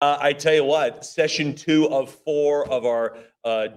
I tell you what, session 2 of 4 of our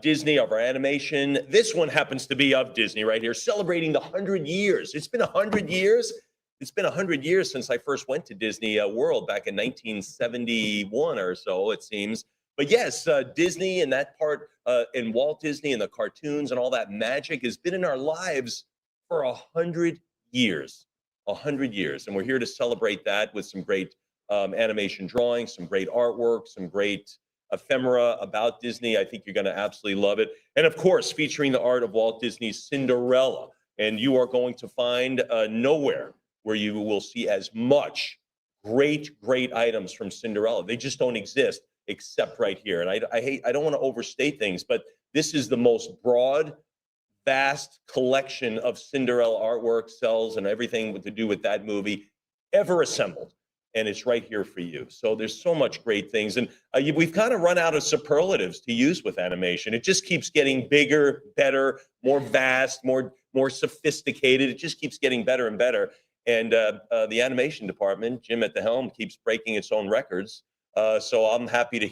Disney, of our animation. This one happens to be of Disney right here, celebrating the 100 years. It's been 100 years. It's been 100 years since I first went to Disney World back in 1971 or so, it seems. But yes, Disney and that part, and Walt Disney and the cartoons and all that magic has been in our lives for 100 years. 100 years. And we're here to celebrate that with some great animation drawings, some great artwork, some great ephemera about Disney. I think you're going to absolutely love it. And of course, featuring the art of Walt Disney's Cinderella. And you are going to find nowhere where you will see as much great items from Cinderella. They just don't exist except right here. And I don't want to overstate things, but this is the most broad, vast collection of Cinderella artwork, cells, and everything to do with that movie ever assembled. And it's right here for you. So there's so much great things. And we've kind of run out of superlatives to use with animation. It just keeps getting bigger, better, more vast, more sophisticated. It just keeps getting better and better. And the animation department, Jim at the helm, keeps breaking its own records. So I'm happy to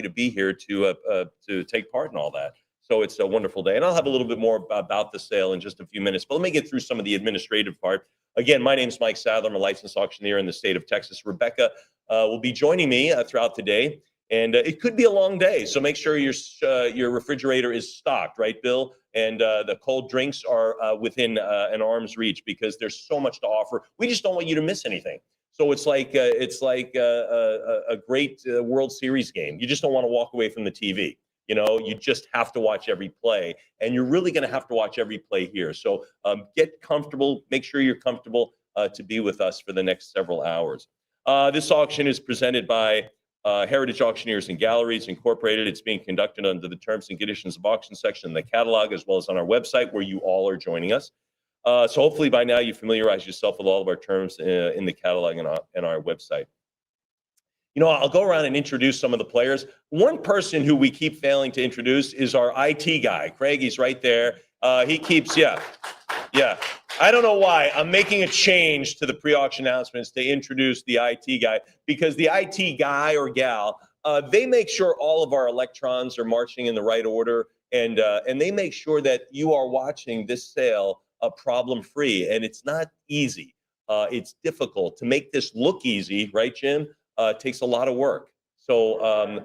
be here to take part in all that. So it's a wonderful day. And I'll have a little bit more about the sale in just a few minutes. But let me get through some of the administrative part. Again, my name is Mike Sadler. I'm a licensed auctioneer in the state of Texas. Rebecca will be joining me throughout the day. And it could be a long day. So make sure your refrigerator is stocked, right, Bill? And the cold drinks are within an arm's reach, because there's so much to offer. We just don't want you to miss anything. So it's like a great World Series game. You just don't want to walk away from the TV. You know, you just have to watch every play, and you're really going to have to watch every play here. So get comfortable. Make sure you're comfortable to be with us for the next several hours. This auction is presented by Heritage Auctioneers and Galleries Incorporated. It's being conducted under the terms and conditions of auction section in the catalog, as well as on our website, where you all are joining us. So hopefully by now you familiarize yourself with all of our terms in the catalog and our website. You know, I'll go around and introduce some of the players. One person who we keep failing to introduce is our IT guy. Craig, he's right there. He keeps, yeah. I don't know why. I'm making a change to the pre-auction announcements to introduce the IT guy, because the IT guy or gal, they make sure all of our electrons are marching in the right order, and they make sure that you are watching this sale problem-free, and it's not easy. It's difficult to make this look easy, right, Jim? Takes a lot of work. So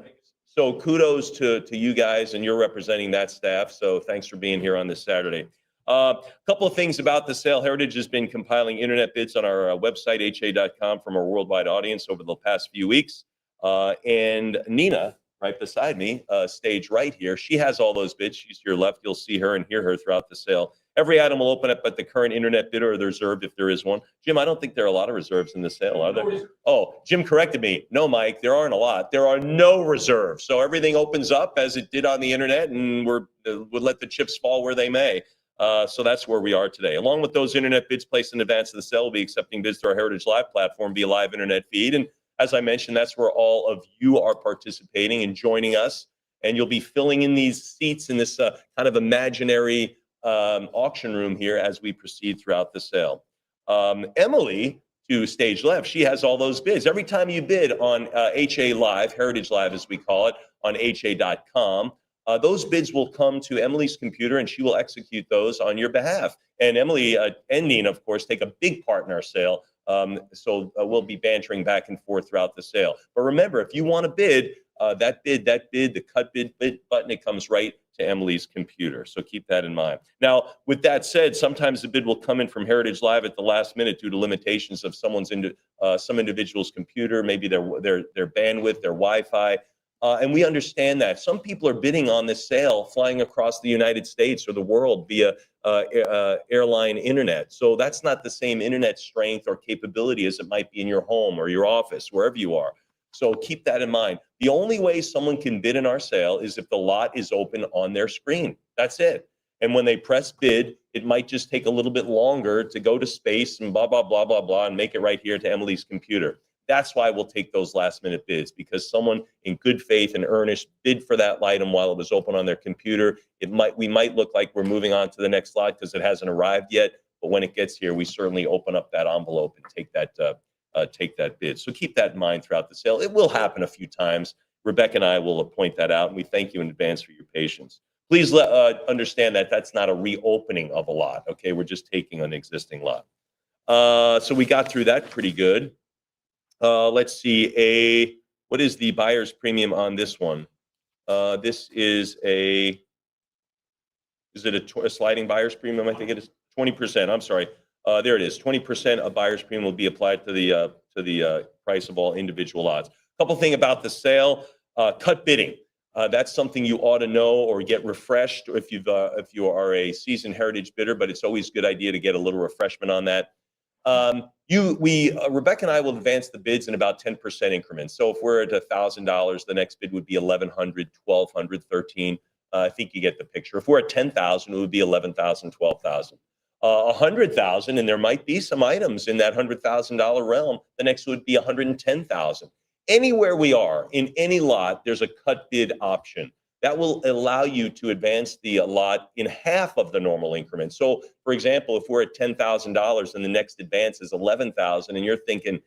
kudos to you guys, and you're representing that staff. So thanks for being here on this Saturday. A couple of things about the sale. Heritage has been compiling internet bids on our website, ha.com, from our worldwide audience over the past few weeks. And Nina, right beside me, stage right here, she has all those bids. She's to your left. You'll see her and hear her throughout the sale. Every item will open up at the current internet bid or the reserved if there is one. Jim, I don't think there are a lot of reserves in the sale, are there? Oh, Jim corrected me. No, Mike, there aren't a lot. There are no reserves. So everything opens up as it did on the internet, and we'll let the chips fall where they may. So that's where we are today. Along with those internet bids placed in advance of the sale, we'll be accepting bids through our Heritage Live platform via live internet feed. And as I mentioned, that's where all of you are participating and joining us. And you'll be filling in these seats in this kind of imaginary auction room here as we proceed throughout the sale. Emily, to stage left, she has all those bids. Every time you bid on HA Live, Heritage Live as we call it, on ha.com, those bids will come to Emily's computer, and she will execute those on your behalf. And Emily and Nina, of course, take a big part in our sale. So we'll be bantering back and forth throughout the sale. But remember, if you want to bid, that bid, the cut bid button, it comes right to Emily's computer. So keep that in mind. Now, with that said, sometimes the bid will come in from Heritage Live at the last minute due to limitations of some individual's computer, maybe their bandwidth, their Wi-Fi. And we understand that. Some people are bidding on this sale flying across the United States or the world via airline internet. So that's not the same internet strength or capability as it might be in your home or your office, wherever you are. So keep that in mind. The only way someone can bid in our sale is if the lot is open on their screen. That's it. And when they press bid, it might just take a little bit longer to go to space and blah, blah, blah, blah, blah, and make it right here to Emily's computer. That's why we'll take those last minute bids, because someone in good faith and earnest bid for that item while it was open on their computer. We might look like we're moving on to the next slide because it hasn't arrived yet. But when it gets here, we certainly open up that envelope and take that take that bid. So keep that in mind throughout the sale. It will happen a few times. Rebecca and I will point that out, and we thank you in advance for your patience. Please understand that that's not a reopening of a lot, okay? We're just taking an existing lot. So we got through that pretty good. Let's see, what is the buyer's premium on this one? This is a sliding buyer's premium? I think it is 20%. I'm sorry. There it is. 20% of buyer's premium will be applied to the price of all individual lots. Couple thing about the sale, cut bidding. That's something you ought to know or get refreshed if you are a seasoned heritage bidder, but it's always a good idea to get a little refreshment on that. Rebecca and I will advance the bids in about 10% increments. So if we're at $1,000, the next bid would be 1,100, 1,200, 13. I think you get the picture. If we're at 10,000, it would be 11,000, 12,000. 100,000, and there might be some items in that $100,000 realm. The next would be 110,000. Anywhere we are in any lot, there's a cut bid option. That will allow you to advance the lot in half of the normal increment. So, for example, if we're at $10,000 and the next advance is 11,000, and you're thinking,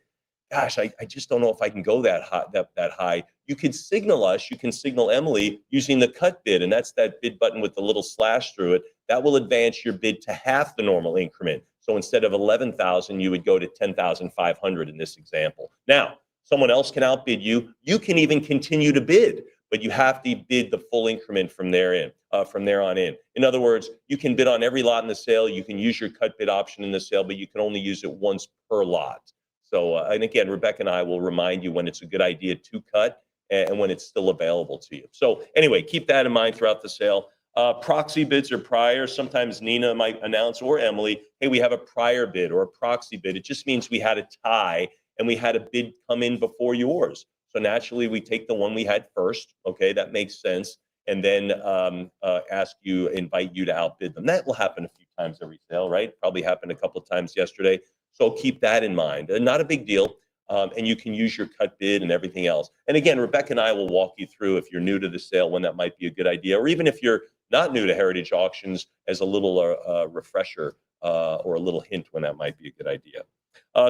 "Gosh, I just don't know if I can go that high." You can signal us. You can signal Emily using the cut bid, and that's that bid button with the little slash through it. That will advance your bid to half the normal increment. So instead of 11,000, you would go to 10,500 in this example. Now, someone else can outbid you. You can even continue to bid, but you have to bid the full increment from there on in. In other words, you can bid on every lot in the sale. You can use your cut bid option in the sale, but you can only use it once per lot. So, and again, Rebecca and I will remind you when it's a good idea to cut and when it's still available to you. So anyway, keep that in mind throughout the sale. Proxy bids are prior. Sometimes Nina might announce, or Emily, hey, we have a prior bid or a proxy bid. It just means we had a tie and we had a bid come in before yours. So naturally, we take the one we had first. Okay, that makes sense. And then invite you to outbid them. That will happen a few times every sale, right? Probably happened a couple of times yesterday. So keep that in mind. Not a big deal. And you can use your cut bid and everything else. And again, Rebecca and I will walk you through, if you're new to the sale, when that might be a good idea, or even if you're not new to heritage auctions, as a little refresher or a little hint when that might be a good idea.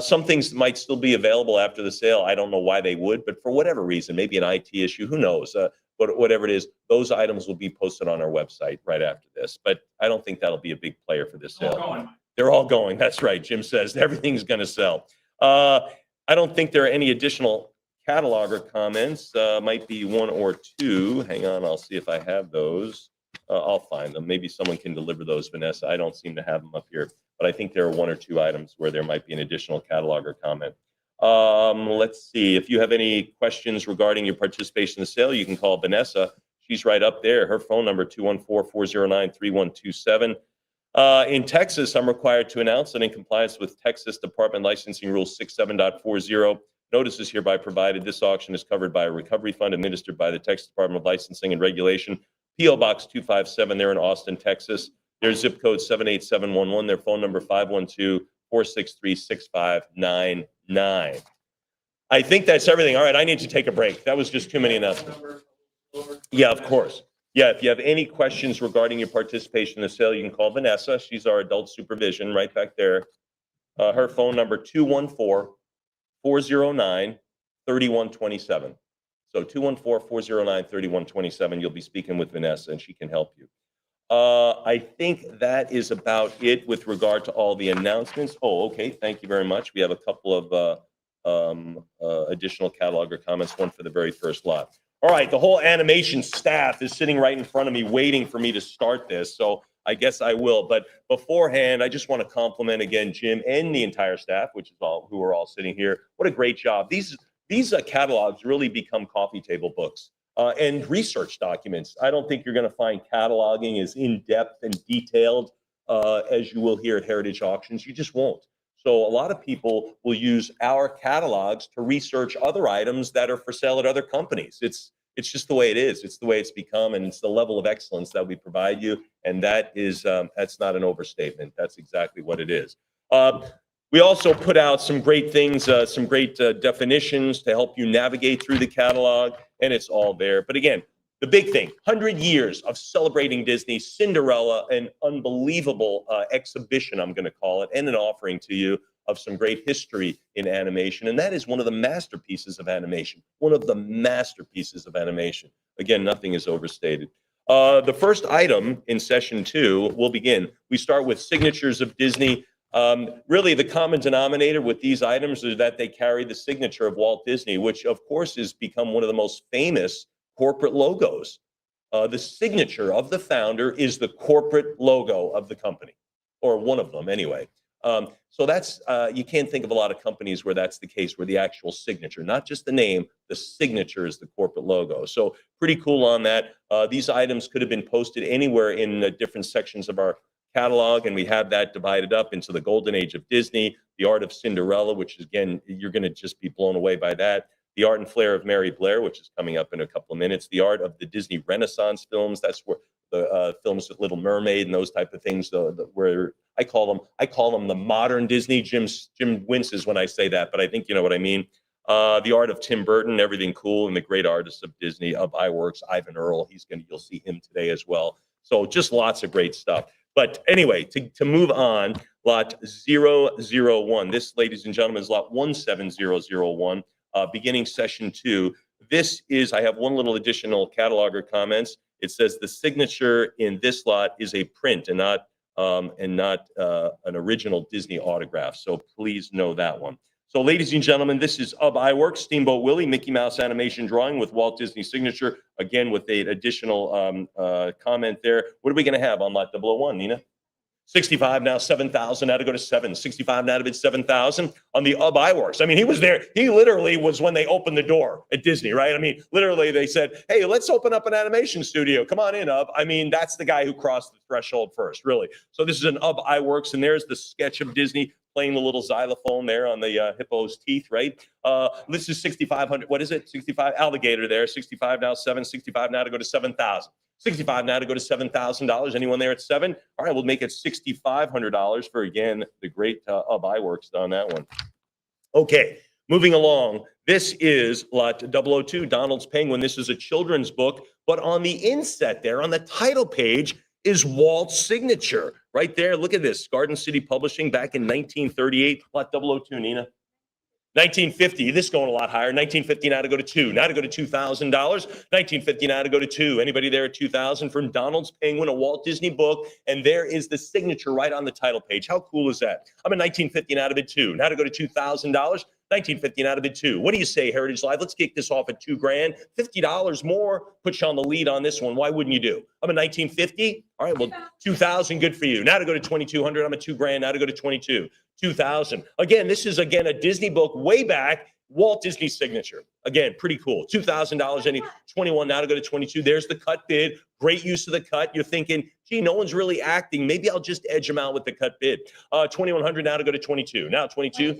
Some things might still be available after the sale. I don't know why they would, but for whatever reason, maybe an IT issue, who knows? But whatever it is, those items will be posted on our website right after this. But I don't think that'll be a big player for this sale. They're all going. That's right. Jim says everything's going to sell. I don't think there are any additional cataloger comments. Might be one or two. Hang on, I'll see if I have those. I'll find them. Maybe someone can deliver those, Vanessa. I don't seem to have them up here, but I think there are one or two items where there might be an additional cataloger comment. Let's see. If you have any questions regarding your participation in the sale, you can call Vanessa. She's right up there. Her phone number, 214-409-3127. In Texas, I'm required to announce that in compliance with Texas Department Licensing Rule 67.40, notice is hereby provided. This auction is covered by a recovery fund administered by the Texas Department of Licensing and Regulation. P.O. Box 257, they're in Austin, Texas. Their zip code 78711. Their phone number 512-463-6599. I think that's everything. All right, I need to take a break. That was just too many announcements. Yeah, of course. Yeah, if you have any questions regarding your participation in the sale, you can call Vanessa. She's our adult supervision right back there. Her phone number, 214-409-3127. So 214-409-3127. You'll be speaking with Vanessa, and she can help you. I think that is about it with regard to all the announcements. Oh, okay. Thank you very much. We have a couple of additional cataloger comments, one for the very first lot. All right, the whole animation staff is sitting right in front of me waiting for me to start this, so I guess I will. But beforehand, I just want to compliment again Jim and the entire staff, which is who are all sitting here. What a great job. These catalogs really become coffee table books and research documents. I don't think you're going to find cataloging as in-depth and detailed as you will here at Heritage Auctions. You just won't. So a lot of people will use our catalogs to research other items that are for sale at other companies. It's just the way it is. It's the way it's become, and it's the level of excellence that we provide you. And that is that's not an overstatement. That's exactly what it is. We also put out some great things, some great definitions to help you navigate through the catalog, and it's all there. But again, the big thing, 100 years of celebrating Disney, Cinderella, an unbelievable exhibition, I'm going to call it, and an offering to you of some great history in animation, and that is one of the masterpieces of animation. One of the masterpieces of animation. Again, nothing is overstated. The first item in session 2 will begin. We start with signatures of Disney. Really, the common denominator with these items is that they carry the signature of Walt Disney, which, of course, has become one of the most famous corporate logos. The signature of the founder is the corporate logo of the company, or one of them anyway. So that's, you can't think of a lot of companies where that's the case, where the actual signature, not just the name, the signature is the corporate logo. So pretty cool on that. These items could have been posted anywhere in different sections of our catalog, and we have that divided up into the Golden Age of Disney, the Art of Cinderella, which is, again, you're going to just be blown away by that. The Art and Flair of Mary Blair, which is coming up in a couple of minutes. The Art of the Disney Renaissance films. That's where the films with Little Mermaid and those type of things. Where I call them the modern Disney. Jim winces when I say that, but I think you know what I mean. The Art of Tim Burton, everything cool, and the great artists of Disney, of iWorks, Ivan Earl. You'll see him today as well. So just lots of great stuff. But anyway, to move on, lot 001. This, ladies and gentlemen, is lot 17001. Beginning session 2. This is, I have one little additional cataloger comments. It says the signature in this lot is a print and not an original Disney autograph. So please know that one. So ladies and gentlemen, this is Ub Iwerks, Steamboat Willie, Mickey Mouse animation drawing with Walt Disney signature. Again, with an additional comment there. What are we going to have on lot 001, Nina? 65 now, 7,000 now to go to 7. 65 now to bid 7,000 on the Ub Iwerks. I mean, he was there. He literally was when they opened the door at Disney, right? I mean, literally they said, hey, let's open up an animation studio. Come on in, Ub. I mean, that's the guy who crossed the threshold first, really. So this is an Ub Iwerks, and there's the sketch of Disney playing the little xylophone there on the hippo's teeth, right? This is 6,500. What is it? 65 alligator there. 65 now, 7. 65 now to go to 7,000. 65 now to go to $7,000. Anyone there at 7? All right, we'll make it $6,500 for, again, the great Ub Iwerks on that one. Okay, moving along. This is lot 002, Donald's Penguin. This is a children's book, but on the inset there, on the title page, is Walt's signature. Right there, look at this. Garden City Publishing back in 1938. Lot 002, Nina. 1950, this is going a lot higher. 1950 now to go to 2. Now to go to $2,000. 1950 now to go to 2. Anybody there at 2,000 from Donald's Penguin, a Walt Disney book, and there is the signature right on the title page. How cool is that? I'm at 1950 now to bid 2. Now to go to $2,000. 1950 now to bid 2. What do you say, Heritage Live? Let's kick this off at $2,000. $50 more puts you on the lead on this one. Why wouldn't you do? I'm at 1950. All right, well, 2,000, good for you. Now to go to 2,200. I'm at $2,000. Now to go to 22. 2,000. Again, this is, again, a Disney book way back, Walt Disney signature. Again, pretty cool. $2,000, any 21 now to go to 22. There's the cut bid. Great use of the cut. You're thinking, gee, no one's really acting. Maybe I'll just edge them out with the cut bid. 2,100 now to go to 22. Now 22,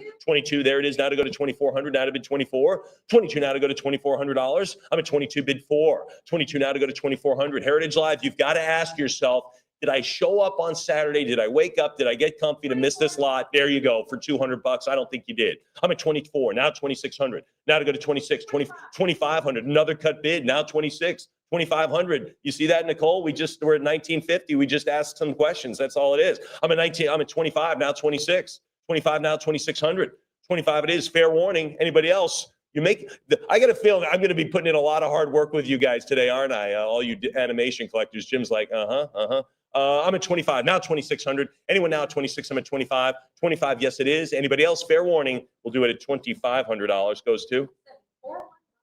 there it is. Now to go to 2,400. Now to bid 24. 22 now to go to $2,400. I'm at 22, bid 4. 22 now to go to 2,400. Heritage Live, you've got to ask yourself, did I show up on Saturday? Did I wake up? Did I get comfy to miss this lot? There you go for $200. I don't think you did. I'm at 24, now 2,600. Now to go to 26, 2,500. Another cut bid, now 26, 2,500. You see that, Nicole? We're at 1950. We just asked some questions. That's all it is. I'm at 25, now 26. 25 now, 2,600. 25 it is. Fair warning. Anybody else? I got a feeling I'm going to be putting in a lot of hard work with you guys today, aren't I? All you animation collectors. Jim's like, I'm at 25, now 2,600. Anyone now at 26, I'm at 25. 25, yes, it is. Anybody else? Fair warning, we'll do it at $2,500. Goes to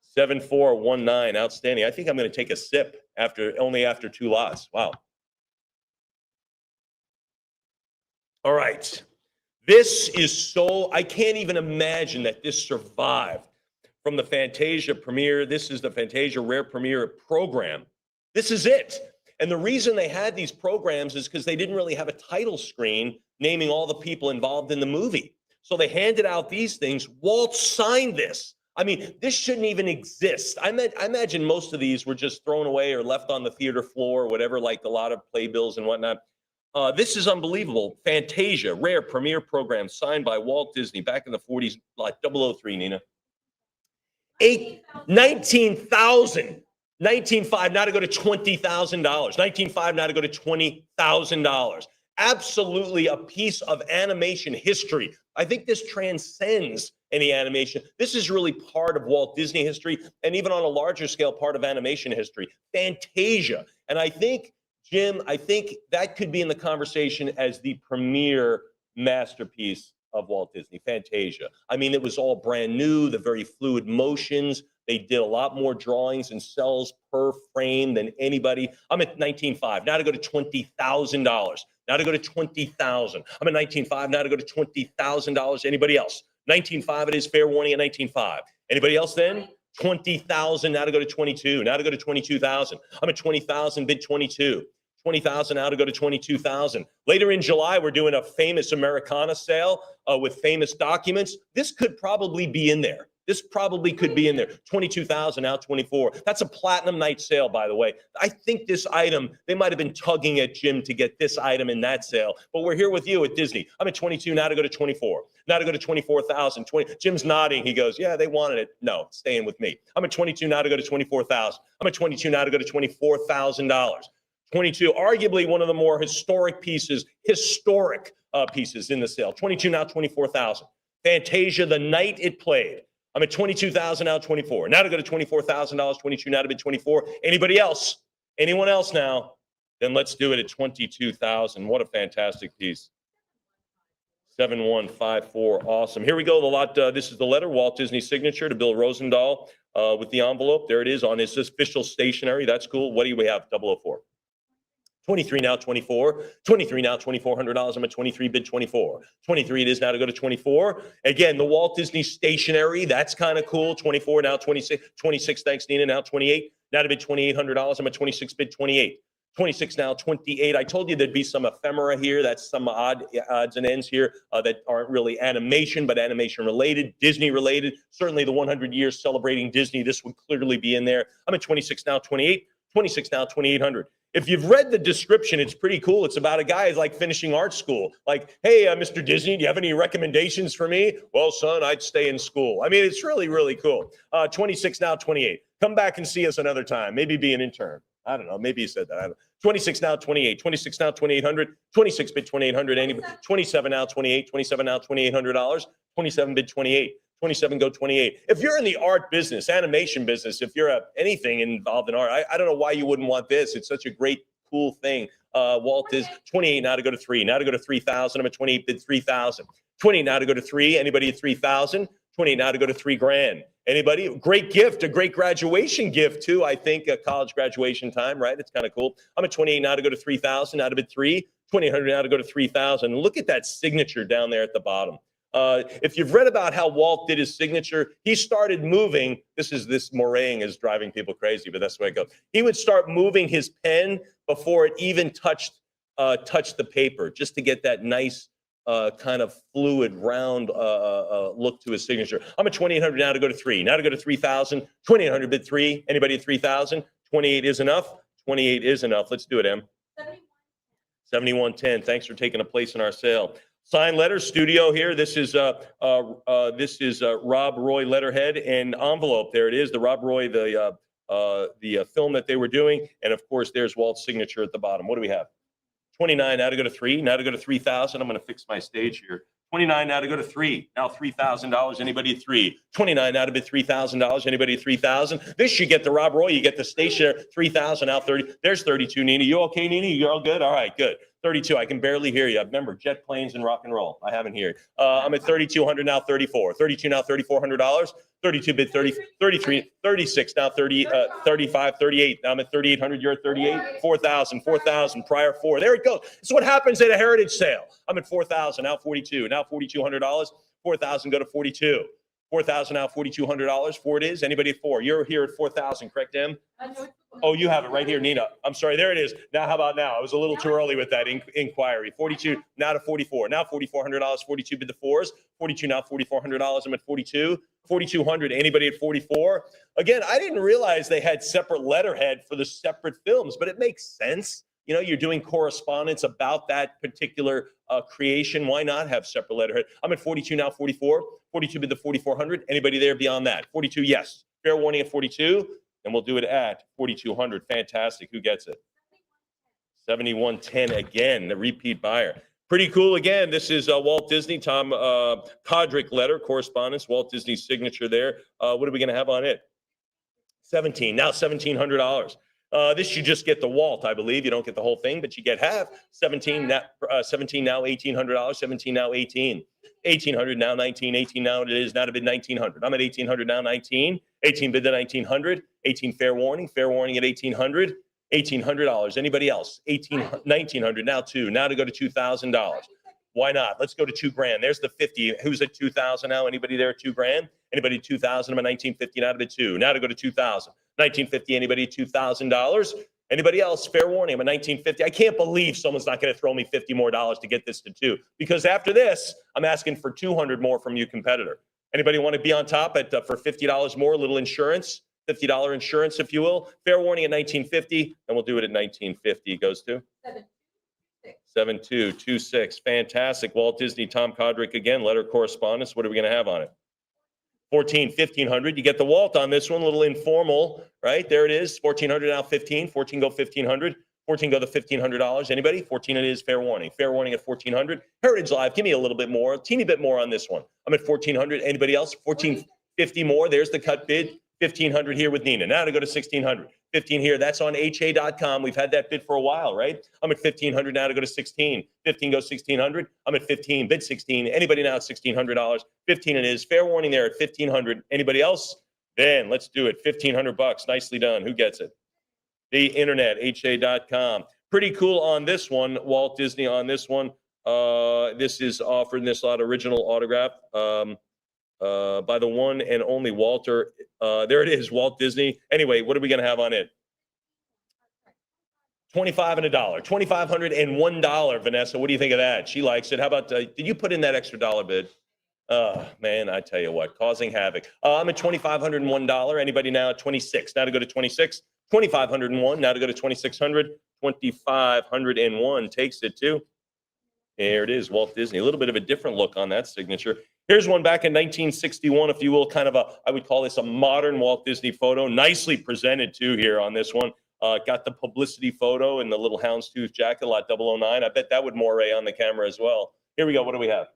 7419. Outstanding. I think I'm going to take a sip only after 2 lots. Wow. All right. This is I can't even imagine that this survived from the Fantasia premiere. This is the Fantasia Rare Premiere program. This is it. And the reason they had these programs is because they didn't really have a title screen naming all the people involved in the movie. So they handed out these things. Walt signed this. I mean, this shouldn't even exist. I imagine most of these were just thrown away or left on the theater floor or whatever, like a lot of playbills and whatnot. This is unbelievable. Fantasia, Rare Premiere program signed by Walt Disney back in the 40s, like 003, Nina. 19,000. 19.5 now to go to $20,000. 19.5 now to go to $20,000. Absolutely a piece of animation history. I think this transcends any animation. This is really part of Walt Disney history, and even on a larger scale, part of animation history. Fantasia. And I think, Jim, I think that could be in the conversation as the premier masterpiece of Walt Disney, Fantasia. I mean, it was all brand new, the very fluid motions. They did a lot more drawings and cells per frame than anybody. I'm at 19.5. Now to go to $20,000. Now to go to 20,000. I'm at 19.5. Now to go to $20,000. Anybody else? 19.5 it is, fair warning at 19.5. Anybody else then? 20,000. Now to go to 22. Now to go to 22,000. I'm at 20,000, bid 22. 20,000 now to go to 22,000. Later in July, we're doing a famous Americana sale with famous documents. This could probably be in there. This probably could be in there. 22,000 now 24. That's a platinum night sale, by the way. I think this item, they might have been tugging at Jim to get this item in that sale, but we're here with you at Disney. I'm at 22 now to go to 24. Now to go to 24,000. Jim's nodding. He goes, yeah, they wanted it. No, it's staying with me. I'm at 22 now to go to 24,000. I'm at 22 now to go to $24,000. 22, arguably one of the more historic pieces in the sale. 22 now, 24,000. Fantasia, the night it played. I'm at 22,000 now, 24. Now to go to $24,000, 22 now to bid 24. Anybody else? Anyone else now? Then let's do it at 22,000. What a fantastic piece. 7154, awesome. Here we go. The lot. This is the letter, Walt Disney signature to Bill Rosendahl with the envelope. There it is on his official stationery. That's cool. What do we have? 004. 23 now, 24. 23 now, $2,400. I'm at 23, bid 24. 23 it is now to go to 24. Again, the Walt Disney stationery, that's kind of cool. 24 now, 26. 26, thanks, Nina. Now 28. Now to bid $2,800. I'm at 26, bid 28. 26 now, 28. I told you there'd be some ephemera here. That's some odds and ends here that aren't really animation, but animation related, Disney related. Certainly the 100 years celebrating Disney, this would clearly be in there. I'm at 26 now, 28. 26 now, 2,800. If you've read the description, it's pretty cool. It's about a guy who's like finishing art school. Like, hey, Mr. Disney, do you have any recommendations for me? Well, son, I'd stay in school. I mean, it's really, really cool. 26 now, 28. Come back and see us another time. Maybe be an intern. I don't know. Maybe you said that. I don't know. 26 now, 28. 26 now, 2,800. 26 bid 2,800. Anybody? 27 now, 28. 27 now, $2,800. 27 bid 28. 27 go 28. If you're in the art business, animation business, if you're anything involved in art, I don't know why you wouldn't want this. It's such a great, cool thing. Walt is 28 now to go to 3. Now to go to 3,000. I'm at 28 bid 3,000. 28 now to go to 3. Anybody at 3,000? 28 now to go to $3,000. Anybody? Great gift, a great graduation gift too. I think a college graduation time, right? It's kind of cool. I'm at 28 now to go to 3,000. Now to bid 3. 2,800 now to go to 3,000. Look at that signature down there at the bottom. If you've read about how Walt did his signature, he started moving. This moraying is driving people crazy, but that's the way it goes. He would start moving his pen before it even touched the paper, just to get that nice kind of fluid, round look to his signature. I'm at 2,800 now to go to 3. Now to go to 3,000. 2,800 bid 3. Anybody at 3,000? 28 is enough. 28 is enough. Let's do it, Em. 7110. Thanks for taking a place in our sale. Signed letters, studio here. This is Rob Roy letterhead and envelope. There it is, the Rob Roy, the film that they were doing, and of course, there's Walt's signature at the bottom. What do we have? 29 now to go to 3. Now to go to 3,000. I'm going to fix my stage here. 29 now to go to 3. Now $3,000. Anybody at 3? 29 now to bid $3,000. Anybody at 3,000? This you get the Rob Roy. You get the stationer. 3,000 now 30. There's 32. Nina, you okay, Nina? You all good? All right, good. 32. I can barely hear you. Remember, jet planes and rock and roll. I haven't heard. I'm at 3,200 now, 34. 32 now, $3,400. 32 bid 30, 33, 36 now, 30, 35, 38. Now I'm at 3,800. You're at 38. 4,000, 4,000. Prior 4. There it goes. This is what happens at a heritage sale. I'm at 4,000 now, 42. Now $4,200. 4,000 go to 42. 4,000 now, $4,200. 4 it is. Anybody at 4? You're here at 4,000, correct, Em? Oh, you have it right here, Nina. I'm sorry. There it is. Now, how about now? I was a little too early with that inquiry. 42 now to 44. Now $4,400. 42 bid the 4s. 42 now, $4,400. I'm at 42. 4,200. Anybody at 44? Again, I didn't realize they had separate letterhead for the separate films, but it makes sense. You know, you're doing correspondence about that particular creation. Why not have separate letterhead? I'm at 42 now, 44. 42 bid the 4,400. Anybody there beyond that? 42, yes. Fair warning at 42. And we'll do it at 4,200. Fantastic. Who gets it? 7110 again, the repeat buyer. Pretty cool again. This is Walt Disney, Tom Kodrick letter, correspondence, Walt Disney's signature there. What are we going to have on it? 17, now $1,700. This you just get the Walt, I believe. You don't get the whole thing, but you get half. 17 now, $1,800. 17 now, 18. 1,800 now, 19. 18 now it is. Now to bid 1,900. I'm at 1,800 now, 19. 18 bid to 1,900. 18 fair warning. Fair warning at 1,800. $1,800. Anybody else? 1,900 now 2. Now to go to $2,000. Why not? Let's go to $2,000. There's the 50. Who's at 2,000 now? Anybody there at $2,000? Anybody 2,000? I'm at 1,950 now to bid 2. Now to go to 2,000. 1,950. Anybody $2,000? Anybody else? Fair warning. I'm at 1,950. I can't believe someone's not going to throw me $50 more to get this to 2. Because after this, I'm asking for 200 more from you, competitor. Anybody want to be on top at for $50 more? A little insurance, $50 insurance, if you will. Fair warning at 1,950, and we'll do it at 1,950. It goes to 7226. Fantastic. Walt Disney, Tom Kodrick again. Letter correspondence. What are we going to have on it? 1,500. You get the Walt on this one. A little informal, right? There it is. 1,400 now. 15. 14 go 1,500. 14 go the $1,500. Anybody? 14 it is. Fair warning. Fair warning at 1,400. Heritage Live. Give me a little bit more. A teeny bit more on this one. I'm at 1,400. Anybody else? 1,450 more. There's the cut bid. 1,500 here with Nina. Now to go to 1,600. 15 here. That's on ha.com. We've had that bid for a while, right? I'm at 1,500 now to go to 16. 15 goes 1,600. I'm at 15. Bid 16. Anybody now at $1,600? 15 it is. Fair warning there at 1,500. Anybody else? Then let's do it. $1,500. Nicely done. Who gets it? The internet, ha.com. Pretty cool on this one. Walt Disney on this one. This is offered in this lot, original autograph. By the one and only Walter. There it is, Walt Disney. Anyway, what are we going to have on it? $25 and $1. $2,501, Vanessa. What do you think of that? She likes it. How about, did you put in that extra dollar bid? Man, I tell you what, causing havoc. I'm at $2,501. Anybody now at 26? Now to go to 26. 2,501. Now to go to 2,600. 2,501 takes it to. There it is, Walt Disney. A little bit of a different look on that signature. Here's one back in 1961, if you will, kind of I would call this a modern Walt Disney photo. Nicely presented, too, here on this one. Got the publicity photo in the little houndstooth jacket, lot 009. I bet that would moray on the camera as well. Here we go. What do we have?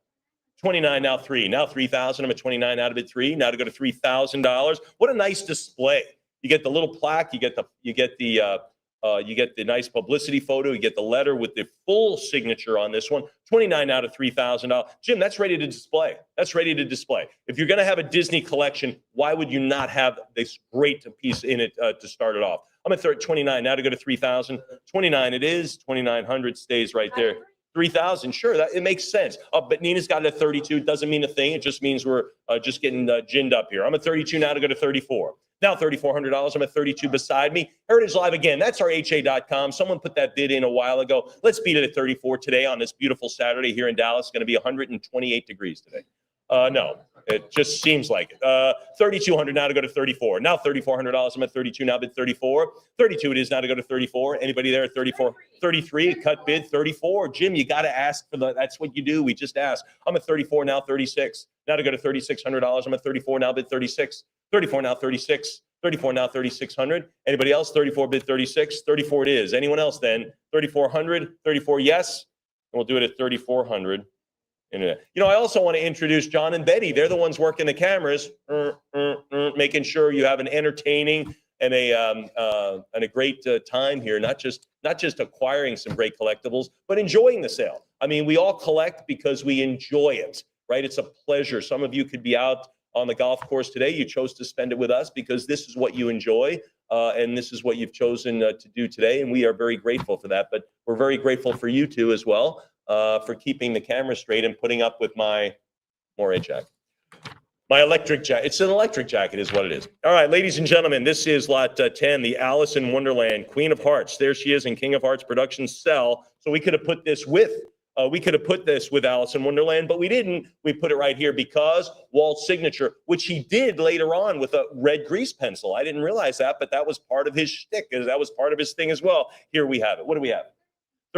29, now 3. Now 3,000. I'm at 29 out of it 3. Now to go to $3,000. What a nice display. You get the little plaque. You get the nice publicity photo. You get the letter with the full signature on this one. 29 out of $3,000. Jim, that's ready to display. That's ready to display. If you're going to have a Disney collection, why would you not have this great piece in it to start it off? I'm at 29 now to go to 3,000. 29 it is. 2,900 stays right there. 3,000, sure, it makes sense. But Nina's got it at 32. It doesn't mean a thing. It just means we're just getting ginned up here. I'm at 32 now to go to 34. Now $3,400. I'm at 32 beside me. Heritage Live again. That's our ha.com. Someone put that bid in a while ago. Let's beat it at 34 today on this beautiful Saturday here in Dallas. It's going to be 128 degrees today. No, it just seems like it. 3,200 now to go to 34. Now $3,400. I'm at 32 now. Bid 34. 32 it is now to go to 34. Anybody there at 34? 33. Cut bid 34. Jim, you got to ask for the. That's what you do. We just asked. I'm at 34 now. 36. Now to go to $3,600. I'm at 34 now. Bid 36. 34 now. 36. 34 now. 3,600. Anybody else? 34 bid 36. 34 it is. Anyone else then? 3,400. 34 yes. And we'll do it at 3,400. You know, I also want to introduce John and Betty. They're the ones working the cameras, making sure you have an entertaining and a great time here. Not just acquiring some great collectibles, but enjoying the sale. I mean, we all collect because we enjoy it, right? It's a pleasure. Some of you could be out on the golf course today. You chose to spend it with us because this is what you enjoy, and this is what you've chosen to do today, and we are very grateful for that. But we're very grateful for you too as well. For keeping the camera straight and putting up with my jacket. My electric jacket. It's an electric jacket is what it is. All right, ladies and gentlemen, this is lot 10, the Alice in Wonderland, Queen of Hearts. There she is in King of Hearts Productions cell. So we could have put this with Alice in Wonderland, but we didn't. We put it right here because Walt's signature, which he did later on with a red grease pencil. I didn't realize that, but that was part of his shtick. That was part of his thing as well. Here we have it. What do we have?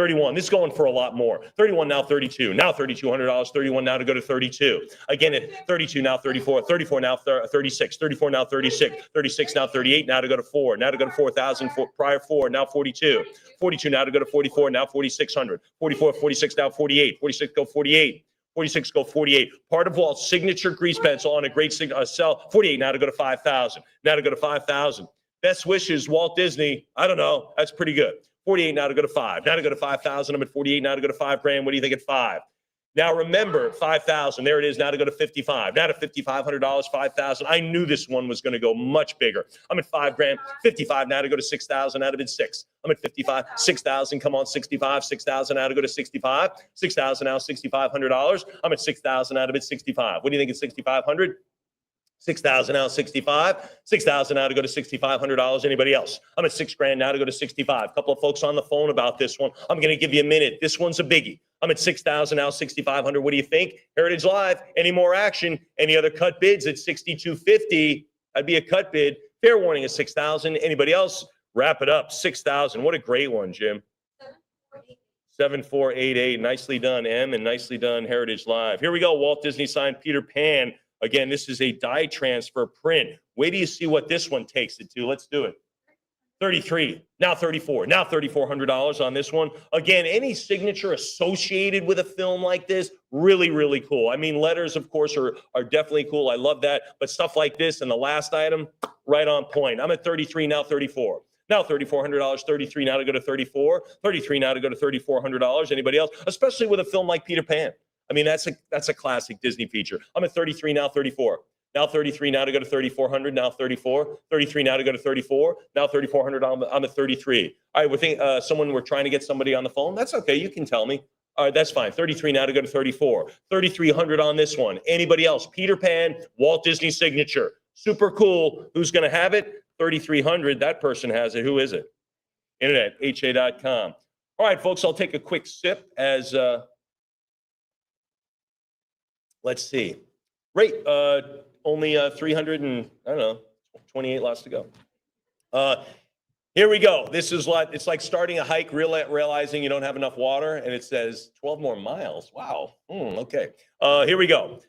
31. This is going for a lot more. 31 now 32. Now $3,200. 31 now to go to 32. Again at 32 now 34. 34 now 36. 34 now 36. 36 now 38. Now to go to 4. Now to go to 4,000. Prior 4. Now 42. 42 now to go to 44. Now 4,600. 44, 46 now 48. 46 go 48. 46 go 48. Part of Walt's signature grease pencil on a great sell. 48 now to go to 5,000. Now to go to 5,000. Best wishes, Walt Disney. I don't know. That's pretty good. 48 now to go to 5. Now to go to 5,000. I'm at 48 now to go to 5 grand. What do you think at 5? Now remember, 5,000. There it is. Now to go to 55. Now to $5,500, 5,000. I knew this one was going to go much bigger. I'm at 5 grand. 55 now to go to 6,000. Out of it 6. I'm at 55. 6,000. Come on, 65. 6,000 now to go to 65. 6,000 now, $6,500. I'm at 6,000. Out of it 65. What do you think at 6,500? 6,000 now, 65. 6,000 now to go to $6,500. Anybody else? I'm at 6 grand now to go to 65. A couple of folks on the phone about this one. I'm going to give you a minute. This one's a biggie. I'm at 6,000 now, 6,500. What do you think? Heritage Live. Any more action? Any other cut bids at 6,250? That'd be a cut bid. Fair warning at 6,000. Anybody else? Wrap it up. 6,000. What a great one, Jim. 7488. Nicely done, M, and nicely done, Heritage Live. Here we go. Walt Disney signed Peter Pan. Again, this is a die transfer print. Wait till you see what this one takes it to. Let's do it. 33, now 34, now $3,400 on this one. Again, any signature associated with a film like this, really, really cool. I mean, letters, of course, are definitely cool. I love that. But stuff like this and the last item, right on point. I'm at 33, now 34. Now $3,400, 33 now to go to 34, 33 now to go to $3,400. Anybody else? Especially with a film like Peter Pan. I mean, that's a classic Disney feature. I'm at 33 now, 34. Now 33 now to go to 3,400. Now 34. 33 now to go to 34. Now 3,400. I'm at 33. All right, we're trying to get somebody on the phone. That's okay. You can tell me. All right, that's fine. 33 now to go to 34. 3,300 on this one. Anybody else? Peter Pan, Walt Disney signature. Super cool. Who's going to have it? 3,300. That person has it. Who is it? Internet, ha.com. All right, folks, I'll take a quick sip as let's see. Great. Only 328 lots to go. Here we go. This is it's like starting a hike, realizing you don't have enough water, and it says 12 more miles. Wow. Okay. Here we go.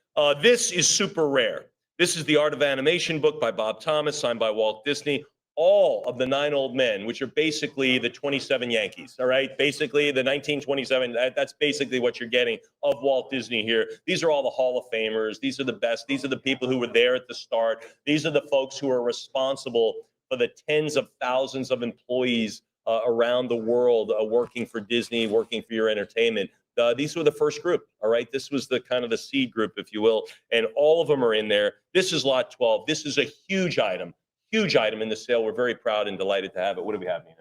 This is super rare. This is The Art of Animation book by Bob Thomas, signed by Walt Disney. All of the 9 old men, which are basically the 27 Yankees, all right? Basically, the 1927, that's basically what you're getting of Walt Disney here. These are all the Hall of Famers. These are the best. These are the people who were there at the start. These are the folks who are responsible for the tens of thousands of employees around the world working for Disney, working for your entertainment. These were the first group, all right? This was the kind of the seed group, if you will, and all of them are in there. This is lot 12. This is a huge item in the sale. We're very proud and delighted to have it. What do we have, Nina?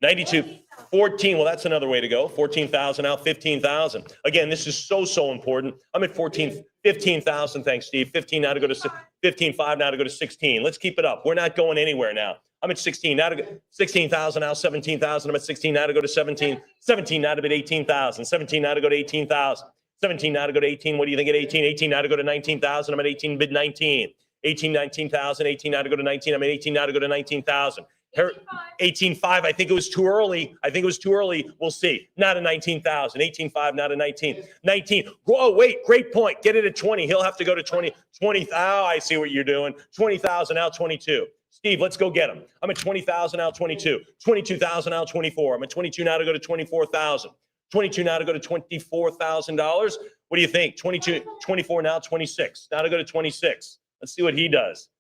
92, 14. Well, that's another way to go. 14,000 out, 15,000. Again, this is so important. I'm at 15,000. Thanks, Steve. 15 now to go to 15.5 now to go to 16. Let's keep it up. We're not going anywhere now. I'm at 16 now to go 16,000 now, 17,000. I'm at 16 now to go to 17. 17 now to bid 18,000. 17 now to go to 18,000. 17 now to go to 18. What do you think at 18? 18 now to go to 19,000. I'm at 18 bid 19. 18, 19,000, 18 now to go to 19. I'm at 18 now to go to 19,000. 18.5. I think it was too early. We'll see. Not a 19,000. 18.5, not a 19. 19. Oh, wait. Great point. Get it at 20. He'll have to go to 20. 20. Oh, I see what you're doing. 20,000 out, 22. Steve, let's go get him. I'm at 20,000 out, 22. 22,000 out, 24. I'm at 22 now to go to 24,000. 22 now to go to $24,000. What do you think? 22, 24 now, 26. Now to go to 26. Let's see what he does.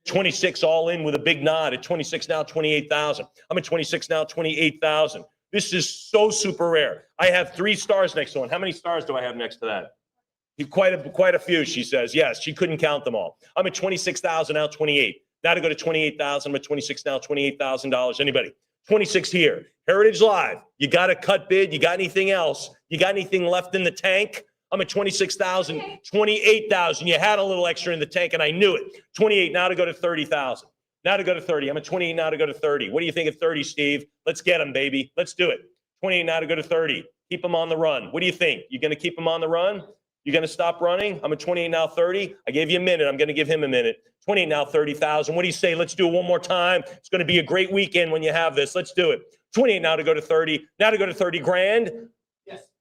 26 all in with a big nod at 26 now, 28,000. I'm at 26 now, 28,000. This is so super rare. I have 3 stars next to one. How many stars do I have next to that? Quite a few, she says. Yes, she couldn't count them all. I'm at 26,000 now, 28. Now to go to 28,000. I'm at 26 now, $28,000. Anybody? 26 here. Heritage Live. You got a cut bid? You got anything else? You got anything left in the tank? I'm at 26,000, 28,000. You had a little extra in the tank, and I knew it. 28 now to go to 30,000. Now to go to 30. I'm at 28 now to go to 30. What do you think of 30, Steve? Let's get him, baby. Let's do it. 28 now to go to 30. Keep him on the run. What do you think? You going to keep him on the run? You going to stop running? I'm at 28 now, 30. I gave you a minute. I'm going to give him a minute. 28 now, 30,000. What do you say? Let's do it one more time. It's going to be a great weekend when you have this. Let's do it. 28 now to go to 30. Now to go to 30 grand.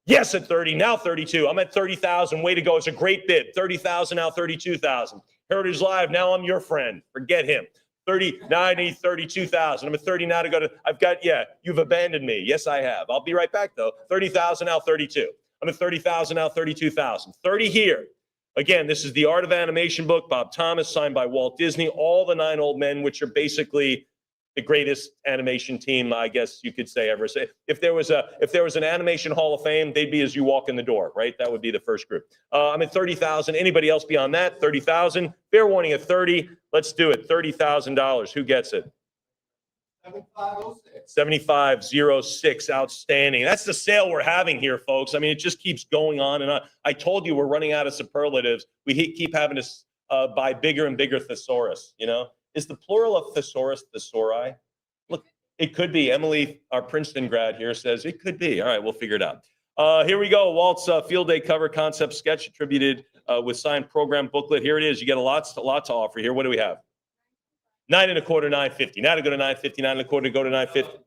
Yes, at 30, now 32. I'm at 30,000. Way to go. It's a great bid. 30,000, now 32,000. Heritage Live, now I'm your friend. Forget him. 30, now I need 32,000. I'm at 30 now to go to, you've abandoned me. Yes, I have. I'll be right back though. 30,000, now 32. I'm at 30,000, now 32,000. 30 here. Again, this is The Art of Animation book, Bob Thomas, signed by Walt Disney, all the 9 old men, which are basically the greatest animation team, I guess you could say, ever. So if there was an animation Hall of Fame, they'd be as you walk in the door, right? That would be the first group. I'm at 30,000. Anybody else beyond that? 30,000. Fair warning at 30. Let's do it. $30,000. Who gets it? 7506. Outstanding. That's the sale we're having here, folks. I mean, it just keeps going on and on. I told you we're running out of superlatives. We keep having to buy bigger and bigger thesaurus, you know? Is the plural of thesaurus thesauri? Look, it could be. Emily, our Princeton grad here, says it could be. All right, we'll figure it out. Here we go. Walt's Field Day cover concept sketch attributed with signed program booklet. Here it is. You get a lot to offer here. What do we have? 9 1/4, 950. Now to go to 950, 9 1/4 to go to 950.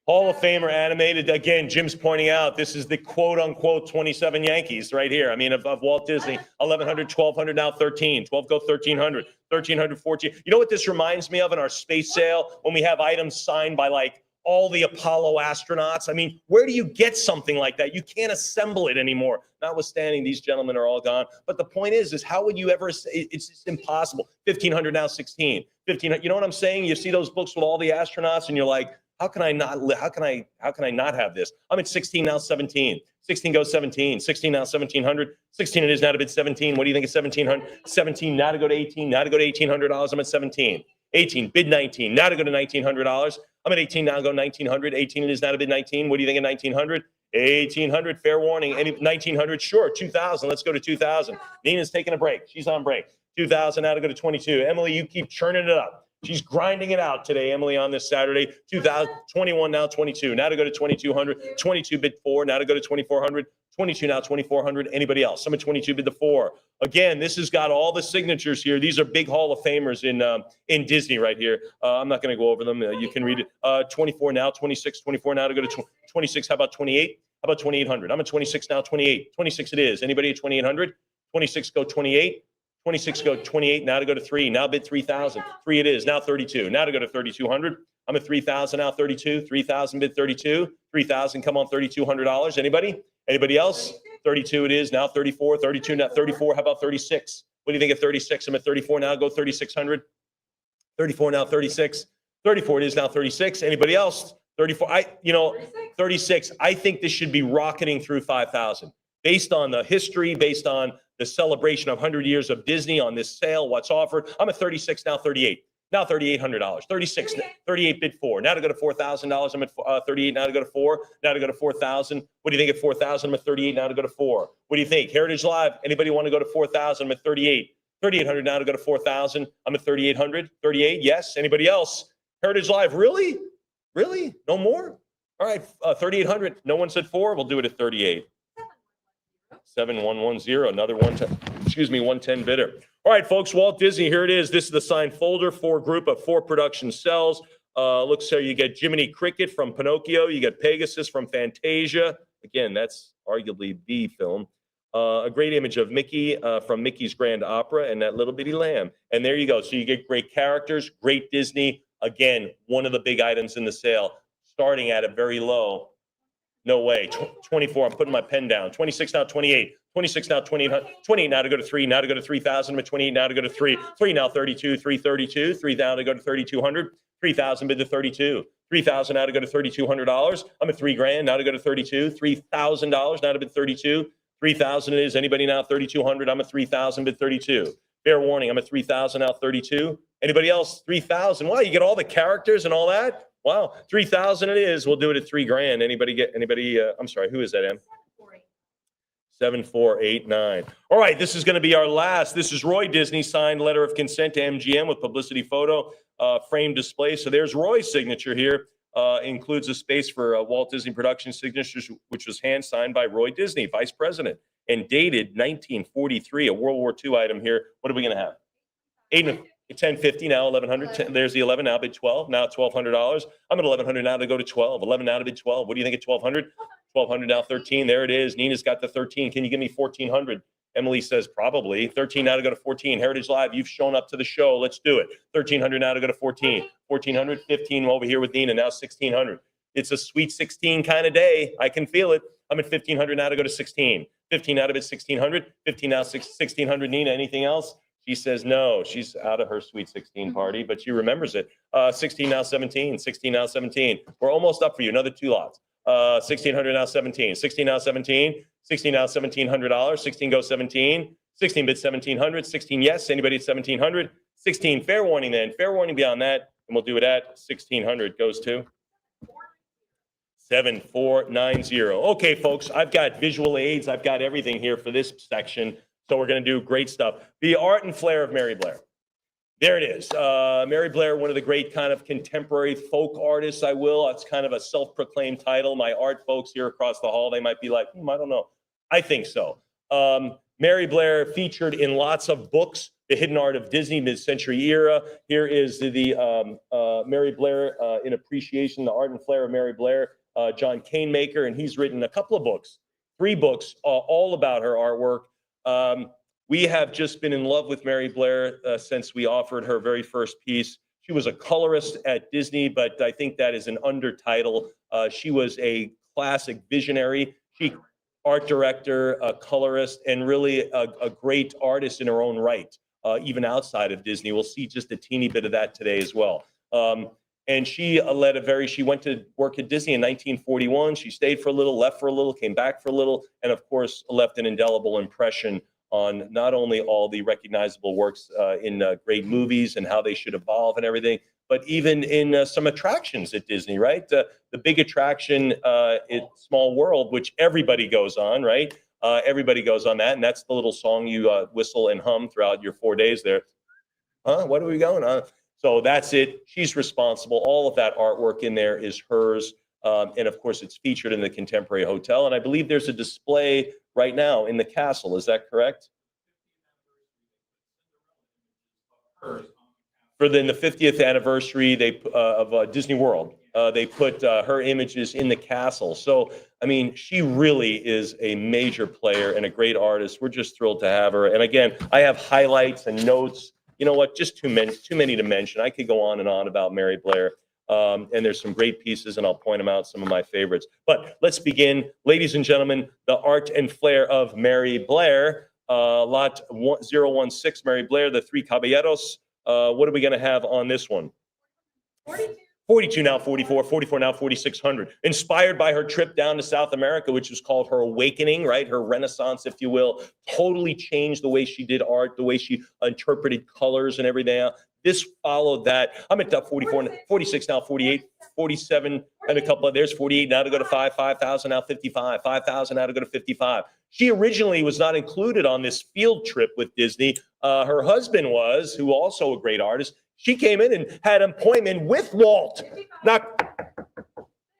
Hall of Famer animated. Again, Jim's pointing out this is the quote-unquote 27 Yankees right here. I mean, of Walt Disney. 1,100, 1,200, now 13. 12 go 1,300. 1,300, 14. You know what this reminds me of in our space sale when we have items signed by like all the Apollo astronauts? I mean, where do you get something like that? You can't assemble it anymore. Notwithstanding, these gentlemen are all gone. But the point is how would you ever say it's just impossible? 1,500, now 16. 1,500. You know what I'm saying? You see those books with all the astronauts and you're like, how can I not have this? I'm at 16, now 17. 16 goes 17. 16 now 1,700. 16 it is now to bid 17. What do you think of 1,700? 17 now to go to 18. Now to go to $1,800. I'm at 17. 18 bid 19. Now to go to $1,900. I'm at 18 now to go 1,900. 18 it is now to bid 19. What do you think of 1,900? 1,800. Fair warning. 1,900. Sure. 2,000. Let's go to 2,000. Nina's taking a break. She's on break. 2,000 now to go to 22. Emily, you keep churning it up. She's grinding it out today, Emily, on this Saturday. 2021 now 22. Now to go to 2,200. 22 bid 4. Now to go to 2,400. 22 now 2,400. Anybody else? I'm at 22 bid the 4. Again, this has got all the signatures here. These are big Hall of Famers in Disney right here. I'm not going to go over them. You can read it. 24 now, 26, 24 now to go to 26. How about 28? How about 2,800? I'm at 26 now, 28. 26 it is. Anybody at 2,800? 26 go 28. 26 go 28. Now to go to 3. Now bid 3,000. 3 it is. Now 32. Now to go to 3,200. I'm at 3,000 now 32. 3,000 bid 32. 3,000 come on $3,200. Anybody? Anybody else? 32 it is. Now 34. 32 now 34. How about 36? What do you think of 36? I'm at 34 now. Go 3,600. 34 now 36. 34 it is now 36. Anybody else? 34. 36. I think this should be rocketing through 5,000. Based on the history, based on the celebration of 100 years of Disney on this sale, what's offered. I'm at 36 now, 38. Now $3,800. 36, 38 bid 4. Now to go to $4,000. I'm at 38 now to go to 4. Now to go to 4,000. What do you think at 4,000? I'm at 38 now to go to 4. What do you think? Heritage Live. Anybody want to go to 4,000? I'm at 38. 3,800 now to go to 4,000. I'm at 3,800. 38. Yes. Anybody else? Heritage Live. Really? Really? No more? All right. 3,800. No one said 4. We'll do it at 38. 7110, another 110 bidder. All right, folks, Walt Disney, here it is. This is the signed folder, 4 group of 4 production cells. Looks so you get Jiminy Cricket from Pinocchio. You get Pegasus from Fantasia. Again, that's arguably the film. A great image of Mickey from Mickey's Grand Opera and that little bitty lamb. And there you go. So you get great characters, great Disney. Again, one of the big items in the sale, starting at a very low. No way. 24. I'm putting my pen down. 26 now, 28. 26 now, 28. 28 now to go to 3. Now to go to 3,000. I'm at 28 now to go to 3. 3 now, 32. 332. 3 now to go to 3,200. 3,000 bid to 32. 3,000 now to go to $3,200. I'm at $3,000 now to go to 32. $3,000 now to bid 32. 3,000 it is. Anybody now 3,200? I'm at 3,000 bid 32. Fair warning. I'm at 3,000 now 32. Anybody else? 3,000. Wow, you get all the characters and all that. Wow, 3,000 it is. We'll do it at $3,000. Anybody? I'm sorry. Who is that, Em? 7489. All right, this is going to be our last. This is Roy Disney signed letter of consent to MGM with publicity photo frame display. So there's Roy's signature here. Includes a space for Walt Disney Productions signatures, which was hand signed by Roy Disney, Vice President, and dated 1943. A World War II item here. What are we going to have? 1050 now, 1100. There's the 11 now, bid 12. Now $1,200. I'm at 1100 now to go to 12. 11 now to bid 12. What do you think at 1200? 1200 now, 13. There it is. Nina's got the 13. Can you give me 1400? Emily says probably. 13 now to go to 14. Heritage Live, you've shown up to the show. Let's do it. 1300 now to go to 14. 1400, 15 over here with Nina. Now 1600. It's a sweet 16 kind of day. I can feel it. I'm at 1500 now to go to 16. 15 out of it, 1600. 15 now, 1600. Nina, anything else? She says no. She's out of her sweet 16 party, but she remembers it. 16 now, 17. 16 now, 17. We're almost up for you. Another two lots. 1600 now, 17. 16 now, 17. 16 now, $1,700. 16 goes 17. 16 bid 1700. 16 yes. Anybody at 1700? 16 fair warning then. Fair warning beyond that, and we'll do it at 1600. Goes to 7490. Okay, folks, I've got visual aids. I've got everything here for this section. So we're going to do great stuff. The art and flair of Mary Blair. There it is. Mary Blair, one of the great kind of contemporary folk artists, I will. It's kind of a self-proclaimed title. My art folks here across the hall, they might be like, I don't know. I think so. Mary Blair featured in lots of books, The Hidden Art of Disney, Mid-Century Era. Here is the Mary Blair in appreciation, the art and flair of Mary Blair, John Canemaker, and he's written a couple of books, 3 books, all about her artwork. We have just been in love with Mary Blair since we offered her very first piece. She was a colorist at Disney, but I think that is an undertitle. She was a classic visionary. She art director, a colorist, and really a great artist in her own right, even outside of Disney. We'll see just a teeny bit of that today as well. And she she went to work at Disney in 1941. She stayed for a little, left for a little, came back for a little, and of course left an indelible impression on not only all the recognizable works in great movies and how they should evolve and everything, but even in some attractions at Disney, right? The big attraction in Small World, which everybody goes on, right? Everybody goes on that, and that's the little song you whistle and hum throughout your 4 days there. What are we going on? So that's it. She's responsible. All of that artwork in there is hers. And of course, it's featured in the Contemporary Hotel. And I believe there's a display right now in the castle. Is that correct? For the 50th anniversary of Disney World, they put her images in the castle. So, I mean, she really is a major player and a great artist. We're just thrilled to have her. And again, I have highlights and notes. You know what? Just too many to mention. I could go on and on about Mary Blair. And there's some great pieces, and I'll point them out, some of my favorites. But let's begin. Ladies and gentlemen, the art and flair of Mary Blair. Lot 016, Mary Blair, the Three Caballeros. What are we going to have on this one? 42 now, 44, 44 now, 4,600. Inspired by her trip down to South America, which was called her awakening, right? Her renaissance, if you will, totally changed the way she did art, the way she interpreted colors and everything else. This followed that. I'm at 44, 46 now, 48, 47, and a couple of there's 48 now to go to 5,000 now 55, 5,000 now to go to 55. She originally was not included on this field trip with Disney. Her husband was, who also a great artist. She came in and had an appointment with Walt. Now,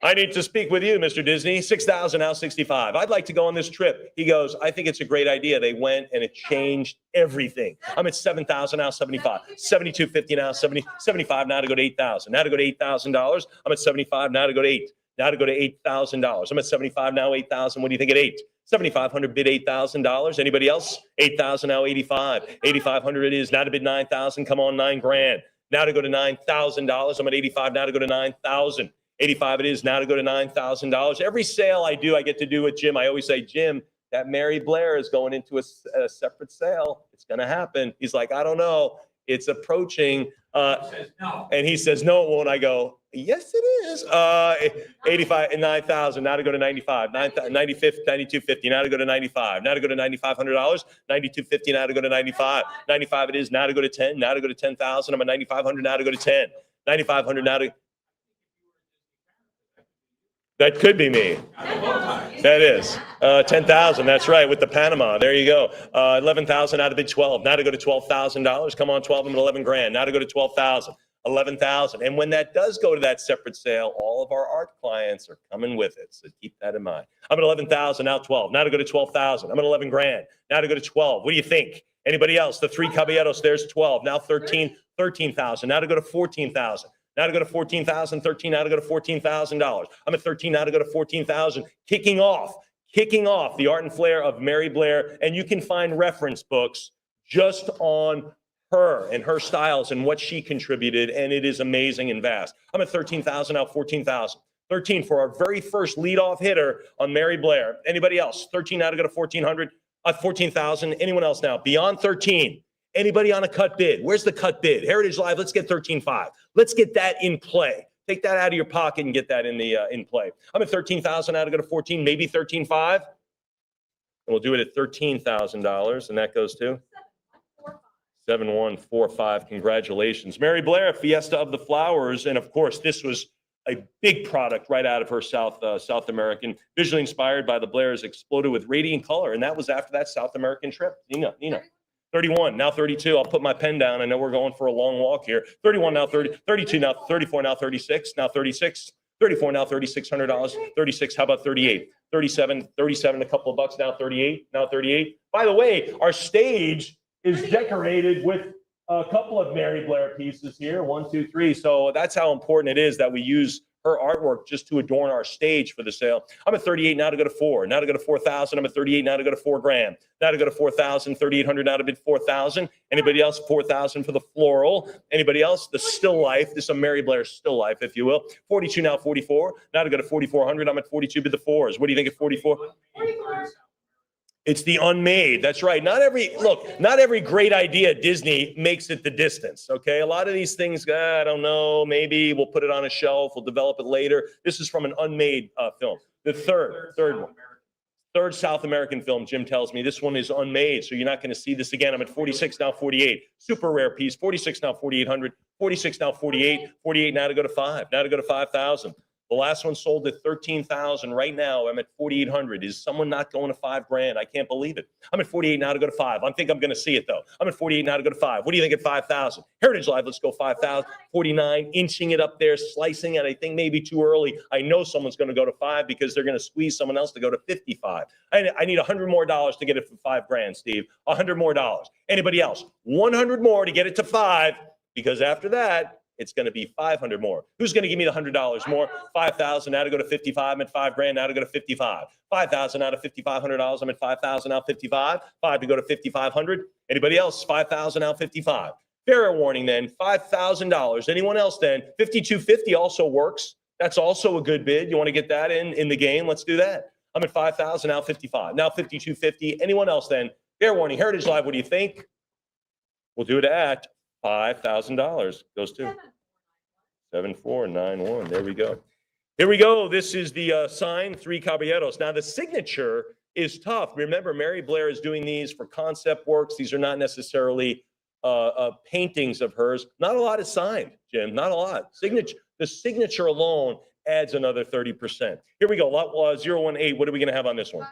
I need to speak with you, Mr. Disney. 6,000 now 65. I'd like to go on this trip. He goes, I think it's a great idea. They went and it changed everything. I'm at 7,000 now 75. 7,250 now 70. 75 now to go to 8,000. Now to go to $8,000. I'm at 75 now to go to 8. Now to go to $8,000. I'm at 75 now 8,000. What do you think at 8? 7,500 bid $8,000. Anybody else? 8,000 now 85. 8,500 it is. Now to bid 9,000. Come on, $9,000. Now to go to $9,000. I'm at 85 now to go to 9,000. 85 it is. Now to go to $9,000. Every sale I do, I get to do with Jim. I always say, Jim, that Mary Blair is going into a separate sale. It's going to happen. He's like, I don't know. It's approaching. No. And he says, no, it won't. I go, yes, it is. 85 and 9,000. Now to go to 95. 9250. Now to go to 95. Now to go to $9,500. 9250. Now to go to 95. 95 it is. Now to go to 10. Now to go to 10,000. I'm at 9,500. Now to go to 10. 9,500. Now to. That could be me. That is 10,000. That's right, with the Panama. There you go. 11,000 out of bid 12. Now to go to $12,000. Come on, 12. I'm at 11 grand. Now to go to 12,000. 11,000. And when that does go to that separate sale, all of our art clients are coming with it. So keep that in mind. I'm at 11,000. Now 12. Now to go to 12,000. I'm at 11 grand. Now to go to 12. What do you think? Anybody else? The three Caballeros, there's 12. Now 13,000. Now to go to 14,000. Now to go to 14,000, 13, now to go to $14,000. I'm at 13, now to go to 14,000. Kicking off the art and flair of Mary Blair. And you can find reference books just on her and her styles and what she contributed. And it is amazing and vast. I'm at 13,000, now 14,000. 13 for our very first leadoff hitter on Mary Blair. Anybody else? 13 now to go to 1,400, 14,000. Anyone else now? Beyond 13. Anybody on a cut bid? Where's the cut bid? Heritage Live, let's get 13.5. Let's get that in play. Take that out of your pocket and get that in play. I'm at 13,000 now to go to 14, maybe 13.5. And we'll do it at $13,000, and that goes to 7145. Congratulations. Mary Blair, Fiesta of the Flowers. And of course, this was a big product right out of her South American, visually inspired by the Blairs, exploded with radiant color. And that was after that South American trip. Nina. 31, now 32. I'll put my pen down. I know we're going for a long walk here. 31, now 30, 32, now 34, now 36, now 36, 34, now $3,600, 36. How about 38? 37, a couple of bucks, now 38, now 38. By the way, our stage is decorated with a couple of Mary Blair pieces here. 1, 2, 3. So that's how important it is that we use her artwork just to adorn our stage for the sale. I'm at 38 now to go to 4. Now to go to 4,000. I'm at 38 now to go to $4,000. Now to go to 4,000. 3,800 now to bid 4,000. Anybody else? 4,000 for the floral. Anybody else? The still life. This is a Mary Blair still life, if you will. 42 now 44. Now to go to 4,400. I'm at 42 bid the 4s. What do you think at 44? 44. It's the unmade. That's right. Not every great idea at Disney makes it the distance. Okay. A lot of these things, I don't know, maybe we'll put it on a shelf. We'll develop it later. This is from an unmade film. The third South American film, Jim tells me. This one is unmade, so you're not going to see this again. I'm at 46 now, 48. Super rare piece. 46 now, 4,800. 46 now, 48. 48 now to go to 5. Now to go to 5,000. The last one sold at 13,000. Right now, I'm at 4,800. Is someone not going to $5,000? I can't believe it. I'm at 48 now to go to 5. I think I'm going to see it though. I'm at 48 now to go to 5. What do you think at 5,000? Heritage Live, let's go 5,000. 49, inching it up there, slicing it. I think maybe too early. I know someone's going to go to 5 because they're going to squeeze someone else to go to 55. I need $100 more to get it for $5,000, Steve. $100 more. Anybody else? 100 more to get it to 5, because after that, it's going to be 500 more. Who's going to give me the $100 more? 5,000 now to go to 55. I'm at $5,000 now to go to 55. 5,000 out of $5,500. I'm at 5,000 now 55. 5 to go to 5,500. Anybody else? 5,000 now 55. Fair warning then. $5,000. Anyone else then? 5,250 also works. That's also a good bid. You want to get that in the game? Let's do that. I'm at 5,000 now 55. Now 5,250. Anyone else then? Fair warning. Heritage Live. What do you think? We'll do it at $5,000 goes to 7491. There we go. Here we go. This is the signed three Caballeros. Now the signature is tough. Remember, Mary Blair is doing these for concept works. These are not necessarily paintings of hers. Not a lot is signed, Jim. Not a lot. The signature alone adds another 30%. Here we go. Lot 018. What are we going to have on this one?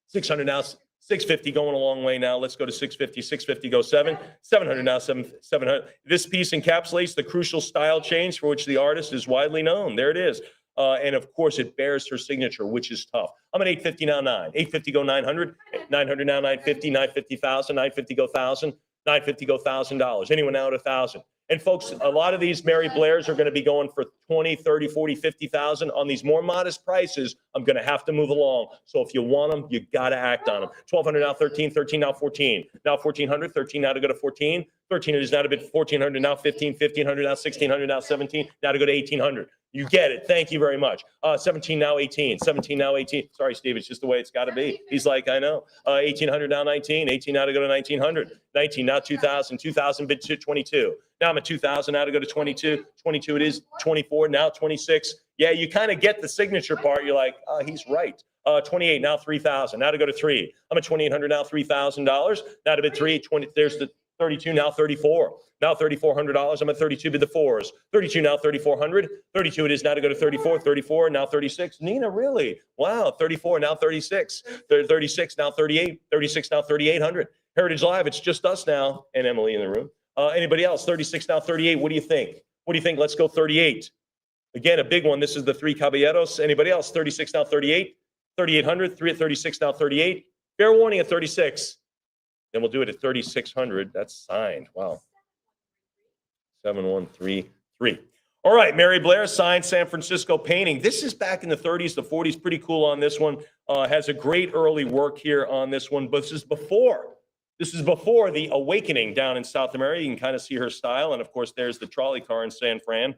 600 now. 650 going a long way now. Let's go to 650. 650 go 700 now. 700. This piece encapsulates the crucial style change for which the artist is widely known. There it is. And of course, it bears her signature, which is tough. I'm at 850 now 9. 850 go 900. 900 now 950. 950 1,000. 950 go 1,000. 950 go $1,000. Anyone out 1,000? And folks, a lot of these Mary Blairs are going to be going for 20, 30, 40, 50,000 on these more modest prices. I'm going to have to move along. So if you want them, you got to act on them. 1,200 now 13, 13 now 14. Now 1,400, 13 now to go to 14. 13 is now to bid 1,400, now 15, 1,500, now 1,600, now 17, now to go to 1,800. You get it. Thank you very much. 17 now 18. 17 now 18. Sorry, Steve. It's just the way it's got to be. He's like, I know. 1,800 now 19. 18 now to go to 1,900. 19 now 2,000. 2,000 bid to 22. Now I'm at 2,000 now to go to 22. 22 it is. 24 now 26. Yeah, you kind of get the signature part. You're like, he's right. 28 now 3,000. Now to go to 3. I'm at 2,800 now $3,000. Now to bid 3. 20. There's the 32 now 34. Now $3,400. I'm at 32 bid the 4s. 32 now 3,400. 32 it is now to go to 34. 34 now 36. Nina, really? Wow. 34 now 36. 36 now 38. 36 now 3,800. Heritage Live. It's just us now and Emily in the room. Anybody else? 36 now 38. What do you think? What do you think? Let's go 38. Again, a big one. This is the three Caballeros. Anybody else? 36 now 38. 3,800. 3 at 36 now 38. Fair warning at 36. Then we'll do it at 3,600. That's signed. Wow. 7133. All right, Mary Blair signed San Francisco painting. This is back in the 30s, the 40s. Pretty cool on this one. Has a great early work here on this one. But this is before the awakening down in South America. You can kind of see her style. And of course, there's the trolley car in San Fran.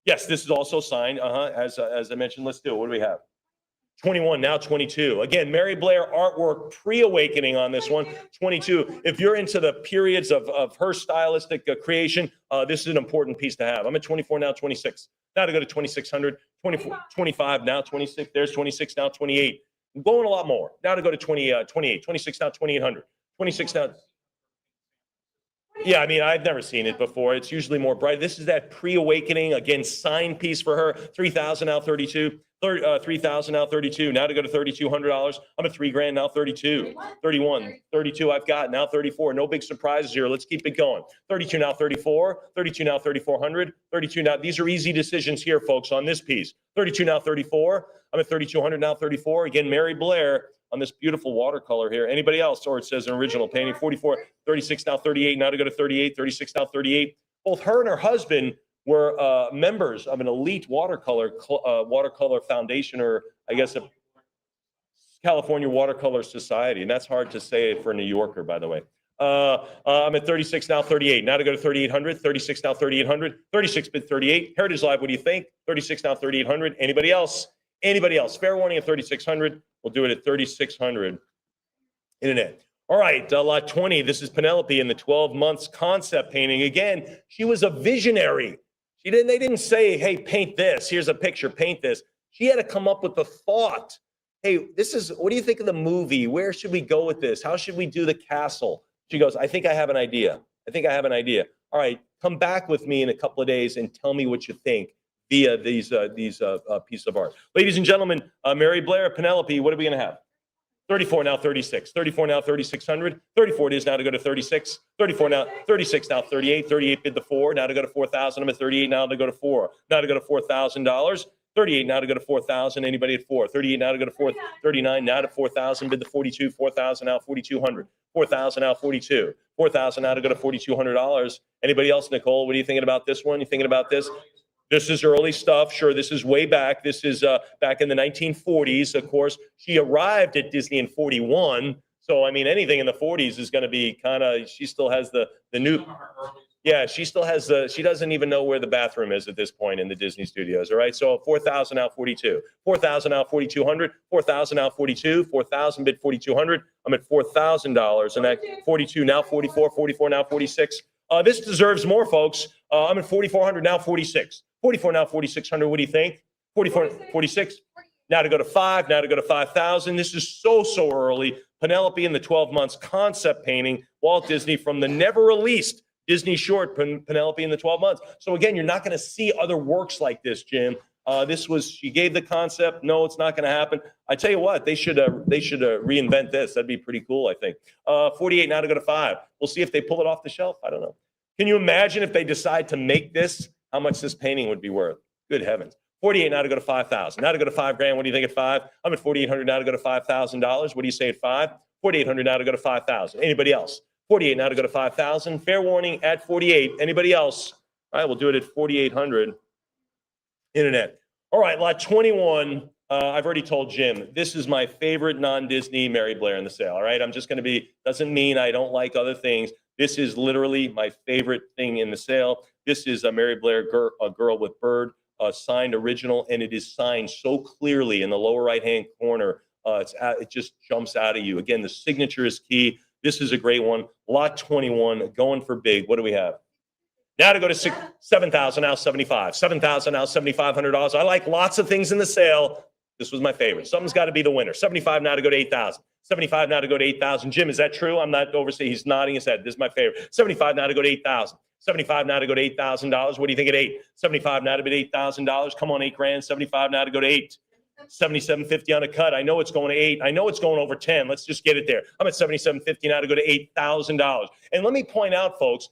Yes, this is also signed. As I mentioned, let's do it. What do we have? 21, now 22. Again, Mary Blair artwork pre-awakening on this one. 22. If you're into the periods of her stylistic creation, this is an important piece to have. I'm at 24, now 26. Now to go to 2,600, 24, 25, now 26. There's 26, now 28. I'm going a lot more. Now to go to 28, 26, now 2,800. 26 now. Yeah, I mean, I've never seen it before. It's usually more bright. This is that pre-awakening, again, sign piece for her. 3,000, now 32. 3,000, now 32. Now to go to $3,200. I'm at $3,000, now 32. 31, 32 I've got, now 34. No big surprises here. Let's keep it going. 32, now 34. 32, now 3,400. 32, now, these are easy decisions here, folks, on this piece. 32, now 34. I'm at 3,200, now 34. Again, Mary Blair on this beautiful watercolor here. Anybody else? Or it says an original painting. 44, 36, now 38. Now to go to 38. 36, now 38. Both her and her husband were members of an elite watercolor foundation, or I guess a California Watercolor Society. And that's hard to say for a New Yorker, by the way. I'm at 36, now 38. Now to go to 3,800. 36, now 3,800. 36 bid 38. Heritage Live, what do you think? 36, now 3,800. Anybody else? Anybody else? Fair warning at 3,600. We'll do it at 3,600. Internet. All right, lot 20. This is Penelope in the 12 months concept painting. Again, she was a visionary. They didn't say, hey, paint this. Here's a picture, paint this. She had to come up with the thought. Hey, what do you think of the movie? Where should we go with this? How should we do the castle? She goes, I think I have an idea. All right, come back with me in a couple of days and tell me what you think via these pieces of art. Ladies and gentlemen, Mary Blair, Penelope, what are we going to have? 34, now 36. 34, now 3,600. 34 it is now to go to 36. 34 now, 36 now 38. 38 bid the 4. Now to go to 4,000. I'm at 38 now to go to 4. Now to go to $4,000. 38 now to go to 4,000. Anybody at 4? 38 now to go to 4. 39 now to 4,000. Bid the 42. 4,000 now 4,200. 4,000 now 42. 4,000 now to go to $4,200. Anybody else, Nicole? What are you thinking about this one? You thinking about this? This is early stuff. Sure, this is way back. This is back in the 1940s. Of course, she arrived at Disney in 41. So, I mean, anything in the 40s is going to be kind of, she still has the new, yeah, she still has she doesn't even know where the bathroom is at this point in the Disney studios. All right. So 4,000 out 42, 4,000 out 4,200, 4,000 out 42, 4,000 bid 4,200. I'm at $4,000 and that 42 now 44, 44 now 46. This deserves more, folks. I'm at 4,400 now 46. 44 now 4,600. What do you think? 44, 46. Now to go to 5. Now to go to 5,000. This is so early. Penelope in the 12 months concept painting. Walt Disney from the never released Disney short Penelope in the 12 months. So again, you're not going to see other works like this, Jim. She gave the concept. No, it's not going to happen. I tell you what, they should reinvent this. That'd be pretty cool, I think. 48 now to go to 5. We'll see if they pull it off the shelf. I don't know. Can you imagine if they decide to make this, how much this painting would be worth? Good heavens. 48 now to go to 5,000. Now to go to $5,000. What do you think at 5? I'm at 4,800 now to go to $5,000. What do you say at 5? 4,800 now to go to 5,000. Anybody else? 48 now to go to 5,000. Fair warning at 48. Anybody else? All right, we'll do it at 4,800. Internet. All right, lot 21. I've already told Jim, this is my favorite non-Disney Mary Blair in the sale. All right, I'm just going to be, doesn't mean I don't like other things. This is literally my favorite thing in the sale. This is a Mary Blair a girl with bird, signed original, and it is signed so clearly in the lower right-hand corner. It just jumps out at you. Again, the signature is key. This is a great one. Lot 21, going for big. What do we have? Now to go to 7,000, now 75. 7,000, now $7,500. I like lots of things in the sale. This was my favorite. Something's got to be the winner. 75 now to go to 8,000. 75 now to go to 8,000. Jim, is that true? I'm not overseeing. He's nodding his head. This is my favorite. 75 now to go to 8,000. 75 now to go to $8,000. What do you think at 8? 75 now to bid $8,000. Come on, $8,000. 75 now to go to 8. 77.50 on a cut. I know it's going to 8. I know it's going over 10. Let's just get it there. I'm at 77.50 now to go to $8,000. And let me point out, folks,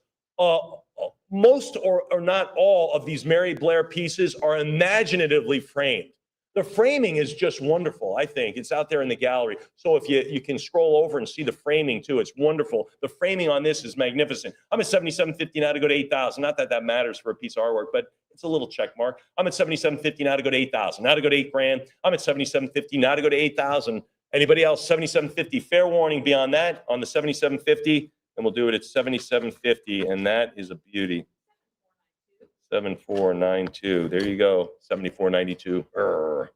most or not all of these Mary Blair pieces are imaginatively framed. The framing is just wonderful, I think. It's out there in the gallery. So if you can scroll over and see the framing too, it's wonderful. The framing on this is magnificent. I'm at $77.50 now to go to $8,000. Not that that matters for a piece of artwork, but it's a little check mark. I'm at $77.50 now to go to $8,000. Now to go to $8,000. I'm at $77.50 now to go to $8,000. Anybody else? $77.50. Fair warning beyond that on the $77.50, and we'll do it at $77.50, and that is a beauty. 7492. There you go. 7492.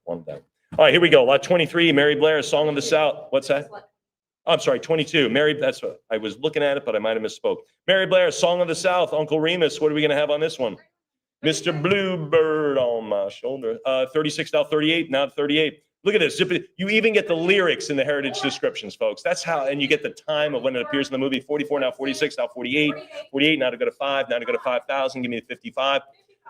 One down. All right, here we go. Lot 23, Mary Blair, Song of the South. What's that? I'm sorry, 22. That's what I was looking at it, but I might have misspoke. Mary Blair, Song of the South. Uncle Remus, what are we going to have on this one? Mr. Bluebird on my shoulder. 36, now 38, now 38. Look at this. You even get the lyrics in the heritage descriptions, folks. That's how, and you get the time of when it appears in the movie. 44, now 46, now 48. 48, now to go to 5, now to go to 5,000. Give me the 55.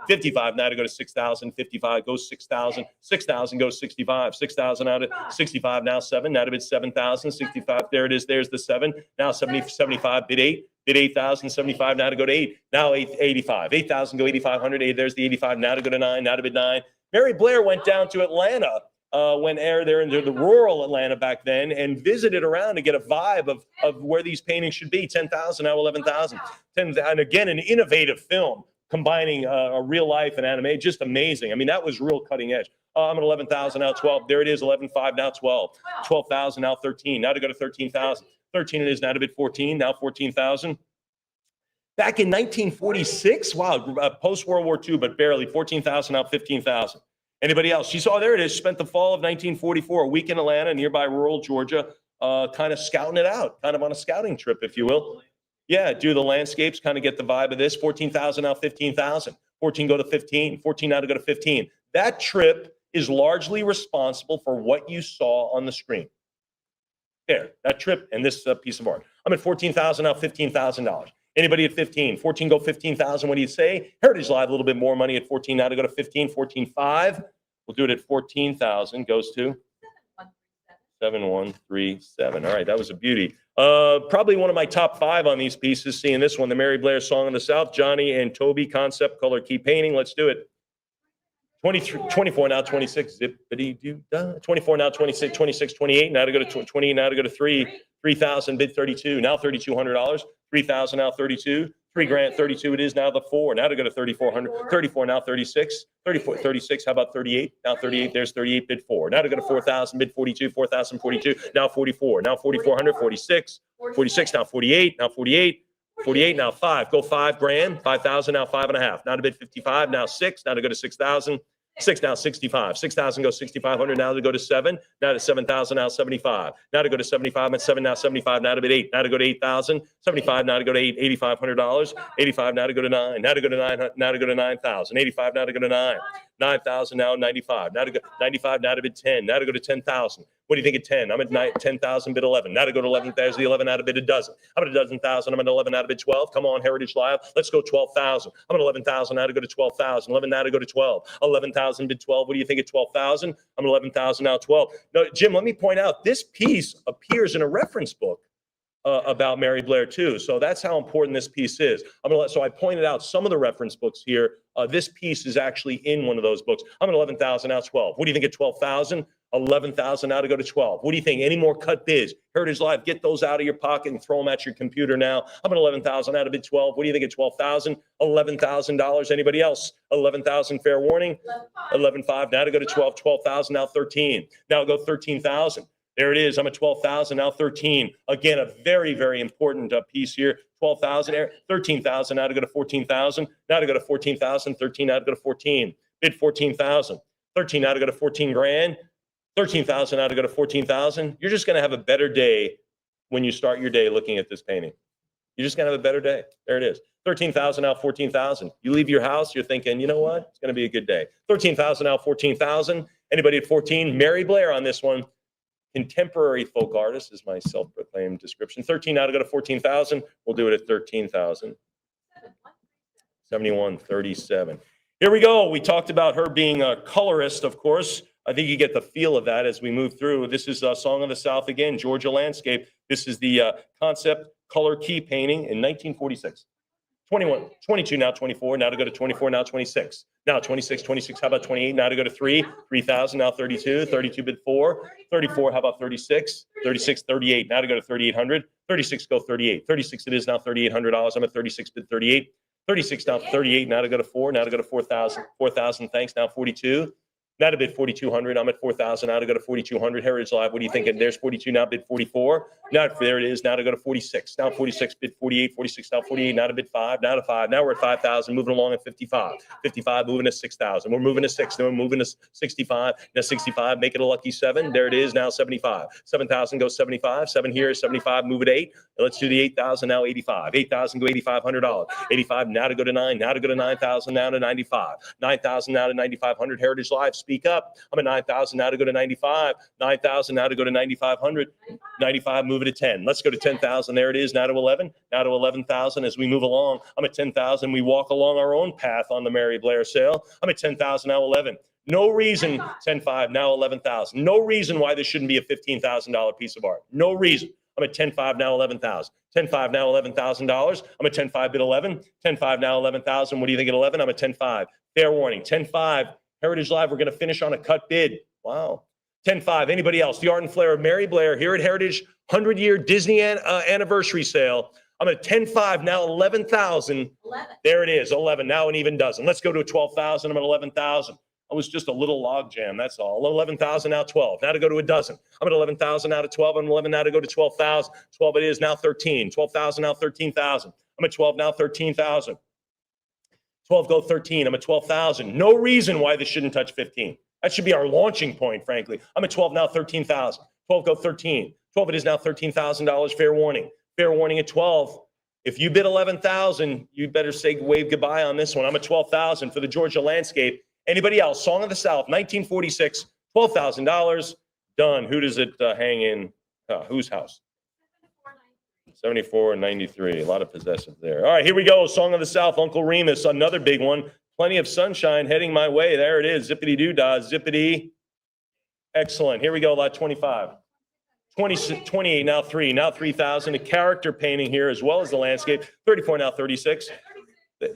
55, now to go to 6,000. 55 goes 6,000. 6,000 goes 65. 6,000 out of 65, now 7. Now to bid 7,000. 65, there it is. There's the 7. Now 70, 75, bid 8. Bid 8,000. 75, now to go to 8. Now 85. 8,000 go 8,500. There's the 85. Now to go to 9. Now to bid 9. Mary Blair went down to Atlanta. When they're in the rural Atlanta back then, and visited around to get a vibe of where these paintings should be. 10,000, now 11,000. And again, an innovative film combining a real life and anime. Just amazing. I mean, that was real cutting edge. I'm at 11,000, now 12. There it is, 11,500, now 12. 12,000, now 13. Now to go to 13,000. 13 it is, now to bid 14, now 14,000. Back in 1946, wow, post-World War II, but barely. 14,000, now 15,000. Anybody else? She saw, there it is, spent the fall of 1944, a week in Atlanta, nearby rural Georgia, kind of scouting it out, kind of on a scouting trip, if you will. Yeah, do the landscapes, kind of get the vibe of this. 14,000, now 15,000. 14 go to 15. 14 now to go to 15. That trip is largely responsible for what you saw on the screen. There, that trip and this piece of art. I'm at 14,000, now $15,000. Anybody at 15? 14 go 15,000. What do you say? Heritage Live, a little bit more money at 14 now to go to 15. 14.5. We'll do it at 14,000. Goes to 7137. All right, that was a beauty. Probably one of my top 5 on these pieces. Seeing this one, the Mary Blair Song of the South, Johnny and Toby concept color key painting. Let's do it. 24 now 26. Zippity doo da. 24 now 26. 26 28. Now to go to 20. Now to go to 3,000. Bid 32. Now $3,200. 3,000 now 32. $3,000 32 it is, now the 4. Now to go to 3,400. 34 now 36. 34 36. How about 38? Now 38. There's 38. Bid 4. Now to go to 4,000. Bid 42. 4,042. Now 44. Now 4,400. 46. 46 now 48. Now 48. 48 now 5. Go $5,000. 5,000 now 5.5. Now to bid 55. Now 6. Now to go to 6,000. 6 now 65. 6,000 goes 6,500. Now to go to 7. Now to 7,000. Now 75. Now to go to 75. At 7 now 75. Now to bid 8. Now to go to 8,000. 75. Now to go to $8,500. 85. Now to go to 9. Now to go to 9. Now to go to 9,000. 85. Now to go to 9. 9,000 now 95. Now to go 95. Now to bid 10. Now to go to 10,000. What do you think at 10? I'm at 10,000, bid 11. Now to go to 11, there's the 11 out of bid a dozen. I'm at a dozen thousand. I'm at 11 out of bid 12. Come on, Heritage Live. Let's go 12,000. I'm at 11,000 now to go to 12,000. 11 now to go to 12. 11,000 bid 12. What do you think at 12,000? I'm at 11,000 now 12. No, Jim, let me point out, this piece appears in a reference book about Mary Blair too. So that's how important this piece is. So I pointed out some of the reference books here. This piece is actually in one of those books. I'm at 11,000 now 12. What do you think at 12,000? 11,000 now to go to 12. What do you think? Any more cut bids? Heritage Live, get those out of your pocket and throw them at your computer now. I'm at 11,000 out of bid 12. What do you think at 12,000? $11,000. Anybody else? 11,000, fair warning. 11,500 now to go to 12. 12,000 now 13. Now go 13,000. There it is. I'm at 12,000 now 13. Again, a very, very important piece here. 12,000, 13,000 now to go to 14,000. Now to go to 14,000. 13 now to go to 14. Bid 14,000. 13 now to go to 14 grand. 13,000 now to go to 14,000. You're just going to have a better day when you start your day looking at this painting. You're just going to have a better day. There it is. 13,000 now 14,000. You leave your house, you're thinking, you know what? It's going to be a good day. 13,000 now 14,000. Anybody at 14? Mary Blair on this one. Contemporary folk artist is my self-proclaimed description. 13 now to go to 14,000. We'll do it at 13,000. 7137. Here we go. We talked about her being a colorist, of course. I think you get the feel of that as we move through. This is Song of the South again, Georgia landscape. This is the concept color key painting in 1946. 21, 22, now 24, now to go to 24, now 26. Now 26, 26, how about 28? Now to go to 3,000, now 32, 32 bid 4, 34, how about 36, 36, 38, now to go to 3,800, 36, go 38, 36 it is now $3,800, I'm at 36 bid 38, 36 now 38, now to go to 4, now to go to 4,000, 4,000, thanks, now 42. Now to bid 4,200. I'm at 4,000. Now to go to 4,200. Heritage Live. What are you thinking? There's 42. Now bid 44. Now there it is. Now to go to 46. Now 46. Bid 48. 46. Now 48. Now to bid 5. Now to 5. Now we're at 5,000. Moving along at 55. 55. Moving to 6,000. We're moving to 6. Then we're moving to 65. Now 65. Make it a lucky 7. There it is. Now 75. 7,000 goes 75. 7 here. 75. Move it 8. Let's do the 8,000. Now 85. 8,000 go $8,500. 85. Now to go to 9. Now to go to 9,000. Now to 95. 9,000 now to 9,500. Heritage Live. Speak up. I'm at 9,000 now to go to 95. 9,000 now to go to 9,500. 95, move it to 10. Let's go to 10,000. There it is. Now to 11. Now to 11,000 as we move along. I'm at 10,000. We walk along our own path on the Mary Blair sale. I'm at 10,000 now 11. No reason. 10,5 now 11,000. No reason why this shouldn't be a $15,000 piece of art. No reason. I'm at 10,5 now 11,000. 10,5 now $11,000. I'm at 10,5 bid 11. 10,5 now 11,000. What do you think at 11? I'm at 10,5. Fair warning. 10,5. Heritage Live, we're going to finish on a cut bid. Wow. 10-5. Anybody else? The Art and Flair of Mary Blair here at Heritage 100-year Disney anniversary sale. I'm at 10-5, now 11,000. There it is, 11. Now an even dozen. Let's go to 12,000. I'm at 11,000. I was just a little log jam, that's all. 11,000, now 12. Now to go to a dozen. I'm at 11,000, now to 12. I'm 11, now to go to 12,000. 12 it is, now 13. 12,000, now 13,000. I'm at 12, now 13,000. 12 go 13. I'm at 12,000. No reason why this shouldn't touch 15. That should be our launching point, frankly. I'm at 12 now, 13,000. 12 go 13. 12 it is now $13,000. Fair warning. Fair warning at 12. If you bid 11,000, you better say wave goodbye on this one. I'm at 12,000 for the Georgia landscape. Anybody else? Song of the South, 1946, $12,000. Done. Who does it hang in? Whose house? 74 and 93. A lot of possessive there. All right, here we go. Song of the South, Uncle Remus, another big one. Plenty of sunshine heading my way. There it is. Zippity doo dah, zippity. Excellent. Here we go. Lot 25. 28 now 3. Now 3,000. A character painting here as well as the landscape. 34 now 36.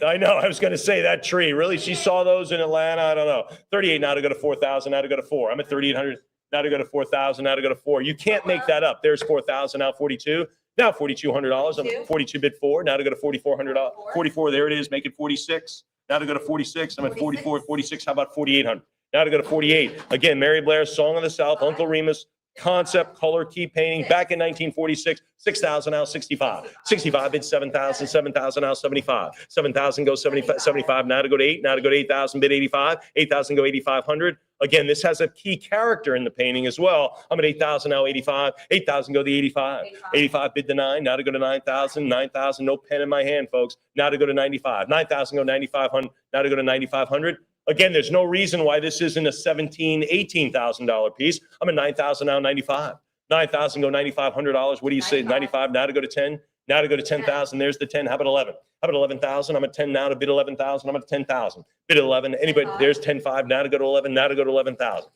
I know. I was going to say that tree. Really? She saw those in Atlanta? I don't know. 38 now to go to 4,000. Now to go to 4. I'm at 3,800. Now to go to 4,000. Now to go to 4. You can't make that up. There's 4,000. Now 42. Now $4,200. I'm at 42 bid 4. Now to go to $4,400. 44. There it is. Make it 46. Now to go to 46. I'm at 44. 46. How about 4,800? Now to go to 48. Again, Mary Blair's Song of the South, Uncle Remus, concept color key painting back in 1946. 6,000 now 65. 65 bid 7,000. 7,000 now 75. 7,000 goes 75. Now to go to 8. Now to go to 8,000 bid 85. 8,000 go 8,500. Again, this has a key character in the painting as well. I'm at 8,000 now 85. 8,000 go the 85. 85 bid the 9. Now to go to 9,000. 9,000 no pen in my hand, folks. Now to go to 95. 9,000 go 9,500. Now to go to 9,500. Again, there's no reason why this isn't a $17,000, $18,000 piece. I'm at 9,000 now 95. 9,000 go $9,500. What do you say? 95 now to go to 10. Now to go to 10,000. There's the 10. How about 11? How about 11,000? I'm at 10 now to bid 11,000. I'm at 10,000. Bid 11. Anybody? There's 10,500. Now to go to 11. Now to go to 11,000.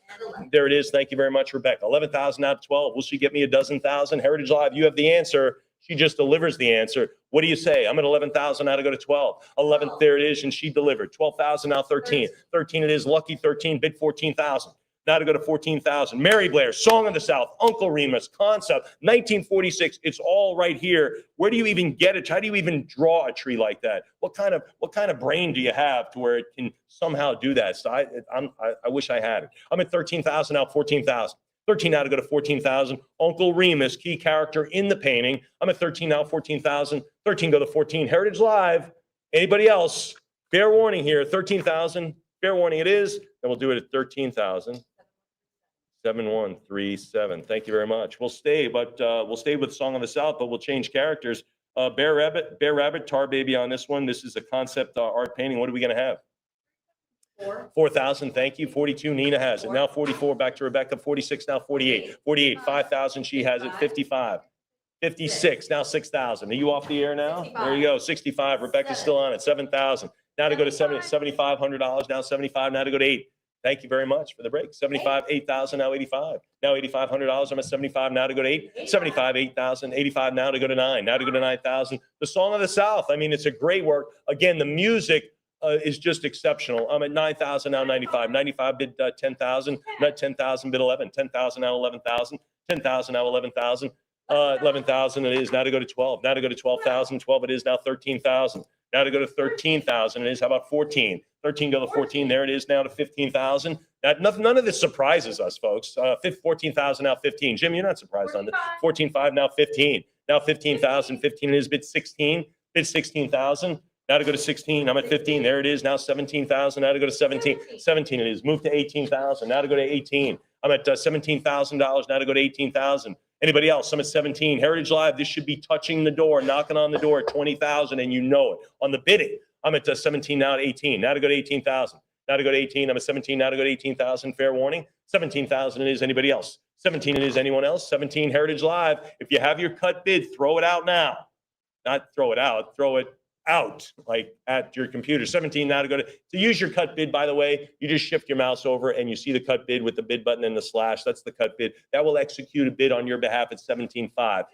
There it is. Thank you very much, Rebecca. 11,000 now to 12. Will she get me a dozen thousand? Heritage Live, you have the answer. She just delivers the answer. What do you say? I'm at 11,000 now to go to 12. 11, there it is, and she delivered. 12,000 now 13. 13 it is. Lucky 13. Bid 14,000. Now to go to 14,000. Mary Blair, Song of the South, Uncle Remus, concept, 1946. It's all right here. Where do you even get it? How do you even draw a tree like that? What kind of brain do you have to where it can somehow do that? So I wish I had it. I'm at 13,000 now, 14,000. 13 now to go to 14,000. Uncle Remus, key character in the painting. I'm at 13 now, 14,000. 13 go to 14. Heritage Live. Anybody else? Fair warning here, 13,000. Fair warning it is. Then we'll do it at 13,000. 7137. Thank you very much. We'll stay with Song of the South, but we'll change characters. Bear Rabbit, Tar Baby on this one. This is a concept art painting. What are we going to have? 4,000. Thank you. 42. Nina has it. Now 44. Back to Rebecca. 46. Now 48. 48. 5,000. She has it. 55. 56. Now 6,000. Are you off the air now? 65. There you go. 65. Rebecca's still on it. 7,000. Now to go to $7,500. Now 75. Now to go to 8. Thank you very much for the break. 75, 8,000, now 85. Now $8,500. I'm at 75 now to go to 8. 75, 8,000, 85 now to go to 9. Now to go to 9,000. The Song of the South. I mean, it's a great work. Again, the music is just exceptional. I'm at 9,000 now 95. 95 bid 10,000. Not 10,000 bid 11. 10,000 now 11,000. 10,000 now 11,000. 11,000 it is now to go to 12. Now to go to 12,000. 12 it is now 13,000. Now to go to 13,000 it is. How about 14? 13 go to 14. There it is now to 15,000. None of this surprises us, folks. 14,000 now 15. Jim, you're not surprised on this. 14,500 now 15. Now 15,000. 15 is bid 16. Bid 16,000. Now to go to 16. I'm at 15. There it is. Now 17,000. Now to go to 17. 17 it is. Move to 18,000. Now to go to 18. I'm at $17,000. Now to go to 18,000. Anybody else? I'm at 17. Heritage Live, this should be touching the door, knocking on the door at 20,000, and you know it. On the bidding, I'm at 17 now at 18. Now to go to 18,000. Now to go to 18. I'm at 17. Now to go to 18,000. Fair warning. 17,000 it is. Anybody else? 17 it is. Anyone else? 17 Heritage Live. If you have your cut bid, throw it out now. Not throw it out. Throw it out, like at your computer. 17 now to go to use your cut bid, by the way, you just shift your mouse over and you see the cut bid with the bid button and the slash. That's the cut bid. That will execute a bid on your behalf at 17.5.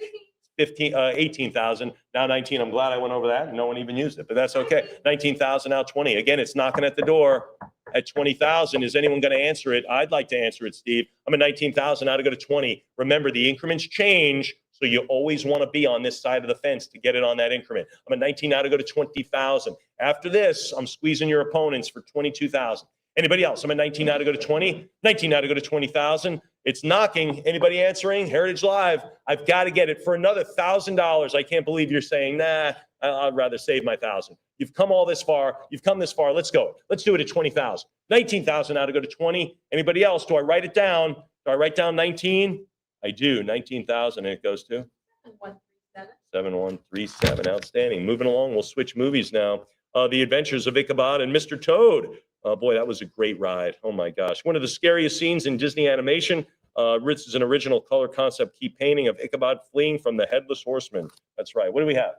18,000, now 19. I'm glad I went over that. No one even used it, but that's okay. 19,000, now 20. Again, it's knocking at the door at 20,000. Is anyone going to answer it? I'd like to answer it, Steve. I'm at 19,000, now to go to 20. Remember, the increments change, so you always want to be on this side of the fence to get it on that increment. I'm at 19, now to go to 20,000. After this, I'm squeezing your opponents for 22,000. Anybody else? I'm at 19 now to go to 20. 19 now to go to 20,000. It's knocking. Anybody answering? Heritage Live. I've got to get it for another $1,000. I can't believe you're saying, nah, I'd rather save my 1,000. You've come all this far. You've come this far. Let's go. Let's do it at 20,000. 19,000 now to go to 20. Anybody else? Do I write it down? Do I write down 19? I do. 19,000. And it goes to 7137. Outstanding. Moving along. We'll switch movies now. The Adventures of Ichabod and Mr. Toad. Boy, that was a great ride. Oh my gosh. One of the scariest scenes in Disney animation. This is an original color concept key painting of Ichabod fleeing from the Headless Horseman. That's right. What do we have?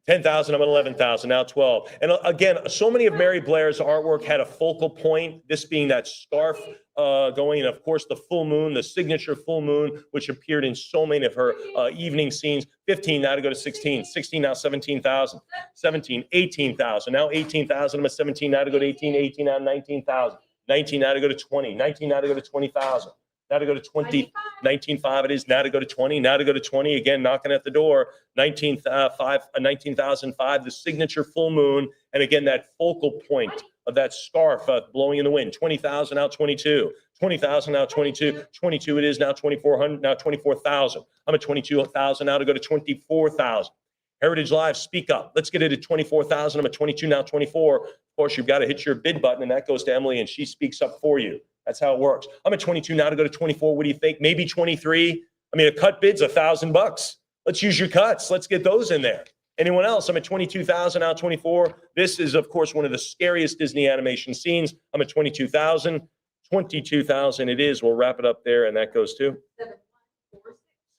10,000. I'm at 11,000. Now 12. And again, so many of Mary Blair's artwork had a focal point, this being that scarf going, and of course the full moon, the signature full moon, which appeared in so many of her evening scenes. 15 now to go to 16. 16 now 17,000. 17, 18,000. Now 18,000. I'm at 17 now to go to 18. 18 now 19,000. 19 now to go to 20. 19 now to go to 20,000. Now to go to 20, 19.5 it is. Now to go to 20. Now to go to 20. Again, knocking at the door. 19,005, the signature full moon. And again, that focal point of that scarf blowing in the wind. 20,000, now 22. 20,000, now 22. 22 it is. Now 2,400, now 24,000. I'm at 22,000 now to go to 24,000. Heritage Live, speak up. Let's get it at 24,000. I'm at 22, now 24. Of course, you've got to hit your bid button, and that goes to Emily, and she speaks up for you. That's how it works. I'm at 22 now to go to 24. What do you think? Maybe 23. I mean, a cut bid's $1,000. Let's use your cuts. Let's get those in there. Anyone else? I'm at 22,000 now 24. This is, of course, one of the scariest Disney animation scenes. I'm at 22,000. 22,000 it is. We'll wrap it up there, and that goes to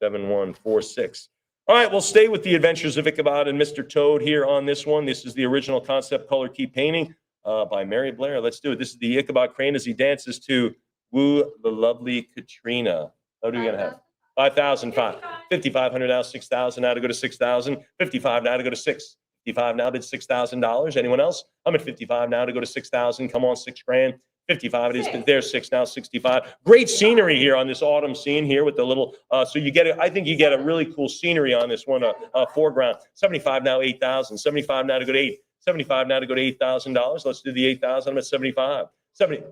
7146. All right, we'll stay with The Adventures of Ichabod and Mr. Toad here on this one. This is the original concept color key painting by Mary Blair. Let's do it. This is the Ichabod Crane as he dances to Woo the Lovely Katrina. What are we going to have? 5,005. 5,500 now, 6,000 now to go to 6,000. 55 now to go to 6. 55 now bid $6,000. Anyone else? I'm at 55 now to go to 6,000. Come on, $6,000. 55 it is. There's 6 now, 65. Great scenery here on this autumn scene here with the little, so you get it. I think you get a really cool scenery on this one, foreground. 75 now, 8,000. 75 now to go to 8. 75 now to go to $8,000. Let's do the 8,000. I'm at 75. 70.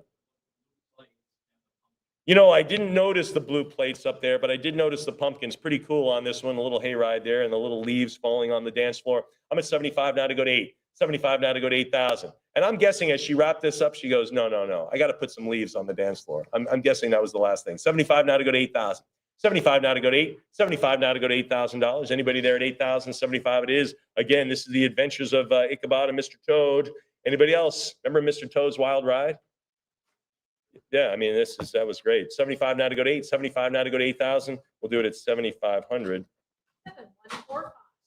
You know, I didn't notice the blue plates up there, but I did notice the pumpkins. Pretty cool on this one. A little hayride there and the little leaves falling on the dance floor. I'm at 75 now to go to 8. 75 now to go to 8,000. And I'm guessing as she wrapped this up, she goes, no. I got to put some leaves on the dance floor. I'm guessing that was the last thing. 75 now to go to 8,000. 75 now to go to 8. 75 now to go to $8,000. Anybody there at 8,000? 75 it is. Again, this is the Adventures of Ichabod and Mr. Toad. Anybody else? Remember Mr. Toad's Wild Ride? Yeah, I mean, that was great. 75 now to go to 8. 75 now to go to 8,000. We'll do it at 7,500.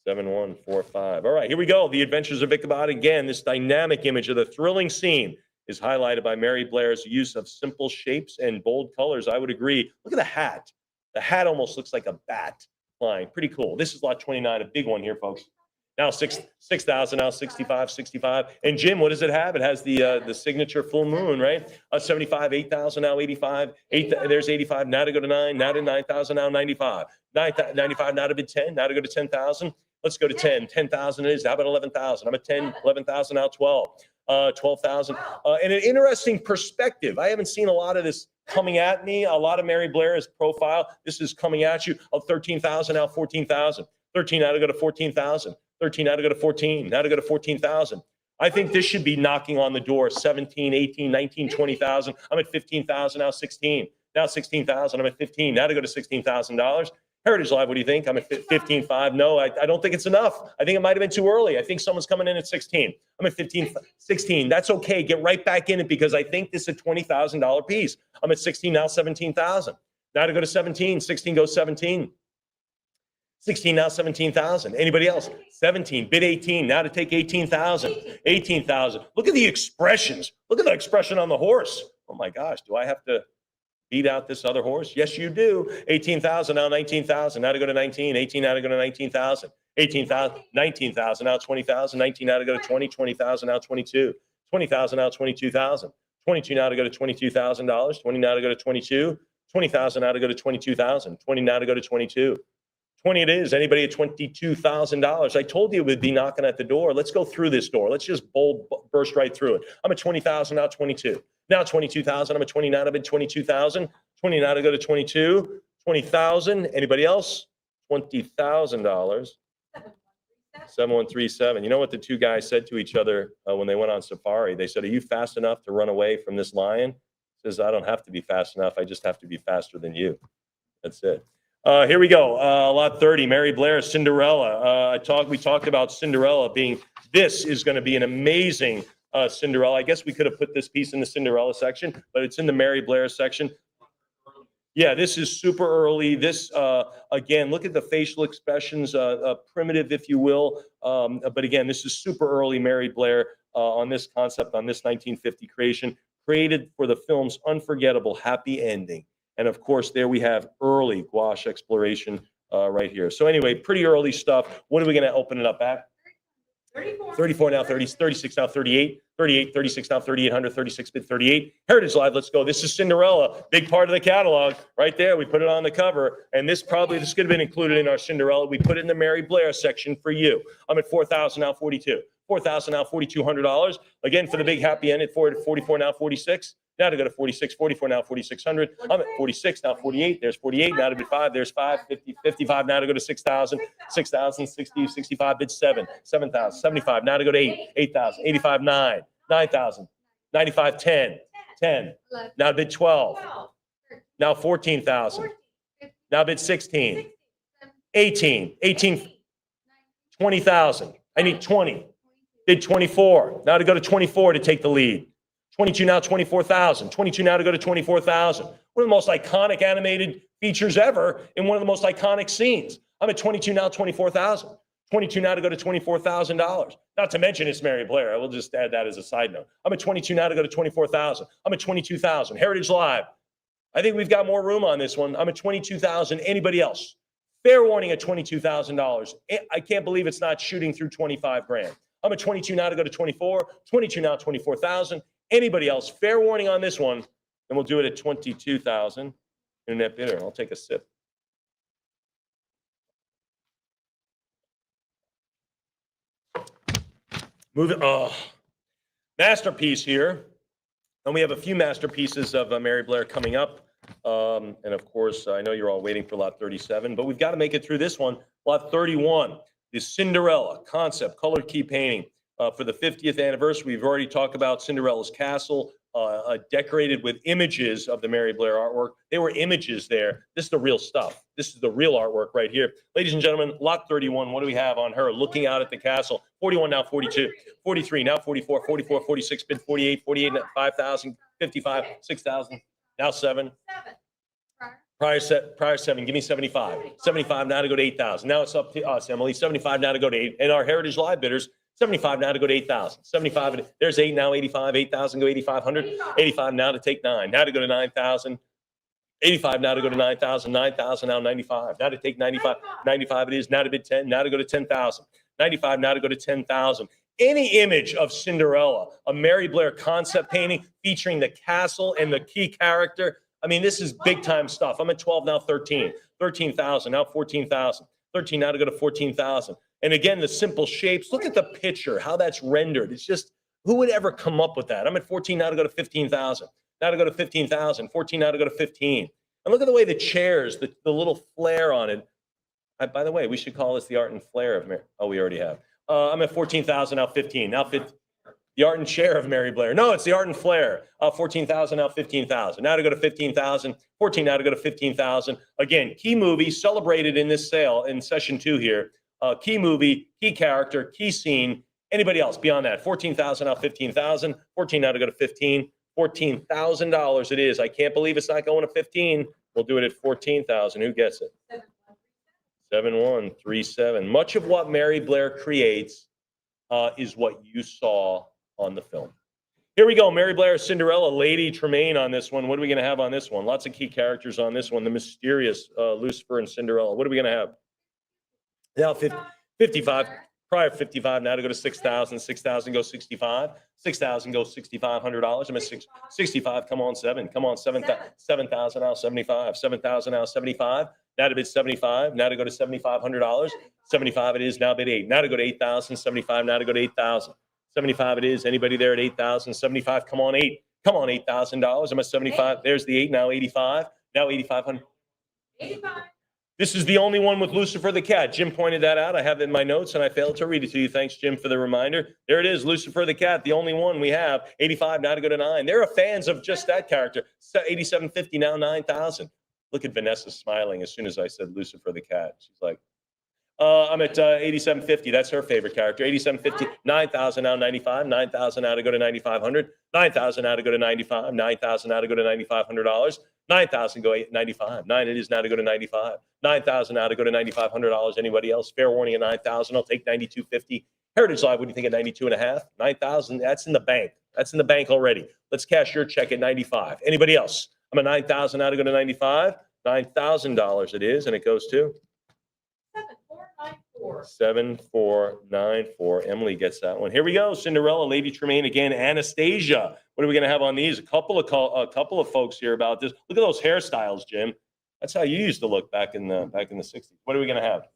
7145. All right, here we go. The Adventures of Ichabod. Again, this dynamic image of the thrilling scene is highlighted by Mary Blair's use of simple shapes and bold colors. I would agree. Look at the hat. The hat almost looks like a bat flying. Pretty cool. This is lot 29, a big one here, folks. Now 6,000, now 65, 65. And Jim, what does it have? It has the signature full moon, right? 75, 8,000, now 85. There's 85. Now to go to 9, now to 9,000, now 95. 95, now to bid 10, now to go to 10,000. Let's go to 10. 10,000 it is. How about 11,000? I'm at 10, 11,000, now 12. 12,000. And an interesting perspective. I haven't seen a lot of this coming at me. A lot of Mary Blair's profile. This is coming at you. 13,000, now 14,000. 13, now to go to 14,000. 13, now to go to 14, now to go to 14,000. I think this should be knocking on the door, 17, 18, 19, 20,000. I'm at 15,000, now 16. Now 16,000, I'm at 15. Now to go to $16,000. Heritage Live, what do you think? I'm at 15.5. No, I don't think it's enough. I think it might have been too early. I think someone's coming in at 16. I'm at 15, 16. That's okay. Get right back in it because I think this is a $20,000 piece. I'm at 16, now 17,000. Now to go to 17, 16 goes 17. 16, now 17,000. Anybody else? 17, bid 18, now to take 18,000. 18,000. Look at the expressions. Look at the expression on the horse. Oh my gosh, do I have to beat out this other horse? Yes, you do. 18,000, now 19,000. Now to go to 19. 18, now to go to 19,000. 18,000, 19,000, now 20,000. 19, now to go to 20. 20,000, now 22. 20,000, now 22,000. 22, now to go to $22,000. 20, now to go to 22. 20,000, now to go to 22,000. 20, now to go to 22. 20 it is. Anybody at $22,000? I told you it would be knocking at the door. Let's go through this door. Let's just burst right through it. I'm at 20,000, now 22. Now 22,000. I'm at 29. I'm at 22,000. 20 now to go to 22. 20,000. Anybody else? $20,000. 7137. You know what the two guys said to each other when they went on safari? They said, "Are you fast enough to run away from this lion?" He says, "I don't have to be fast enough. I just have to be faster than you." That's it. Here we go. Lot 30, Mary Blair, Cinderella. We talked about Cinderella being, this is going to be an amazing Cinderella. I guess we could have put this piece in the Cinderella section, but it's in the Mary Blair section. Yeah, this is super early. This, again, look at the facial expressions, primitive, if you will. But again, this is super early Mary Blair on this concept, on this 1950 creation, created for the film's unforgettable happy ending. And of course, there we have early gouache exploration right here. So anyway, pretty early stuff. What are we going to open it up at? 34. 34 now, 30, 36 now, 38, 38, 36 now, 3,800, 36 bid 38. Heritage Live, let's go. This is Cinderella, big part of the catalog right there. We put it on the cover. And this could have been included in our Cinderella. We put it in the Mary Blair section for you. I'm at 4,000 now, 42. 4,000 now, $4,200. Again, for the big happy end at 44 now, 46. Now to go to 46, 44 now, 4,600. I'm at 46 now, 48. There's 48. Now to bid 5. There's 5, 50, 55. Now to go to 6,000, 6,000, 60, 65. Bid 7, 7,000, 75. Now to go to 8, 8,000, 85, 9, 9,000, 95, 10, 10. Now bid 12. Now 14,000. Now bid 16, 18, 18, 20,000. I need 20. Bid 24. Now to go to 24 to take the lead. 22 now, 24,000. 22 now to go to 24,000. One of the most iconic animated features ever in one of the most iconic scenes. I'm at 22 now, 24,000. 22 now to go to $24,000. Not to mention it's Mary Blair. I will just add that as a side note. I'm at 22 now to go to 24,000. I'm at 22,000. Heritage Live. I think we've got more room on this one. I'm at 22,000. Anybody else? Fair warning at $22,000. I can't believe it's not shooting through 25 grand. I'm at 22 now to go to 24. 22 now, 24,000. Anybody else? Fair warning on this one. And we'll do it at 22,000. Internet bidder. I'll take a sip. Moving. Oh, masterpiece here. And we have a few masterpieces of Mary Blair coming up. And of course, I know you're all waiting for lot 37, but we've got to make it through this one. Lot 31, the Cinderella concept, colored key painting. For the 50th anniversary, we've already talked about Cinderella's castle, decorated with images of the Mary Blair artwork. There were images there. This is the real stuff. This is the real artwork right here. Ladies and gentlemen, lot 31, what do we have on her? Looking out at the castle. 41 now, 42. 43 now, 44. 44, 46, bid 48. 48, 5,000. 55, 6,000. Now 7. Prior 7, give me 75. 75 now to go to 8,000. Now it's up to us, Emily. 75 now to go to 8. And our Heritage Live bidders, 75 now to go to 8,000. 75, there's 8 now, 85, 8,000 go 8,500. 85 now to take 9. Now to go to 9,000. 85 now to go to 9,000. 9,000 now 95. Now to take 95. 95 it is. Now to bid 10. Now to go to 10,000. 95 now to go to 10,000. Any image of Cinderella, a Mary Blair concept painting featuring the castle and the key character. I mean, this is big time stuff. I'm at 12 now, 13. 13,000 now 14,000. 13 now to go to 14,000. And again, the simple shapes. Look at the picture, how that's rendered. It's just, who would ever come up with that? I'm at 14 now to go to 15,000. Now to go to 15,000. 14 now to go to 15. And look at the way the chairs, the little flair on it. By the way, we should call this the art and flair of Mary. Oh, we already have. I'm at 14,000 now 15. Now 15. The art and chair of Mary Blair. No, it's the art and flair. 14,000 now 15,000. Now to go to 15,000. 14 now to go to 15,000. Again, key movie celebrated in this sale in session 2 here. Key movie, key character, key scene. Anybody else beyond that? 14,000 now 15,000. 14 now to go to 15. $14,000 it is. I can't believe it's not going to 15. We'll do it at 14,000. Who gets it? 7137. Much of what Mary Blair creates is what you saw on the film. Here we go. Mary Blair, Cinderella, Lady Tremaine on this one. What are we going to have on this one? Lots of key characters on this one. The mysterious Lucifer and Cinderella. What are we going to have? Now 55. Prior 55. Now to go to 6,000. 6,000 go 65. 6,000 go $6,500. I'm at 65. Come on, 7. Come on, 7,000 now 75. 7,000 now 75. Now to bid 75. Now to go to $7,500. 75 it is. Now bid 8. Now to go to 8,000. 75. Now to go to 8,000. 75 it is. Anybody there at 8,000? 75. Come on, 8. Come on, $8,000. I'm at 75. There's the 8. Now 85. Now 8,500. 85. This is the only one with Lucifer the Cat. Jim pointed that out. I have it in my notes, and I failed to read it to you. Thanks, Jim, for the reminder. There it is, Lucifer the Cat, the only one we have. 85, now to go to 9. There are fans of just that character. 87.50, now 9,000. Look at Vanessa smiling as soon as I said Lucifer the Cat. She's like, I'm at 87.50. That's her favorite character. 87.50, 9,000 now 95. 9,000 now to go to 9,500. 9,000 now to go to 95. 9,000 now to go to $9,500. 9,000 go 95. 9 it is now to go to 95. 9,000 now to go to $9,500. Anybody else? Fair warning at 9,000. I'll take 92.50. Heritage Live, what do you think at 92.5? 9,000. That's in the bank. That's in the bank already. Let's cash your check at 95. Anybody else? I'm at 9,000 now to go to 95. $9,000 it is, and it goes to 7494. Emily gets that one. Here we go. Cinderella, Lady Tremaine again. Anastasia. What are we going to have on these? A couple of folks here about this. Look at those hairstyles, Jim. That's how you used to look back in the 60s. What are we going to have?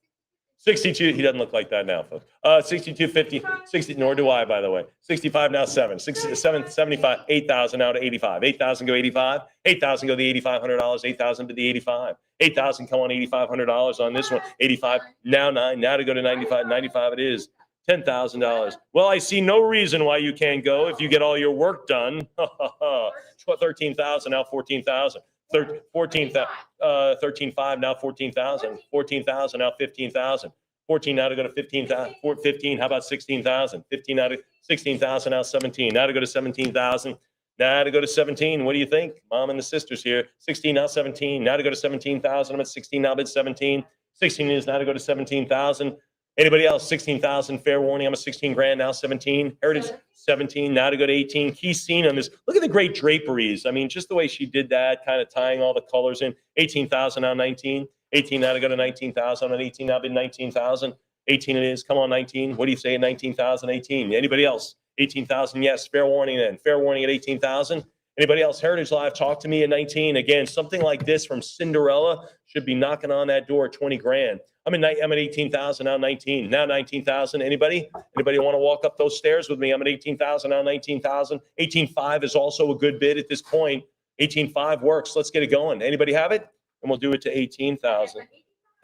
62. He doesn't look like that now, folks. 62.50. 60. Nor do I, by the way. 65 now 7. 75. 8,000 now to 85. 8,000 go 85. 8,000 go the $8,500. 8,000 to the 85. 8,000 come on $8,500 on this one. 85 now 9. Now to go to 95. 95 it is. $10,000. Well, I see no reason why you can't go if you get all your work done. 13,000 now 14,000. 13,500 now 14,000. 14,000 now 15,000. 14 now to go to 15,000. 15. How about 16,000? 15 now to 16,000 now 17. Now to go to 17,000. Now to go to 17. What do you think? Mom and the sisters here. 16 now 17. Now to go to 17,000. I'm at 16 now bid 17. 16 is now to go to 17,000. Anybody else? 16,000. Fair warning. I'm at 16 grand now. 17. Heritage 17. Now to go to 18. Key scene on this. Look at the great draperies. I mean, just the way she did that, kind of tying all the colors in. 18,000 now 19. 18 now to go to 19,000. And 18 now bid 19,000. 18 it is. Come on, 19. What do you say at 19,000? 18. Anybody else? 18,000. Yes. Fair warning then. Fair warning at 18,000. Anybody else? Heritage Live, talk to me at 19. Again, something like this from Cinderella should be knocking on that door at 20 grand. I'm at 18,000, now 19. Now 19,000. Anybody want to walk up those stairs with me? I'm at 18,000, now 19,000. 18.5 is also a good bid at this point. 18.5 works. Let's get it going. Anybody have it? And we'll do it to 18,000.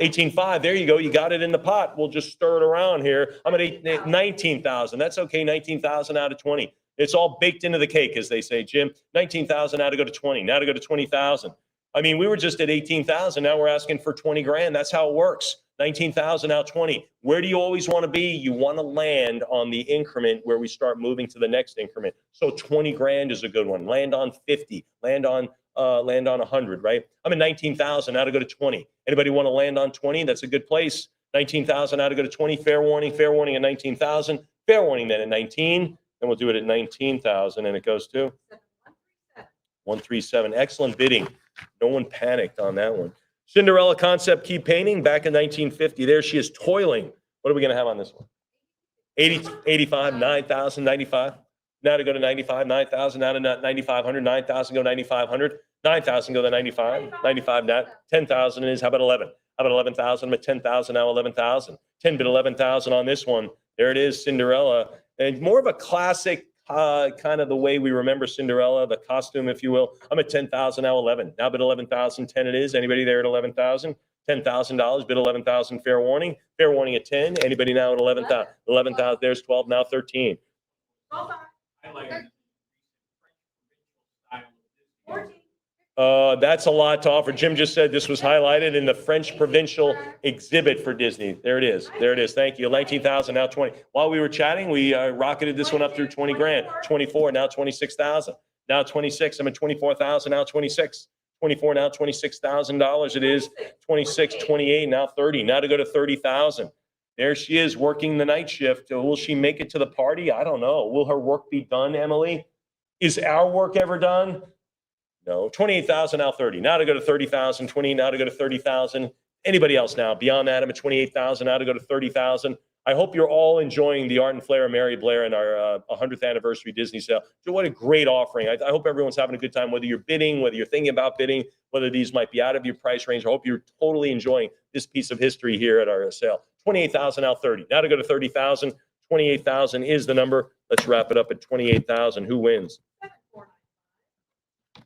18.5. There you go. You got it in the pot. We'll just stir it around here. I'm at 19,000. That's okay. 19,000 out of 20. It's all baked into the cake, as they say, Jim. 19,000 now to go to 20. Now to go to 20,000. I mean, we were just at 18,000. Now we're asking for 20 grand. That's how it works. 19,000 now 20. Where do you always want to be? You want to land on the increment where we start moving to the next increment. So 20 grand is a good one. Land on 50. Land on 100. Right? I'm at 19,000 now to go to 20. Anybody want to land on 20? That's a good place. 19,000 now to go to 20. Fair warning. Fair warning at 19,000. Fair warning then at 19. Then we'll do it at 19,000, and it goes to 137. Excellent bidding. No one panicked on that one. Cinderella Concept Key Painting back in 1950. There she is toiling. What are we going to have on this one? 80, 85, 9,000, 95. Now to go to 95, 9,000. Now to 9,500, 9,000 go 9,500. 9,000 go to 95. 95 now. 10,000 is, how about 11? How about 11,000? I'm at 10,000 now, 11,000. 10 bid 11,000 on this one. There it is, Cinderella. And more of a classic, kind of the way we remember Cinderella, the costume, if you will. I'm at 10,000 now, 11. Now bid 11,000, 10 it is. Anybody there at 11,000? $10,000, bid 11,000, fair warning. Fair warning at 10. Anybody now at 11,000? 11,000, there's 12, now 13. That's a lot to offer. Jim just said this was highlighted in the French provincial exhibit for Disney. There it is. There it is. Thank you. 19,000, now 20. While we were chatting, we rocketed this one up through 20 grand. 24, now 26,000. Now 26. I'm at 24,000, now 26. 24, now $26,000. It is 26, 28, now 30. Now to go to 30,000. There she is working the night shift. Will she make it to the party? I don't know. Will her work be done, Emily? Is our work ever done? No. 28,000, now 30. Now to go to 30,000. 20, now to go to 30,000. Anybody else now? Beyond that, I'm at 28,000. Now to go to 30,000. I hope you're all enjoying the Art and Flair of Mary Blair and our 100th anniversary Disney sale. So what a great offering. I hope everyone's having a good time, whether you're bidding, whether you're thinking about bidding, whether these might be out of your price range. I hope you're totally enjoying this piece of history here at our sale. 28,000, now 30. Now to go to 30,000. 28,000 is the number. Let's wrap it up at 28,000. Who wins?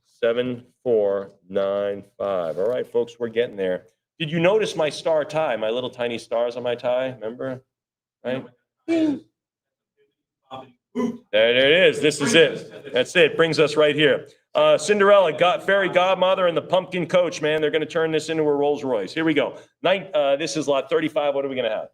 7495. All right, folks, we're getting there. Did you notice my star tie, my little tiny stars on my tie? Remember? Right? There it is. This is it. That's it. Brings us right here. Cinderella, fairy godmother, and the pumpkin coach, man. They're going to turn this into a Rolls Royce. Here we go. This is lot 35. What are we going to have?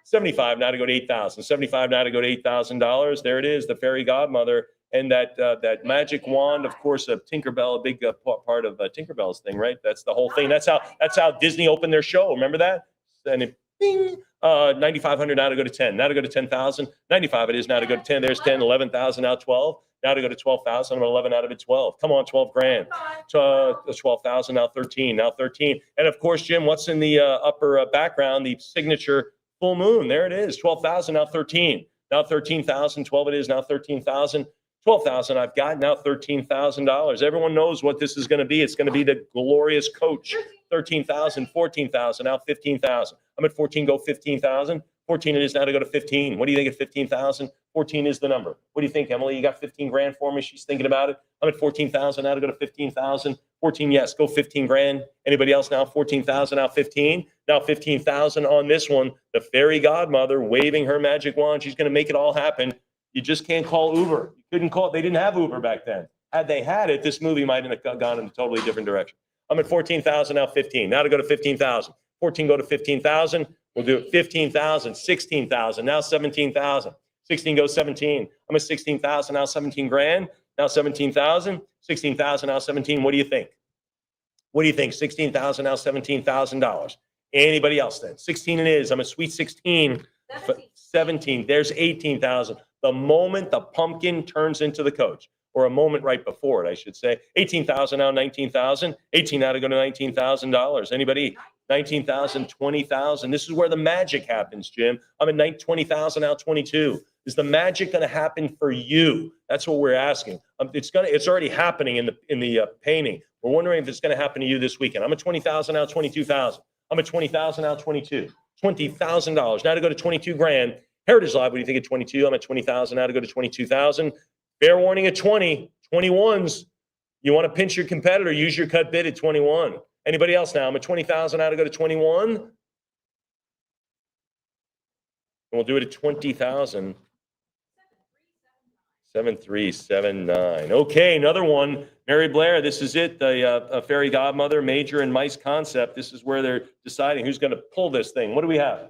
75 now to go to 8,000. 75 now to go to $8,000. There it is, the fairy godmother. And that magic wand, of course, of Tinkerbell, a big part of Tinkerbell's thing, right? That's the whole thing. That's how Disney opened their show. Remember that? And it, bing, 9,500 now to go to 10. Now to go to 10,000. 95 it is now to go to 10. There's 10. 11,000 now 12. Now to go to 12,000. I'm 11 out of it 12. Come on, 12 grand. 12,000 now 13. Now 13. And of course, Jim, what's in the upper background? The signature full moon. There it is. 12,000 now 13. Now 13,000. 12 it is now 13,000. 12,000 I've got, now $13,000. Everyone knows what this is going to be. It's going to be the glorious coach. 13,000, 14,000, now 15,000. I'm at 14, go 15,000. 14 it is now to go to 15. What do you think at 15,000? 14 is the number. What do you think, Emily? You got 15 grand for me? She's thinking about it. I'm at 14,000 now to go to 15,000. 14, yes, go 15 grand. Anybody else now? 14,000, now 15. Now 15,000 on this one. The fairy godmother waving her magic wand. She's going to make it all happen. You just can't call Uber. You couldn't call it. They didn't have Uber back then. Had they had it, this movie might have gone in a totally different direction. I'm at 14,000, now 15. Now to go to 15,000. 14 go to 15,000. We'll do it 15,000, 16,000, now 17,000. 16 goes 17. I'm at 16,000, now 17 grand. Now 17,000. 16,000, now 17. What do you think? What do you think? 16,000, now $17,000. Anybody else then? 16 it is. I'm a sweet 16. 17. There's 18,000. The moment the pumpkin turns into the coach, or a moment right before it, I should say. 18,000 now, 19,000. 18 now to go to $19,000. Anybody? 19,000, 20,000. This is where the magic happens, Jim. I'm at 20,000 now, 22. Is the magic going to happen for you? That's what we're asking. It's already happening in the painting. We're wondering if it's going to happen to you this weekend. I'm at 20,000 now, 22,000. I'm at 20,000 now, 22. $20,000 now to go to 22 grand. Heritage Live, what do you think at 22? I'm at 20,000 now to go to 22,000. Fair warning at 20. 21s. You want to pinch your competitor, use your cut bid at 21. Anybody else now? I'm at 20,000 now to go to 21. And we'll do it at 20,000. 7379. Okay, another one. Mary Blair, this is it. The fairy godmother, major and mice concept. This is where they're deciding who's going to pull this thing. What do we have?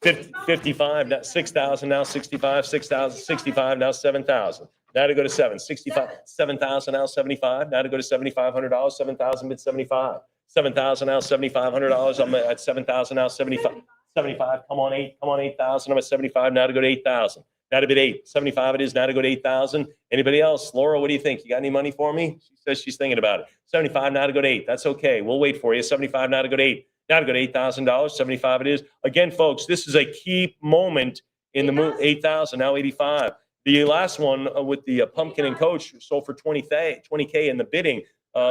55, now 6,000, now 65, 6,000, 65, now 7,000. Now to go to 65, 7,000, now 75. Now to go to $7,500, 7,000 bid 75. 7,000 now, $7,500. I'm at 7,000 now, 75. 75, come on 8, come on 8,000. I'm at 75 now to go to 8,000. Now to bid 8, 75 it is now to go to 8,000. Anybody else? Laura, what do you think? You got any money for me? She says she's thinking about it. 75 now to go to 8. That's okay. We'll wait for you. 75 now to go to 8. Now to go to $8,000. 75 it is. Again, folks, this is a key moment in the move. 8,000, now 85. The last one with the pumpkin and coach sold for 20K in the bidding.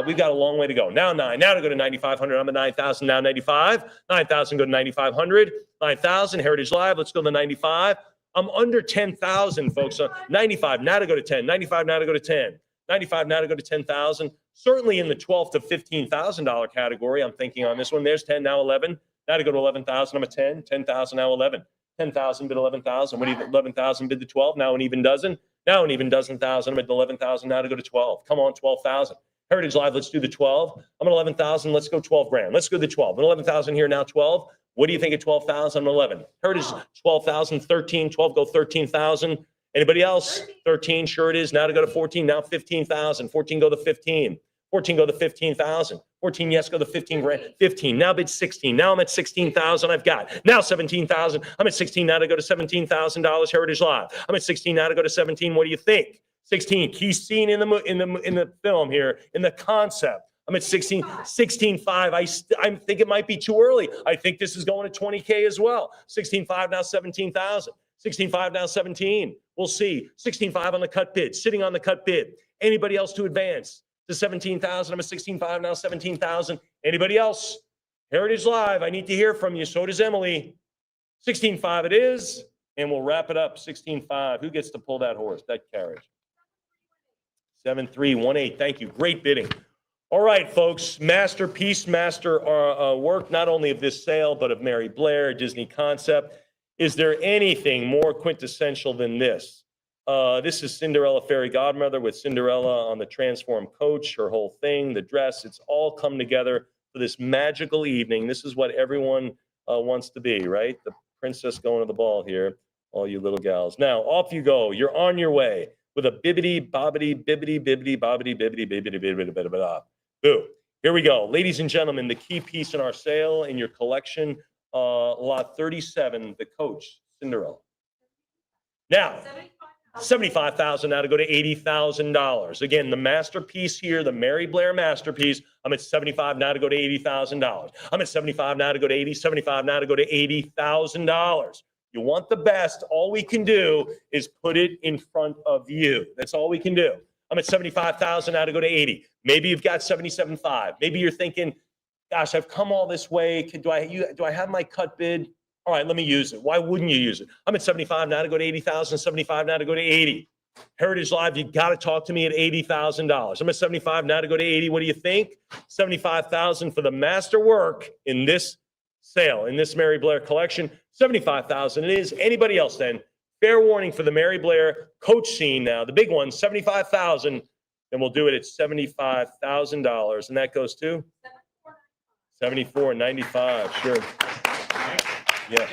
We've got a long way to go. Now 9. Now to go to 9,500. I'm at 9,000. Now 95. 9,000. Go to 9,500. 9,000. Heritage Live. Let's go to 95. I'm under 10,000, folks. 95. Now to go to 10. 95. Now to go to 10. 95. Now to go to 10,000. Certainly in the $12,000 to $15,000 category. I'm thinking on this one. There's 10. Now 11. Now to go to 11,000. I'm at 10. 10,000. Now 11. 10,000 bid 11,000. What do you 11,000 bid to 12? Now an even dozen. Now an even dozen thousand. I'm at 11,000. Now to go to 12. Come on, 12,000. Heritage Live, let's do the 12. I'm at 11,000. Let's go 12 grand. Let's go to the 12. I'm at 11,000 here now, 12. What do you think at 12,000? I'm at 11. Heritage 12,000, 13, 12, go 13,000. Anybody else? 13, sure it is. Now to go to 14, now 15,000. 14, go to 15. 14, go to 15,000. 14, yes, go to 15 grand. 15, now bid 16. Now I'm at 16,000. I've got now 17,000. I'm at 16 now to go to $17,000. Heritage Live. I'm at 16 now to go to 17. What do you think? 16, key scene in the film here, in the concept. I'm at 16, 16.5. I think it might be too early. I think this is going to 20K as well. 16.5 now 17,000. 16.5 now 17. We'll see. 16.5 on the cut bid, sitting on the cut bid. Anybody else to advance to 17,000? I'm at 16.5 now 17,000. Anybody else? Heritage Live. I need to hear from you. So does Emily. 16.5 it is, and we'll wrap it up. 16.5. Who gets to pull that horse, that carriage? 7318. Thank you. Great bidding. All right, folks. Masterpiece, master work, not only of this sale, but of Mary Blair, Disney concept. Is there anything more quintessential than this? This is Cinderella Fairy Godmother with Cinderella on the transformed coach, her whole thing, the dress. It's all come together for this magical evening. This is what everyone wants to be, right? The princess going to the ball here, all you little gals. Now, off you go. You're on your way with a bibbity, bobbity, bibbity, bibbity, bobbity, bibbity, bibbity, bibbity, bibbity, bibbity. Boo. Here we go. Ladies and gentlemen, the key piece in our sale, in your collection, lot 37, the coach, Cinderella. Now, 75,000 now to go to $80,000. Again, the masterpiece here, the Mary Blair masterpiece. I'm at 75 now to go to $80,000. I'm at 75 now to go to 80, 75 now to go to $80,000. You want the best. All we can do is put it in front of you. That's all we can do. I'm at 75,000 now to go to 80. Maybe you've got 77.5. Maybe you're thinking, gosh, I've come all this way. Do I have my cut bid? All right, let me use it. Why wouldn't you use it? I'm at 75 now to go to 80,000, 75 now to go to 80. Heritage Live, you got to talk to me at $80,000. I'm at 75 now to go to 80. What do you think? 75,000 for the master work in this sale, in this Mary Blair collection. 75,000 it is. Anybody else then? Fair warning for the Mary Blair coach scene now. The big one, 75,000. Then we'll do it at $75,000. And that goes to? 74.95. Sure. Yeah.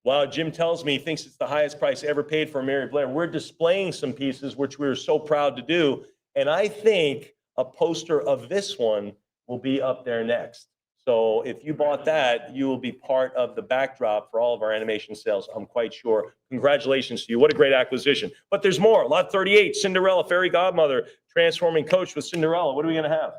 Wow, Jim tells me he thinks it's the highest price ever paid for Mary Blair. We're displaying some pieces, which we're so proud to do. And I think a poster of this one will be up there next. So if you bought that, you will be part of the backdrop for all of our animation sales, I'm quite sure. Congratulations to you. What a great acquisition. But there's more. Lot 38, Cinderella, Fairy Godmother, transforming coach with Cinderella. What are we going to have?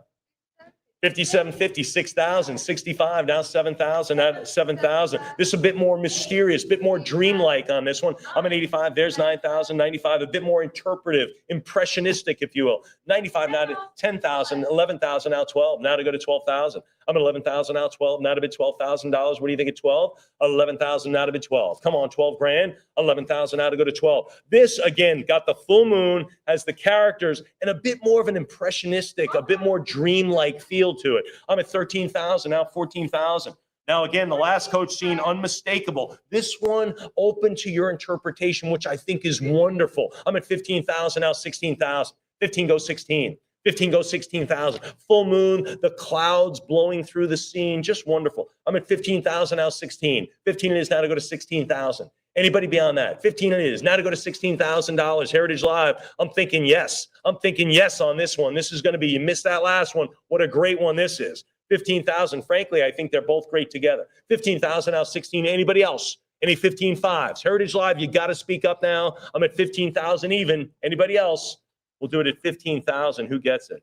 5750, 6,000, 65, now 7,000, now 7,000. This is a bit more mysterious, a bit more dreamlike on this one. I'm at 85, there's 9,000, 95, a bit more interpretive, impressionistic, if you will. 95, now to 10,000, 11,000, now 12, now to go to 12,000. I'm at 11,000, now 12, now to bid $12,000. What do you think at 12? 11,000, now to bid 12. Come on, 12 grand, 11,000, now to go to 12. This, again, got the full moon, has the characters, and a bit more of an impressionistic, a bit more dreamlike feel to it. I'm at 13,000, now 14,000. Now, again, the last coach scene, unmistakable. This one, open to your interpretation, which I think is wonderful. I'm at 15,000, now 16,000. 15 goes 16. 15 goes 16,000. Full moon, the clouds blowing through the scene, just wonderful. I'm at 15,000, now 16. 15 it is now to go to 16,000. Anybody beyond that? 15 it is now to go to $16,000. Heritage Live, I'm thinking yes. I'm thinking yes on this one. This is going to be, you missed that last one. What a great one this is. 15,000. Frankly, I think they're both great together. 15,000 now 16. Anybody else? Any 15.5s? Heritage Live, you got to speak up now. I'm at 15,000 even. Anybody else? We'll do it at 15,000. Who gets it?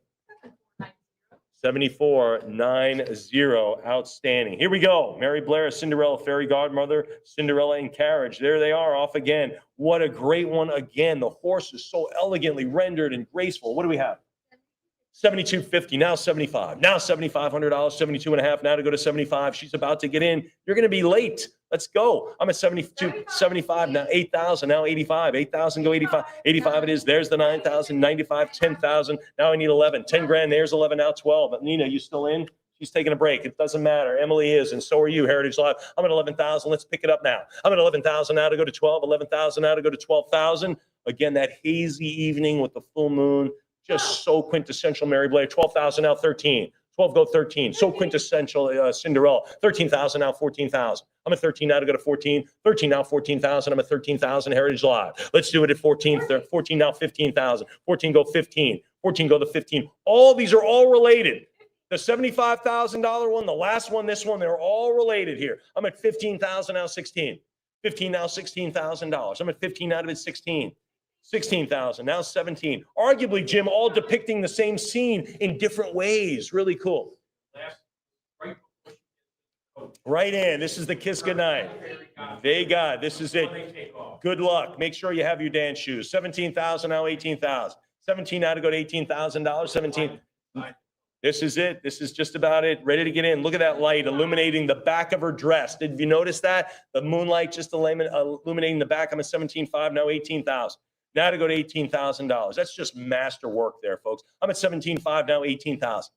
7490. Outstanding. Here we go. Mary Blair, Cinderella, Fairy Godmother, Cinderella and Carriage. There they are off again. What a great one again. The horse is so elegantly rendered and graceful. What do we have? 72.50, now 75, now $7,500, 72 and a half, now to go to 75. She's about to get in. You're going to be late. Let's go. I'm at 72, 75, now 8,000, now 85, 8,000, go 85, 85 it is. There's the 9,000, 95, 10,000. Now I need 11, 10 grand. There's 11, now 12. Nina, you still in? She's taking a break. It doesn't matter. Emily is, and so are you, Heritage Live. I'm at 11,000. Let's pick it up now. I'm at 11,000 now to go to 12, 11,000 now to go to 12,000. Again, that hazy evening with the full moon. Just so quintessential Mary Blair. 12,000 now 13. 12 go 13. So quintessential Cinderella. 13,000 now 14,000. I'm at 13 now to go to 14. 13 now 14,000. I'm at 13,000 Heritage Live. Let's do it at 14. 14 now 15,000. 14 go 15. 14 go to 15. All these are all related. The $75,000 one, the last one, this one, they're all related here. I'm at 15,000 now 16. 15 now $16,000. I'm at 15 out of it 16. 16,000, now 17. Arguably, Jim, all depicting the same scene in different ways. Really cool. Right in. This is the kiss goodnight. They got. This is it. Good luck. Make sure you have your dance shoes. 17,000, now 18,000. 17 now to go to $18,000. 17. This is it. This is just about it. Ready to get in. Look at that light illuminating the back of her dress. Did you notice that? The moonlight just illuminating the back. I'm at 17,500, now 18,000. Now to go to $18,000. That's just master work there, folks. I'm at 17.5, now 18,000.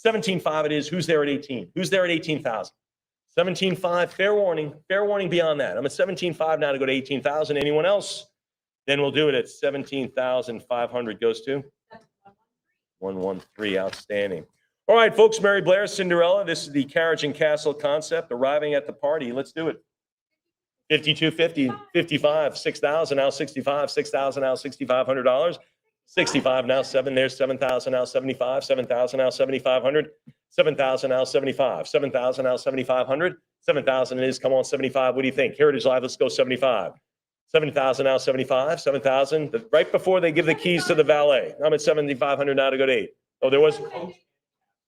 17.5 it is. Who's there at 18? Who's there at 18,000? 17.5, fair warning beyond that. I'm at 17.5 now to go to 18,000. Anyone else? Then we'll do it at 17,500 goes to 113. Outstanding. All right, folks, Mary Blair, Cinderella. This is the Carriage and Castle concept arriving at the party. Let's do it. 5250, 55, 6,000, now 65, 6,000, now $6,500, 65, now 7, there's 7,000, now 75, 7,000, now 7,500, 7,000, now 75, 7,000, now 7,500, 7,000 it is, come on, 75, what do you think? Heritage Live, let's go 75. 7,000, now 75, 7,000, right before they give the keys to the valet. I'm at 7,500 now to go to 8. Oh, there was,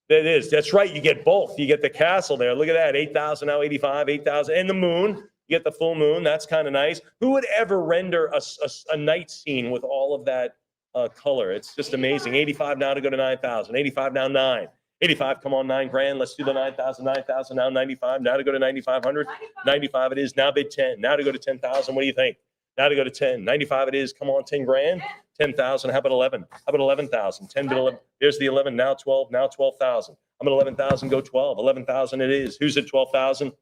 it is, that's right, you get both. You get the castle there, look at that, 8,000, now 85, 8,000, and the moon. You get the full moon. That's kind of nice. Who would ever render a night scene with all of that color? It's just amazing. 85 now to go to 9,000. 85 now 9. 85, come on, 9 grand. Let's do the 9,000, 9,000 now 95. Now to go to 9,500. 95 it is. Now bid 10. Now to go to 10,000. What do you think? Now to go to 10. 95 it is. Come on, 10 grand. 10,000. How about 11? How about 11,000? 10 bid 11. There's the 11. Now 12. Now 12,000. I'm at 11,000. Go 12. 11,000 it is. Who's at 12,000?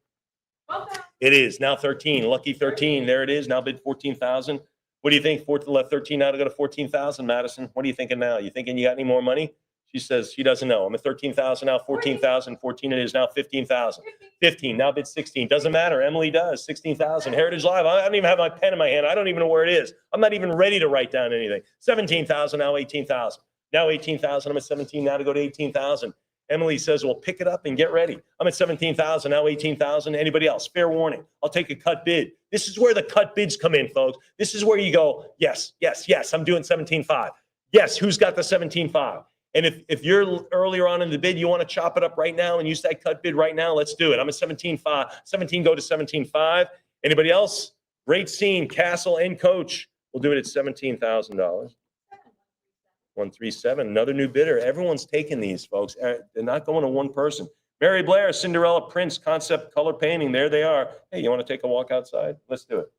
It is now 13. Lucky 13. There it is. Now bid 14,000. What do you think? 13 now to go to 14,000. Madison, what are you thinking now? You thinking you got any more money? She says she doesn't know. I'm at 13,000 now. 14,000. 14 it is now. 15,000. 15 now bid 16. Doesn't matter. Emily does. 16,000. Heritage Live. I don't even have my pen in my hand. I don't even know where it is. I'm not even ready to write down anything. 17,000 now. 18,000. Now 18,000. I'm at 17 now to go to 18,000. Emily says, well, pick it up and get ready. I'm at 17,000, now 18,000. Anybody else? Fair warning. I'll take a cut bid. This is where the cut bids come in, folks. This is where you go, yes, yes, yes, I'm doing 17.5. Yes, who's got the 17.5? And if you're earlier on in the bid, you want to chop it up right now and use that cut bid right now, let's do it. I'm at 17.5. 17 go to 17.5. Anybody else? Great scene, Castle and Coach. We'll do it at $17,000. 137, another new bidder. Everyone's taking these, folks. They're not going to one person. Mary Blair, Cinderella, Prince, concept color painting. There they are. Hey, you want to take a walk outside? Let's do it.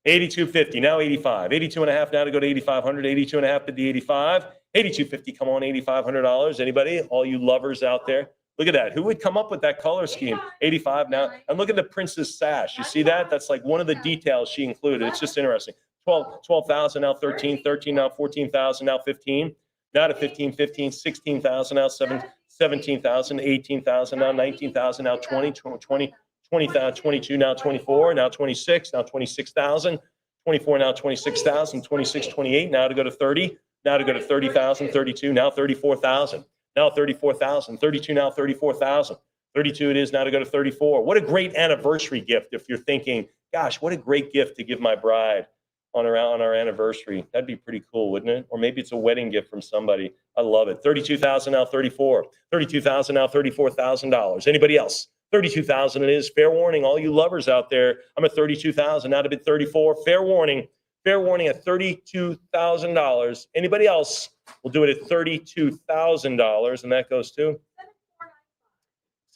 82.50, now 85. 82 and a half now to go to 8,500. 82 and a half to the 85. 82.50, come on, $8,500. Anybody? All you lovers out there. Look at that. Who would come up with that color scheme? 85 now. And look at the Prince's sash. You see that? That's like one of the details she included. It's just interesting. 12,000 now 13, 13 now 14,000 now 15, now to 15, 15, 16,000 now 17,000, 18,000 now 19,000 now 20, 20,000, 22 now 24, now 26, now 26,000, 24 now 26,000, 26, 28, now to go to 30, now to go to 30,000, 32, now 34,000. now 34,000. 32 now 34,000. 32 it is now to go to 34. What a great anniversary gift if you're thinking, gosh, what a great gift to give my bride on our anniversary. That'd be pretty cool, wouldn't it? Or maybe it's a wedding gift from somebody. I love it. 32,000 now 34. 32,000 now $34,000. Anybody else? 32,000 it is. Fair warning, all you lovers out there. I'm at 32,000 now to bid 34. Fair warning at $32,000. Anybody else? We'll do it at $32,000, and that goes to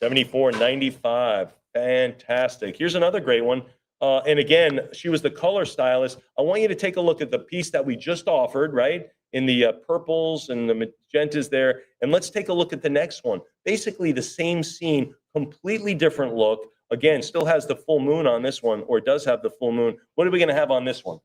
$74.95. Fantastic. Here's another great one. And again, she was the color stylist. I want you to take a look at the piece that we just offered, right? In the purples and the magentas there. And let's take a look at the next one. Basically the same scene, completely different look. Again, still has the full moon on this one, or does have the full moon. What are we going to have on this one?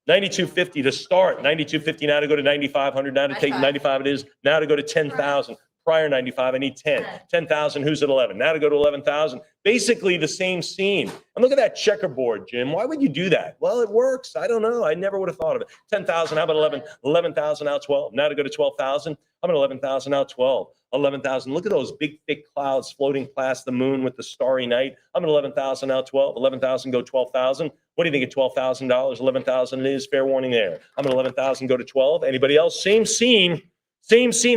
92.50 to start. 92.50 now to go to 9,500. Now to take 95 it is. Now to go to 10,000. Prior 95, I need 10. 10,000, who's at 11? Now to go to 11,000. Basically the same scene. And look at that checkerboard, Jim. Why would you do that? Well, it works. I don't know. I never would have thought of it. 10,000, how about 11? 11,000, now 12. Now to go to 12,000. I'm at 11,000, now 12. 11,000. Look at those big, thick clouds floating past the moon with the starry night. I'm at 11,000, now 12. 11,000, go 12,000. What do you think at $12,000? 11,000 it is. Fair warning there. I'm at 11,000, go to 12. Anybody else? Same scene,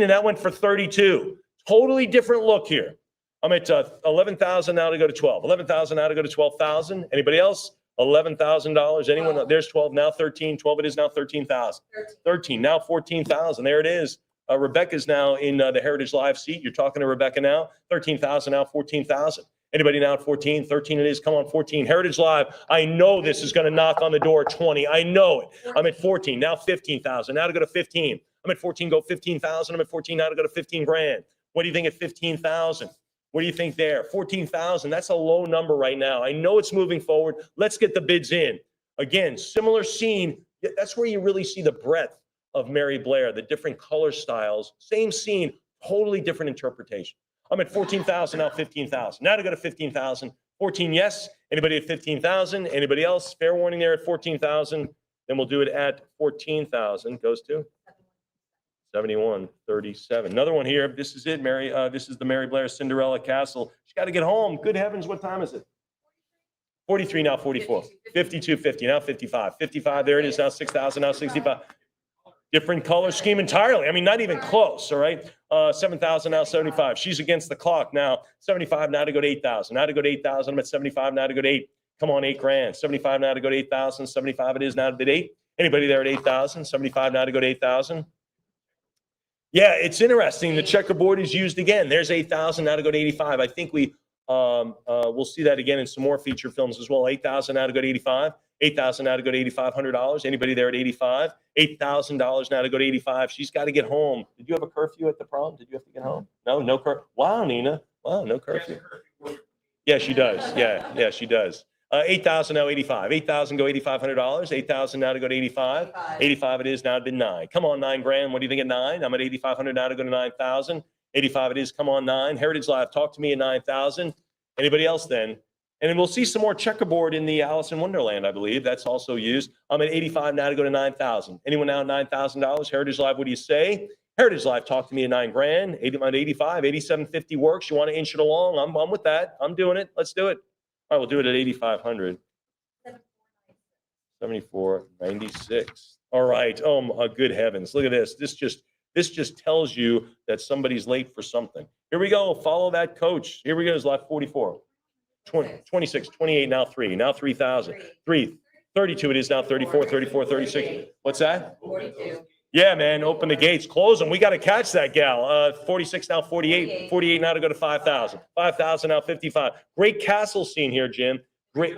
and that went for 32. Totally different look here. I'm at 11,000 now to go to 12. 11,000 now to go to 12,000. Anybody else? $11,000. Anyone? There's 12, now 13. 12 it is, now 13,000. 13, now 14,000. There it is. Rebecca's now in the Heritage Live seat. You're talking to Rebecca now. 13,000, now 14,000. Anybody now at 14? 13 it is. Come on, 14. Heritage Live. I know this is going to knock on the door at 20. I know it. I'm at 14, now 15,000. Now to go to 15. I'm at 14, go 15,000. I'm at 14, now to go to 15 grand. What do you think at 15,000? What do you think there? 14,000. That's a low number right now. I know it's moving forward. Let's get the bids in. Again, similar scene. That's where you really see the breadth of Mary Blair, the different color styles. Same scene, totally different interpretation. I'm at 14,000, now 15,000. Now to go to 15,000. 14, yes. Anybody at 15,000? Anybody else? Fair warning there at 14,000. Then we'll do it at 14,000. Goes to 71.37. Another one here. This is it, Mary. This is the Mary Blair Cinderella Castle. She's got to get home. Good heavens, what time is it? 43 now 44. 52.50 now 55. 55. There it is now 6,000 now 65. Different color scheme entirely. I mean, not even close. All right. 7,000 now 75. She's against the clock now. 75 now to go to 8,000. Now to go to 8,000. I'm at 75 now to go to 8. Come on, 8 grand. 75 now to go to 8,000. 75 it is now to bid 8. Anybody there at 8,000? 75 now to go to 8,000. Yeah, it's interesting. The checkerboard is used again. There's 8,000 now to go to 85. I think we'll see that again in some more feature films as well. 8,000 now to go to 85. 8,000 now to go to $8,500. Anybody there at 85? $8,000 now to go to 85. She's got to get home. Did you have a curfew at the prom? Did you have to get home? No curfew. Wow, Nina. Wow, no curfew. Yeah, she does. Yeah, she does. 8,000 now 85. 8,000 go $8,500. 8,000 now to go to 85. 85 it is now to bid 9. Come on, 9 grand. What do you think at 9? I'm at 8,500 now to go to 9,000. 85 it is. Come on, 9. Heritage Live, talk to me at 9,000. Anybody else then? And then we'll see some more checkerboard in the Alice in Wonderland, I believe. That's also used. I'm at 85 now to go to 9,000. Anyone now at $9,000? Heritage Live, what do you say? Heritage Live, talk to me at 9 grand. 85, 87.50 works. You want to inch it along? I'm with that. I'm doing it. Let's do it. All right, we'll do it at 8,500. 74.96. All right. Oh, my good heavens. Look at this. This just tells you that somebody's late for something. Here we go. Follow that coach. Here we go. It's lot 44. 20, 26, 28, now 3. Now 3,000. 3. 32 it is now 34, 34, 36. What's that? 42. Yeah, man. Open the gates. Close them. We got to catch that gal. 46 now 48. 48 now to go to 5,000. 5,000 now 55. Great castle scene here, Jim. Great.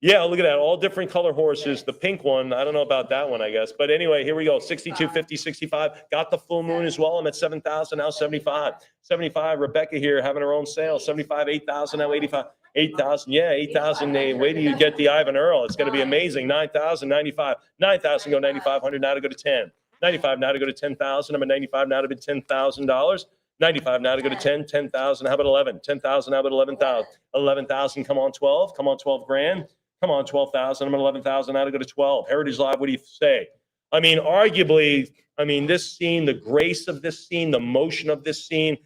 Yeah, look at that. All different color horses. The pink one, I don't know about that one, I guess. But anyway, here we go. 62, 50, 65. Got the full moon as well. I'm at 7,000 now 75. 75. Rebecca here having her own sale. 75, 8,000 now 85. 8,000. Yeah, 8,000. Wait till you get the Ivan Earl. It's going to be amazing. 9,000, 95. 9,000 go 9,500 now to go to 10. 95 now to go to 10,000. I'm at 95 now to bid $10,000. 95 now to go to 10. 10,000. How about 11? 10,000. How about 11,000? 11,000. Come on, 12. Come on, 12 grand. Come on, 12,000. I'm at 11,000 now to go to 12. Heritage Live, what do you say? I mean, arguably, I mean, this scene, the grace of this scene, the motion of this scene,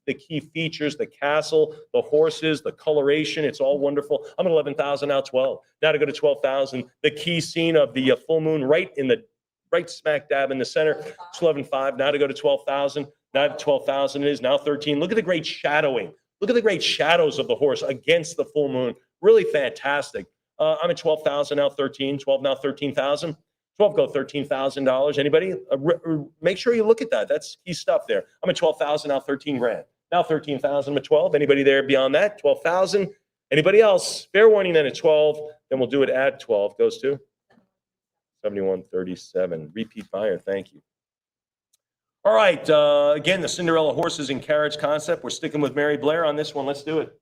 the key features, the castle, the horses, the coloration, it's all wonderful. I'm at 11,000 now, 12. Now to go to 12,000. The key scene of the full moon right smack dab in the center. It's 11.5. Now to go to 12,000. Now to 12,000 it is. Now 13. Look at the great shadowing. Look at the great shadows of the horse against the full moon. Really fantastic. I'm at 12,000 now, 13. 12 now, 13,000. 12 go $13,000. Anybody? Make sure you look at that. That's key stuff there. I'm at 12,000 now, 13 grand. Now 13,000. I'm at 12. Anybody there beyond that? 12,000. Anybody else? Fair warning then at 12. Then we'll do it at 12. Goes to 71.37. Repeat buyer. Thank you. All right. Again, the Cinderella horses and carriage concept. We're sticking with Mary Blair on this one. Let's do it.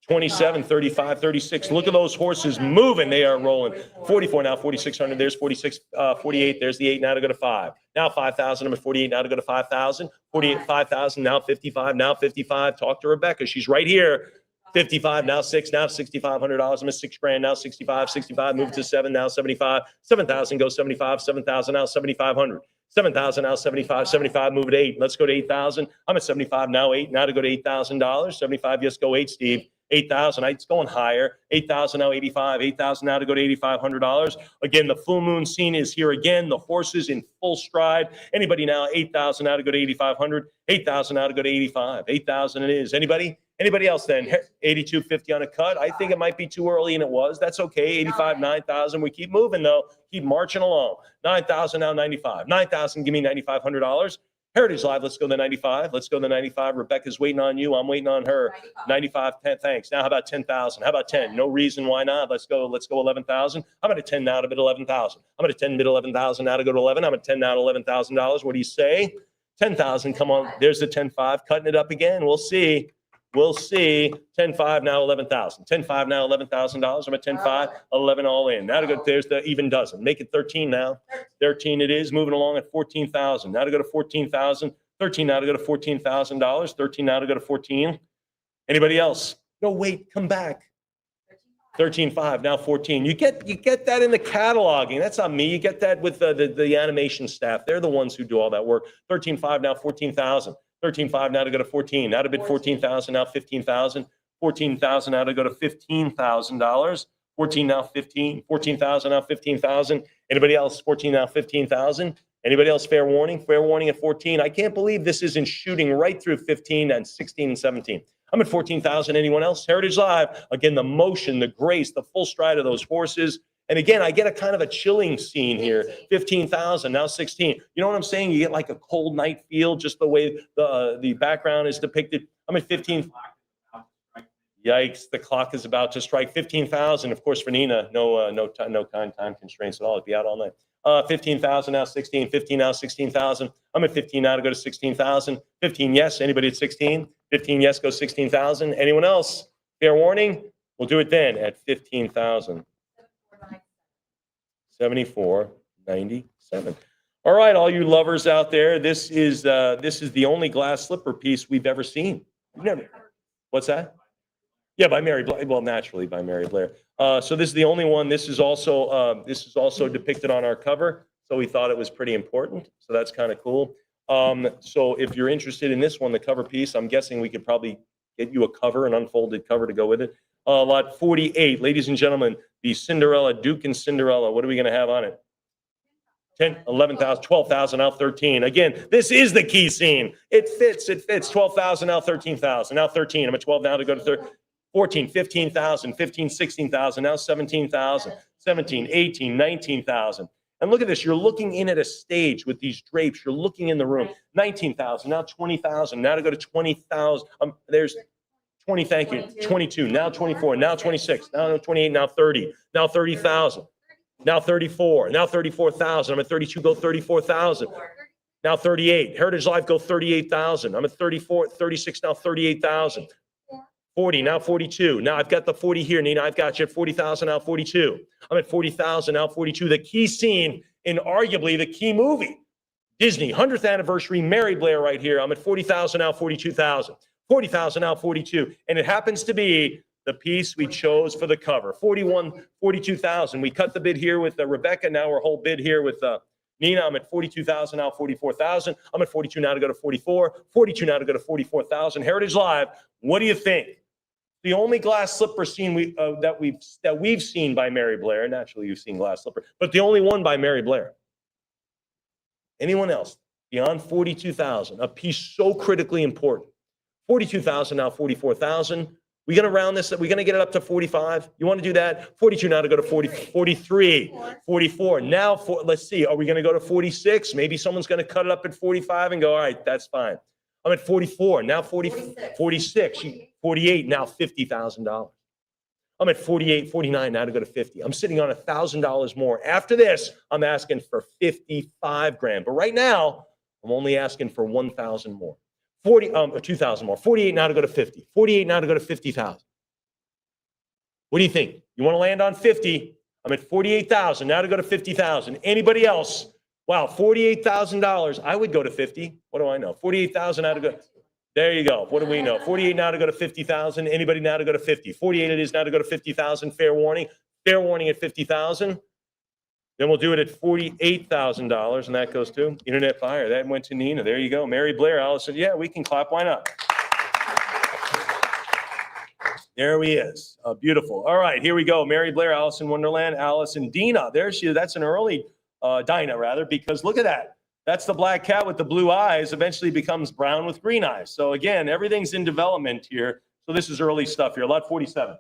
27, 35, 36. Look at those horses moving. They are rolling. 44 now, 4,600. There's 46, 48. There's the 8. Now to go to 5. Now 5,000. I'm at 48. Now to go to 5,000. 48, 5,000. Now 55. Now 55. Talk to Rebecca. She's right here. 55. Now 6. Now $6,500. I'm at 6 grand. Now 65. 65. Move to 7. Now 75. 7,000. Go 75. 7,000. Now 7,500. 7,000 now 75, 75, move it 8. Let's go to 8,000. I'm at 75 now 8. Now to go to $8,000. 75, yes, go 8, Steve. 8,000. It's going higher. 8,000 now 85. 8,000 now to go to $8,500. Again, the full moon scene is here again. The horses in full stride. Anybody now? 8,000 now to go to 8,500. 8,000 now to go to 85. 8,000 it is. Anybody? Anybody else then? 82.50 on a cut. I think it might be too early, and it was. That's okay. 85, 9,000. We keep moving though. Keep marching along. 9,000 now 95. 9,000. Give me $9,500. Heritage Live, let's go to 95. Let's go to 95. Rebecca's waiting on you. I'm waiting on her. 95, 10, thanks. Now how about 10,000? How about 10? No reason why not. Let's go 11,000. I'm at a 10 now to bid 11,000. I'm at a 10 bid 11,000 now to go to 11. I'm at 10 now to $11,000. What do you say? 10,000, come on. There's the 10.5, cutting it up again. We'll see. We'll see. 10.5 now 11,000. 10.5 now $11,000. I'm at 10.5, 11 all in. Now to go. There's the even dozen. Make it 13 now. 13 it is. Moving along at 14,000. Now to go to 14,000. 13 now to go to $14,000. 13 now to go to 14. Anybody else? No, wait. Come back. 13.5 now 14. You get that in the cataloging. That's not me. You get that with the animation staff. They're the ones who do all that work. 13.5 now 14,000. 13.5 now to go to 14. Now to bid 14,000. Now 15,000. 14,000 now to go to $15,000. 14 now 15. 14,000 now 15,000. Anybody else? 14 now 15,000. Anybody else? Fair warning. Fair warning at 14. I can't believe this isn't shooting right through 15 and 16 and 17. I'm at 14,000. Anyone else? Heritage Live. Again, the motion, the grace, the full stride of those horses. And again, I get a kind of a chilling scene here. 15,000, now 16. You know what I'm saying? You get like a cold night feel, just the way the background is depicted. I'm at 15. Yikes, the clock is about to strike 15,000. Of course, for Nina, no time constraints at all. It'd be out all night. 15,000, now 16. 15 now 16,000. I'm at 15 now to go to 16,000. 15, yes. Anybody at 16? 15, yes, go 16,000. Anyone else? Fair warning? We'll do it then at 15,000. 74.97. All right, all you lovers out there, this is the only glass slipper piece we've ever seen. What's that? Yeah, by Mary Blair. Well, naturally by Mary Blair. So this is the only one. This is also depicted on our cover. So we thought it was pretty important. So that's kind of cool. So if you're interested in this one, the cover piece, I'm guessing we could probably get you a cover, an unfolded cover to go with it. Lot 48, ladies and gentlemen, the Cinderella, Duke and Cinderella. What are we going to have on it? 10, 11,000, 12,000, now 13. Again, this is the key scene. It fits. 12,000, now 13,000, now 13. I'm at 12 now to go to 14, 15,000, 15, 16,000, now 17,000, 17, 18, 19,000. And look at this. You're looking in at a stage with these drapes. You're looking in the room. 19,000, now 20,000, now to go to 20,000. There's 20, thank you. 22, now 24, now 26, now 28, now 30, now 30,000, now 34, now 34,000. I'm at 32, go 34,000. Now 38. Heritage Live, go 38,000. I'm at 34, 36, now 38,000. 40, now 42. Now I've got the 40 here, Nina. I've got you at 40,000, now 42. I'm at 40,000, now 42. The key scene in arguably the key movie. Disney, 100th anniversary, Mary Blair right here. I'm at 40,000, now 42,000. 40,000, now 42. And it happens to be the piece we chose for the cover. 42,000. We cut the bid here with Rebecca. Now we're whole bid here with Nina, I'm at 42,000 now, 44,000. I'm at 42 now to go to 44. 42 now to go to 44,000. Heritage Live, what do you think? The only glass slipper scene that we've seen by Mary Blair. Naturally, you've seen glass slipper, but the only one by Mary Blair. Anyone else beyond 42,000? A piece so critically important. 42,000 now, 44,000. We going to round this? We're going to get it up to 45? You want to do that? 42 now to go to 40, 43, 44. Now, let's see. Are we going to go to 46? Maybe someone's going to cut it up at 45 and go, all right, that's fine. I'm at 44. Now 46. 48. Now $50,000. I'm at 48, 49 now to go to 50. I'm sitting on $1,000 more. After this, I'm asking for 55 grand. But right now, I'm only asking for 1,000 more. 2,000 more. 48 now to go to 50. 48 now to go to 50,000. What do you think? You want to land on 50? I'm at 48,000 now to go to 50,000. Anybody else? Wow, $48,000. I would go to 50. What do I know? 48,000 now to go. There you go. What do we know? 48 now to go to 50,000. Anybody now to go to 50? 48 it is now to go to 50,000. Fair warning. Fair warning at 50,000. Then we'll do it at $48,000, and that goes to Internet Fire. That went to Nina. There you go. Mary Blair, Allison. Yeah, we can clap. Why not? There he is. Beautiful. All right, here we go. Mary Blair, Alice in Wonderland, Allison Dina. There she is. That's an early Dinah, rather, because look at that. That's the black cat with the blue eyes, eventually becomes brown with green eyes. So again, everything's in development here. So this is early stuff here. Lot 47.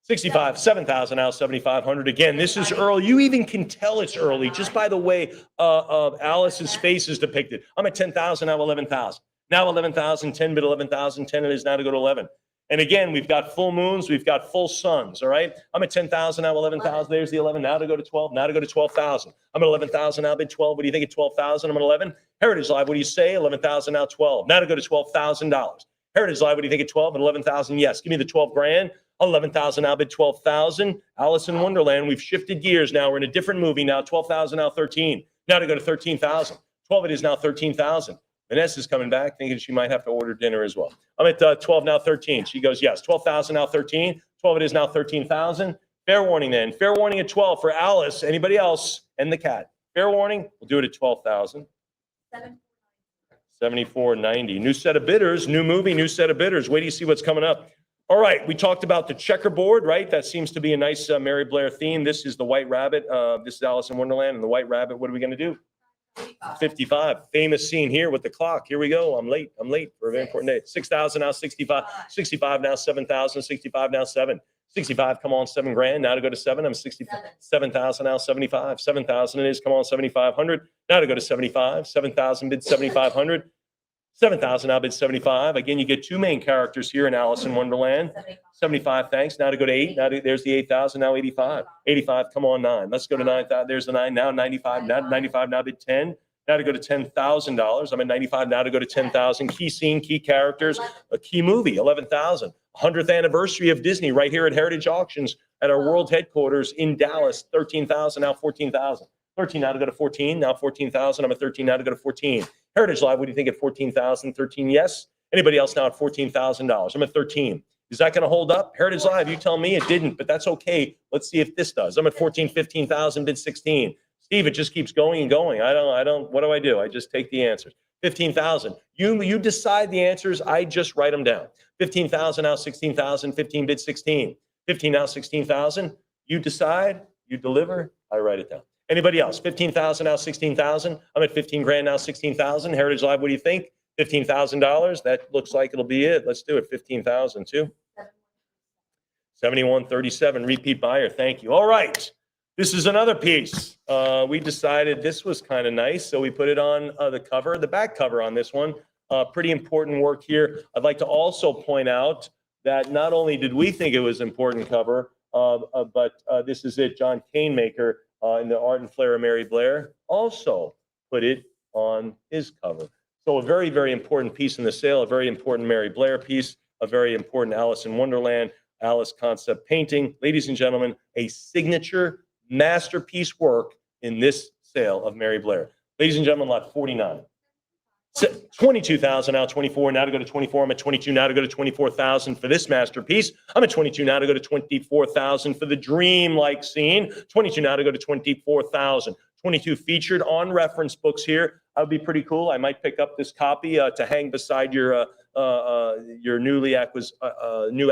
65, 7,000 now, 7,500. Again, this is early. You even can tell it's early just by the way Alice's face is depicted. I'm at 10,000, now 11,000. Now 11,000, 10 bid 11,000, 10 it is now to go to 11. And again, we've got full moons, we've got full suns, all right? I'm at 10,000, now 11,000, there's the 11, now to go to 12, now to go to 12,000. I'm at 11,000, now bid 12, what do you think at 12,000? I'm at 11. Heritage Live, what do you say? 11,000, now 12, now to go to $12,000. Heritage Live, what do you think at 12 and 11,000? Yes, give me the 12 grand. 11,000 now bid 12,000. Alice in Wonderland, we've shifted gears now. We're in a different movie now. 12,000 now 13. Now to go to 13,000. 12 it is now 13,000. Vanessa's coming back thinking she might have to order dinner as well. I'm at 12 now 13. She goes, yes, 12,000 now 13. 12 it is now 13,000. Fair warning then. Fair warning at 12 for Alice. Anybody else? And the cat. Fair warning. We'll do it at 12,000. 74.90. New set of bidders. New movie. New set of bidders. Wait till you see what's coming up. All right, we talked about the checkerboard, right? That seems to be a nice Mary Blair theme. This is the White Rabbit. This is Alice in Wonderland and the White Rabbit. What are we going to do? 55. Famous scene here with the clock. Here we go. I'm late for a very important day. 6,000 now 65. 65 now 7,000. 65 now 7. 65, come on, 7 grand. Now to go to 7. I'm 65. 7,000 now 75. 7,000 it is. Come on, 7,500. Now to go to 75. 7,000 bid 7,500. 7,000 now bid 75. Again, you get two main characters here in Alice in Wonderland. 75, thanks. Now to go to 8. Now there's the 8,000. Now 85. 85, come on, 9. Let's go to 9,000. There's the 9. Now 95. Now 95. Now bid 10. Now to go to $10,000. I'm at 95. Now to go to 10,000. Key scene, key characters, a key movie. 11,000. 100th anniversary of Disney right here at Heritage Auctions at our world headquarters in Dallas. 13,000. Now 14,000. 13 now to go to 14. Now 14,000. I'm at 13 now to go to 14. Heritage Live, what do you think at 14,000? 13, yes. Anybody else now at $14,000? I'm at 13. Is that going to hold up? Heritage Live, you tell me it didn't, but that's okay. Let's see if this does. I'm at 14, 15,000, bid 16. Steve, it just keeps going and going. I don't, what do? I just take the answers. 15,000. You decide the answers. I just write them down. 15,000 now 16,000, 15 bid 16. 15 now 16,000. You decide, you deliver, I write it down. Anybody else? 15,000 now 16,000. I'm at 15 grand now 16,000. Heritage Live, what do you think? $15,000. That looks like it'll be it. Let's do it. 15,000 too. 7137. Repeat buyer. Thank you. All right. This is another piece. We decided this was kind of nice, so we put it on the cover, the back cover on this one. Pretty important work here. I'd like to also point out that not only did we think it was important cover, but this is it. John Canemaker in the Art and Flair of Mary Blair also put it on his cover. So a very, very important piece in the sale, a very important Mary Blair piece, a very important Alice in Wonderland, Alice concept painting. Ladies and gentlemen, a signature masterpiece work in this sale of Mary Blair. Ladies and gentlemen, lot 49. 22,000 now, 24 now to go to 24. I'm at 22 now to go to 24,000 for this masterpiece. I'm at 22 now to go to 24,000 for the dream-like scene. 22 now to go to 24,000. 22 featured on reference books here. That would be pretty cool. I might pick up this copy to hang beside your new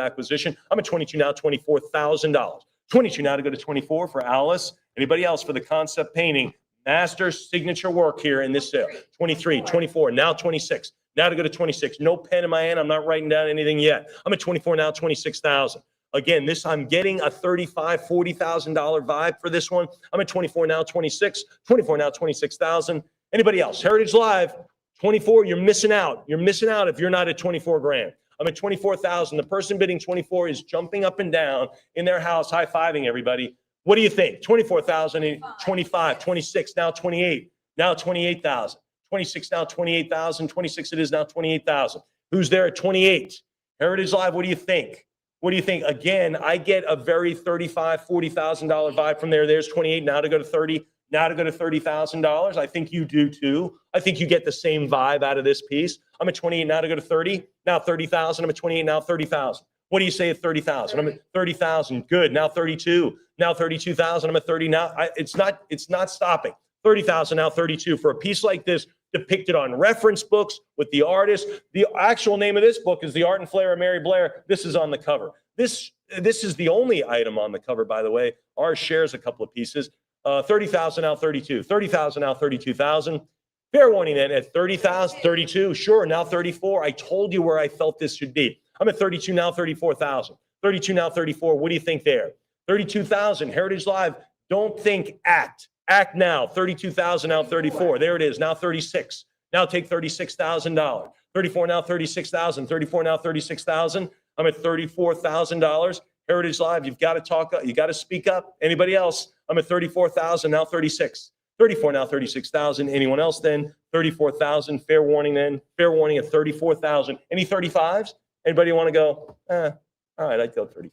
acquisition. I'm at 22 now, $24,000. 22 now to go to 24 for Alice. Anybody else for the concept painting? Master signature work here in this sale. 23, 24, now 26. Now to go to 26. No pen in my hand. I'm not writing down anything yet. I'm at 24 now, 26,000. Again, I'm getting a $35,000, $40,000 vibe for this one. I'm at 24 now, 26. 24 now, 26,000. Anybody else? Heritage Live, 24. You're missing out. You're missing out if you're not at 24 grand. I'm at 24,000. The person bidding 24 is jumping up and down in their house, high-fiving everybody. What do you think? 24,000, 25, 26, now 28, now 28,000. 26 now 28,000. 26 it is now 28,000. Who's there at 28? Heritage Live, what do you think? What do you think? Again, I get a very $35,000, $40,000 vibe from there. There's 28 now to go to 30, now to go to $30,000. I think you do too. I think you get the same vibe out of this piece. I'm at 28 now to go to 30, now 30,000. I'm at 28 now 30,000. What do you say at 30,000? I'm at 30,000. Good. Now 32. Now 32,000. I'm at 30 now. It's not stopping. 30,000 now 32 for a piece like this depicted on reference books with the artist. The actual name of this book is The Art and Flair of Mary Blair. This is on the cover. This is the only item on the cover, by the way. Ours shares a couple of pieces. 30,000 now 32. 30,000 now 32,000. Fair warning then at 30,000, 32. Sure. Now 34. I told you where I felt this should be. I'm at 32 now, 34,000. 32 now, 34. What do you think there? 32,000. Heritage Live. Don't think act. Act now. 32,000 now, 34. There it is. Now 36. Now take $36,000. 34 now, 36,000. 34 now, 36,000. I'm at $34,000. Heritage Live. You've got to talk. You got to speak up. Anybody else? I'm at 34,000 now, 36. 34 now, 36,000. Anyone else then? 34,000. Fair warning then. Fair warning at 34,000. Any 35s? Anybody want to go? All right, I'd go 30.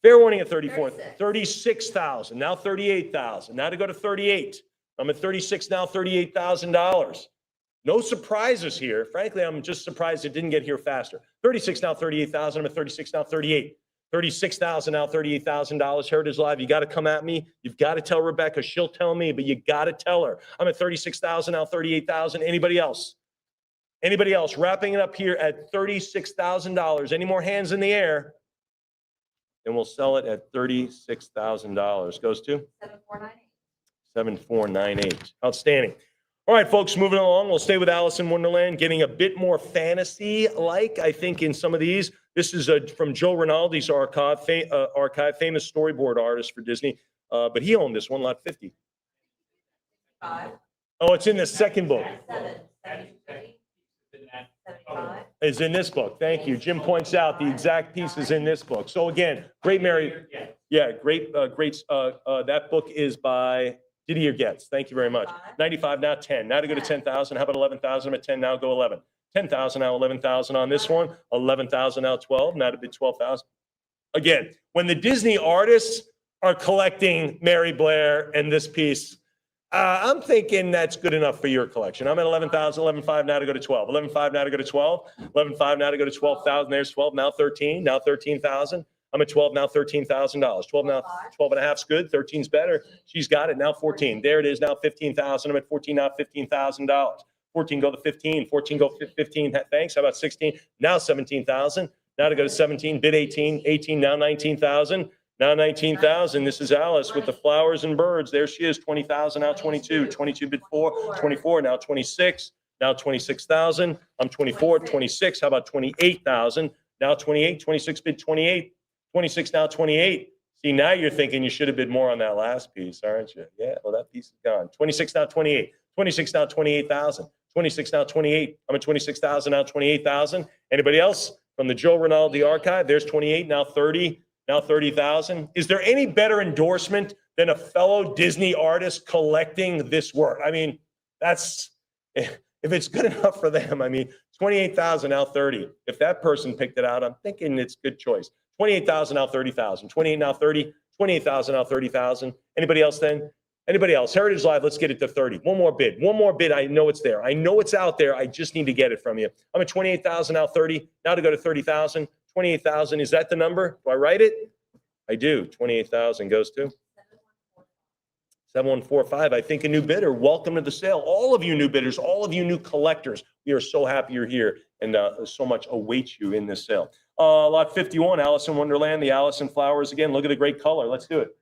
Fair warning at 34. 36,000. Now 38,000. Now to go to 38. I'm at 36 now, $38,000. No surprises here. Frankly, I'm just surprised it didn't get here faster. 36 now, 38,000. I'm at 36 now, 38. 36,000 now, $38,000. Heritage Live. You got to come at me. You've got to tell Rebecca. She'll tell me, but you got to tell her. I'm at 36,000 now, 38,000. Anybody else? Anybody else? Wrapping it up here at $36,000. Any more hands in the air? And we'll sell it at $36,000. Goes to 7498. 7498. Outstanding. All right, folks, moving along. We'll stay with Alice in Wonderland, getting a bit more fantasy-like, I think, in some of these. This is from Joe Rinaldi's archive, famous storyboard artist for Disney. But he owned this one, lot 50. 5. Oh, it's in the second book. 7. 73. 75. Is in this book. Thank you. Jim points out the exact piece is in this book. So again, great Mary. Yeah, great. That book is by Didier Getz. Thank you very much. 95 now 10. Now to go to 10,000. How about 11,000? I'm at 10 now. Go 11. 10,000 now 11,000 on this one. 11,000 now 12. Now to bid 12,000. Again, when the Disney artists are collecting Mary Blair and this piece, I'm thinking that's good enough for your collection. I'm at 11,000, 11,500 now to go to 12. 11,500 now to go to 12. 11,500 now to go to 12,000. There's 12, now 13, now 13,000. I'm at 12 now, $13,000. 12 now, 12 and a half's good. 13's better. She's got it now. 14. There it is now. 15,000. I'm at 14 now, $15,000. 14 go to 15. 14 go 15. Thanks. How about 16? Now 17,000. Now to go to 17. Bid 18. 18 now 19,000. Now 19,000. This is Alice with the flowers and birds. There she is. 20,000 now 22. 22 bid 4. 24 now 26. Now 26,000. I'm 24. 26. How about 28,000? Now 28. 26 bid 28. 26 now 28. See, now you're thinking you should have bid more on that last piece, aren't you? Yeah. Well, that piece is gone. 26 now 28. 26 now 28,000. 26 now 28. I'm at 26,000 now 28,000. Anybody else from the Joe Rinaldi archive? There's 28 now 30. Now 30,000. Is there any better endorsement than a fellow Disney artist collecting this work? I mean, that's, if it's good enough for them, I mean, 28,000 now 30. If that person picked it out, I'm thinking it's good choice. 28,000 now 30,000. 28 now 30. 28,000 now 30,000. Anybody else then? Anybody else? Heritage Live, let's get it to 30. One more bid. One more bid. I know it's there. I know it's out there. I just need to get it from you. I'm at 28,000 now, 30. Now to go to 30,000. 28,000. Is that the number? Do I write it? I do. 28,000 goes to 7145. I think a new bidder. Welcome to the sale. All of you new bidders, all of you new collectors. We are so happy you're here, and so much awaits you in this sale. Lot 51, Alice in Wonderland, the Allison flowers again. Look at the great color. Let's do it.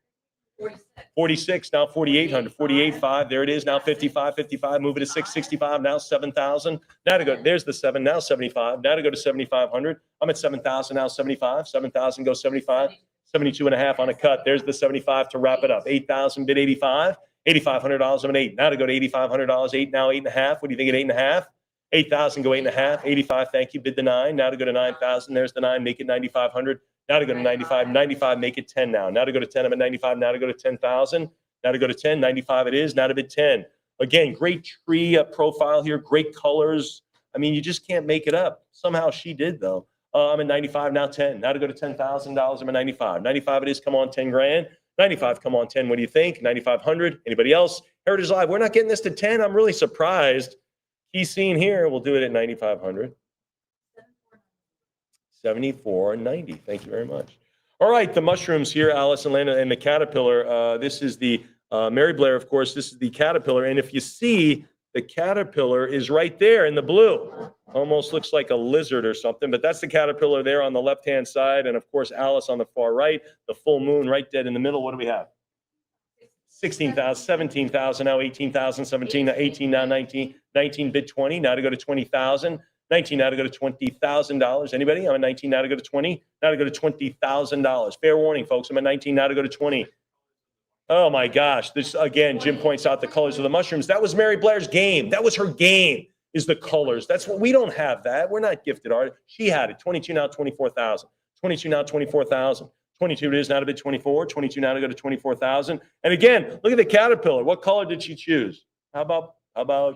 46, now 4,800, 48.5. There it is. Now 55, 55. Move it to 665. Now 7,000. Now to go. There's the 7. Now 75. Now to go to 7,500. I'm at 7,000. Now 75. 7,000 goes 75. 72 and a half on a cut. There's the 75 to wrap it up. 8,000 bid 85. $8,500. I'm at 8. Now to go to $8,500. 8 now 8.5. What do you think at 8.5? 8,000 go 8.5. 85. Thank you. Bid the 9. Now to go to 9,000. There's the 9. Make it 9,500. Now to go to 95, 95, make it 10 now. Now to go to 10, I'm at 95. Now to go to 10,000. Now to go to 10, 95 it is. Now to bid 10. Again, great tree profile here, great colors. I mean, you just can't make it up. Somehow she did, though. I'm at 95, now 10. Now to go to $10,000, I'm at 95. 95 it is, come on, 10 grand. 95, come on, 10, what do you think? 9,500, anybody else? Heritage Live, we're not getting this to 10. I'm really surprised. He's seen here, we'll do it at 9,500. 74.90. Thank you very much. All right, the mushrooms here, Alice and Lana, and the caterpillar. This is the Mary Blair, of course. This is the caterpillar. And if you see, the caterpillar is right there in the blue. Almost looks like a lizard or something, but that's the caterpillar there on the left-hand side. And, of course, Alice on the far right, the full moon right dead in the middle. What do we have? 16,000, 17,000, now 18,000, 17, now 18, now 19, 19 bid 20, now to go to 20,000. 19 now to go to $20,000. Anybody? I'm at 19 now to go to 20. Now to go to $20,000. Fair warning, folks. I'm at 19 now to go to 20. Oh my gosh. This again, Jim points out the colors of the mushrooms. That was Mary Blair's game. That was her game, is the colors. That's what we don't have that. We're not gifted art. She had it. 22 now, 24,000. 22 now, 24,000. 22 it is now to bid 24. 22 now to go to 24,000. And again, look at the caterpillar. What color did she choose? How about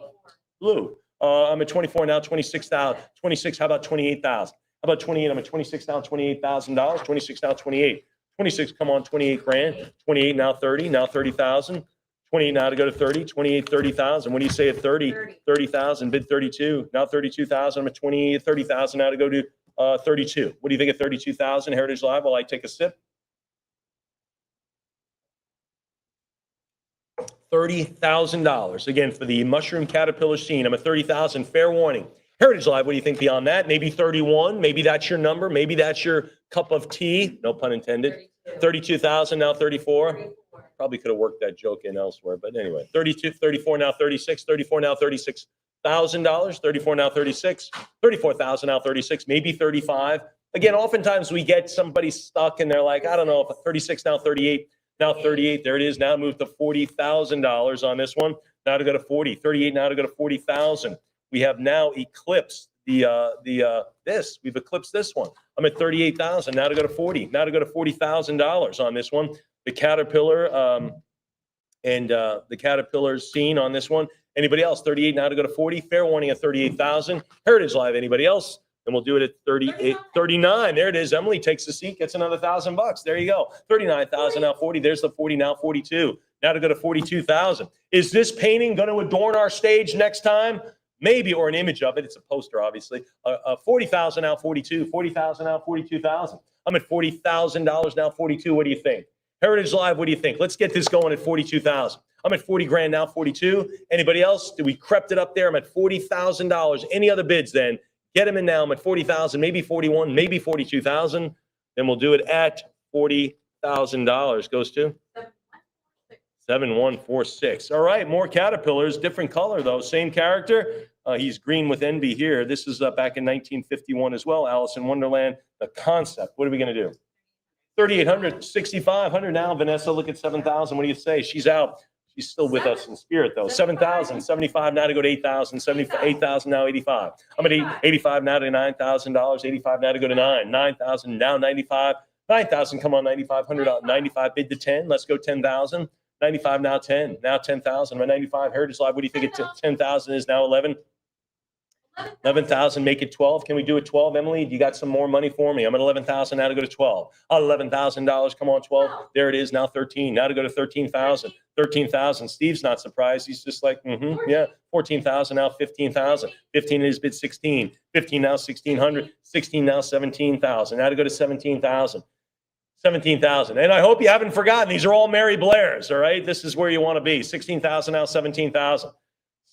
blue? I'm at 24 now, 26,000. 26, how about 28,000? How about 28? I'm at 26 now, $28,000. 26 now, 28. 26, come on, 28 grand. 28 now, 30. Now 30,000. 28 now to go to 30. 28, 30,000. What do you say at 30? 30,000. Bid 32. Now 32,000. I'm at 20, 30,000 now to go to 32. What do you think at 32,000? Heritage Live, while I take a sip. $30,000. Again, for the mushroom caterpillar scene, I'm at 30,000. Fair warning. Heritage Live, what do you think beyond that? Maybe 31. Maybe that's your number. Maybe that's your cup of tea. No pun intended. 32,000, now 34. Probably could have worked that joke in elsewhere, but anyway. 32, 34, now 36. 34, now $36,000. 34, now 36. 34,000, now 36. Maybe 35. Again, oftentimes we get somebody stuck and they're like, I don't know, 36, now 38. Now 38, there it is. Now move to $40,000 on this one. Now to go to 40. 38 now to go to 40,000. We have now eclipsed this. We've eclipsed this one. I'm at 38,000. Now to go to 40. Now to go to $40,000 on this one. The caterpillar and the caterpillar's scene on this one. Anybody else? 38 now to go to 40. Fair warning at 38,000. Heritage Live. Anybody else? And we'll do it at 38, 39. There it is. Emily takes the seat, gets another $1,000. There you go. 39,000 now 40. There's the 40 now 42. Now to go to 42,000. Is this painting going to adorn our stage next time? Maybe, or an image of it. It's a poster, obviously. 40,000 now 42. 40,000 now 42,000. I'm at $40,000 now 42. What do you think? Heritage Live, what do you think? Let's get this going at 42,000. I'm at 40 grand now 42. Anybody else? Did we crept it up there? I'm at $40,000. Any other bids then? Get them in now. I'm at 40,000, maybe 41, maybe 42,000. Then we'll do it at $40,000. Goes to 7146. All right, more caterpillars, different color though, same character. He's green with envy here. This is back in 1951 as well. Alice in Wonderland. The concept. What are we going to do? 3,800, 6,500 now. Vanessa, look at 7,000. What do you say? She's out. She's still with us in spirit, though. 7,000, 75 now to go to 8,000, 8,000 now 85. I'm at 85 now to $9,000, 85 now to go to 9,000 now 95, 9,000, come on, 9,500, 95 bid to 10. Let's go 10,000, 95 now 10, now 10,000. I'm at 95. Heritage Live, what do you think at 10,000 is now 11? 11,000, make it 12. Can we do it 12, Emily? You got some more money for me? I'm at 11,000 now to go to 12. $11,000, come on, 12. There it is, now 13. Now to go to 13,000. 13,000. Steve's not surprised. He's just like, yeah. 14,000, now 15,000. 15 is bid 16. 15 now 1,600. 16 now 17,000. Now to go to 17,000. 17,000. And I hope you haven't forgotten, these are all Mary Blairs, all right? This is where you want to be. 16,000 now 17,000.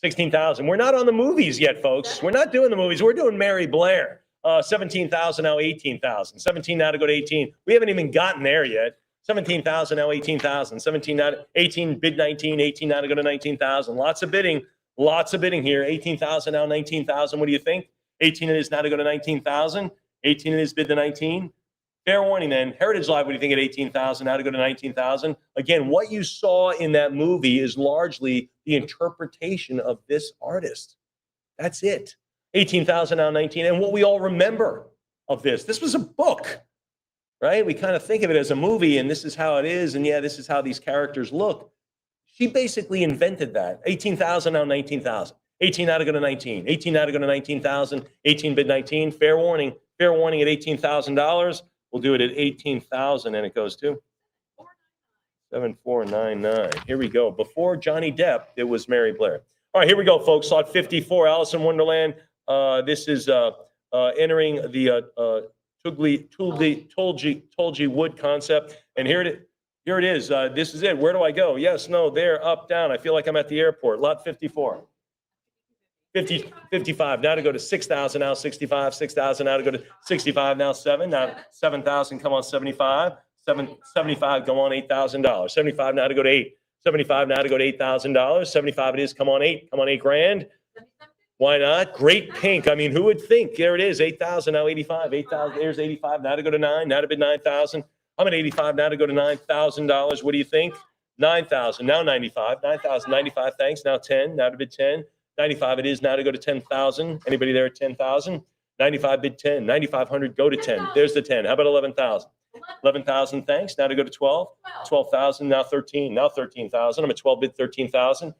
16,000. We're not on the movies yet, folks. We're not doing the movies. We're doing Mary Blair. 17,000 now 18,000. 17 now to go to 18. We haven't even gotten there yet. 17,000 now 18,000. 17 now 18 bid 19. 18 now to go to 19,000. Lots of bidding. Lots of bidding here. 18,000 now 19,000. What do you think? 18 it is now to go to 19,000. 18 it is bid to 19. Fair warning then. Heritage Live, what do you think at 18,000? Now to go to 19,000. Again, what you saw in that movie is largely the interpretation of this artist. That's it. 18,000 now 19. And what we all remember of this was a book, right? We kind of think of it as a movie and this is how it is. And yeah, this is how these characters look. She basically invented that. 18,000 now 19,000. 18 now to go to 19. 18 now to go to 19,000. 18 bid 19. Fair warning at $18,000. We'll do it at 18,000 and it goes to 7499. Here we go. Before Johnny Depp, it was Mary Blair. All right, here we go, folks. Slot 54, Alice in Wonderland. This is entering the Tulgey Wood concept. And here it is. This is it. Where do I go? Yes, no, there, up, down. I feel like I'm at the airport. Lot 54. 55, now to go to 6,000, now 65, 6,000, now to go to 65, now 7, now 7,000, come on 75, 75, go on $8,000, 75 now to go to 8, 75 now to go to $8,000, 75 it is, come on 8 grand. Why not? Great pink. I mean, who would think? There it is, 8,000, now 85, 8,000, there's 85, now to go to 9, now to bid 9,000. I'm at 85, now to go to $9,000. What do you think? 9,000, now 95, 9,000, 95, thanks, now 10, now to bid 10. 95 it is now to go to 10,000. Anybody there at 10,000? 95 bid 10. 9,500 go to 10. There's the 10. How about 11,000? 11,000, thanks. Now to go to 12. 12,000, now 13. Now 13,000. I'm at 12 bid 13,000.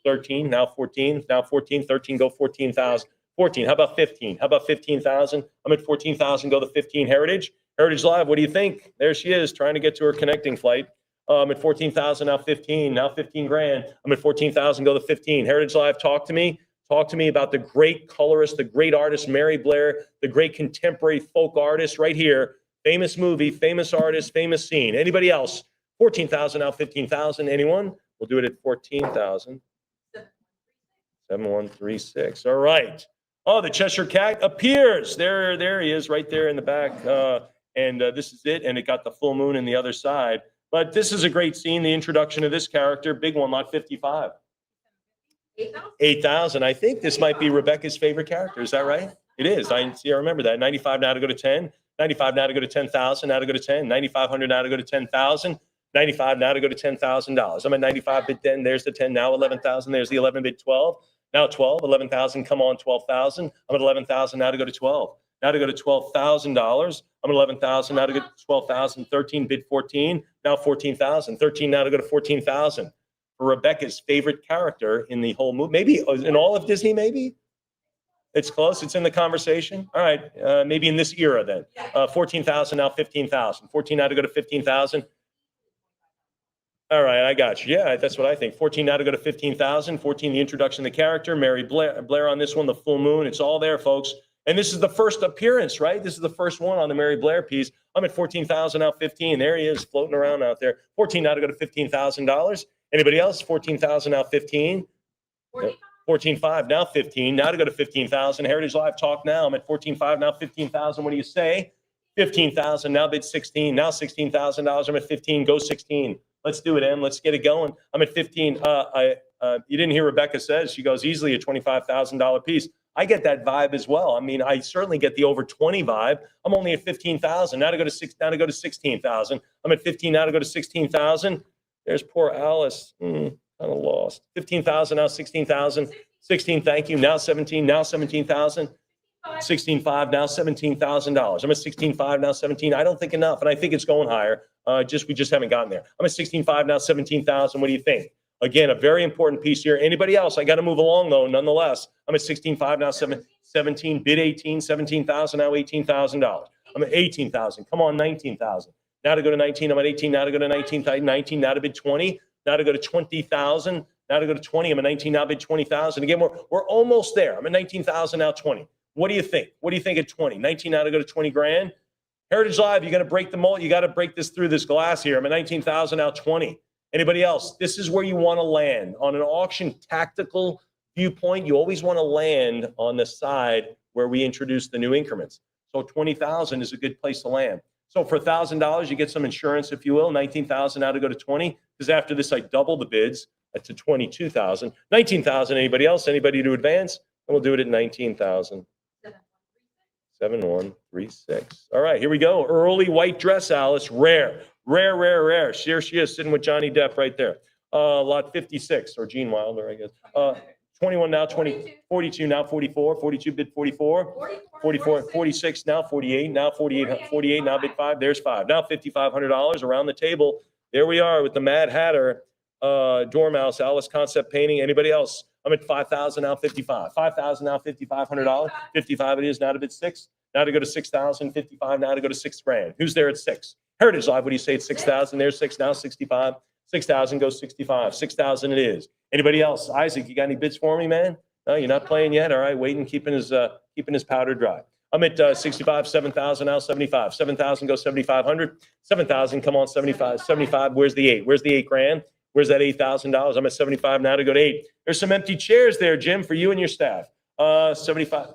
13, now 14. Now 14, 13, go 14,000. 14, how about 15? How about 15,000? I'm at 14,000, go to 15. Heritage Live, what do you think? There she is trying to get to her connecting flight. I'm at 14,000, now 15 grand. I'm at 14,000, go to 15. Heritage Live, talk to me about the great colorist, the great artist, Mary Blair, the great contemporary folk artist right here. Famous movie, famous artist, famous scene. Anybody else? 14,000, now 15,000. Anyone? We'll do it at 14,000. 7136. All right. Oh, the Cheshire Cat appears. There he is right there in the back. And this is it. And it got the full moon in the other side. But this is a great scene, the introduction of this character, big one, lot 55. 8,000. I think this might be Rebecca's favorite character. Is that right? It is. I remember that. 95 now to go to 10. 95 now to go to 10,000. Now to go to 10. 9,500 now to go to 10,000. 95 now to go to $10,000. I'm at 95 bid 10. There's the 10. Now 11,000. There's the 11 bid 12. Now 12. 11,000. Come on, 12,000. I'm at 11,000 now to go to 12. Now to go to $12,000. I'm at 11,000. Now to go to 12,000. 13 bid 14. Now 14,000. 13 now to go to 14,000. For Rebecca's favorite character in the whole movie, maybe in all of Disney. Maybe it's close. It's in the conversation. All right, maybe in this era then. 14,000 now 15,000. 14 now to go to 15,000. All right, I got you. Yeah, that's what I think. 14 now to go to 15,000. 14 the introduction of the character. Mary Blair on this one. The full moon. It's all there, folks. And this is the first appearance, right? This is the first one on the Mary Blair piece. I'm at 14,000 now 15. There he is floating around out there. 14 now to go to $15,000. Anybody else? 14,000 now 15. 14.5 now 15. Now to go to 15,000. Heritage Live, talk now. I'm at 14.5 now 15,000. What do you say? 15,000 now bid 16. Now $16,000. I'm at 15. Go 16. Let's do it, Em. Let's get it going. I'm at 15. You didn't hear Rebecca says she goes easily a $25,000 piece. I get that vibe as well. I mean, I certainly get the over 20 vibe. I'm only at 15,000. Now to go to 16,000. I'm at 15 now to go to 16,000. There's poor Alice. Kind of lost. 15,000 now 16,000. 16, thank you. Now 17. Now 17,000. 16.5 now $17,000. I'm at 16.5 now 17. I don't think enough, and I think it's going higher. We just haven't gotten there. I'm at 16.5 now 17,000. What do you think? Again, a very important piece here. Anybody else? I got to move along though, nonetheless. I'm at 16.5 now, 17, bid 18, 17,000, now $18,000. I'm at 18,000. Come on, 19,000. Now to go to 19, I'm at 18, now to go to 19, 19, now to bid 20, now to go to 20,000, now to go to 20, I'm at 19, now bid 20,000. Again, we're almost there. I'm at 19,000, now 20. What do you think? What do you think at 20? 19 now to go to 20 grand. Heritage Live, you got to break the mold. You got to break this through this glass here. I'm at 19,000, now 20. Anybody else? This is where you want to land. On an auction tactical viewpoint, you always want to land on the side where we introduce the new increments. So 20,000 is a good place to land. So for $1,000, you get some insurance, if you will. 19,000 now to go to 20, because after this, I double the bids to 22,000. 19,000, anybody else? Anybody to advance? And we'll do it at 19,000. 7136. All right, here we go. Early white dress, Alice. Rare. Here she is, sitting with Johnny Depp right there. Lot 56, or Gene Wilder, I guess. 21 now, 20, 42 now, 44, 42 bid 44, 44, 46 now, 48 now, 48 now bid 5. There's 5. Now $5,500 around the table. There we are with the Mad Hatter, Dormouse, Alice Concept Painting. Anybody else? I'm at 5,000 now, 55. 5,000 now, $5,500. 55 it is now to bid 6. Now to go to 6,000, 55 now to go to 6 grand. Who's there at 6? Heritage Live, what do you say? It's 6,000. There's 6 now, 65. 6,000 goes 65. 6,000 it is. Anybody else? Isaac, you got any bids for me, man? No, you're not playing yet. All right, waiting, keeping his powder dry. I'm at 65. 7,000 now, 75. 7,000 goes 7,500. 7,000, come on, 75. 75. Where's the 8? Where's the 8 grand? Where's that $8,000? I'm at 75 now to go to 8. There's some empty chairs there, Jim, for you and your staff. 75.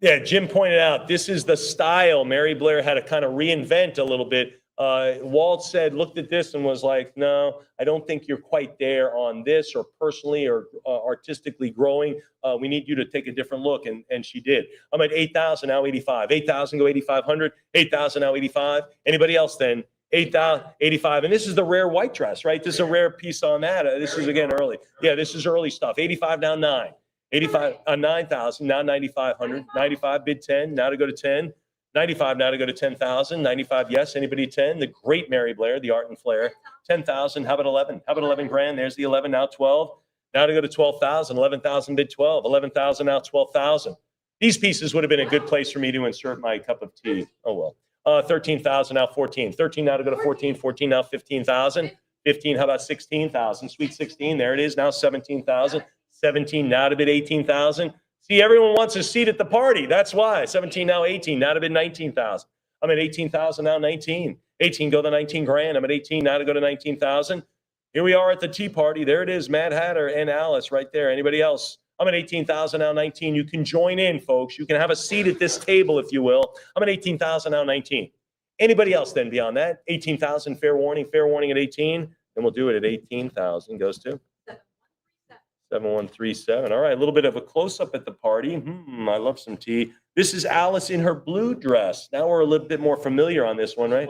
Yeah, Jim pointed out this is the style Mary Blair had to kind of reinvent a little bit. Walt said, looked at this and was like, no, I don't think you're quite there on this, or personally or artistically growing. We need you to take a different look. And she did. I'm at 8,000 now, 85. 8,000 go 8,500. 8,000 now, 85. Anybody else then? 8,000, 85. And this is the rare white dress, right? This is a rare piece on that. This is, again, early. Yeah, this is early stuff. 85 now, 9. 85, 9,000, now 9,500. 95, bid 10, now to go to 10. 95, now to go to 10,000. 95, yes. Anybody 10? The great Mary Blair, the art and flair. 10,000, how about 11? How about 11 grand? There's the 11, now 12. Now to go to 12,000. 11,000, bid 12. 11,000, now 12,000. These pieces would have been a good place for me to insert my cup of tea. Oh, well. 13,000, now 14. 13, now to go to 14. 14, now 15,000. 15, how about 16,000? Sweet 16, there it is, now 17,000. 17, now to bid 18,000. See, everyone wants a seat at the party. That's why. 17, now 18, now to bid 19,000. I'm at 18,000, now 19. 18, go to 19 grand. I'm at 18, now to go to 19,000. Here we are at the tea party. There it is, Mad Hatter and Alice right there. Anybody else? I'm at 18,000, now 19. You can join in, folks. You can have a seat at this table, if you will. I'm at 18,000, now 19. Anybody else then beyond that? 18,000, fair warning at 18. Then we'll do it at 18,000. Goes to 7137. All right, a little bit of a close-up at the party. I love some tea. This is Alice in her blue dress. Now we're a little bit more familiar on this one, right?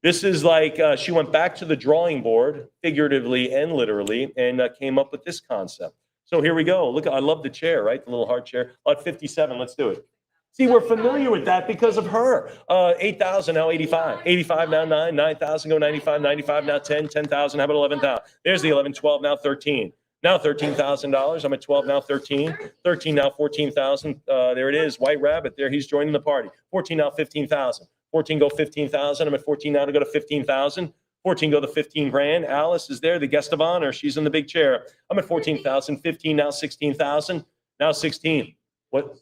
This is like she went back to the drawing board, figuratively and literally, and came up with this concept. So here we go. Look, I love the chair, right? The little hard chair. Lot 57, let's do it. See, we're familiar with that because of her. 8,000, now 85. 85, now 9. 9,000, go 95. 95, now 10. 10,000, how about 11,000? There's the 11. 12, now 13. Now $13,000. I'm at 12, now 13. 13, now 14,000. There it is, White Rabbit there. He's joining the party. 14, now 15,000. 14, go 15,000. I'm at 14 now to go to 15,000. 14, go to 15 grand. Alice is there, the guest of honor. She's in the big chair. I'm at 14,000. 15, now 16,000. Now 16. What?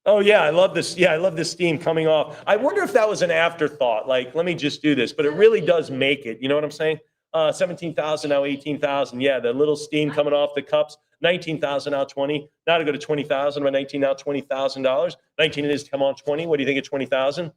Oh, yeah, I love this. Yeah, I love this steam coming off. I wonder if that was an afterthought. Like, let me just do this. But it really does make it. You know what I'm saying? 17,000, now 18,000. Yeah, the little steam coming off the cups. 19,000, now 20. Now to go to 20,000. By 19, now $20,000. 19 it is. Come on, 20. What do you think of 20,000?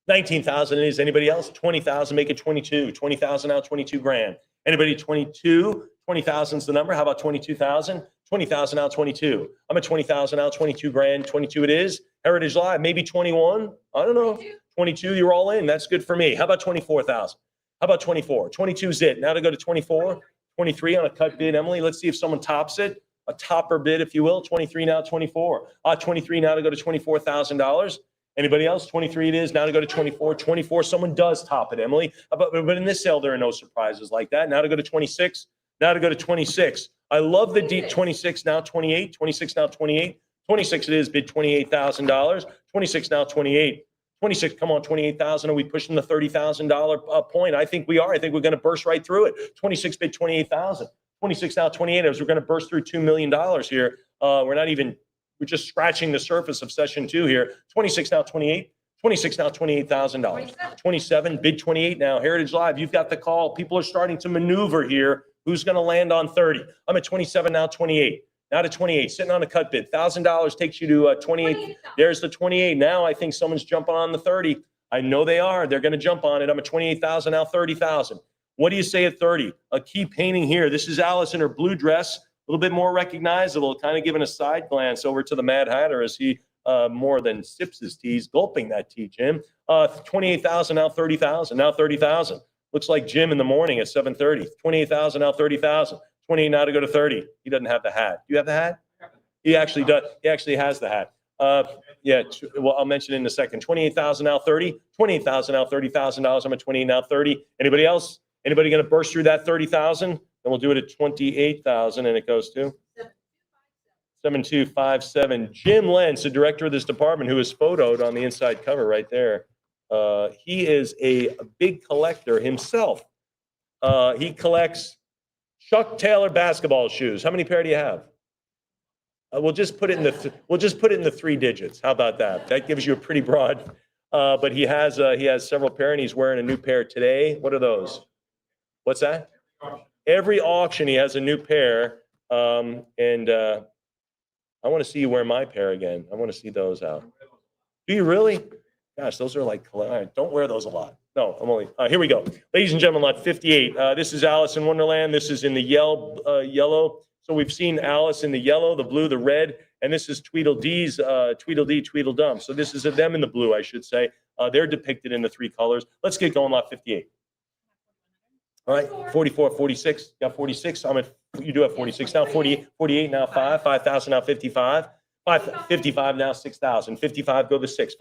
19,000 is. Anybody else? 20,000, make it 22. 20,000 now, 22 grand. Anybody 22? 20,000 is the number. How about 22,000? 20,000 now, 22. I'm at 20,000 now, 22 grand. 22 it is. Heritage Live, maybe 21. I don't know. 22, you're all in. That's good for me. How about 24,000? How about 24? 22 is it. Now to go to 24. 23 on a cut bid, Emily. Let's see if someone tops it. A topper bid, if you will. 23 now, 24. 23 now to go to $24,000. Anybody else? 23 it is. Now to go to 24. 24, someone does top it, Emily. But in this sale, there are no surprises like that. Now to go to 26. Now to go to 26. I love the deep 26, now 28. 26, now 28. 26 it is, bid $28,000. 26, now 28. 26, come on, 28,000. Are we pushing the $30,000 point? I think we are. I think we're going to burst right through it. 26 bid 28,000. 26, now 28. As we're going to burst through $2 million here. We're just scratching the surface of session 2 here. 26, now 28. 26, now $28,000. 27, bid 28 now. Heritage Live, you've got the call. People are starting to maneuver here. Who's going to land on 30? I'm at 27, now 28. Now to 28, sitting on a cut bid. $1,000 takes you to 28. There's the 28. Now I think someone's jumping on the 30. I know they are. They're going to jump on it. I'm at 28,000, now 30,000. What do you say at 30? A key painting here. This is Alice in her blue dress. A little bit more recognizable, kind of giving a side glance over to the Mad Hatter as he more than sips his tea, gulping that tea, Jim. 28,000, now 30,000, now 30,000. Looks like Jim in the morning at 7:30. 28,000, now 30,000. 28 now to go to 30. He doesn't have the hat. Do you have the hat? He actually does. He actually has the hat. Well, I'll mention it in a second. 28,000 now 30. 28,000 now $30,000. I'm at 28 now 30. Anybody else? Anybody going to burst through that 30,000? Then we'll do it at 28,000, and it goes to 7257. Jim Lentz, the director of this department, who is photoed on the inside cover right there. He is a big collector himself. He collects Chuck Taylor basketball shoes. How many pair do you have? We'll just put it in the 3 digits. How about that? That gives you a pretty broad. But he has several pair, and he's wearing a new pair today. What are those? What's that? Every auction he has a new pair. I want to see you wear my pair again. I want to see those out. Do you really? Gosh, those are like. All right, don't wear those a lot. No, I'm only. Here we go, ladies and gentlemen. Lot 58. This is Alice in Wonderland. This is in the yellow. So we've seen Alice in the yellow, the blue, the red, and this is Tweedledee's Tweedledee, Tweedledum. So this is them in the blue, I should say. They're depicted in the 3 colors. Let's get going. Lot 58. All right, 44, 46. Got 46. You do have 46 now. 48 now 5,000 now 55. 55 now 6,000. 55 go to 6.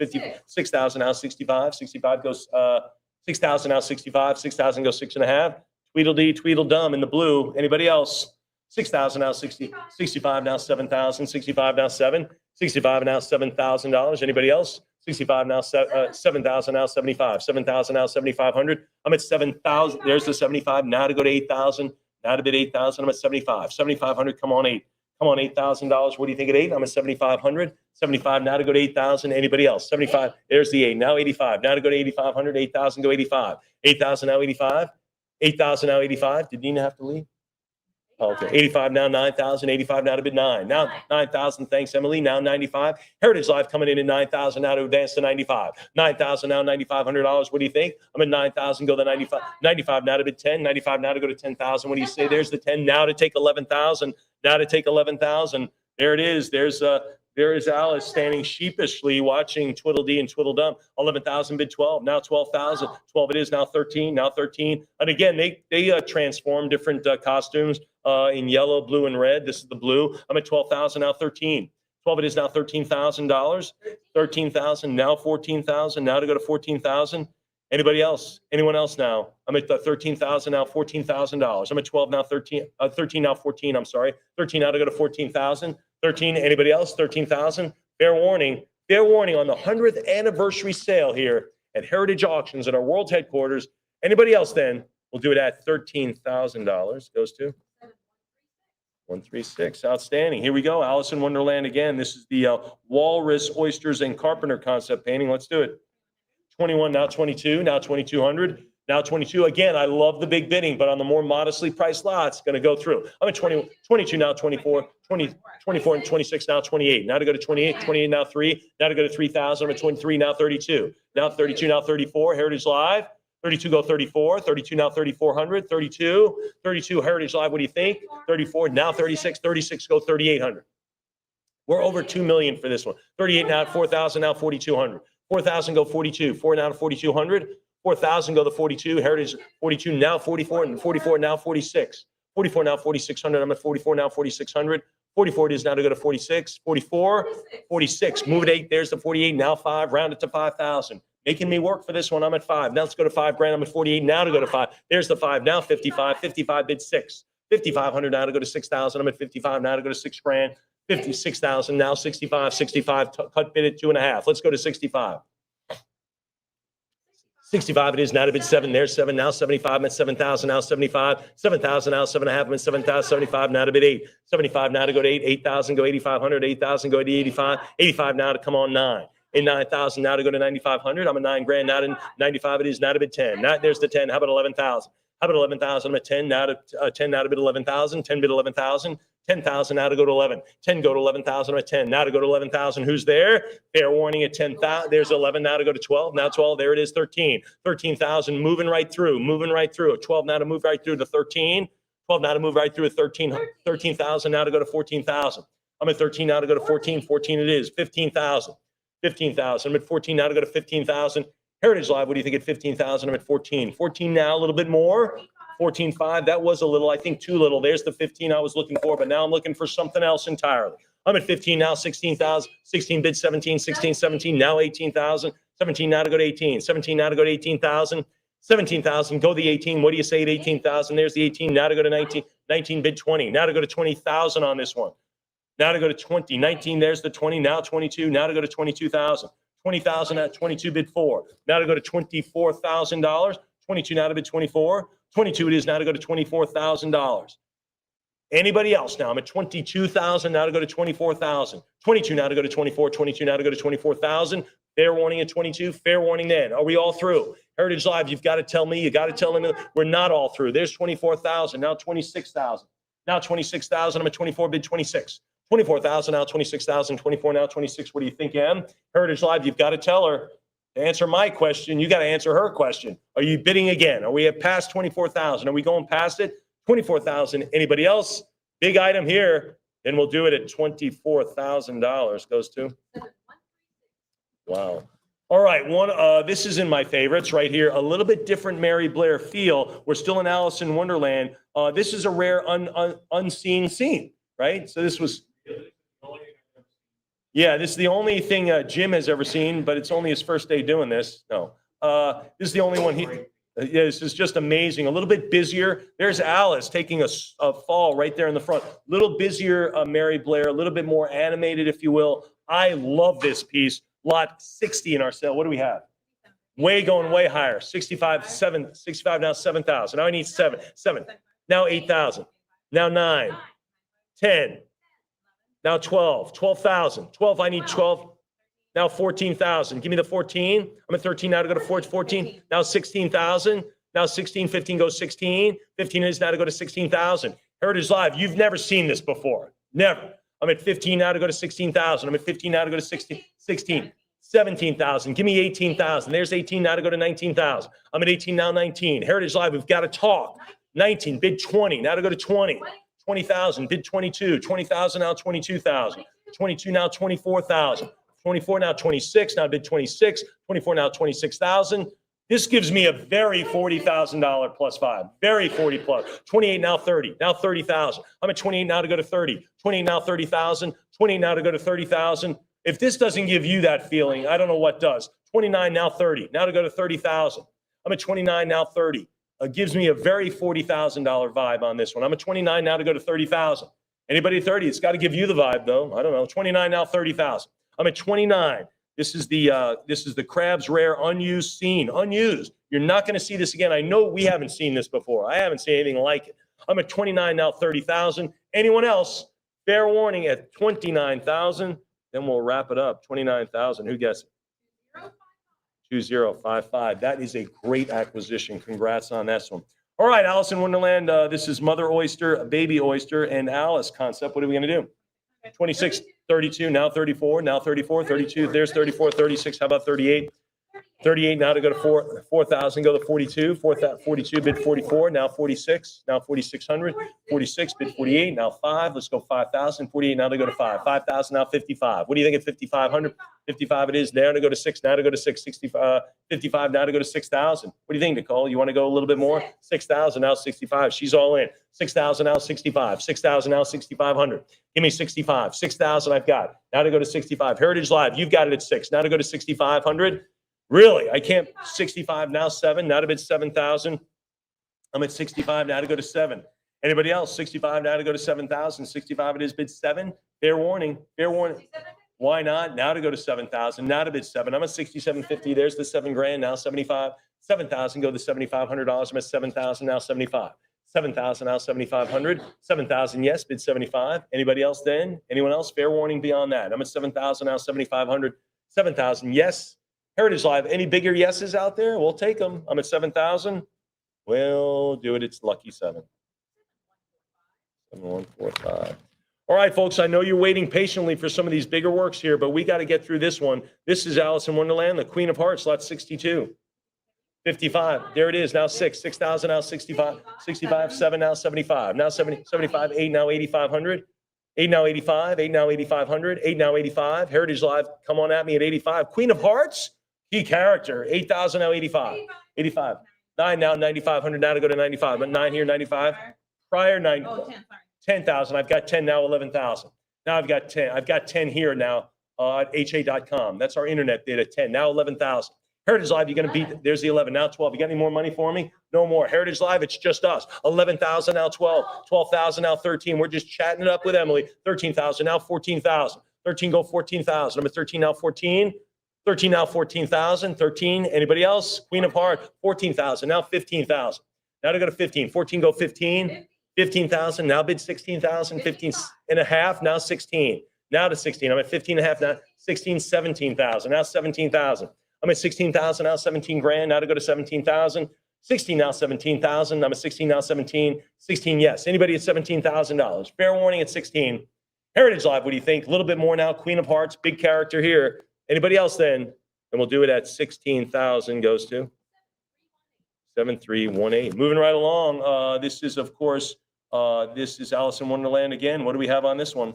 6,000 now 65. 65 goes 6,000 now 65. 6,000 goes 6.5. Tweedledee, Tweedledum in the blue. Anybody else? 6,000 now 60. 65 now 7,000. 65 now 7. 65 now $7,000. Anybody else? 65 now 7,000 now 75. 7,000 now 7,500. I'm at 7,000. There's the 75. Now to go to 8,000. Now to bid 8,000. I'm at 75. 7,500. Come on 8. Come on, $8,000. What do you think at 8? I'm at 7,500. 75 now to go to 8,000. Anybody else? 75. There's the 8. Now 85. Now to go to 8,500. 8,000 go 85. 8,000 now 85. 8,000 now 85. Did Nina have to leave? Oh, okay. 85 now 9,000. 85 now to bid 9. Now 9,000. Thanks, Emily. Now 95. Heritage Live coming in at 9,000 now to advance to 95. 9,000 now $9,500. What do you think? I'm at 9,000. Go to 95. 95 now to bid 10. 95 now to go to 10,000. What do you say? There's the 10. Now to take 11,000. Now to take 11,000. There it is. There is Alice standing sheepishly watching Tweedledee and Tweedledum. 11,000 bid 12. Now 12,000. 12 it is. Now 13. Now 13. And again, they transform different costumes in yellow, blue, and red. This is the blue. I'm at 12,000. Now 13. 12 it is. Now $13,000. 13,000. Now 14,000. Now to go to 14,000. Anybody else? Anyone else now? I'm at 13,000 now, $14,000. I'm at 12 now, 13 now, 14. I'm sorry, 13 now to go to 14,000. 13. Anybody else? 13,000. Fair warning on the 100th anniversary sale here at Heritage Auctions at our world headquarters. Anybody else? Then we'll do it at $13,000. Goes to 136. Outstanding. Here we go. Alice in Wonderland again. This is the Walrus, Oysters, and Carpenter concept painting. Let's do it. 21, now 22, now 2,200, now 22. Again, I love the big bidding, but on the more modestly priced lots, going to go through. I'm at 20, 22, now 24, 20, 24, and 26, now 28. Now to go to 28, 28, now 3, now to go to 3,000. I'm at 23, now 32. Now 32, now 34. Heritage Live. 32 go 34. 32 now 3,400. 32. Heritage Live. What do you think? 34 now 36. 36 go 3,800. We're over 2 million for this one. 38 now at 4,000. Now 4,200. 4,000 go 42. 4 now to 4,200. 4,000 go to 42. Heritage 42 now 44 and 44 now 46. 44 now 4,600. I'm at 44 now 4,600. 44 it is now to go to 46. 44, 46. Move it 8. There's the 48. Now 5. Round it to 5,000. Making me work for this one. I'm at 5. Now let's go to 5 grand. I'm at 48. Now to go to 5. There's the 5. Now 55. 55 bid 6. 5,500 now to go to 6,000. I'm at 55 now to go to 6 grand. 56,000 now 65. 65 cut bid at 2.5. Let's go to 65. 65 it is now to bid 7. There's 7 now 75. I'm at 7,000 now 75. 7,000 now 7.5. I'm at 7,000 75 now to bid 8. 75 now to go to 8. 8,000 go 8,500. 8,000 go to 85. 85 now to come on 9. In 9,000 now to go to 9,500. I'm at 9 grand now to 95 it is now to bid 10. Now there's the 10. How about 11,000? How about 11,000? I'm at 10 now to 10 now to bid 11,000. 10 bid 11,000. 10,000 now to go to 11. 10 go to 11,000. I'm at 10 now to go to 11,000. Who's there? Fair warning at 10,000. There's 11 now to go to 12. Now 12. There it is. 13. 13,000 moving right through. Moving right through. 12 now to move right through to 13. 12 now to move right through at 13. 13,000 now to go to 14,000. I'm at 13 now to go to 14. 14 it is. 15,000. 15,000. I'm at 14 now to go to 15,000. Heritage Live, what do you think at 15,000? I'm at 14. 14 now, a little bit more. 14.5. That was a little, I think too little. There's the 15 I was looking for, but now I'm looking for something else entirely. I'm at 15 now, 16,000. 16 bid 17, 16, 17, now 18,000. 17 now to go to 18. 17 now to go to 18,000. 17,000, go the 18. What do you say at 18,000? There's the 18. Now to go to 19. 19 bid 20. Now to go to 20,000 on this one. Now to go to 20. 19, there's the 20. Now 22. Now to go to 22,000. 20,000 at 22 bid 4. Now to go to $24,000. 22 now to bid 24. 22 it is now to go to $24,000. Anybody else now? I'm at 22,000 now to go to 24,000. 22 now to go to 24. 22 now to go to 24,000. Fair warning at 22. Fair warning then. Are we all through? Heritage Live, you've got to tell me. You got to tell them we're not all through. There's 24,000. Now 26,000. Now 26,000. I'm at 24 bid 26. 24,000 now 26,000. 24 now 26. What do you think, Em? Heritage Live, you've got to tell her. To answer my question, you got to answer her question. Are you bidding again? Are we at past 24,000? Are we going past it? 24,000. Anybody else? Big item here. Then we'll do it at $24,000. Goes to. Wow. All right. This is in my favorites right here. A little bit different Mary Blair feel. We're still in Alice in Wonderland. This is a rare unseen scene, right? So this was. Yeah, this is the only thing Jim has ever seen, but it's only his first day doing this. No, this is the only one. Yeah, this is just amazing. A little bit busier. There's Alice taking a fall right there in the front. A little busier, Mary Blair. A little bit more animated, if you will. I love this piece. Lot 60 in our sale. What do we have? Going way higher. 65, 65 now 7,000. Now I need 7. Now 8,000. Now 9, 10. Now 12, 12,000. 12, I need 12. Now 14,000. Give me the 14. I'm at 13 now to go to 14. Now 16,000. Now 16, 15 goes 16. 15 is now to go to 16,000. Heritage Live, you've never seen this before. Never. I'm at 15 now to go to 16,000. I'm at 15 now to go to 16. 17,000. Give me 18,000. There's 18 now to go to 19,000. I'm at 18 now, 19. Heritage Live, we've got to talk. 19, bid 20. Now to go to 20. 20,000, bid 22, 20,000 now 22,000, 22 now 24,000, 24 now 26, now bid 26, 24 now 26,000. This gives me a very $40,000 plus 5, very 40 plus, 28 now 30, now 30,000. I'm at 28 now to go to 30, 28 now 30,000, 28 now to go to 30,000. If this doesn't give you that feeling, I don't know what does. 29 now 30, now to go to 30,000. I'm at 29 now 30. Gives me a very $40,000 vibe on this one. I'm at 29 now to go to 30,000. Anybody at 30? It's got to give you the vibe though. I don't know. 29 now 30,000. I'm at 29. This is the Crab's Rare unused scene. Unused. You're not going to see this again. I know we haven't seen this before. I haven't seen anything like it. I'm at 29 now 30,000. Anyone else? Fair warning at 29,000. Then we'll wrap it up. 29,000. Who gets it? 2055. That is a great acquisition. Congrats on this one. All right, Alice in Wonderland. This is Mother Oyster, Baby Oyster, and Alice concept. What are we going to do? 26, 32, now 34, now 34, 32. There's 34, 36. How about 38? 38 now to go to 4,000, go to 42, 42 bid 44, now 46, now 4,600, 46 bid 48, now 5, let's go 5,000, 48 now to go to 5, 5,000 now 55. What do you think at 5,500? 55 it is, now to go to 6, now to go to 6, 55 now to go to 6,000. What do you think, Nicole? You want to go a little bit more? 6,000 now 65, she's all in. 6,000 now 65, 6,000 now 6,500. Give me 65, 6,000 I've got. Now to go to 65. Heritage Live, you've got it at 6, now to go to 6,500. Really? I can't. 65 now 7. Now to bid 7,000. I'm at 65 now to go to 7. Anybody else? 65 now to go to 7,000. 65 it is bid 7. Fair warning. Fair warning. Why not? Now to go to 7,000. Now to bid 7. I'm at 67.50. There's the 7 grand. Now 75. 7,000. Go to $7,500. I'm at 7,000 now 75. 7,000 now 7,500. 7,000 yes. Bid 75. Anybody else then? Anyone else? Fair warning beyond that. I'm at 7,000 now 7,500. 7,000 yes. Heritage Live, any bigger yeses out there? We'll take them. I'm at 7,000. We'll do it. It's lucky 7. 7145. All right, folks, I know you're waiting patiently for some of these bigger works here, but we got to get through this one. This is Alice in Wonderland, the Queen of Hearts, lot 62. 55. There it is. Now 6. 6,000 now 65. 65. 7 now 75. Now 70, 75. 8 now 8,500. 8 now 85. 8 now 8,500. 8 now 85. Heritage Live, come on at me at 85. Queen of Hearts. Key character, 8,000 now 85. 85. 9 now 9,500 now to go to 95. But 9 here, 95. Prior 9. Oh, 10, sorry. 10,000. I've got 10 now, 11,000. Now I've got 10. I've got 10 here now at ha.com. That's our internet bid at 10. Now 11,000. Heritage Live, you're going to beat. There's the 11. Now 12. You got any more money for me? No more. Heritage Live, it's just us. 11,000 now 12. 12,000 now 13. We're just chatting it up with Emily. 13,000 now 14,000. 13 go 14,000. I'm at 13 now 14. 13 now 14,000. 13. Anybody else? Queen of Hearts. 14,000 now 15,000. Now to go to 15. 14 go 15. 15,000 now bid 16,000. 15 and a half now 16. Now to 16. I'm at 15 and a half now 16. 17,000 now 17,000. I'm at 16,000 now 17 grand. Now to go to 17,000. 16 now 17,000. I'm at 16 now 17. 16 yes. Anybody at $17,000? Fair warning at 16. Heritage Live, what do you think? A little bit more now. Queen of Hearts, big character here. Anybody else then? And we'll do it at 16,000 goes to 7318. Moving right along. This is, of course, this is Alice in Wonderland again. What do we have on this one?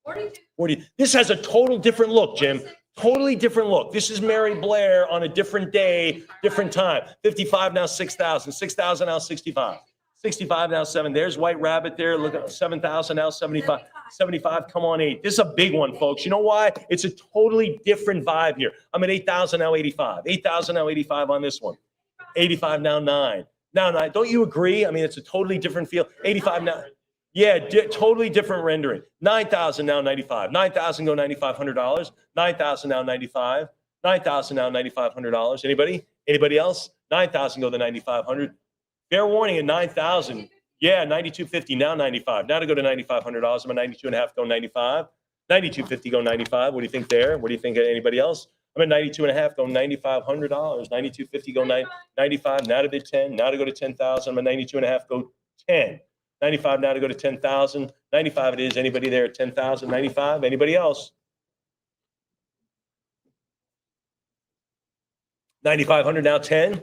42. 40. This has a total different look, Jim. Totally different look. This is Mary Blair on a different day, different time. 55 now 6,000. 6,000 now 65. 65 now 7. There's White Rabbit there. Look at 7,000 now 75. 75, come on 8. This is a big one, folks. You know why? It's a totally different vibe here. I'm at 8,000 now 85. 8,000 now 85 on this one. 85 now 9. Now 9. Don't you agree? I mean, it's a totally different feel. 85 now. Yeah, totally different rendering. 9,000 now 95. 9,000 go $9,500. 9,000 now 95. 9,000 now $9,500. Anybody? Anybody else? 9,000 go the 9,500. Fair warning at 9,000. Yeah, 92.50 now 95. Now to go to $9,500. I'm at 92 and a half go 95. 92.50 go 95. What do you think there? What do you think? Anybody else? I'm at 92 and a half go $9,500. 92.50 go 95. Now to bid 10. Now to go to 10,000. I'm at 92 and a half go 10. 95 now to go to 10,000. 95 it is. Anybody there at 10,000? 95. Anybody else? 9,500 now 10.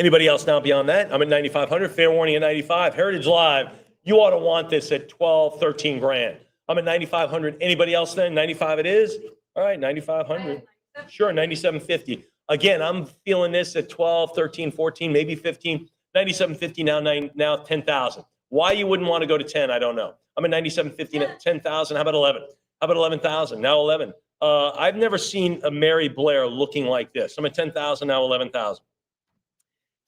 Anybody else now beyond that? I'm at 9,500. Fair warning at 95. Heritage Live, you ought to want this at 12, 13 grand. I'm at 9,500. Anybody else then? 95 it is. All right, 9,500. Sure, 97.50. Again, I'm feeling this at 12, 13, 14, maybe 15. 97.50 now 10,000. Why you wouldn't want to go to 10, I don't know. I'm at 97.50 at 10,000. How about 11? How about 11,000? Now 11. I've never seen a Mary Blair looking like this. I'm at 10,000, now 11,000.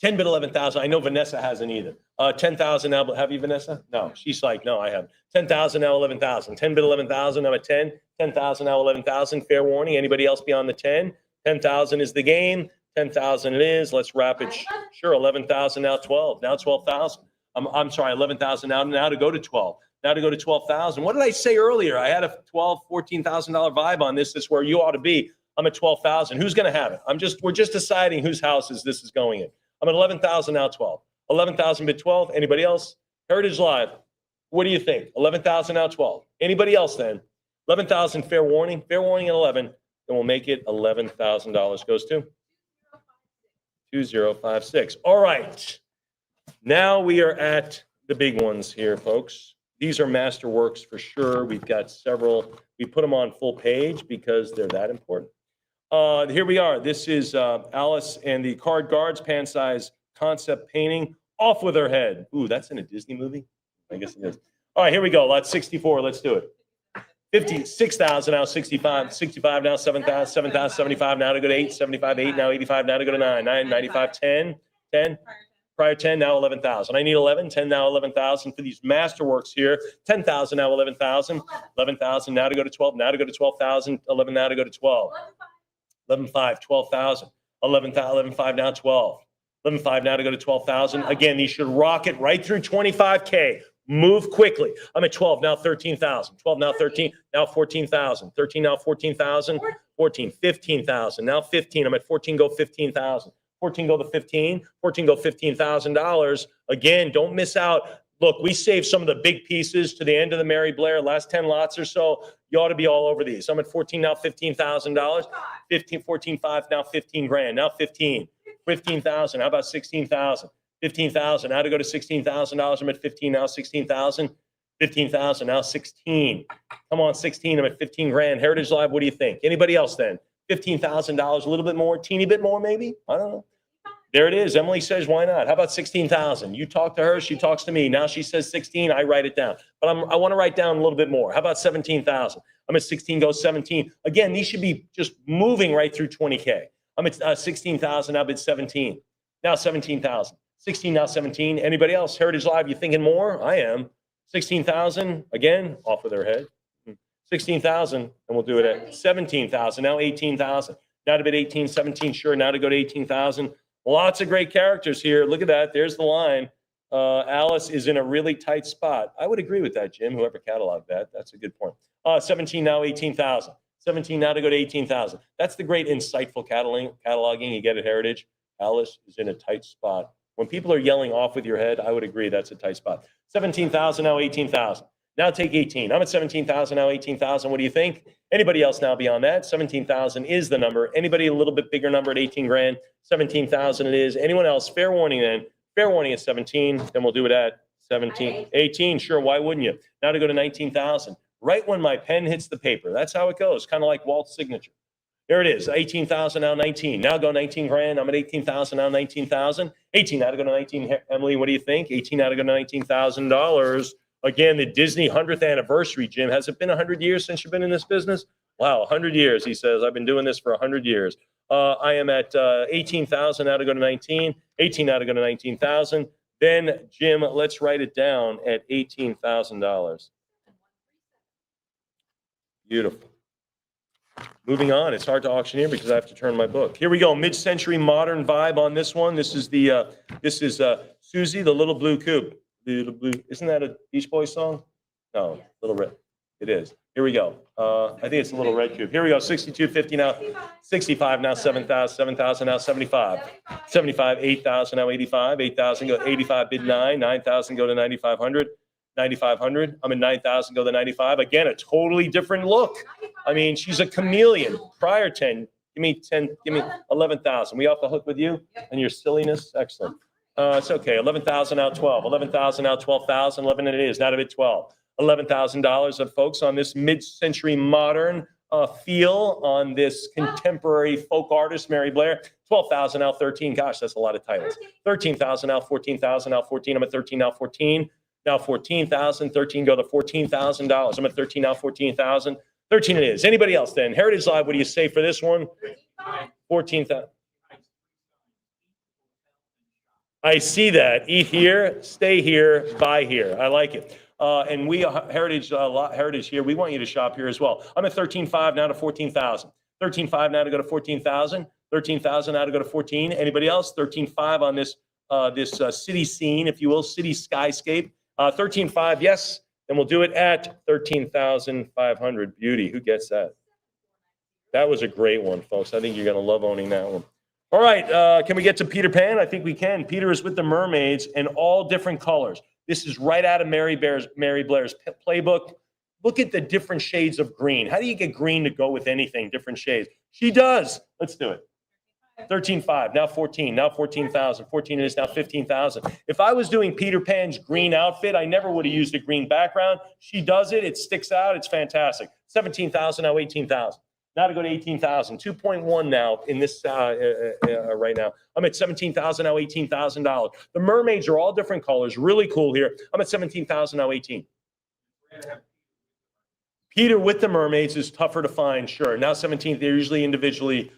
10 bid 11,000. I know Vanessa hasn't either. 10,000 now. Have you, Vanessa? No. She's like, no, I haven't. 10,000 now 11,000. 10 bid 11,000. I'm at 10. 10,000 now 11,000. Fair warning. Anybody else beyond the 10? 10,000 is the game. 10,000 it is. Let's wrap it. Sure. 11,000 now 12. Now 12,000. I'm sorry. 11,000 now to go to 12. Now to go to 12,000. What did I say earlier? I had a $14,000 vibe on this. This is where you ought to be. I'm at 12,000. Who's going to have it? We're just deciding whose houses this is going in. I'm at 11,000 now 12. 11,000 bid 12. Anybody else? Heritage Live. What do you think? 11,000 now 12. Anybody else then? 11,000 fair warning. Fair warning at 11. Then we'll make it $11,000 goes to 2056. All right. Now we are at the big ones here, folks. These are masterworks for sure. We've got several. We put them on full page because they're that important. Here we are. This is Alice and the Card Guards, pan-size concept painting. Off with her head. Ooh, that's in a Disney movie? I guess it is. All right, here we go. Lot 64. Let's do it. 56,000 now, 65, 65 now, 7,000, 7,000, 75 now to go to 8, 75, 8 now, 85 now to go to 9, 9, 95, 10, 10, prior 10 now 11,000. I need 11, 10 now 11,000 for these masterworks here. 10,000 now 11,000, 11,000 now to go to 12, now to go to 12,000, 11 now to go to 12, 11,5, 12,000, 11,5 now 12, 11,5 now to go to 12,000. Again, these should rocket right through 25K. Move quickly. I'm at 12 now, 13,000. 12 now, 13 now, 14,000. 13 now, 14,000. 14, 15,000. Now 15. I'm at 14. Go 15,000. 14 go to 15. 14 go $15,000. Again, don't miss out. Look, we saved some of the big pieces to the end of the Mary Blair, last 10 lots or so. You ought to be all over these. I'm at 14 now, $15,000. 15, 14, 5 now, 15 grand. Now 15. 15,000. How about 16,000? 15,000. Now to go to $16,000. I'm at 15 now. 16,000. 15,000 now. 16. Come on, 16. I'm at 15 grand. Heritage Live. What do you think? Anybody else then? $15,000. A little bit more. Teeny bit more, maybe. I don't know. There it is. Emily says, why not? How about 16,000? You talk to her. She talks to me. Now she says 16. I write it down. But I want to write down a little bit more. How about 17,000? I'm at 16. Go 17. Again, these should be just moving right through 20K. I'm at 16,000. Now I'm at 17. Now 17,000. 16 now 17. Anybody else? Heritage Live, you thinking more? I am. 16,000 again, off with their head. 16,000, and we'll do it at 17,000. Now 18,000. Now to bid 18, 17. Sure. Now to go to 18,000. Lots of great characters here. Look at that. There's the line. Alice is in a really tight spot. I would agree with that, Jim. Whoever cataloged that. That's a good point. 17 now 18,000. 17 now to go to 18,000. That's the great insightful cataloging you get at Heritage. Alice is in a tight spot. When people are yelling off with your head, I would agree that's a tight spot. 17,000 now 18,000. Now take 18. I'm at 17,000 now 18,000. What do you think? Anybody else now beyond that? 17,000 is the number. Anybody a little bit bigger number at 18 grand? 17,000 it is. Anyone else? Fair warning then. Fair warning at 17. Then we'll do it at 17. 18. Sure. Why wouldn't you? Now to go to 19,000. Right when my pen hits the paper. That's how it goes. Kind of like Walt's signature. There it is. 18,000 now 19. Now go 19 grand. I'm at 18,000 now 19,000. 18 now to go to 19. Emily, what do you think? 18 now to go to $19,000. Again, the Disney 100th anniversary, Jim. Has it been 100 years since you've been in this business? Wow, 100 years, he says. I've been doing this for 100 years. I am at 18,000 now to go to 19. 18 now to go to 19,000. Then, Jim, let's write it down at $18,000. Beautiful. Moving on, it's hard to auctioneer because I have to turn my book. Here we go, mid-century modern vibe on this one. This is Susie, the Little Blue Coupe. Little Blue, isn't that a Beach Boys song? No, Little Red. It is. Here we go. I think it's a Little Red Coupe. Here we go, 62.50 now, 65 now, 7,000, 7,000 now, 75. 75, 8,000 now, 85, 8,000 go 85, bid 9, 9,000 go to 9,500. 9,500. I'm at 9,000, go to 95. Again, a totally different look. I mean, she's a chameleon. Prior 10, give me 10, give me 11,000. We off the hook with you and your silliness? Excellent. It's okay. 11,000 now 12. 11,000 now 12,000. 11 it is. Now to bid 12. $11,000 of folks on this mid-century modern feel on this contemporary folk artist, Mary Blair. 12,000 now 13. Gosh, that's a lot of titles. 13,000 now 14,000 now 14. I'm at 13 now 14. Now 14,000, 13 go to $14,000. I'm at 13 now, 14,000. 13 it is. Anybody else then? Heritage Live, what do you say for this one? 14,000. I see that. Eat here, stay here, buy here. I like it. And we Heritage here, we want you to shop here as well. I'm at 13.5 now to 14,000. 13.5 now to go to 14,000. 13,000 now to go to 14. Anybody else? 13.5 on this city scene, if you will, city skyscape. 13.5, yes, and we'll do it at 13,500. Beauty, who gets that? That was a great one, folks. I think you're going to love owning that one. All right, can we get to Peter Pan? I think we can. Peter is with the mermaids in all different colors. This is right out of Mary Blair's playbook. Look at the different shades of green. How do you get green to go with anything, different shades? She does. Let's do it. 13.5, now 14, now 14,000, 14 it is, now 15,000. If I was doing Peter Pan's green outfit, I never would have used a green background. She does it, it sticks out, it's fantastic. 17,000, now 18,000. Now to go to 18,000, 2.1 now in this right now. I'm at 17,000, now $18,000. The mermaids are all different colors, really cool here. I'm at 17,000, now 18. Peter with the mermaids is tougher to find, sure. Now 17, they're usually individually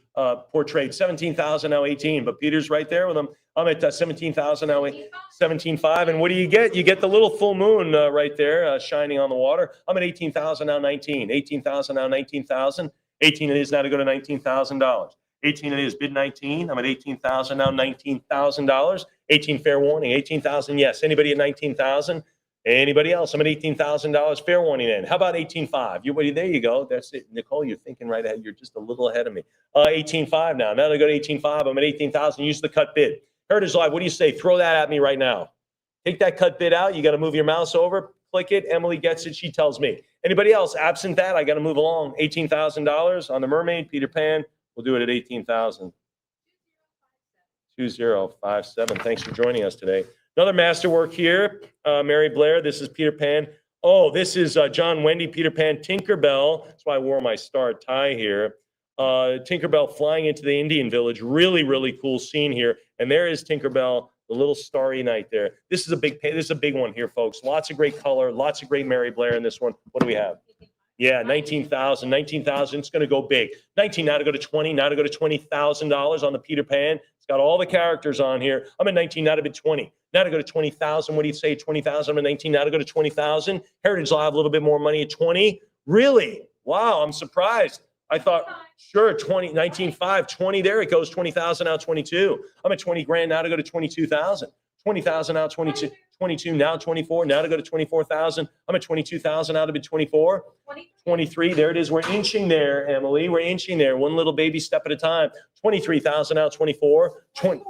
portrayed. 17,000, now 18, but Peter's right there with them. I'm at 17,000, now 17.5. And what do you get? You get the little full moon right there shining on the water. I'm at 18,000, now 19. 18,000, now 19,000. 18 it is, now to go to $19,000. 18 it is, bid 19. I'm at 18,000, now $19,000. 18 fair warning, 18,000, yes. Anybody at 19,000? Anybody else? I'm at $18,000 fair warning in. How about 18.5? There you go. That's it. Nicole, you're thinking right ahead. You're just a little ahead of me. 18.5 now. Now to go to 18.5. I'm at 18,000. Use the cut bid. Heritage Live, what do you say? Throw that at me right now. Take that cut bid out. You got to move your mouse over. Click it. Emily gets it. She tells me. Anybody else? Absent that, I got to move along. $18,000 on the mermaid, Peter Pan. We'll do it at 18,000. 2057. Thanks for joining us today. Another masterwork here, Mary Blair. This is Peter Pan. Oh, this is John Wendy, Peter Pan, Tinkerbell. That's why I wore my star tie here. Tinkerbell flying into the Indian village. Really, really cool scene here. And there is Tinkerbell, the little starry night there. This is a big one here, folks. Lots of great color, lots of great Mary Blair in this one. What do we have? Yeah, 19,000. 19,000. It's going to go big. 19 now to go to 20. Now to go to $20,000 on the Peter Pan. It's got all the characters on here. I'm at 19 now to bid 20. Now to go to 20,000. What do you say? 20,000. I'm at 19 now to go to 20,000. Heritage Live, a little bit more money at 20. Really? Wow, I'm surprised. I thought, sure, 20, 19.5, 20 there. It goes 20,000 now 22. I'm at 20 grand now to go to 22,000. 20,000 now 22. 22 now 24. Now to go to 24,000. I'm at 22,000 now to bid 24. 23. There it is. We're inching there, Emily. We're inching there. One little baby step at a time. 23,000 now 24.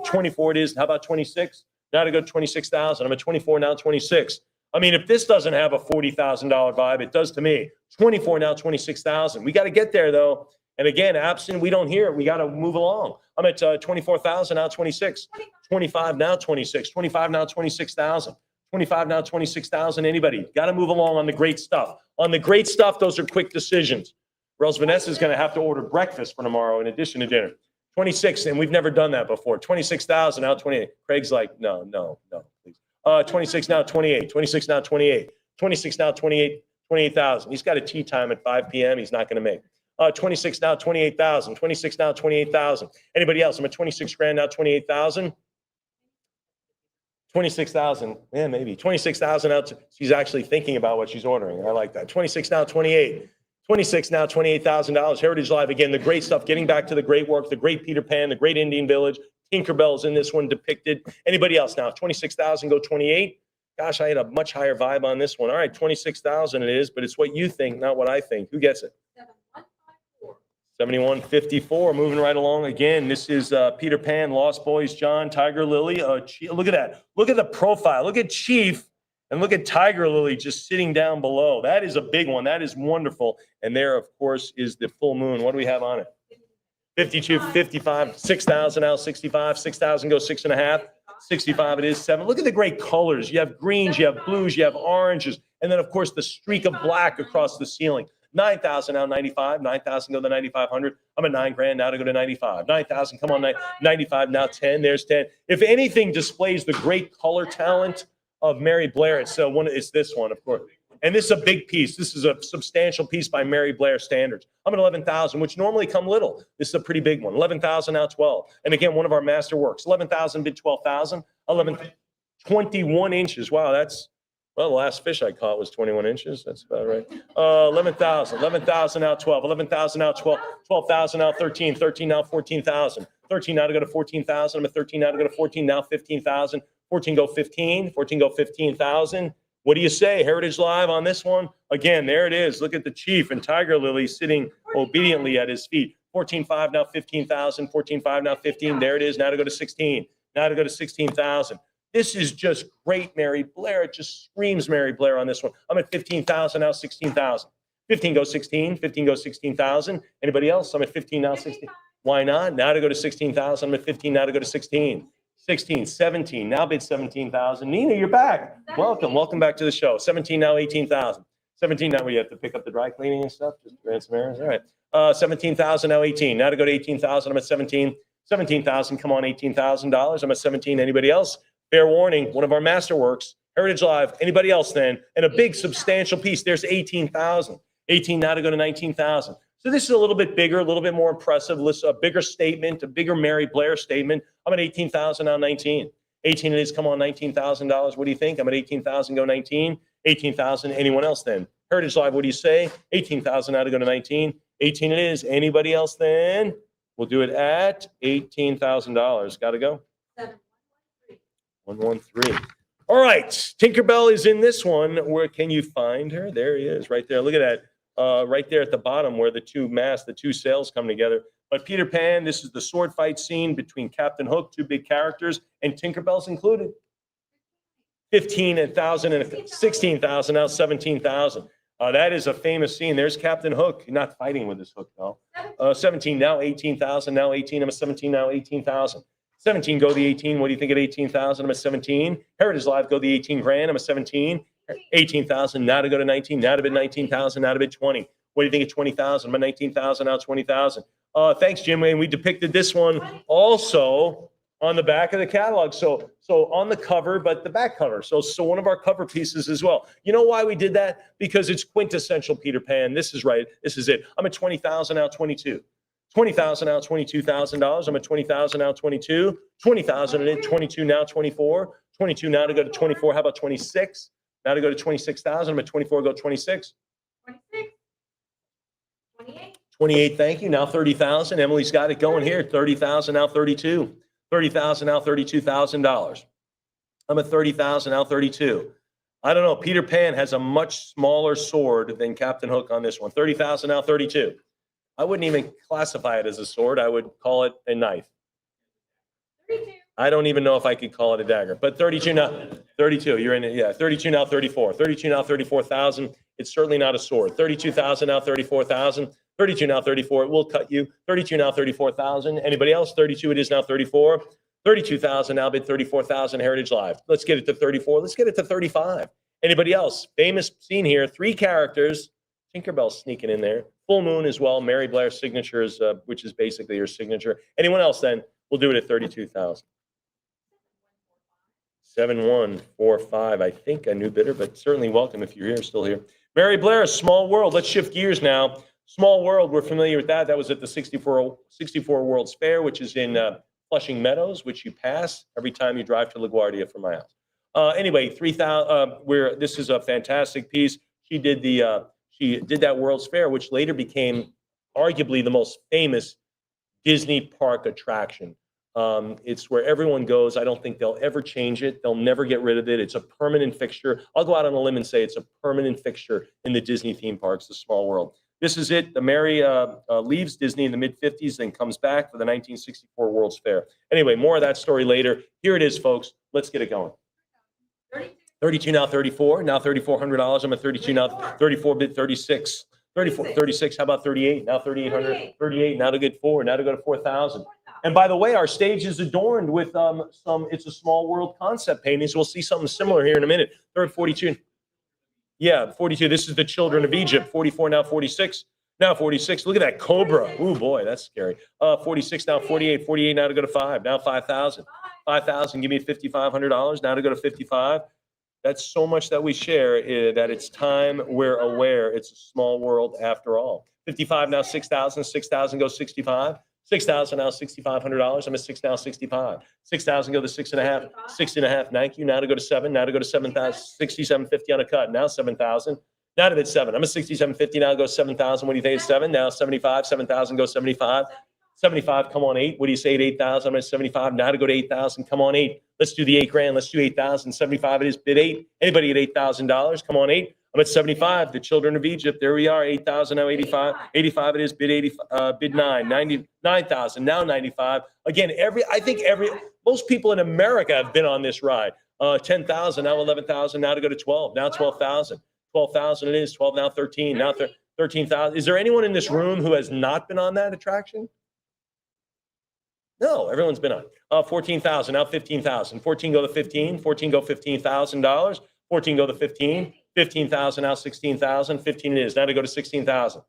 24 it is. How about 26? Now to go to 26,000. I'm at 24 now 26. I mean, if this doesn't have a $40,000 vibe, it does to me. 24 now 26,000. We got to get there though. And again, absent, we don't hear it. We got to move along. I'm at 24,000 now 26. 25 now 26. 25 now 26,000. 25 now 26,000. Anybody? Got to move along on the great stuff. On the great stuff, those are quick decisions. Or else Vanessa's going to have to order breakfast for tomorrow in addition to dinner. 26, and we've never done that before. 26,000 now 28. Craig's like, no, please. 26 now 28. 26 now 28. 26 now 28. 28,000. He's got a tea time at 5 p.m. He's not going to make. 26 now 28,000. 26 now 28,000. Anybody else? I'm at 26 grand now 28,000. 26,000. Yeah, maybe 26,000 out. She's actually thinking about what she's ordering. I like that. 26 now 28. 26 now $28,000. Heritage Live again. The great stuff. Getting back to the great work. The great Peter Pan. The great Indian Village. Tinkerbell's in this one depicted. Anybody else now? 26,000. Go 28. Gosh, I had a much higher vibe on this one. All right, 26,000 it is, but it's what you think, not what I think. Who gets it? 7154. Moving right along again. This is Peter Pan, Lost Boys, John, Tiger Lily. Look at that. Look at the profile. Look at Chief and look at Tiger Lily just sitting down below. That is a big one. That is wonderful. And there, of course, is the full moon. What do we have on it? 52, 55, 6,000 now, 65, 6,000 goes 6.5. 65 it is 7. Look at the great colors. You have greens, you have blues, you have oranges, and then of course the streak of black across the ceiling. 9,000 now 95. 9,000 go to 9,500. I'm at 9 grand now to go to 95. 9,000, come on, 95 now 10. There's 10. If anything displays the great color talent of Mary Blair, it's this one, of course. And this is a big piece. This is a substantial piece by Mary Blair standards. I'm at 11,000, which normally come little. This is a pretty big one. 11,000 now 12. And again, one of our master works. 11,000 bid 12,000. 21 inches. Wow, well, the last fish I caught was 21 inches. That's about right. 11,000. 11,000 now 12. 11,000 now 12. 12,000 now 13. 13 now 14,000. 13 now to go to 14,000. I'm at 13 now to go to 14. Now 15,000. 14 go 15. 14 go 15,000. What do you say? Heritage Live on this one? Again, there it is. Look at the Chief and Tiger Lily sitting obediently at his feet. 14.5 now 15,000. 14.5 now 15. There it is. Now to go to 16. Now to go to 16,000. This is just great Mary Blair. It just screams Mary Blair on this one. I'm at 15,000 now 16,000. 15 goes 16. 15 goes 16,000. Anybody else? I'm at 15 now 16. Why not? Now to go to 16,000. I'm at 15. Now to go to 16. 16, 17. Now bid 17,000. Nina, you're back. Welcome back to the show. 17 now, 18,000. 17 now, where you have to pick up the dry cleaning and stuff. Just ran some errands. All right. 17,000 now, 18. Now to go to 18,000. I'm at 17. 17,000. Come on, $18,000. I'm at 17. Anybody else? Fair warning. One of our masterworks. Heritage Live. Anybody else then? And a big substantial piece. There's 18,000. 18 now to go to 19,000. So this is a little bit bigger, a little bit more impressive. A bigger statement, a bigger Mary Blair statement. I'm at 18,000 now, 19. 18 it is. Come on, $19,000. What do you think? I'm at 18,000. Go 19. 18,000. Anyone else then? Heritage Live. What do you say? 18,000 now to go to 19. 18 it is. Anybody else then? We'll do it at $18,000. Got to go. 113. All right. Tinkerbell is in this one. Where can you find her? There he is, right there. Look at that. Right there at the bottom where the two masks, the two sails come together. But Peter Pan, this is the sword fight scene between Captain Hook, two big characters, and Tinkerbell's included. 15,000 and 16,000, now 17,000. That is a famous scene. There's Captain Hook, not fighting with his hook, though. 17, now 18,000, now 18. I'm at 17, now 18,000. 17, go the 18. What do you think at 18,000? I'm at 17. Heritage Live, go the 18 grand. I'm at 17. 18,000, now to go to 19, now to bid 19,000, now to bid 20. What do you think of 20,000? I'm at 19,000, now 20,000. Thanks, Jim. And we depicted this one also on the back of the catalog. So on the cover, but the back cover. So one of our cover pieces as well. You know why we did that? Because it's quintessential Peter Pan. This is right. This is it. I'm at 20,000, now 22. 20,000 now, $22,000. I'm at 20,000 now, 22. 20,000 and 22 now, 24. 22 now to go to 24. How about 26? Now to go to 26,000. I'm at 24. Go 26. 26. 28. 28. Thank you. Now 30,000. Emily's got it going here. 30,000 now, 32. 30,000 now, $32,000. I'm at 30,000 now, 32. I don't know. Peter Pan has a much smaller sword than Captain Hook on this one. 30,000 now, 32. I wouldn't even classify it as a sword. I would call it a knife. 32. I don't even know if I could call it a dagger, but 32 now, 32, you're in it. Yeah, 32 now, 34, 32 now, 34,000. It's certainly not a sword. 32,000 now, 34,000, 32 now, 34. It will cut you. 32 now, 34,000. Anybody else? 32 it is now, 34. 32,000 now, bid 34,000. Heritage Live. Let's get it to 34. Let's get it to 35. Anybody else? Famous scene here. 3 characters. Tinkerbell sneaking in there. Full Moon as well. Mary Blair's signature is, which is basically her signature. Anyone else then? We'll do it at 32,000. 7145. I think a new bidder, but certainly welcome if you're here, still here. Mary Blair, Small World. Let's shift gears now. Small World, we're familiar with that. That was at the 64 World's Fair, which is in Flushing Meadows, which you pass every time you drive to LaGuardia from my house. Anyway, 3,000. This is a fantastic piece. She did that World's Fair, which later became arguably the most famous Disney park attraction. It's where everyone goes. I don't think they'll ever change it. They'll never get rid of it. It's a permanent fixture. I'll go out on a limb and say it's a permanent fixture in the Disney theme parks, the Small World. This is it. The Mary leaves Disney in the mid-50s, then comes back for the 1964 World's Fair. Anyway, more of that story later. Here it is, folks. Let's get it going. 32 now, 34. Now $3,400. I'm at 32 now. 34 bid 36. 34, 36. How about 38? Now 3,800. 38. Now to get 4. Now to go to 4,000. And by the way, our stage is adorned with some It's a Small World concept paintings. We'll see something similar here in a minute. They're at 42. Yeah, 42. This is the Children of Egypt. 44 now, 46. Now 46. Look at that cobra. Ooh, boy, that's scary. 46 now, 48. 48 now to go to 5. Now 5,000. 5,000. Give me $5,500. Now to go to 55. That's so much that we share that it's time we're aware it's a small world after all. 55 now, 6,000. 6,000 goes 65. 6,000 now, $6,500. I'm at 6 now, 65. 6,000 go to 6.5. 6.5. Thank you. Now to go to 7. Now to go to 7,000. 6750 on a cut. Now 7,000. Now to bid 7. I'm at 6750. Now go 7,000. What do you think? 7. Now 75. 7,000 go 75. 75. Come on 8. What do you say at 8,000? I'm at 75. Now to go to 8,000. Come on 8. Let's do the 8 grand. Let's do 8,000. 75 it is. Bid 8. Anybody at $8,000? Come on 8. I'm at 75. The Children of Egypt. There we are. 8,000 now 85. 85 it is. Bid 80. Bid 9. 99,000 now 95. Again, most people in America have been on this ride. 10,000 now 11,000. Now to go to 12. Now 12,000. 12,000 it is. 12 now 13. Now 13,000. Is there anyone in this room who has not been on that attraction? No, everyone's been on. 14,000, now 15,000. 14 go to 15, 14 go $15,000. 14 go to 15, 15,000, now 16,000. 15 it is. Now to go to 16,000.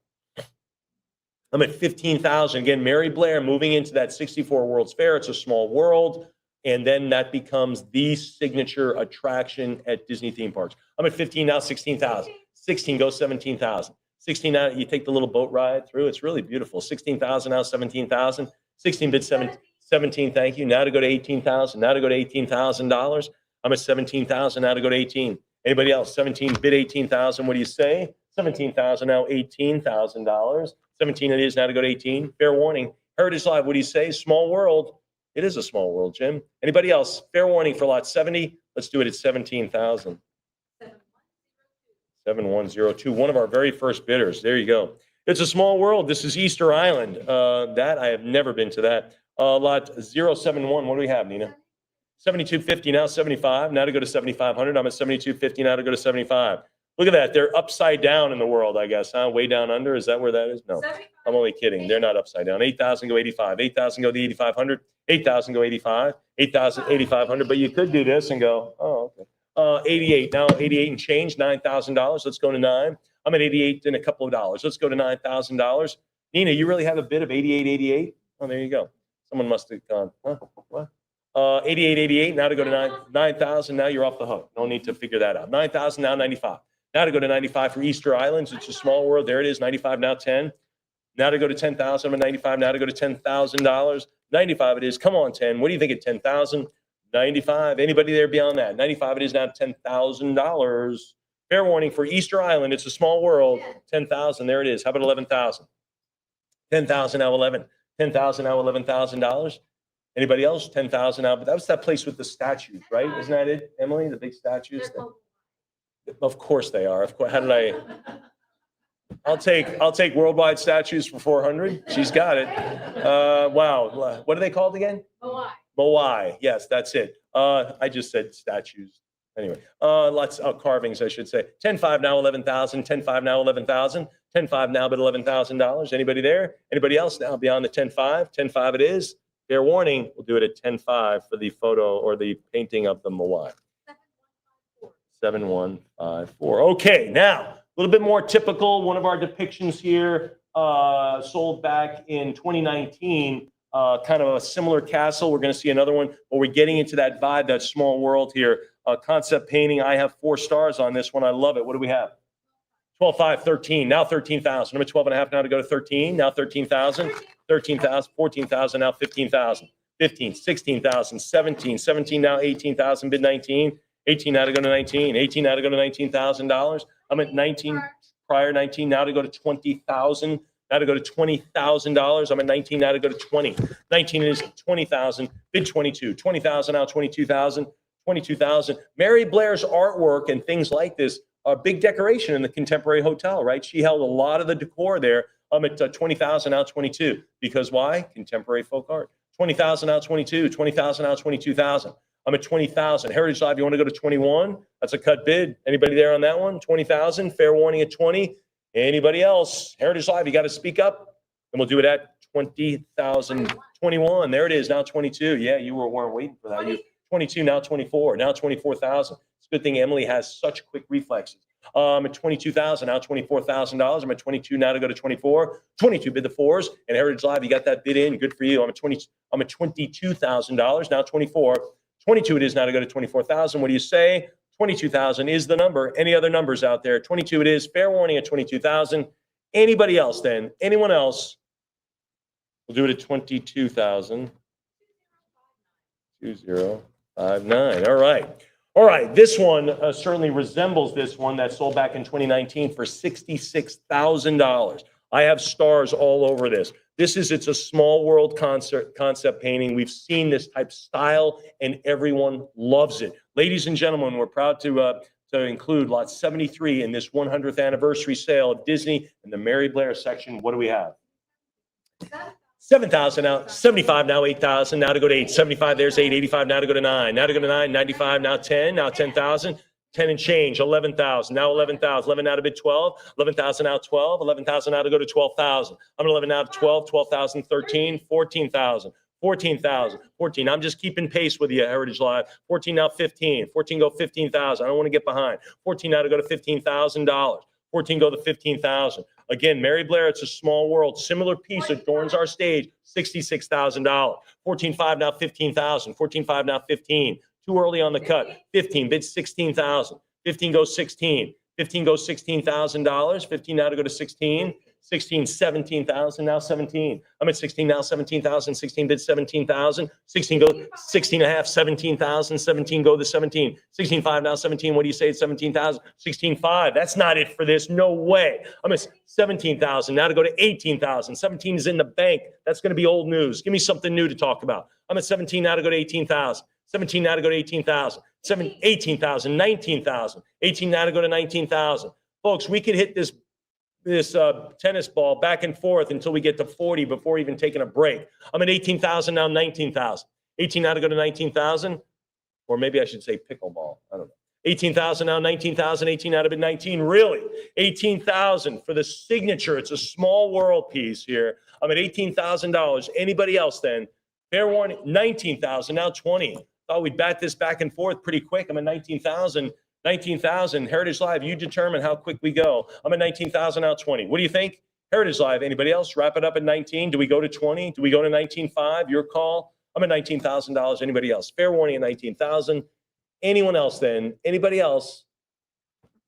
I'm at 15,000. Again, Mary Blair moving into that 64 World's Fair. It's a small world. And then that becomes the signature attraction at Disney theme parks. I'm at 15 now, 16,000. 16 goes 17,000. 16 now, you take the little boat ride through. It's really beautiful. 16,000 now, 17,000. 16 bid 17, thank you. Now to go to 18,000. Now to go to $18,000. I'm at 17,000. Now to go to 18. Anybody else? 17 bid 18,000. What do you say? 17,000 now, $18,000. 17 it is. Now to go to 18. Fair warning. Heritage Live. What do you say? Small world. It is a small world, Jim. Anybody else? Fair warning for lot 70. Let's do it at 17,000. 7102. One of our very first bidders. There you go. It's a small world. This is Easter Island. That I have never been to that. Lot 071. What do we have, Nina? 7250 now, 75. Now to go to 7,500. I'm at 7250 now to go to 75. Look at that. They're upside down in the world, I guess, huh? Way down under. Is that where that is? No, I'm only kidding. They're not upside down. 8,000 go 85. 8,000 go to 8,500. 8,000 go 85. 8,000, 8,500. But you could do this and go, oh, okay. 88 now, 88 and change, $9,000. Let's go to 9. I'm at 88 and a couple of dollars. Let's go to $9,000. Nina, you really have a bid of 88. Oh, there you go. Someone must have gone, huh? What? 88. Now to go to 9,000. Now you're off the hook. No need to figure that out. 9,000 now, 95. Now to go to 95 for Easter Islands. It's a small world. There it is. 95 now, 10. Now to go to 10,000. I'm at 95. Now to go to $10,000. 95 it is. Come on, 10. What do you think at 10,000? 95. Anybody there beyond that? 95 it is now, $10,000. Fair warning for Easter Island. It's a small world. 10,000. There it is. How about 11,000? 10,000 now, 11. 10,000 now, $11,000. Anybody else? 10,000 now. But that was that place with the statues, right? Isn't that it, Emily? The big statues. Of course they are. Of course. How did I? I'll take worldwide statues for 400. She's got it. Wow. What are they called again? Moai. Yes, that's it. I just said statues. Anyway, lots of carvings, I should say. 10.5 now, 11,000. 10.5 now, 11,000. 10.5 now, but $11,000. Anybody there? Anybody else now beyond the 10.5? 10.5 it is. Fair warning. We'll do it at 10.5 for the photo or the painting of the Moai. 7154. Okay, now a little bit more typical. One of our depictions here sold back in 2019. Kind of a similar castle. We're going to see another one, but we're getting into that vibe, that small world here. Concept painting. I have 4 stars on this one. I love it. What do we have? 12.5, 13. Now 13,000. I'm at 12.5 now to go to 13. Now 13,000. 13,000. 14,000. Now 15,000. 15. 16,000. 17. 17 now 18,000. Bid 19. 18 now to go to 19. 18 now to go to $19,000. I'm at 19 prior 19 now to go to 20,000. Now to go to $20,000. I'm at 19 now to go to 20. 19 is 20,000. Bid 22. 20,000 now 22,000. 22,000. Mary Blair's artwork and things like this are big decoration in the Contemporary Hotel, right? She held a lot of the decor there. I'm at 20,000 now 22. Because why? Contemporary folk art. 20,000 now 22. 20,000 now 22,000. I'm at 20,000. Heritage Live, you want to go to 21? That's a cut bid. Anybody there on that one? 20,000. Fair warning at 20. Anybody else? Heritage Live, you got to speak up. And we'll do it at 20,000. 21. There it is. Now 22. Yeah, you weren't waiting for that. You 22, now 24. Now 24,000. It's a good thing Emily has such quick reflexes. I'm at 22,000. Now $24,000. I'm at 22 now to go to 24. 22 bid the 4s. And Heritage Live, you got that bid in. Good for you. I'm at $22,000. Now 24. 22 it is now to go to 24,000. What do you say? 22,000 is the number. Any other numbers out there? 22 it is. Fair warning at 22,000. Anybody else then? Anyone else? We'll do it at 22,000. 2059. All right. All right. This one certainly resembles this one that sold back in 2019 for $66,000. I have stars all over this. It's a small world concept painting. We've seen this type style and everyone loves it. Ladies and gentlemen, we're proud to include lot 73 in this 100th anniversary sale of Disney in the Mary Blair section. What do we have? 7,000 now, 75 now, 8,000 now to go to 8, 75 there's 8, 85 now to go to 9, now to go to 9, 95 now 10, now 10,000. 10 and change, 11,000. Now 11,000. 11 now to bid 12. 11,000 now 12. 11,000 now to go to 12,000. I'm at 11 now to 12. 12,000, 13, 14,000. 14,000. 14. I'm just keeping pace with you, Heritage Live. 14 now 15. 14 go 15,000. I don't want to get behind. 14 now to go to $15,000. 14 go to 15,000. Again, Mary Blair, it's a small world. Similar piece adorns our stage, $66,000. 14.5 now 15,000. 14.5 now 15. Too early on the cut. 15 bids 16,000. 15 goes 16. 15 goes $16,000. 15 now to go to 16. 16, 17,000, now 17. I'm at 16 now, 17,000. 16 bids 17,000. 16 go 16 and a half, 17,000. 17 go to 17. 16.5 now 17. What do you say? It's 17,000. 16.5. That's not it for this. No way. I'm at 17,000 now to go to 18,000. 17 is in the bank. That's going to be old news. Give me something new to talk about. I'm at 17 now to go to 18,000. 17 now to go to 18,000. 18,000, 19,000. 18 now to go to 19,000. Folks, we could hit this tennis ball back and forth until we get to 40 before even taking a break. I'm at 18,000 now, 19,000. 18 now to go to 19,000, or maybe I should say pickleball. I don't know. 18,000 now, 19,000. 18 out of it, 19. Really? 18,000 for the signature. It's a small world piece here. I'm at $18,000. Anybody else then? Fair warning, 19,000 now, 20. Thought we'd bat this back and forth pretty quick. I'm at 19,000. 19,000. Heritage Live, you determine how quick we go. I'm at 19,000 now, 20. What do you think? Heritage Live, anybody else? Wrap it up at 19. Do we go to 20? Do we go to 19.5? Your call. I'm at $19,000. Anybody else? Fair warning at 19,000. Anyone else then? Anybody else?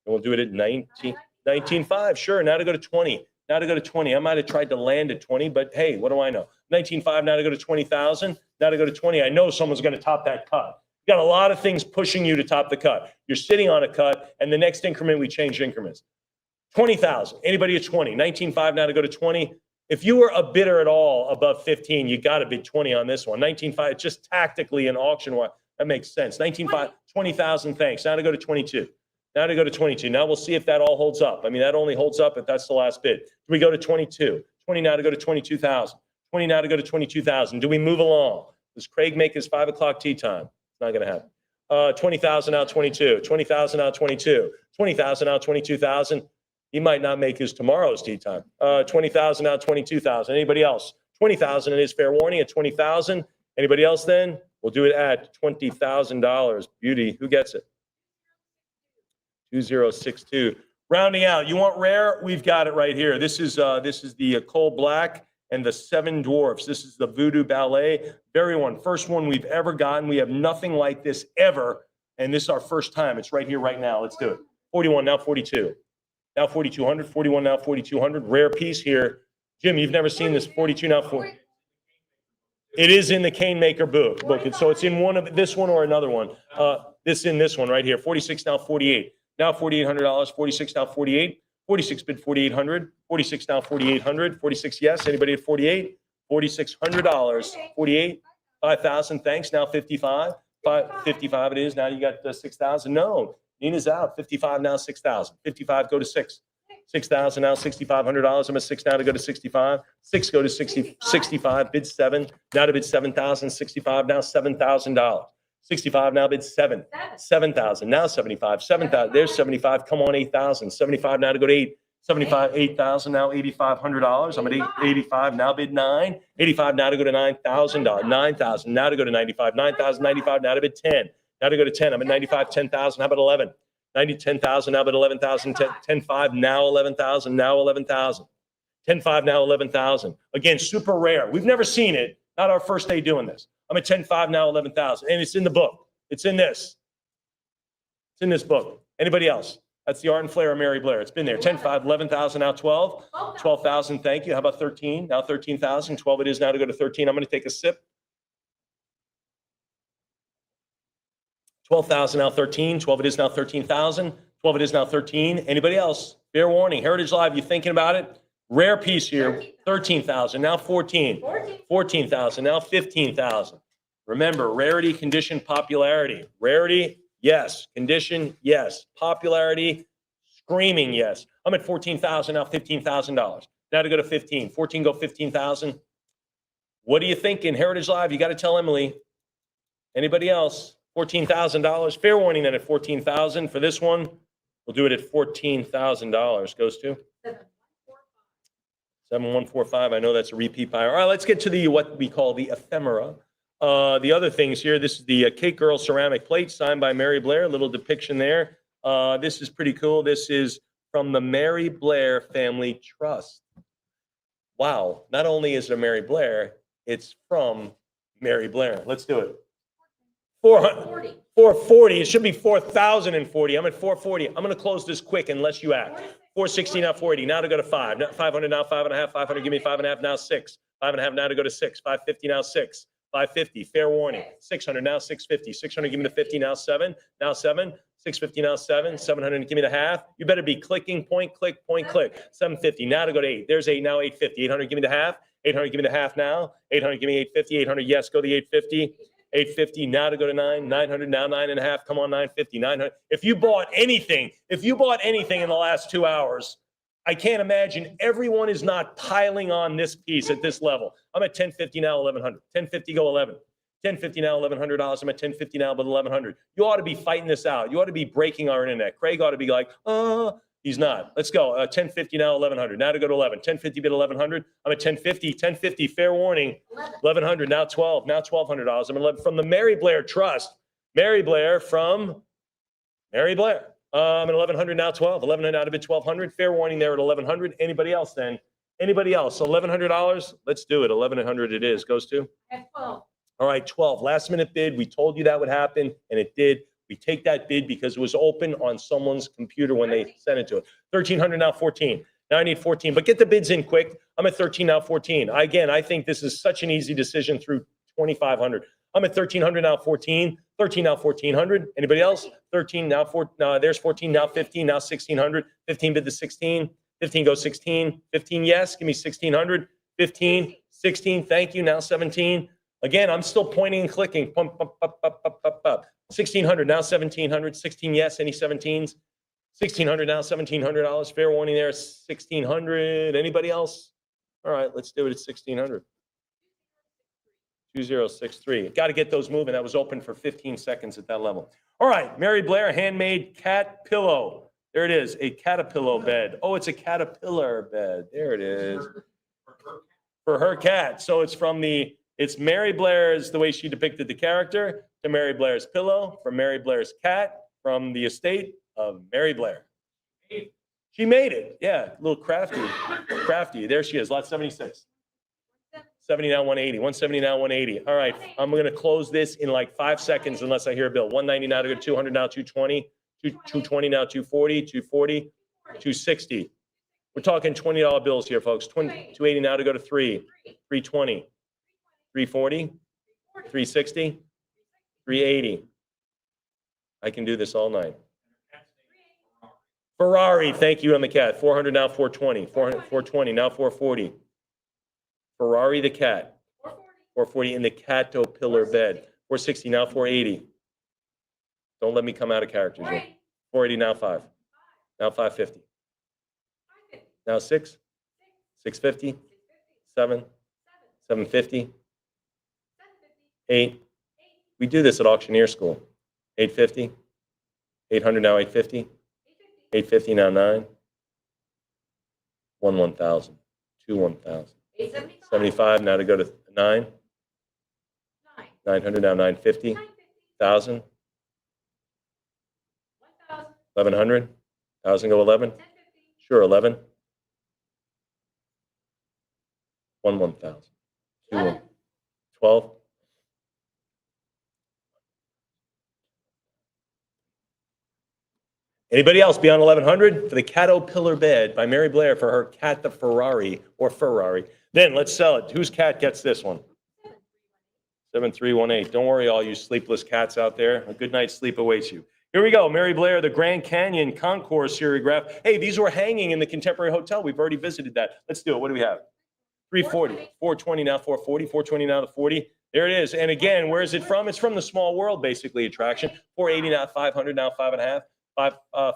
And we'll do it at 19.5. Sure. Now to go to 20. Now to go to 20. I might have tried to land at 20, but hey, what do I know? 19.5 now to go to 20,000. Now to go to 20. I know someone's going to top that cut. You got a lot of things pushing you to top the cut. You're sitting on a cut, and the next increment, we change increments. 20,000. Anybody at 20? 19.5 now to go to 20. If you were a bidder at all above 15, you got to bid 20 on this one. 19.5, just tactically an auction, that makes sense. 19.5, 20,000, thanks. Now to go to 22. Now to go to 22. Now we'll see if that all holds up. I mean, that only holds up if that's the last bid. Do we go to 22? 20 now to go to 22,000. 20 now to go to 22,000. Do we move along? Does Craig make his 5 o'clock tea time? Not going to happen. 20,000 out 22, 20,000 out 22, 20,000 out 22,000. He might not make his tomorrow's tea time. 20,000 out 22,000. Anybody else? 20,000 and his fair warning at 20,000. Anybody else then? We'll do it at $20,000. Beauty. Who gets it? 2062. Rounding out. You want rare? We've got it right here. This is the coal black and the Seven Dwarfs. This is the Voodoo Ballet. Very one. First one we've ever gotten. We have nothing like this ever. And this is our first time. It's right here, right now. Let's do it. 41, now 42. Now 4,200. 41, now 4,200. Rare piece here. Jim, you've never seen this. 42, now 40. It is in the Cane Maker book. So it's in one of this one or another one. This one right here. 46, now 48. Now $4,800. 46, now 48. 46 bid 4,800. 46 now 4,800. 46 yes. Anybody at 48? $4,600. 48. 5,000. Thanks. Now 55. 55 it is. Now you got 6,000. No, Nina's out. 55 now 6,000. 55 go to 6. 6,000 now $6,500. I'm at 6 now to go to 65. 6 go to 60. 65 bid 7. Now to bid 7,000. 65 now $7,000. 65 now bid 7. 7,000 now 75. 7,000. There's 75. Come on 8,000. 75 now to go to 8. 75 8,000 now $8,500. I'm at 85 now bid 9. 85 now to go to $9,000. 9,000 now to go to 95. 9,000 95 now to bid 10. Now to go to 10. I'm at 95 10,000. How about 11? 10,000 now bid 11,000. 10,5 now 11,000. Now 11,000. 10,5 now 11,000. Again, super rare. We've never seen it. Not our first day doing this. I'm at 10.5 now, 11,000. And it's in the book. It's in this. It's in this book. Anybody else? That's the Art and Flair of Mary Blair. It's been there. 10.5, 11,000, now 12. 12,000, thank you. How about 13? Now 13,000. 12 it is now to go to 13. I'm going to take a sip. 12,000, now 13. 12 it is now 13,000. 12 it is now 13. Anybody else? Fair warning. Heritage Live, you thinking about it? Rare piece here, 13,000, now 14. 14,000, now 15,000. Remember, rarity, condition, popularity. Rarity, yes. Condition, yes. Popularity, screaming yes. I'm at 14,000, now $15,000. Now to go to 15. 14 go 15,000. What are you thinking? Heritage Live, you got to tell Emily. Anybody else? $14,000. Fair warning then at 14,000. For this one, we'll do it at $14,000. Goes to 7145, I know that's a repeat buyer. All right, let's get to the what we call the ephemera. The other things here, this is the Cake Girl ceramic plate signed by Mary Blair, a little depiction there. This is pretty cool. This is from the Mary Blair Family Trust. Wow, not only is it a Mary Blair, it's from Mary Blair. Let's do it. 400, 40. 440, it should be 4,040. I'm at 440. I'm going to close this quick unless you act. 460, now 480. Now to go to 5. Now 500, now 5.5. 500, give me 5.5, now 6. 5.5, now to go to 6. 550, now 6. 550, fair warning. 600, now 650. 600, give me the 50, now 7. Now 7. 650, now 7. 700, give me the half. You better be clicking, point, click, point, click. 750, now to go to 8. There's 8, now 850. 800, give me the half. 800, give me the half now. 800, give me 850. 800, yes, go to the 850. 850, now to go to 9. 900, now 9.5. Come on, 950. 900. If you bought anything in the last 2 hours, I can't imagine everyone is not piling on this piece at this level. I'm at 1050 now, 1100. 1050, go 11. 1050 now, $1,100. I'm at 1050 now, but 1100. You ought to be fighting this out. You ought to be breaking our internet. Craig ought to be like, he's not. Let's go. 1050 now, 1100. Now to go to 11. 1050 bid 1100. I'm at 1050. 1050. Fair warning. 1100. Now 12. Now $1,200. I'm at 11 from the Mary Blair Trust. Mary Blair from Mary Blair. I'm at 1100 now. 12. 1100 now to bid 1200. Fair warning there at 1100. Anybody else then? Anybody else? $1,100. Let's do it. 1100 it is. Goes to. At 12. All right, 12. Last minute bid. We told you that would happen, and it did. We take that bid because it was open on someone's computer when they sent it to it. 1300 now 14. Now I need 14, but get the bids in quick. I'm at 13 now 14. Again, I think this is such an easy decision through 2500. I'm at 1300 now 14. 13 now 1400. Anybody else? 13 now 4. There's 14 now 15 now 1600. 15 bid to 16. 15 goes 16. 15 yes. Give me 1600. 15. 16. Thank you. Now 17. Again, I'm still pointing and clicking. Pump, pump, pump, pump, pump, pump, pump. 1600, now 1700. 16, yes. Any 17s? 1600, now $1,700. Fair warning there. 1600. Anybody else? All right, let's do it at 1600. 2063. Got to get those moving. That was open for 15 seconds at that level. All right, Mary Blair, handmade cat pillow. There it is, a caterpillar bed. Oh, it's a caterpillar bed. There it is. For her cat. So it's from it's Mary Blair's, the way she depicted the character, to Mary Blair's pillow, from Mary Blair's cat, from the estate of Mary Blair. She made it. Yeah, a little crafty. Crafty. There she is, lot 76. 70 now 180. 170 now 180. All right, I'm going to close this in like 5 seconds unless I hear a bill. 190 now to go 200 now 220. 220 now 240. 240. 260. We're talking $20 bills here, folks. 280 now to go to 3. 320. 340, 360, 380. I can do this all night. Ferrari, thank you on the cat. 400 now 420. 420 now 440. Ferrari the cat. 440 in the caterpillar bed. 460 now 480. Don't let me come out of character. 480 now 5. Now 550. Now 6. 650. 7. 750. 8. We do this at auctioneer school. 850. 800 now 850. 850 now 9. 1,000. 1,000. 75 now to go to 9. 900 now 950. 1,000. 1,100. 1,000 go 11. Sure, 11. 1,000. 2, 12. Anybody else beyond 1,100 for the caterpillar bed by Mary Blair for her cat, the Ferrari or Ferrari? Then let's sell it. Whose cat gets this one? 7318. Don't worry, all you sleepless cats out there. A good night's sleep awaits you. Here we go. Mary Blair, the Grand Canyon Concourse serigraph. Hey, these were hanging in the Contemporary Hotel. We've already visited that. Let's do it. What do we have? 340. 420 now 440. 420 now to 40. There it is. And again, where is it from? It's from the Small World, basically, attraction. 480 now 500 now 5.5.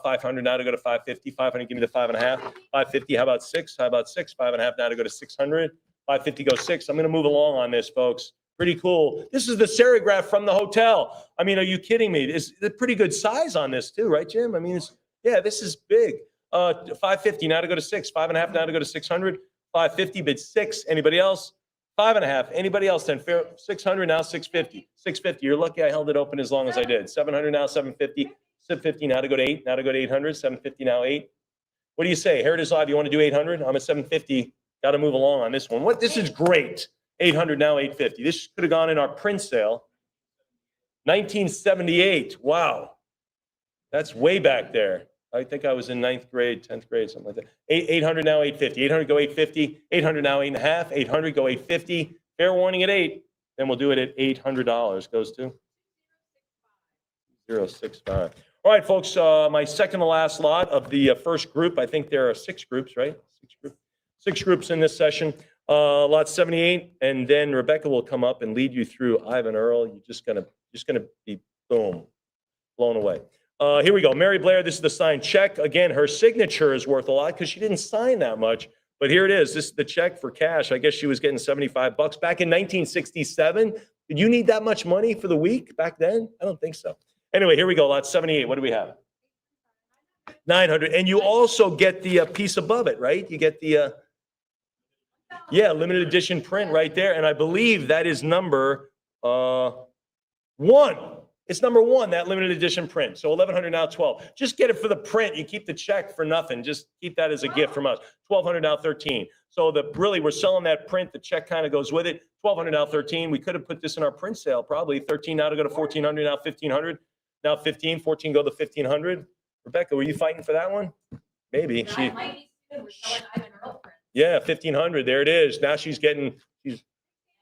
500 now to go to 550. 500, give me the 5.5. 550, how about 6? How about 6? 5.5 now to go to 600. 550 goes 6. I'm going to move along on this, folks. Pretty cool. This is the serigraph from the hotel. I mean, are you kidding me? It's a pretty good size on this too, right, Jim? I mean, yeah, this is big. 550 now to go to 6. 5.5 now to go to 600. 550, bid 6. Anybody else? 5.5. Anybody else? Then fair 600, now 650. 650. You're lucky I held it open as long as I did. 700, now 750. 750, now to go to 8. Now to go to 800. 750, now 8. What do you say? Heritage Live, you want to do 800? I'm at 750. Got to move along on this one. What? This is great. 800, now 850. This could have gone in our print sale. 1978. Wow. That's way back there. I think I was in 9th grade, 10th grade, something like that. 800, now 850. 800, go 850. 800, now 8.5. 800, go 850. Fair warning at 8. Then we'll do it at $800. Goes to 065. All right, folks, my second to last lot of the first group. I think there are 6 groups, right? 6 groups in this session. Lot 78, and then Rebecca will come up and lead you through Ivan Earl. You're just gonna be, boom, blown away. Here we go. Mary Blair, this is the signed check. Again, her signature is worth a lot because she didn't sign that much. But here it is. This is the check for cash. I guess she was getting $75 back in 1967. Did you need that much money for the week back then? I don't think so. Anyway, here we go. Lot 78. What do we have? 900. And you also get the piece above it, right? You get the, limited edition print right there. And I believe that is number 1. It's number 1, that limited edition print. So 1,100, now 12. Just get it for the print. You keep the check for nothing. Just keep that as a gift from us. 1,200, now 13. So really, we're selling that print. The check kind of goes with it. 1,200, now 13. We could have put this in our print sale, probably. 13 now to go to 1,400, now 1,500. Now 15, 14 go to 1,500. Rebecca, were you fighting for that one? Maybe. Yeah, 1,500. There it is. Now she's getting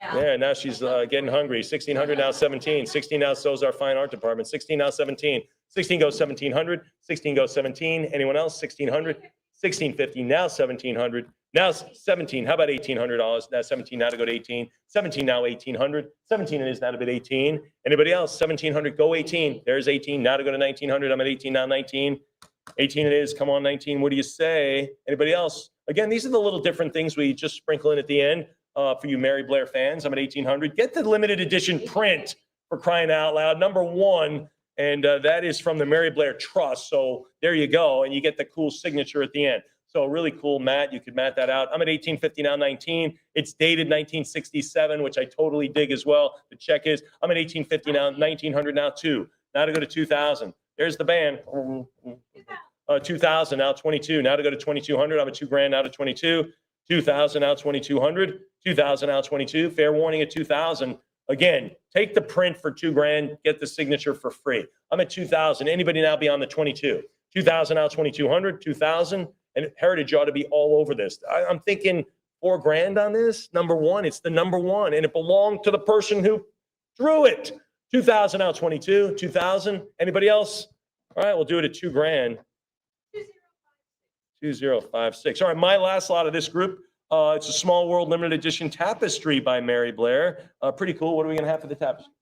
hungry. 1,600, now 17. 16 now so's our fine art department. 16 now 17. 16 goes 1,700. 16 goes 17. Anyone else? 1,600. 1,650. Now 1,700. Now 17. How about $1,800? Now 17. Now to go to 18. 17 now 1,800. 17 it is now to bid 18. Anybody else? 1,700. Go 18. There's 18. Now to go to 1,900. I'm at 18 now. 19. 18 it is. Come on, 19. What do you say? Anybody else? Again, these are the little different things we just sprinkle in at the end for you Mary Blair fans. I'm at 1,800. Get the limited edition print, for crying out loud. Number 1. And that is from the Mary Blair Trust. So there you go. And you get the cool signature at the end. So really cool, Matt. You could mat that out. I'm at 1,850 now, 19. It's dated 1967, which I totally dig as well. The check is, I'm at 1,850 now, 1,900 now, 2. Now to go to 2,000. There's the band. 2,000 now, 22. Now to go to 2,200. I'm at $2,000 now to 22. 2,000 now, 2,200. 2,000 now, 22. Fair warning at 2,000. Again, take the print for $2,000. Get the signature for free. I'm at 2,000. Anybody now beyond the 22? 2,000 now, 2,200. 2,000. And Heritage ought to be all over this. I'm thinking $4,000 on this. Number 1, it's the number 1, and it belonged to the person who drew it. 2,000 now, 22. 2,000. Anybody else? All right, we'll do it at $2,000. 2056. All right, my last lot of this group. It's a Small World limited edition tapestry by Mary Blair. Pretty cool. What are we going to have for the tapestry?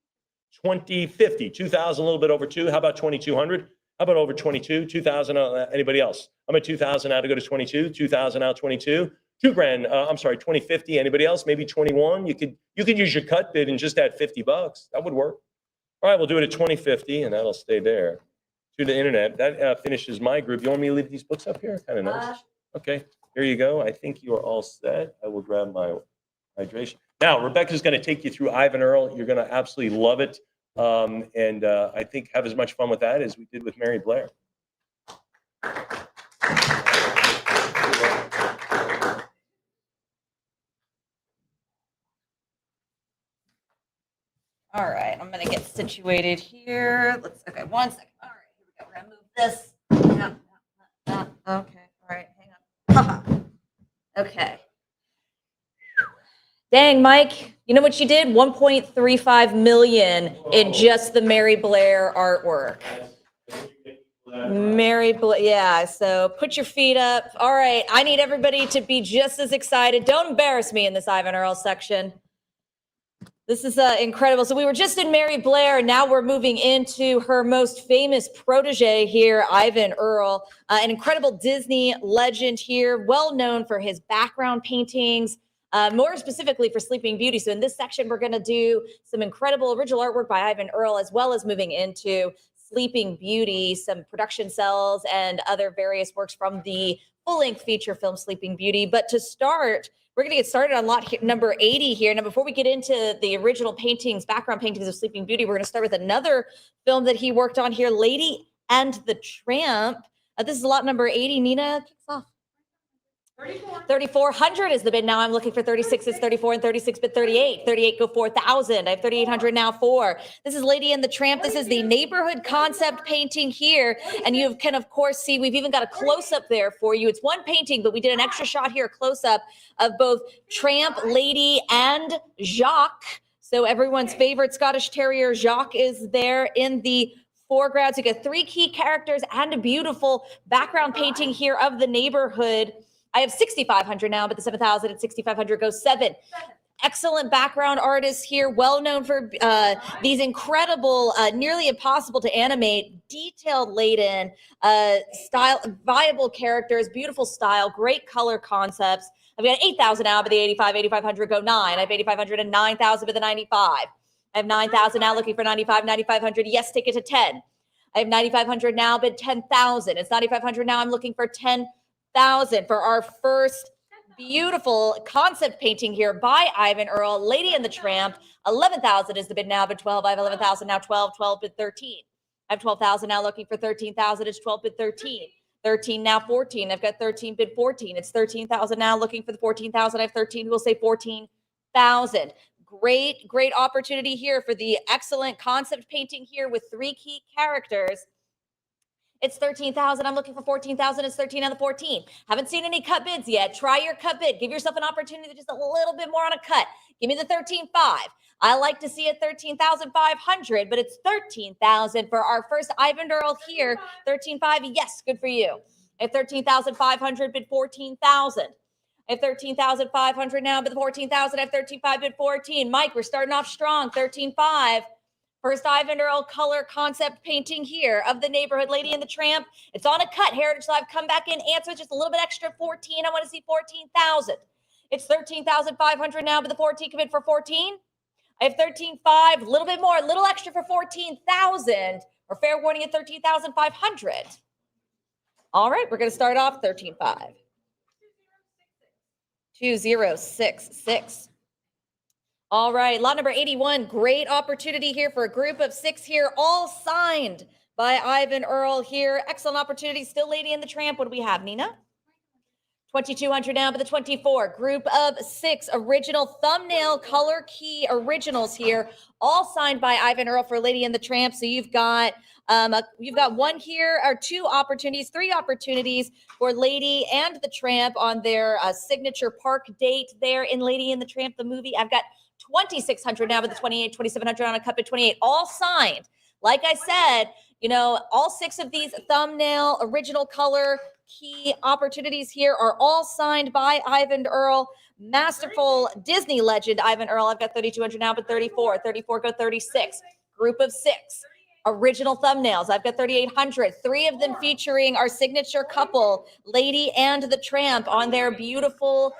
2050. 2,000, a little bit over 2. How about 2,200? How about over 22? 2,000. Anybody else? I'm at 2,000 now to go to 22. 2,000 now 22. $2,000. I'm sorry, 2050. Anybody else? Maybe 21. You could use your cut bid and just add $50. That would work. All right, we'll do it at 2050, and that'll stay there. To the internet. That finishes my group. You want me to leave these books up here? Kind of nice. Okay, here you go. I think you are all set. I will grab my hydration. Now, Rebecca's going to take you through Ivan Earl. You're going to absolutely love it. And I think have as much fun with that as we did with Mary Blair. All right, I'm gonna get situated here. Okay, 1 second. All right, here we go. We're gonna move this. Okay, all right, hang on. Okay. Dang, Mike, you know what you did? 1.35 million in just the Mary Blair artwork. Mary Blair, yeah, so put your feet up. All right, I need everybody to be just as excited. Don't embarrass me in this Ivan Earl section. This is incredible. So we were just in Mary Blair, and now we're moving into her most famous protege here, Ivan Earl, an incredible Disney legend here, well known for his background paintings, more specifically for Sleeping Beauty. So in this section, we're going to do some incredible original artwork by Ivan Earl, as well as moving into Sleeping Beauty, some production cells and other various works from the full-length feature film Sleeping Beauty. But to start, we're going to get started on number 80 here. Now, before we get into the original paintings, background paintings of Sleeping Beauty, we're going to start with another film that he worked on here, Lady and the Tramp. This is lot number 80. Nina kicks off. 3,400 is the bid. Now I'm looking for 36 is 34 and 36 bid 38. 38 go 4,000. I have 3,800 now 4. This is Lady and the Tramp. This is the neighborhood concept painting here. And you can, of course, see we've even got a close up there for you. It's one painting, but we did an extra shot here, a close up of both Tramp, Lady, and Jacques. So everyone's favorite Scottish Terrier, Jacques, is there in the foreground. So you get 3 key characters and a beautiful background painting here of the neighborhood. I have 6,500 now, but the 7,000 and 6,500 goes 7. Excellent background artists here, well known for these incredible, nearly impossible to animate, detailed laden style, viable characters, beautiful style, great color concepts. I've got 8,000 now, but the 8,500 go 9. I have 8,500 and 9,000, but the 95. I have 9,000 now, looking for 95, 9,500. Yes, take it to 10. I have 9,500 now, but 10,000. It's 9,500 now. I'm looking for 10,000 for our first beautiful concept painting here by Ivan Earl, Lady and the Tramp. 11,000 is the bid now, but 12. I have 11,000 now, 12, 12 bid 13. I have 12,000 now, looking for 13,000. It's 12 bid 13. 13 now, 14. I've got 13 bid 14. It's 13,000 now, looking for the 14,000. I have 13 who will say 14,000. Great opportunity here for the excellent concept painting here with 3 key characters. It's 13,000. I'm looking for 14,000. It's 13 on the 14. Haven't seen any cut bids yet. Try your cut bid. Give yourself an opportunity to just a little bit more on a cut. Give me the 13.5. I like to see it 13,500, but it's 13,000 for our first Ivan Earl here. 13.5. Yes, good for you. At 13,500, bid 14,000. At 13,500 now, bid 14,000. At 13.5, bid 14. Mike, we're starting off strong. 13.5. First Ivan Earl color concept painting here of the neighborhood, Lady and the Tramp. It's on a cut. Heritage Live, come back in, answer just a little bit extra, 14. I want to see 14,000. It's 13,500 now, but the 14 commit for 14. I have 13.5, a little bit more, a little extra for 14,000, or fair warning at 13,500. All right, we're going to start off 13.5. 2066. All right, lot number 81. Great opportunity here for a group of 6 here, all signed by Ivan Earl here. Excellent opportunity. Still Lady and the Tramp. What do we have, Nina? 2,200 now, but the 24. Group of 6 original thumbnail color key originals here, all signed by Ivan Earl for Lady and the Tramp. So you've got one here, or 2 opportunities, 3 opportunities for Lady and the Tramp on their signature park date there in Lady and the Tramp, the movie. I've got 2,600 now, but the 28, 2,700 on a cup of 28, all signed. Like I said, you know, all 6 of these thumbnail original color key opportunities here are all signed by Ivan Earl, masterful Disney legend Ivan Earl. I've got 3,200 now, but 34. 34 go 36. Group of 6. Original thumbnails. I've got 3,800. 3 of them featuring our signature couple, Lady and the Tramp, on their beautiful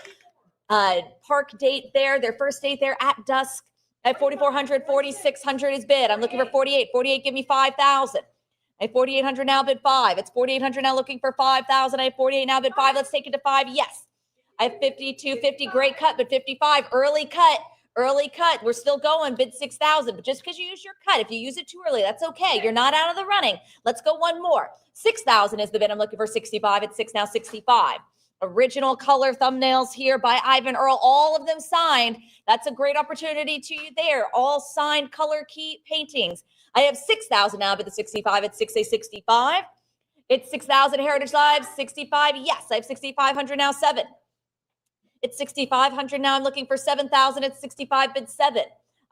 park date there, their first date there at dusk. At 4,400, 4,600 is bid. I'm looking for 48. 48, give me 5,000. I have 4,800 now, bid 5. It's 4,800 now, looking for 5,000. I have 48 now, bid 5. Let's take it to 5. Yes. I have 5250, great cut, but 55, early cut. Early cut. We're still going, bid 6,000. But just because you use your cut, if you use it too early, that's okay. You're not out of the running. Let's go one more. 6,000 is the bid. I'm looking for 65. It's 6 now, 65. Original color thumbnails here by Ivan Earl, all of them signed. That's a great opportunity to you there. All signed color key paintings. I have 6,000 now, but the 65 at 6,65. It's 6,000 Heritage Live, 65. Yes, I have 6,500 now, 7. It's 6,500 now. I'm looking for 7,000. It's 65 bid 7.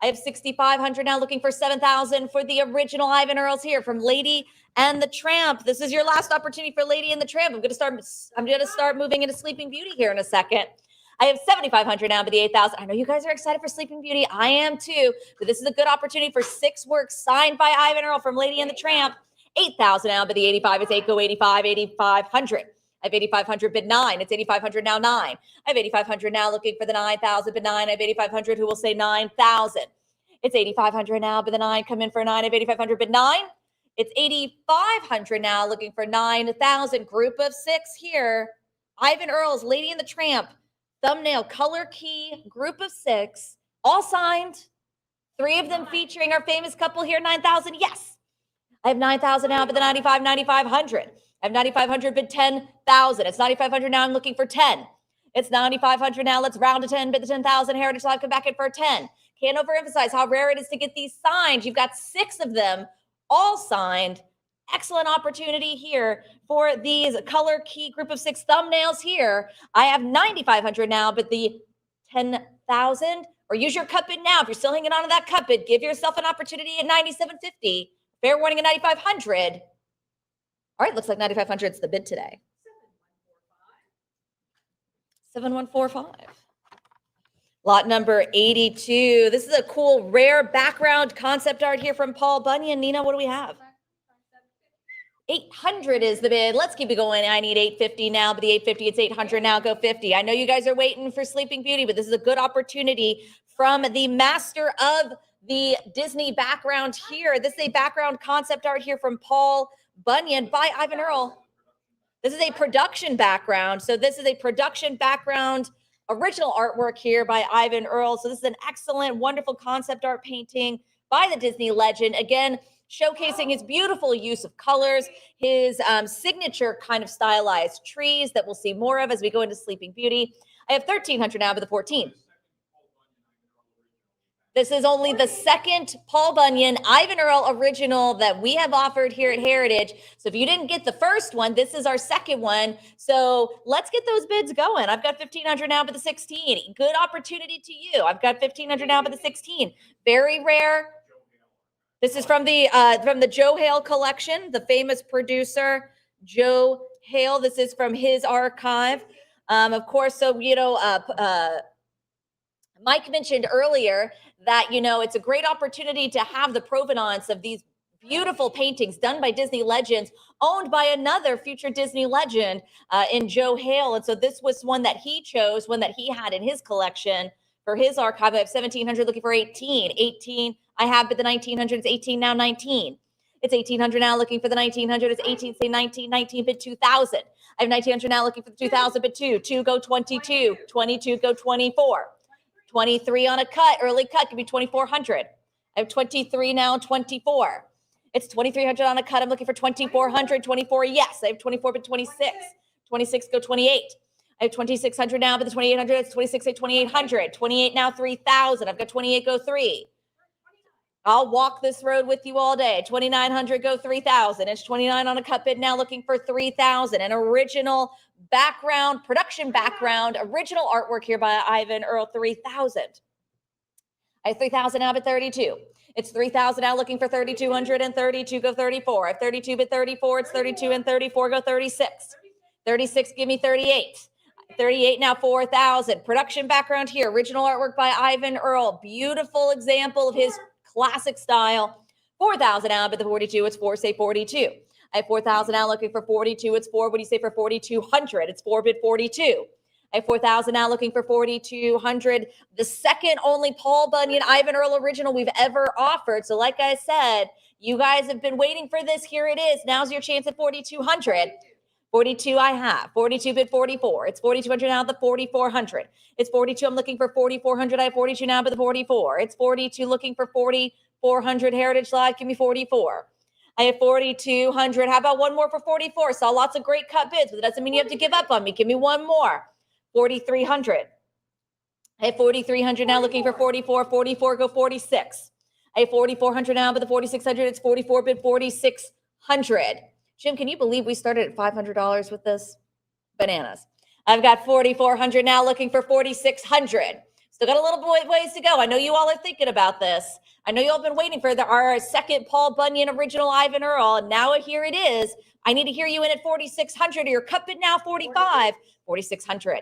I have 6,500 now, looking for 7,000 for the original Ivan Earls here from Lady and the Tramp. This is your last opportunity for Lady and the Tramp. I'm going to start moving into Sleeping Beauty here in a second. I have 7,500 now, but the 8,000. I know you guys are excited for Sleeping Beauty. I am too. But this is a good opportunity for 6 works signed by Ivan Earl from Lady and the Tramp. 8,000 now, but the 85 is 8 go 85, 8,500. I have 8,500 bid 9. It's 8,500 now 9. I have 8,500 now, looking for the 9,000 bid 9. I have 8,500 who will say 9,000. It's 8,500 now, but the 9 come in for a 9. I have 8,500 bid 9. It's 8,500 now, looking for 9,000. Group of 6 here. Ivan Earls, Lady and the Tramp, thumbnail, color key, group of 6, all signed. 3 of them featuring our famous couple here, 9,000. Yes. I have 9,000 now, but the 95, 9,500. I have 9,500, but 10,000. It's 9,500 now. I'm looking for 10. It's 9,500 now. Let's round to 10, bid the 10,000. Heritage Live, come back in for 10. Can't overemphasize how rare it is to get these signed. You've got 6 of them all signed. Excellent opportunity here for these color key group of 6 thumbnails here. I have 9,500 now, but the 10,000, or use your cut bid now. If you're still hanging on to that cut bid, give yourself an opportunity at 9,750. Fair warning at 9,500. All right, looks like 9,500 is the bid today. 7145. Lot number 82. This is a cool, rare background concept art here from Paul Bunyan. Nina, what do we have? 800 is the bid. Let's keep it going. I need 850 now, but the 850, it's 800 now. Go 50. I know you guys are waiting for Sleeping Beauty, but this is a good opportunity from the master of the Disney background here. This is a background concept art here from Paul Bunyan by Ivan Earl. This is a production background. So this is a production background, original artwork here by Ivan Earl. So this is an excellent, wonderful concept art painting by the Disney legend. Again, showcasing his beautiful use of colors, his signature kind of stylized trees that we'll see more of as we go into Sleeping Beauty. I have 1,300 now, but the 14. This is only the second Paul Bunyan, Ivan Earl original that we have offered here at Heritage. So if you didn't get the first one, this is our second one. So let's get those bids going. I've got 1,500 now, but the 16. Good opportunity to you. I've got 1,500 now, but the 16. Very rare. This is from the Joe Hale collection, the famous producer, Joe Hale. This is from his archive. Of course, so, Mike mentioned earlier that, it's a great opportunity to have the provenance of these beautiful paintings done by Disney legends, owned by another future Disney legend in Joe Hale. And so this was one that he chose, one that he had in his collection for his archive. I have 1,700 looking for 18. 18 I have, but the 1,900 is 18 now, 19. It's 1,800 now looking for the 1,900. It's 18, say 19, 19, bid 2,000. I have 1,900 now looking for the 2,000, but 2. 2 go 22. 22 go 24. 23 on a cut, early cut could be 2,400. I have 23 now, 24. It's 2,300 on a cut. I'm looking for 2,400, 24. Yes, I have 24, but 26. 26 go 28. I have 2,600 now, but the 2,800, it's 26, 2,800. 28 now, 3,000. I've got 28 go 3. I'll walk this road with you all day. 2,900 go 3,000. It's 29 on a cut bid now, looking for 3,000. An original background, production background, original artwork here by Ivan Earl, 3,000. I have 3,000 now, but 32. It's 3,000 now, looking for 3,200 and 32 go 34. I have 32 but 34. It's 32 and 34 go 36. 36, give me 38. 38 now, 4,000. Production background here, original artwork by Ivan Earl. Beautiful example of his classic style. 4,000 now, but the 42, it's 4, say 42. I have 4,000 now, looking for 42. It's 4. What do you say for 4,200? It's 4 bid 42. I have 4,000 now, looking for 4,200. The second only Paul Bunyan Ivan Earl original we've ever offered. So like I said, you guys have been waiting for this. Here it is. Now's your chance at 4,200. 42 I have. 42 bid 44. It's 4,200 now, the 4,400. It's 42. I'm looking for 4,400. I have 42 now, but the 44. It's 42 looking for 4,400. Heritage Live, give me 44. I have 4,200. How about one more for 44? Saw lots of great cut bids, but it doesn't mean you have to give up on me. Give me one more. 4,300. I have 4,300 now, looking for 44. 44 go 46. I have 4,400 now, but the 4,600, it's 44 bid 4,600. Jim, can you believe we started at $500 with this? Bananas. I've got 4,400 now, looking for 4,600. Still got a little ways to go. I know you all are thinking about this. I know you all have been waiting for our second Paul Bunyan original Ivan Earl. And now here it is. I need to hear you in at 4,600 or your cut bid now 45. 4,600.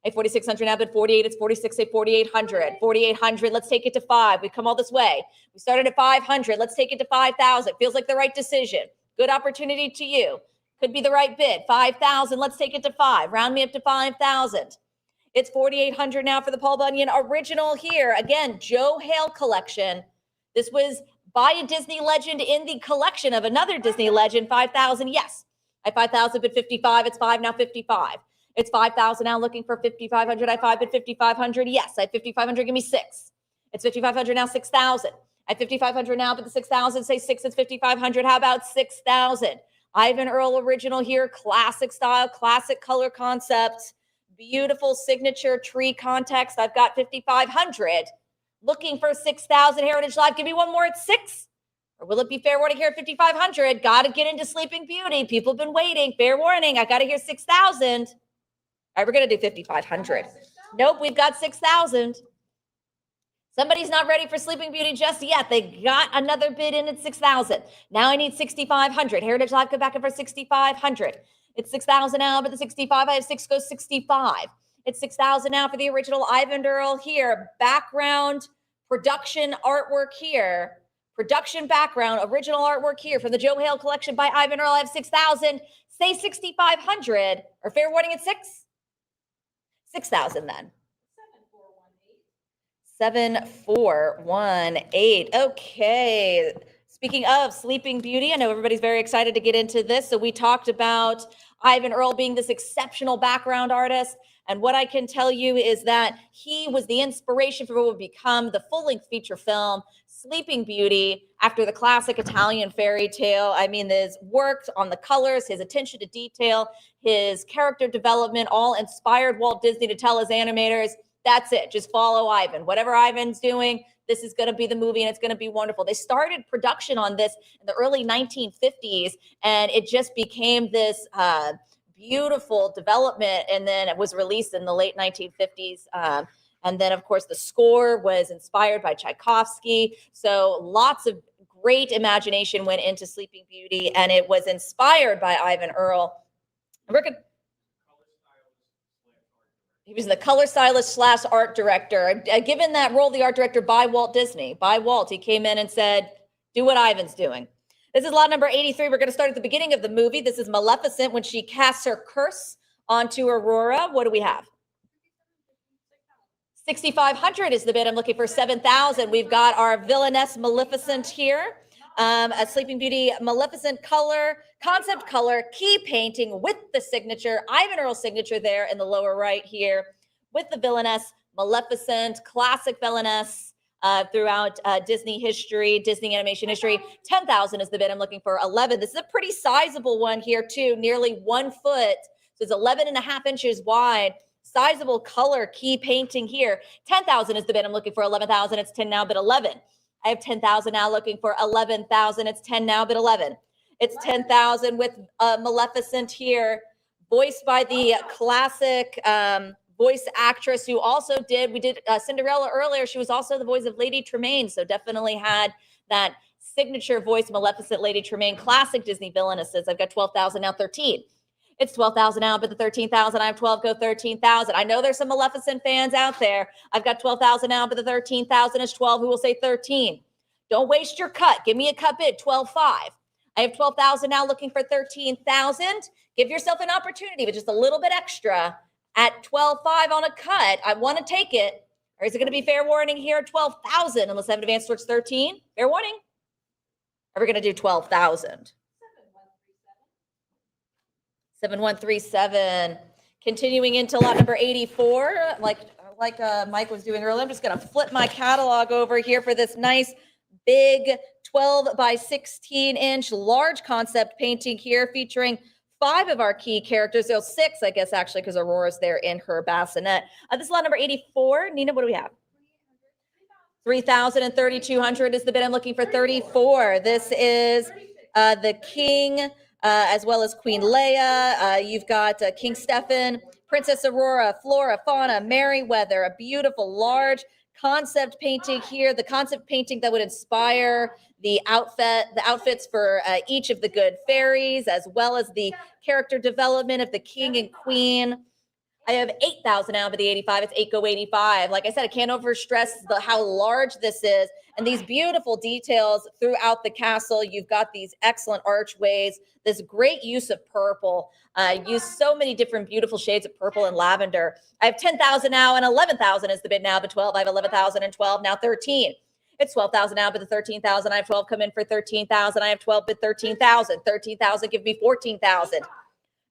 I have 4,600 now, but 48. It's 46, say 4,800. 4,800. Let's take it to 5. We've come all this way. We started at 500. Let's take it to 5,000. Feels like the right decision. Good opportunity to you. Could be the right bid. 5,000. Let's take it to 5. Round me up to 5,000. It's 4,800 now for the Paul Bunyan original here. Again, Joe Hale collection. This was Buy a Disney legend in the collection of another Disney legend, 5,000. Yes. I have 5,000 bid 55. It's 5 now 55. It's 5,000 now looking for 5,500. I 5 bid 5,500. Yes. I have 5,500. Give me 6. It's 5,500 now 6,000. I have 5,500 now, but the 6,000, say 6, it's 5,500. How about 6,000? Ivan Earl original here, classic style, classic color concept, beautiful signature tree context. I've got 5,500. Looking for 6,000 Heritage Live. Give me one more at 6. Or will it be fair warning here at 5,500? Got to get into Sleeping Beauty. People have been waiting. Fair warning. I got to hear 6,000. All right, we're going to do 5,500. Nope, we've got 6,000. Somebody's not ready for Sleeping Beauty just yet. They got another bid in at 6,000. Now I need 6,500. Heritage Live, come back in for 6,500. It's 6,000 now, but the 65, I have 6 goes 65. It's 6,000 now for the original Ivan Earl here. Background, production artwork here. Production background, original artwork here from the Joe Hale collection by Ivan Earl. I have 6,000. Say 6,500. Or fair warning at 6? 6,000 then. 7418. Okay. Speaking of Sleeping Beauty, I know everybody's very excited to get into this. So we talked about Ivan Earl being this exceptional background artist. And what I can tell you is that he was the inspiration for what would become the full-length feature film, Sleeping Beauty, after the classic Italian fairy tale. I mean, his work on the colors, his attention to detail, his character development, all inspired Walt Disney to tell his animators, that's it. Just follow Ivan. Whatever Ivan's doing, this is going to be the movie and it's going to be wonderful. They started production on this in the early 1950s and it just became this beautiful development. And then it was released in the late 1950s. And then, of course, the score was inspired by Tchaikovsky. So lots of great imagination went into Sleeping Beauty and it was inspired by Ivan Earl. He was the color stylist / art director. Given that role, the art director by Walt Disney, by Walt, he came in and said, do what Ivan's doing. This is lot number 83. We're going to start at the beginning of the movie. This is Maleficent when she casts her curse onto Aurora. What do we have? 6,500 is the bid. I'm looking for 7,000. We've got our villainess Maleficent here. A Sleeping Beauty Maleficent color, concept color, key painting with the signature, Ivan Earl signature there in the lower right here with the villainess Maleficent, classic villainess throughout Disney history, Disney animation history. 10,000 is the bid. I'm looking for 11. This is a pretty sizable one here too, nearly 1 foot. So it's 11 and a half inches wide. Sizable color key painting here. 10,000 is the bid. I'm looking for 11,000. It's 10 now, but 11. I have 10,000 now looking for 11,000. It's 10 now, but 11. It's 10,000 with Maleficent here, voiced by the classic voice actress who also we did Cinderella earlier. She was also the voice of Lady Tremaine. So definitely had that signature voice, Maleficent, Lady Tremaine, classic Disney villainesses. I've got 12,000 now, 13. It's 12,000 now, but the 13,000, I have 12, go 13,000. I know there's some Maleficent fans out there. I've got 12,000 now, but the 13,000 is 12. Who will say 13? Don't waste your cut. Give me a cut bid, 12.5. I have 12,000 now looking for 13,000. Give yourself an opportunity, but just a little bit extra at 12.5 on a cut. I want to take it. Or is it going to be fair warning here at 12,000 unless I have an advance towards 13? Fair warning. Are we going to do 12,000? 7137. Continuing into lot number 84, like Mike was doing earlier. I'm just going to flip my catalog over here for this nice big 12 by 16 inch large concept painting here featuring 5 of our key characters. So 6, I guess, actually, because Aurora's there in her bassinet. This is lot number 84. Nina, what do we have? 3,000 and 3,200 is the bid. I'm looking for 34. This is the King, as well as Queen Leia. You've got King Stefan, Princess Aurora, Flora, Fauna, Merryweather, a beautiful large concept painting here. The concept painting that would inspire the outfits for each of the good fairies, as well as the character development of the king and queen. I have 8,000 now, but the 85, it's 8 go 85. Like I said, I can't overstress how large this is and these beautiful details throughout the castle. You've got these excellent archways, this great use of purple, use so many different beautiful shades of purple and lavender. I have 10,000 now and 11,000 is the bid now, but 12. I have 11,000 and 12, now 13. It's 12,000 now, but the 13,000. I have 12 come in for 13,000. I have 12 bid 13,000. 13,000, give me 14,000.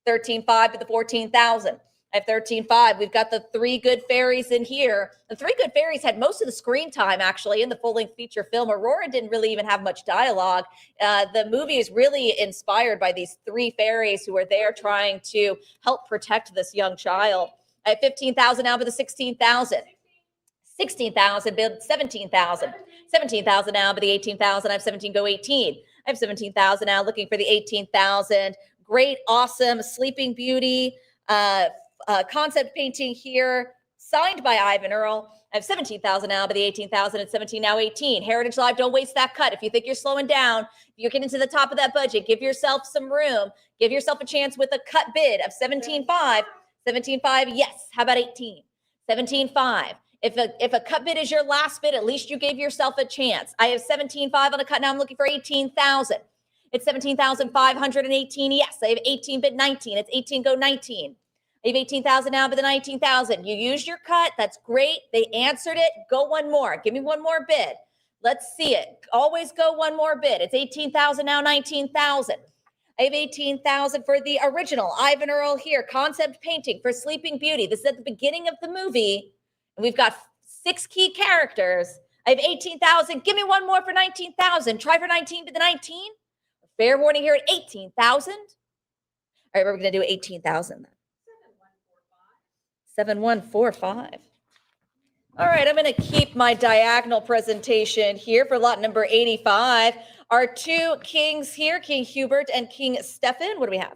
13,500 but the 14,000. I have 13,500. We've got the three good fairies in here. The three good fairies had most of the screen time actually in the full-length feature film. Aurora didn't really even have much dialogue. The movie is really inspired by these three fairies who are there trying to help protect this young child. I have 15,000 now, but the 16,000. 16,000, build 17,000. 17,000 now, but the 18,000. I have 17, go 18. I have 17,000 now, looking for the 18,000. Great, awesome, Sleeping Beauty, concept painting here, signed by Ivan Earl. I have 17,000 now, but the 18,000 at 17, now 18. Heritage Live, don't waste that cut. If you think you're slowing down, if you're getting to the top of that budget, give yourself some room. Give yourself a chance with a cut bid of 17,500. 17,500, yes. How about 18? 17,500. If a cut bid is your last bid, at least you gave yourself a chance. I have 17,500 on a cut. Now I'm looking for 18,000. It's 17,518. Yes, I have 18 bid 19. It's 18 go 19. I have 18,000 now, but the 19,000. You used your cut. That's great. They answered it. Go one more. Give me one more bid. Let's see it. Always go one more bid. It's 18,000 now, 19,000. I have 18,000 for the original Ivan Earl here. Concept painting for Sleeping Beauty. This is at the beginning of the movie. And we've got 6 key characters. I have 18,000. Give me one more for 19,000. Try for 19 to the 19. Fair warning here at 18,000. All right, we're going to do 18,000 then. 7145. All right, I'm going to keep my diagonal presentation here for lot number 85. Our two kings here, King Hubert and King Stefan. What do we have?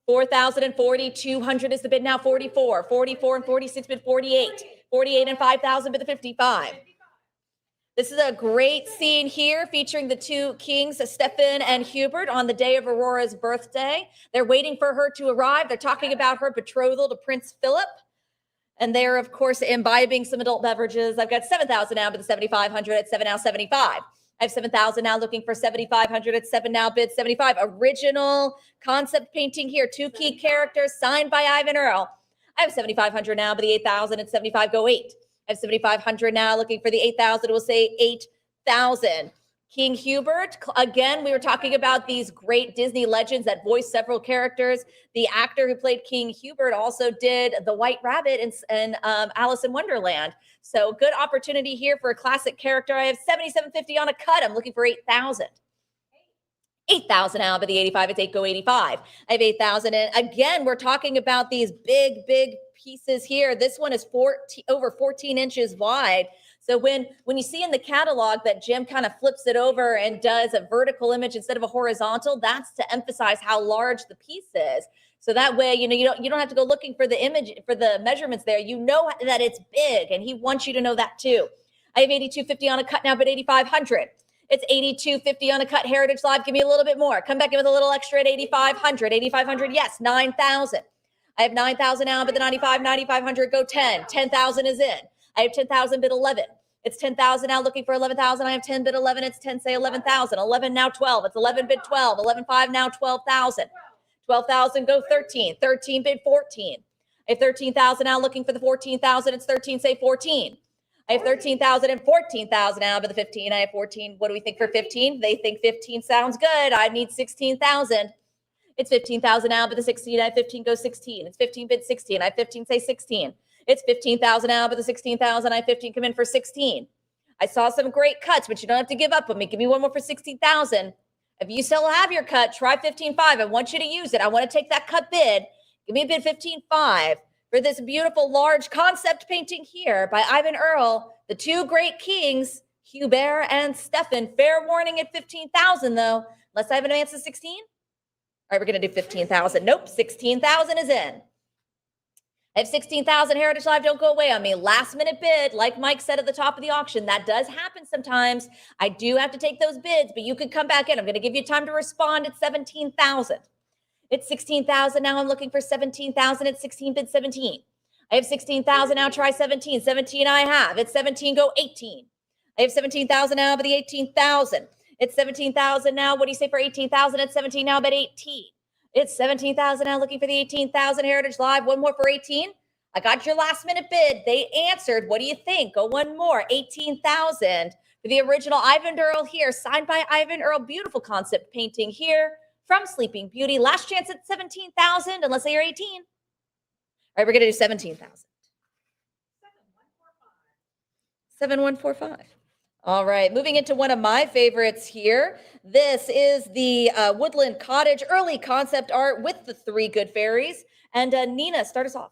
4,000 and 4,200 is the bid now. 44, 44 and 46 bid 48, 48 and 5,000 bid the 55. This is a great scene here featuring the two kings, Stefan and Hubert, on the day of Aurora's birthday. They're waiting for her to arrive. They're talking about her betrothal to Prince Philip. And they're, of course, imbibing some adult beverages. I've got 7,000 now, but the 7,500 at 7 now, 75. I have 7,000 now, looking for 7,500 at 7 now, bid 75. Original concept painting here. 2 key characters signed by Ivan Earl. I have 7,500 now, but the 8,000 at 75 go 8. I have 7,500 now, looking for the 8,000. We'll say 8,000. King Hubert, again, we were talking about these great Disney legends that voice several characters. The actor who played King Hubert also did the White Rabbit in Alice in Wonderland. So good opportunity here for a classic character. I have 7,750 on a cut. I'm looking for 8,000. 8,000 now, but the 85, it's 8 go 85. I have 8,000. And again, we're talking about these big pieces here. This one is over 14 inches wide. So when you see in the catalog that Jim kind of flips it over and does a vertical image instead of a horizontal, that's to emphasize how large the piece is. So that way, you don't have to go looking for the image, for the measurements there. You know that it's big, and he wants you to know that too. I have 8,250 on a cut now, but 8,500. It's 8,250 on a cut. Heritage Live, give me a little bit more. Come back in with a little extra at 8,500. 8,500, yes, 9,000. I have 9,000 now, but the 9,500 go 10. 10,000 is in. I have 10,000 bid 11. It's 10,000 now, looking for 11,000. I have 10 bid 11. It's 10, say 11,000. 11 now 12. It's 11 bid 12. 11,500 now 12,000. 12,000 go 13. 13 bid 14. I have 13,000 now, looking for the 14,000. It's 13, say 14. I have 13,000 and 14,000 now, but the 15. I have 14. What do we think for 15? They think 15 sounds good. I need 16,000. It's 15,000 now, but the 16. I have 15 go 16. It's 15 bid 16. I have 15, say 16. It's 15,000 now, but the 16,000, I have 15 come in for 16. I saw some great cuts, but you don't have to give up on me. Give me one more for 16,000. If you still have your cut, try 15,500. I want you to use it. I want to take that cut bid. Give me a bid 15,500 for this beautiful large concept painting here by Ivan Earl, the two great kings, Hubert and Stefan. Fair warning at 15,000 though, unless I have an advance of 16. All right, we're going to do 15,000. Nope, 16,000 is in. I have 16,000. Heritage Live, don't go away on me. Last minute bid, like Mike said at the top of the auction, that does happen sometimes. I do have to take those bids, but you can come back in. I'm going to give you time to respond at 17,000. It's 16,000 now. I'm looking for 17,000. It's 16 bid 17. I have 16,000 now. Try 17. 17 I have. It's 17 go 18. I have 17,000 now, but the 18,000. It's 17,000 now. What do you say for 18,000? It's 17 now, but 18. It's 17,000 now, looking for the 18,000. Heritage Live, one more for 18. I got your last minute bid. They answered. What do you think? Go one more. 18,000 for the original Ivan Earl here, signed by Ivan Earl. Beautiful concept painting here from Sleeping Beauty. Last chance at 17,000, unless you're 18. All right, we're going to do 17,000. 7145. All right, moving into one of my favorites here. This is the Woodland Cottage early concept art with the 3 good fairies. And Nina, start us off.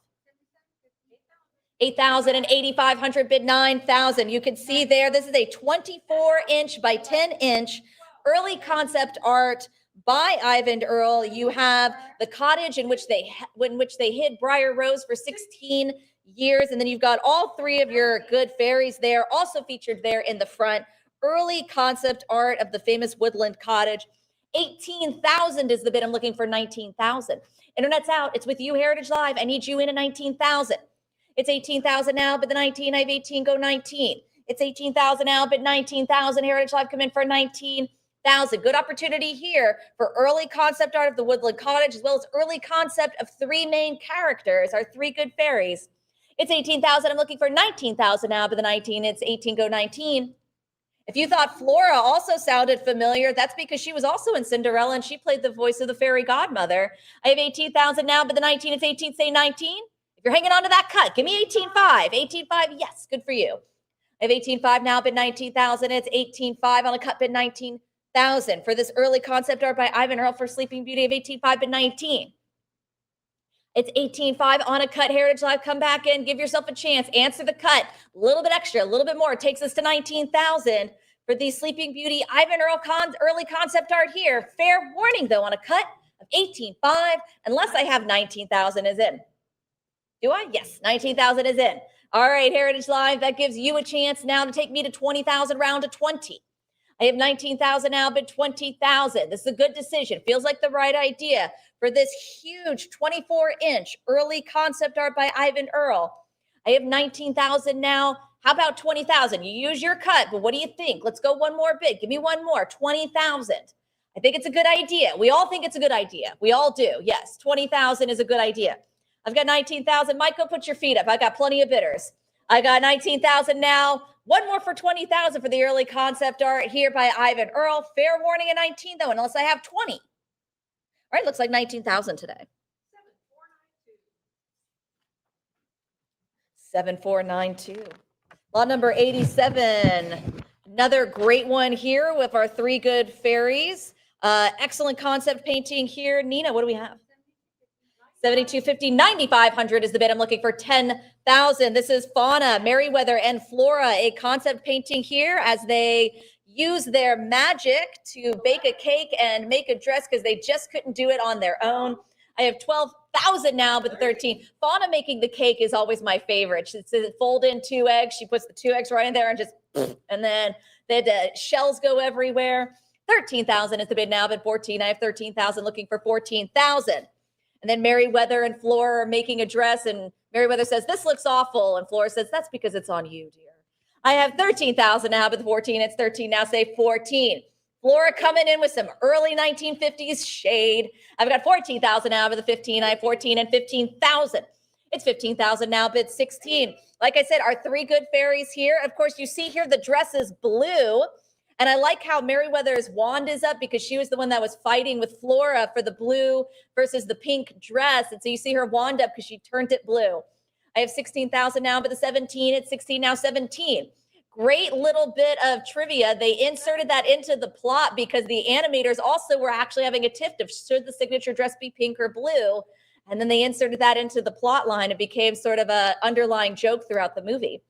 8,000 and 8,500 bid 9,000. You can see there, this is a 24-inch by 10-inch early concept art by Ivan Earl. You have the cottage in which they hid Briar Rose for 16 years, and then you've got all 3 of your good fairies there, also featured there in the front. Early concept art of the famous Woodland Cottage. 18,000 is the bid. I'm looking for 19,000. Internet's out. It's with you, Heritage Live. I need you in at 19,000. It's 18,000 now, but the 19, I have 18, go 19. It's 18,000 now, but 19,000. Heritage Live come in for 19,000. Good opportunity here for early concept art of the Woodland Cottage, as well as early concept of 3 main characters, our 3 good fairies. It's 18,000. I'm looking for 19,000 now, but the 19, it's 18, go 19. If you thought Flora also sounded familiar, that's because she was also in Cinderella and she played the voice of the fairy godmother. I have 18,000 now, but the 19, it's 18, say 19. If you're hanging on to that cut, give me 18.5. 18.5, yes, good for you. I have 18.5 now, bid 19,000. It's 18.5 on a cut, bid 19,000. For this early concept art by Ivan Earl for Sleeping Beauty of 18.5, bid 19. It's 18.5 on a cut. Heritage Live, come back in, give yourself a chance. Answer the cut. A little bit extra, a little bit more. It takes us to 19,000 for the Sleeping Beauty Ivan Earl early concept art here. Fair warning, though, on a cut of 18.5, unless I have 19,000 is in. Do I? Yes, 19,000 is in. All right, Heritage Live, that gives you a chance now to take me to 20,000, round to 20. I have 19,000 now, but 20,000. This is a good decision. Feels like the right idea for this huge 24-inch early concept art by Ivan Earl. I have 19,000 now. How about 20,000? You use your cut, but what do you think? Let's go one more bid. Give me one more, 20,000. I think it's a good idea. We all think it's a good idea. We all do. Yes, 20,000 is a good idea. I've got 19,000. Michael, put your feet up. I got plenty of bidders. I got 19,000 now. One more for 20,000 for the early concept art here by Ivan Earl. Fair warning at 19, though, unless I have 20. All right, looks like 19,000 today. 7492. Lot number 87. Another great one here with our 3 good fairies. Excellent concept painting here. Nina, what do we have? 7250, 9,500 is the bid. I'm looking for 10,000. This is Fauna, Merryweather, and Flora, a concept painting here as they use their magic to bake a cake and make a dress because they just couldn't do it on their own. I have 12,000 now, but the 13. Fauna making the cake is always my favorite. She says fold in 2 eggs. She puts the 2 eggs right in there and just, and then the shells go everywhere. 13,000 is the bid now, but 14. I have 13,000, looking for 14,000. And then Merryweather and Flora are making a dress, and Merryweather says, this looks awful. And Flora says, that's because it's on you, dear. I have 13,000 now, but the 14, it's 13 now, say 14. Flora coming in with some early 1950s shade. I've got 14,000 now, but the 15, I have 14 and 15,000. It's 15,000 now, but 16. Like I said, our 3 good fairies here. Of course, you see here the dress is blue. And I like how Merryweather's wand is up because she was the one that was fighting with Flora for the blue versus the pink dress. And so you see her wand up because she turned it blue. I have 16,000 now, but the 17, it's 16 now, 17. Great little bit of trivia. They inserted that into the plot because the animators also were actually having a tiff of should the signature dress be pink or blue. And then they inserted that into the plot line. It became sort of an underlying joke throughout the movie.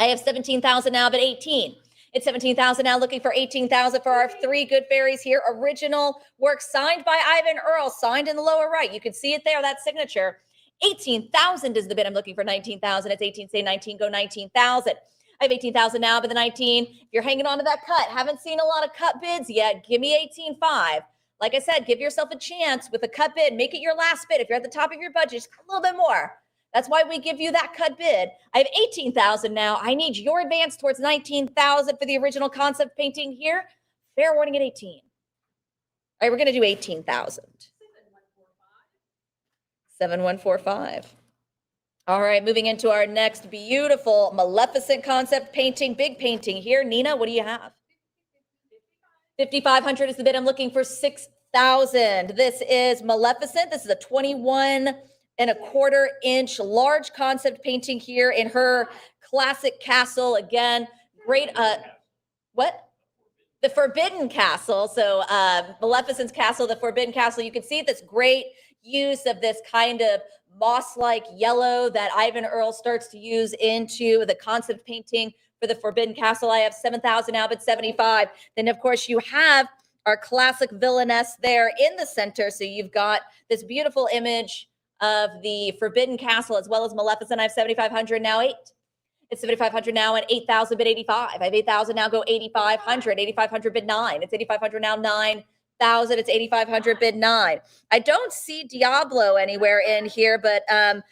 I have 17,000 now, but 18. It's 17,000 now, looking for 18,000 for our 3 good fairies here. Original work signed by Ivan Earl, signed in the lower right. You can see it there, that signature. 18,000 is the bid. I'm looking for 19,000. It's 18, say 19, go 19,000. I have 18,000 now, but the 19, if you're hanging on to that cut, haven't seen a lot of cut bids yet, give me 18.5. Like I said, give yourself a chance with a cut bid. Make it your last bid. If you're at the top of your budget, just a little bit more. That's why we give you that cut bid. I have 18,000 now. I need your advance towards 19,000 for the original concept painting here. Fair warning at 18. All right, we're going to do 18,000. 7145. All right, moving into our next beautiful Maleficent concept painting, big painting here. Nina, what do you have? 5,500 is the bid. I'm looking for 6,000. This is Maleficent. This is a 21.25-inch large concept painting here in her classic castle. Again, great. What? The Forbidden Castle. So Maleficent's castle, the Forbidden Castle. You can see this great use of this kind of moss-like yellow that Ivan Earle starts to use into the concept painting for the Forbidden Castle. I have 7,000 now, but 75. Then, of course, you have our classic villainess there in the center. So you've got this beautiful image of the Forbidden Castle as well as Maleficent. I have 7,500 now, 8. It's 7,500 now and 8,000 bid 85. I have 8,000 now, go 8,500. 8,500 bid 9. It's 8,500 now, 9,000. It's 8,500 bid 9. I don't see Diablo anywhere in here, but Ivan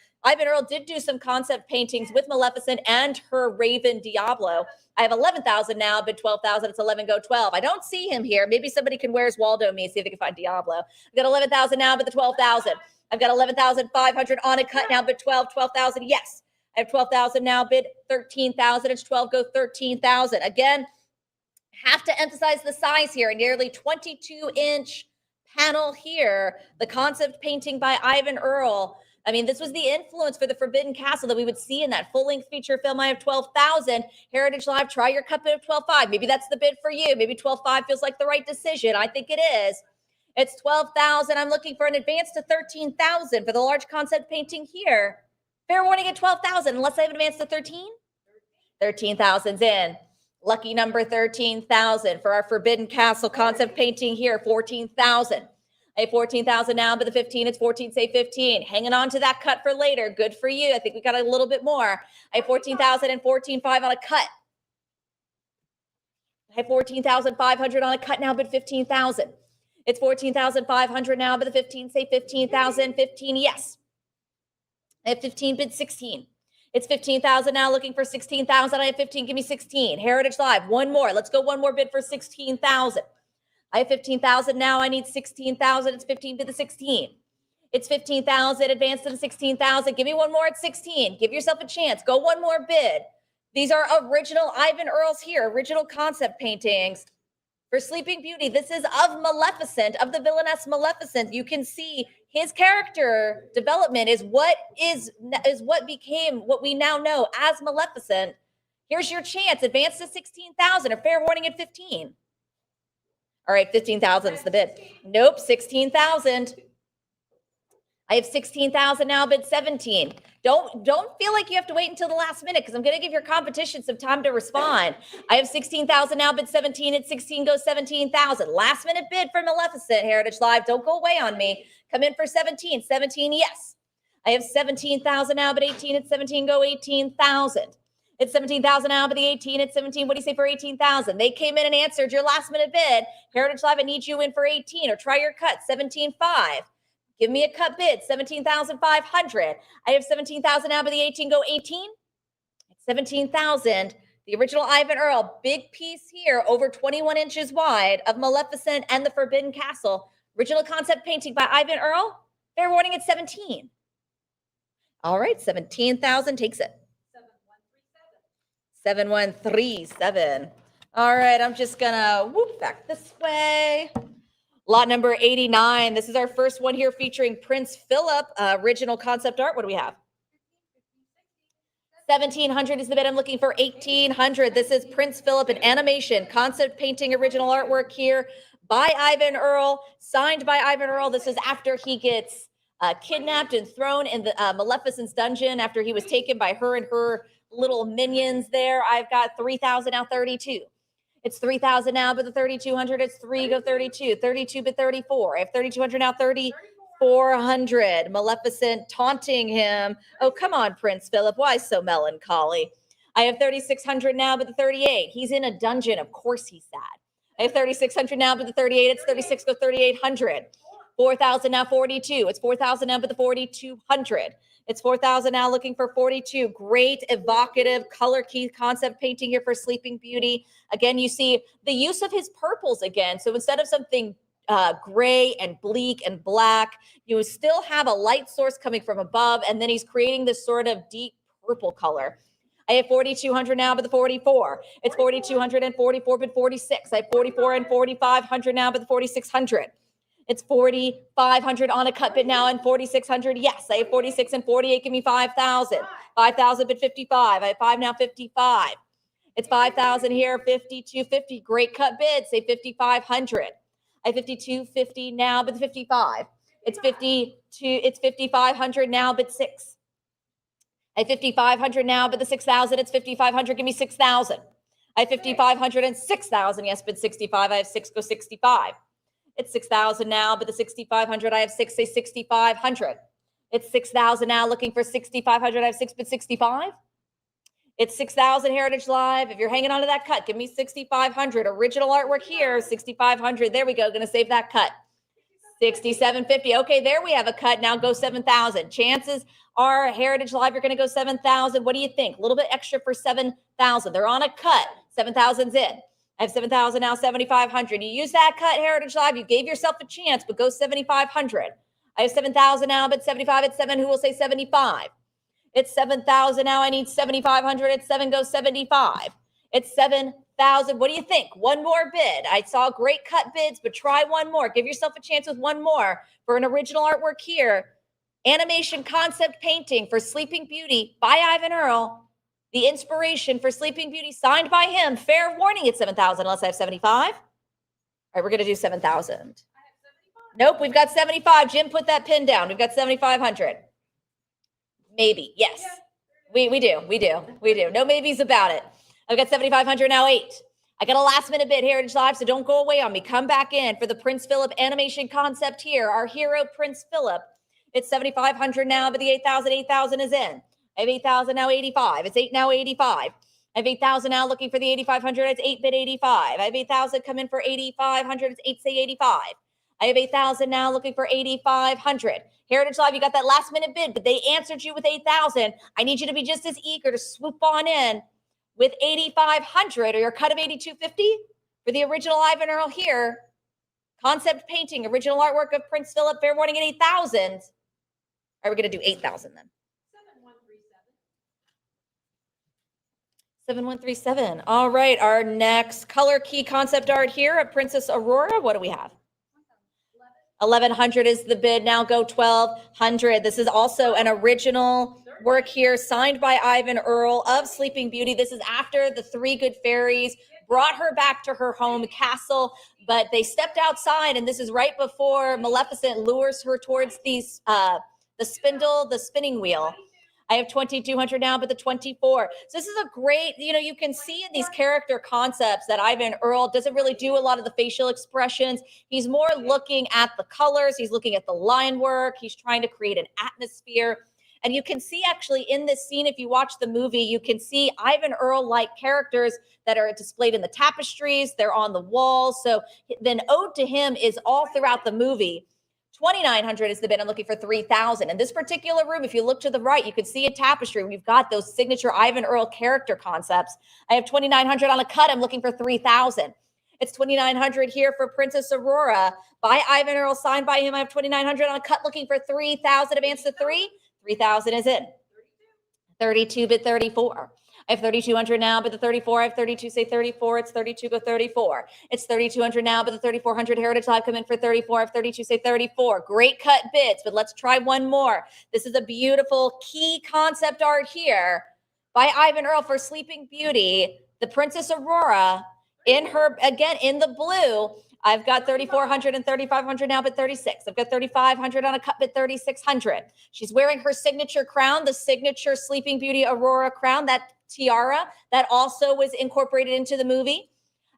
Earle did do some concept paintings with Maleficent and her Raven Diablo. I have 11,000 now, bid 12,000. It's 11, go 12. I don't see him here. Maybe somebody can Where's Waldo me, see if they can find Diablo. I've got 11,000 now, bid the 12,000. I've got 11,500 on a cut now, bid 12, 12,000. Yes. I have 12,000 now, bid 13,000. It's 12, go 13,000. Again, have to emphasize the size here. A nearly 22-inch panel here. The concept painting by Ivan Earle. I mean, this was the influence for the Forbidden Castle that we would see in that full-length feature film. I have 12,000. Heritage Live, try your cut bid of 12,500. Maybe that's the bid for you. Maybe 12,500 feels like the right decision. I think it is. It's 12,000. I'm looking for an advance to 13,000 for the large concept painting here. Fair warning at 12,000, unless I have an advance to 13. 13,000's in. Lucky number 13,000 for our Forbidden Castle concept painting here, 14,000. I have 14,000 now, but the 15, it's 14, say 15. Hanging on to that cut for later. Good for you. I think we got a little bit more. I have 14,000 and 14,500 on a cut. I have 14,500 on a cut now, but 15,000. It's 14,500 now, but the 15, say 15,000. 15, yes. I have 15, bid 16. It's 15,000 now, looking for 16,000. I have 15, give me 16. Heritage Live, one more. Let's go one more bid for 16,000. I have 15,000 now. I need 16,000. It's 15 bid the 16. It's 15,000, advance to the 16,000. Give me one more at 16. Give yourself a chance. Go one more bid. These are original Ivan Earle's here, original concept paintings. For Sleeping Beauty, this is of Maleficent, of the villainess Maleficent. You can see his character development is what became what we now know as Maleficent. Here's your chance. Advance to 16,000. A fair warning at 15. All right, 15,000 is the bid. Nope, 16,000. I have 16,000 now, bid 17. Don't feel like you have to wait until the last minute because I'm going to give your competition some time to respond. I have 16,000 now, bid 17. At 16 goes 17,000. Last minute bid for Maleficent, Heritage Live. Don't go away on me. Come in for 17. 17, yes. I have 17,000 now, but 18 at 17 go 18,000. It's 17,000 now, but the 18 at 17. What do you say for 18,000? They came in and answered your last minute bid. Heritage Live, I need you in for 18 or try your cut, 17,500. Give me a cut bid, 17,500. I have 17,000 now, but the 18 go 18. It's 17,000. The original Ivan Earle, big piece here, over 21 inches wide of Maleficent and the Forbidden Castle. Original concept painting by Ivan Earle. Fair warning at 17. All right, 17,000 takes it. 7137. All right, I'm just gonna whoop back this way. Lot number 89. This is our first one here featuring Prince Philip, original concept art. What do we have? 1,700 is the bid. I'm looking for 1,800. This is Prince Philip, an animation, concept painting, original artwork here by Ivan Earle, signed by Ivan Earle. This is after he gets kidnapped and thrown in the Maleficent's dungeon after he was taken by her and her little minions there. I've got 3,000 now, 32. It's 3,000 now, but the 3,200, it's 3, go 32. 32, but 34. I have 3,200 now, 3,400. Maleficent taunting him. Oh, come on, Prince Philip. Why so melancholy? I have 3,600 now, but the 38. He's in a dungeon. Of course he's sad. I have 3,600 now, but the 38. It's 36, go 3,800. 4,000 now, 42. It's 4,000 now, but the 4,200. It's 4,000 now, looking for 42. Great, evocative, color key concept painting here for Sleeping Beauty. Again, you see the use of his purples again. So instead of something gray and bleak and black. You still have a light source coming from above, and then he's creating this sort of deep purple color. I have 4,200 now, but the 44. It's 4,200 and 44, but 46. I have 44 and 4,500 now, but the 4,600. It's 4,500 on a cut bid now and 4,600. Yes, I have 46 and 48. Give me 5,000. 5,000 bid 55. I have 5 now, 55. It's 5,000 here, 52.50. Great cut bid. Say 5,500. I have 52.50 now, but the 55. It's 52. It's 5,500 now, but 6. I have 5,500 now, but the 6,000. It's 5,500. Give me 6,000. I have 5,500 and 6,000. Yes, but 65. I have 6. Go 65. It's 6,000 now, but the 6,500. I have 6. Say 6,500. It's 6,000 now. Looking for 6,500. I have 6, but 65. It's 6,000 Heritage Live. If you're hanging on to that cut, give me 6,500. Original artwork here, 6,500. There we go. Going to save that cut. 67.50. Okay, there we have a cut. Now go 7,000. Chances are Heritage Live, you're going to go 7,000. What do you think? A little bit extra for 7,000. They're on a cut. 7,000's in. I have 7,000 now, 7,500. You use that cut, Heritage Live. You gave yourself a chance, but go 7,500. I have 7,000 now, but 75 at 7. Who will say 75? It's 7,000 now. I need 7,500 at 7. Go 75. It's 7,000. What do you think? One more bid. I saw great cut bids, but try one more. Give yourself a chance with one more for an original artwork here. Animation concept painting for Sleeping Beauty by Ivan Earl. The inspiration for Sleeping Beauty signed by him. Fair warning at 7,000 unless I have 75. All right, we're going to do 7,000. Nope, we've got 75. Jim, put that pin down. We've got 7,500. Maybe. Yes. We do. No maybes about it. I've got 7,500 now, 8. I got a last minute bid, Heritage Live, so don't go away on me. Come back in for the Prince Philip animation concept here. Our hero, Prince Philip. It's 7,500 now, but the 8,000 is in. I have 8,000 now, 85. It's 8 now, 85. I have 8,000 now looking for the 8,500. It's 8 bid 85. I have 8,000 come in for 8,500. It's 8 say 85. I have 8,000 now looking for 8,500. Heritage Live, you got that last minute bid, but they answered you with 8,000. I need you to be just as eager to swoop on in with 8,500 or your cut of 82.50 for the original Ivan Earl here. Concept painting, original artwork of Prince Philip, fair warning at 8,000. All right, we're going to do 8,000 then. 7137. All right, our next color key concept art here of Princess Aurora. What do we have? 1,100 is the bid. Now go 1,200. This is also an original work here signed by Ivan Earl of Sleeping Beauty. This is after the 3 good fairies brought her back to her home castle, but they stepped outside, and this is right before Maleficent lures her towards these the spinning wheel. I have 2,200 now, but the 24. So this is a great, you can see in these character concepts that Ivan Earl doesn't really do a lot of the facial expressions. He's more looking at the colors. He's looking at the line work. He's trying to create an atmosphere. And you can see actually in this scene, if you watch the movie, you can see Ivan Earl-like characters that are displayed in the tapestries. They're on the walls. So then ode to him is all throughout the movie. 2,900 is the bid. I'm looking for 3,000. In this particular room, if you look to the right, you can see a tapestry. We've got those signature Ivan Earl character concepts. I have 2,900 on a cut. I'm looking for 3,000. It's 2,900 here for Princess Aurora by Ivan Earl, signed by him. I have 2,900 on a cut, looking for 3,000. Advance to 3. 3,000 is in. 32 bid 34. I have 3,200 now, but the 34, I have 32, say 34. It's 32, go 34. It's 3,200 now, but the 3,400 Heritage Live come in for 34. I have 32, say 34. Great cut bids, but let's try one more. This is a beautiful key concept art here by Ivan Earl for Sleeping Beauty, the Princess Aurora in her, again, in the blue. I've got 3,400 and 3,500 now, but 36. I've got 3,500 on a cut bid, 3,600. She's wearing her signature crown, the signature Sleeping Beauty Aurora crown, that tiara that also was incorporated into the movie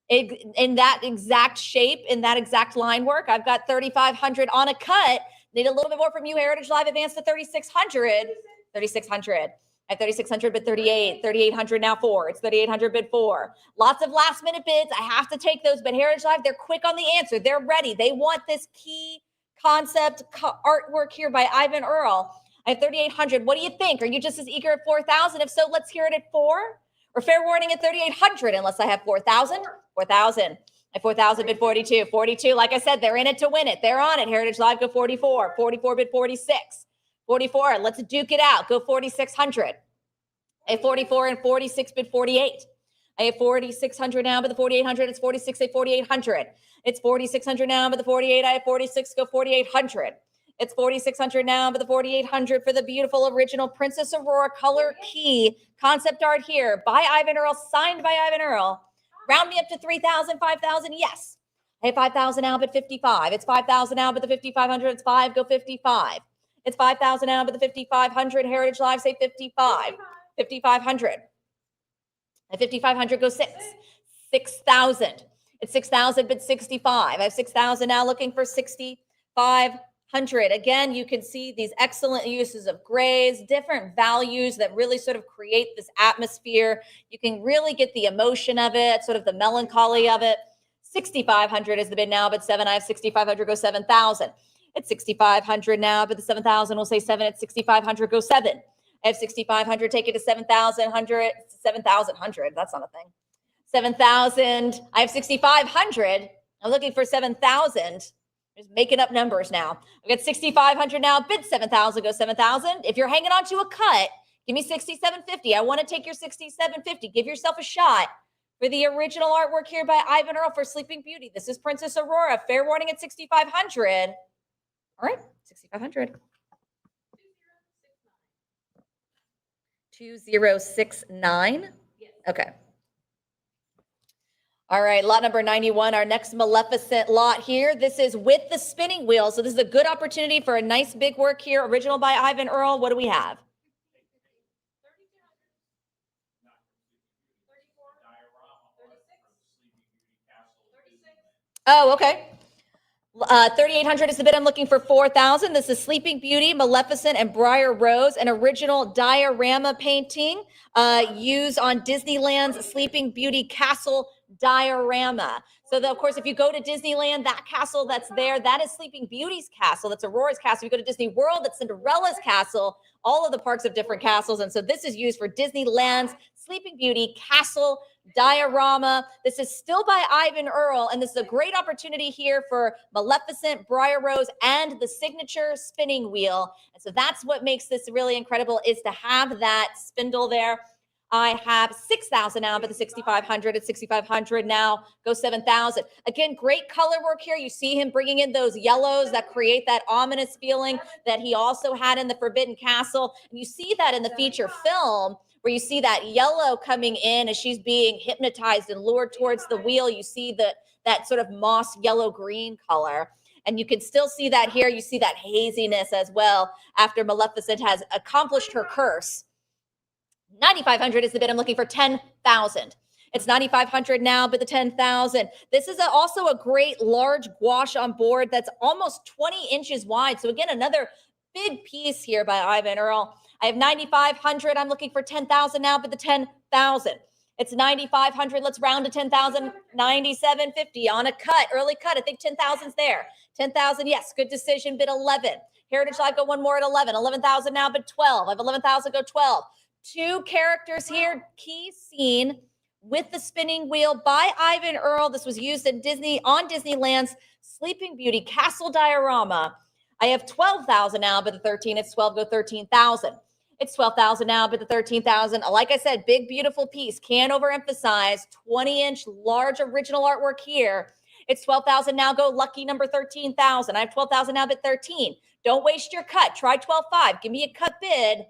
in that exact shape, in that exact line work. I've got 3,500 on a cut. Need a little bit more from you, Heritage Live. Advance to 3,600. 3,600. At 3,600 bid 38, 3,800 now 4. It's 3,800 bid 4. Lots of last minute bids. I have to take those, but Heritage Live, they're quick on the answer. They're ready. They want this key concept artwork here by Ivan Earl. I have 3,800. What do you think? Are you just as eager at 4,000? If so, let's hear it at 4. Or fair warning at 3,800 unless I have 4,000. 4,000. At 4,000 bid 42. 42, like I said, they're in it to win it. They're on it. Heritage Live, go 44. 44 bid 46. 44, let's duke it out. Go 4,600. At 44 and 46 bid 48. I have 4,600 now, but the 4,800, it's 46, at 4,800. It's 4,600 now, but the 48, I have 46, go 4,800. It's 4,600 now, but the 4,800 for the beautiful original Princess Aurora color key concept art here by Ivan Earl, signed by Ivan Earl. Round me up to 3,000, 5,000, yes. I have 5,000 now, but 55. It's 5,000 now, but the 5,500, it's 5, go 55. It's 5,000 now, but the 5,500, Heritage Live, say 55. 5,500. At 5,500, go 6. 6,000. It's 6,000, but 65. I have 6,000 now, looking for 6,500. Again, you can see these excellent uses of grays, different values that really sort of create this atmosphere. You can really get the emotion of it, sort of the melancholy of it. 6,500 is the bid now, but 7. I have 6,500, go 7,000. It's 6,500 now, but the 7,000 will say 7. At 6,500, go 7. I have 6,500, take it to 7,100, 7,100, that's not a thing. 7,000, I have 6,500, I'm looking for 7,000, just making up numbers now. I've got 6,500 now, bid 7,000, go 7,000. If you're hanging on to a cut, give me 6,750. I want to take your 6,750. Give yourself a shot for the original artwork here by Ivan Earl for Sleeping Beauty. This is Princess Aurora, fair warning at 6,500. All right, 6,500. 2069. Okay. All right, lot number 91, our next Maleficent lot here. This is with the spinning wheel. So this is a good opportunity for a nice big work here. Original by Ivan Earl. What do we have? Oh, okay. 3,800 is the bid. I'm looking for 4,000. This is Sleeping Beauty, Maleficent, and Briar Rose, an original diorama painting used on Disneyland's Sleeping Beauty Castle diorama. So, of course, if you go to Disneyland, that castle that's there, that is Sleeping Beauty's castle. That's Aurora's castle. If you go to Disney World, that's Cinderella's castle. All of the parks have different castles. And so this is used for Disneyland's Sleeping Beauty Castle diorama. This is still by Ivan Earl, and this is a great opportunity here for Maleficent, Briar Rose, and the signature spinning wheel. And so that's what makes this really incredible, is to have that spindle there. I have 6,000 now, but the 6,500 at 6,500 now, go 7,000. Again, great color work here. You see him bringing in those yellows that create that ominous feeling that he also had in the Forbidden Castle. And you see that in the feature film, where you see that yellow coming in as she's being hypnotized and lured towards the wheel. You see that sort of moss yellow green color. And you can still see that here. You see that haziness as well after Maleficent has accomplished her curse. 9,500 is the bid. I'm looking for 10,000. It's 9,500 now, but the 10,000. This is also a great large gouache on board that's almost 20 inches wide. So again, another big piece here by Ivan Earl. I have 9,500. I'm looking for 10,000 now, but the 10,000. It's 9,500. Let's round to 10,000. 9,750 on a cut, early cut. I think 10,000's there. 10,000. Yes, good decision. Bid 11. Heritage Live, go one more at 11. 11,000 now, but 12. I have 11,000. Go 12. Two characters here. Key scene with the spinning wheel by Ivan Earl. This was used in on Disneyland's Sleeping Beauty Castle diorama. I have 12,000 now, but the 13. It's 12. Go 13,000. It's 12,000 now, but the 13,000. Like I said, big, beautiful piece. Can't overemphasize. 20-inch large original artwork here. It's 12,000 now. Go lucky number 13,000. I have 12,000 now, but 13. Don't waste your cut. Try 12.5. Give me a cut bid.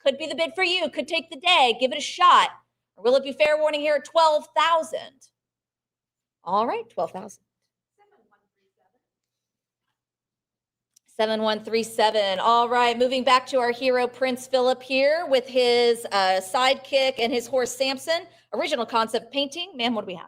Could be the bid for you. Could take the day. Give it a shot. Or will it be fair warning here at 12,000? All right, 12,000. 7137. All right, moving back to our hero, Prince Philip here with his sidekick and his horse, Samson. Original concept painting. Ma'am, what do we have?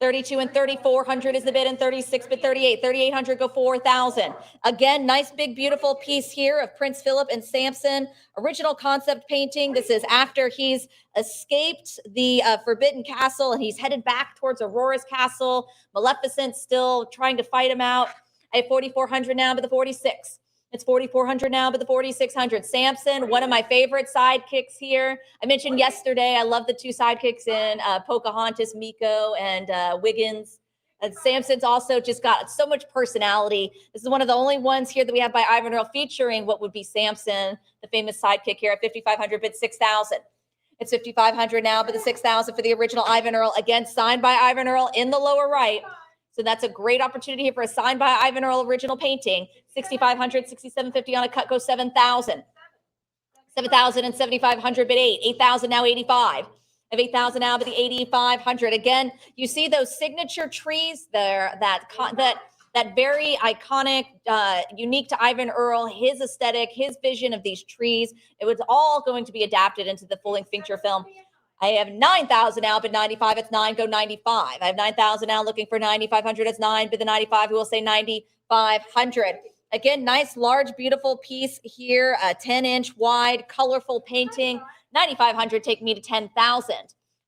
32 and 3,400 is the bid, and 36, but 38. 3,800, go 4,000. Again, nice, big, beautiful piece here of Prince Philip and Samson. Original concept painting. This is after he's escaped the Forbidden Castle, and he's headed back towards Aurora's castle. Maleficent still trying to fight him out. I have 4,400 now, but the 46. It's 4,400 now, but the 4,600. Samson, one of my favorite sidekicks here. I mentioned yesterday, I love the two sidekicks in Pocahontas, Miko, and Wiggins. And Samson's also just got so much personality. This is one of the only ones here that we have by Ivan Earl featuring what would be Samson, the famous sidekick here at 5,500, bid 6,000. It's 5,500 now, but the 6,000 for the original Ivan Earl. Again, signed by Ivan Earl in the lower right. So that's a great opportunity here for a signed by Ivan Earl original painting. 6,500, 6,750 on a cut, goes 7,000. 7,000 and 7,500, bid 8. 8,000 now, 85. Of 8,000 now, but the 8,500. Again, you see those signature trees there, that very iconic, unique to Ivan Earl, his aesthetic, his vision of these trees. It was all going to be adapted into the full-length feature film. I have 9,000 now, but 95, it's 9, go 95. I have 9,000 now, looking for 9,500, it's 9, but the 95, who will say 9,500. Again, nice, large, beautiful piece here, a 10-inch wide, colorful painting. 9,500, take me to 10,000.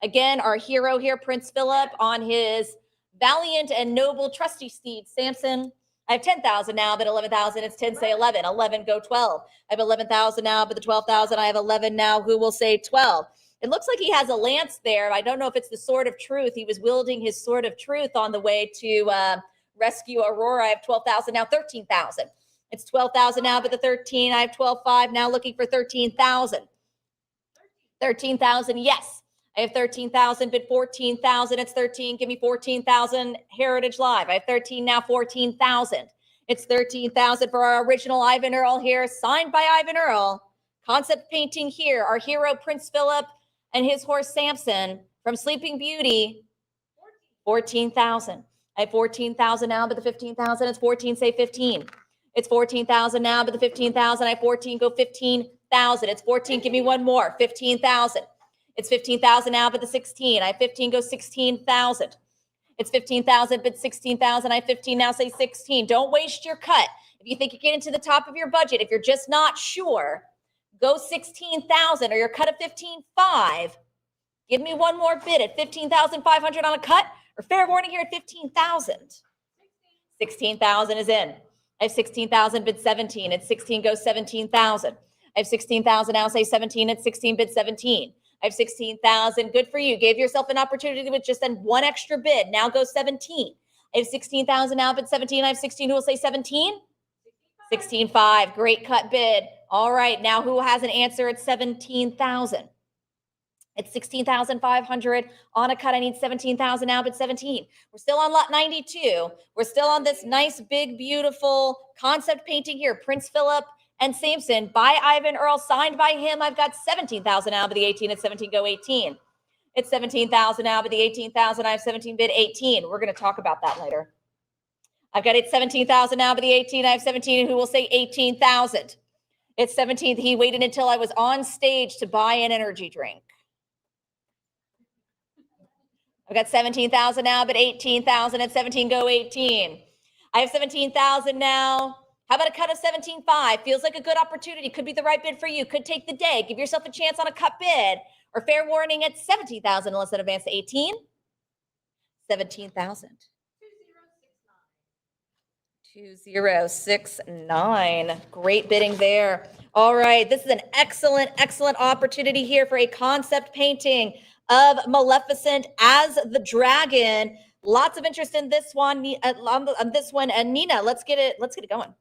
Again, our hero here, Prince Philip, on his valiant and noble trusty steed, Samson. I have 10,000 now, but 11,000, it's 10, say 11. 11, go 12. I have 11,000 now, but the 12,000, I have 11 now, who will say 12. It looks like he has a lance there. I don't know if it's the sword of truth. He was wielding his sword of truth on the way to rescue Aurora. I have 12,000 now, 13,000. It's 12,000 now, but the 13, I have 12,500 now, looking for 13,000. 13,000, yes. I have 13,000, bid 14,000. It's 13. Give me 14,000. Heritage Live. I have 13 now, 14,000. It's 13,000 for our original Ivan Earl here, signed by Ivan Earl. Concept painting here. Our hero, Prince Philip, and his horse, Samson, from Sleeping Beauty. 14,000. I have 14,000 now, but the 15,000. It's 14, say 15. It's 14,000 now, but the 15,000. I have 14, go 15,000. It's 14. Give me one more. 15,000. It's 15,000 now, but the 16. I have 15, go 16,000. It's 15,000, but 16,000. I have 15 now, say 16. Don't waste your cut. If you think you get into the top of your budget, if you're just not sure, go 16,000 or your cut of 15,500. Give me one more bid at 15,500 on a cut, or fair warning here at 15,000. 16,000 is in. I have 16,000, bid 17. It's 16, go 17,000. I have 16,000 now, say 17. It's 16, bid 17. I have 16,000. Good for you. Gave yourself an opportunity with just then one extra bid. Now go 17. I have 16,000 now, bid 17. I have 16. Who will say 17? 16,500. Great cut bid. All right. Now who has an answer at 17,000? It's 16,500 on a cut. I need 17,000 now, but 17. We're still on lot 92. We're still on this nice, big, beautiful concept painting here. Prince Philip and Samson by Ivan Earl, signed by him. I've got 17,000 now, but the 18 at 17, go 18. It's 17,000 now, but the 18,000, I have 17, bid 18. We're going to talk about that later. I've got it 17,000 now, but the 18, I have 17, who will say 18,000. It's 17. He waited until I was on stage to buy an energy drink. I've got 17,000 now, but 18,000 at 17, go 18. I have 17,000 now. How about a cut of 17,500? Feels like a good opportunity. Could be the right bid for you. Could take the day. Give yourself a chance on a cut bid. Or fair warning at 17,000 unless it advances to 18. 17,000. 2069. Great bidding there. All right. This is an excellent, excellent opportunity here for a concept painting of Maleficent as the dragon. Lots of interest in this one. On this one, and Nina, let's get it going.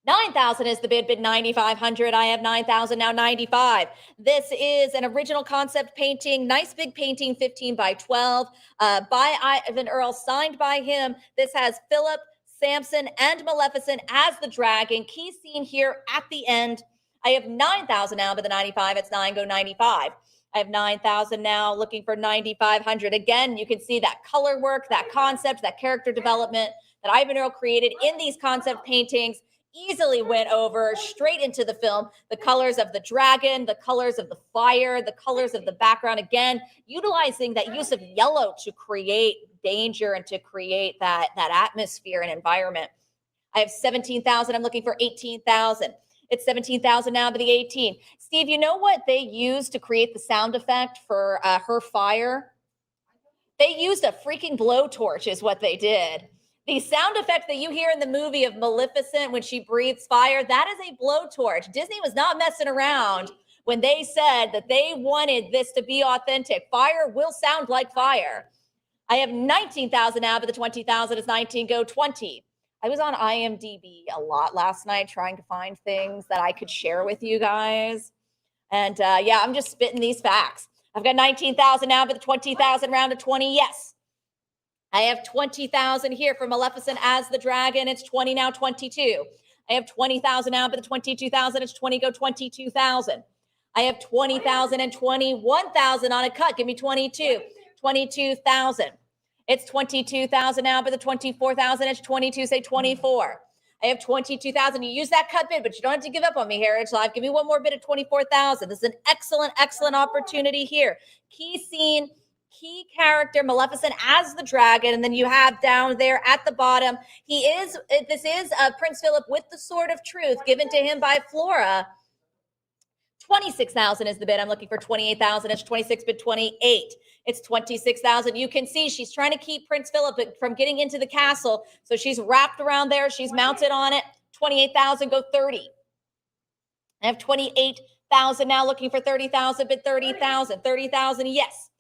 9,000 is the bid 9,500. I have 9,000 now, 95. This is an original concept painting, nice big painting, 15 by 12, by Ivan Earl, signed by him. This has Philip, Samson, and Maleficent as the dragon. Key scene here at the end. I have 9,000 now, but the 95, it's 9, go 95. I have 9,000 now, looking for 9,500. Again, you can see that color work, that concept, that character development that Ivan Earl created in these concept paintings. Easily went over straight into the film. The colors of the dragon, the colors of the fire, the colors of the background. Again, utilizing that use of yellow to create danger and to create that atmosphere and environment. I have 17,000. I'm looking for 18,000. It's 17,000 now, but the 18. Steve, you know what they used to create the sound effect for her fire? They used a freaking blowtorch is what they did. The sound effect that you hear in the movie of Maleficent when she breathes fire, that is a blowtorch. Disney was not messing around when they said that they wanted this to be authentic. Fire will sound like fire. I have 19,000 now, but the 20,000 is 19. Go 20. I was on IMDb a lot last night trying to find things that I could share with you guys. And yeah, I'm just spitting these facts. I've got 19,000 now, but the 20,000 round to 20. Yes. I have 20,000 here for Maleficent as the dragon. It's 20 now, 22. I have 20,000 now, but the 22,000 is 20. Go 22,000. I have 20,000 and 21,000 on a cut. Give me 22. 22,000. It's 22,000 now, but the 24,000 is 22. Say 24. I have 22,000. You use that cut bid, but you don't have to give up on me, Heritage Live. Give me one more bid of 24,000. This is an excellent, excellent opportunity here. Key scene, key character, Maleficent as the dragon. And then you have down there at the bottom, this is Prince Philip with the Sword of Truth given to him by Flora. 26,000 is the bid. I'm looking for 28,000. It's 26 bid 28. It's 26,000. You can see she's trying to keep Prince Philip from getting into the castle. So she's wrapped around there. She's mounted on it. 28,000, go 30. I have 28,000 now, looking for 30,000 bid 30,000. 30,000, yes.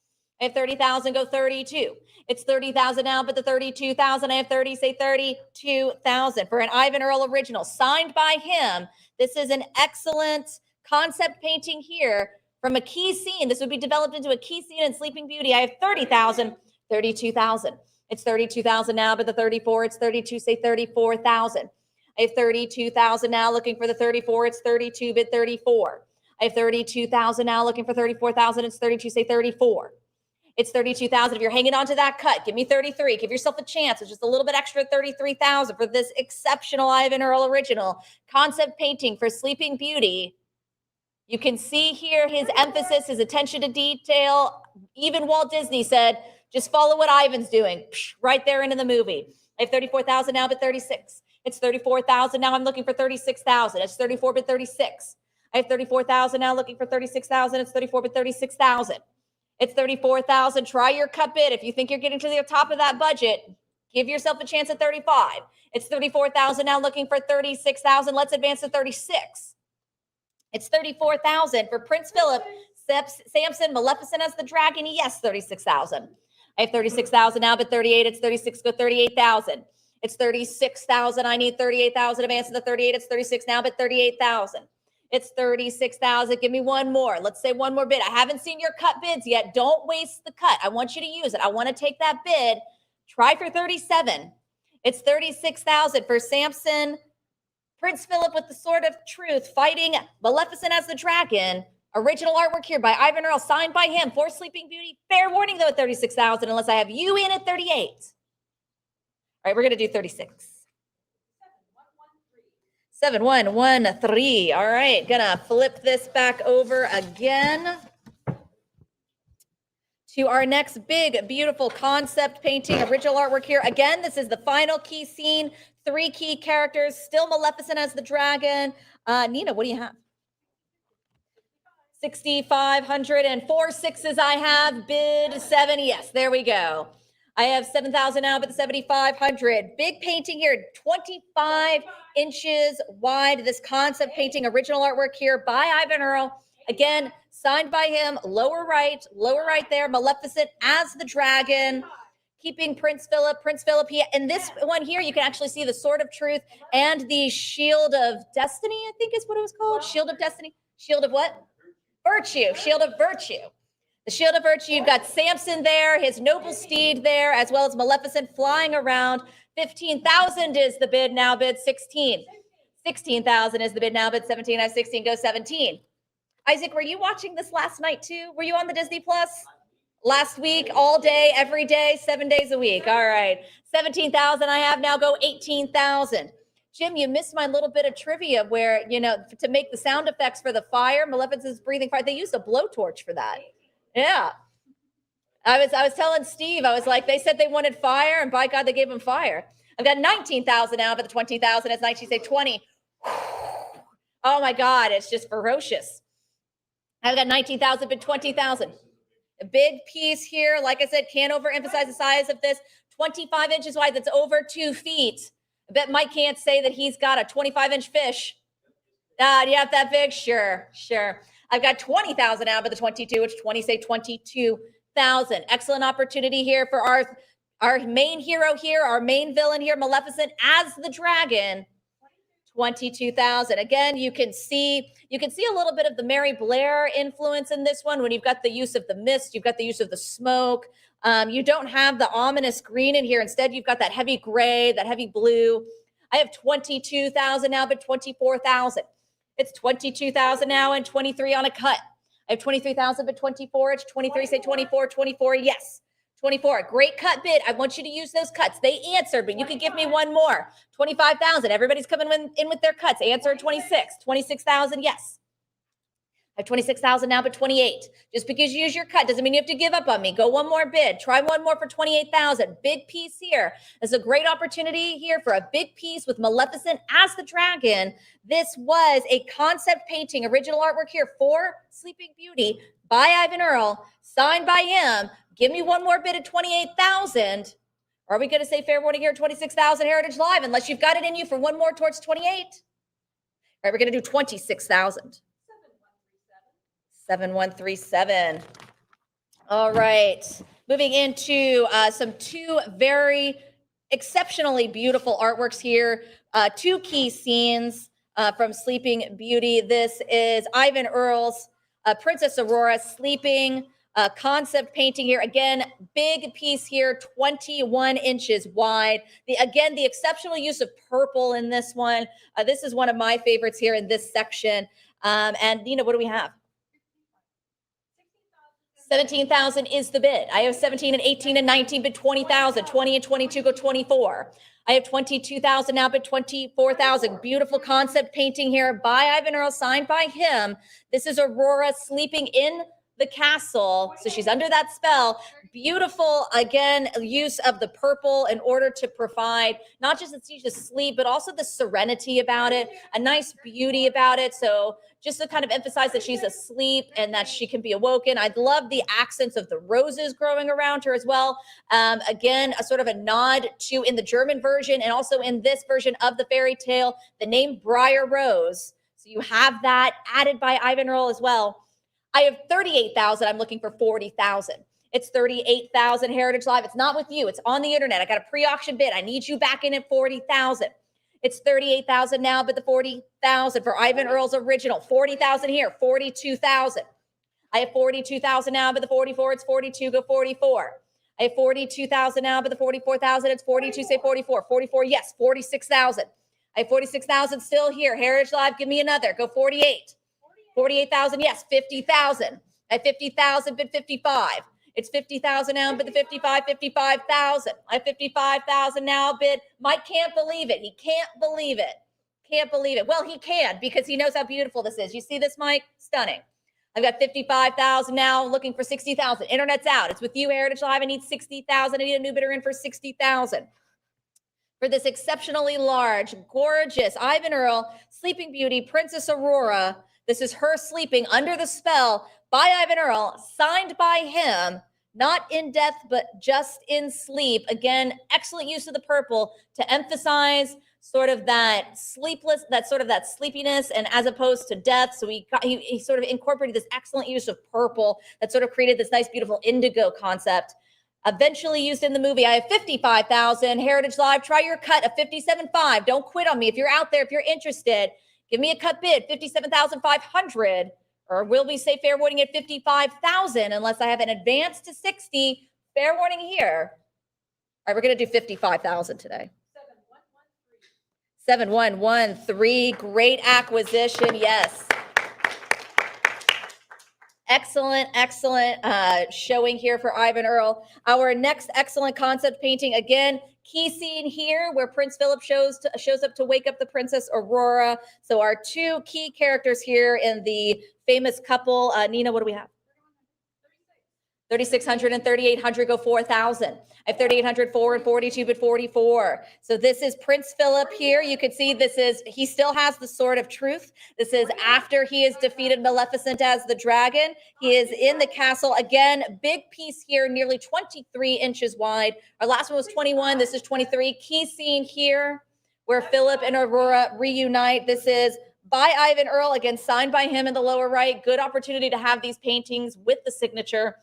I have 30,000, go 32. It's 30,000 now, but the 32,000, I have 30, say 32,000 for an Ivan Earl original signed by him. This is an excellent concept painting here from a key scene. This would be developed into a key scene in Sleeping Beauty. I have 30,000, 32,000. It's 32,000 now, but the 34, it's 32, say 34,000. I have 32,000 now, looking for the 34, it's 32, bid 34. I have 32,000 now, looking for 34,000, it's 32, say 34. It's 32,000. If you're hanging on to that cut, give me 33. Give yourself a chance. It's just a little bit extra, 33,000 for this exceptional Ivan Earl original concept painting for Sleeping Beauty. You can see here his emphasis, his attention to detail. Even Walt Disney said, just follow what Ivan's doing. Right there into the movie. I have 34,000 now, but 36. It's 34,000 now. I'm looking for 36,000. It's 34, but 36. I have 34,000 now, looking for 36,000. It's 34, but 36,000. It's 34,000. Try your cut bid. If you think you're getting to the top of that budget, give yourself a chance at 35. It's 34,000 now, looking for 36,000. Let's advance to 36. It's 34,000 for Prince Philip, Samson, Maleficent as the dragon. Yes, 36,000. I have 36,000 now, but 38. It's 36. Go 38,000. It's 36,000. I need 38,000. Advance to the 38. It's 36 now, but 38,000. It's 36,000. Give me one more. Let's say one more bid. I haven't seen your cut bids yet. Don't waste the cut. I want you to use it. I want to take that bid. Try for 37. It's 36,000 for Samson, Prince Philip with the Sword of Truth fighting Maleficent as the dragon. Original artwork here by Ivan Earl, signed by him for Sleeping Beauty. Fair warning, though, at 36,000, unless I have you in at 38. All right, we're going to do 36. 7113. All right, gonna flip this back over again to our next big, beautiful concept painting, original artwork here. Again, this is the final key scene. 3 key characters, still Maleficent as the dragon. Nina, what do you have? 6,500 and 4 sixes I have. Bid 7. Yes, there we go. I have 7,000 now, but the 7,500. Big painting here, 25 inches wide. This concept painting, original artwork here by Ivan Earl. Again, signed by him, lower right there, Maleficent as the dragon, keeping Prince Philip. In this one here, you can actually see the Sword of Truth and the Shield of Destiny, I think is what it was called. Shield of Destiny. Shield of what? Virtue. Shield of Virtue. The Shield of Virtue, you've got Samson there, his noble steed there, as well as Maleficent flying around. 15,000 is the bid now, bid 16. 16,000 is the bid now, bid 17. I have 16, go 17. Isaac, were you watching this last night too? Were you on the Disney Plus? Last week, all day, every day, 7 days a week. All right. 17,000 I have now, go 18,000. Jim, you missed my little bit of trivia where, to make the sound effects for the fire, Maleficent's breathing fire, they used a blowtorch for that. Yeah. I was telling Steve, I was like, they said they wanted fire, and by God, they gave them fire. I've got 19,000 now, but the 20,000 is 19, say 20. Oh my God, it's just ferocious. I've got 19,000, but 20,000. A big piece here. Like I said, can't overemphasize the size of this. 25 inches wide. That's over 2 feet. I bet Mike can't say that he's got a 25-inch fish. Do you have that big? Sure, sure. I've got 20,000 out of the 22, which 20 say 22,000. Excellent opportunity here for our main hero here, our main villain here, Maleficent as the dragon. 22,000. Again, you can see a little bit of the Mary Blair influence in this one when you've got the use of the mist, you've got the use of the smoke. You don't have the ominous green in here. Instead, you've got that heavy gray, that heavy blue. I have 22,000 now, but 24,000. It's 22,000 now and 23 on a cut. I have 23,000, but 24. It's 23. Say 24, 24. Yes. 24. Great cut bid. I want you to use those cuts. They answered, but you can give me one more. 25,000. Everybody's coming in with their cuts. Answer 26. 26,000. Yes. I have 26,000 now, but 28. Just because you use your cut doesn't mean you have to give up on me. Go one more bid. Try one more for 28,000. Big piece here. There's a great opportunity here for a big piece with Maleficent as the dragon. This was a concept painting, original artwork here for Sleeping Beauty by Ivan Earl, signed by him. Give me one more bid at 28,000. Or are we going to say fair warning here at 26,000 Heritage Live unless you've got it in you for one more towards 28? All right, we're going to do 26,000. 7137. All right. Moving into some two very exceptionally beautiful artworks here. Two key scenes from Sleeping Beauty. This is Ivan Earl's Princess Aurora sleeping. Concept painting here. Again, big piece here, 21 inches wide. The exceptional use of purple in this one. This is one of my favorites here in this section. And Nina, what do we have? 17,000 is the bid. I have 17 and 18 and 19, but 20,000. 20 and 22 go 24. I have 22,000 now, but 24,000. Beautiful concept painting here by Ivan Earl, signed by him. This is Aurora sleeping in the castle. So she's under that spell. Beautiful, again, use of the purple in order to provide not just that she's asleep, but also the serenity about it, a nice beauty about it. So just to kind of emphasize that she's asleep and that she can be awoken. I love the accents of the roses growing around her as well. Again, a sort of a nod to, in the German version and also in this version of the fairy tale, the name Briar Rose. So you have that added by Ivan Earl as well. I have 38,000. I'm looking for 40,000. It's 38,000 Heritage Live. It's not with you. It's on the internet. I got a pre-auction bid. I need you back in at 40,000. It's 38,000 now, but the 40,000 for Ivan Earl's original. 40,000 here. 42,000. I have 42,000 now, but the 44. It's 42. Go 44. I have 42,000 now, but the 44,000. It's 42. Say 44. 44. Yes. 46,000. I have 46,000 still here. Heritage Live. Give me another. Go 48. 48,000, yes, 50,000. At 50,000, bid 55. It's 50,000 now, but the 55,000. I have 55,000 now, bid. Mike can't believe it. He can't believe it. Can't believe it. Well, he can because he knows how beautiful this is. You see this, Mike? Stunning. I've got 55,000 now, looking for 60,000. Internet's out. It's with you, Heritage Live. I need 60,000. I need a new bidder in for 60,000. For this exceptionally large, gorgeous Ivan Earl, Sleeping Beauty, Princess Aurora. This is her sleeping under the spell by Ivan Earl, signed by him, not in death, but just in sleep. Again, excellent use of the purple to emphasize sort of that sleepiness, and as opposed to death. So he sort of incorporated this excellent use of purple that sort of created this nice, beautiful indigo concept. Eventually used in the movie. I have 55,000. Heritage Live, try your cut of 57.5. Don't quit on me. If you're out there, if you're interested, give me a cut bid, 57,500, or will we say fair warning at 55,000 unless I have an advance to 60? Fair warning here. All right, we're going to do 55,000 today. 7113. Great acquisition. Yes. Excellent showing here for Ivan Earl. Our next excellent concept painting, again, key scene here where Prince Philip shows up to wake up the Princess Aurora. So our two key characters here in the famous couple. Nina, what do we have? 3,600 and 3,800 go 4,000. I have 3,800, 4 and 42 bid 44. So this is Prince Philip here. You can see he still has the sword of truth. This is after he has defeated Maleficent as the dragon. He is in the castle. Again, big piece here, nearly 23 inches wide. Our last one was 21. This is 23. Key scene here where Philip and Aurora reunite. This is by Ivan Earl, again, signed by him in the lower right. Good opportunity to have these paintings with the signature.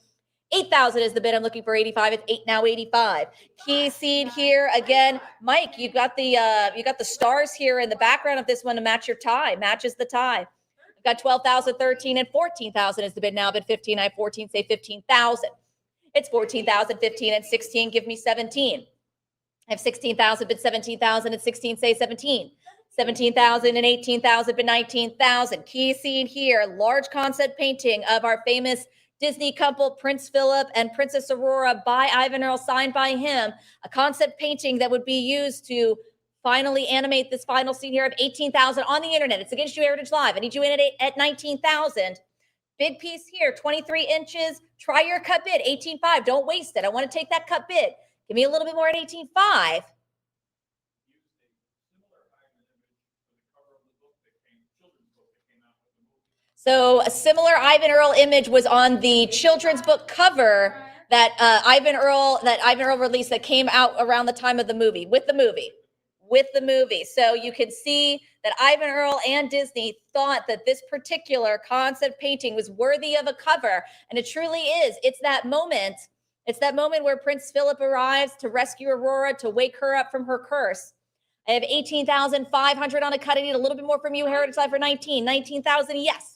8,000 is the bid. I'm looking for 85. It's 8 now, 85. Key scene here again. Mike, you got the stars here in the background of this one to match your tie. Matches the tie. I've got 12,000, 13, and 14,000 is the bid now. Bid 15. I have 14. Say 15,000. It's 14,000, 15, and 16. Give me 17. I have 16,000. Bid 17,000 and 16. Say 17. 17,000 and 18,000. Bid 19,000. Key scene here. Large concept painting of our famous Disney couple, Prince Philip and Princess Aurora, by Ivan Earl, signed by him. A concept painting that would be used to finally animate this final scene here of 18,000 on the internet. It's Against You Heritage Live. I need you in at 19,000. Big piece here, 23 inches. Try your cut bid, 18.5. Don't waste it. I want to take that cut bid. Give me a little bit more at 18.5. So a similar Ivan Earl image was on the children's book cover that Ivan Earl released that came out around the time of the movie, with the movie. So you can see that Ivan Earl and Disney thought that this particular concept painting was worthy of a cover, and it truly is. It's that moment where Prince Philip arrives to rescue Aurora, to wake her up from her curse. I have 18,500 on a cut. I need a little bit more from you, Heritage Live, for 19,000. Yes.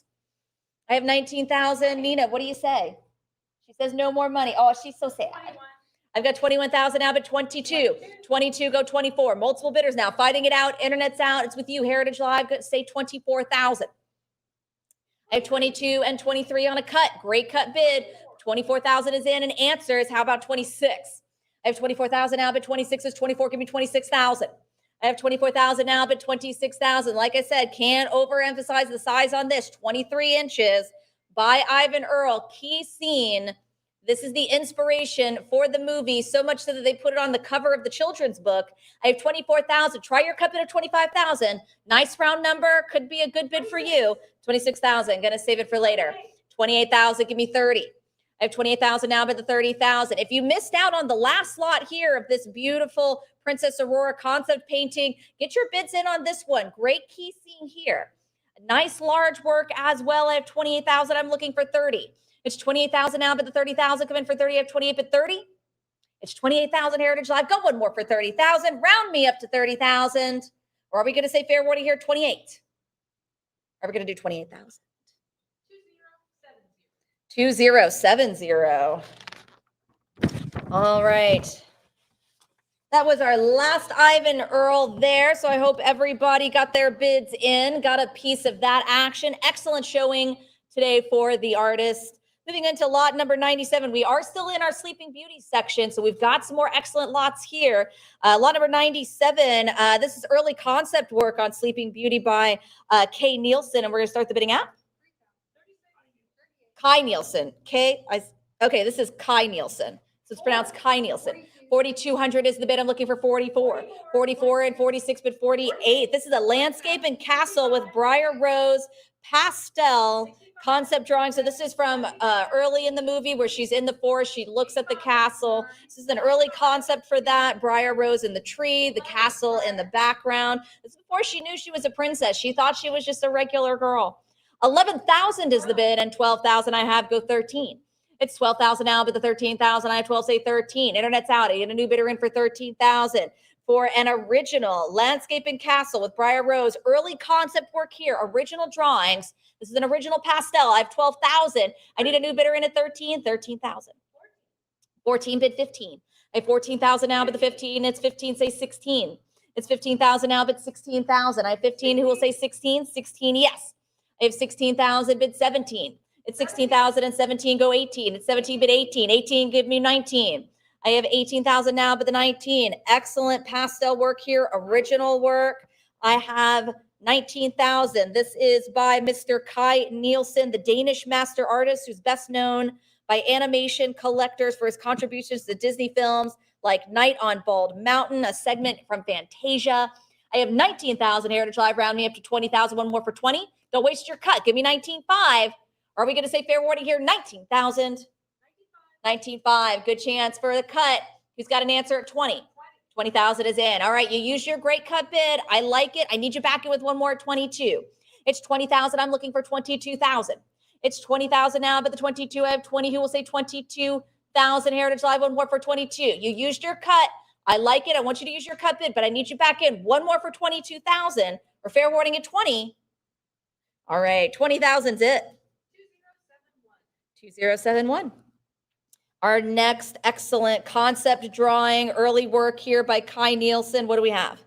I have 19,000. Nina, what do you say? She says no more money. Oh, she's so sad. I've got 21,000 now, but 22. 22, go 24. Multiple bidders now. Fighting it out. Internet's out. It's with you, Heritage Live. Say 24,000. I have 22 and 23 on a cut. Great cut bid. 24,000 is in and answers. How about 26? I have 24,000 now, but 26 is 24. Give me 26,000. I have 24,000 now, but 26,000. Like I said, can't overemphasize the size on this. 23 inches by Ivan Earl. Key scene. This is the inspiration for the movie, so much so that they put it on the cover of the children's book. I have 24,000. Try your cut bid of 25,000. Nice round number. Could be a good bid for you. 26,000. Going to save it for later. 28,000. Give me 30. I have 28,000 now, but the 30,000. If you missed out on the last slot here of this beautiful Princess Aurora concept painting, get your bids in on this one. Great key scene here. Nice large work as well. I have 28,000. I'm looking for 30. It's 28,000 now, but the 30,000 come in for 30. I have 28, but 30. It's 28,000 Heritage Live. Go one more for 30,000. Round me up to 30,000. Or are we going to say fair warning here? 28. Are we going to do 28,000? 2070. All right. That was our last Ivan Earl there. So I hope everybody got their bids in, got a piece of that action. Excellent showing today for the artist. Moving into lot number 97. We are still in our Sleeping Beauty section, so we've got some more excellent lots here. Lot number 97. This is early concept work on Sleeping Beauty by Kay Nielsen, and we're going to start the bidding at Kai Nielsen. Okay, this is Kai Nielsen. So it's pronounced Kai Nielsen. 4,200 is the bid. I'm looking for 44. 44 and 46, but 48. This is a landscape and castle with Briar Rose pastel concept drawing. So this is from early in the movie where she's in the forest. She looks at the castle. This is an early concept for that. Briar Rose in the tree, the castle in the background. This is before she knew she was a princess. She thought she was just a regular girl. 11,000 is the bid, and 12,000 I have. Go 13. It's 12,000 now, but the 13,000 I have 12. Say 13. Internet's out. I get a new bidder in for 13,000 for an original landscape and castle with Briar Rose. Early concept work here. Original drawings. This is an original pastel. I have 12,000. I need a new bidder in at 13. 13,000. 14 bid 15. I have 14,000 now, but the 15. It's 15. Say 16. It's 15,000 now, but 16,000. I have 15. Who will say 16? 16. Yes. I have 16,000 bid 17. It's 16,000 and 17 go 18. It's 17 bid 18. 18 give me 19. I have 18,000 now, but the 19. Excellent pastel work here. Original work. I have 19,000. This is by Mr. Kai Nielsen, the Danish master artist who's best known by animation collectors for his contributions to Disney films like Night on Bald Mountain, a segment from Fantasia. I have 19,000 Heritage Live, round me up to 20,000. One more for 20. Don't waste your cut. Give me 19.5. Are we going to say fair warning here? 19,000. 19.5. Good chance for the cut. Who's got an answer at 20? 20,000 is in. All right, you used your great cut bid. I like it. I need you back in with one more at 22. It's 20,000. I'm looking for 22,000. It's 20,000 now, but the 22, I have 20. Who will say 22,000 Heritage Live? One more for 22. You used your cut. I like it. I want you to use your cut bid, but I need you back in. One more for 22,000 or fair warning at 20. All right, 20,000's it. 2071. Our next excellent concept drawing, early work here by Kai Nielsen. What do we have?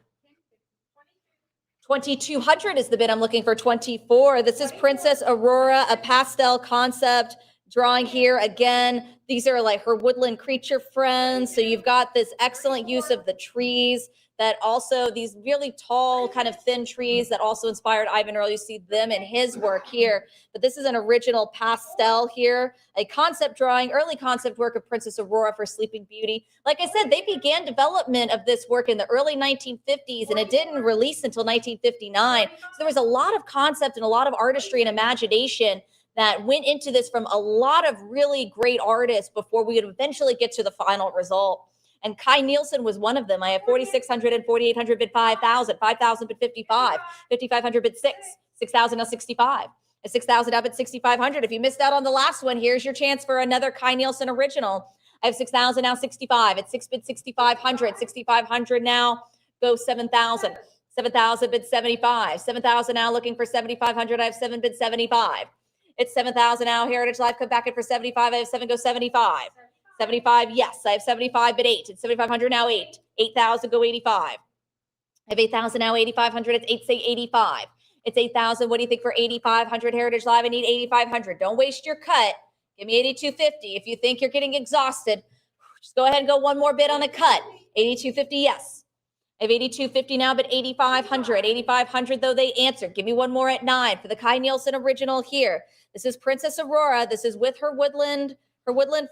2,200 is the bid. I'm looking for 24. This is Princess Aurora, a pastel concept drawing here. Again, these are like her woodland creature friends. So you've got this excellent use of the trees that also these really tall, kind of thin trees that also inspired Ivan Earl. You see them in his work here. But this is an original pastel here, a concept drawing, early concept work of Princess Aurora for Sleeping Beauty. Like I said, they began development of this work in the early 1950s, and it didn't release until 1959. So there was a lot of concept and a lot of artistry and imagination that went into this from a lot of really great artists before we would eventually get to the final result. And Kai Nielsen was one of them. I have 4,600 and 4,800 bid 5,000, 5,000 bid 55, 5,500 bid 6, 6,000 now 65. At 6,000 now bid 6,500. If you missed out on the last one, here's your chance for another Kai Nielsen original. I have 6,000 now 65. At 6 bid 6,500, 6,500 now go 7,000. 7,000 bid 75. 7,000 now looking for 7,500. I have 7 bid 75. It's 7,000 now. Heritage Live come back in for 75. I have 7 go 75. 75, yes. I have 75 bid 8. It's 7,500 now 8. 8,000 go 85. I have 8,000 now 8,500. It's 8 say 85. It's 8,000. What do you think for 8,500 Heritage Live? I need 8,500. Don't waste your cut. Give me 8,250. If you think you're getting exhausted, just go ahead and go one more bid on a cut. 8,250, yes. I have 8,250 now, but 8,500. 8,500 though they answered. Give me one more at 9 for the Kai Nielsen original here. This is Princess Aurora. This is with her woodland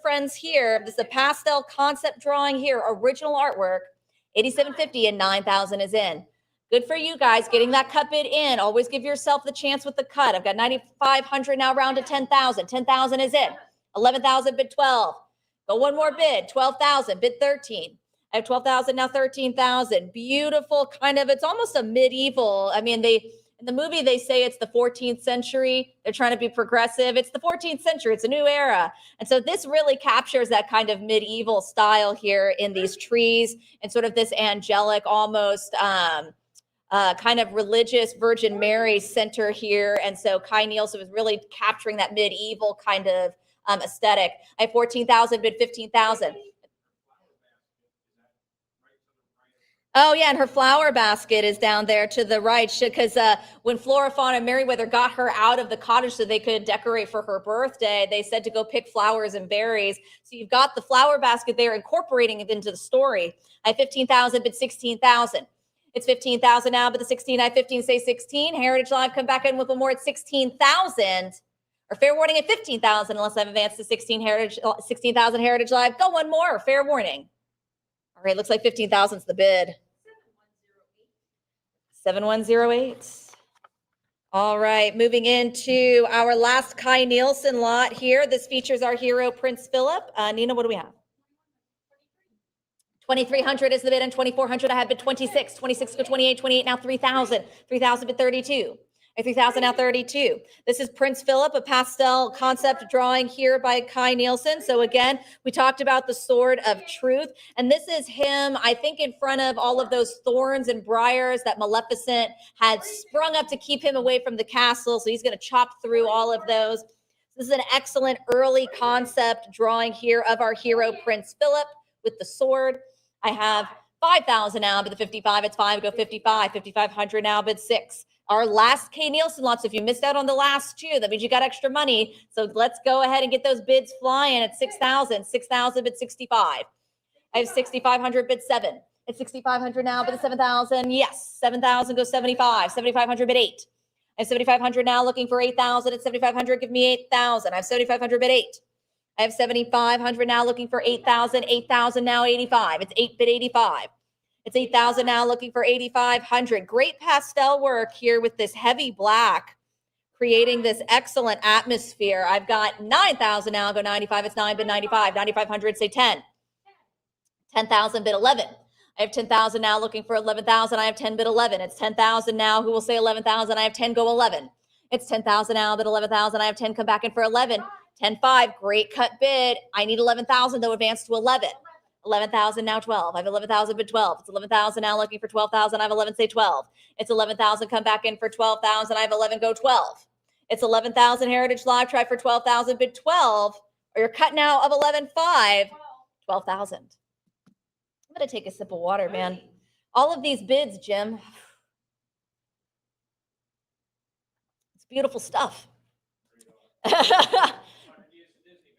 friends here. This is a pastel concept drawing here, original artwork. 8,750 and 9,000 is in. Good for you guys getting that cut bid in. Always give yourself the chance with the cut. I've got 9,500 now round to 10,000. 10,000 is in. 11,000 bid 12. Go one more bid. 12,000 bid 13. I have 12,000 now 13,000. Beautiful kind of, it's almost a medieval. I mean, in the movie, they say it's the 14th century. They're trying to be progressive. It's the 14th century. It's a new era. And so this really captures that kind of medieval style here in these trees and sort of this angelic, almost kind of religious Virgin Mary center here. And so Kai Nielsen was really capturing that medieval kind of aesthetic. I have 14,000 bid 15,000. Oh, yeah, and her flower basket is down there to the right because when Flora, Fauna, and Merriweather got her out of the cottage so they could decorate for her birthday, they said to go pick flowers and berries. So you've got the flower basket there incorporating it into the story. I have 15,000, but 16,000. It's 15,000 now, but the 16, I have 15, say 16. Heritage Live come back in with one more at 16,000. Or fair warning at 15,000 unless I've advanced to 16,000 Heritage Live. Go one more, or fair warning. All right, looks like 15,000 is the bid. 7108. All right, moving into our last Kai Nielsen lot here. This features our hero, Prince Philip. Nina, what do we have? 2,300 is the bid, and 2,400 I have bid 26. 26 go 28, 28 now 3,000. 3,000 bid 32. 3,000 now 32. This is Prince Philip, a pastel concept drawing here by Kai Nielsen. So again, we talked about the sword of truth, and this is him, I think, in front of all of those thorns and briars that Maleficent had sprung up to keep him away from the castle. So he's going to chop through all of those. This is an excellent early concept drawing here of our hero, Prince Philip, with the sword. I have 5,000 now, but the 55, it's 5, go 55. 5,500 now, but 6. Our last Kai Nielsen lots. So if you missed out on the last two, that means you got extra money. So let's go ahead and get those bids flying at 6,000. 6,000 bid 65. I have 6,500 bid 7. It's 6,500 now, but the 7,000. Yes, 7,000 goes 75. 7,500 bid 8. I have 7,500 now looking for 8,000. At 7,500, give me 8,000. I have 7,500 bid 8. I have 7,500 now looking for 8,000, 8,000 now 85. It's 8-bit 85. It's 8,000 now looking for 8,500. Great pastel work here with this heavy black, creating this excellent atmosphere. I've got 9,000 now, I'll go 95. It's 9-bit 95. 9,500, say 10. 10,000 bit 11. I have 10,000 now looking for 11,000. I have 10-bit 11. It's 10,000 now. Who will say 11,000? I have 10, go 11. It's 10,000 now, but 11,000. I have 10, come back in for 11. 10-5, great cut bid. I need 11,000 though, advance to 11. 11,000 now 12. I have 11,000 bid 12. It's 11,000 now looking for 12,000. I have 11, say 12. It's 11,000, come back in for 12,000. I have 11, go 12. It's 11,000 Heritage Live, try for 12,000 bid 12. Or you're cut now of 11.5, 12,000. I'm going to take a sip of water, man. All of these bids, Jim. It's beautiful stuff.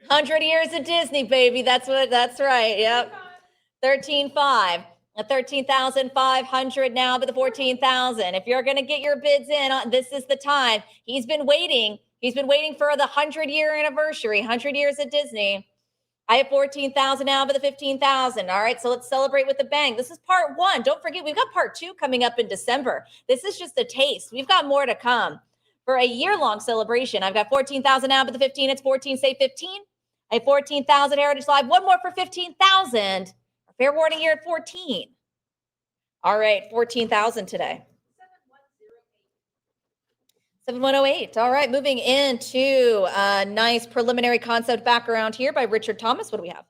100 years of Disney, baby. That's right. Yep. 13.5. 13,500 now, but the 14,000. If you're going to get your bids in, this is the time. He's been waiting. He's been waiting for the 100-year anniversary, 100 years at Disney. I have 14,000 now, but the 15,000. All right, so let's celebrate with a bang. This is part one. Don't forget, we've got part two coming up in December. This is just a taste. We've got more to come for a year-long celebration. I've got 14,000 now, but the 15, it's 14, say 15. I have 14,000 Heritage Live. One more for 15,000. Fair warning here at 14. All right, 14,000 today. 7108. All right, moving into a nice preliminary concept background here by Richard Thomas. What do we have?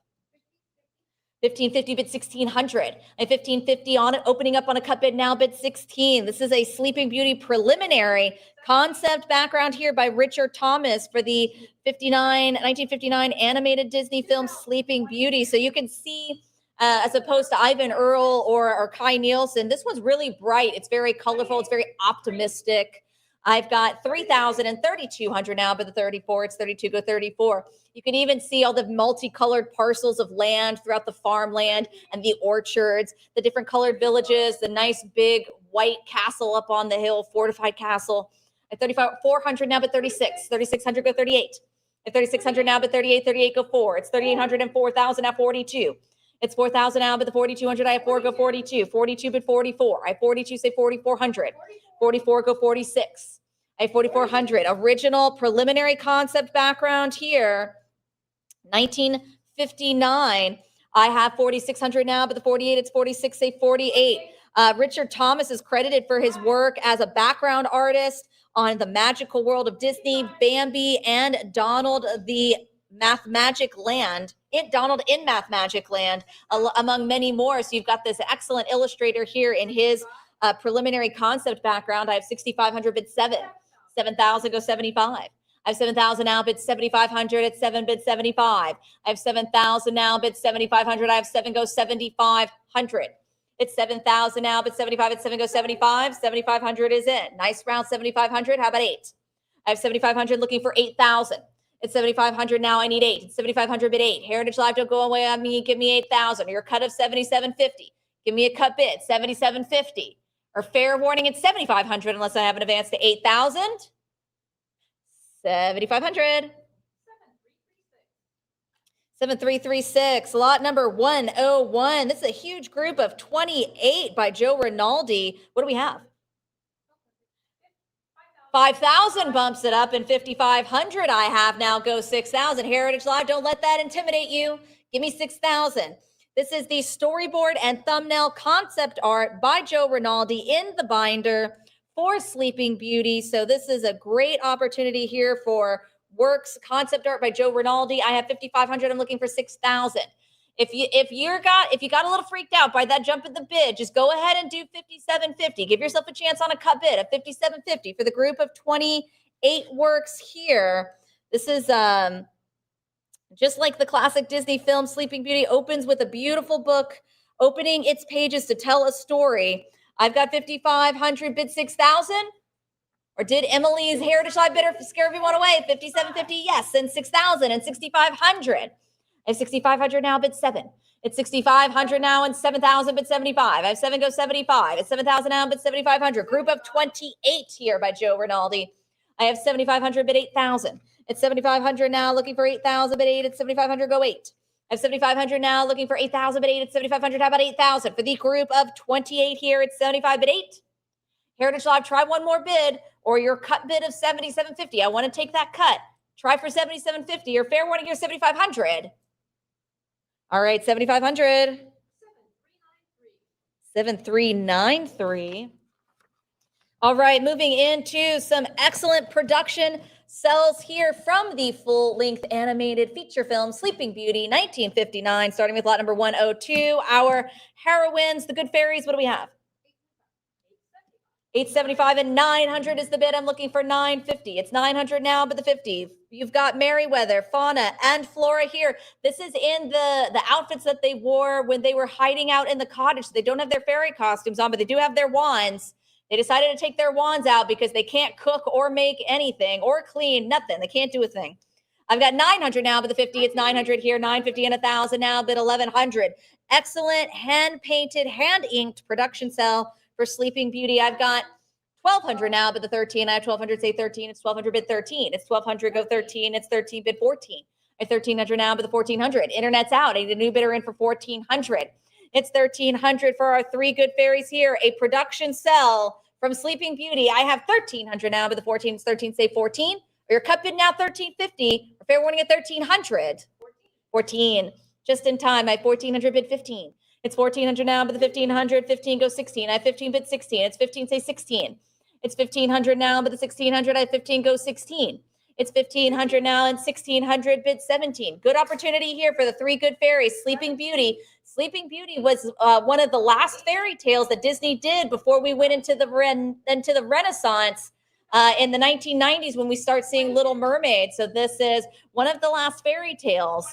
1550 bid 1600. I have 1550 on it, opening up on a cut bid now, bid 16. This is a Sleeping Beauty preliminary concept background here by Richard Thomas for the 1959 animated Disney film Sleeping Beauty. So you can see, as opposed to Ivan Earl or Kai Nielsen, this one's really bright. It's very colorful. It's very optimistic. I've got 3,000 and 3,200 now, but the 34, it's 32, go 34. You can even see all the multicolored parcels of land throughout the farmland and the orchards, the different colored villages, the nice big white castle up on the hill, fortified castle. At 400 now, but 36, 3,600, go 38. At 3,600 now, but 38, 38, go 4. It's 3,800 and 4,000 now, 42. It's 4,000 now, but the 4,200, I have 4, go 42. 42, but 44. I have 42, say 4,400. 44, go 46. I have 4,400. Original preliminary concept background here. 1959. I have 4,600 now, but the 48, it's 46, say 48. Richard Thomas is credited for his work as a background artist on The Magical World of Disney, Bambi, and Donald the Magic Land. Donald in Magic Land, among many more. So you've got this excellent illustrator here in his preliminary concept background. I have 6,500 bid 7. 7,000 go 75. I have 7,000 now bid 7,500 at 7 bid 75. I have 7,000 now bid 7,500. I have 7 go 7,500. It's 7,000 now bid 75 at 7 go 75. 7,500 is in. Nice round 7,500. How about 8? I have 7,500 looking for 8,000. It's 7,500 now. I need 8. It's 7,500 bid 8. Heritage Live, don't go away on me. Give me 8,000. Your cut of 7,750. Give me a cut bid 7,750. Or fair warning, it's 7,500 unless I have an advance to 8,000. 7,500. 7336, lot number 101. This is a huge group of 28 by Joe Rinaldi. What do we have? 5,000 bumps it up, and 5,500 I have now, go 6,000. Heritage Live, don't let that intimidate you. Give me 6,000. This is the storyboard and thumbnail concept art by Joe Rinaldi in the binder for Sleeping Beauty. So this is a great opportunity here for works, concept art by Joe Rinaldi. I have 5,500. I'm looking for 6,000. If you got a little freaked out by that jump in the bid, just go ahead and do 5,750. Give yourself a chance on a cut bid of 5,750 for the group of 28 works here. This is just like the classic Disney film, Sleeping Beauty opens with a beautiful book, opening its pages to tell a story. I've got 5,500 bid 6,000. Or did Emily's Heritage Live bidder scare everyone away? 5,750, yes, and 6,000 and 6,500. I have 6,500 now, bid 7. It's 6,500 now and 7,000, bid 75. I have 7, go 75. It's 7,000 now, bid 7,500. Group of 28 here by Joe Rinaldi. I have 7,500 bid 8,000. It's 7,500 now, looking for 8,000 bid 8. It's 7,500, go 8. I have 7,500 now, looking for 8,000 bid 8. It's 7,500, how about 8,000? For the group of 28 here, it's 75 bid 8. Heritage Live, try one more bid or your cut bid of 7,750. I want to take that cut. Try for 7,750. Your fair warning here, 7,500. All right, 7,500. 7,393. All right, moving into some excellent production sells here from the full-length animated feature film Sleeping Beauty 1959, starting with lot number 102. Our heroines, the Good Fairies, what do we have? 875 and 900 is the bid. I'm looking for 950. It's 900 now, but the 50. You've got Merryweather, Fauna, and Flora here. This is in the outfits that they wore when they were hiding out in the cottage. They don't have their fairy costumes on, but they do have their wands. They decided to take their wands out because they can't cook or make anything or clean, nothing. They can't do a thing. I've got 900 now, but the 50, it's 900 here, 950 and 1,000 now, but 1,100. Excellent hand-painted, hand-inked production cell for Sleeping Beauty. I've got 1,200 now, but the 13, I have 1,200, say 13, it's 1,200 bid 13. It's 1,200, go 13, it's 13 bid 14. I have 1,300 now, but the 1,400. Internet's out, I need a new bidder in for 1,400. It's 1,300 for our three Good Fairies here. A production cell from Sleeping Beauty. I have 1,300 now, but the 14 is 13, say 14. Or your cut bid now, 1,350. Or fair warning at 1,300. 14. Just in time, I have 1,400 bid 15. It's 1,400 now, but the 1,500, 15 goes 16. I have 15 bid 16. It's 15, say 16. It's 1,500 now, but the 1,600, I have 15 goes 16. It's 1,500 now and 1,600 bid 17. Good opportunity here for the three Good Fairies. Sleeping Beauty. Sleeping Beauty was one of the last fairy tales that Disney did before we went into the Renaissance in the 1990s when we start seeing Little Mermaid. So this is one of the last fairy tales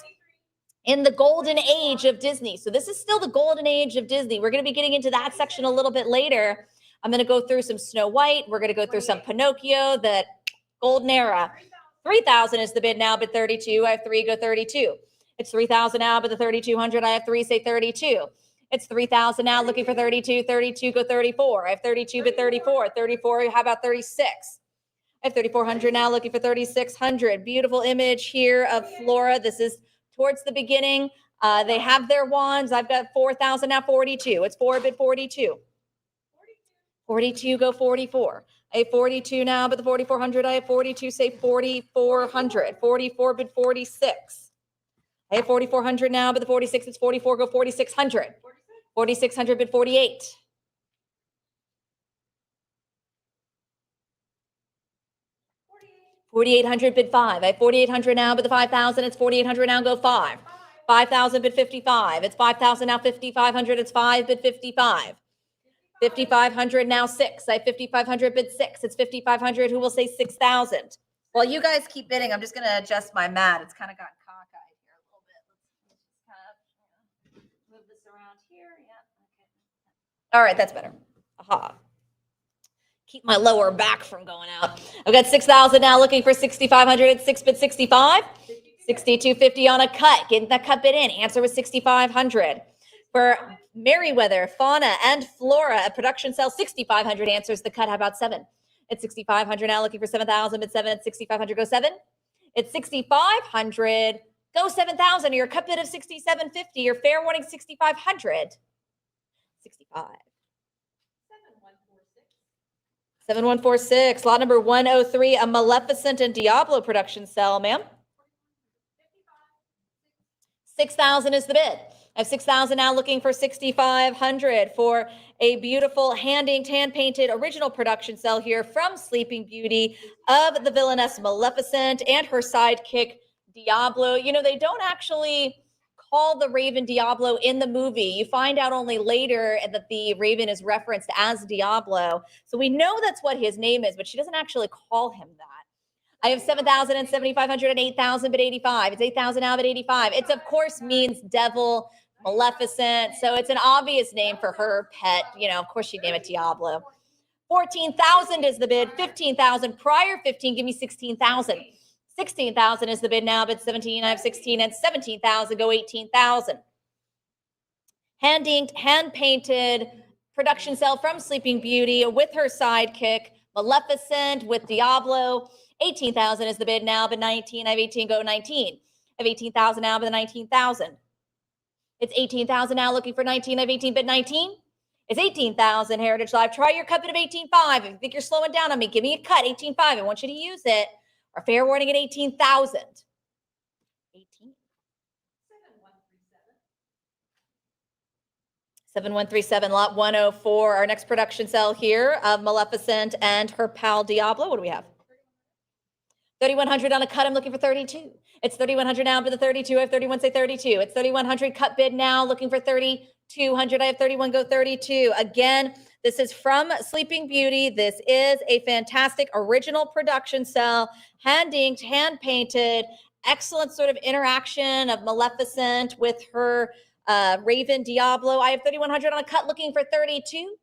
in the golden age of Disney. So this is still the golden age of Disney. We're going to be getting into that section a little bit later. I'm going to go through some Snow White. We're going to go through some Pinocchio, the golden era. 3,000 is the bid now, but 32. I have 3, go 32. It's 3,000 now, but the 3,200. I have 3, say 32. It's 3,000 now, looking for 32. 32, go 34. I have 32, but 34. 34, how about 36? I have 3,400 now, looking for 3,600. Beautiful image here of Flora. This is towards the beginning. They have their wands. I've got 4,000 now, 42. It's 4 bid 42. 42, go 44. I have 42 now, but the 4,400, I have 42, say 4,400. 44 bid 46. I have 4,400 now, but the 46 is 44, go 4,600. 4,600 bid 48. 4,800 bid 5. I have 4,800 now, but the 5,000, it's 4,800 now, go 5. 5,000 bid 55. It's 5,000 now, 5,500, it's 5 bid 55. 5,500 now, 6. I have 5,500 bid 6. It's 5,500. Who will say 6,000? While you guys keep bidding, I'm just going to adjust my mat. It's kind of gotten cockeyed here a little bit. Let's just kind of move this around here. Yeah. Okay. All right, that's better. Aha. Keep my lower back from going out. I've got 6,000 now, looking for 6,500. It's 6 bid 65. 6,250 on a cut. Getting that cut bid in. Answer was 6,500. For Merryweather, Fauna, and Flora, a production cell, 6,500 answers the cut. How about 7? It's 6,500 now, looking for 7,000, but 7 at 6,500, go 7. It's 6,500, go 7,000. Your cut bid of 6,750. Your fair warning, 6,500. 65. 7146. Lot number 103, a Maleficent and Diablo production cell, ma'am. 6,000 is the bid. I have 6,000 now, looking for 6,500 for a beautiful hand-inked, hand-painted original production cell here from Sleeping Beauty of the villainess Maleficent and her sidekick Diablo. You know, they don't actually call the Raven Diablo in the movie. You find out only later that the Raven is referenced as Diablo. So we know that's what his name is, but she doesn't actually call him that. I have 7,000 and 7,500 and 8,000, but 85. It's 8,000 now, but 85. It's, of course, means devil, Maleficent. So it's an obvious name for her pet. You know, of course, she'd name it Diablo. 14,000 is the bid. 15,000 prior 15. Give me 16,000. 16,000 is the bid now, but 17. I have 16 and 17,000. Go 18,000. Hand inked, hand painted production cell from Sleeping Beauty with her sidekick Maleficent with Diablo. 18,000 is the bid now, but 19. I have 18, go 19. I have 18,000 now, but 19,000. It's 18,000 now, looking for 19. I have 18, bid 19. It's 18,000, Heritage Live. Try your cut bid of 18.5. If you think you're slowing down on me, give me a cut, 18.5. I want you to use it. Our fair warning at 18,000. 18. 7137, lot 104. Our next production sale here of Maleficent and her pal Diablo. What do we have? 3,100 on a cut. I'm looking for 32. It's 3,100 now for the 32. I have 31, say 32. It's 3,100 cut bid now, looking for 3,200. I have 31, go 32. Again, this is from Sleeping Beauty. This is a fantastic original production cell, hand inked, hand painted, excellent sort of interaction of Maleficent with her Raven Diablo. I have 3,100 on a cut, looking for 32,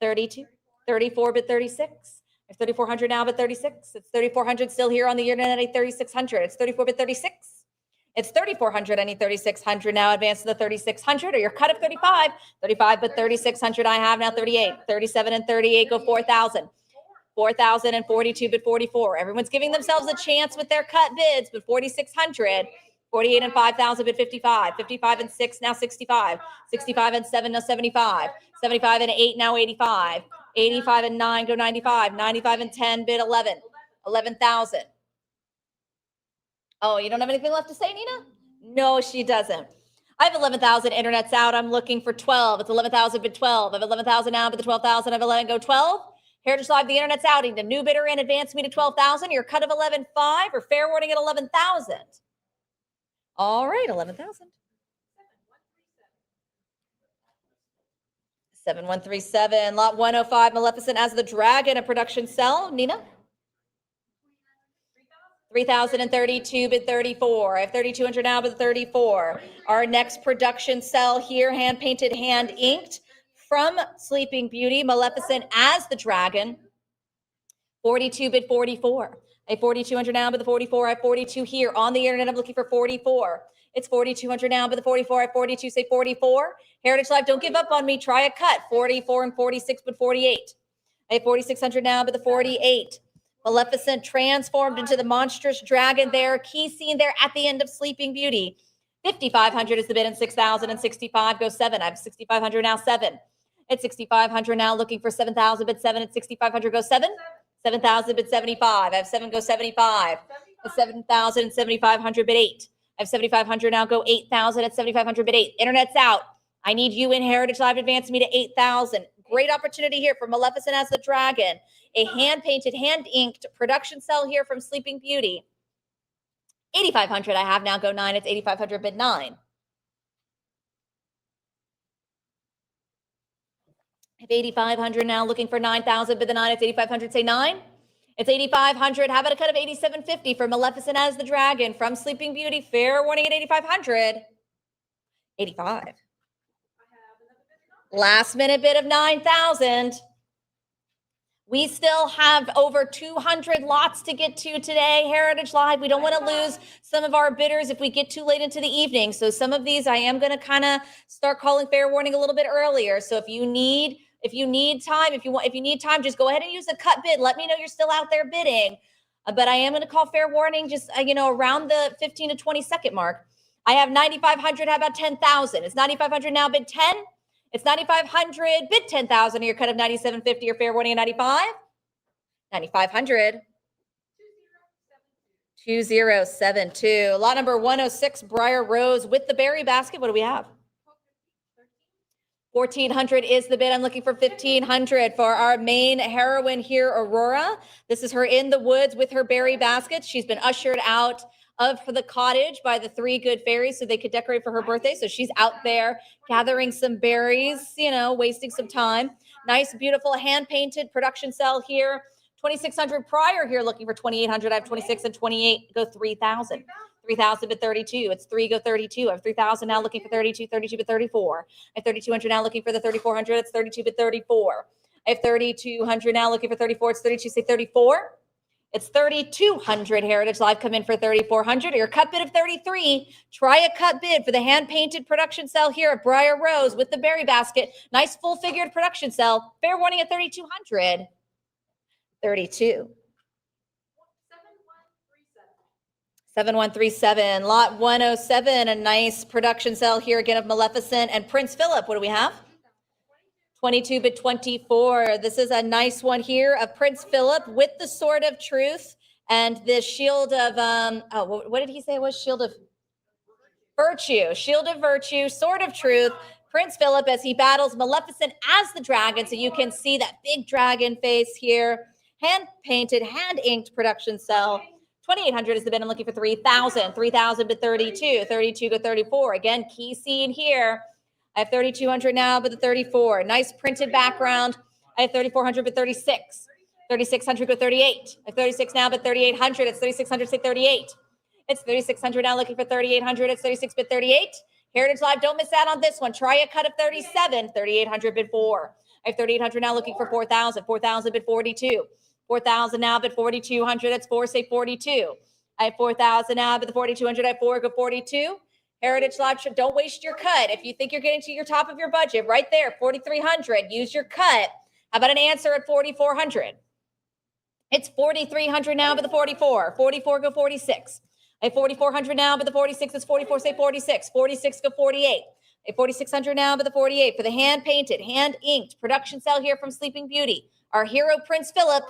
32, 34, bid 36. I have 3,400 now, but 36. It's 3,400 still here on the internet at 3,600. It's 34, but 36. It's 3,400. I need 3,600 now. Advance to the 3,600 or your cut of 35. 35, but 3,600 I have now. 38, 37 and 38 go 4,000. 4,000 and 42, but 44. Everyone's giving themselves a chance with their cut bids, but 4,600. 48 and 5,000, but 55. 55 and 6, now 65. 65 and 7, now 75. 75 and 8, now 85. 85 and 9, go 95. 95 and 10, bid 11. 11,000. Oh, you don't have anything left to say, Nina? No, she doesn't. I have 11,000. Internet's out. I'm looking for 12. It's 11,000, bid 12. I have 11,000 now, but the 12,000. I have 11, go 12. Heritage Live, the internet's out. Need a new bidder in. Advance me to 12,000. Your cut of 11.5 or fair warning at 11,000. All right, 11,000. 7137, lot 105, Maleficent as the dragon, a production cell. Nina? 3,032, bid 34. I have 3,200 now, bid 34. Our next production cell here, hand painted, hand inked from Sleeping Beauty, Maleficent as the dragon. 42, bid 44. I have 4,200 now, but the 44. I have 42 here on the internet. I'm looking for 44. It's 4,200 now, but the 44. I have 42. Say 44. Heritage Live, don't give up on me. Try a cut. 44 and 46, but 48. I have 4,600 now, but the 48. Maleficent transformed into the monstrous dragon there. Key scene there at the end of Sleeping Beauty. 5,500 is the bid and 6,000 and 65 go 7. I have 6,500 now, 7. It's 6,500 now, looking for 7,000, bid 7. It's 6,500 go 7. 7,000 bid 75. I have 7 go 75. It's 7,000 and 7,500 bid 8. I have 7,500 now, go 8,000 at 7,500 bid 8. Internet's out. I need you in Heritage Live. Advance me to 8,000. Great opportunity here for Maleficent as the dragon. A hand-painted, hand-inked production cell here from Sleeping Beauty. 8,500 I have now, go 9. It's 8,500 bid 9. I have 8,500 now, looking for 9,000 bid the 9. It's 8,500, say 9. It's 8,500. How about a cut of 8,750 for Maleficent as the dragon from Sleeping Beauty? Fair warning at 8,500. 85. Last minute bid of 9,000. We still have over 200 lots to get to today, Heritage Live. We don't want to lose some of our bidders if we get too late into the evening. So some of these I am going to kind of start calling fair warning a little bit earlier. So if you need time, just go ahead and use a cut bid. Let me know you're still out there bidding. But I am going to call fair warning just around the 15 to 20 second mark. I have 9,500. How about 10,000? It's 9,500 now, bid 10. It's 9,500, bid 10,000. Your cut of 9,750. Your fair warning at 95. 9,500. 2072. Lot number 106, Briar Rose with the berry basket. What do we have? 1,400 is the bid. I'm looking for 1,500 for our main heroine here, Aurora. This is her in the woods with her berry baskets. She's been ushered out of the cottage by the 3 good fairies so they could decorate for her birthday. So she's out there gathering some berries, wasting some time. Nice, beautiful hand-painted production cell here. 2,600 prior here, looking for 2,800. I have 26 and 28, go 3,000. 3,000 but 32. It's 3 go 32. I have 3,000 now, looking for 32, 32 but 34. I have 3,200 now, looking for the 3,400. It's 32 but 34. I have 3,200 now, looking for 34. It's 32, say 34. It's 3,200. Heritage Live, come in for 3,400 or your cut bid of 33. Try a cut bid for the hand-painted production cell here at Briar Rose with the berry basket. Nice full-figured production cell. Fair warning at 3,200. 32. 7137. 7137, lot 107, a nice production cell here again of Maleficent and Prince Philip. What do we have? 22 bit 24. This is a nice one here of Prince Philip with the Sword of Truth and the Shield of, what did he say it was? Shield of Virtue. Shield of Virtue, Sword of Truth. Prince Philip as he battles Maleficent as the dragon. So you can see that big dragon face here. Hand painted, hand inked production cell. 2,800 is the bid. I'm looking for 3,000. 3,000 to 32. 32 to 34. Again, key scene here. I have 3,200 now, but the 34. Nice printed background. I have 3,400, but 36. 3,600, but 38. I have 36 now, but 3,800. It's 3,600, say 38. It's 3,600 now, looking for 3,800. It's 36, but 38. Heritage Live, don't miss out on this one. Try a cut of 37. 3,800, bid 4. I have 3,800 now, looking for 4,000. 4,000, bid 42. 4,000 now, bid 4,200. That's 4, say 42. I have 4,000 now, but the 4,200. I have 4, go 42. Heritage Live, don't waste your cut. If you think you're getting to your top of your budget, right there, 4,300. Use your cut. How about an answer at 4,400? It's 4,300 now, but the 44. 44, go 46. I have 4,400 now, but the 46 is 44, say 46. 46, go 48. I have 4,600 now, but the 48. For the hand painted, hand inked production cell here from Sleeping Beauty. Our hero, Prince Philip.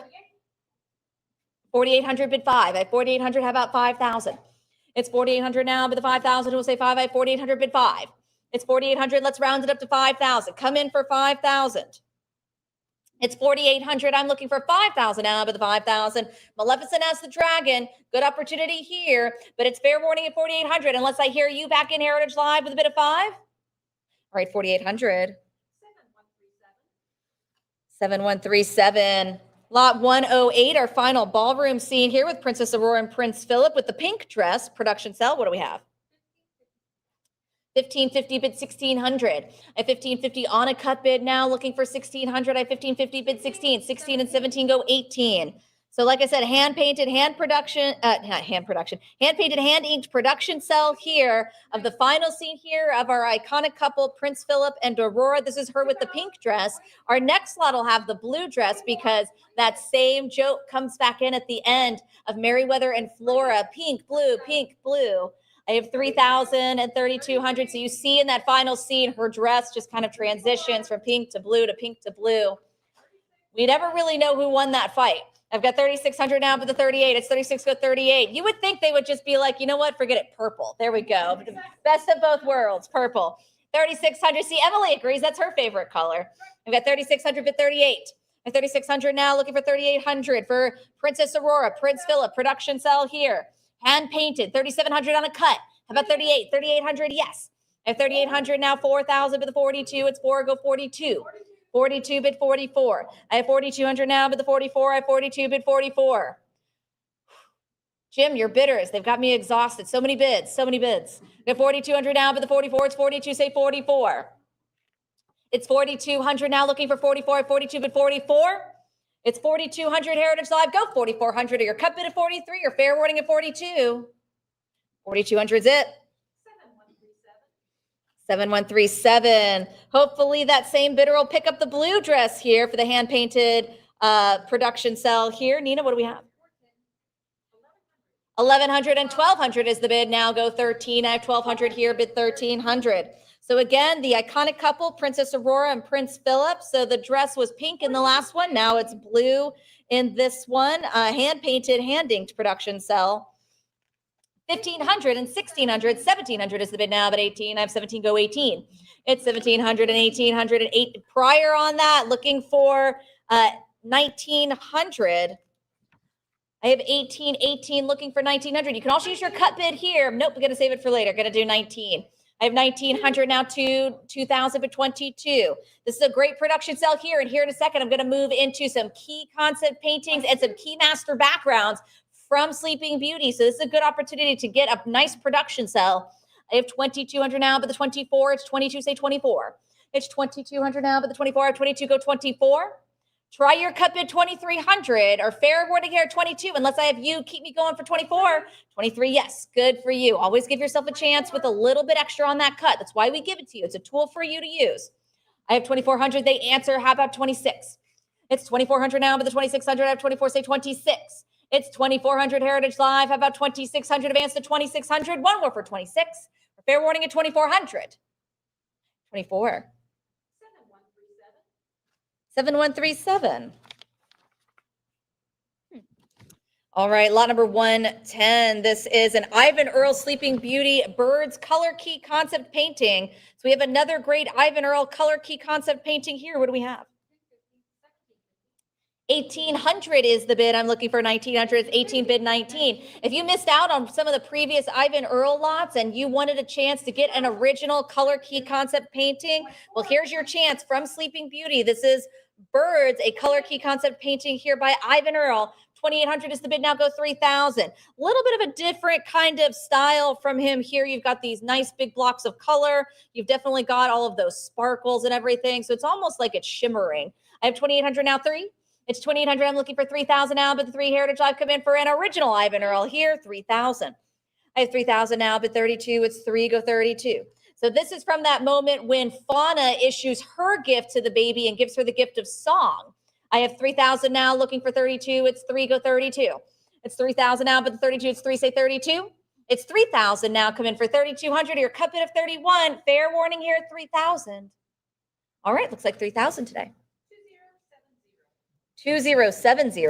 4,800, bid 5. I have 4,800. How about 5,000? It's 4,800 now, but the 5,000 will say 5. I have 4,800, bid 5. It's 4,800. Let's round it up to 5,000. Come in for 5,000. It's 4,800. I'm looking for 5,000 now, but the 5,000. Maleficent as the dragon. Good opportunity here, but it's fair warning at 4,800 unless I hear you back in Heritage Live with a bid of 5. All right, 4,800. 7137. Lot 108, our final ballroom scene here with Princess Aurora and Prince Philip with the pink dress production cell. What do we have? 1,550 bid 1,600. I have 1,550 on a cut bid now, looking for 1,600. I have 1,550 bid 16. 16 and 17 go 18. So like I said, hand painted, hand painted, hand inked production cell here of the final scene here of our iconic couple, Prince Philip and Aurora. This is her with the pink dress. Our next lot will have the blue dress because that same joke comes back in at the end of Merriweather and Flora. Pink, blue, pink, blue. I have 3,000 and 3,200. So you see in that final scene, her dress just kind of transitions from pink to blue to pink to blue. We never really know who won that fight. I've got 3,600 now, but the 38. It's 36 go 38. You would think they would just be like, you know what? Forget it. Purple. There we go. Best of both worlds. Purple. 3,600. See, Emily agrees. That's her favorite color. I've got 3,600 but 38. And 3,600 now, looking for 3,800 for Princess Aurora, Prince Philip, production cell here. Hand painted. 3,700 on a cut. How about 38? 3,800. Yes. I have 3,800 now. 4,000 but the 42. It's 4 go 42. 42 bid 44. I have 4,200 now, but the 44. I have 42 bid 44. Jim, your bidders, they've got me exhausted. So many bids, so many bids. I have 4,200 now, but the 44. It's 42. Say 44. It's 4,200 now, looking for 44. I have 42 bid 44. It's 4,200 Heritage Live. Go 4,400 or your cut bid at 43 or fair warning at 42. 4,200 is it. 7137. Hopefully that same bidder will pick up the blue dress here for the hand painted production cell here. Nina, what do we have? 1,100 and 1,200 is the bid. Now go 13. I have 1,200 here, bid 1,300. So again, the iconic couple, Princess Aurora and Prince Philip. So the dress was pink in the last one. Now it's blue in this one. Hand painted, hand inked production cell. 1,500 and 1,600, 1,700 is the bid now, but 18. I have 17, go 18. It's 1,700 and 1,800 and 8. Prior on that, looking for 1,900. I have 18, 18, looking for 1,900. You can also use your cut bid here. Nope, we're going to save it for later. Going to do 19. I have 1,900 now, 2,000 for 22. This is a great production cell here. And here in a second, I'm going to move into some key concept paintings and some key master backgrounds from Sleeping Beauty. So this is a good opportunity to get a nice production cell. I have 2,200 now, but the 24, it's 22, say 24. It's 2,200 now, but the 24, I have 22, go 24. Try your cut bid 2,300 or fair warning here at 22, unless I have you keep me going for 24. 23, yes, good for you. Always give yourself a chance with a little bit extra on that cut. That's why we give it to you. It's a tool for you to use. I have 2,400. They answer. How about 26? It's 2,400 now, but the 2,600, I have 24, say 26. It's 2,400 Heritage Live. How about 2,600 advance to 2,600? One more for 26. Fair warning at 2,400. 24. 7137. All right, lot number 110. This is an Ivan Earl Sleeping Beauty Birds Color Key Concept Painting. So we have another great Ivan Earl Color Key Concept Painting here. What do we have? 1,800 is the bid. I'm looking for 1,900. It's 18 bid 19. If you missed out on some of the previous Ivan Earl lots and you wanted a chance to get an original color key concept painting, well, here's your chance from Sleeping Beauty. This is Birds, a color key concept painting here by Ivan Earl. 2,800 is the bid. Now go 3,000. A little bit of a different kind of style from him here. You've got these nice big blocks of color. You've definitely got all of those sparkles and everything. So it's almost like it's shimmering. I have 2,800 now. 3. It's 2,800. I'm looking for 3,000 now, but the 3 Heritage Live come in for an original Ivan Earl here, 3,000. I have 3,000 now, but 32. It's 3, go 32. So this is from that moment when Fauna issues her gift to the baby and gives her the gift of song. I have 3,000 now, looking for 32. It's 3, go 32. It's 3,000 now, but the 32, it's 3, say 32. It's 3,000 now, come in for 3,200. Your cut bid of 31. Fair warning here at 3,000. All right, looks like 3,000 today. 2070.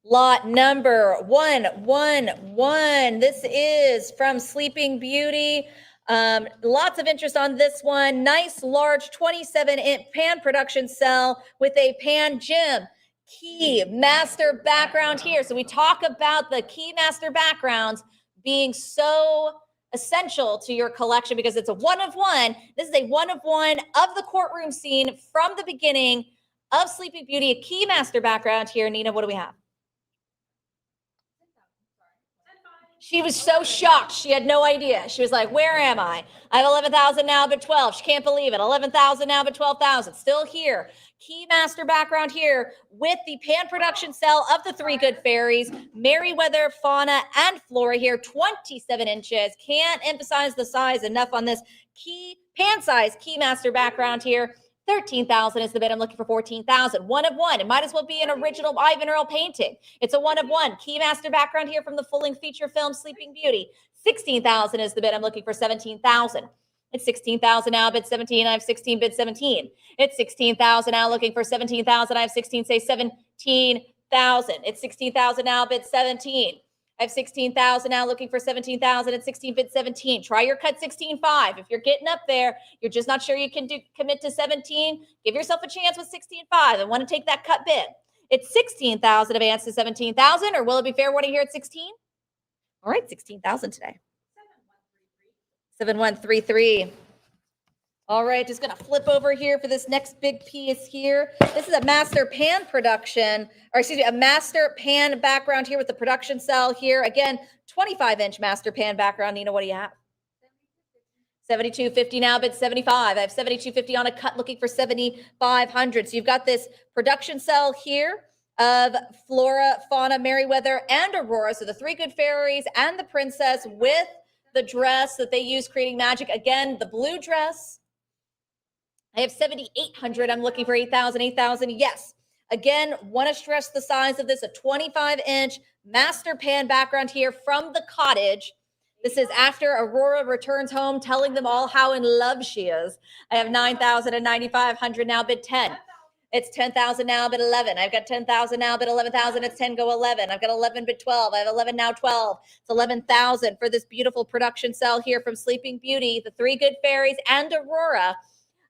Lot number 111. This is from Sleeping Beauty. Lots of interest on this one. Nice, large 27-inch pan production cell with a pan gym. Key master background here. So we talk about the key master backgrounds being so essential to your collection because it's a one of one. This is a one of one of the courtroom scene from the beginning of Sleeping Beauty, a key master background here. Nina, what do we have? She was so shocked. She had no idea. She was like, where am I? I have 11,000 now, but 12. She can't believe it. 11,000 now, but 12,000. Still here. Key master background here with the pan production cell of the 3 Good Fairies, Merryweather, Fauna, and Flora here, 27 inches. Can't emphasize the size enough on this key pan size key master background here. 13,000 is the bid. I'm looking for 14,000. One of one. It might as well be an original Ivan Earl painting. It's a one of one. Key master background here from the full-length feature film Sleeping Beauty. 16,000 is the bid. I'm looking for 17,000. It's 16,000 now, bid 17. I have 16, bid 17. It's 16,000 now, looking for 17,000. I have 16, say 17,000. It's 16,000 now, bid 17. I have 16,000 now, looking for 17,000 at 16 bid 17. Try your cut 16.5. If you're getting up there, you're just not sure you can commit to 17, give yourself a chance with 16.5 and want to take that cut bid. It's 16,000 advance to 17,000, or will it be fair warning here at 16? All right, 16,000 today. 7133. All right, just gonna flip over here for this next big piece here. This is a master pan production, or excuse me, a master pan background here with the production cell here. Again, 25-inch master pan background. Nina, what do you have? 7250 now, bid 75. I have 7250 on a cut, looking for 7,500. So you've got this production cell here of Flora, Fauna, Merryweather, and Aurora. So the 3 Good Fairies and the princess with the dress that they use creating magic. Again, the blue dress. I have 7,800. I'm looking for 8,000, 8,000. Yes. Again, want to stress the size of this, a 25-inch master pan background here from the cottage. This is after Aurora returns home, telling them all how in love she is. I have 9,000 and 9,500 now, bid 10. It's 10,000 now, bid 11. I've got 10,000 now, bid 11,000. It's 10, go 11. I've got 11, bid 12. I have 11 now, 12. It's 11,000 for this beautiful production cell here from Sleeping Beauty, the 3 Good Fairies, and Aurora.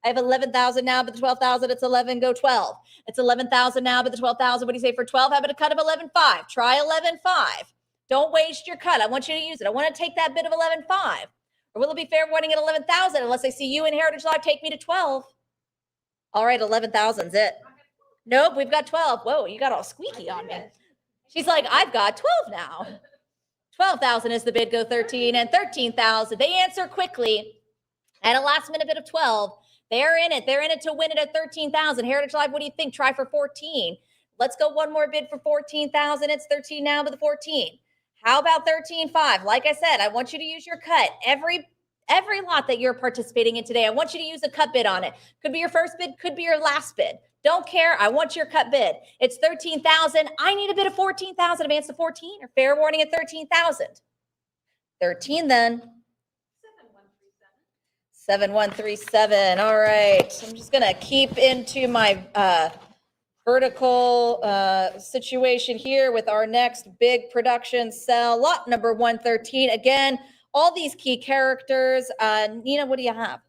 I have 11,000 now, but the 12,000, it's 11, go 12. It's 11,000 now, but the 12,000, what do you say for 12? How about a cut of 11.5? Try 11.5. Don't waste your cut. I want you to use it. I want to take that bid of 11.5. Or will it be fair warning at 11,000 unless I see you in Heritage Live take me to 12? All right, 11,000's it. Nope, we've got 12. Whoa, you got all squeaky on me. She's like, I've got 12 now. 12,000 is the bid, go 13, and 13,000. They answer quickly at a last minute bid of 12. They're in it. They're in it to win it at 13,000. Heritage Live, what do you think? Try for 14. Let's go one more bid for 14,000. It's 13 now, but the 14. How about 13.5? Like I said, I want you to use your cut. Every Every lot that you're participating in today, I want you to use a cut bid on it. Could be your first bid, could be your last bid. Don't care. I want your cut bid. It's 13,000. I need a bid of 14,000. Advance to 14 or fair warning at 13,000. 13 then. 7137. All right. I'm just going to keep into my vertical situation here with our next big production cell, lot number 113. Again, all these key characters. Nina, what do you have?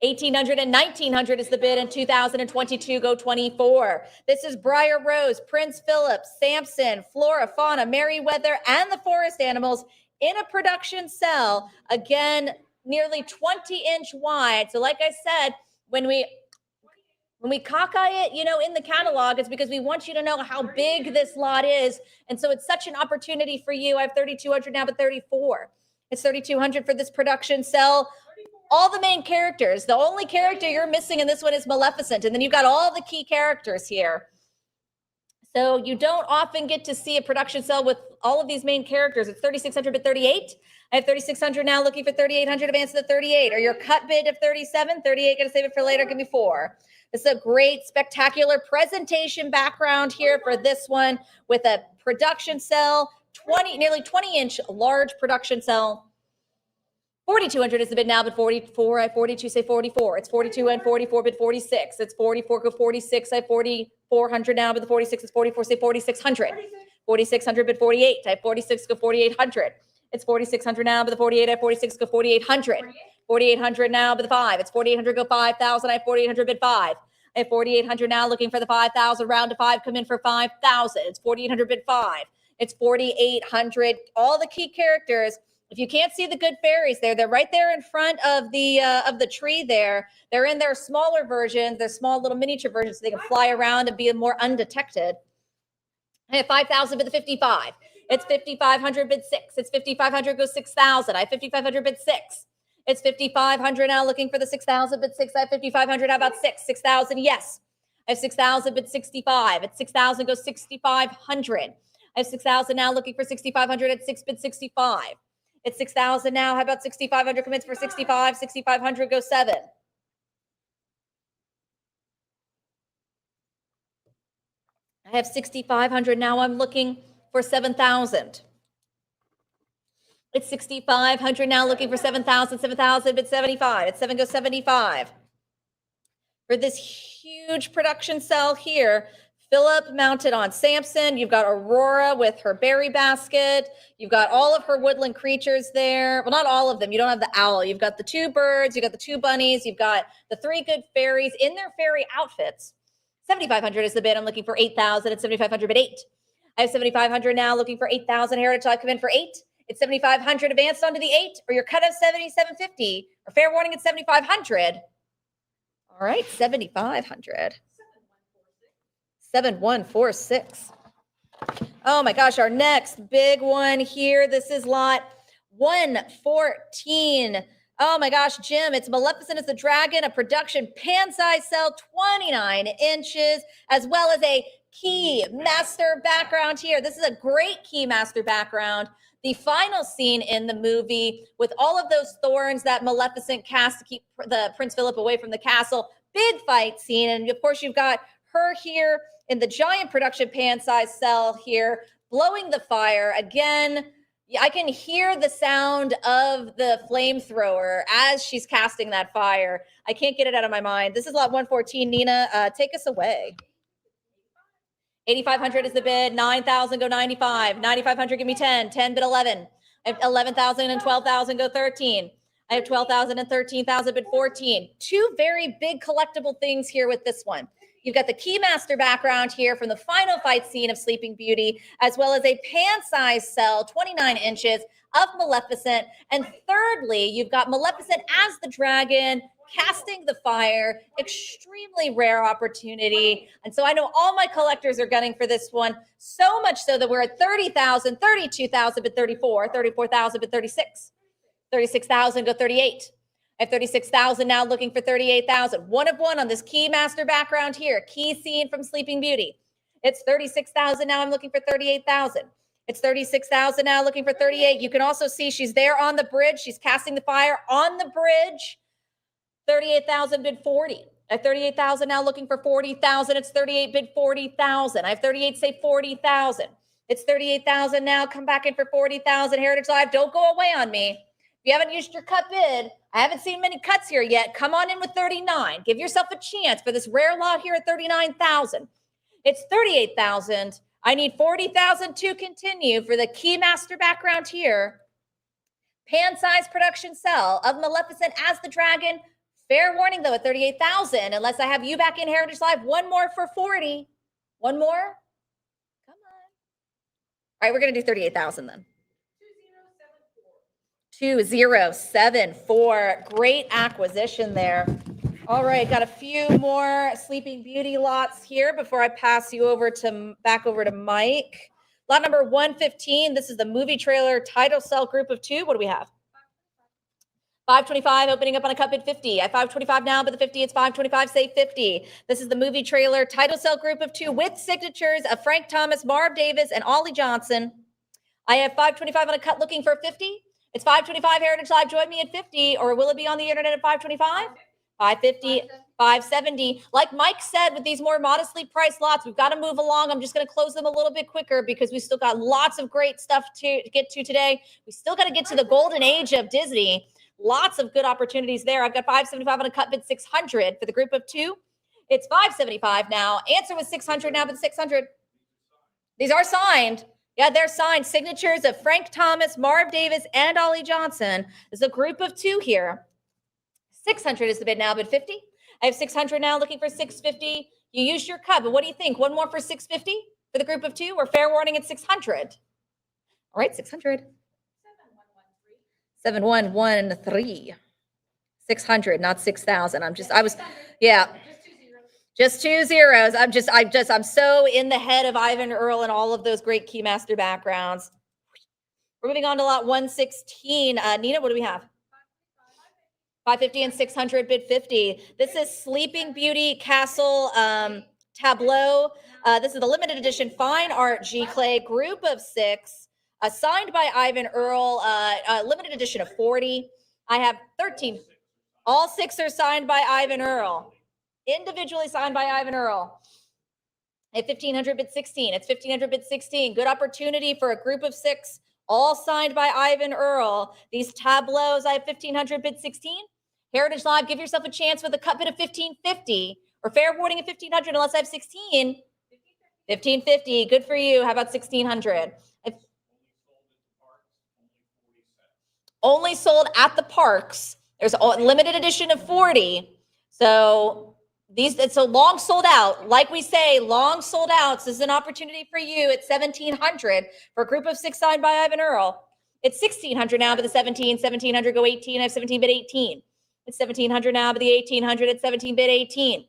1,800 and 1,900 is the bid in 2022. Go 24. This is Briar Rose, Prince Philip, Samson, Flora, Fauna, Merryweather, and the forest animals in a production cell. Again, nearly 20-inch wide. So like I said, when we cockeye it, in the catalog, it's because we want you to know how big this lot is. And so it's such an opportunity for you. I have 3,200 now, but 34. It's 3,200 for this production cell. All the main characters. The only character you're missing in this one is Maleficent. And then you've got all the key characters here. So you don't often get to see a production cell with all of these main characters. It's 3,600 but 38. I have 3,600 now, looking for 3,800, advance to 38. Or your cut bid of 37, 38, gonna save it for later, give me 4. This is a great, spectacular presentation background here for this one with a production cell, nearly 20-inch large production cell. 4,200 is the bid now, but 44. I have 42, say 44. It's 42 and 44, bid 46. It's 44, go 46. I have 4,400 now, but the 46 is 44, say 4,600. 4,600, bid 48. I have 46, go 4,800. It's 4,600 now, but the 48. I have 46, go 4,800. 4,800 now, but the 5. It's 4,800, go 5,000. I have 4,800, bid 5. I have 4,800 now, looking for the 5,000. Round to 5, come in for 5,000. It's 4,800, bid 5. It's 4,800. All the key characters. If you can't see the good fairies there, they're right there in front of the tree there. They're in their smaller versions, their small little miniature versions, so they can fly around and be more undetected. I have 5,000, bid the 55. It's 5,500, bid 6. It's 5,500, goes 6,000. I have 5,500, bid 6. It's 5,500 now, looking for the 6,000, bid 6. I have 5,500, how about 6? 6,000, yes. I have 6,000, bid 65. It's 6,000, goes 6,500. I have 6,000 now, looking for 6,500 at 6, bid 65. It's 6,000 now, how about 6,500, commits for 65. 6,500, goes 7. I have 6,500 now, I'm looking for 7,000. It's 6,500 now, looking for 7,000. 7,000, bid 75. It's 7, goes 75. For this huge production cell here, Philip mounted on Samson. You've got Aurora with her berry basket. You've got all of her woodland creatures there. Well, not all of them. You don't have the owl. You've got the 2 birds. You've got the 2 bunnies. You've got the 3 good fairies in their fairy outfits. 7,500 is the bid. I'm looking for 8,000. It's 7,500, bid 8. I have 7,500 now, looking for 8,000. Heritage, I come in for 8. It's 7,500, advanced onto the 8, or your cut of 7,750, or fair warning at 7,500. All right, 7,500. 7146. Oh my gosh, our next big one here. This is lot 114. Oh my gosh, Jim, it's Maleficent as the Dragon, a production pan-size cell, 29 inches, as well as a key master background here. This is a great key master background. The final scene in the movie with all of those thorns that Maleficent cast to keep the Prince Philip away from the castle. Big fight scene. And of course, you've got her here in the giant production pan-size cell here, blowing the fire. Again, I can hear the sound of the flamethrower as she's casting that fire. I can't get it out of my mind. This is lot 114. Nina, take us away. 8,500 is the bid. 9,000, go 95. 9,500, give me 10. 10, bid 11. I have 11,000 and 12,000, go 13. I have 12,000 and 13,000, bid 14. 2 very big collectible things here with this one. You've got the Keymaster background here from the final fight scene of Sleeping Beauty, as well as a pan-size cell, 29 inches, of Maleficent. And thirdly, you've got Maleficent as the dragon, casting the fire. Extremely rare opportunity. And so I know all my collectors are gunning for this one, so much so that we're at 30,000, 32,000, but 34, 34,000, but 36. 36,000, go 38. I have 36,000 now, looking for 38,000. 1 of 1 on this Keymaster background here. Key scene from Sleeping Beauty. It's 36,000 now. I'm looking for 38,000. It's 36,000 now, looking for 38. You can also see she's there on the bridge. She's casting the fire on the bridge. 38,000 bid 40. At 38,000 now, looking for 40,000. It's 38 bid 40,000. I have 38 say 40,000. It's 38,000 now. Come back in for 40,000. Heritage Live, don't go away on me. If you haven't used your cut bid, I haven't seen many cuts here yet. Come on in with 39. Give yourself a chance for this rare lot here at 39,000. It's 38,000. I need 40,000 to continue for the Keymaster background here. Pan size production cell of Maleficent as the dragon. Fair warning though at 38,000, unless I have you back in Heritage Live. One more for 40. One more. Come on. All right, we're going to do 38,000 then. 2074. Great acquisition there. All right, got a few more Sleeping Beauty lots here before I pass you over to back over to Mike. Lot number 115. This is the movie trailer title cell group of 2. What do we have? 525 opening up on a cut bid 50. At 525 now, but the 50, it's 525, say 50. This is the movie trailer title cell group of 2 with signatures of Frank Thomas, Marv Davis, and Ollie Johnson. I have 525 on a cut looking for 50. It's 525 Heritage Live. Join me at 50, or will it be on the internet at 525? 550, 570. Like Mike said, with these more modestly priced lots, we've got to move along. I'm just going to close them a little bit quicker because we still got lots of great stuff to get to today. We still got to get to the golden age of Disney. Lots of good opportunities there. I've got 575 on a cut bid 600 for the group of 2. It's 575 now. Answer was 600 now, but 600. These are signed. Yeah, they're signed. Signatures of Frank Thomas, Marv Davis, and Ollie Johnson. There's a group of 2 here. 600 is the bid now, bid 50. I have 600 now, looking for 650. You used your cut, but what do you think? One more for 650 for the group of 2, or fair warning at 600? All right, 600. 7113. 600, not 6,000. Just 2 zeros. I'm so in the head of Ivan Earl and all of those great Keymaster backgrounds. We're moving on to lot 116. Nina, what do we have? 550 and 600 bid 50. This is Sleeping Beauty Castle Tableau. This is the limited edition fine art G Clay group of 6, signed by Ivan Earl, limited edition of 40. I have 13. All 6 are signed by Ivan Earl. Individually signed by Ivan Earl. At 1,500 bid 16. It's 1,500 bid 16. Good opportunity for a group of 6, all signed by Ivan Earl. These tableaus, I have 1,500 bid 16. Heritage Live, give yourself a chance with a cut bid of 1,550, or fair warning at 1,500 unless I have 16. 1,550. Good for you. How about 1,600? Only sold at the parks. There's a limited edition of 40. So it's a long sold out. Like we say, long sold outs. This is an opportunity for you at 1,700 for a group of 6 signed by Ivan Earl. It's 1,600 now, but the 1,700 go 18. I have 17 bid 18. It's 1,700 now, but the 1,800 at 17 bid 18.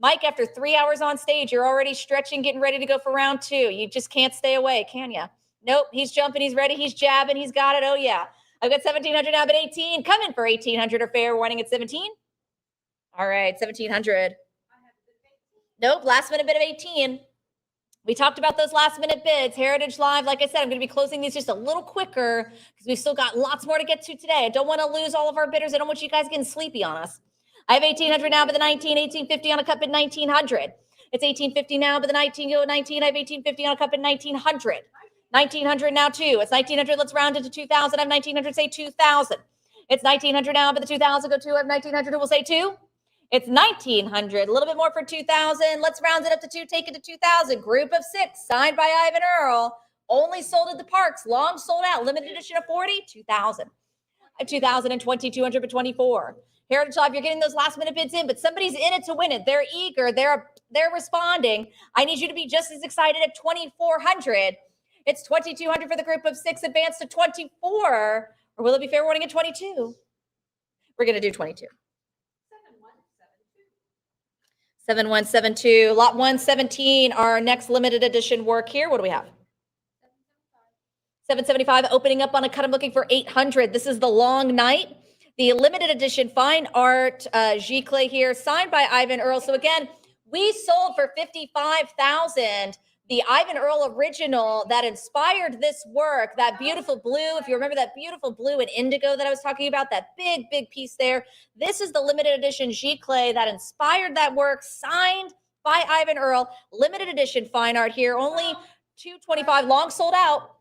Mike, after 3 hours on stage, you're already stretching, getting ready to go for round 2. You just can't stay away, can you? Nope. He's jumping. He's ready. He's jabbing. He's got it. Oh, yeah. I've got 1,700 now, but 18. Come in for 1,800 or fair warning at 17. All right, 1,700. Nope, last minute bid of 18. We talked about those last minute bids. Heritage Live, like I said, I'm going to be closing these just a little quicker because we've still got lots more to get to today. I don't want to lose all of our bidders. I don't want you guys getting sleepy on us. I have 1,800 now, but the 19, 1,850 on a cut bid 1,900. It's 1,850 now, but the 19 go 19. I have 1,850 on a cut bid 1,900. 1,900 now too. It's 1,900. Let's round it to 2,000. I have 1,900. Say 2,000. It's 1,900 now, but the 2,000 go 2. I have 1,900. Who will say 2? It's 1,900. A little bit more for 2,000. Let's round it up to 2. Take it to 2,000. Group of 6, signed by Ivan Earl. Only sold at the parks. Long sold out. Limited edition of 40. 2,000. 2,020. 200 for 24. Heritage Live, you're getting those last minute bids in, but somebody's in it to win it. They're eager. They're responding. I need you to be just as excited at 2,400. It's 2,200 for the group of 6. Advance to 24. Or will it be fair warning at 22? We're going to do 22. 7172. Lot 117, our next limited edition work here. What do we have? 775 opening up on a cut. I'm looking for 800. This is The Long Night. The limited edition fine art G Clay here, signed by Ivan Earl. So again, we sold for 55,000 the Ivan Earl original that inspired this work, that beautiful blue, if you remember that beautiful blue and indigo that I was talking about, that big, big piece there. This is the limited edition giclée that inspired that work, signed by Ivan Earl, limited edition fine art here, only 225, long sold out.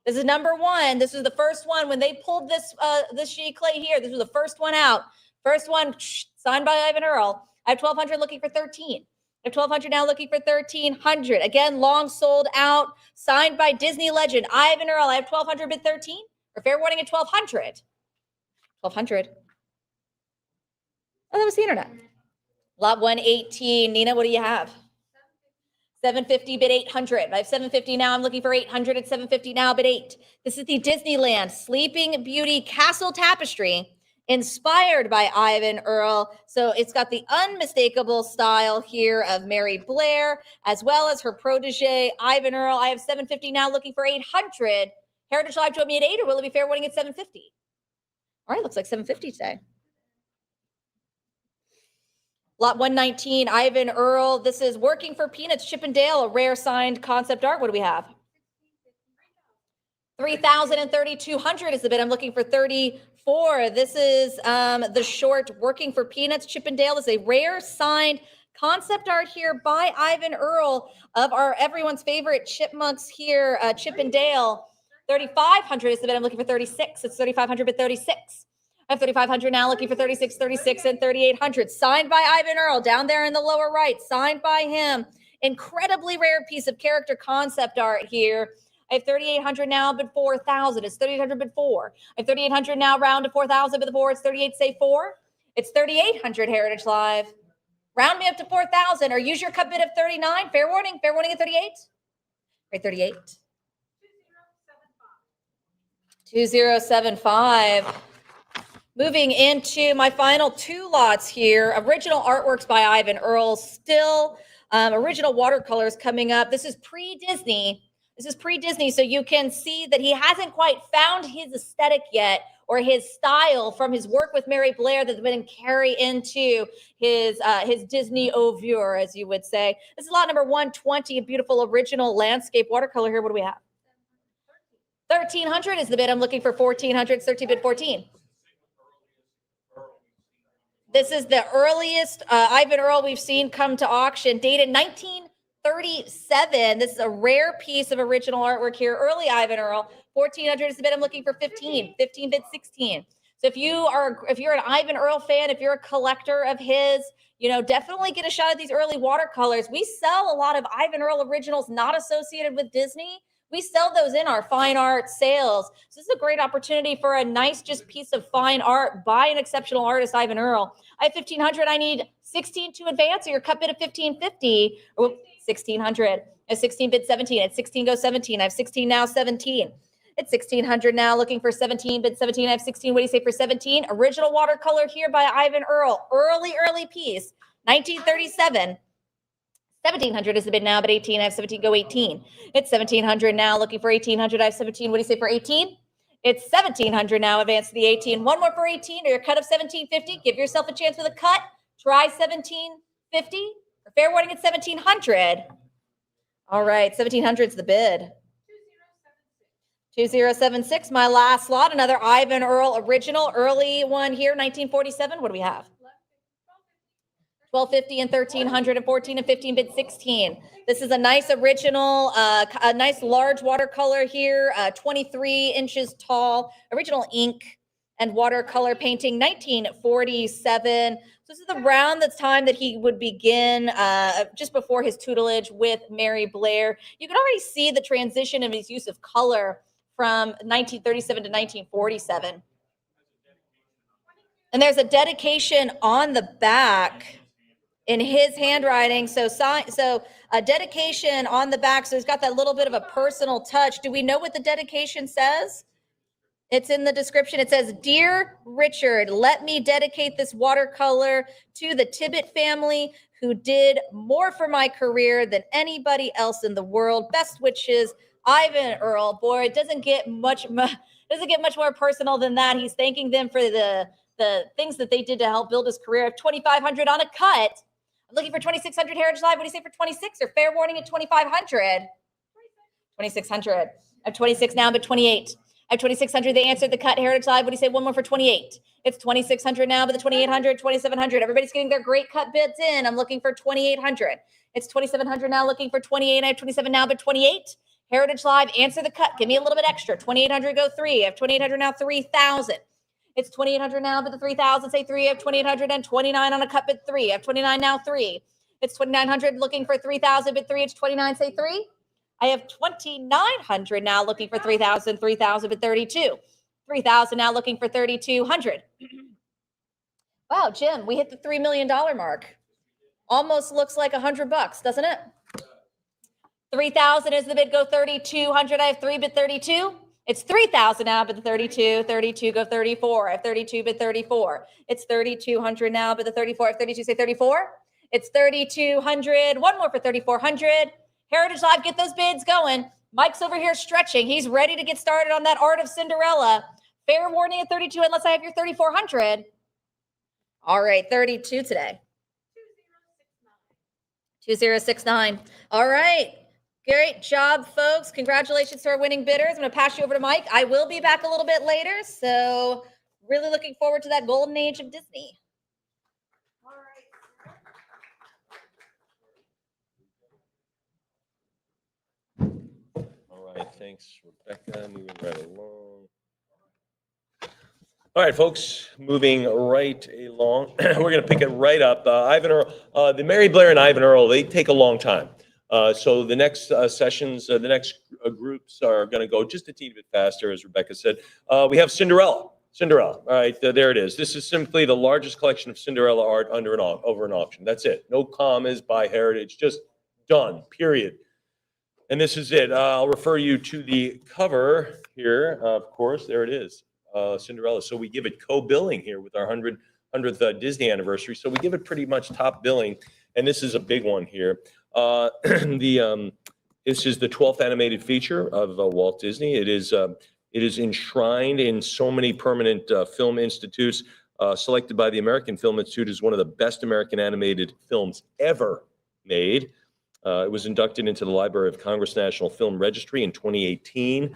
This is number one. This was the first one when they pulled this giclée here. This was the first one out. First one signed by Ivan Earl. I have 1,200 looking for 13. I have 1,200 now looking for 1,300. Again, long sold out, signed by Disney legend Ivan Earl. I have 1,200 bid 13, or fair warning at 1,200. 1,200. Oh, that was the internet. Lot 118. Nina, what do you have? 750 bid 800. I have 750 now. I'm looking for 800 at 750 now, bid 8. This is the Disneyland Sleeping Beauty Castle Tapestry, inspired by Ivan Earl. So it's got the unmistakable style here of Mary Blair, as well as her protege, Ivan Earl. I have 750 now, looking for 800. Heritage Live told me at 8, or will it be fair warning at 750? All right, looks like 750 today. Lot 119, Ivan Earl. This is Working for Peanuts, Chippendale, a rare signed concept art. What do we have? 3,000 and 3,200 is the bid. I'm looking for 34. This is the short Working for Peanuts, Chippendale. Is a rare signed concept art here by Ivan Earl of our everyone's favorite chipmunks here, Chippendale. 3,500 is the bid. I'm looking for 36. It's 3,500 but 36. I have 3,500 now, looking for 36, 36, and 3,800. Signed by Ivan Earl down there in the lower right. Signed by him. Incredibly rare piece of character concept art here. I have 3,800 now, but 4,000. It's 3,800, but 4. I have 3,800 now, round to 4,000, but the 4. It's 38, say 4. It's 3,800, Heritage Live. Round me up to 4,000, or use your cut bid of 39. Fair warning at 38. Right, 38. 2075. Moving into my final two lots here. Original artworks by Ivan Earl. Still original watercolors coming up. This is pre-Disney. So you can see that he hasn't quite found his aesthetic yet, or his style from his work with Mary Blair that's been carry into his Disney oeuvre, as you would say. This is lot number 120, a beautiful original landscape watercolor here. What do we have? 1,300 is the bid. I'm looking for 1,400. 13 bid 14. This is the earliest Ivan Earl we've seen come to auction, dated 1937. This is a rare piece of original artwork here. Early Ivan Earl. 1,400 is the bid. I'm looking for 15. 15 bid 16. So if you're an Ivan Earl fan, if you're a collector of his, definitely get a shot at these early watercolors. We sell a lot of Ivan Earl originals not associated with Disney. We sell those in our fine art sales. So this is a great opportunity for a nice just piece of fine art by an exceptional artist, Ivan Earl. I have 1,500. I need 16 to advance, or your cut bid of 1,550. Or 1,600. I have 16 bid 17. At 16 go 17. I have 16 now, 17. It's 1,600 now, looking for 17 bid 17. I have 16. What do you say for 17? Original watercolor here by Ivan Earl. Early piece. 1937. 1,700 is the bid now, but 18. I have 17, go 18. It's 1,700 now, looking for 1,800. I have 17. What do you say for 18? It's 1,700 now, advance to the 18. One more for 18, or your cut of 1,750. Give yourself a chance with a cut. Try 1,750. Fair warning at 1,700. All right, 1,700 is the bid. 2076, my last slot. Another Ivan Earl original, early one here, 1947. What do we have? 1,250 and 1,300 and 14 and 15 bid 16. This is a nice original, a nice large watercolor here, 23 inches tall, original ink and watercolor painting, 1947. So this is around the time that he would begin, just before his tutelage with Mary Blair. You can already see the transition of his use of color from 1937 to 1947. And there's a dedication on the back in his handwriting. So a dedication on the back. So he's got that little bit of a personal touch. Do we know what the dedication says? It's in the description. It says, "Dear Richard, let me dedicate this watercolor to the Tibbet family, who did more for my career than anybody else in the world. Best wishes, Ivan Earl." Boy, it doesn't get much more personal than that. He's thanking them for the things that they did to help build his career. 2,500 on a cut. I'm looking for 2600 Heritage Live. What do you say for 26 or fair warning at 2500? 2600. I have 26 now, but 28. I have 2600. They answered the cut Heritage Live. What do you say? One more for 28. It's 2600 now, but the 2800, 2700. Everybody's getting their great cut bids in. I'm looking for 2800. It's 2700 now, looking for 28. I have 27 now, but 28. Heritage Live, answer the cut. Give me a little bit extra. 2800, go 3. I have 2800 now, 3000. It's 2800 now, but the 3000, say 3. I have 2800 and 29 on a cut bid 3. I have 29 now, 3. It's 2900, looking for 3000, bid 3. It's 29, say 3. I have 2,900 now, looking for 3,000, 3,000 but 32. 3,000 now, looking for 3,200. Wow, Jim, we hit the $3 million mark. Almost looks like $100, doesn't it? 3,000 is the bid, go 3,200. I have 3 bid 32. It's 3,000 now, but the 32, 32 go 34. I have 32 bid 34. It's 3,200 now, but the 34, I have 32, say 34. It's 3,200. One more for 3,400. Heritage Live, get those bids going. Mike's over here stretching. He's ready to get started on that Art of Cinderella. Fair warning at 32 unless I have your 3,400. All right, 32 today. 2069. All right. Great job, folks. Congratulations to our winning bidders. I'm going to pass you over to Mike. I will be back a little bit later, so really looking forward to that golden age of Disney. All right, thanks, Rebecca. Moving right along. All right, folks, moving right along. We're going to pick it right up. Ivan Earl, the Mary Blair and Ivan Earl, they take a long time. So the next sessions, the next groups are going to go just a teeny bit faster, as Rebecca said. We have Cinderella. Cinderella. All right, there it is. This is simply the largest collection of Cinderella art over an auction. That's it. No commas by Heritage. Just done. Period. And this is it. I'll refer you to the cover here. Of course, there it is. Cinderella. So we give it co-billing here with our 100th Disney anniversary. So we give it pretty much top billing. And this is a big one here. This is the 12th animated feature of Walt Disney. It is enshrined in so many permanent film institutes, selected by the American Film Institute as one of the best American animated films ever made. It was inducted into the Library of Congress National Film Registry in 2018,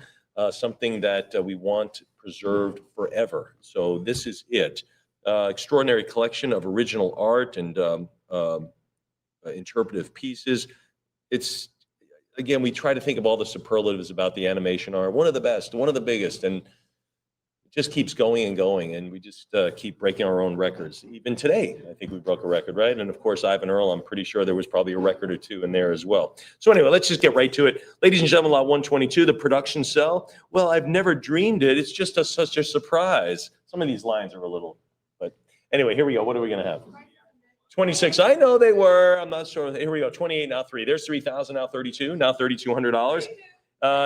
something that we want preserved forever. So this is it. Extraordinary collection of original art and interpretive pieces. It's, again, we try to think of all the superlatives about the animation art. One of the best, one of the biggest, and it just keeps going and going, and we just keep breaking our own records. Even today, I think we broke a record, right? And of course, Ivan Earl, I'm pretty sure there was probably a record or two in there as well. So anyway, let's just get right to it. Ladies and gentlemen, lot 122, the production cell. Well, I've never dreamed it. It's just such a surprise. Some of these lines are a little, but anyway, here we go. What are we going to have? 26. I know they were. I'm not sure. Here we go. 28, now 3. There's 3,000, now 32, now $3,200.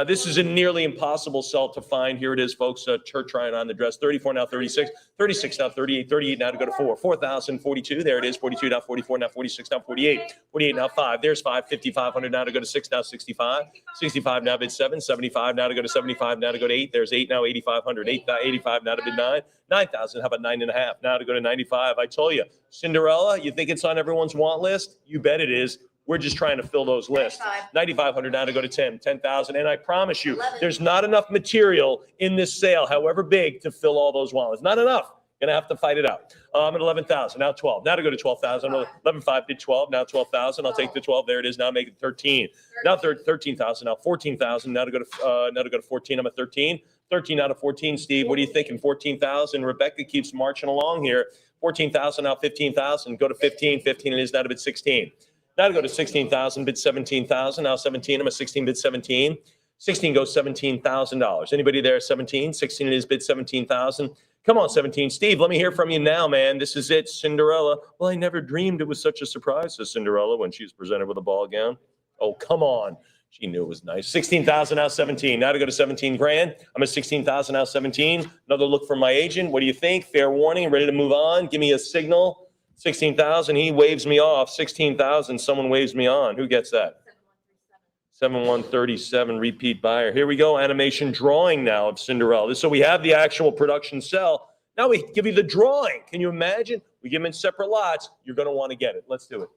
This is a nearly impossible cell to find. Here it is, folks. Church trying on the dress. 34, now 36. 36, now 38. 38, now to go to 4. 4,042. There it is. 42, now 44, now 46, now 48. 48, now 5. There's 5. 5,500, now to go to 6, now 65. 65, now bid 7. 75, now to go to 75, now to go to 8. There's 8, now 8,500. 85, now to bid 9. 9,000, how about 9.5? Now to go to 95. I told you, Cinderella, you think it's on everyone's want list? You bet it is. We're just trying to fill those lists. 9,500 now to go to 10, 10,000. And I promise you, there's not enough material in this sale, however big, to fill all those want lists. Not enough. Gonna have to fight it out. I'm at 11,000, now 12. Now to go to 12,000. 11,500 bid 12, now 12,000. I'll take the 12. There it is. Now make it 13. Now 13,000. Now 14,000. Now to go to 14. I'm at 13. 13 out of 14. Steve, what are you thinking? 14,000. Rebecca keeps marching along here. 14,000 now 15,000. Go to 15. 15 it is now to bid 16. Now to go to 16,000, bid 17,000. Now 17, I'm a 16, bid 17. 16 goes $17,000. Anybody there? 17, 16 it is, bid 17,000. Come on, 17. Steve, let me hear from you now, man. This is it, Cinderella. Well, I never dreamed it was such a surprise, says Cinderella when she was presented with a ball gown. Oh, come on. She knew it was nice. 16,000, now 17. Now to go to 17 grand. I'm at 16,000, now 17. Another look from my agent. What do you think? Fair warning, ready to move on? Give me a signal. 16,000, he waves me off. 16,000, someone waves me on. Who gets that? 7137, repeat buyer. Here we go, animation drawing now of Cinderella. So we have the actual production cell. Now we give you the drawing. Can you imagine? We give them in separate lots. You're going to want to get it. Let's do it.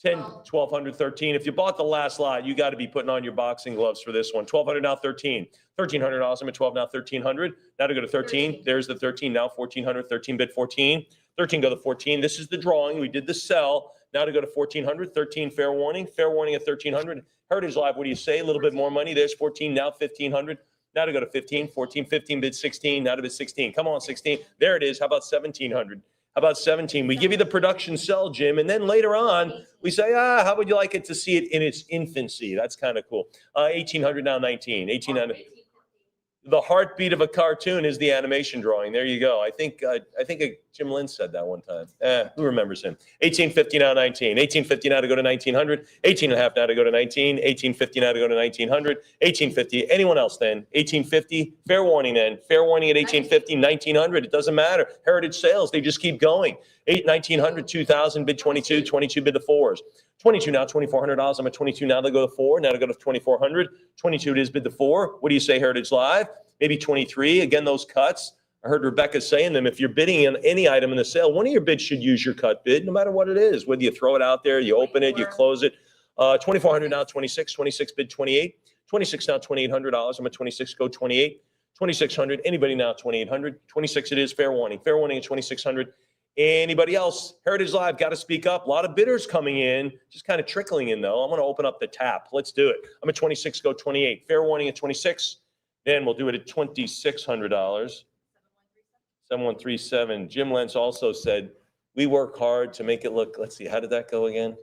10, 1200, 13. If you bought the last lot, you got to be putting on your boxing gloves for this one. 1200 now 13. $1,300. I'm at 12 now 1300. Now to go to 13. There's the 13 now 1400. 13 bid 14. 13 go to 14. This is the drawing. We did the sell. Now to go to 1400. 13 fair warning. Fair warning at 1300. Heritage Live, what do you say? A little bit more money. There's 14 now 1500. Now to go to 15. 14, 15 bid 16. Now to bid 16. Come on 16. There it is. How about 1700? How about 17? We give you the production sell, Jim, and then later on we say, how would you like it to see it in its infancy? That's kind of cool. 1800 now 19. 1800. The heartbeat of a cartoon is the animation drawing. There you go. I think Jim Lynn said that one time. Who remembers him? 1850 now 19. 1850 now to go to 1900. 18 and a half now to go to 19. 1850 now to go to 1900. 1850. Anyone else then? 1850. Fair warning then. Fair warning at 1850. 1900. It doesn't matter. Heritage sales. They just keep going. 1900. 2000 bid 22. 22 bid the fours. 22 now, $2,400. I'm at 22 now. They go to 4. Now to go to 2,400. 22 it is bid the 4. What do you say, Heritage Live? Maybe 23. Again, those cuts. I heard Rebecca saying them. If you're bidding on any item in the sale, one of your bids should use your cut bid, no matter what it is. Whether you throw it out there, you open it, you close it. 2,400 now, 26. 26 bid 28. 26 now, $2,800. I'm at 26. Go 28. 2,600. Anybody now, 2,800. 26 it is. Fair warning. Fair warning at 2,600. Anybody else? Heritage Live, got to speak up. A lot of bidders coming in, just kind of trickling in though. I'm going to open up the tap. Let's do it. I'm at 26, go 28. Fair warning at 26. Then we'll do it at $2,600. 7137. Jim Lentz also said, we work hard to make it look, let's see, how did that go again?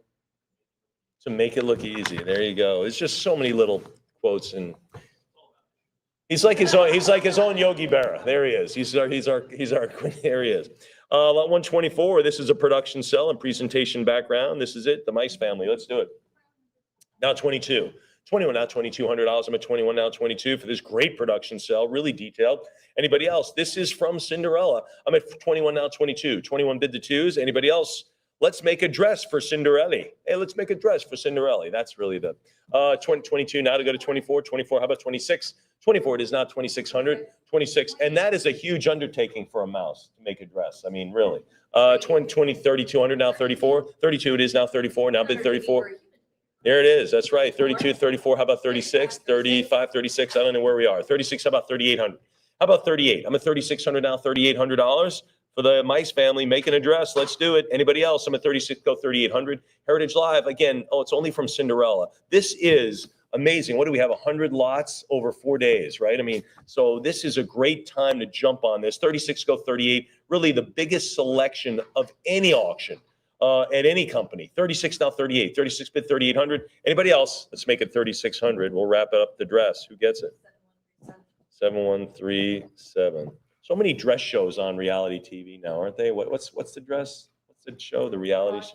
To make it look easy. There you go. It's just so many little quotes, and he's like his own Yogi Berra. There he is. There he is. Lot 124, this is a production cell and presentation background. This is it, the Mice family. Let's do it. Now 22. 21 now, $2,200. I'm at 21 now, 22 for this great production cell, really detailed. Anybody else? This is from Cinderella. I'm at 21 now, 22. 21 bid the twos. Anybody else? Let's make a dress for Cinderella. Hey, let's make a dress for Cinderella. That's really the 22 now to go to 24. 24, how about 26? 24, it is now 2,600. 26, and that is a huge undertaking for a mouse to make a dress. I mean, really. 20, 3,200 now 34. 32, it is now 34. Now bid 34. There it is. That's right. 32, 34. How about 36? 35, 36. I don't know where we are. 36. How about 3,800? How about 38? I'm at 3,600 now. $3,800 for the Mice family making a dress. Let's do it. Anybody else? I'm at 36. Go 3,800. Heritage Live again. Oh, it's only from Cinderella. This is amazing. What do we have? 100 lots over 4 days, right? I mean, so this is a great time to jump on this. 36 go 38. Really the biggest selection of any auction. At any company. 36 now 38. 36 bid 3,800. Anybody else? Let's make it 3,600. We'll wrap up the dress. Who gets it? 7137. So many dress shows on reality TV now, aren't they? What's the dress? What's the show? The reality?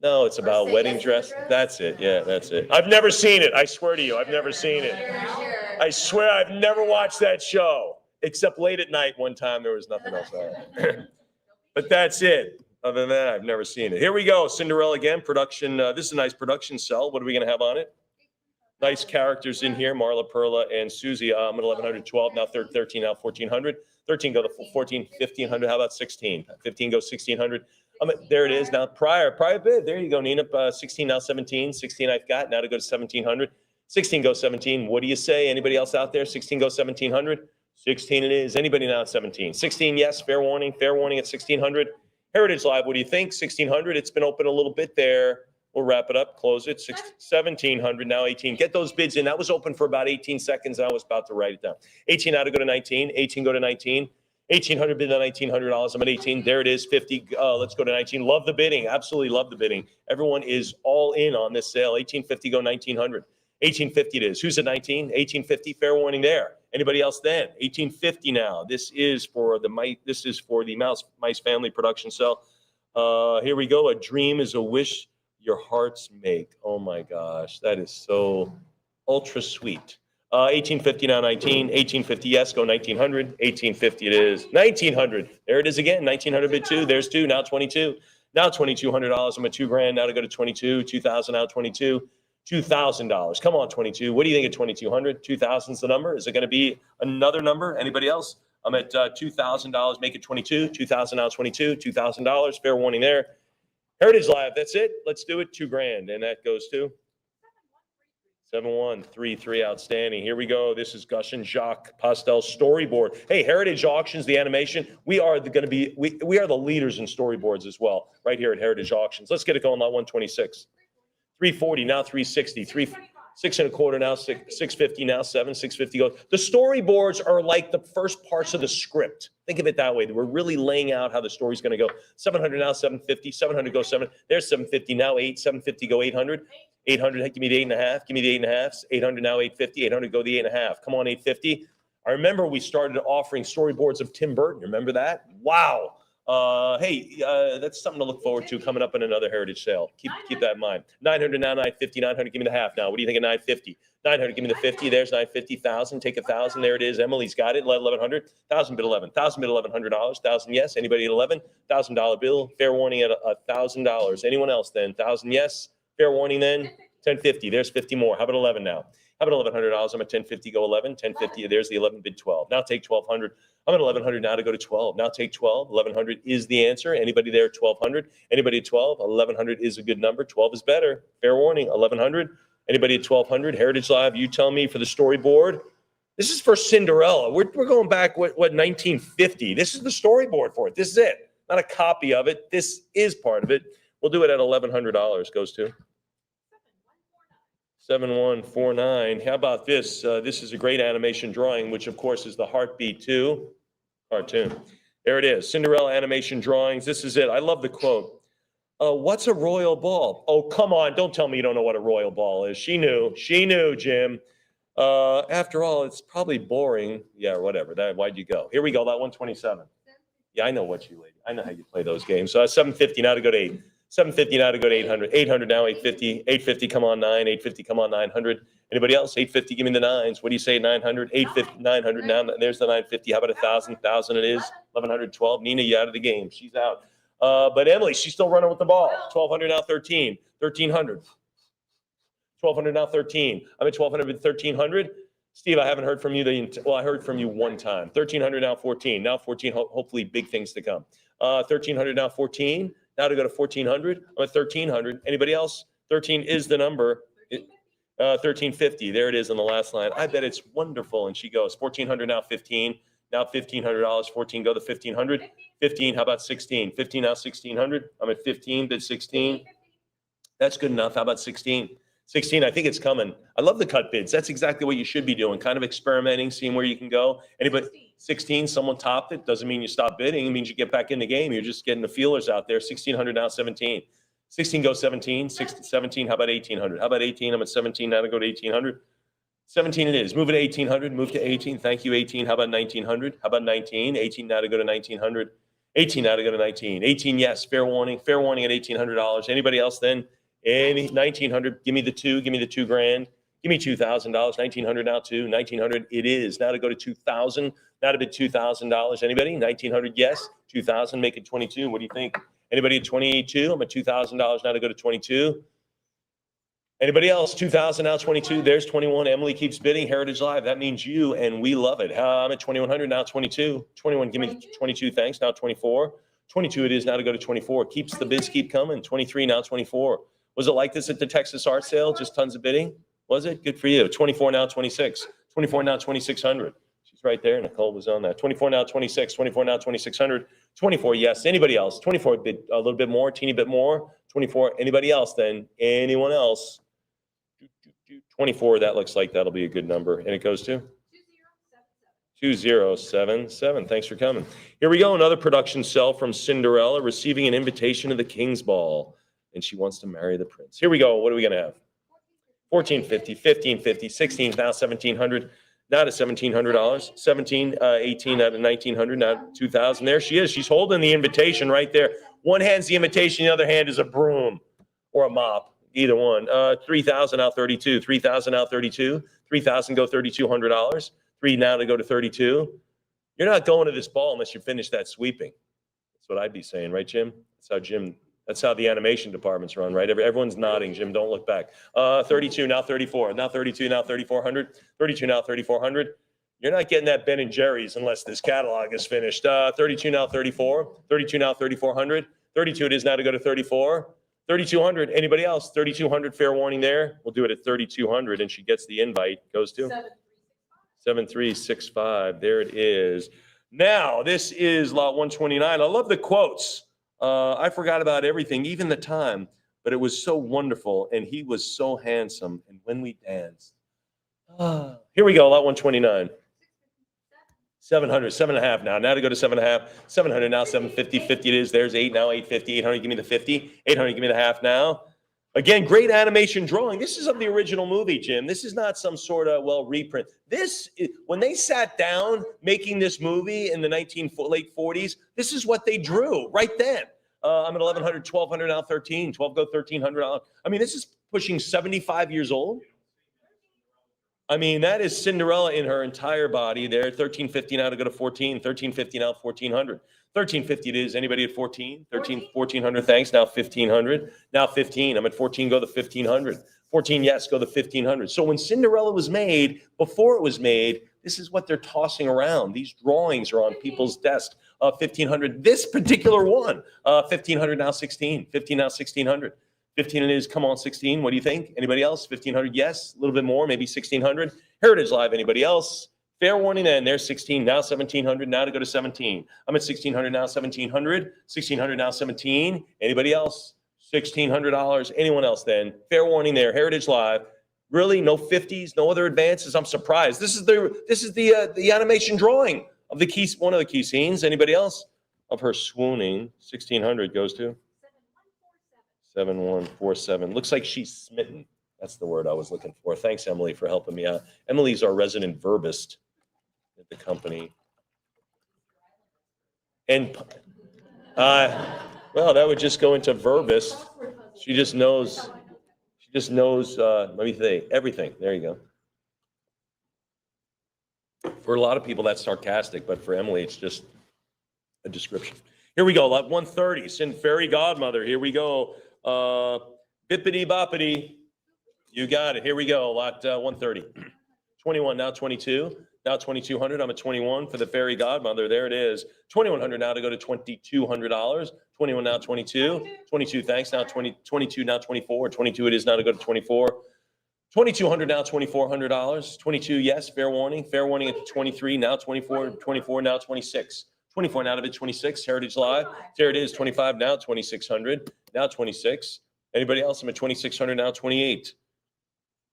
No, it's about wedding dress. That's it. Yeah, that's it. I've never seen it. I swear to you, I've never seen it. I swear I've never watched that show, except late at night one time. There was nothing else on. But that's it. Other than that, I've never seen it. Here we go. Cinderella again. Production. This is a nice production cell. What are we going to have on it? Nice characters in here. Marla, Perla, and Susie. I'm at 1,112. Now 13. Now 1,400. 13 go to 14. 1,500. How about 16? 15 go 1,600. There it is. Now prior bid. There you go, Nina. 16 now 17. 16 I've got. Now to go to 1,700. 16 go 17. What do you say? Anybody else out there? 16 go 1,700. 16 it is. Anybody now at 17? 16, yes. Fair warning. Fair warning at 1,600. Heritage Live, what do you think? 1,600. It's been open a little bit there. We'll wrap it up, close it. 1,700, now 18. Get those bids in. That was open for about 18 seconds. I was about to write it down. 18 now to go to 19. 18 go to 19. 1,800 bid on $1,900. I'm at 18. There it is. 50. Let's go to 19. Love the bidding. Absolutely love the bidding. Everyone is all in on this sale. 1,850 go 1,900. 1,850 it is. Who's at 19? 1,850. Fair warning there. Anybody else then? 1,850 now. This is for the Mice family production cell. Here we go. A dream is a wish your hearts make. Oh my gosh, that is so ultra sweet. 1,850 now 19. 1,850 yes. Go 1,900. 1,850 it is. 1,900. There it is again. 1,900 bid 2. There's 2. Now 22. Now $2,200. I'm at $2,000. Now to go to 22. 2,000 now 22. $2,000. Come on, 22. What do you think at 2,200? 2,000's the number. Is it going to be another number? Anybody else? I'm at $2,000. Make it 22. 2,000 now 22. $2,000. Fair warning there. Heritage Live, that's it. Let's do it. $2,000. And that goes to 7133. Outstanding. Here we go. This is Gus and Jacques Pastel storyboard. Hey, Heritage Auctions, the animation. We are the leaders in storyboards as well, right here at Heritage Auctions. Let's get it going. Lot 126. 340, now 360, 6 1/4 now, 650 now, 650 goes. The storyboards are like the first parts of the script. Think of it that way. We're really laying out how the story's going to go. 700 now, 750, 700 go 7. There's 750 now, 8, 750 go 800. 800, give me the 8.5, give me the 8.5. 800 now, 850, 800 go the 8.5. Come on, 850. I remember we started offering storyboards of Tim Burton. Remember that? Wow. Hey, that's something to look forward to coming up in another Heritage sale. Keep that in mind. 900 now, 950, 900, give me the half now. What do you think of 950? 900, give me the 50. There's 950, 1,000, take 1,000. There it is. Emily's got it. 1,100, 1,000 bid 11, 1,000 bid $1,100, 1,000 yes. Anybody at 11? $1,000 bill. Fair warning at $1,000. Anyone else then? 1,000 yes. Fair warning then. 1050. There's 50 more. How about 11 now? How about $1,100? I'm at 1050. Go 11. 1050. There's the 11 bid 12. Now take 1,200. I'm at 1,100 now to go to 12. Now take 12. 1,100 is the answer. Anybody there at 1,200? Anybody at 12? 1,100 is a good number. 12 is better. Fair warning. 1,100. Anybody at 1,200? Heritage Live, you tell me for the storyboard. This is for Cinderella. We're going back, what 1950. This is the storyboard for it. This is it. Not a copy of it. This is part of it. We'll do it at $1,100. Goes to 7149. How about this? This is a great animation drawing, which of course is the Heartbeat 2 cartoon. There it is. Cinderella animation drawings. This is it. I love the quote. What's a royal ball? Oh, come on. Don't tell me you don't know what a royal ball is. She knew, Jim. After all, it's probably boring. Yeah, whatever. Why'd you go? Here we go. That 127. Yeah, I know what you lady. I know how you play those games. So that's 750 now to go to 8. 750 now to go to 800. 800 now, 850. 850, come on, 9. 850, come on, 900. Anybody else? 850, give me the 9s. What do you say, 900? 850, 900 now. There's the 950. How about 1,000? 1,000 it is. 1,112. Nina, you out of the game. She's out. But Emily, she's still running with the ball. 1,200 now, 13. 1,300. 1,200 now, 13. I'm at 1,200 with 1,300. Steve, I haven't heard from you. Well, I heard from you one time. 1,300 now, 14. Now 14, hopefully big things to come. 1,300 now, 14. Now to go to 1,400. I'm at 1,300. Anybody else? 13 is the number. 1,350. There it is on the last line. I bet it's wonderful. And she goes 1,400 now, 15. Now $1,500. 14 go to 1,500. 15. How about 16? 15 now, 1,600. I'm at 15. Bid 16. That's good enough. How about 16? 16, I think it's coming. I love the cut bids. That's exactly what you should be doing. Kind of experimenting, seeing where you can go. Anybody? 16, someone topped it. Doesn't mean you stop bidding. It means you get back in the game. You're just getting the feelers out there. 1,600 now, 17. 16 goes 17. 17, how about 1,800? How about 18? I'm at 17 now to go to 1,800. 17 it is. Move it to 1,800. Move to 18. Thank you, 18. How about 1,900? How about 19? 18 now to go to 1,900. 18 now to go to 19. 18, yes. Fair warning. Fair warning at $1,800. Anybody else then? Any 1,900, give me the 2, give me the $2,000, give me $2,000, 1,900 now too, 1,900 it is. Now to go to 2,000, now to bid $2,000. Anybody? 1,900, yes. 2,000, make it 22. What do you think? Anybody at 22? I'm at $2,000 now to go to 22. Anybody else? 2,000 now, 22. There's 21. Emily keeps bidding. Heritage Live. That means you, and we love it. I'm at 2,100 now, 22. 21, give me 22. Thanks. Now 24. 22 it is now to go to 24. Keeps the bids keep coming. 23 now, 24. Was it like this at the Texas art sale? Just tons of bidding? Was it? Good for you. 24 now, 26. 24 now, 2,600. She's right there. Nicole was on that. 24 now, 26. 24 now, 2,600. 24, yes. Anybody else? 24 bid a little bit more, teeny bit more. 24. Anybody else then? Anyone else? 24, that looks like that'll be a good number. And it goes to? 2077. Thanks for coming. Here we go. Another production cell from Cinderella receiving an invitation to the King's Ball. And she wants to marry the prince. Here we go. What are we going to have? 1,450, 1,550, 16, now 1,700, now to $1,700, 17, 18, now to 1,900, now to 2,000. There she is. She's holding the invitation right there. One hand's the invitation, the other hand is a broom or a mop, either one. 3,000 now 32, 3,000 now 32, 3,000 go $3,200, 3 now to go to 32. You're not going to this ball unless you finish that sweeping. That's what I'd be saying, right, Jim? That's how the animation department's run, right? Everyone's nodding. Jim, don't look back. 32, now 34. Now 32, now 3,400. 32, now 3,400. You're not getting that Ben & Jerry's unless this catalog is finished. 32, now 34. 32, now 3,400. 32 it is now to go to 34. 3,200. Anybody else? 3,200. Fair warning there. We'll do it at 3,200, and she gets the invite. Goes to 7365. There it is. Now this is lot 129. I love the quotes. I forgot about everything, even the time, but it was so wonderful, and he was so handsome. And when we danced, here we go. Lot 129. 700, 7.5 now. Now to go to 7.5. 700 now, 750, 50 it is. There's 8 now, 850, 800, give me the 50. 800, give me the half now. Again, great animation drawing. This is of the original movie, Jim. This is not some sort of, reprint. When they sat down making this movie in the late 40s, this is what they drew right then. I'm at 1,100, 1,200 now, 13. 12 go 1,300. I mean, this is pushing 75 years old. I mean, that is Cinderella in her entire body there. 1,350 now to go to 14. 1,350 now, 1,400. 1,350 it is. Anybody at 14? 1,400, thanks. Now 1,500. Now 15. I'm at 14, go to 1,500. 14, yes, go to 1,500. So when Cinderella was made, before it was made, this is what they're tossing around. These drawings are on people's desks. 1,500, this particular one. 1,500 now 16. 15 now 1,600. 15 it is, come on, 16. What do you think? Anybody else? 1,500, yes. A little bit more, maybe 1,600. Heritage Live, anybody else? Fair warning then, there's 16, now 1,700, now to go to 17. I'm at 1,600 now, 1,700. 1,600 now, 17. Anybody else? $1,600. Anyone else then? Fair warning there, Heritage Live. Really, no 50s, no other advances? I'm surprised. This is the animation drawing of the key, one of the key scenes. Anybody else? Of her swooning, 1,600 goes to? 7147. Looks like she's smitten. That's the word I was looking for. Thanks, Emily, for helping me out. Emily's our resident verbist at the company. And, well, that would just go into verbist. She just knows, let me think, everything. There you go. For a lot of people, that's sarcastic, but for Emily, it's just a description. Here we go, lot 130, Sin Fairy Godmother. Here we go. Bippity boppity. You got it. Here we go. Lot 130. 21, now 22. Now 2,200. I'm at 21 for the Fairy Godmother. There it is. 2,100 now to go to $2,200. 21 now 22. 22, thanks. Now 22 now 24. 22 it is now to go to 24. 2,200 now $2,400. 22, yes. Fair warning. Fair warning at 23. Now 24. 24 now 26. 24 now to bid 26. Heritage Live. There it is. 25 now 2,600. Now 26. Anybody else? I'm at 2,600 now 28.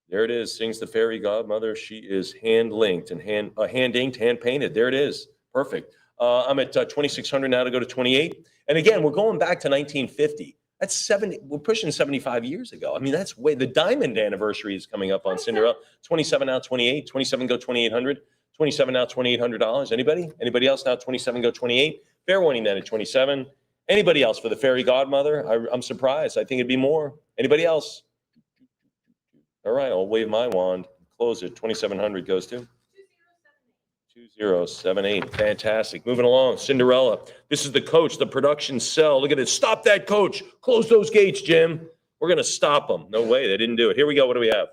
There it is. Sings the Fairy Godmother. She is hand linked and hand inked, hand painted. There it is. Perfect. I'm at 2,600 now to go to 28. And again, we're going back to 1950. That's 70. We're pushing 75 years ago. I mean, that's way. The diamond anniversary is coming up on Cinderella. 27 now 28. 27 go 2,800. 27 now $2,800. Anybody? Anybody else now? 27 go 28. Fair warning then at 27. Anybody else for the Fairy Godmother? I'm surprised. I think it'd be more. Anybody else? All right, I'll wave my wand. Close it. 2,700 goes to 2078. Fantastic. Moving along. Cinderella. This is the coach, the production cell. Look at it. Stop that, coach. Close those gates, Jim. We're going to stop them. No way. They didn't do it. Here we go. What do we have?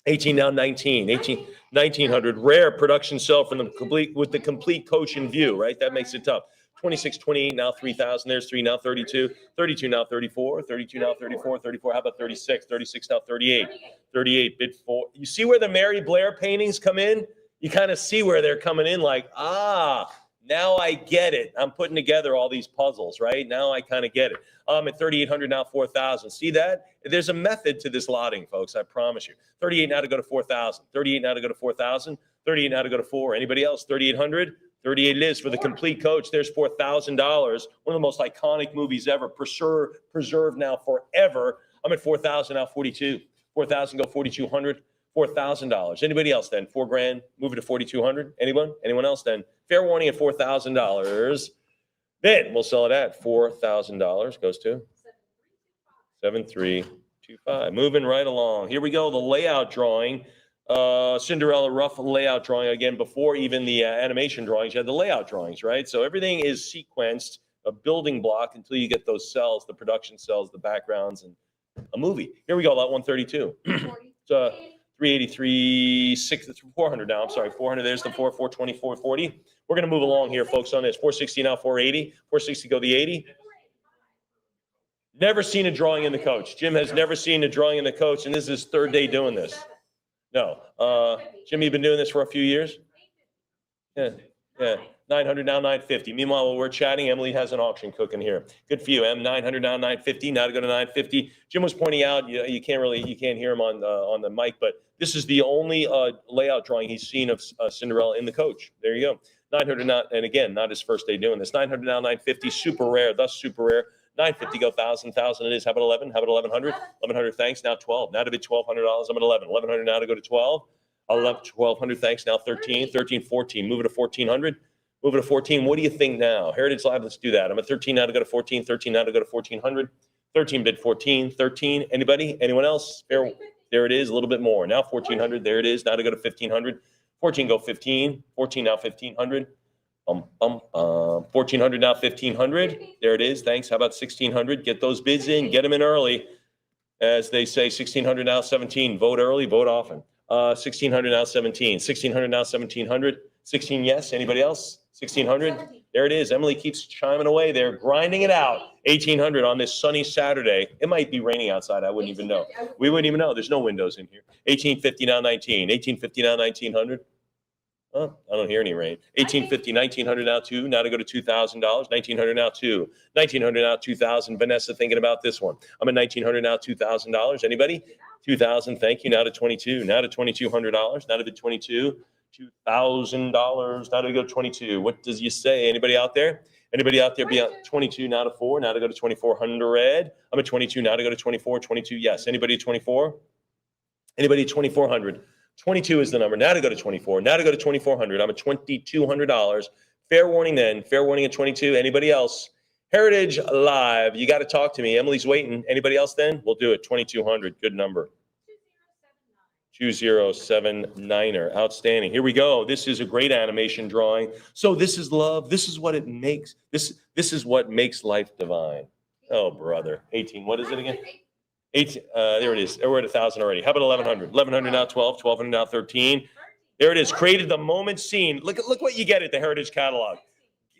18 now 19. 1,900. Rare production cell from with the complete coach in view, right? That makes it tough. 26, 28, now 3,000. There's 3 now 32. 32 now 34. 32 now 34. 34. How about 36? 36 now 38. 38 bid 4. You see where the Mary Blair paintings come in? You kind of see where they're coming in like, now I get it. I'm putting together all these puzzles, right? Now I kind of get it. At 3,800 now 4,000. See that? There's a method to this lotting, folks. I promise you. 38 now to go to 4,000. 38 now to go to 4,000. 38 now to go to 4. Anybody else? 3,800. 38 it is for the complete coach. There's $4,000. One of the most iconic movies ever. Preserved now forever. I'm at 4,000 now 42. 4,000 go 4,200. $4,000. Anybody else then? $4,000. Move it to 4,200. Anyone? Anyone else then? Fair warning at $4,000. Then we'll sell it at $4,000. Goes to 7,325. Moving right along. Here we go. The layout drawing. Cinderella rough layout drawing again before even the animation drawings. You had the layout drawings, right? So everything is sequenced, a building block until you get those cells, the production cells, the backgrounds, and a movie. Here we go. Lot 132. 383, 400 now. I'm sorry, 400. There's the 420, 440. We're going to move along here, folks, on this. 460 now, 480. 460 go the 80. Never seen a drawing in the coach. Jim has never seen a drawing in the coach, and this is his third day doing this. No. Jim, you've been doing this for a few years? Yeah. 900 now 950. Meanwhile, while we're chatting, Emily has an auction cooking here. Good for you, Em. 900 now 950. Now to go to 950. Jim was pointing out you can't hear him on the mic, but this is the only layout drawing he's seen of Cinderella in the coach. There you go. 900 now, and again, not his first day doing this. 900 now 950. Super rare, thus super rare. 950 go 1,000. 1,000 it is. How about 11? How about 1,100? 1,100. Thanks. Now 12. Now to bid $1,200. I'm at 11. 1,100 now to go to 12. 1,200. Thanks. Now 13. 13. 14. Move it to 1,400. Move it to 14. What do you think now? Heritage Live, let's do that. I'm at 13 now to go to 14. 13 now to go to 1,400. 13 bid 14. 13. Anybody? Anyone else? There it is. A little bit more. Now 1,400. There it is. Now to go to 1,500. 14 go 15. 14 now 1,500. 1,400 now 1,500. There it is. Thanks. How about 1,600? Get those bids in. Get them in early. As they say, 1,600 now 17. Vote early. Vote often. 1,600 now 17. 1,600 now 1,700. 16 yes. Anybody else? 1,600. There it is. Emily keeps chiming away there, grinding it out. 1,800 on this sunny Saturday. It might be raining outside. I wouldn't even know. We wouldn't even know. There's no windows in here. 1,850 now 19. 1,850 now 1,900. Oh, I don't hear any rain. 1,850, 1,900 now 2. Now to go to $2,000. 1,900 now 2. 1,900 now 2,000. Vanessa thinking about this one. I'm at 1,900 now $2,000. Anybody? 2,000. Thank you. Now to 22. Now to $2,200. Now to bid 22. $2,000. Now to go 22. What does you say? Anybody out there? Anybody out there beyond 22? Now to 4. Now to go to 2,400. I'm at 22. Now to go to 24. 22. Yes. Anybody at 24? Anybody at 2,400? 22 is the number. Now to go to 24. Now to go to 2,400. I'm at $2,200. Fair warning then. Fair warning at 22. Anybody else? Heritage Live. You got to talk to me. Emily's waiting. Anybody else then? We'll do it. 2,200. Good number. 2079er. Outstanding. Here we go. This is a great animation drawing. So this is love. This is what it makes. This is what makes life divine. Oh, brother. 18. What is it again? 18. There it is. We're at 1,000 already. How about 1,100? 1,100 now 12. 1,200 now 13. There it is. Created the moment scene. Look what you get at the Heritage Catalog.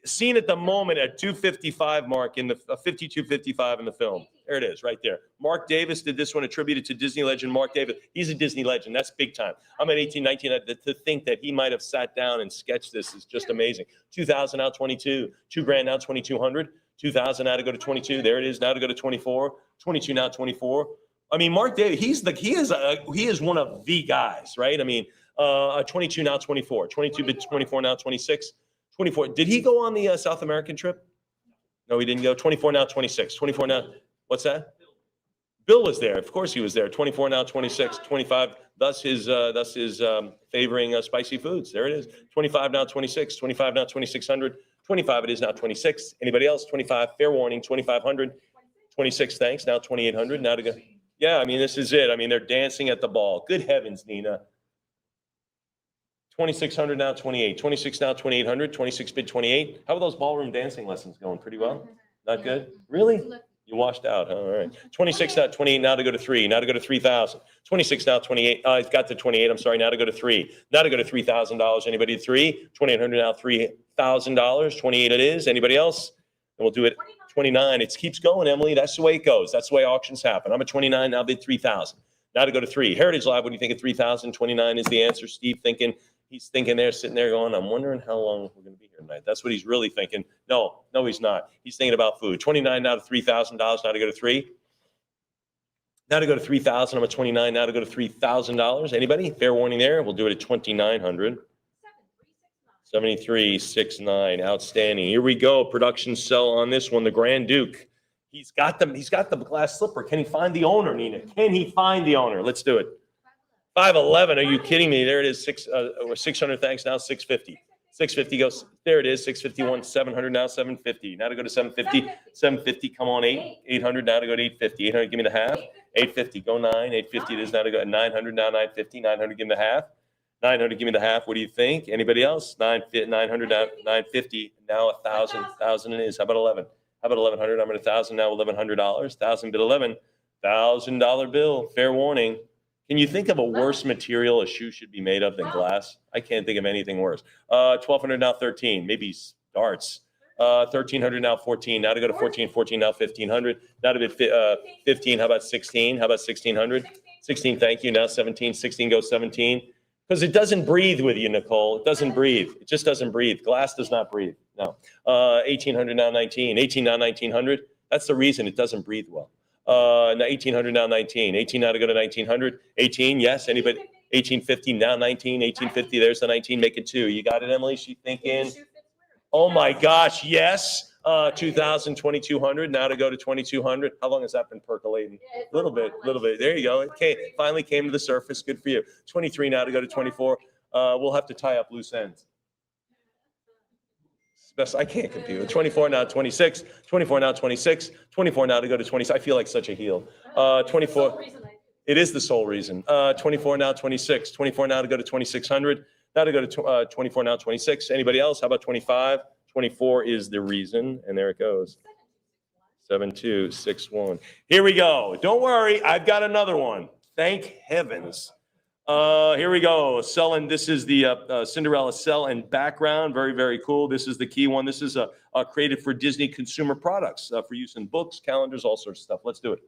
Seen at the moment at 255 mark in the 52:55 in the film. There it is, right there. Mark Davis did this one, attributed to Disney legend Mark Davis. He's a Disney legend. That's big time. I'm at 18, 19. To think that he might have sat down and sketched this is just amazing. 2,000 now 22. $2,000 now 2,200. 2,000 now to go to 22. There it is. Now to go to 24. 22 now 24. I mean, Mark Davis. He is one of the guys, right? I mean, 22 now 24. 22 bid 24 now 26. 24. Did he go on the South American trip? No, he didn't go. 24 now 26. 24 now. What's that? Bill was there. Of course he was there. 24 now 26. 25. Thus his favoring spicy foods. There it is. 25 now 26. 25 now 2,600. 25 it is now 26. Anybody else? 25. Fair warning. 2,500. 26. Thanks. Now 2,800. Now to go. Yeah, I mean, this is it. I mean, they're dancing at the ball. Good heavens, Nina. 2,600 now 28. 26 now 2,800. 26 bid 28. How are those ballroom dancing lessons going? Pretty well? Not good? Really? You washed out, huh? All right. 26 now 28. Now to go to 3. Now to go to 3,000. 26 now 28. It's got to 28. I'm sorry. Now to go to 3. Now to go to $3,000. Anybody at 3? 2,800 now $3,000. 28 it is. Anybody else? And we'll do it 29. It keeps going, Emily. That's the way it goes. That's the way auctions happen. I'm at 29. Now bid 3,000. Now to go to 3. Heritage Live. What do you think of 3,000? 29 is the answer. Steve thinking. He's thinking there, sitting there going, I'm wondering how long we're going to be here tonight. That's what he's really thinking. No, he's not. He's thinking about food. 29 now to $3,000. Now to go to 3. Now to go to 3,000. I'm at 29. Now to go to $3,000. Anybody? Fair warning there. We'll do it at 2,900. 7369. Outstanding. Here we go. Production sell on this one. The Grand Duke. He's got the glass slipper. Can he find the owner, Nina? Can he find the owner? Let's do it. 511. Are you kidding me? There it is. 600. Thanks. Now 650. 650 goes. There it is. 651. 700 now 750. Now to go to 750. 750. Come on. 800 now to go to 850. 800. Give me the half. 850. Go 9. 850 it is now to go 900 now 950. 900. Give me the half. 900. Give me the half. What do you think? Anybody else? 900 now 950. Now 1,000. 1,000 it is. How about 11? How about 1,100? I'm at 1,000 now. $1,100. 1,000 bid 11. $1,000 bill. Fair warning. Can you think of a worse material a shoe should be made of than glass? I can't think of anything worse. 1,200 now 13. Maybe darts. 1300, now 14, now to go to 14, 14, now 1500, now to bid 15, how about 16? How about 1600? 16, thank you, now 17, 16 goes 17. Because it doesn't breathe with you, Nicole. It doesn't breathe. It just doesn't breathe. Glass does not breathe. No. 1800, now 19. 18, now 1900. That's the reason it doesn't breathe well. Now 1800, now 19. 18, now to go to 1900. 18, yes. Anybody? 1850, now 19. 1850, there's the 19. Make it 2. You got it, Emily? She thinking? Oh my gosh, yes. 2000, 2200, now to go to 2200. How long has that been percolating? A little bit. There you go. It finally came to the surface. Good for you. 23, now to go to 24. We'll have to tie up loose ends. I can't compute. 24, now 26. 24, now 26. 24, now to go to 20. I feel like such a heel. 24. It is the sole reason. 24, now 26. 24, now to go to 2600. Now to go to 24, now 26. Anybody else? How about 25? 24 is the reason, and there it goes. 7261. Here we go. Don't worry, I've got another one. Thank heavens. Here we go. Selling. This is the Cinderella sell and background. Very, very cool. This is the key one. This is created for Disney consumer products for use in books, calendars, all sorts of stuff. Let's do it.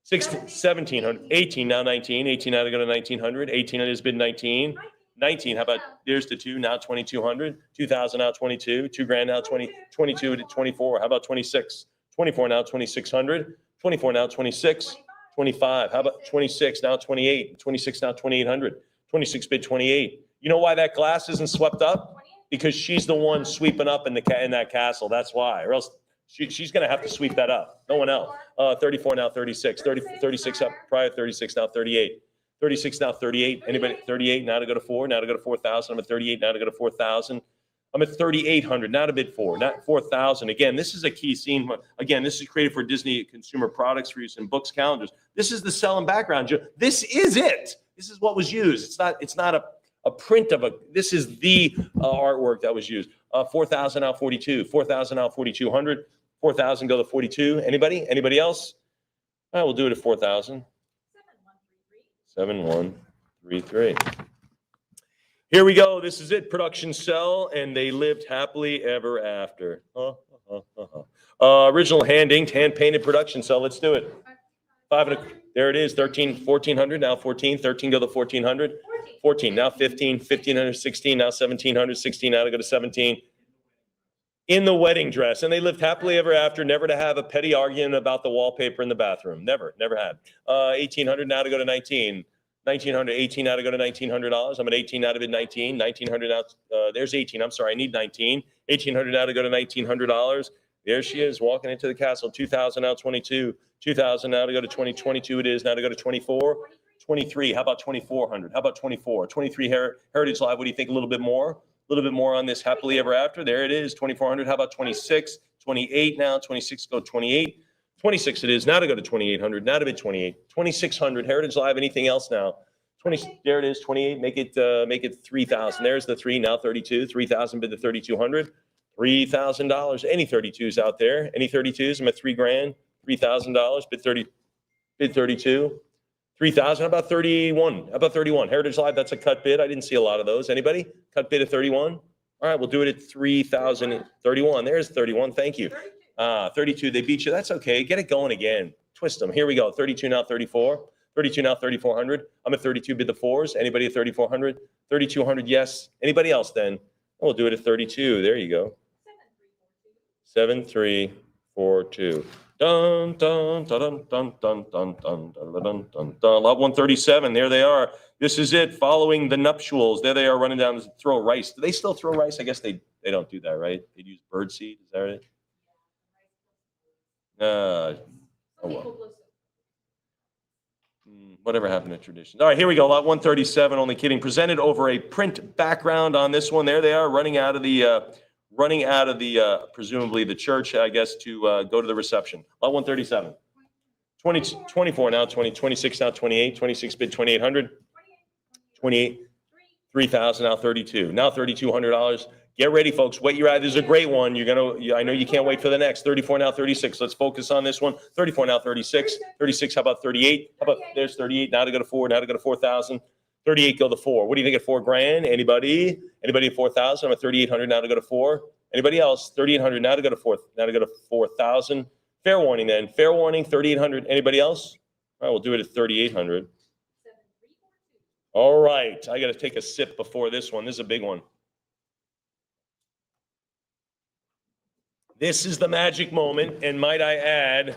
16, 1700, 18, now 19. 18, now to go to 1900. 18 has been 19. 19, how about, there's the 2, now 2200, 2000, now 22, 2 grand, now 20, 22 to 24. How about 26? 24, now 2600, 24, now 26, 25. How about 26, now 28, 26, now 2800, 26 bid 28. You know why that glass isn't swept up? Because she's the one sweeping up in that castle. That's why, or else she's going to have to sweep that up. No one else. 34, now 36, 36 up prior, 36, now 38. 36, now 38. Anybody? 38, now to go to 4, now to go to 4,000. I'm at 38, now to go to 4,000. I'm at 3,800, now to bid 4, not 4,000. Again, this is a key scene. Again, this is created for Disney consumer products for use in books, calendars. This is the sell and background. This is it. This is what was used. It's not a print of this is the artwork that was used. 4,000, now 42. 4,000, now 4,200. 4,000, go to 42. Anybody else? All right, we'll do it at 4,000. 7133. Here we go. This is it. Production sell, and they lived happily ever after. Original hand inked, hand painted production sell. Let's do it. There it is. 1,400. Now 14. 13 go to 1,400. 14. Now 15. 1,500. 16. Now 1,700. 16. Now to go to 17. In the wedding dress, and they lived happily ever after, never to have a petty argument about the wallpaper in the bathroom. Never had. 1,800, now to go to 19. 1,900, 18, now to go to $1,900. I'm at 18, now to bid 19. 1,900, now, there's 18. I'm sorry, I need 19. 1,800, now to go to $1,900. There she is, walking into the castle. 2,000, now 22. 2,000, now to go to 2022 it is, now to go to 24. 23, how about 2,400? How about 24? 23 Heritage Live, what do you think, a little bit more? A little bit more on this happily ever after. There it is, 2,400. How about 26? 28 now. 26 go 28. 26 it is. Now to go to 2,800. Now to bid 28. 2,600. Heritage Live. Anything else now? 20. There it is. 28. Make it 3,000. There's the 3. Now 32. 3,000 bid the 3,200. $3,000. Any 32s out there? Any 32s? I'm at $3 grand. $3,000. Bid 30. Bid 32. 3,000. How about 31? How about 31? Heritage Live, that's a cut bid. I didn't see a lot of those. Anybody? Cut bid at 31? All right, we'll do it at 3,000. 31. There's 31. Thank you. 32. They beat you. That's okay. Get it going again. Twist them. Here we go. 32 now 34. 32 now 3,400. I'm at 32. Bid the 4s. Anybody at 3,400? 3,200. Yes. Anybody else then? We'll do it at 32. There you go. 7342. Dun dun dun dun dun dun dun dun dun dun dun. Lot 137. There they are. This is it. Following the nuptials. There they are, running down to throw rice. Do they still throw rice? I guess they don't do that, right? They use bird seed. Is that right? Oh well. Whatever happened to tradition? All right, here we go. Lot 137. Only kidding. Presented over a print background on this one. There they are, running out of the presumably the church, I guess, to go to the reception. Lot 137. 24 now, 26 now, 28. 26 bid 2,800. 28. 3,000 now, 32. Now $3,200. Get ready, folks. Wait your eye. This is a great one. I know you can't wait for the next. 34 now, 36. Let's focus on this one. 34 now, 36. 36. How about 38? How about there's 38. Now to go to 4. Now to go to 4,000. 38 go to 4. What do you think at $4 grand? Anybody at 4,000? I'm at 3,800 now to go to 4. Anybody else? 3,800. Now to go to 4,000. Fair warning then. Fair warning, 3,800. Anybody else? All right, we'll do it at 3,800. All right. I got to take a sip before this one. This is a big one. This is the magic moment, and might I add,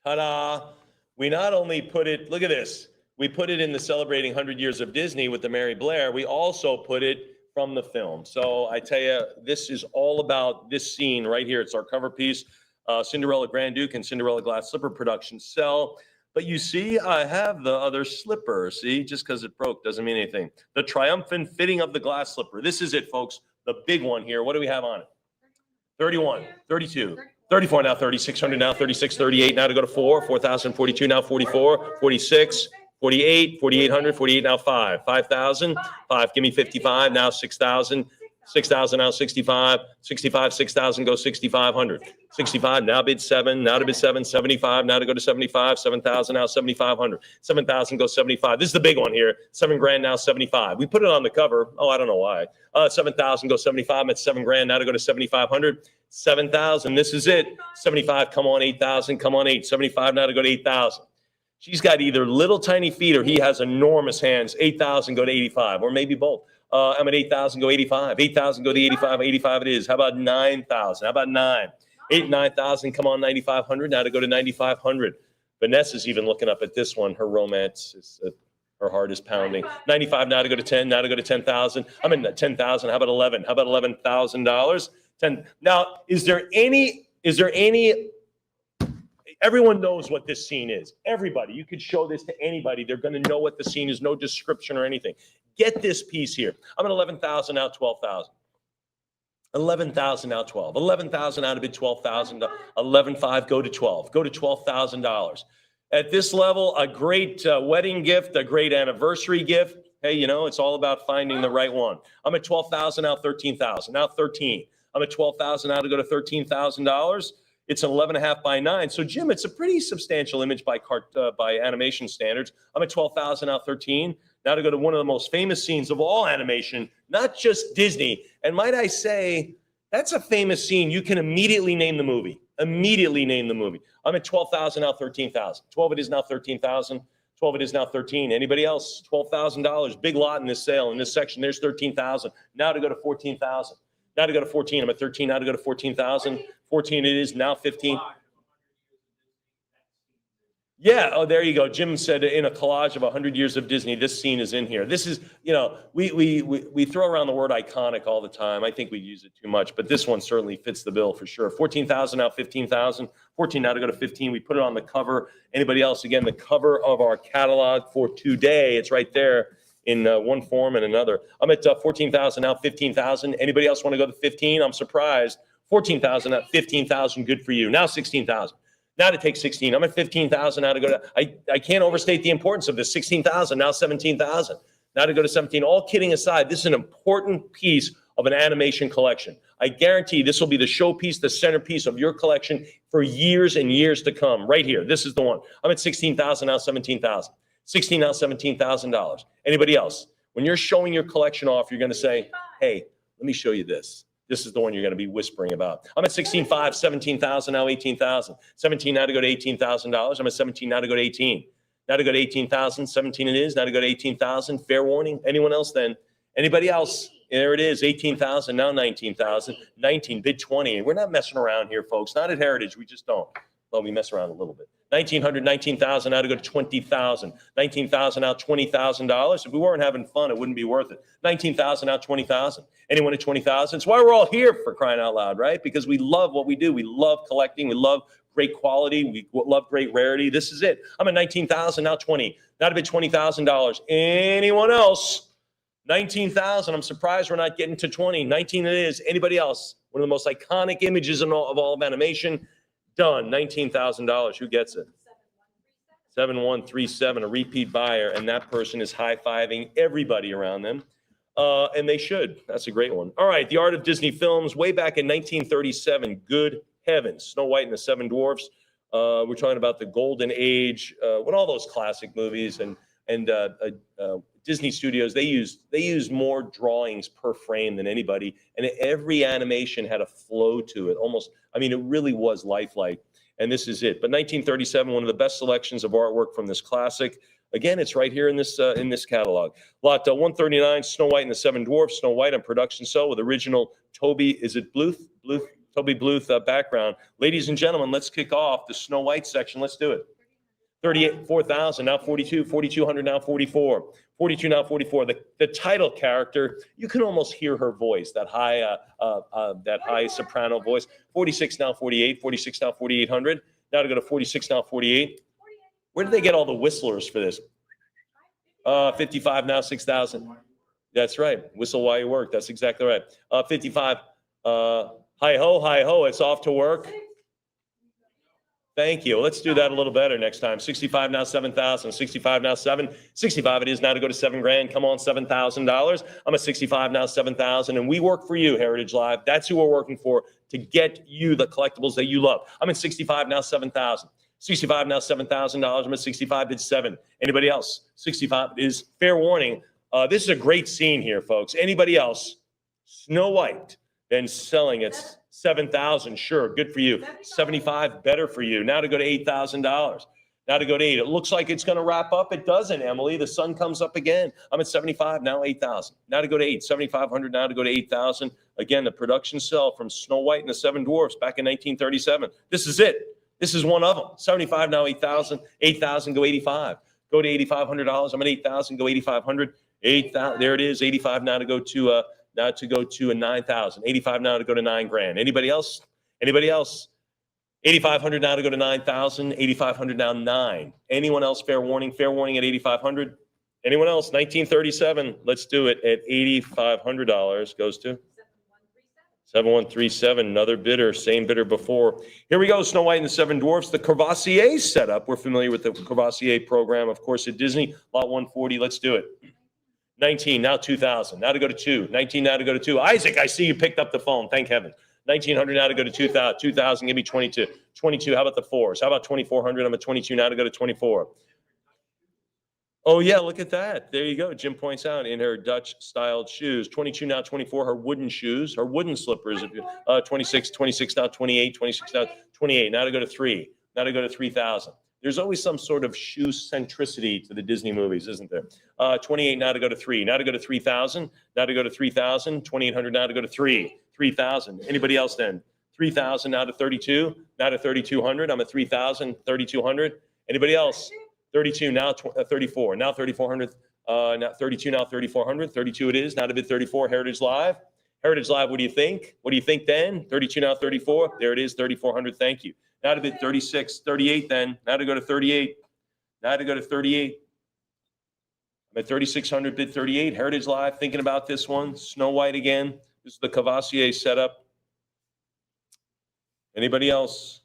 ta-da, we not only put it, look at this, we put it in the Celebrating 100 Years of Disney with the Mary Blair, we also put it from the film. So I tell you, this is all about this scene right here. It's our cover piece, Cinderella Grand Duke and Cinderella Glass Slipper production sell. But you see, I have the other slipper. See, just because it broke doesn't mean anything. The triumphant fitting of the glass slipper. This is it, folks. The big one here. What do we have on it? 31, 32, 34, now 3,600, now 36, 38, now to go to 4,042, now 44, 46, 48, 4,800, 48, now 5,000, 5, give me 55, now 6,000, 6,000, now 65, 65, 6,000, go 6,500, 65, now bid 7, now to bid 7, 75, now to go to 75, 7,000, now 7,500, 7,000, go 75. This is the big one here, 7 grand, now 75. We put it on the cover. Oh, I don't know why. 7,000, go 75, I'm at 7 grand, now to go to 7,500, 7,000, this is it. 75, come on, 8,000, come on, 8, 75, now to go to 8,000. She's got either little tiny feet or he has enormous hands. 8,000, go to 85, or maybe both. I'm at 8,000, go 85. 8,000, go to 85. 85 it is. How about 9,000? How about 9? 9,000, come on, 9,500. Now to go to 9,500. Vanessa's even looking up at this one. Her romance is, her heart is pounding. 95, now to go to 10. Now to go to 10,000. I'm in 10,000. How about 11? How about $11,000? 10. Now, is there any? Everyone knows what this scene is. Everybody. You could show this to anybody. They're going to know what the scene is. No description or anything. Get this piece here. I'm at 11,000, now 12,000. 11,000, now 12. 11,000 out of bid 12,000. 11,500, go to 12. Go to $12,000. At this level, a great wedding gift, a great anniversary gift. Hey, you know, it's all about finding the right one. I'm at 12,000, now 13,000. Now 13. I'm at 12,000, now to go to $13,000. It's an 11.5 by 9. So, Jim, it's a pretty substantial image by animation standards. I'm at 12,000, now 13. Now to go to one of the most famous scenes of all animation, not just Disney. And might I say, that's a famous scene. You can immediately name the movie. Immediately name the movie. I'm at 12,000, now 13,000. 12 it is now 13,000. 12 it is now 13. Anybody else? $12,000. Big lot in this sale. In this section, there's 13,000. Now to go to 14,000. Now to go to 14. I'm at 13. Now to go to 14,000. 14 it is, now 15. Yeah, oh, there you go. Jim said in a collage of 100 years of Disney, this scene is in here. This is, you know, we throw around the word iconic all the time. I think we use it too much, but this one certainly fits the bill for sure. 14,000, now 15,000. 14, now to go to 15. We put it on the cover. Anybody else? Again, the cover of our catalog for today. It's right there in one form and another. I'm at 14,000, now 15,000. Anybody else want to go to 15? I'm surprised. 14,000, now 15,000, good for you. Now 16,000. Now to take 16. I'm at 15,000. Now to go to, I can't overstate the importance of this. 16,000, now 17,000. Now to go to 17. All kidding aside, this is an important piece of an animation collection. I guarantee this will be the showpiece, the centerpiece of your collection for years and years to come. Right here. This is the one. I'm at 16,000, now 17,000. 16, now $17,000. Anybody else? When you're showing your collection off, you're going to say, hey, let me show you this. This is the one you're going to be whispering about. I'm at 16,500, 17,000, now 18,000. 17, now to go to $18,000. I'm at 17, now to go to 18. Now to go to 18,000, 17 it is. Now to go to 18,000. Fair warning. Anyone else then? Anybody else? There it is, 18,000, now 19,000. 19, bid 20. We're not messing around here, folks. Not at Heritage. We just don't. Well, we mess around a little bit. 1,900, 19,000, now to go to 20,000. 19,000, now $20,000. If we weren't having fun, it wouldn't be worth it. 19,000, now 20,000. Anyone at 20,000? It's why we're all here, for crying out loud, right? Because we love what we do. We love collecting. We love great quality. We love great rarity. This is it. I'm at 19,000, now 20. Now to bid $20,000. Anyone else? 19,000. I'm surprised we're not getting to 20. 19 it is. Anybody else? One of the most iconic images of all of animation. Done. $19,000. Who gets it? 7137, a repeat buyer, and that person is high-fiving everybody around them. And they should. That's a great one. All right, The Art of Disney Films, way back in 1937. Good heavens. Snow White and the Seven Dwarfs. We're talking about the golden age, when all those classic movies and Disney Studios, they used more drawings per frame than anybody, and every animation had a flow to it. Almost, I mean, it really was lifelike. And this is it. But 1937, one of the best selections of artwork from this classic. Again, it's right here in this catalog. Lot 139, Snow White and the Seven Dwarfs. Snow White on production cell with original Toby, is it Bluth? Toby Bluth background. Ladies and gentlemen, let's kick off the Snow White section. Let's do it. 38, 4,000, now 42, 4,200, now 44, 42, now 44. The title character, you can almost hear her voice, that high soprano voice. 46, now 48, 46, now 4,800. Now to go to 46, now 48. Where did they get all the whistlers for this? 55, now 6,000. That's right. Whistle while you work. That's exactly right. 55, hi ho, it's off to work. Thank you. Let's do that a little better next time. 65 now 7,000. 65 now 65 it is now to go to $7,000. Come on, $7,000. I'm at 65 now 7,000, and we work for you, Heritage Live. That's who we're working for, to get you the collectibles that you love. I'm at 65 now 7,000. 65 now $7,000. I'm at 65 bid 7. Anybody else? 65 is fair warning. This is a great scene here, folks. Anybody else? Snow White then selling at 7,000, sure, good for you. 75, better for you. Now to go to $8,000. Now to go to 8. It looks like it's going to wrap up. It doesn't, Emily. The sun comes up again. I'm at 75, now 8,000. Now to go to 8. 7,500, now to go to 8,000. Again, the production sell from Snow White and the Seven Dwarfs back in 1937. This is it. This is one of them. 75, now 8,000. 8,000, go 85. Go to $8,500. I'm at 8,000, go 8,500. 8,000, there it is. 85 now to go to a 9,000. 85 now to go to $9,000. Anybody else? Anybody else? 8,500 now to go to 9,000. 8,500 now 9. Anyone else? Fair warning. Fair warning at 8,500. Anyone else? 1937. Let's do it at $8,500. Goes to 7137. Another bidder. Same bidder before. Here we go. Snow White and the Seven Dwarfs. The Courvoisier setup. We're familiar with the Courvoisier program, of course, at Disney. Lot 140. Let's do it. 19, now 2,000. Now to go to 2. 19, now to go to 2. Isaac, I see you picked up the phone. Thank heaven. 1,900, now to go to 2,000. 2,000, give me 22. 22, how about the 4s? How about 2,400? I'm at 22, now to go to 24. Oh, yeah, look at that. There you go. Jim points out in her Dutch-styled shoes. 22, now 24, her wooden shoes, her wooden slippers. 26, 26, now 28, 26, now 28. Now to go to 3. Now to go to 3,000. There's always some sort of shoe centricity to the Disney movies, isn't there? 28, now to go to 3. Now to go to 3,000. Now to go to 3,000. 2,800, now to go to 3. 3,000. Anybody else then? 3,000, now to 32. Now to 3,200. I'm at 3,000. 3,200. Anybody else? 32, now 34. Now 3,400. Now 32, now 3,400. 32 it is. Now to bid 34. Heritage Live. Heritage Live, what do you think? What do you think then? 32, now 34. There it is. 3,400. Thank you. Now to bid 36, 38 then. Now to go to 38. Now to go to 38. I'm at 3,600, bid 38. Heritage Live, thinking about this one. Snow White again. This is the Courvoisier setup. Anybody else?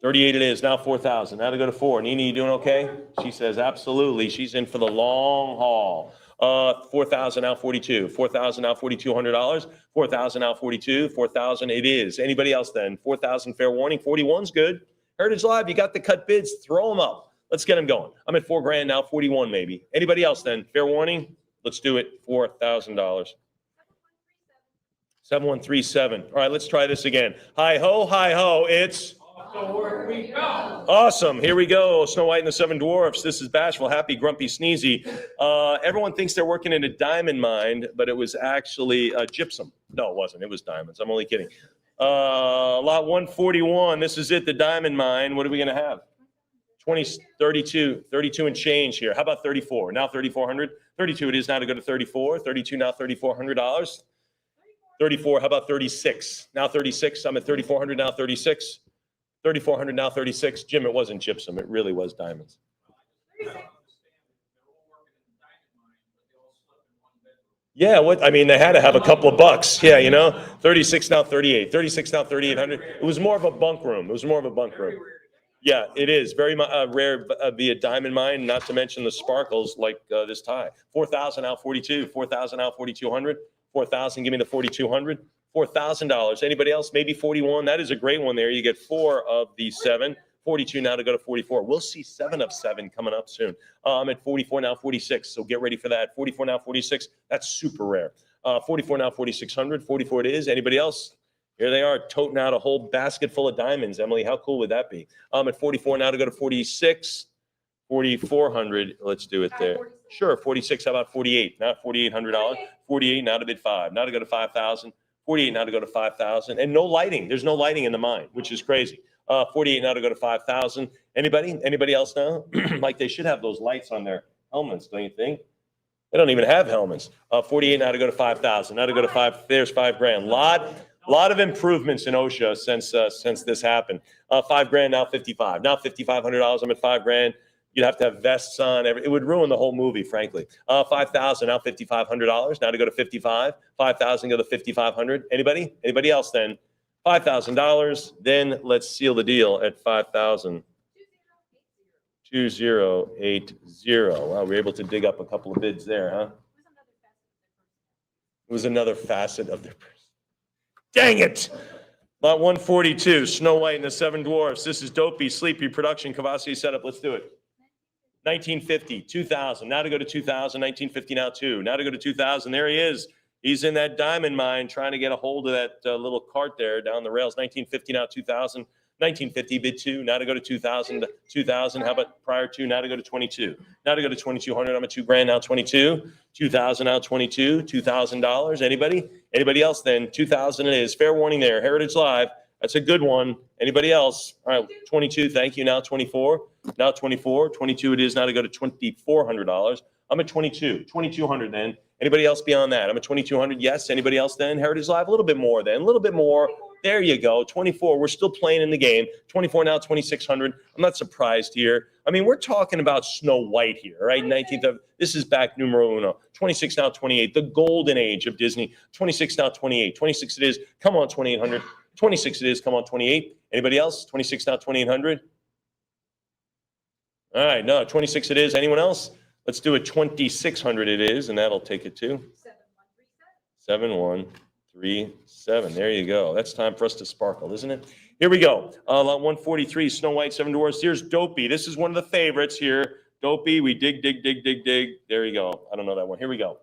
38 it is. Now 4,000. Now to go to 4. Nina, you doing okay? She says absolutely. She's in for the long haul. 4,000, now 42. 4,000, now $4,200. 4,000, now 42. 4,000 it is. Anybody else then? 4,000, fair warning. 41's good. Heritage Live, you got the cut bids. Throw them up. Let's get them going. I'm at $4,000 now. 41 maybe. Anybody else then? Fair warning. Let's do it. $4,000. 7137. All right, let's try this again. Hi ho, hi ho. It's awesome. Here we go. Snow White and the Seven Dwarfs. This is Bashful, Happy, Grumpy, Sneezy. Everyone thinks they're working in a diamond mine, but it was actually gypsum. No, it wasn't. It was diamonds. I'm only kidding. Lot 141. This is it, the diamond mine. What are we going to have? 32 and change here. How about 34? Now 3,400. 32 it is now to go to 34. 32 now $3,400. 34. How about 36? Now 36. I'm at 3,400 now 36. 3,400 now 36. Jim, it wasn't gypsum. It really was diamonds. Yeah, what I mean, they had to have a couple of bucks. Yeah, you know, 36 now 38. 36 now 3,800. It was more of a bunk room. It was more of a bunk room. Yeah, it is very rare via diamond mine. Not to mention the sparkles like this tie. 4,000 now 42. 4,000 now 4,200. 4,000. Give me the 4,200. $4,000. Anybody else? Maybe 41. That is a great one there. You get 4 of the 7. 42 now to go to 44. We'll see 7 of 7 coming up soon. I'm at 44 now, 46. So get ready for that. 44 now, 46. That's super rare. 44 now, 4,600. 44 it is. Anybody else? Here they are, toting out a whole basket full of diamonds. Emily, how cool would that be? I'm at 44 now to go to 46. 4,400. Let's do it there. Sure, 46. How about 48? Not $4,800. 48 now to bid 5. Now to go to 5,000. 48 now to go to 5,000. And no lighting. There's no lighting in the mine, which is crazy. 48 now to go to 5,000. Anybody? Anybody else now? Like they should have those lights on their helmets, don't you think? They don't even have helmets. 48 now to go to 5,000. Now to go to 5. There's $5,000. Lot of improvements in OSHA since this happened. $5,000 now 55. Now $5,500. I'm at $5,000. You'd have to have vests on. It would ruin the whole movie, frankly. 5,000 now $5,500. Now to go to 55. 5,000 go to 5,500. Anybody? Anybody else then? $5,000. Then let's seal the deal at 5,000. 2080. Wow, we're able to dig up a couple of bids there, huh? It was another facet of their person. Dang it! Lot 142, Snow White and the Seven Dwarfs. This is Dopey, Sleepy, Production, Cavassi setup. Let's do it. 1950, 2000. Now to go to 2000. 1950 now 2. Now to go to 2000. There he is. He's in that diamond mine trying to get a hold of that little cart there down the rails. 1950 now 2000. 1950 bid 2. Now to go to 2000. 2000. How about prior to? Now to go to 22. Now to go to 2,200. I'm at $2,000 now 22. 2000 now 22. $2,000. Anybody? Anybody else then? 2000 it is. Fair warning there. Heritage Live. That's a good one. Anybody else? All right, 22. Thank you. Now 24. Now 24. 22 it is. Now to go to $2,400. I'm at 22. 2,200 then. Anybody else beyond that? I'm at 2,200. Yes. Anybody else then? Heritage Live. A little bit more then. A little bit more. There you go. 24. We're still playing in the game. 24 now 2,600. I'm not surprised here. I mean, we're talking about Snow White here, right? 19th of, this is back numero uno. 26 now 28. The golden age of Disney. 26 now 28. 26 it is. Come on, 2,800. 26 it is. Come on, 28. Anybody else? 26 now 2,800. All right, no, 26 it is. Anyone else? Let's do it. 2,600 it is, and that'll take it to 7137. There you go. That's time for us to sparkle, isn't it? Here we go. Lot 143, Snow White, Seven Dwarfs. Here's Dopey. This is one of the favorites here. Dopey, we dig. There you go. I don't know that one. Here we go.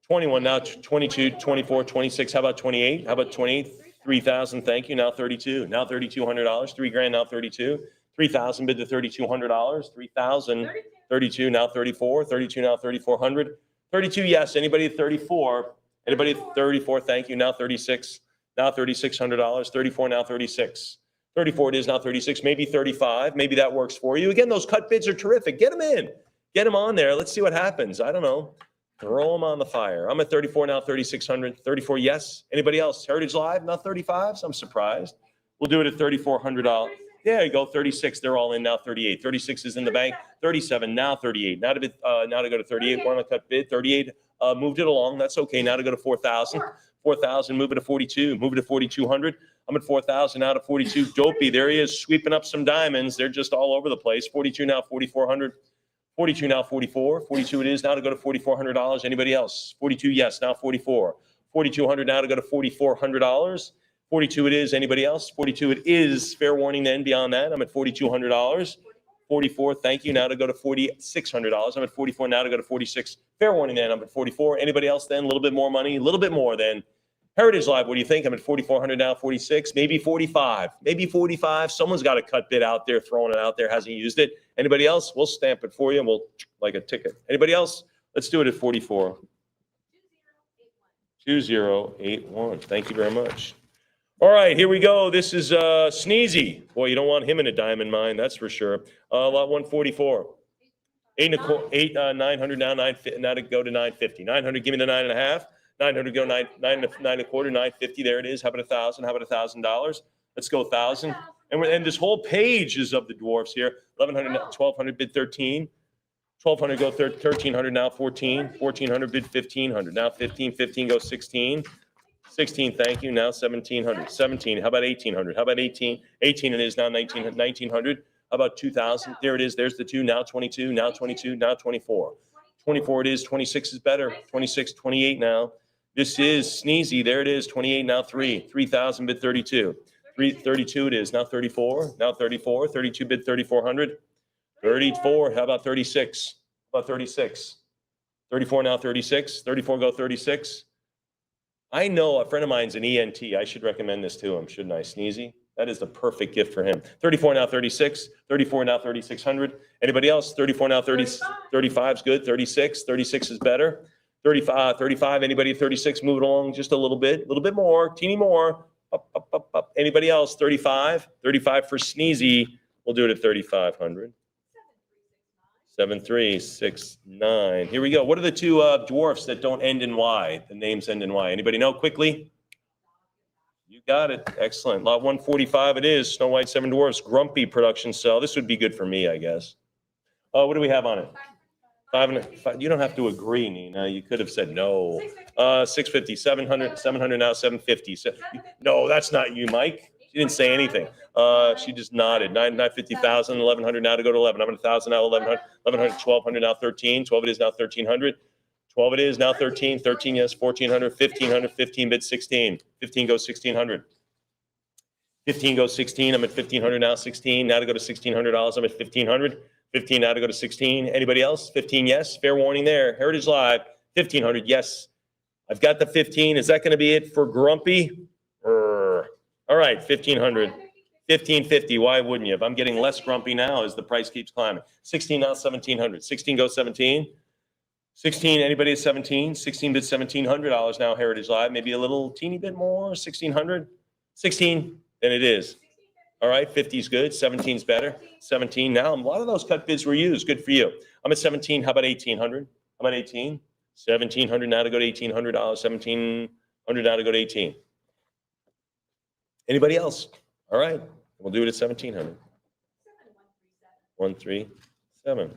21 now, 22, 24, 26. How about 28? How about 28? 3,000. Thank you. Now 32. Now $3,200. $3,000. Now 32. 3,000 bid to $3,200. 3,000. 32. Now 34. 32. Now 3,400. 32. Yes. Anybody at 34? Anybody at 34? Thank you. Now 36. Now $3,600. 34. Now 36. 34 it is. Now 36. Maybe 35. Maybe that works for you. Again, those cut bids are terrific. Get them in. Get them on there. Let's see what happens. I don't know. Throw them on the fire. I'm at 34 now, 3,600. 34, yes. Anybody else? Heritage Live, not 35s? I'm surprised. We'll do it at $3,400. There you go, 36. They're all in now, 38. 36 is in the bank. 37, now 38. Now to go to 38. One on the cut bid. 38, moved it along. That's okay. Now to go to 4,000. 4,000, move it to 42. Move it to 4,200. I'm at 4,000 now to 42. Dopey, there he is, sweeping up some diamonds. They're just all over the place. 42 now, 4,400. 42 now 44. 42 it is. Now to go to $4,400. Anybody else? 42, yes. Now 44. 4,200 now to go to $4,400. 42 it is. Anybody else? 42 it is. Fair warning then beyond that. I'm at $4,200. 44, thank you. Now to go to $4,600. I'm at 44 now to go to 46. Fair warning then. I'm at 44. Anybody else then? A little bit more money. A little bit more then. Heritage Live, what do you think? I'm at 4,400 now, 46, maybe 45, maybe 45. Someone's got a cut bid out there, throwing it out there, hasn't used it. Anybody else? We'll stamp it for you and we'll like a ticket. Anybody else? Let's do it at 44. 2081. Thank you very much. All right, here we go. This is Sneezy. Boy, you don't want him in a diamond mine, that's for sure. Lot 144. 900 now, now to go to 950. 900, give me the 9.5. 900 go 9 and a quarter, 950. There it is. How about 1,000? How about $1,000? Let's go 1,000. And this whole page is of the dwarfs here. 1,100, 1,200 bid 13. 1,200 go 1,300 now 14. 1,400 bid 1,500 now 15. 15 go 16. 16, thank you. Now 1,700. 17. How about 1,800? How about 18? 18 it is now 1,900. How about 2,000? There it is. There's the 2. Now 22. Now 22. Now 24. 24 it is. 26 is better. 26, 28 now. This is Sneezy. There it is. 28 now 3. 3,000 bid 32. 32 it is, now 34, now 34, 32 bid 3,400. 34, how about 36? How about 36? 34 now 36, 34 go 36. I know a friend of mine's an ENT. I should recommend this to him, shouldn't I, Sneezy? That is the perfect gift for him. 34 now 36, 34 now 3,600. Anybody else? 34 now 30, 35 is good, 36, 36 is better. 35, anybody 36, move it along just a little bit more, teeny more. Up. Anybody else? 35 for Sneezy. We'll do it at 3,500. 7369. Here we go. What are the two dwarfs that don't end in Y? The names end in Y. Anybody know quickly? You got it. Excellent. Lot 145 it is. Snow White, Seven Dwarfs, Grumpy production cell. This would be good for me, I guess. What do we have on it? Five. You don't have to agree, Nina. You could have said no. 650, 700 now 750. No, that's not you, Mike. She didn't say anything. She just nodded. 950,000, 1,100 now to go to 11. I'm at 1,000 now, 1,100, 1,200 now 13. 12 it is now 1,300. 12 it is now 13. 13 yes, 1,400, 1,500, 15 bid 16. 15 goes 1,600. 15 goes 16. I'm at 1,500 now, 16. Now to go to $1,600. I'm at 1,500. 15 now to go to 16. Anybody else? 15 yes. Fair warning there. Heritage Live. 1,500 yes. I've got the 15. Is that going to be it for Grumpy? All right, 1,500. 1,550. Why wouldn't you? If I'm getting less grumpy now as the price keeps climbing. 16 now, 1,700. 16 goes 17. 16, anybody at 17? 16 bid $1,700 now, Heritage Live. Maybe a little teeny bit more, 1,600. 16, then it is. All right, 50 is good. 17 is better. 17 now. A lot of those cut bids were used. Good for you. I'm at 17. How about 1,800? I'm at 18. 1,700 now to go to $1,800. 1,700 now to go to 18. Anybody else? All right, we'll do it at 1,700. 137.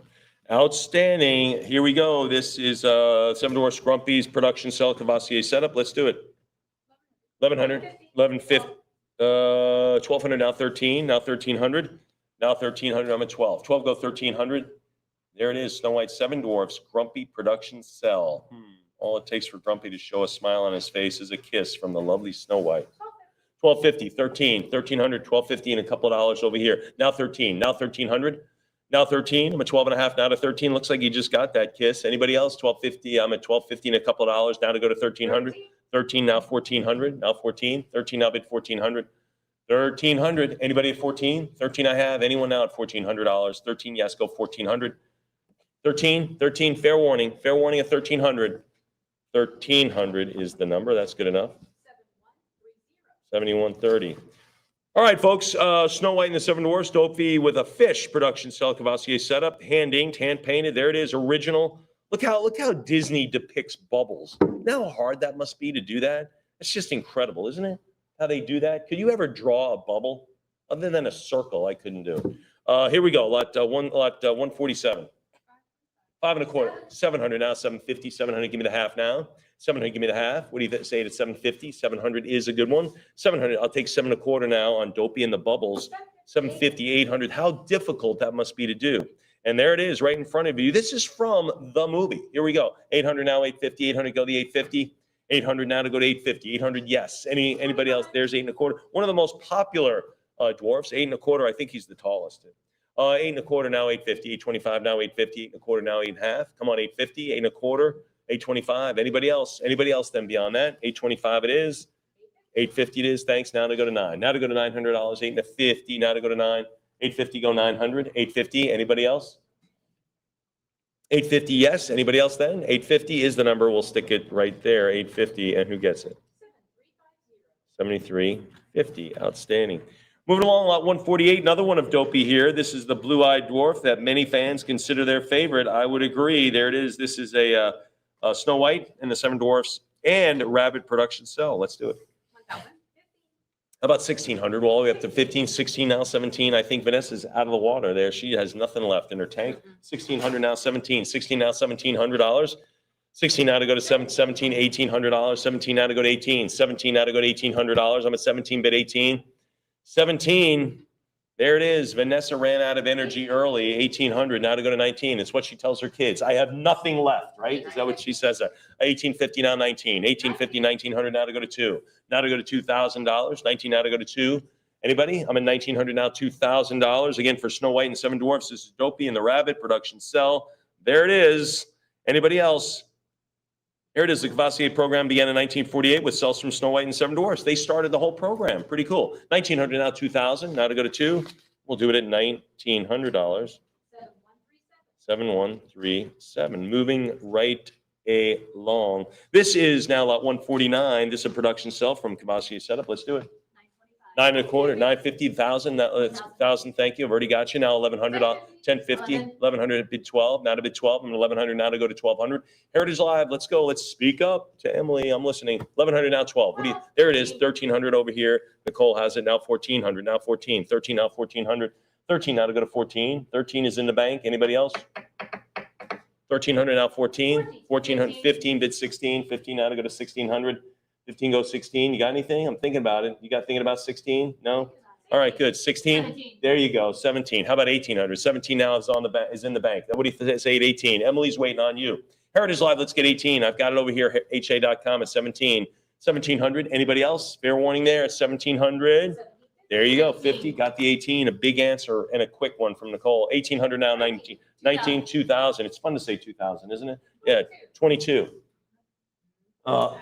Outstanding. Here we go. This is Seven Dwarfs Grumpy's production cell Cavassier setup. Let's do it. 1,100, 1,150, 1,200 now 13, now 1,300, now 1,300. I'm at 12. 12 go 1,300. There it is. Snow White, Seven Dwarfs Grumpy production cell. All it takes for Grumpy to show a smile on his face is a kiss from the lovely Snow White. 1,250, 13, 1,300, 1,250, and a couple of dollars over here. Now 13, now 1,300, now 13. I'm at 12 and a half, now to 13. Looks like you just got that kiss. Anybody else? 1,250. I'm at 1,250 and a couple of dollars. Now to go to 1,300. 13 now 1,400. Now 14. 13 now bid 1,400. 1,300. Anybody at 14? 13 I have. Anyone now at $1,400? 13 yes, go 1,400. 13. Fair warning at 1,300. 1,300 is the number. That's good enough. 7130. All right, folks. Snow White and the Seven Dwarfs, Dopey with a fish production cell Cavassier setup, hand inked, hand painted. There it is, original. Look how Disney depicts bubbles. You know how hard that must be to do that? It's just incredible, isn't it? How they do that. Could you ever draw a bubble other than a circle? I couldn't do. Here we go. Lot 147. 5 1/4. 700 now. 750. 700. Give me the half now. 700, give me the half. What do you say at 750? 700 is a good one. 700, I'll take 7 1/4 now on Dopey and the Bubbles. 750, 800. How difficult that must be to do. And there it is right in front of you. This is from the movie. Here we go. 800 now, 850. 800, go to the 850. 800 now to go to 850. 800, yes. Anybody else? There's 8 1/4. One of the most popular dwarfs. 8 1/4. I think he's the tallest. 8 1/4 now, 850. 825 now, 850. 8 1/4 now, 8 1/2. Come on, 850. 8 1/4. 825. Anybody else? Anybody else then beyond that? 825 it is. 850 it is. Thanks. Now to go to 9. Now to go to $900. 8 1/50. Now to go to 9. 850 go 900. 850. Anybody else? 850. Yes. Anybody else then? 850 is the number. We'll stick it right there. 850. And who gets it? 7350. Outstanding. Moving along, lot 148. Another one of Dopey here. This is the blue-eyed dwarf that many fans consider their favorite. I would agree. There it is. This is a Snow White and the Seven Dwarfs and Rabbit production cell. Let's do it. 1,050. How about 1,600? Well, all the way up to 15, 16, now 17. I think Vanessa's out of the water there. She has nothing left in her tank. 1,600 now 17. 16 now $1,700. 16 now to go to 17, $1,800. 17 now to go to 18. 17 now to go to $1,800. I'm at 17 bid 18. 17. There it is. Vanessa ran out of energy early. 1,800 now to go to 19. It's what she tells her kids. I have nothing left, right? Is that what she says? 1,850 now 19. 1,850, 1,900 now to go to 2. Now to go to $2,000. 19 now to go to 2. Anybody? I'm at $1,900 now, $2,000. Again, for Snow White and Seven Dwarfs, this is Dopey and the Rabbit production cell. There it is. Anybody else? Here it is. The Cavassier program began in 1948 with cells from Snow White and Seven Dwarfs. They started the whole program. Pretty cool. 1,900 now, 2,000. Now to go to 2. We'll do it at $1,900. 7137. Moving right along. This is now lot 149. This is a production cell from Cavassier setup. Let's do it. 9.25, 950, 1,000, 1,000. Thank you. I've already got you. Now 1,100, 1050, 1,100 at bid 12. Now to bid 12. I'm 1,100 now to go to 1,200. Heritage Live. Let's go. Let's speak up to Emily. I'm listening. 1,100 now 12. What do you? There it is. 1,300 over here. Nicole has it now. 1,400 now 14. 13 now 1,400. 13 now to go to 14. 13 is in the bank. Anybody else? 1,300 now 14. 1,400. 15 bid 16. 15 now to go to 1,600. 15 goes 16. You got anything? I'm thinking about it. You got thinking about 16? No? All right, good. 16? 17. There you go. 17. How about 1,800? 17 now is is in the bank. What do you say at 18? Emily's waiting on you. Heritage Live, let's get 18. I've got it over here, ha.com at 17. 1,700. Anybody else? Fair warning there at 1,700. There you go. 50. Got the 18. A big answer and a quick one from Nicole. 1,800 now, 19. 19, 2,000. It's fun to say 2,000, isn't it? Yeah, 22. All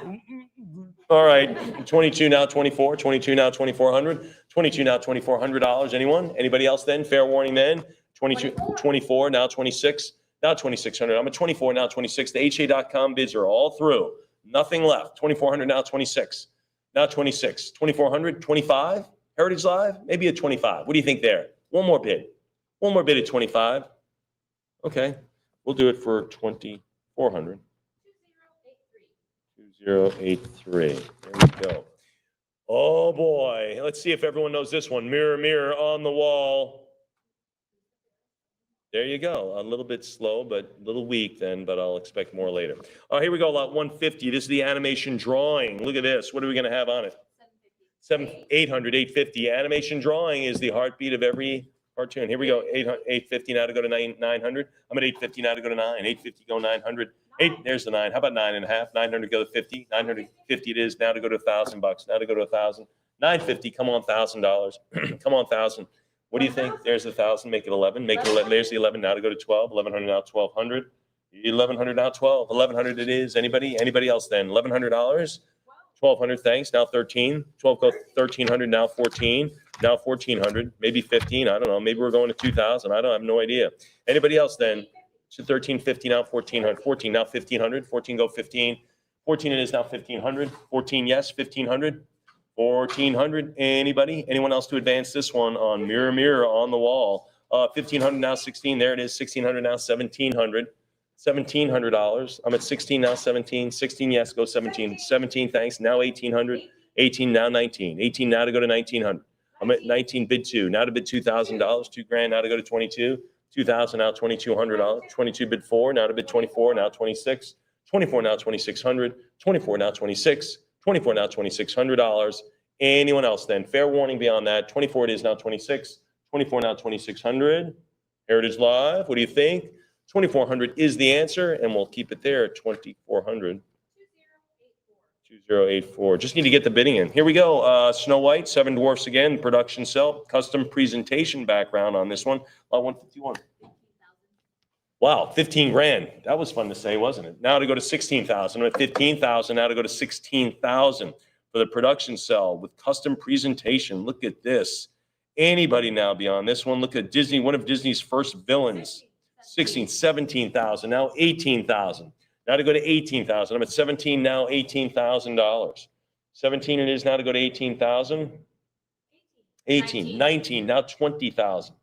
right, 22 now, 24, 22 now, 2,400, 22 now, $2,400. Anyone? Anybody else then? Fair warning then. 22, 24, now 26, now 2,600. I'm at 24, now 26. The HA.com bids are all through. Nothing left. 2,400, now 26. Now 26. 2,400, 25. Heritage Live, maybe at 25. What do you think there? One more bid. One more bid at 25. Okay, we'll do it for 2,400. 2083. There we go. Oh boy. Let's see if everyone knows this one. Mirror, mirror on the wall. There you go. A little bit slow, but a little weak then, but I'll expect more later. Oh, here we go. Lot 150. This is the animation drawing. Look at this. What are we going to have on it? 800, 850. Animation drawing is the heartbeat of every cartoon. Here we go. 850 now to go to 900. I'm at 850 now to go to 9. 850 go 900. 8, there's the 9. How about 9.5? 900 go to 50. 950 it is now to go to $1,000. Now to go to 1,000. 950. Come on, $1,000. Come on, 1,000. What do you think? There's 1,000. Make it 11. Make it 11. There's the 11. Now to go to 12. 1,100 now 1,200. 1,100 now 12. 1,100 it is. Anybody? Anybody else then? $1,100. 1,200. Thanks. Now 13. 12 go 1,300. Now 14. Now 1,400. Maybe 15. I don't know. Maybe we're going to 2,000. I have no idea. Anybody else then? So 1350 now 1,400. 14 now 1,500. 14 go 15. 14 it is now 1,500. 14 yes. 1,500. 1,400. Anybody? Anyone else to advance this one on mirror mirror on the wall? 1,500 now 16. There it is. 1,600 now 1,700. $1,700. I'm at 16 now 17. 16 yes. Go 17. 17 thanks. Now 1,800. 18 now 19. 18 now to go to 1,900. I'm at 19 bid 2. Now to bid $2,000. $2,000 now to go to 22. 2,000 now $2,200. 22 bid 4. Now to bid 24. Now 26. 24 now 2,600. 24 now 26. 24 now $2,600. Anyone else then? Fair warning beyond that. 24 it is now 26. 24 now 2,600. Heritage Live. What do you think? 2,400 is the answer, and we'll keep it there at 2,400. 2084. Just need to get the bidding in. Here we go. Snow White, Seven Dwarfs again, production cell, custom presentation background on this one. 151. Wow, 15 grand. That was fun to say, wasn't it? Now to go to 16,000. I'm at 15,000. Now to go to 16,000 for the production cell with custom presentation. Look at this. Anybody now beyond this one? Look at Disney, one of Disney's first villains. 16, 17,000. Now 18,000. Now to go to 18,000. I'm at 17 now, $18,000. 17 it is now to go to 18,000. 18, 19, now 20,000.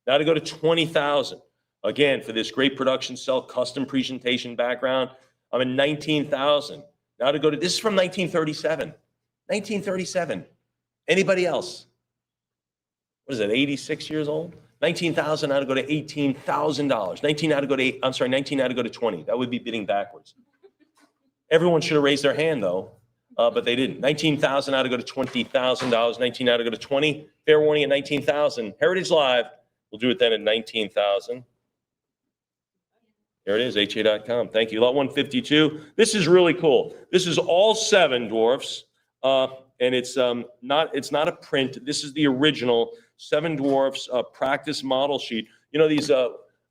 Now to go to 20,000. Again, for this great production cell, custom presentation background, I'm at 19,000. Now to go to, this is from 1937. 1937. Anybody else? What is that, 86 years old? 19,000 now to go to $18,000. 19 now to go to 19 now to go to 20. That would be bidding backwards. Everyone should have raised their hand though, but they didn't. 19,000 now to go to $20,000. 19 now to go to 20. Fair warning at 19,000. Heritage Live. We'll do it then at 19,000. There it is, ha.com. Thank you. Lot 152. This is really cool. This is all Seven Dwarfs. and it's not a print. This is the original Seven Dwarfs practice model sheet. You know, these, I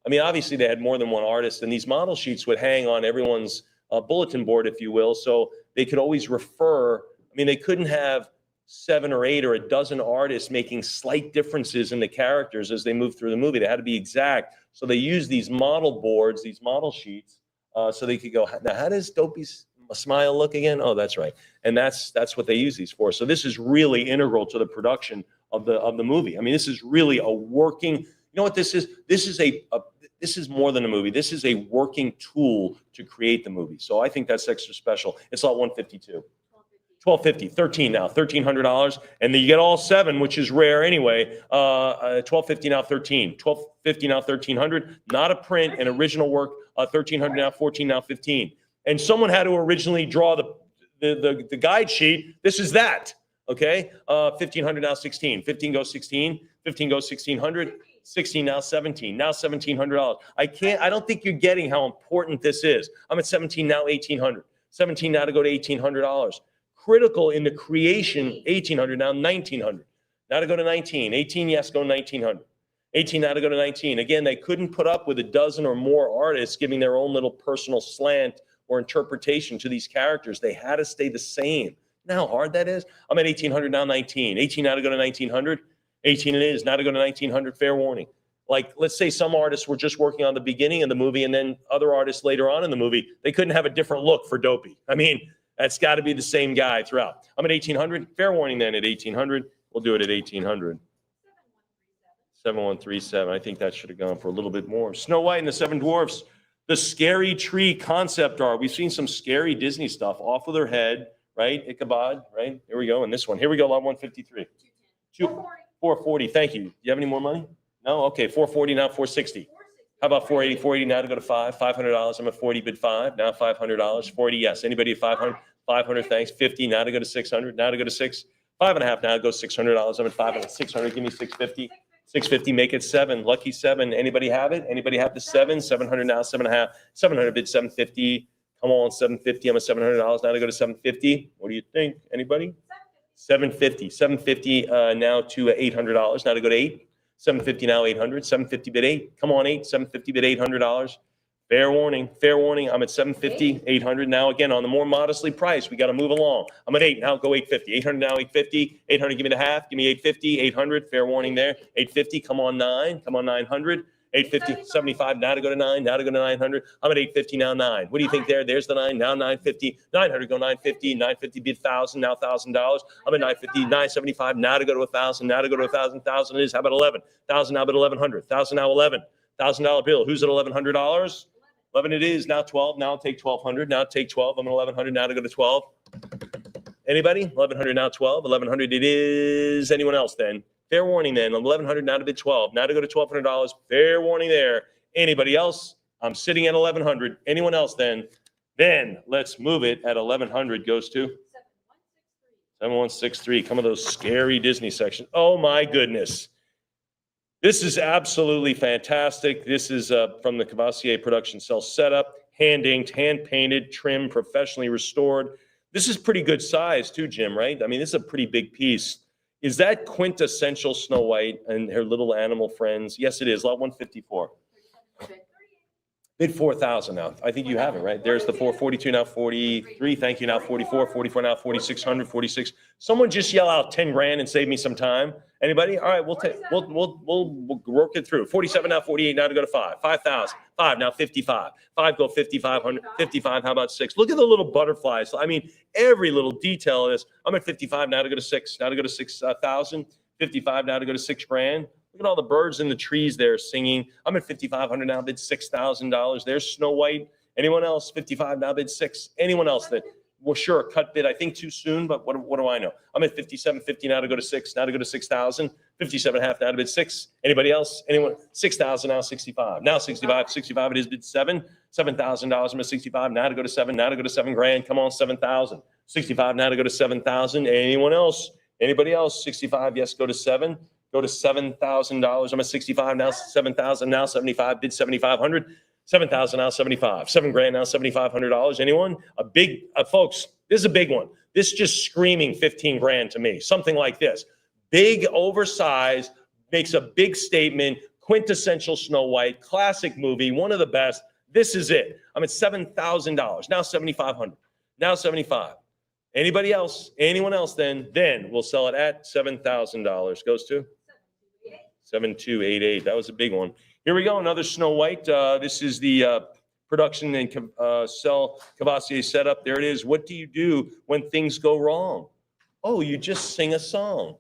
mean, obviously they had more than one artist, and these model sheets would hang on everyone's bulletin board, if you will, so they could always refer. I mean, they couldn't have 7 or 8 or a dozen artists making slight differences in the characters as they move through the movie. They had to be exact. So they used these model boards, these model sheets, so they could go, now how does Dopey's smile look again? Oh, that's right. And that's what they use these for. So this is really integral to the production of the movie. I mean, this is really a working, you know what this is? This is more than a movie. This is a working tool to create the movie. So I think that's extra special. It's lot 152. $1,250, 13 now, $1,300, and then you get all 7, which is rare anyway. $1,250 now, 13, $1,250 now, 1,300. Not a print, an original work. 1,300 now, 14 now, 15. And someone had to originally draw the guide sheet. This is that, okay? 1,500 now, 16. 15 goes 16. 15 goes 1,600. 16 now, 17. Now $1,700. I don't think you're getting how important this is. I'm at 17 now, 1,800. 17 now to go to $1,800. Critical in the creation, 1,800 now, 1,900. Now to go to 19. 18, yes, go 1,900. 18 now to go to 19. Again, they couldn't put up with a dozen or more artists giving their own little personal slant or interpretation to these characters. They had to stay the same. You know how hard that is? I'm at 1,800 now, 19. 18 now to go to 1,900. 18 it is. Now to go to 1,900, fair warning. Like, let's say some artists were just working on the beginning of the movie, and then other artists later on in the movie, they couldn't have a different look for Dopey. I mean, that's got to be the same guy throughout. I'm at 1,800. Fair warning then at 1,800. We'll do it at 1,800. 7137. I think that should have gone for a little bit more. Snow White and the Seven Dwarfs. The Scary Tree concept art. We've seen some scary Disney stuff off of their head, right? Ichabod, right? Here we go. And this one. Here we go. Lot 153. 440. Thank you. Do you have any more money? No? Okay. 440 now. 460. How about 480? 480 now to go to 5. $500. I'm at 40, bid 5. Now $500. 40, yes. Anybody at 500? 500, thanks. 50 now to go to 600. Now to go to 6. 5.5 now to go $600. I'm at 500. 600. Give me 650. 650. Make it 7. Lucky 7. Anybody have it? Anybody have the 7? 700 now. 7.5. 700 bid 750. Come on, 750. I'm at $700 now to go to 750. What do you think? Anybody? 750. 750 now to $800. Now to go to 8. 750 now, 800. 750 bid 8. Come on, 8. 750 bid $800. Fair warning. Fair warning. I'm at 750, 800 now. Again, on the more modestly priced, we got to move along. I'm at 8 now. Go 850. 800 now, 850. 800. Give me the half. Give me 850. 800. Fair warning there. 850. Come on 9. Come on 900. 850. 75 now to go to 9. Now to go to 900. I'm at 850 now 9. What do you think there? There's the 9. Now 950. 900. Go 950. 950 bid 1,000. Now $1,000. I'm at 950. 975 now to go to 1,000. Now to go to 1,000. 1,000 it is. How about 11? 1,000 now, but 1,100. 1,000 now 11. $1,000 bill. Who's at $1,100? 11 it is. Now 12. Now I'll take 1,200. Now take 12. I'm at 1,100 now to go to 12. Anybody? 1,100 now 12. 1,100 it is. Anyone else then? Fair warning then. 1,100 now to bid 12. Now to go to $1,200. Fair warning there. Anybody else? I'm sitting at 1,100. Anyone else then? Then let's move it at 1,100 goes to 7163. Come of those scary Disney sections. Oh my goodness. This is absolutely fantastic. This is from the Cavassier production cell setup, hand inked, hand painted, trimmed, professionally restored. This is pretty good size too, Jim, right? I mean, this is a pretty big piece. Is that quintessential Snow White and her little animal friends? Yes, it is. Lot 154. Bid 4,000 now. I think you have it, right? There's the 442 now 43. Thank you now 44. 44 now 4,600. 46. Someone just yell out 10 grand and save me some time. Anybody? All right, we'll work it through. 47 now 48 now to go to 5. 5,000. 5 now 55. 5 go 5,500. 55. How about 6? Look at the little butterflies. I mean, every little detail of this. I'm at 55 now to go to 6. Now to go to 6,000. 55 now to go to 6 grand. Look at all the birds in the trees there singing. I'm at 5,500 now, bid $6,000. There's Snow White. Anyone else? 55 now, bid 6. Anyone else that, well, sure, cut bid, I think too soon, but what do I know? I'm at 57.50 now to go to 6. Now to go to 6,000. 57.5 now to bid 6. Anybody else? Anyone? 6,000 now, 65. Now 65. 65 it is bid 7. $7,000. I'm at 65 now to go to 7. Now to go to 7 grand. Come on, 7,000. 65 now to go to 7,000. Anyone else? Anybody else? 65. Yes, go to 7. Go to $7,000. I'm at 65 now, 7,000 now, 75, bid 7,500, 7,000 now, 75, 7 grand now, $7,500. Anyone? A big, folks, this is a big one. This just screaming 15 grand to me. Something like this. Big, oversized, makes a big statement, quintessential Snow White, classic movie, one of the best. This is it. I'm at $7,000, now 7,500, now 75. Anybody else? Anyone else then we'll sell it at $7,000. Goes to 7288. That was a big one. Here we go, another Snow White. This is the production and Cell Cavassier setup. There it is. What do you do when things go wrong? Oh, you just sing a song.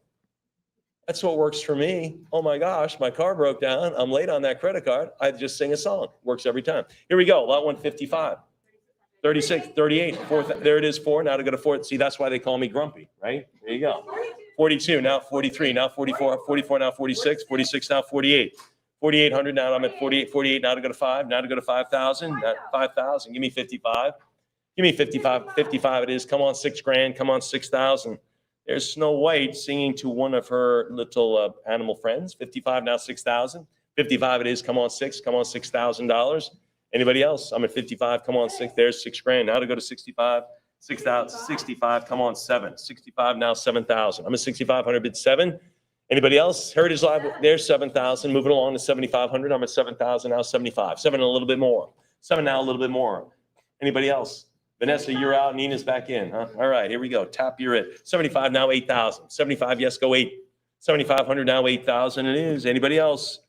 That's what works for me. Oh my gosh, my car broke down. I'm late on that credit card. I just sing a song. Works every time. Here we go. Lot 155. 36, 38, 4. There it is, 4. Now to go to 4. See, that's why they call me grumpy, right? There you go. 42, now 43, now 44, 44, now 46, 46, now 48. 4,800, now I'm at 48, 48, now to go to 5, now to go to 5,000, 5,000. Give me 55. Give me 55, 55 it is. Come on, 6 grand. Come on, 6,000. There's Snow White singing to one of her little animal friends. 55, now 6,000. 55 it is. Come on, 6. Come on, $6,000. Anybody else? I'm at 55. Come on, 6. There's 6 grand. Now to go to 65. 6,000. 65. Come on, 7. 65 now 7,000. I'm at 6,500. Bid 7. Anybody else? Heritage Live. There's 7,000. Moving along to 7,500. I'm at 7,000 now 75. 7 and a little bit more. 7 now a little bit more. Anybody else? Vanessa, you're out. Nina's back in. Huh? All right, here we go. Tap, you're it. 75 now 8,000. 75. Yes, go 8. 7,500 now 8,000. It is. Anybody else?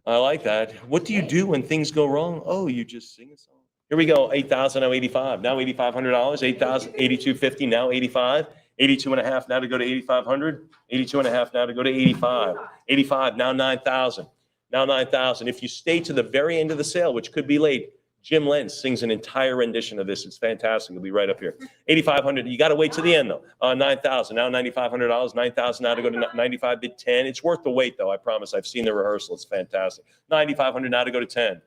I like that. What do you do when things go wrong? Oh, you just sing a song. Here we go. 8,000 now 85. Now $8,500. 8,000. 82.50 now 85. 82 and a half now to go to 8,500. 82 and a half now to go to 85. 85 now 9,000. Now 9,000. If you stay to the very end of the sale, which could be late, Jim Lenz sings an entire rendition of this. It's fantastic. It'll be right up here. 8,500. You got to wait to the end though. 9,000. Now $9,500. 9,000 now to go to 95. Bid 10. It's worth the wait though. I promise. I've seen the rehearsal. It's fantastic. 9,500 now to go to 10.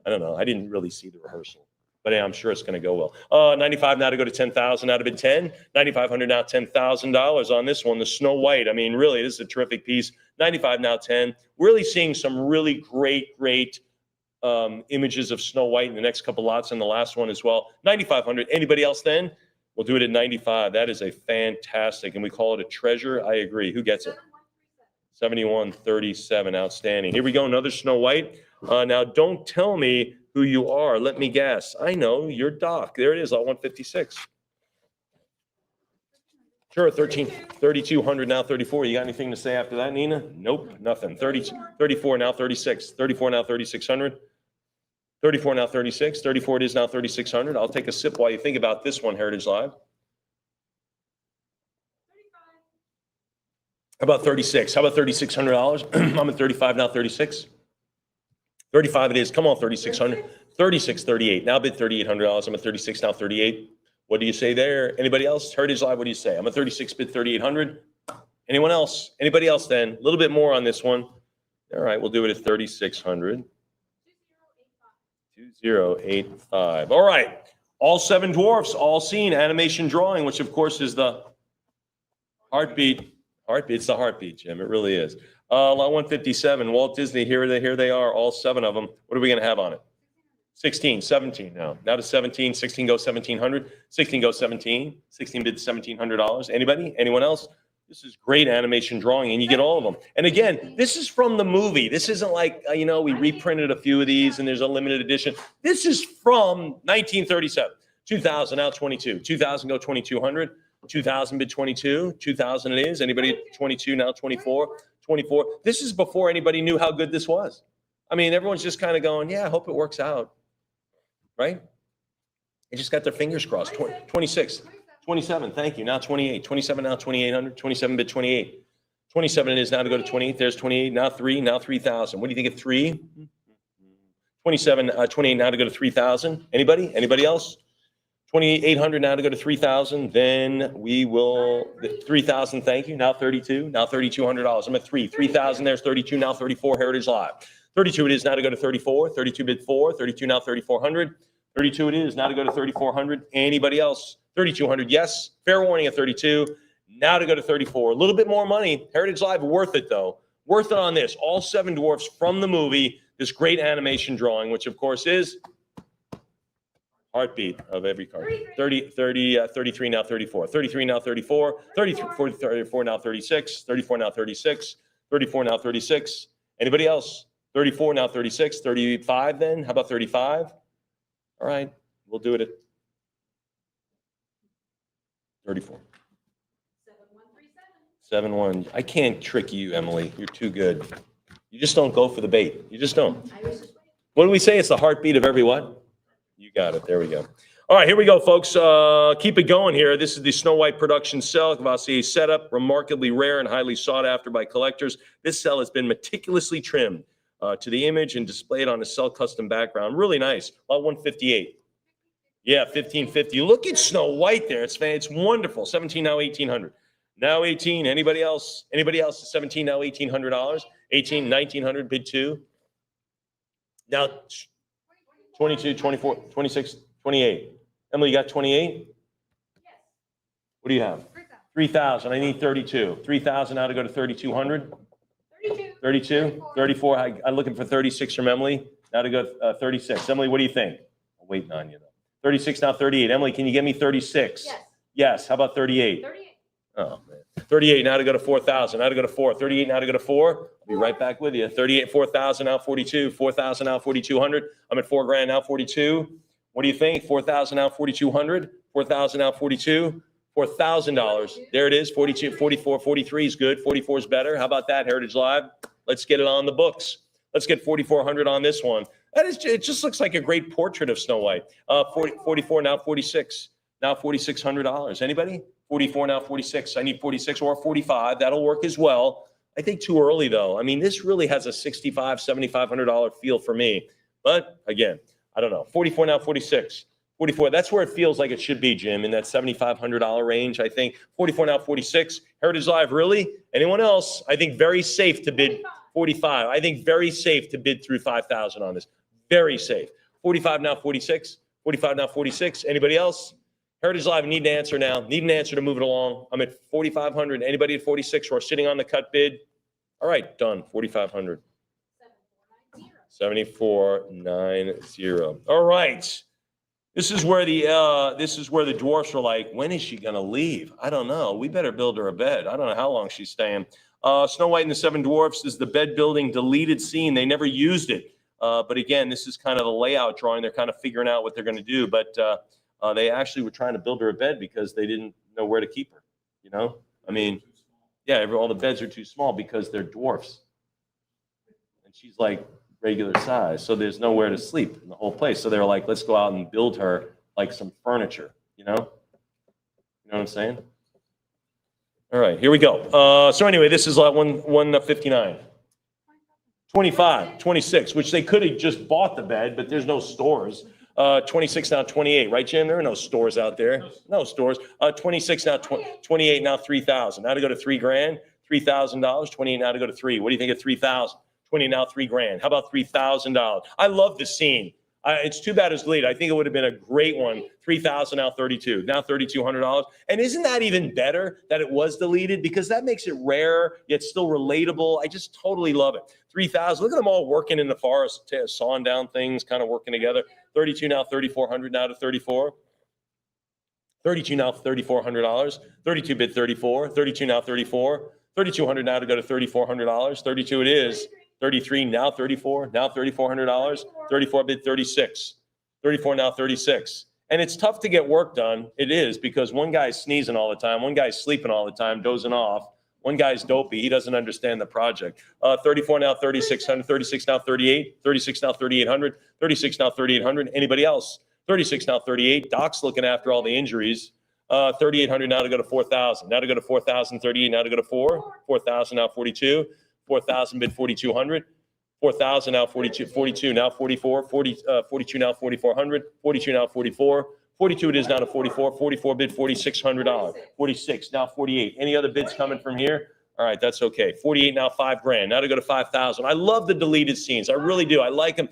I don't know. I didn't really see the rehearsal, but yeah, I'm sure it's going to go well. 95 now to go to 10,000. Now to bid 10. 9,500 now $10,000 on this one. The Snow White. I mean, really, this is a terrific piece. 95 now 10. Really seeing some really great images of Snow White in the next couple lots and the last one as well. 9,500. Anybody else then? We'll do it at 95. That is a fantastic, and we call it a treasure. I agree. Who gets it? 7137. Outstanding. Here we go. Another Snow White. Now, don't tell me who you are. Let me guess. I know. You're Doc. There it is. Lot 156. Sure. 3,200 now 34. You got anything to say after that, Nina? Nope. Nothing. 34 now 36. 34 now 3,600. 34 now 36. 34 it is now 3,600. I'll take a sip while you think about this one, Heritage Live. How about 36? How about $3,600? I'm at 35 now 36. 35 it is. Come on, 3,600. 36, 38. Now bid $3,800. I'm at 36 now 38. What do you say there? Anybody else? Heritage Live, what do you say? I'm at 36 bid 3,800. Anyone else? Anybody else then? A little bit more on this one. All right, we'll do it at 3,600. 2085. All right. All 7 dwarfs, all seen. Animation drawing, which of course is the heartbeat. Heartbeat's the heartbeat, Jim. It really is. Lot 157, Walt Disney. Here they are, all 7 of them. What are we going to have on it? 16, 17 now. Now to 17. 16 goes 1,700. 16 goes 17. 16 bids $1,700. Anybody? Anyone else? This is great animation drawing, and you get all of them. And again, this is from the movie. This isn't like, we reprinted a few of these and there's a limited edition. This is from 1937. 2,000, now 22. 2,000 go 2,200. 2,000 bid 22. 2,000 it is. Anybody at 22, now 24. 24. This is before anybody knew how good this was. I mean, everyone's just kind of going, yeah, I hope it works out. Right? They just got their fingers crossed. 26. 27, thank you. Now 28. 27, now 2,800. 27 bid 28. 27 it is now to go to 28. There's 28. Now 3. Now 3,000. What do you think of 3? 27, 28 now to go to 3,000. Anybody? Anybody else? 2,800 now to go to 3,000. Then we will 3,000. Thank you. Now 32. Now $3,200. I'm at 3. 3,000. There's 32. Now 34. Heritage Live. 32 it is now to go to 34. 32 bid 4. 32 now 3,400. 32 it is now to go to 3,400. Anybody else? 3,200. Yes. Fair warning at 32. Now to go to 34. A little bit more money. Heritage Live, worth it though. Worth it on this. All 7 dwarfs from the movie. This great animation drawing, which of course is Heartbeat of every card. 33 now 34. 33 now 34. 34 now 36. 34 now 36. 34 now 36. Anybody else? 34 now 36. 35 then? How about 35? All right, we'll do it at 34. 7137. 7-1. I can't trick you, Emily. You're too good. You just don't go for the bait. You just don't. I was just waiting. What do we say? It's the heartbeat of every what? You got it. There we go. All right, here we go, folks. Keep it going here. This is the Snow White production cell, Cavassier setup, remarkably rare and highly sought after by collectors. This cell has been meticulously trimmed to the image and displayed on a cell custom background. Really nice. Lot 158. Yeah, 1550. Look at Snow White there. It's wonderful. 17 now 1800. Now 18. Anybody else? Anybody else? 17 now $1,800. 18, 1900. Bid 2. Now 22, 24, 26, 28. Emily, you got 28? Yes. What do you have? 3,000. I need 32. 3,000 now to go to 3,200. 32. 32, 34. I'm looking for 36 from Emily. Now to go 36. Emily, what do you think? I'm waiting on you though. 36 now 38. Emily, can you get me 36? Yes. Yes. How about 38? 38. Oh man. 38 now to go to 4,000. Now to go to 4. 38 now to go to 4. I'll be right back with you. 38, 4,000 now 42. 4,000 now 4,200. I'm at $4,000 now 42. What do you think? 4,000 now 4,200. 4,000 now 42. $4,000. There it is. 42, 44, 43 is good. 44 is better. How about that, Heritage Live? Let's get it on the books. Let's get 4,400 on this one. It just looks like a great portrait of Snow White. 44 now 46. Now $4,600. Anybody? 44 now 46. I need 46 or 45. That'll work as well. I think too early though. I mean, this really has a $6,500, $7,500 feel for me. But again, I don't know. 44 now 46. 44, that's where it feels like it should be, Jim, in that $7,500 range, I think. 44 now 46. Heritage Live, really? Anyone else? I think very safe to bid 45. I think very safe to bid through 5,000 on this. Very safe. 45 now 46. 45 now 46. Anybody else? Heritage Live, need an answer now. Need an answer to move it along. I'm at 4,500. Anybody at 46 who are sitting on the cut bid? All right, done. 4,500. 7490. All right. This is where the dwarfs are like, when is she gonna leave? I don't know. We better build her a bed. I don't know how long she's staying. Snow White and the Seven Dwarfs is the bed building deleted scene. They never used it. But again, this is kind of the layout drawing. They're kind of figuring out what they're gonna do. But they actually were trying to build her a bed because they didn't know where to keep her. You know, I mean, yeah, all the beds are too small because they're dwarfs. And she's like regular size, so there's nowhere to sleep in the whole place. So they were like, let's go out and build her like some furniture, you know? You know what I'm saying? All right, here we go. So anyway, this is like 159. 25, 26, which they could have just bought the bed, but there's no stores. 26 now 28, right, Jim? There are no stores out there. No stores. 26 now 28 now 3,000. Now to go to $3,000, $3,000. 28 now to go to 3. What do you think of 3,000? 20 now $3,000. How about $3,000? I love the scene. It's too bad it's deleted. I think it would have been a great one. 3,000 now 32. Now $3,200. And isn't that even better that it was deleted? Because that makes it rare yet still relatable. I just totally love it. 3,000. Look at them all working in the forest, sawing down things, kind of working together. 32 now 3,400 now to 34. 32 now $3,400. 32 bid 34. 32 now 34. 3,200 now to go to $3,400. 32 it is. 33 now 34. Now $3,400. 34 bid 36. 34 now 36. And it's tough to get work done. It is, because one guy's sneezing all the time. One guy's sleeping all the time, dozing off. One guy's dopey. He doesn't understand the project. 34 now 3,600. 36 now 38. 36 now 3,800. 36 now 3,800. Anybody else? 36 now 38. Doc's looking after all the injuries. 3,800 now to go to 4,000. Now to go to 4,000. 38 now to go to 4. 4,000 now 42. 4,000 bid 4,200. 4,000 now 42. 42 now 44. 42 now 4,400. 42 now 44. 42 it is now to 44. 44 bid $4,600. 46 now 48. Any other bids coming from here? All right, that's okay. 48 now $5,000. Now to go to 5,000. I love the deleted scenes. I really do. I like them.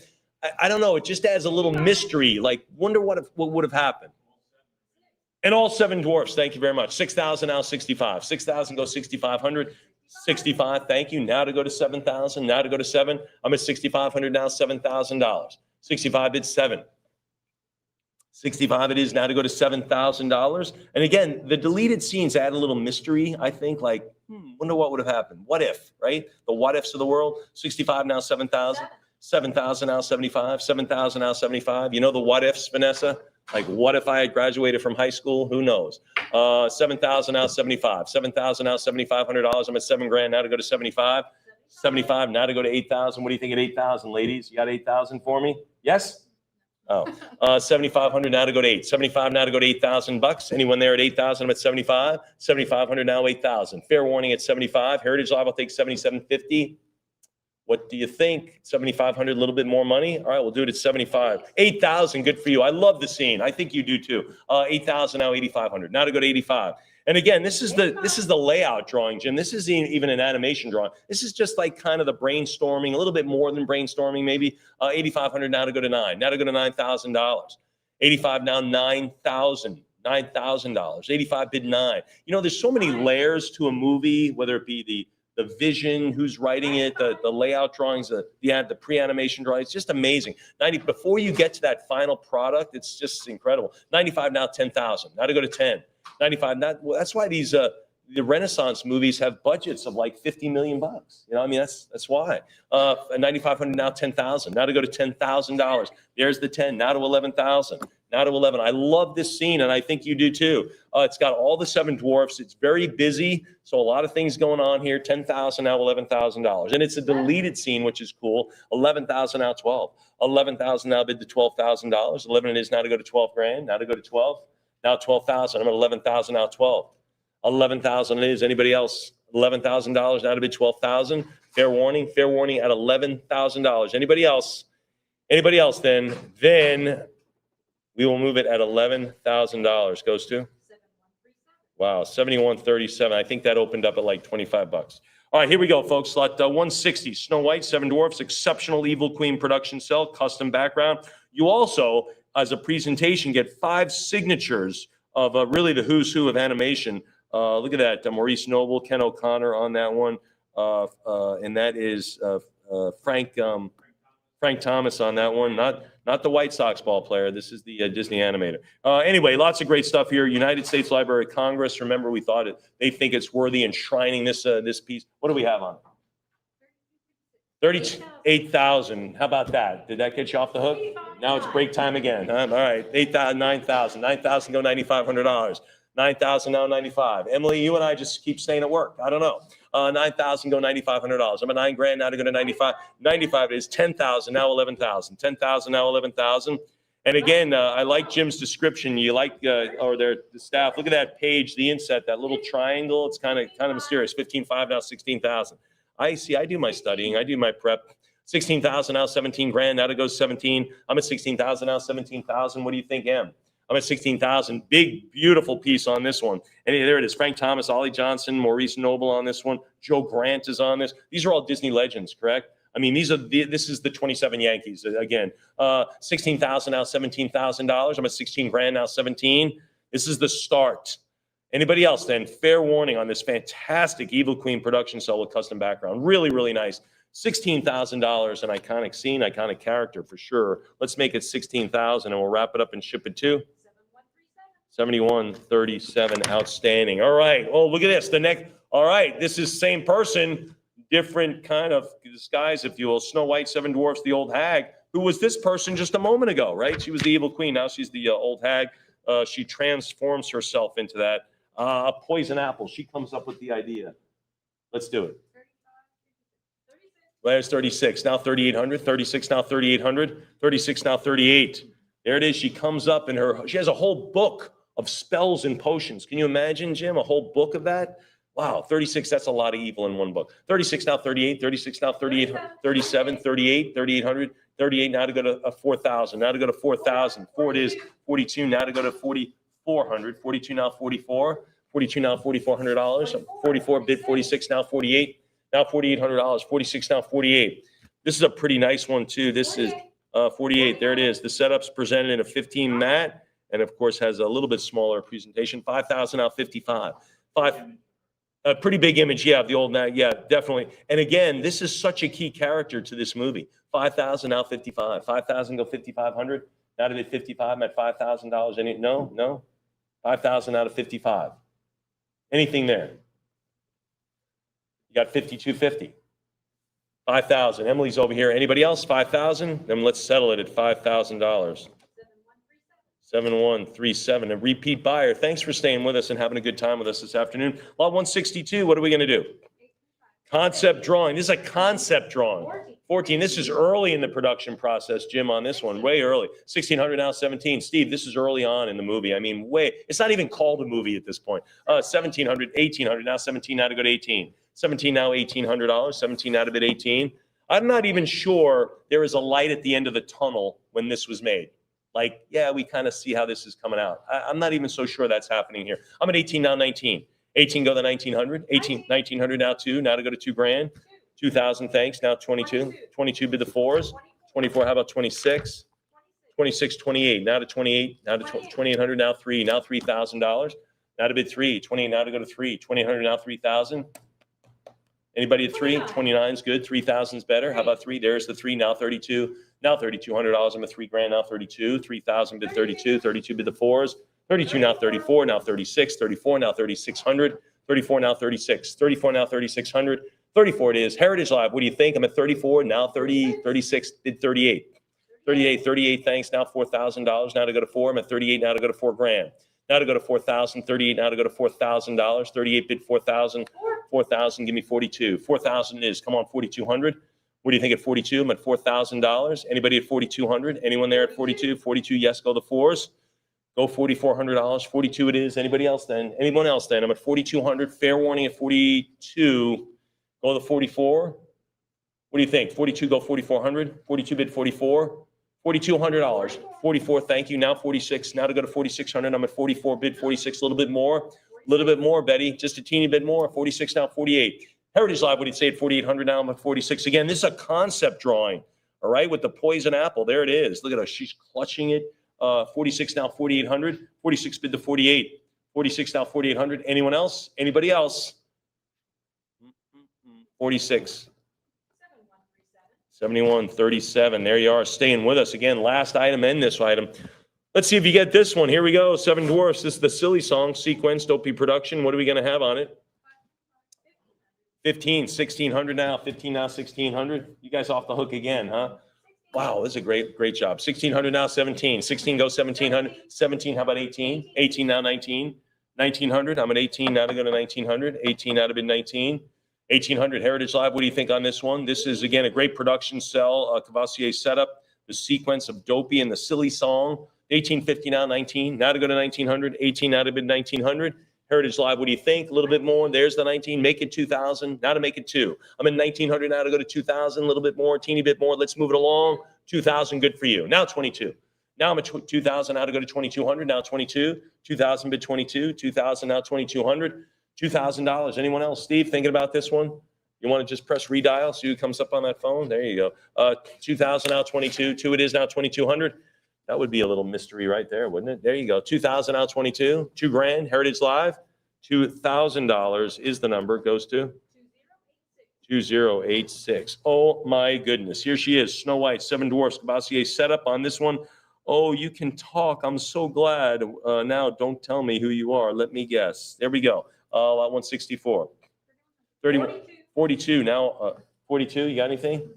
I don't know. It just adds a little mystery. Like, wonder what would have happened. And all seven dwarfs. Thank you very much. 6,000 now 65. 6,000 go 6,500. 65. Thank you. Now to go to 7,000. Now to go to 7. I'm at 6,500 now. $7,000. 65 bid 7. 65 it is now to go to $7,000. And again, the deleted scenes add a little mystery, I think, like, wonder what would have happened. What if, right? The what ifs of the world. 65 now 7,000. 7,000 now 75. 7,000 now 75. You know the what ifs, Vanessa? Like, what if I had graduated from high school? Who knows? 7,000 now 75. 7,000 now $7,500. I'm at $7,000 now to go to 75. 75 now to go to 8,000. What do you think at 8,000, ladies? You got 8,000 for me? Yes? Oh, 7,500 now to go to 8. 75 now to go to 8,000 bucks. Anyone there at 8,000? I'm at 75. 7,500 now 8,000. Fair warning at 75. Heritage Live, I'll take 7,750. What do you think? 7,500, a little bit more money. All right, we'll do it at 75. 8,000, good for you. I love the scene. I think you do too. 8,000 now 8,500. Now to go to 85. And again, this is the layout drawing, Jim. This isn't even an animation drawing. This is just like kind of the brainstorming, a little bit more than brainstorming, maybe. 8,500 now to go to 9. Now to go to $9,000. 85 now 9,000. $9,000. 85 bid 9. You know, there's so many layers to a movie, whether it be the vision, who's writing it, the layout drawings, the pre-animation drawings. It's just amazing. 90 before you get to that final product, it's just incredible. 95 now 10,000. Now to go to 10. 95. That's why these the Renaissance movies have budgets of like 50 million bucks. You know, I mean, that's why. 9,500 now 10,000. Now to go to $10,000. There's the 10. Now to 11,000. Now to 11. I love this scene, and I think you do too. It's got all the seven dwarfs. It's very busy, so a lot of things going on here. 10,000 now $11,000, and it's a deleted scene, which is cool. 11,000 now 12. 11,000 now bid to $12,000. 11 it is now to go to 12 grand. Now to go to 12. Now 12,000. I'm at 11,000 now 12. 11,000 it is. Anybody else? $11,000 now to bid 12,000. Fair warning at $11,000. Anybody else? Anybody else? Then we will move it at $11,000. Goes to? Wow, 7137. I think that opened up at like 25 bucks. All right, here we go, folks. Lot 160, Snow White, Seven Dwarfs, exceptional Evil Queen production cell, custom background. You also, as a presentation, get 5 signatures of really the who's who of animation. Look at that, Maurice Noble, Ken O'Connor on that one, and that is Frank Thomas on that one. Not the White Sox ball player. This is the Disney animator. Anyway, lots of great stuff here. United States Library of Congress. Remember, we thought they think it's worthy enshrining this piece. What do we have on it? 38,000. How about that? Did that get you off the hook? Now it's break time again. All right, 8,000, 9,000. 9,000 go $9,500. 9,000 now 95. Emily, you and I just keep staying at work. I don't know. 9,000 go $9,500. I'm at $9,000 now to go to 95. 95 is 10,000 now 11,000. 10,000 now 11,000. And again, I like Jim's description. You like or the staff. Look at that page, the inset, that little triangle. It's kind of mysterious. 15,500 now 16,000. I see. I do my studying. I do my prep. 16,000 now 17 grand. Now to go 17. I'm at 16,000 now 17,000. What do you think, Em? I'm at 16,000. Big, beautiful piece on this one. And there it is. Frank Thomas, Ollie Johnson, Maurice Noble on this one. Joe Grant is on this. These are all Disney legends, correct? I mean, this is the 27 Yankees. Again, 16,000 now $17,000. I'm at 16 grand now 17. This is the start. Anybody else then? Fair warning on this fantastic Evil Queen production cell with custom background. Really, really nice. $16,000, an iconic scene, iconic character for sure. Let's make it 16,000 and we'll wrap it up and ship it to 7137. Outstanding. All right. Oh, look at this. The next. All right. This is same person, different kind of disguise, if you will. Snow White, Seven Dwarfs, the old hag. Who was this person just a moment ago, right? She was the Evil Queen. Now she's the old hag. She transforms herself into that. A poison apple. She comes up with the idea. Let's do it. Well, there's 36, now 3,800, 36, now 3,800, 36, now 38. There it is. She comes up and she has a whole book of spells and potions. Can you imagine, Jim, a whole book of that? Wow, 36, that's a lot of evil in one book. 36, now 38, 36, now 38, 37, 38, 3,800, 38, now to go to 4,000, now to go to 4,000. 4 it is, 42, now to go to 4,400, 42, now 44, 42, now $4,400, 44 bid 46, now 48. Now $4,800, 46 now 48. This is a pretty nice one too. This is 48. There it is. The setup's presented in a 15 matte, and of course has a little bit smaller presentation. 5,000 now 55. A pretty big image, yeah, of the old man. Yeah, definitely. And again, this is such a key character to this movie. 5,000 now 55. 5,000 go 5,500. Now to bid 55, I'm at $5,000. Any, no? 5,000 out of 55. Anything there? You got 5250. 5,000. Emily's over here. Anybody else? 5,000? Then let's settle it at $5,000. 7137. A repeat buyer. Thanks for staying with us and having a good time with us this afternoon. Lot 162, what are we going to do? Concept drawing. This is a concept drawing. 14. This is early in the production process, Jim, on this one. Way early. 1600 now 17. Steve, this is early on in the movie. I mean, it's not even called a movie at this point. 1700, 1800, now 17, now to go to 18. 17 now $1,800. 17 now to bid 18. I'm not even sure there is a light at the end of the tunnel when this was made. Like, yeah, we kind of see how this is coming out. I'm not even so sure that's happening here. I'm at 18 now 19. 18 go to 1900. 1900 now 2. Now to go to $2,000. 2,000, thanks. Now 22. 22 bid the 4s. 24, how about 26? 26, 28. Now to 28. Now to 2,800. Now 3. Now $3,000. Now to bid 3. 28. Now to go to 3. 2,800. Now 3,000. Anybody at 3? 29 is good. 3,000 is better. How about 3? There's the 3. Now 32. Now $3,200. I'm at $3,000. Now 32. 3,000 bid 32. 32 bid the 4s. 32 now 34. Now 36. 34 now 3,600. 34 now 36. 34 now 3,600. 34 it is. Heritage Live, what do you think? I'm at 34. Now 30. 36 bid 38. 38. Thanks. Now $4,000. Now to go to 4. I'm at 38. Now to go to $4,000. Now to go to 4,000. 38. Now to go to $4,000. 38 bid 4,000. 4,000. Give me 42. 4,000 is. Come on, 4,200. What do you think at 42? I'm at $4,000. Anybody at 4,200? Anyone there at 42? 42. Yes. Go the 4s. Go $4,400. 42 it is. Anybody else then? Anyone else then? I'm at 4,200. Fair warning at 42. Go the 44. What do you think? 42 go 4,400. 42 bid 44. $4,200. 44. Thank you. Now 46. Now to go to 4,600. I'm at 44 bid 46. A little bit more. A little bit more, Betty. Just a teeny bit more. 46 now 48. Heritage Live, what do you say at 4,800 now? I'm at 46. Again, this is a concept drawing. All right, with the poison apple. There it is. Look at her. She's clutching it. 46 now 4,800. 46 bid to 48. 46 now 4,800. Anyone else? Anybody else? 46. 7137. There you are, staying with us. Again, last item and this item. Let's see if you get this one. Here we go. Seven Dwarfs. This is the Silly Song sequence, Dopey production. What are we going to have on it? 15, 1,600 now. 15 now, 1,600. You guys off the hook again, huh? Wow, this is a great job. 1,600 now, 17. 16 goes 1,700. 17, how about 18? 18 now, 19. 1,900. I'm at 18 now to go to 1,900. 18 now to bid 19. 1,800. Heritage Live, what do you think on this one? This is, again, a great production cell, Cavassier setup, the sequence of Dopey and the Silly Song. 1,850 now, 19. Now to go to 1,900. 18 now to bid 1,900. Heritage Live, what do you think? A little bit more. There's the 19. Make it 2,000. Now to make it 2. I'm in 1,900 now to go to 2,000. A little bit more, teeny bit more. Let's move it along. 2,000, good for you. Now 22. Now I'm at 2,000 now to go to 2,200. Now 22. 2,000 bid 22. 2,000 now 2,200. $2,000. Anyone else? Steve, thinking about this one? You want to just press redial, see who comes up on that phone? There you go. 2,000 now 22. 2 it is now 2,200. That would be a little mystery right there, wouldn't it? There you go. 2,000 out 22. $2,000. Heritage Live. $2,000 is the number. Goes to 2086. Oh my goodness. Here she is. Snow White, Seven Dwarfs, Cavassier setup on this one. Oh, you can talk. I'm so glad. Now don't tell me who you are. Let me guess. There we go. Lot 164. 31. 42 now. 42. You got anything?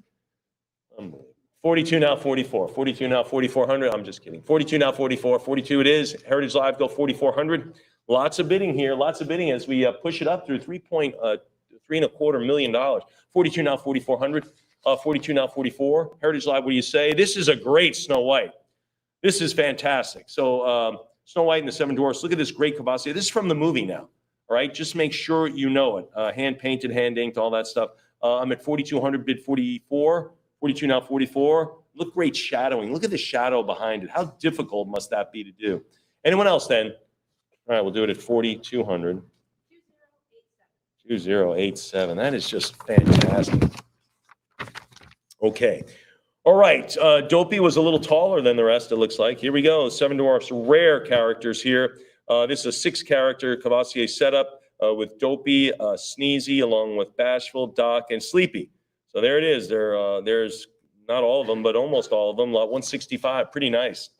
42 now 44. 42 now 4,400. I'm just kidding. 42 now 44. 42 it is. Heritage Live go 4,400. Lots of bidding here. Lots of bidding as we push it up through $3.25 million. 42 now 4,400. 42 now 44. Heritage Live, what do you say? This is a great Snow White. This is fantastic. So Snow White and the Seven Dwarfs. Look at this great Cavassier. This is from the movie now. All right, just make sure you know it. Hand painted, hand inked, all that stuff. I'm at 4,200 bid 44. 42 now 44. Look, great shadowing. Look at the shadow behind it. How difficult must that be to do? Anyone else then? All right, we'll do it at 4,200. 2087. That is just fantastic. Okay. All right. Dopey was a little taller than the rest, it looks like. Here we go. Seven Dwarfs, rare characters here. This is a 6-character Cavassier setup with Dopey, Sneezy, along with Bashful, Doc, and Sleepy. So there it is. There's not all of them, but almost all of them. Lot 165. Pretty nice.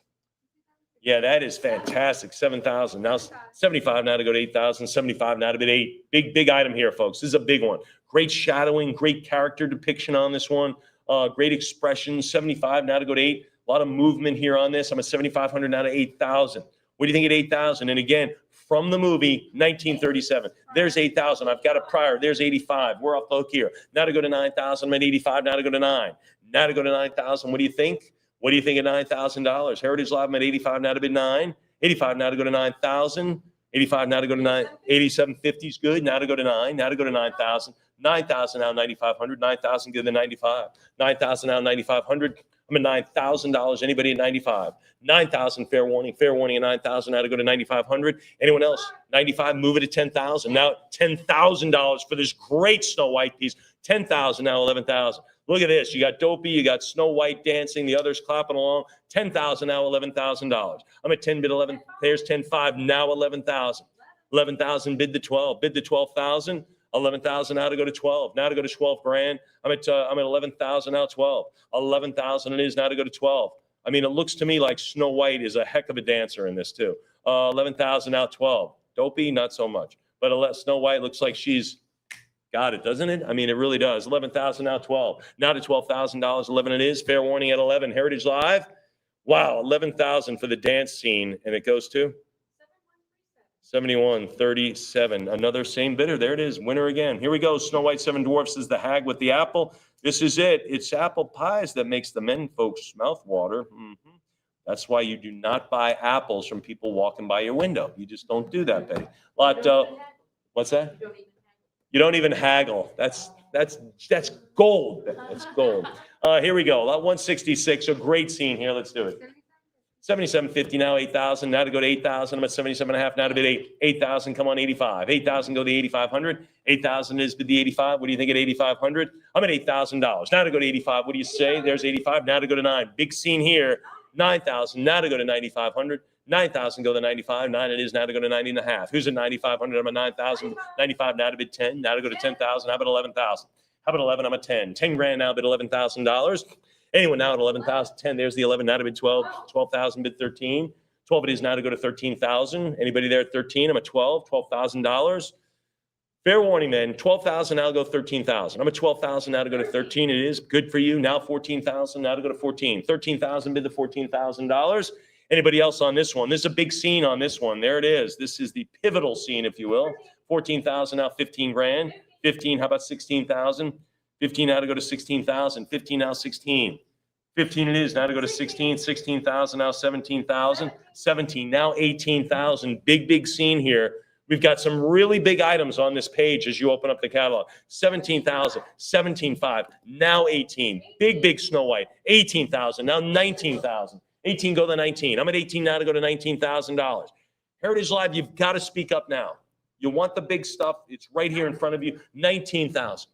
Yeah, that is fantastic. 7,000. Now 75 now to go to 8,000. 75 now to bid 8. Big item here, folks. This is a big one. Great shadowing, great character depiction on this one. Great expression. 75 now to go to 8. A lot of movement here on this. I'm at 7,500 now to 8,000. What do you think at 8,000? And again, from the movie 1937. There's 8,000. I've got a prior. There's 85. We're off the hook here. Now to go to 9,000. I'm at 85. Now to go to 9. Now to go to 9,000. What do you think? What do you think at $9,000? Heritage Live, I'm at 85 now to bid 9. 85 now to go to 9,000. 85 now to go to 9. 8750 is good. Now to go to 9. Now to go to 9,000. 9,000 now 9,500. 9,000 good to 95. 9,000 now 9,500. I'm at $9,000. Anybody at 95? 9,000 fair warning. Fair warning at 9,000 now to go to 9,500. Anyone else? 95, move it to 10,000. Now $10,000 for this great Snow White piece. 10,000 now 11,000. Look at this. You got Dopey, you got Snow White dancing, the others clapping along. 10,000 now $11,000. I'm at 10 bid 11. There's 10.5 now 11,000. 11,000 bid to 12. Bid to 12,000. 11,000 now to go to 12. Now to go to 12 grand. I'm at 11,000 now 12. 11,000 it is now to go to 12. I mean, it looks to me like Snow White is a heck of a dancer in this too. 11,000 now 12. Dopey, not so much. But Snow White looks like she's got it, doesn't it? I mean, it really does. 11,000 now 12. Now to $12,000. 11 it is. Fair warning at 11. Heritage Live. Wow, 11,000 for the dance scene, and it goes to 7137. Another same bidder. There it is. Winner again. Here we go. Snow White, Seven Dwarfs is the hag with the apple. This is it. It's apple pies that makes the men folks' mouth water. That's why you do not buy apples from people walking by your window. You just don't do that, Betty. What's that? You don't even haggle. That's gold. That's gold. Here we go. Lot 166. A great scene here. Let's do it. 7750 now 8,000. Now to go to 8,000. I'm at 77.5. Now to bid 8,000. Come on, 85. 8,000 go to 8,500. 8,000 is bid the 85. What do you think at 8,500? I'm at $8,000. Now to go to 85. What do you say? There's 85. Now to go to 9. Big scene here. 9,000. Now to go to 9,500. 9,000 go to 95. 9 it is now to go to 90.5. Who's at 9,500? I'm at 9,000. 95 now to bid 10. Now to go to 10,000. How about 11,000? How about 11? I'm at 10. 10 grand now bid $11,000. Anyone now at 11,000? 10. There's the 11. Now to bid 12. 12,000 bid 13. 12 it is now to go to 13,000. Anybody there at 13? I'm at 12. $12,000. Fair warning, then. 12,000 now go 13,000. I'm at 12,000 now to go to 13. It is good for you. Now 14,000 now to go to 14. 13,000 bid the $14,000. Anybody else on this one? This is a big scene on this one. There it is. This is the pivotal scene, if you will. 14,000 now 15 grand. 15, how about 16,000? 15 now to go to 16,000. 15 now 16. 15 it is now to go to 16. 16,000 now 17,000. 17 now 18,000. Big scene here. We've got some really big items on this page as you open up the catalog. 17,000, 17,500, now 18. Big Snow White. 18,000, now 19,000. 18 go to 19. I'm at 18 now to go to $19,000. Heritage Live, you've got to speak up now. You want the big stuff. It's right here in front of you. 19,000,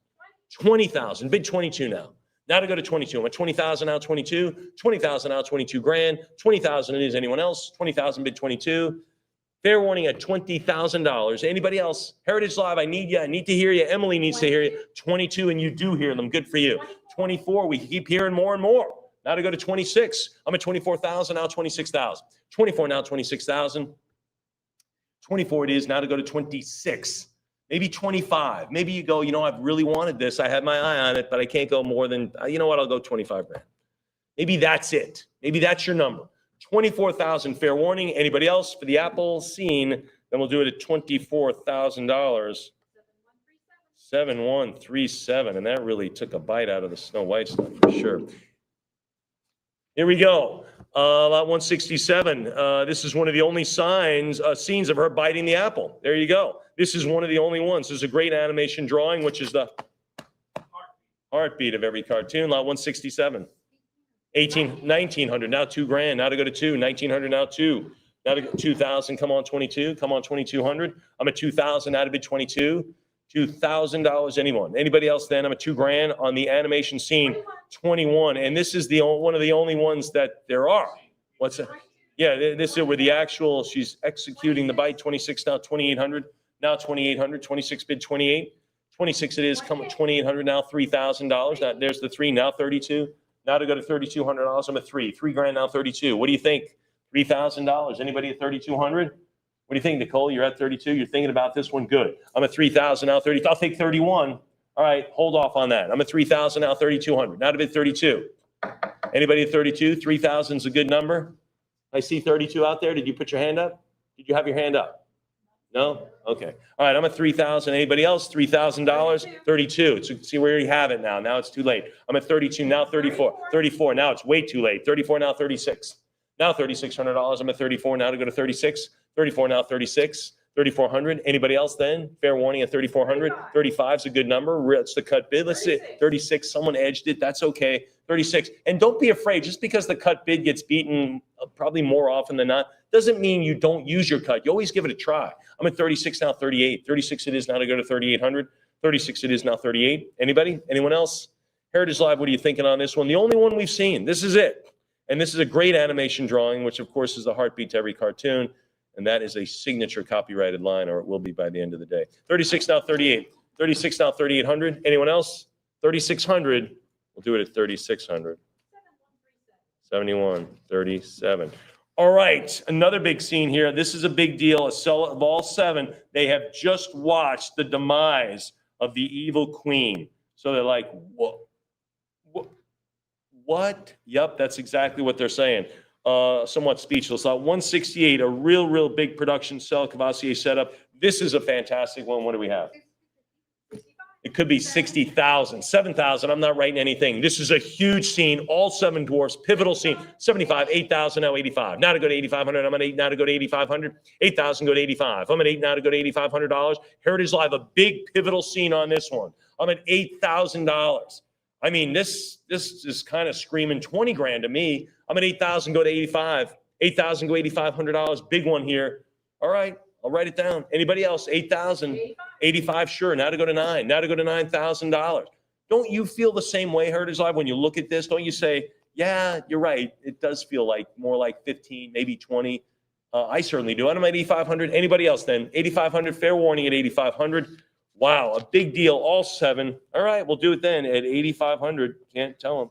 20,000, bid 22 now. Now to go to 22. I'm at 20,000 now 22. 20,000 now 22 grand. 20,000 it is. Anyone else? 20,000 bid 22. Fair warning at $20,000. Anybody else? Heritage Live, I need you. I need to hear you. Emily needs to hear you. 22, and you do hear them. Good for you. 24, we keep hearing more and more. Now to go to 26. I'm at 24,000, now 26,000. 24 now 26,000. 24 it is. Now to go to 26. Maybe 25. Maybe you go, I've really wanted this. I had my eye on it, but I can't go more than, you know what? I'll go 25 grand. Maybe that's it. Maybe that's your number. 24,000 fair warning. Anybody else for the Apple scene? Then we'll do it at $24,000. 7137. And that really took a bite out of the Snow White stuff for sure. Here we go. Lot 167. This is one of the only scenes of her biting the apple. There you go. This is one of the only ones. There's a great animation drawing, which is the heartbeat of every cartoon. Lot 167. 1,900, now 2 grand, now to go to 2, 1,900, now 2, now to go 2,000, come on 22, come on 2,200, I'm at 2,000, now to bid 22, $2,000, anyone, anybody else then, I'm at 2 grand on the animation scene, 21, and this is one of the only ones that there are. What's that? Yeah, this is where the actual, she's executing the bite, 26, now 2,800, now 2,800, 26 bid 28, 26 it is, come at 2,800, now $3,000, now there's the 3, now 32. Now to go to $3,200, I'm at 3 grand now 32. What do you think? $3,000. Anybody at 3,200? What do you think, Nicole? You're at 32. You're thinking about this one. Good. I'm at 3,000 now. 30. I'll take 31. All right, hold off on that. I'm at 3,000 now. 3,200. Now to bid 32. Anybody at 32? 3,000 is a good number. I see 32 out there. Did you put your hand up? Did you have your hand up? No? Okay. All right, I'm at 3,000. Anybody else? $3,000? 32. So see, we already have it now. Now it's too late. I'm at 32, now 34. 34, now it's way too late. 34, now 36. Now $3,600. I'm at 34, now to go to 36. 34, now 36. 3,400. Anybody else then? Fair warning at 3,400. 35 is a good number. It's the cut bid. Let's see. 36. Someone edged it. That's okay. 36. And don't be afraid. Just because the cut bid gets beaten probably more often than not, doesn't mean you don't use your cut. You always give it a try. I'm at 36 now, 38. 36 it is now to go to 3,800. 36 it is now 38. Anybody? Anyone else? Heritage Live, what are you thinking on this one? The only one we've seen. This is it. And this is a great animation drawing, which of course is the heartbeat to every cartoon. And that is a signature copyrighted line, or it will be by the end of the day. 36 now, 38. 36 now, 3,800. Anyone else? 3,600. We'll do it at 3,600. 71, 37. All right, another big scene here. This is a big deal. A sell of all seven. They have just watched the demise of the evil queen. So they're like, what? Yep, that's exactly what they're saying. Somewhat speechless. 168, a real big production sell, Cavassier setup. This is a fantastic one. What do we have? It could be 60,000, 7,000. I'm not writing anything. This is a huge scene. All seven dwarfs, pivotal scene. 75, 8,000, now 85. Now to go to 8,500. I'm at 8 now to go to 8,500. 8,000 go to 85. I'm at 8 now to go to $8,500. Heritage Live, a big pivotal scene on this one. I'm at $8,000. I mean, this is kind of screaming 20 grand to me. I'm at 8,000, go to 85. 8,000, go $8,500. Big one here. All right, I'll write it down. Anybody else? 8,000, 85, sure. Now to go to 9. Now to go to $9,000. Don't you feel the same way, Heritage Live, when you look at this? Don't you say, yeah, you're right. It does feel like more like 15, maybe 20. I certainly do. And I'm at 8,500. Anybody else then? 8,500, fair warning at 8,500. Wow, a big deal, all seven. All right, we'll do it then at 8,500. Can't tell them.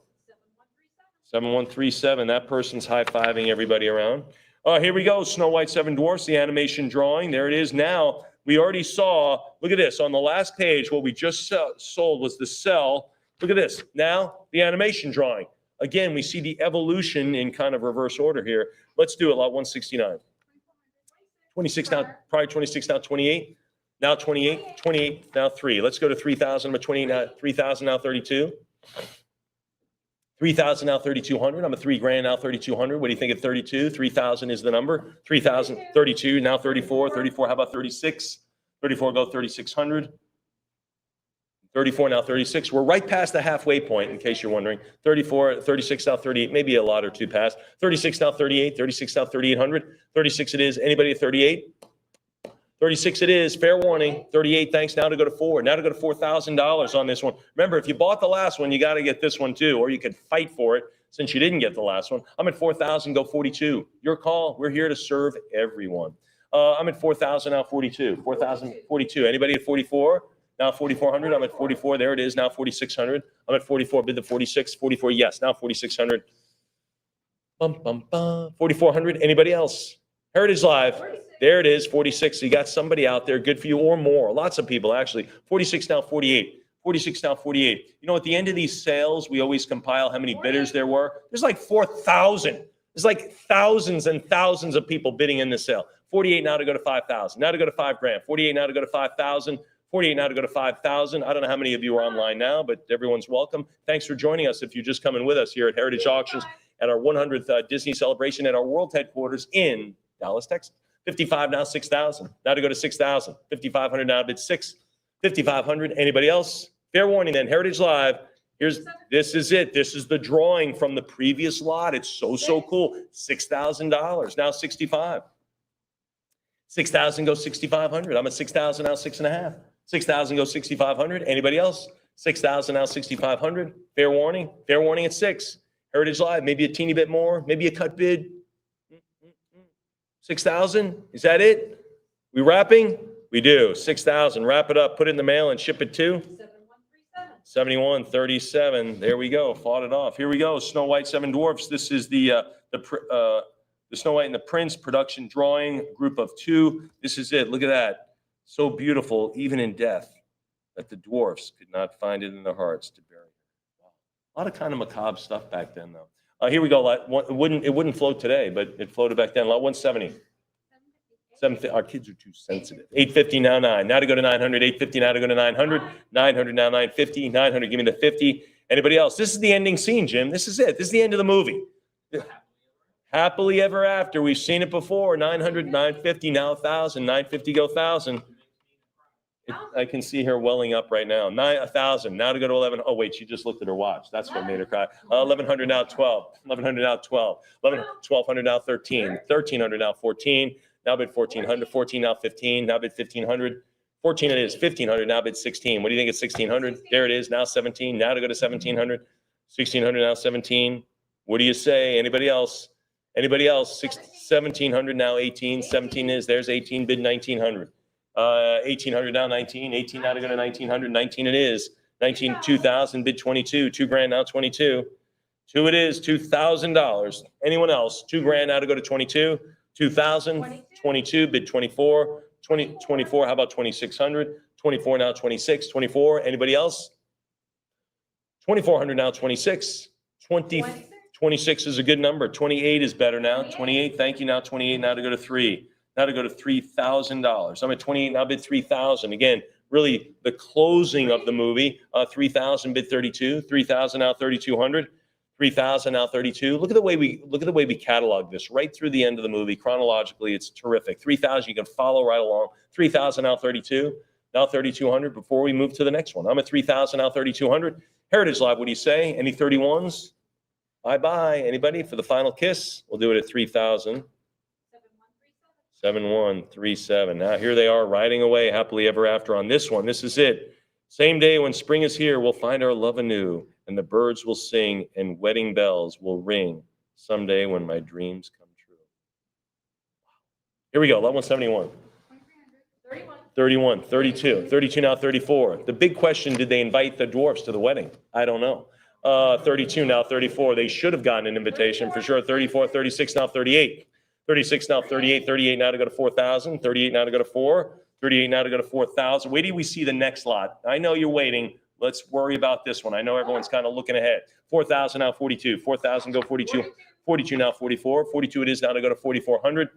7137. That person's high-fiving everybody around. Here we go. Snow White, Seven Dwarfs, the animation drawing. There it is now. We already saw, look at this. On the last page, what we just sold was the sell. Look at this. Now, the animation drawing. Again, we see the evolution in kind of reverse order here. Let's do it, lot 169. 26 now, probably 26 now, 28. Now 28, 28, now 3. Let's go to 3,000. I'm at 28 now, 3,000 now 32. 3,000 now 3,200. I'm at 3 grand now 3,200. What do you think at 32? 3,000 is the number. 3,000, 32, now 34. 34, how about 36? 34, go 3,600. 34, now 36. We're right past the halfway point, in case you're wondering. 34, 36 now 38, maybe a lot or two past. 36 now 38, 36 now 3,800. 36 it is. Anybody at 38? 36 it is, fair warning. 38, thanks. Now to go to 4. Now to go to $4,000 on this one. Remember, if you bought the last one, you got to get this one too, or you could fight for it since you didn't get the last one. I'm at 4,000, go 42. Your call. We're here to serve everyone. I'm at 4,000, now 42. 4,000, 42. Anybody at 44? Now 4,400. I'm at 44. There it is. Now 4,600. I'm at 44. Bid the 46. 44. Yes. Now 4,600. 4,400. Anybody else? Heritage Live. 46. There it is. 46. You got somebody out there. Good for you, or more. Lots of people actually. 46 now 48. 46 now 48. You know, at the end of these sales, we always compile how many bidders there were. There's like 4,000. There's like thousands and thousands of people bidding in the sale. 48 now to go to 5,000. Now to go to 5 grand. 48 now to go to 5,000. 48 now to go to 5,000. I don't know how many of you are online now, but everyone's welcome. Thanks for joining us if you're just coming with us here at Heritage Auctions at our 100th Disney celebration at our world headquarters in Dallas, Texas. 55 now 6,000. Now to go to 6,000. 5,500 now bid 6. 5,500. Anybody else? Fair warning then. Heritage Live. This is it. This is the drawing from the previous lot. It's so cool. $6,000. Now 65. 6,000 goes 6,500. I'm at 6,000 now 6.5. 6,000 goes 6,500. Anybody else? 6,000 now 6,500. Fair warning. Fair warning at 6. Heritage Live. Maybe a teeny bit more. Maybe a cut bid. 6,000. Is that it? We wrapping? We do. 6,000. Wrap it up. Put it in the mail and ship it to 7137. There we go. Fought it off. Here we go. Snow White, Seven Dwarfs. This is the The Snow White and the Prince production drawing, group of 2. This is it. Look at that. So beautiful, even in death, that the dwarfs could not find it in their hearts to bury her. Wow. A lot of kind of macabre stuff back then, though. Here we go. It wouldn't float today, but it floated back then. Lot 170. Our kids are too sensitive. 850 now 9. Now to go to 900. 850 now to go to 900. 900 now 950. 900. Give me the 50. Anybody else? This is the ending scene, Jim. This is it. This is the end of the movie. Happily ever after. We've seen it before. 900, 950, now 1,000. 950 go 1,000. I can see her welling up right now. 1,000. Now to go to 11. Oh, wait, she just looked at her watch. That's what made her cry. 1,100 now 12. 1,100 now 12. 1,200 now 13. 1,300 now 14. Now bid 1,400. 14 now 15. Now bid 1,500. 14 it is. 1,500 now bid 16. What do you think it's 1,600? There it is. Now 17. Now to go to 1,700. 1,600 now 17. What do you say? Anybody else? Anybody else? 1,700 now 18. 17 is. There's 18. Bid 1,900. 1,800 now 19. 18 now to go to 1,900. 19 it is. 19, 2,000. Bid 22. 2 grand now 22. 2 it is. $2,000. Anyone else? 2 grand now to go to 22. 2,000. 22. Bid 24. 24. How about 2,600? 24 now 26. 24. Anybody else? 2,400 now 26. 26 is a good number. 28 is better now. 28. Thank you. Now 28. Now to go to 3. Now to go to $3,000. I'm at 28. Now bid 3,000. Again, really the closing of the movie. 3,000 bid 32. 3,000 now 3,200. 3,000 now 32. Look at the way we catalog this right through the end of the movie chronologically. It's terrific. 3,000. You can follow right along. 3,000 now 32. Now 3,200. Before we move to the next one, I'm at 3,000 now 3,200. Heritage Live. What do you say? Any 31s? Bye. Anybody for the final kiss? We'll do it at 3,000. 7137. Now here they are riding away happily ever after on this one. This is it. Same day when spring is here, we'll find our love anew, and the birds will sing, and wedding bells will ring someday when my dreams come true. Here we go. Lot 171. 31, 32. 32 now 34. The big question, did they invite the dwarfs to the wedding? I don't know. 32 now 34. They should have gotten an invitation for sure. 34, 36 now 38. 36 now 38. 38 now to go to 4,000. 38 now to go to 4. 38 now to go to 4,000. Wait till we see the next lot. I know you're waiting. Let's worry about this one. I know everyone's kind of looking ahead. 4,000 now 42. 4,000 go 42. 42 now 44. 42 it is now to go to 4,400.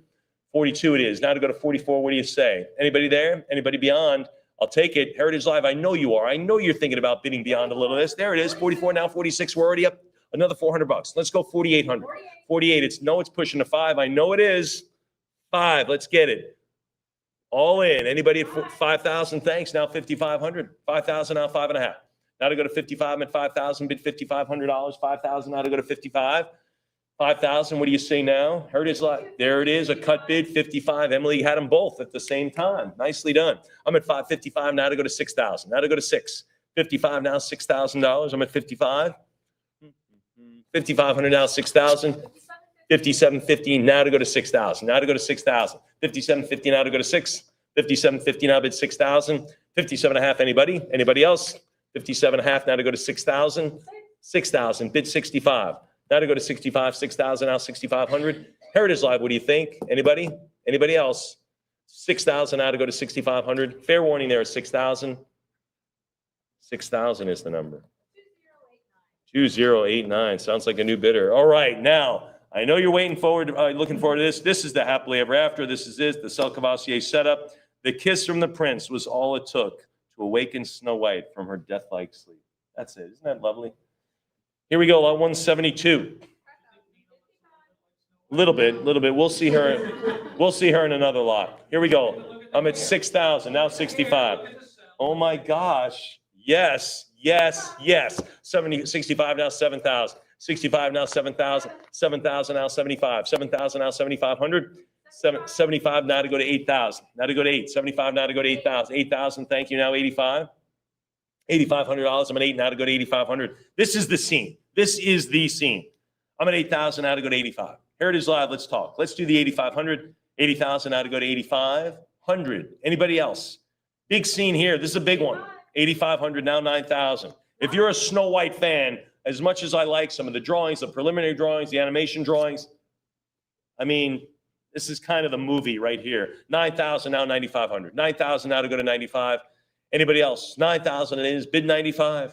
42 it is now to go to 44. What do you say? Anybody there? Anybody beyond? I'll take it. Heritage Live, I know you are. I know you're thinking about bidding beyond a little of this. There it is. 44 now 46. We're already up another $400. Let's go 4,800. 48. It's pushing to 5. I know it is. 5. Let's get it. All in. Anybody at 5,000? Thanks. Now 5,500. 5,000 now 5.5. Now to go to 55 at 5,000. Bid $5,500. 5,000 now to go to 55. 5,000. What do you say now? Heritage Live. There it is. A cut bid. 55. Emily had them both at the same time. Nicely done. I'm at 555 now to go to 6,000. Now to go to 6. 55 now $6,000. I'm at 55. 5,500 now 6,000. 5750 now to go to 6,000. Now to go to 6,000. 5750 now to go to 6. 5750 now bid 6,000. 57.5. Anybody? Anybody else? 57.5 now to go to 6,000. 6,000 bid 65. Now to go to 65. 6,000 now 6,500. Heritage Live. What do you think? Anybody? Anybody else? 6,000 now to go to 6,500. Fair warning there is 6,000. 6,000 is the number. 2089. Sounds like a new bidder. All right, now I know you're looking forward to this. This is the happily ever after. This is it. The Cavassier setup. The kiss from the prince was all it took to awaken Snow White from her death-like sleep. That's it. Isn't that lovely? Here we go. Lot 172. Little bit. We'll see her in another lot. Here we go. I'm at 6,000 now 65. Oh my gosh. Yes. 65 now 7,000. 65 now 7,000. 7,000 now 75. 7,000 now 7,500. 75 now to go to 8,000. Now to go to 8. 75 now to go to 8,000. 8,000. Thank you. Now 85. $8,500. I'm at 8 now to go to 8,500. This is the scene. This is the scene. I'm at 8,000 now to go to 85. Heritage Live. Let's talk. Let's do the 8,500. 80,000 now to go to 8,500. Anybody else? Big scene here. This is a big one. 8,500 now 9,000. If you're a Snow White fan, as much as I like some of the drawings, the preliminary drawings, the animation drawings, I mean, this is kind of the movie right here. 9,000, now 9,500. 9,000 now to go to 95. Anybody else? 9,000 it is, bid 95.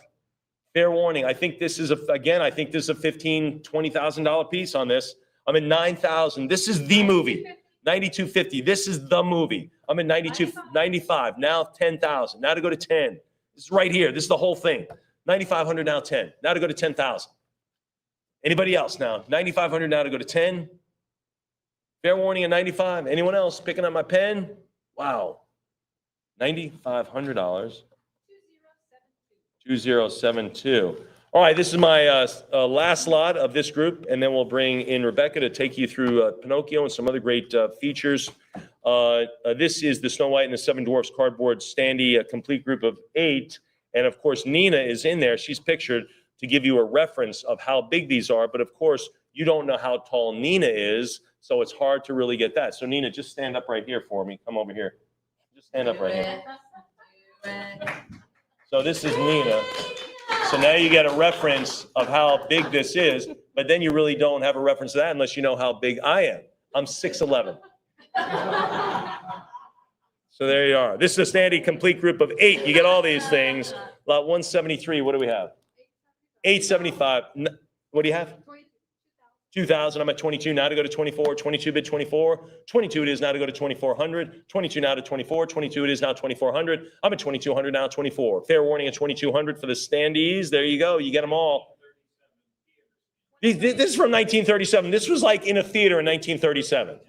Fair warning, I think this is I think this is a $15,000, $20,000 piece on this. I'm in 9,000. This is the movie. 92.50. This is the movie. I'm in 92, 95. Now 10,000. Now to go to 10. This is right here. This is the whole thing. 9,500 now 10. Now to go to 10,000. Anybody else now? 9,500 now to go to 10. Fair warning at 95. Anyone else picking up my pen? Wow. $9,500. 2072. All right, this is my last lot of this group, and then we'll bring in Rebecca to take you through Pinocchio and some other great features. This is the Snow White and the Seven Dwarfs cardboard standee, a complete group of 8. And of course, Nina is in there. She's pictured to give you a reference of how big these are. But of course, you don't know how tall Nina is, so it's hard to really get that. So Nina, just stand up right here for me. Come over here. Just stand up right here. So this is Nina. So now you get a reference of how big this is, but then you really don't have a reference to that unless you know how big I am. I'm 6'11". So there you are. This is a standee complete group of 8. You get all these things. Lot 173, what do we have? 875. What do you have? 2,000. I'm at 22 now to go to 24. 22 bid 24. 22 it is now to go to 2,400. 22 now to 24. 22 it is now 2,400. I'm at 2,200 now, 24. Fair warning at 2,200 for the standees. There you go. You get them all. This is from 1937. This was like in a theater in 1937.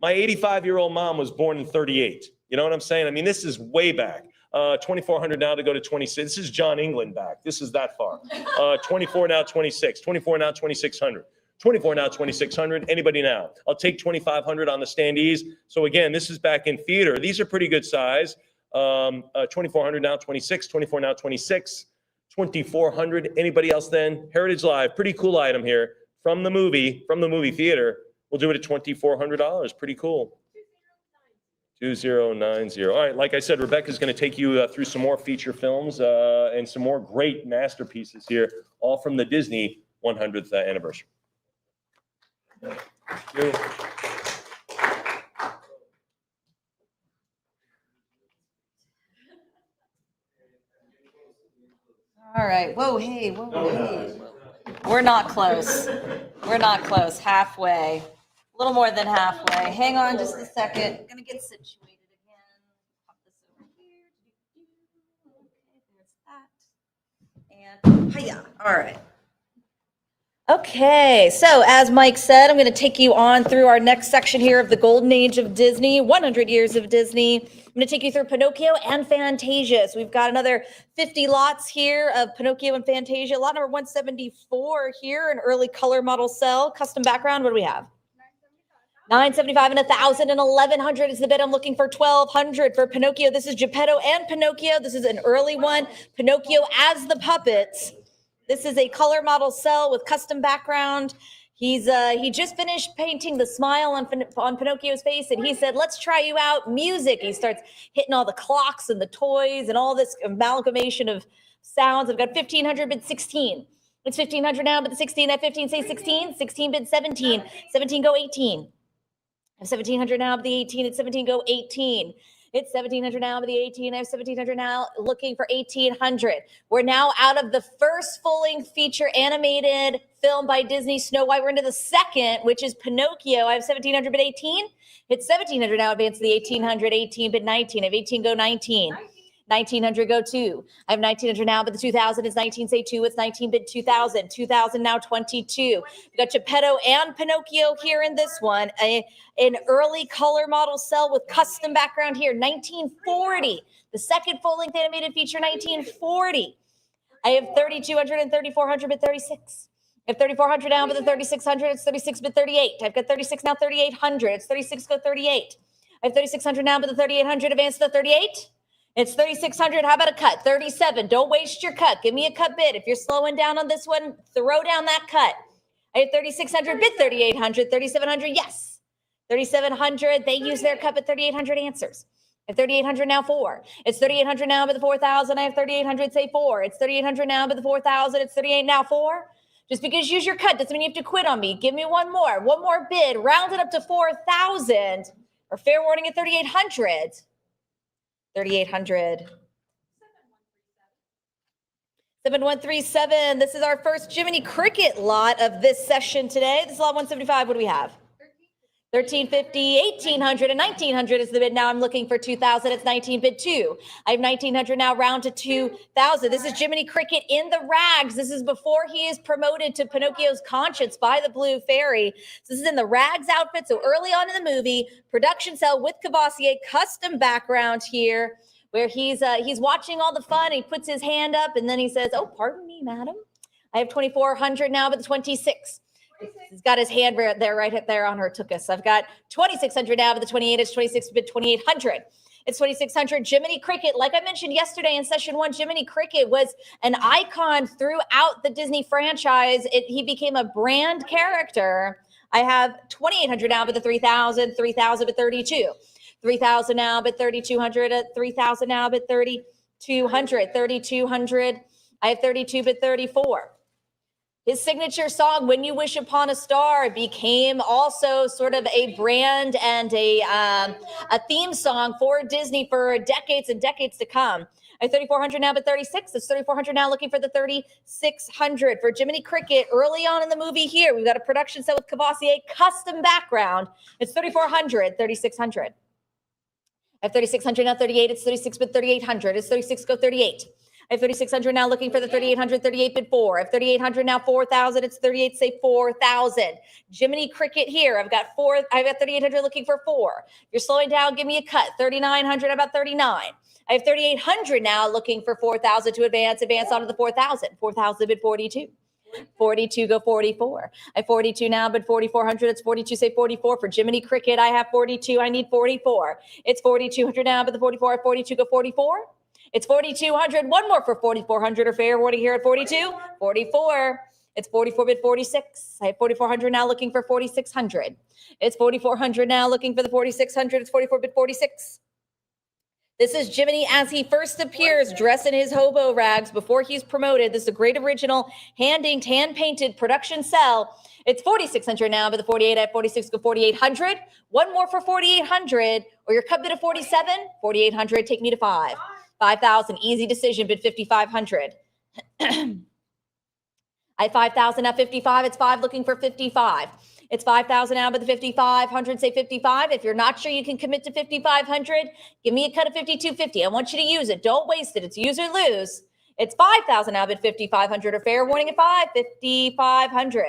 My 85-year-old mom was born in 38. You know what I'm saying? I mean, this is way back. 2,400 now to go to 26. This is John England back. This is that far. 24 now, 26. 24 now, 2,600. 24 now, 2,600. Anybody now? I'll take 2,500 on the standees. So again, this is back in theater. These are pretty good size. 2,400 now, 26. 24 now, 26. 2,400. Anybody else then? Heritage Live. Pretty cool item here from the movie theater. We'll do it at $2,400. Pretty cool. 2090. All right, like I said, Rebecca's going to take you through some more feature films and some more great masterpieces here, all from the Disney 100th anniversary. Thank you. All right. Whoa, hey, whoa, hey. We're not close. We're not close. Halfway. A little more than halfway. Hang on just a second. I'm gonna get situated again. Pop this over here. Okay, there's that. And hiya. All right. Okay, so as Mike said, I'm going to take you on through our next section here of the Golden Age of Disney, 100 years of Disney. I'm going to take you through Pinocchio and Fantasia. So we've got another 50 lots here of Pinocchio and Fantasia. Lot number 174 here, an early color model cell, custom background. What do we have? 975 and 1,000 and 1,100 is the bid. I'm looking for 1,200 for Pinocchio. This is Geppetto and Pinocchio. This is an early one. Pinocchio as the puppets. This is a color model cell with custom background. He just finished painting the smile on Pinocchio's face, and he said, "Let's try you out." Music. He starts hitting all the clocks and the toys and all this amalgamation of sounds. I've got 1,500 bid 16. It's 1,500 now, but the 16 at 15 say 16. 16 bid 17. 17 go 18. I have 1,700 now, but the 18 at 17 go 18. It's 1,700 now, but the 18. I have 1,700 now, looking for 1,800. We're now out of the first full-length feature animated film by Disney, Snow White. We're into the second, which is Pinocchio. I have 1,700 bid 18. It's 1,700 now, advance to the 1,800. 18 bid 19. I have 18 go 19. 1,900 go 2. I have 1,900 now, but the 2,000 is 19 say 2. It's 19 bid 2,000. 2,000 now 22. We got Geppetto and Pinocchio here in this one. An early color model cell with custom background here. 1940. The second full-length animated feature, 1940. I have 3,200 and 3,400 bid 36. I have 3,400 now, but the 3,600. It's 36 bid 38. I've got 36 now, 3,800. It's 36 go 38. I have 3,600 now, but the 3,800 advance to the 38. It's 3,600. How about a cut? 37. Don't waste your cut. Give me a cut bid. If you're slowing down on this one, throw down that cut. I have 3,600 bid 3,800. 3,700. Yes. 3,700. They use their cut, but 3,800 answers. I have 3,800 now 4. It's 3,800 now, but the 4,000. I have 3,800. Say 4. It's 3,800 now, but the 4,000. It's 38 now 4. Just because you use your cut doesn't mean you have to quit on me. Give me one more bid, round it up to 4,000, or fair warning at 3,800. 3,800. 7137. This is our first Jiminy Cricket lot of this session today. This is lot 175. What do we have? 1350, 1800, and 1900 is the bid. Now I'm looking for 2000. It's 19 bid 2. I have 1900 now, round to 2000. This is Jiminy Cricket in the rags. This is before he is promoted to Pinocchio's conscience by the Blue Fairy. So this is in the rags outfit. So early on in the movie, production cell with Cavassier, custom background here, where he's watching all the fun. He puts his hand up and then he says, "Oh, pardon me, madam. I have 2400 now, but the 26. He's got his hand right there on her tuchus. I've got 2600 now, but the 28 is 26 bid 2800. It's 2600. Jiminy Cricket, like I mentioned yesterday in session 1, Jiminy Cricket was an icon throughout the Disney franchise. He became a brand character. I have 2800 now, but the 3000, 3000 but 32. 3,000 now, but 3,200 at 3,000 now, but 3,200, 3,200. I have 32 but 34. His signature song, When You Wish Upon a Star, became also sort of a brand and a theme song for Disney for decades and decades to come. I have 3,400 now, but 36. It's 3,400 now, looking for the 3,600. For Jiminy Cricket, early on in the movie here, we've got a production set with Cavassier, custom background. It's 3,400, 3,600. I have 3,600 now, 38. It's 36 bid 3,800. It's 36 go 38. I have 3,600 now, looking for the 3,800, 38 bid 4. I have 3,800 now, 4,000. It's 38, say 4,000. Jiminy Cricket here. I've got 3,800 looking for 4. If you're slowing down, give me a cut. 3,900, about 39. I have 3,800 now, looking for 4,000 to advance onto the 4,000. 4,000 bid 42. 42 go 44. I have 42 now, but 4,400. It's 42, say 44. For Jiminy Cricket, I have 42. I need 44. It's 4,200 now, but the 44, I have 42 go 44. It's 4,200. One more for 4,400 or fair warning here at 42. 44. It's 44 bid 46. I have 4,400 now, looking for 4,600. It's 4,400 now, looking for the 4,600. It's 44 bid 46. This is Jiminy as he first appears, dressed in his hobo rags before he's promoted. This is a great original, hand-inked, hand-painted production cell. It's 4,600 now, but the 48, I have 46 go 4,800. One more for 4,800, or your cut bid of 47, 4,800, take me to 5. 5,000, easy decision, bid 5,500. I have 5,000 at 55, it's 5 looking for 55. It's 5,000 now, but the 5,500, say 55. If you're not sure you can commit to 5,500, give me a cut of 5,250. I want you to use it. Don't waste it. It's use or lose. It's 5,000 now, but 5,500 or fair warning at 5, 5,500.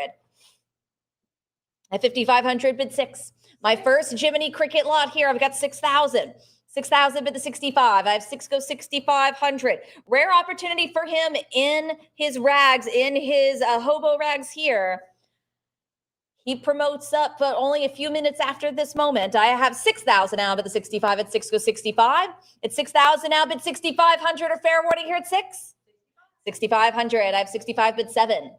At 5,500, bid 6. My first Jiminy Cricket lot here, I've got 6,000. 6,000 bid the 65. I have 6 go 6,500. Rare opportunity for him in his rags, in his hobo rags here. He promotes up, but only a few minutes after this moment. I have 6,000 now, but the 65 at 6 go 65. It's 6,000 now, but 6,500 or fair warning here at 6. 6,500. I have 65 bid 7.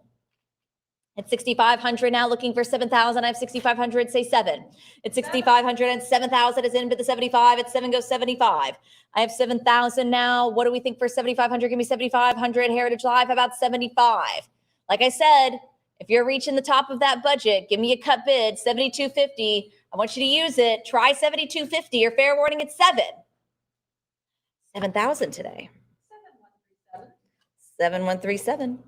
It's 6,500 now, looking for 7,000. I have 6,500, say 7. It's 6,500 and 7,000 is in, but the 75 at 7 goes 75. I have 7,000 now. What do we think for 7,500? Give me 7,500. Heritage Live, about 75. Like I said, if you're reaching the top of that budget, give me a cut bid, 7,250. I want you to use it. Try 7,250 or fair warning at 7. 7,000 today. 7137.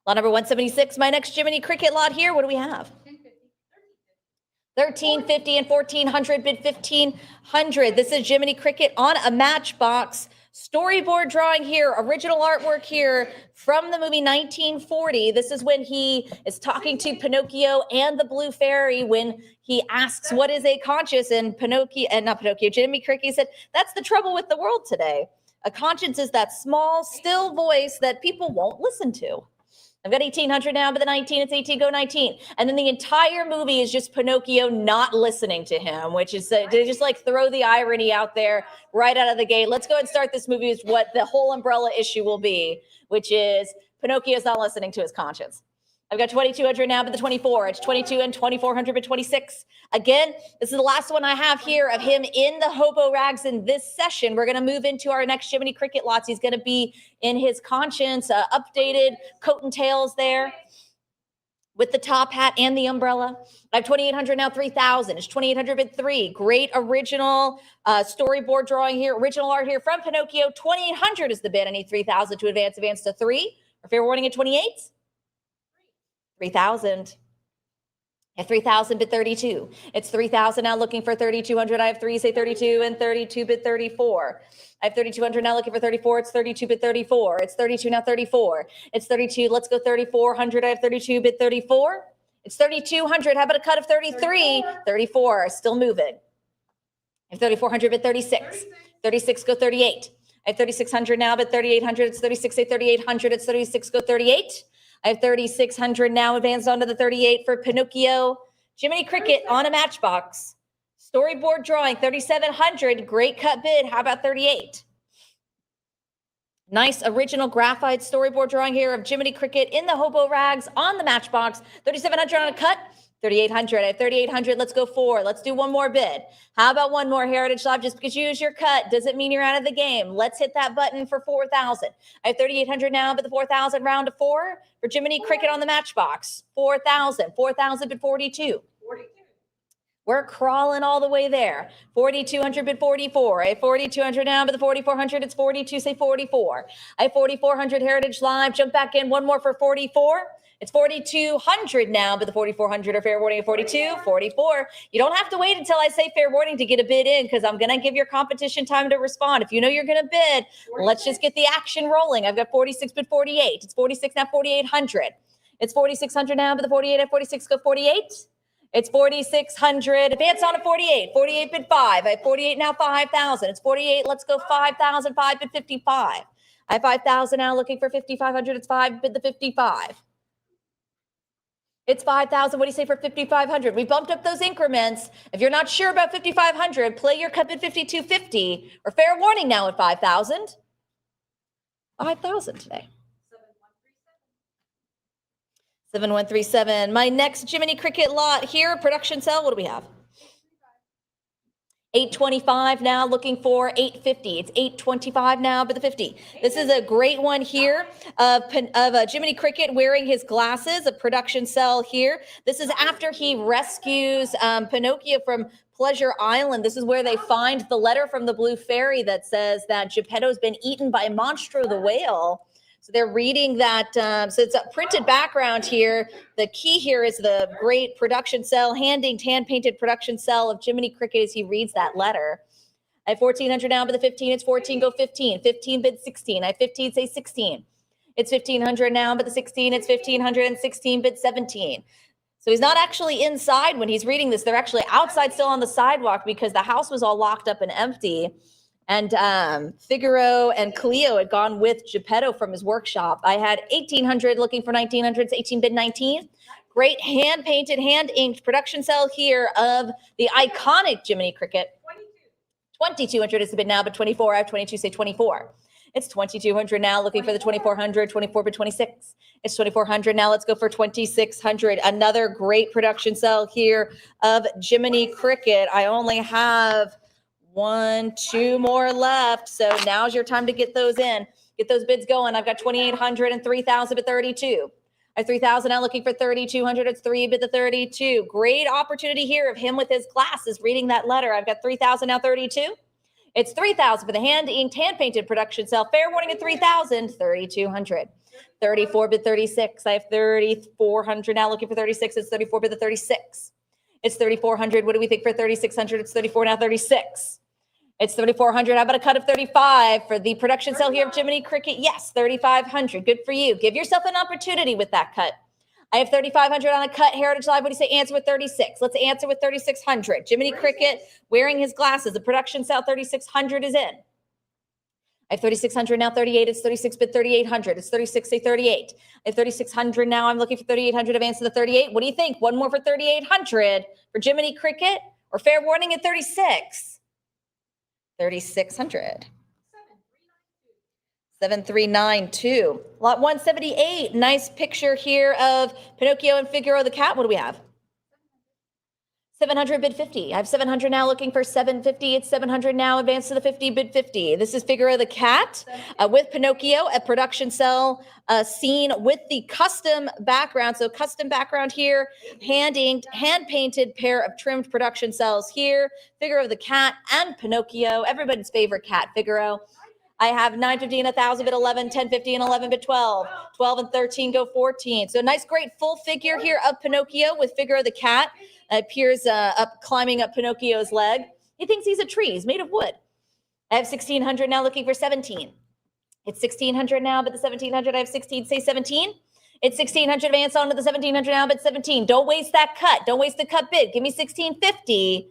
Lot number 176, my next Jiminy Cricket lot here. What do we have? 1,350 and 1,400, bid 1,500. This is Jiminy Cricket on a Matchbox. Storyboard drawing here, original artwork here from the movie 1940. This is when he is talking to Pinocchio and the Blue Fairy when he asks what is a conscience, and Jiminy Cricket said, that's the trouble with the world today. A conscience is that small, still voice that people won't listen to. I've got 1,800 now, but the 19, it's 18, go 19. And then the entire movie is just Pinocchio not listening to him, which is to just like throw the irony out there right out of the gate. Let's go ahead and start this movie with what the whole umbrella issue will be, which is Pinocchio's not listening to his conscience. I've got 2,200 now, but the 24. It's 22 and 2,400, but 26. Again, this is the last one I have here of him in the hobo rags in this session. We're going to move into our next Jiminy Cricket lots. He's going to be in his conscience, updated coat and tails there with the top hat and the umbrella. I have 2,800 now, 3,000. It's 2,800 bid 3. Great original storyboard drawing here, original art here from Pinocchio. 2,800 is the bid. I need 3,000 to advance to 3. Or fair warning at 28. 3,000. At 3,000 bid 32. It's 3,000 now looking for 3,200. I have 3, say 32 and 32 bid 34. I have 3,200 now looking for 34. It's 32 bid 34. It's 32 now 34. It's 32. Let's go 3,400. I have 32 bid 34. It's 3,200. How about a cut of 33? 34. Still moving. I have 3,400 bid 36. 36 go 38. I have 3,600 now bid 3,800. It's 36 say 3,800. It's 36 go 38. I have 3,600 now advanced onto the 38 for Pinocchio. Jiminy Cricket on a matchbox. Storyboard drawing, 3,700. Great cut bid. How about 38? Nice original graphite storyboard drawing here of Jiminy Cricket in the hobo rags on the matchbox. 3,700 on a cut. 3,800. I have 3,800. Let's go 4. Let's do one more bid. How about one more Heritage Live? Just because you use your cut doesn't mean you're out of the game. Let's hit that button for 4,000. I have 3,800 now, but the 4,000 round to 4 for Jiminy Cricket on the matchbox. 4,000. 4,000 bid 42. 42. We're crawling all the way there. 4,200 bid 44. I have 4,200 now, but the 4,400, it's 42, say 44. I have 4,400 Heritage Live. Jump back in. One more for 44. It's 4,200 now, but the 4,400 are fair warning at 42, 44. You don't have to wait until I say fair warning to get a bid in because I'm going to give your competition time to respond. If you know you're going to bid, let's just get the action rolling. I've got 46 bid 48. It's 46 now, 4,800. It's 4,600 now, but the 48 at 46 go 48. It's 4,600. Advance on to 48. 48 bid 5. I have 48 now, 5,000. It's 48. Let's go 5,000. 5 bid 55. I have 5,000 now looking for 5,500. It's 5 bid the 55. It's 5,000. What do you say for 5,500? We bumped up those increments. If you're not sure about 5,500, play your cut bid 5,250 or fair warning now at 5,000. 5,000 today. 7137. My next Jiminy Cricket lot here, production cell. What do we have? 825 now, looking for 850. It's 825 now, but the 50. This is a great one here of Jiminy Cricket wearing his glasses, a production cell here. This is after he rescues Pinocchio from Pleasure Island. This is where they find the letter from the Blue Fairy that says that Geppetto's been eaten by Monstro the whale. So they're reading that. So it's a printed background here. The key here is the great production cell, hand-painted production cell of Jiminy Cricket as he reads that letter. I have 1,400 now, but the 15, it's 14, go 15. 15 bid 16. I have 15, say 16. It's 1,500 now, but the 16, it's 1,500 and 16 bid 17. So he's not actually inside when he's reading this. They're actually outside still on the sidewalk because the house was all locked up and empty. And Figaro and Cleo had gone with Geppetto from his workshop. I had 1,800 looking for 1,900, 18 bid 19. Great hand-painted, hand-inked production cell here of the iconic Jiminy Cricket. 2,200 is the bid now, but 24. I have 22, say 24. It's 2,200 now, looking for the 2,400, 24 bid 26. It's 2,400 now. Let's go for 2,600. Another great production cell here of Jiminy Cricket. I only have 1, 2 more left. So now's your time to get those in. Get those bids going. I've got 2,800 and 3,000 bid 32. I have 3,000 now looking for 3,200. It's 3 bid the 32. Great opportunity here of him with his glasses reading that letter. I've got 3,000 now 32. It's 3,000 for the hand-inked, hand-painted production cell. Fair warning at 3,000, 3,200. 34 bid 36. I have 3,400 now looking for 36. It's 34 bid the 36. It's 3,400. What do we think for 3,600? It's 34 now 36. It's 3,400. How about a cut of 35 for the production cell here of Jiminy Cricket? Yes, 3,500. Good for you. Give yourself an opportunity with that cut. I have 3,500 on a cut. Heritage Live, what do you say? Answer with 36. Let's answer with 3,600. Jiminy Cricket wearing his glasses. The production cell 3,600 is in. I have 3,600 now, 38. It's 36 bid 3,800. It's 36, say 38. I have 3,600 now. I'm looking for 3,800. Advance to the 38. What do you think? One more for 3,800 for Jiminy Cricket or fair warning at 36? 3,600. 7392. Lot 178. Nice picture here of Pinocchio and Figaro the cat. What do we have? 700 bid 50. I have 700 now looking for 750. It's 700 now, advance to the 50, bid 50. This is Figaro the cat with Pinocchio, a production cell scene with the custom background. So custom background here, hand-painted pair of trimmed production cells here. Figaro the cat and Pinocchio, everybody's favorite cat, Figaro. I have 950 and 1,000 bid 11, 1050 and 11 bid 12, 12 and 13 go 14. So nice, great full figure here of Pinocchio with Figaro the cat. Appears climbing up Pinocchio's leg. He thinks he's a tree. He's made of wood. I have 1,600 now looking for 17. It's 1,600 now, but the 1,700, I have 16, say 17. It's 1,600, advance on to the 1,700 now, but 17. Don't waste that cut. Don't waste the cut bid. Give me 1,650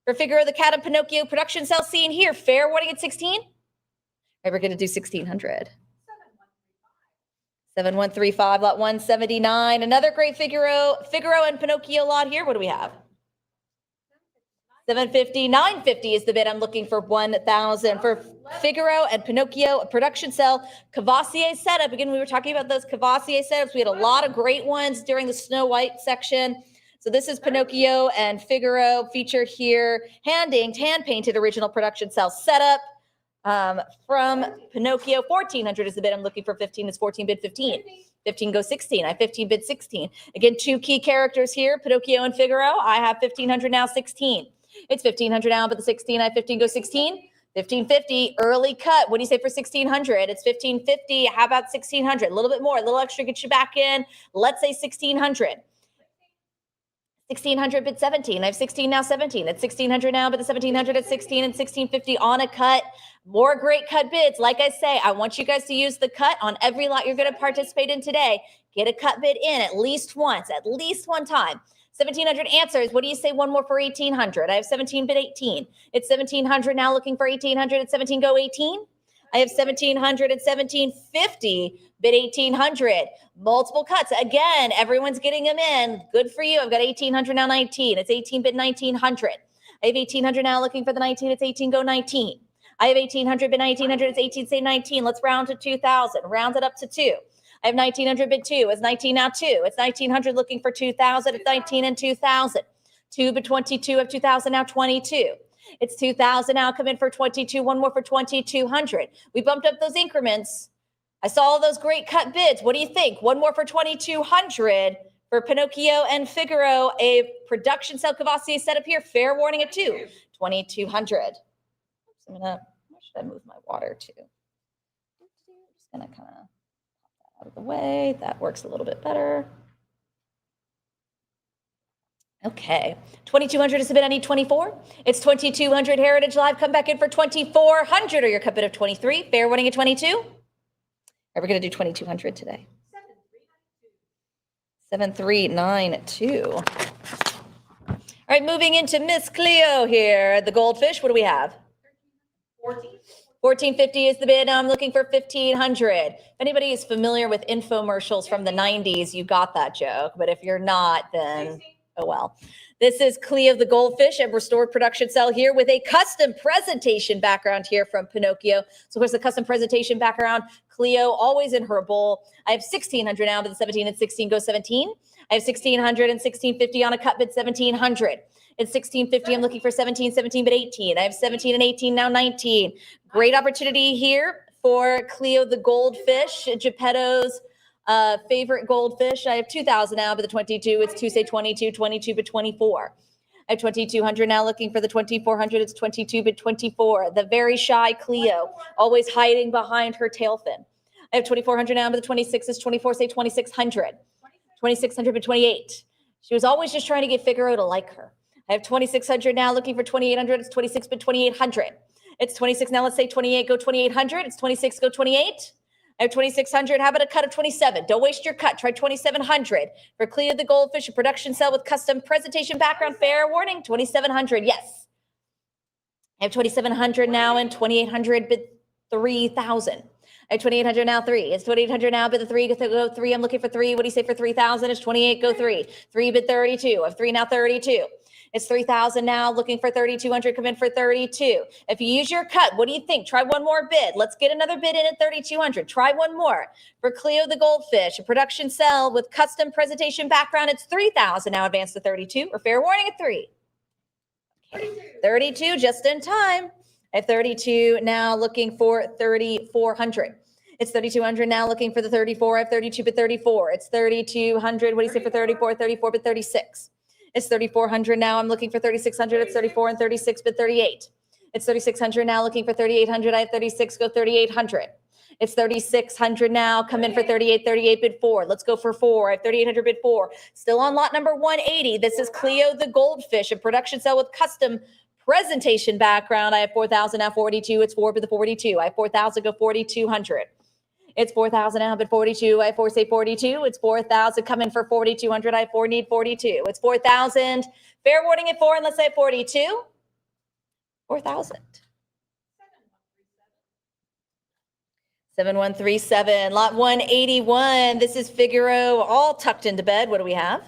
for Figaro the cat and Pinocchio production cell scene here. Fair warning at 16. All right, we're going to do 1,600. 7135, lot 179. Another great Figaro and Pinocchio lot here. What do we have? 750, 950 is the bid. I'm looking for 1,000 for Figaro and Pinocchio, a production cell Cavassier setup. Again, we were talking about those Cavassier setups. We had a lot of great ones during the Snow White section. So this is Pinocchio and Figaro featured here. Hand-painted original production cell setup. From Pinocchio, 1,400 is the bid. I'm looking for 15. It's 14 bid 15. 15 goes 16. I have 15 bid 16. Again, two key characters here, Pinocchio and Figaro. I have 1,500 now, 16. It's 1,500 now, but the 16, I have 15 goes 16. 1,550, early cut. What do you say for 1,600? It's 1,550. How about 1,600? A little bit more, a little extra, get you back in. Let's say 1,600. 1,600 bid 17. I have 16 now, 17. It's 1,600 now, but the 1,700 at 16 and 1,650 on a cut. More great cut bids. Like I say, I want you guys to use the cut on every lot you're going to participate in today. Get a cut bid in at least once, at least one time. 1,700 answers. What do you say? One more for 1,800. I have 17 bid 18. It's 1,700 now looking for 1,800 at 17 go 18. I have 1,700 at 1,750 bid 1,800. Multiple cuts. Again, everyone's getting them in. Good for you. I've got 1,800 now 19. It's 18 bid 1,900. I have 1,800 now looking for the 19. It's 18 go 19. I have 1,800 bid 1,900. It's 18 say 19. Let's round to 2,000. Round it up to 2. I have 1,900 bid 2. It's 19 now 2. It's 1,900 looking for 2,000. It's 19 and 2,000. 2 bid 22 of 2,000 now 22. It's 2,000 now. Come in for 22. One more for 2,200. We bumped up those increments. I saw all those great cut bids. What do you think? One more for 2,200 for Pinocchio and Figaro. A production cell Cavassier setup here. Fair warning at 2. 2,200. I'm gonna. Where should I move my water to? I'm just gonna kind of pop that out of the way. That works a little bit better. Okay, 2,200 is the bid. I need 24. It's 2,200 Heritage Live. Come back in for 2,400 or your cut bid of 23. Fair warning at 22. All right, we're going to do 2,200 today. 7,392. All right, moving into Miss Cleo here. The goldfish, what do we have? 1450 is the bid. I'm looking for 1,500. If anybody is familiar with infomercials from the 90s, you got that joke. But if you're not, then oh well. This is Cleo the goldfish, a restored production cell here with a custom presentation background here from Pinocchio. So of course the custom presentation background, Cleo always in her bowl. I have 1,600 now, but the 17 and 16 goes 17. I have 1,600 and 1,650 on a cut bid 1,700. It's 1,650. I'm looking for 17, 17 but 18. I have 17 and 18 now 19. Great opportunity here for Cleo the goldfish, Geppetto's favorite goldfish. I have 2,000 now, but the 22, it's 2 say 22, 22 but 24. I have 2,200 now looking for the 2,400. It's 22 but 24. The very shy Cleo, always hiding behind her tail fin. I have 2,400 now, but the 26 is 24, say 2,600. 2,600 but 28. She was always just trying to get Figaro to like her. I have 2,600 now looking for 2,800. It's 26 but 2,800. It's 26 now, let's say 28, go 2,800. It's 26, go 28. I have 2,600. How about a cut of 27? Don't waste your cut. Try 2,700 for Cleo the goldfish, a production cell with custom presentation background. Fair warning, 2,700. Yes. I have 2,700 now and 2,800 bid 3,000. I have 2,800 now, 3. It's 2,800 now, bid the 3, go 3. I'm looking for 3. What do you say for 3,000? It's 28, go 3. 3 bid 32. I have 3 now, 32. It's 3,000 now, looking for 3,200, come in for 32. If you use your cut, what do you think? Try one more bid. Let's get another bid in at 3,200. Try one more. For Cleo the Goldfish, a production cell with custom presentation background, it's 3,000 now, advanced to 32, or fair warning at 3. 32, just in time. At 32 now, looking for 3,400. It's 3,200 now, looking for the 34. I have 32 bid 34. It's 3,200. What do you say for 34? 34 bid 36. It's 3,400 now. I'm looking for 3,600. It's 34 and 36 bid 38. It's 3,600 now, looking for 3,800. I have 36. Go 3,800. It's 3,600 now. Come in for 38. 38 bid 4. Let's go for 4. I have 3,800 bid 4. Still on lot number 180. This is Cleo the Goldfish, a production cell with custom presentation background. I have 4,000 now. 42. It's 4 bid the 42. I have 4,000. Go 4,200. It's 4,000 now, but 42. I have 4, say 42. It's 4,000. Come in for 4,200. I have 4, need 42. It's 4,000. Fair warning at 4, and let's say 42. 4,000. 7137. Lot 181. This is Figaro, all tucked into bed. What do we have?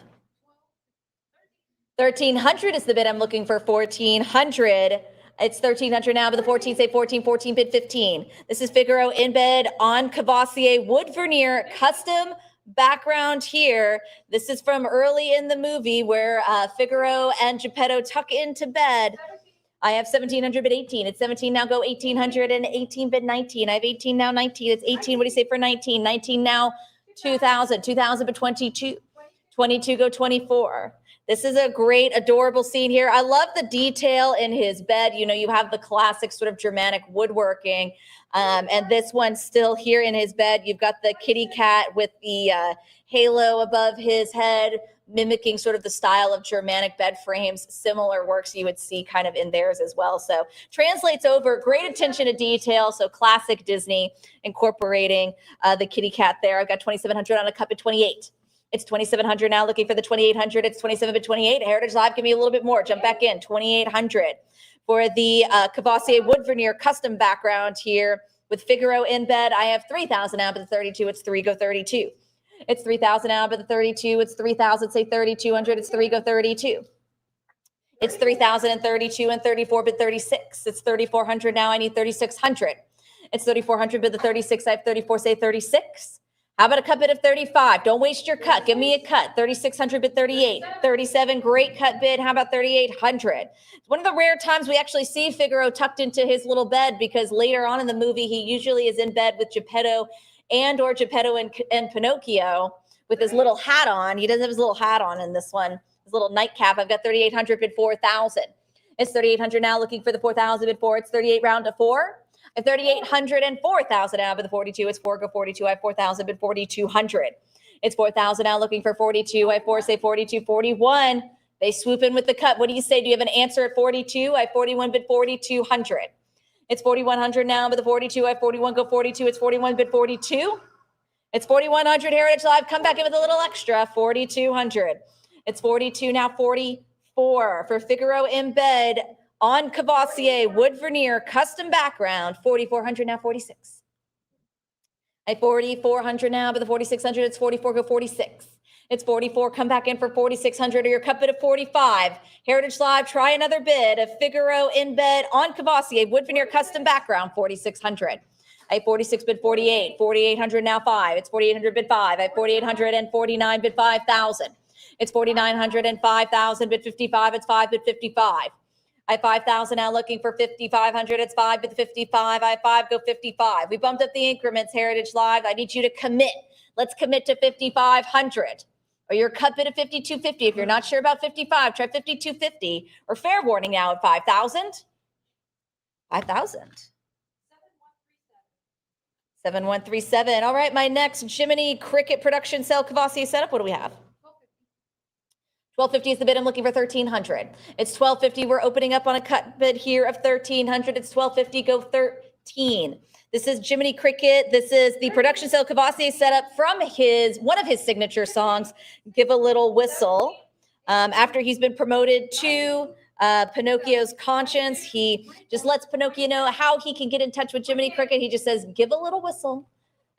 1,300 is the bid. I'm looking for 1,400. It's 1,300 now, but the 14, say 14, 14 bid 15. This is Figaro in bed on Cavassier wood veneer, custom background here. This is from early in the movie where Figaro and Geppetto tuck into bed. I have 1,700 bid 18. It's 17 now, go 1,800 and 18 bid 19. I have 18 now, 19. It's 18. What do you say for 19? 19 now, 2,000. 2,000 bid 22. 22 go 24. This is a great, adorable scene here. I love the detail in his bed. You know, you have the classic sort of Germanic woodworking. And this one's still here in his bed. You've got the kitty cat with the halo above his head, mimicking sort of the style of Germanic bed frames. Similar works you would see kind of in theirs as well. So translates over, great attention to detail. So classic Disney incorporating the kitty cat there. I've got 2,700 on a cup at 28. It's 2,700 now, looking for the 2,800. It's 27 bid 28. Heritage Live, give me a little bit more. Jump back in, 2,800. For the Cavassier wood veneer custom background here with Figaro in bed, I have 3,000 now, but the 32, it's 3, go 32. It's 3,000 now, but the 32, it's 3,000, say 3,200, it's 3, go 32. It's 3,032 and 34 bid 36. It's 3,400 now, I need 3,600. It's 3,400 bid the 36, I have 34, say 36. How about a cut bid of 35? Don't waste your cut. Give me a cut. 3,600 bid 38. 37, great cut bid. How about 3,800? It's one of the rare times we actually see Figaro tucked into his little bed, because later on in the movie, he usually is in bed with Geppetto or Geppetto and Pinocchio with his little hat on. He doesn't have his little hat on in this one, his little nightcap. I've got 3,800 bid 4,000. It's 3,800 now, looking for the 4,000 bid 4. It's 38 round to 4. At 3,800 and 4,000 out of the 42. It's 4, go 42. I have 4,000 bid 4,200. It's 4,000 now, looking for 42. I have 4, say 42, 41. They swoop in with the cut. What do you say? Do you have an answer at 42? I have 41 bid 4,200. It's 4,100 now, but the 42. I have 41, go 42. It's 41 bid 42. It's 4,100. Heritage Live, come back in with a little extra, 4,200. It's 42 now, 44 for Figaro in bed on Cavassier wood veneer custom background, 4,400 now, 46. At 4,400 now, but the 4,600, it's 44, go 46. It's 44, come back in for 4,600 or your cut bid of 45. Heritage Live, try another bid of Figaro in bed on Cavassier wood veneer custom background, 4,600. I have 46 bid 48, 4,800 now 5. It's 4,800 bid 5. I have 4,800 and 49 bid 5,000. It's 4,900 and 5,000 bid 55. It's 5 bid 55. I have 5,000 now, looking for 5,500. It's 5 bid 55. I have 5, go 55. We bumped up the increments, Heritage Live. I need you to commit. Let's commit to 5,500. Or your cut bid of 5,250. If you're not sure about 55, try 5,250. Or fair warning now at 5,000. 5,000. 7137. All right, my next Jiminy Cricket production cell Cavassier setup. What do we have? 1,250 is the bid. I'm looking for 1,300. It's 1,250. We're opening up on a cut bid here of 1,300. It's 1,250. Go 13. This is Jiminy Cricket. This is the production cell Cavassier setup from one of his signature songs, Give a Little Whistle. After he's been promoted to Pinocchio's conscience, he just lets Pinocchio know how he can get in touch with Jiminy Cricket. He just says, give a little whistle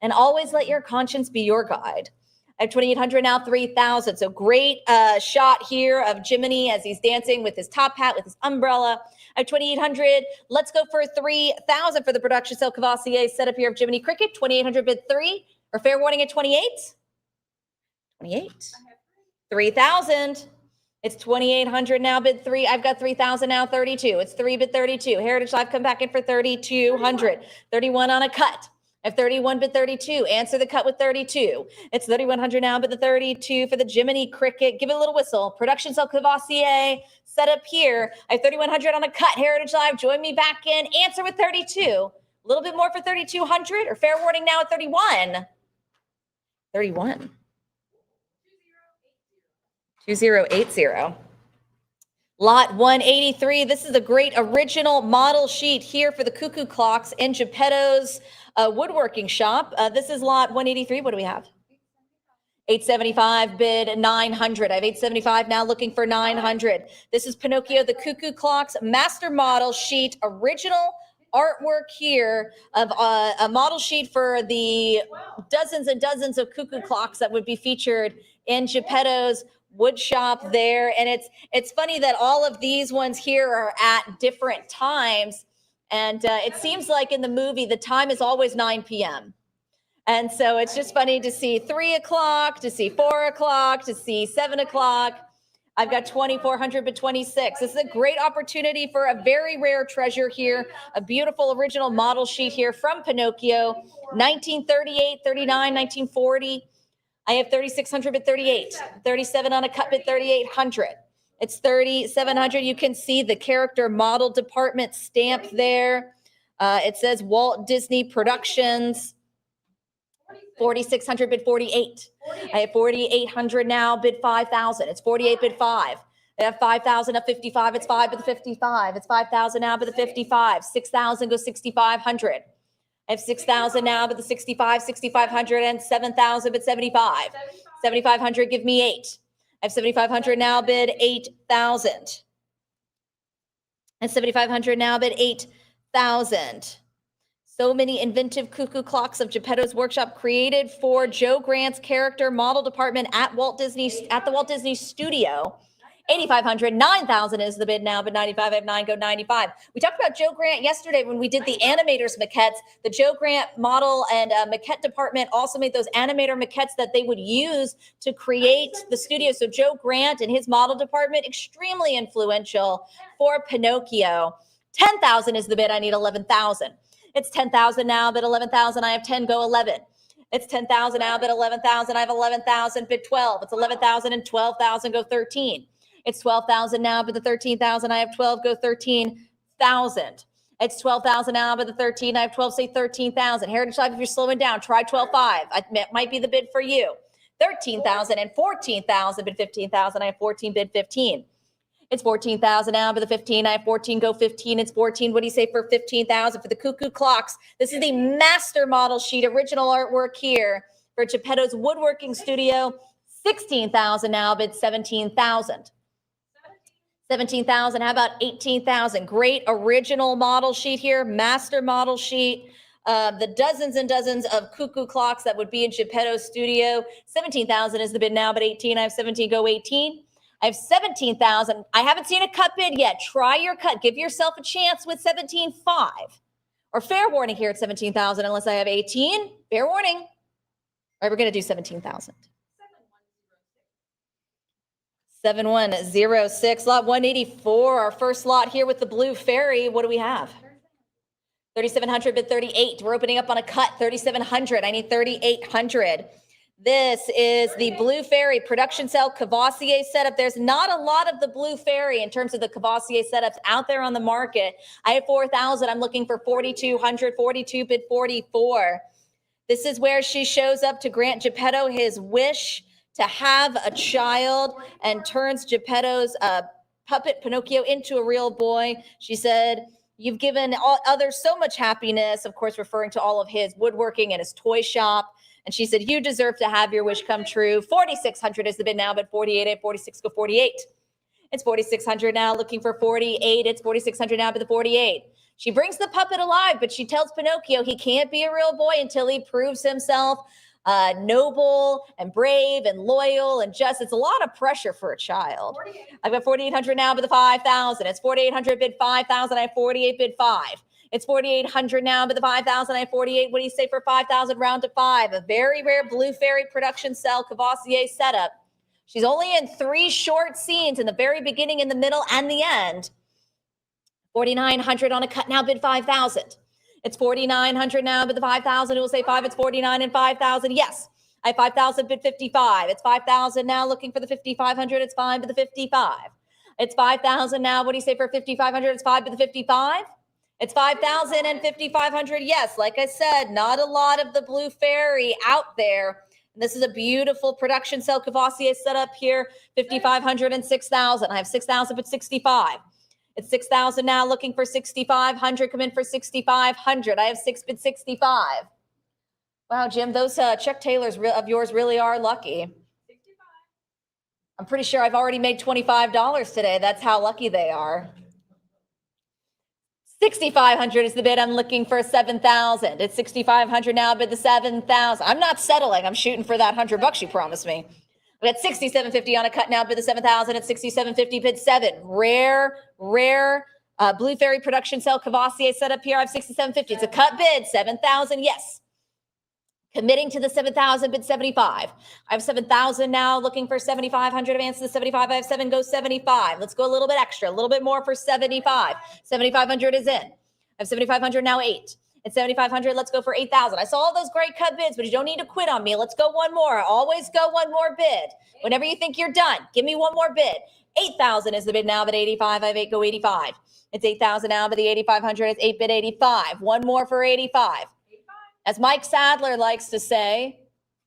and always let your conscience be your guide. I have 2,800 now, 3,000. So great shot here of Jiminy as he's dancing with his top hat, with his umbrella. I have 2,800. Let's go for 3,000 for the production cell Cavassier setup here of Jiminy Cricket. 2,800 bid 3, or fair warning at 28. 28. 3,000. It's 2,800 now, bid 3. I've got 3,000 now, 32. It's 3 bid 32. Heritage Live come back in for 3,200. 31 on a cut. I have 31 bid 32. Answer the cut with 32. It's 3,100 now, bid the 32 for the Jiminy Cricket. Give it a little whistle. Production cell Cavassier set up here. I have 3,100 on a cut. Heritage Live, join me back in. Answer with 32. A little bit more for 3,200, or fair warning now at 31. 31. 2080. Lot 183. This is a great original model sheet here for the Cuckoo Clocks in Geppetto's woodworking shop. This is lot 183. What do we have? 875 bid 900. I have 875 now, looking for 900. This is Pinocchio, the Cuckoo Clocks master model sheet, original artwork here of a model sheet for the dozens and dozens of Cuckoo Clocks that would be featured in Geppetto's wood shop there. And it's funny that all of these ones here are at different times. And it seems like in the movie, the time is always 9 p.m. And so it's just funny to see 3 o'clock, to see 4 o'clock, to see 7 o'clock. I've got 2,400 but 26. This is a great opportunity for a very rare treasure here. A beautiful original model sheet here from Pinocchio, 1938, 39, 1940. I have 3,600 bid 38, 37 on a cut bid 3,800. It's 3,700. You can see the character model department stamp there. It says Walt Disney Productions. 4,600 bid 48. I have 4,800 now, bid 5,000. It's 48 bid 5. I have 5,000 up 55. It's 5 bid the 55. It's 5,000 now, bid the 55. 6,000 goes 6,500. I have 6,000 now, but the 65, 6,500, and 7,000, but 75. 7,500, give me 8. I have 7,500 now, bid 8,000. And 7,500 now, bid 8,000. So many inventive Cuckoo Clocks of Geppetto's Workshop created for Joe Grant's character model department at the Walt Disney Studio. 8,500, 9,000 is the bid now, but 95, I have 9, go 95. We talked about Joe Grant yesterday when we did the animators maquettes. The Joe Grant model and maquette department also made those animator maquettes that they would use to create the studio. So Joe Grant and his model department, extremely influential for Pinocchio. 10,000 is the bid, I need 11,000. It's 10,000 now, bid 11,000, I have 10, go 11. It's 10,000 now, bid 11,000, I have 11,000, bid 12. It's 11,000 and 12,000, go 13. It's 12,000 now, but the 13,000, I have 12, go 13,000. It's 12,000 now, but the 13, I have 12, say 13,000. Heritage Live, if you're slowing down, try 12,500. It might be the bid for you. 13,000 and 14,000, bid 15,000. I have 14, bid 15. It's 14,000 now, but the 15, I have 14, go 15. It's 14. What do you say for 15,000 for the Cuckoo Clocks? This is the master model sheet, original artwork here for Geppetto's Woodworking Studio. 16,000 now, bid 17,000. 17,000. How about 18,000? Great original model sheet here, master model sheet. The dozens and dozens of Cuckoo Clocks that would be in Geppetto's studio. 17,000 is the bid now, but 18. I have 17, go 18. I have 17,000. I haven't seen a cut bid yet. Try your cut. Give yourself a chance with 17.5. Or fair warning here at 17,000 unless I have 18. Fair warning. All right, we're going to do 17,000. 7106, lot 184, our first lot here with the Blue Fairy. What do we have? 3,700 bid 38. We're opening up on a cut, 3,700. I need 3,800. This is the Blue Fairy production cell Cavassier setup. There's not a lot of the Blue Fairy in terms of the Cavassier setups out there on the market. I have 4,000. I'm looking for 4,200, 42 bid 44. This is where she shows up to grant Geppetto his wish to have a child and turns Geppetto's puppet Pinocchio into a real boy. She said, "You've given others so much happiness," of course, referring to all of his woodworking and his toy shop. And she said, "You deserve to have your wish come true." 4,600 is the bid now, but 48, at 46, go 48. It's 4,600 now, looking for 48. It's 4,600 now, but the 48. She brings the puppet alive, but she tells Pinocchio he can't be a real boy until he proves himself noble and brave and loyal and just. It's a lot of pressure for a child. 48. I've got 4,800 now, but the 5,000. It's 4,800 bid 5,000. I have 48 bid 5. It's 4,800 now, but the 5,000. I have 48. What do you say for 5,000? Round to 5. A very rare Blue Fairy production cell Cavassier setup. She's only in 3 short scenes in the very beginning, in the middle, and the end. 4,900 on a cut now, bid 5,000. It's 4,900 now, but the 5,000, it will say 5. It's 49 and 5,000. Yes. I have 5,000 bid 55. It's 5,000 now, looking for the 5,500. It's 5 to the 55. It's 5,000 now. What do you say for 5,500? It's 5 to the 55. It's 5,000 and 5,500. Yes, like I said, not a lot of the Blue Fairy out there. And this is a beautiful production cell Cavassier setup here. 5,500 and 6,000. I have 6,000 but 65. It's 6,000 now, looking for 6,500. Come in for 6,500. I have 6 bid 65. Wow, Jim, those Chuck Taylors of yours really are lucky. 65. I'm pretty sure I've already made $25 today. That's how lucky they are. 6,500 is the bid. I'm looking for 7,000. It's 6,500 now, bid the 7,000. I'm not settling. I'm shooting for that $100 you promised me. We got 6,750 on a cut now, bid the 7,000. It's 6,750, bid 7. Rare Blue Fairy production cell Cavassier setup here. I have 6,750. It's a cut bid, 7,000. Yes. Committing to the 7,000, bid 75. I have 7,000 now, looking for 7,500. Advance to the 75. I have 7, go 75. Let's go a little bit extra, a little bit more for 75. 7,500 is in. I have 7,500 now, 8. At 7,500, let's go for 8,000. I saw all those great cut bids, but you don't need to quit on me. Let's go one more. Always go one more bid. Whenever you think you're done, give me one more bid. 8,000 is the bid now, but 85. I have 8, go 85. It's 8,000 now, but the 8,500 is 8 bid 85. One more for 85. As Mike Sadler likes to say,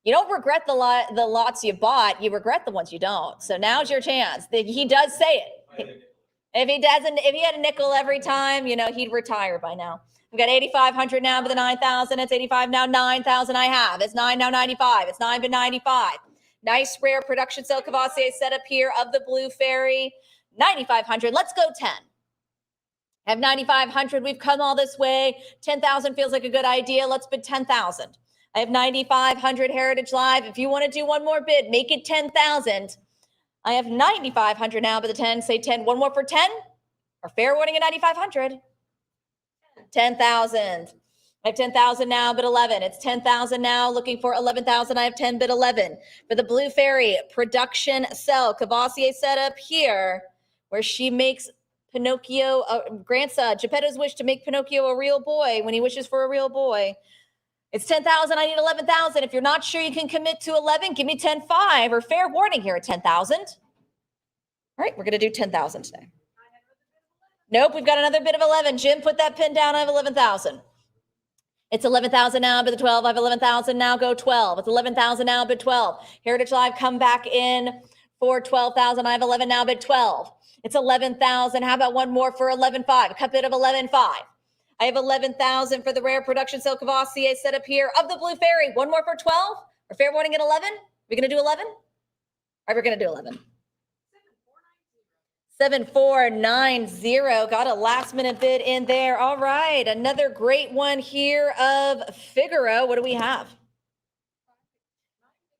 you don't regret the lots you bought, you regret the ones you don't. So now's your chance. He does say it. If he had a nickel every time, he'd retire by now. We've got 8,500 now, but the 9,000. It's 85 now, 9,000 I have. It's 9 now, 95. It's 9 but 95. Nice rare production cell Cavassier setup here of the Blue Fairy. 9,500. Let's go 10. I have 9,500. We've come all this way. 10,000 feels like a good idea. Let's bid 10,000. I have 9,500 Heritage Live. If you want to do one more bid, make it 10,000. I have 9,500 now, but the 10, say 10. One more for 10 or fair warning at 9,500. 10,000. I have 10,000 now, but 11. It's 10,000 now, looking for 11,000. I have 10, but 11. For the Blue Fairy production cell Cavassier setup here, where she makes Pinocchio, grants Geppetto's wish to make Pinocchio a real boy when he wishes for a real boy. It's 10,000. I need 11,000. If you're not sure you can commit to 11, give me 10,500 or fair warning here at 10,000. All right, we're going to do 10,000 today. Nope, we've got another bid of 11. Jim, put that pin down. I have 11,000. It's 11,000 now, but the 12. I have 11,000 now, go 12. It's 11,000 now, but 12. Heritage Live, come back in for 12,000. I have 11 now, but 12. It's 11,000. How about one more for 11,500? A cut bid of 11,500. I have 11,000 for the rare production cell Cavassier setup here of the Blue Fairy. One more for 12 or fair warning at 11. We're going to do 11. All right, we're going to do 11. 7490. Got a last minute bid in there. All right, another great one here of Figaro. What do we have?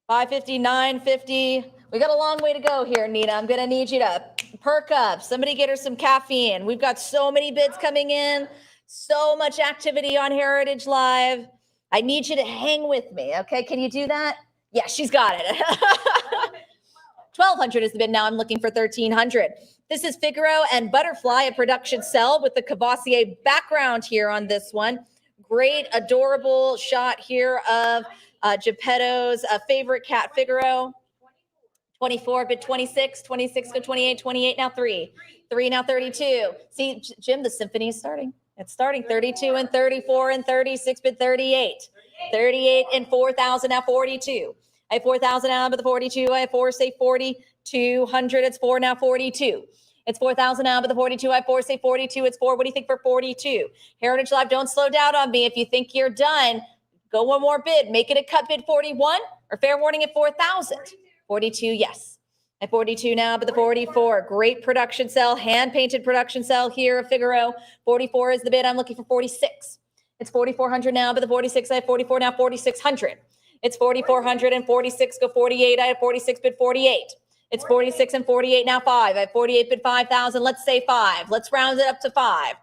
550, 950. We got a long way to go here, Nina. I'm going to need you to perk up. Somebody get her some caffeine. We've got so many bids coming in, so much activity on Heritage Live. I need you to hang with me, okay? Can you do that? Yeah, she's got it. 1,200 is the bid now. I'm looking for 1,300. This is Figaro and Butterfly, a production cell with the Cavassier background here on this one. Great, adorable shot here of Geppetto's favorite cat, Figaro. 24, bid 26, 26 to 28, 28 now 3. 3 now 32. See, Jim, the symphony is starting. It's starting 32 and 34 and 36, bid 38. 38 and 4,000 now 42. I have 4,000 now, but the 42. I have 4, say 4,200. It's 4 now 42. It's 4,000 now, but the 42. I have 4, say 42. It's 4. What do you think for 42? Heritage Live, don't slow down on me. If you think you're done, go one more bid. Make it a cut bid 41 or fair warning at 4,000. 42, yes. At 42 now, but the 44. Great production cell, hand-painted production cell here of Figaro. 44 is the bid. I'm looking for 46. It's 4,400 now, but the 46. I have 44 now, 4,600. It's 4,400 and 46, go 48. I have 46 bid 48. It's 46 and 48 now 5. I have 48 bid 5,000. Let's say 5. Let's round it up to 5.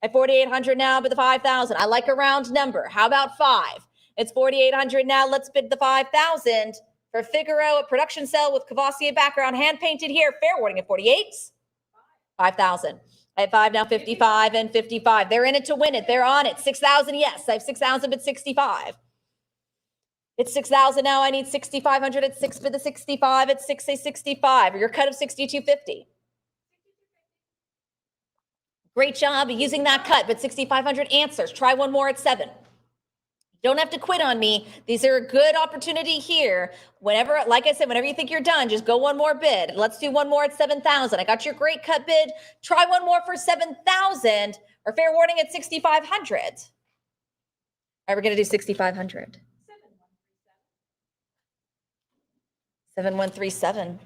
At 4,800 now, bid the 5,000. I like a round number. How about 5? It's 4,800 now. Let's bid the 5,000 for Figaro, a production cell with Cavassier background, hand painted here. Fair warning at 48. 5,000. I have 5 now, 55 and 55. They're in it to win it. They're on it. 6,000. Yes, I have 6,000 bid 65. It's 6,000 now. I need 6,500 at 6 bid the 65 at 6 say 65. Or your cut of 6,250. Great job using that cut, but 6,500 answers. Try one more at 7. Don't have to quit on me. These are a good opportunity here. Whenever, like I said, whenever you think you're done, just go one more bid. Let's do one more at 7,000. I got your great cut bid. Try one more for 7,000 or fair warning at 6,500. All right, we're going to do 6,500. 7137.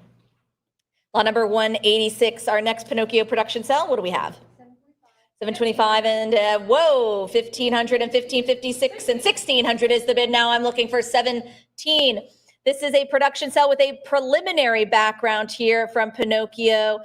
Lot number 186, our next Pinocchio production cell. What do we have? 725 and whoa, 1,500 and 1,556 and 1,600 is the bid. Now I'm looking for 17. This is a production cell with a preliminary background here from Pinocchio.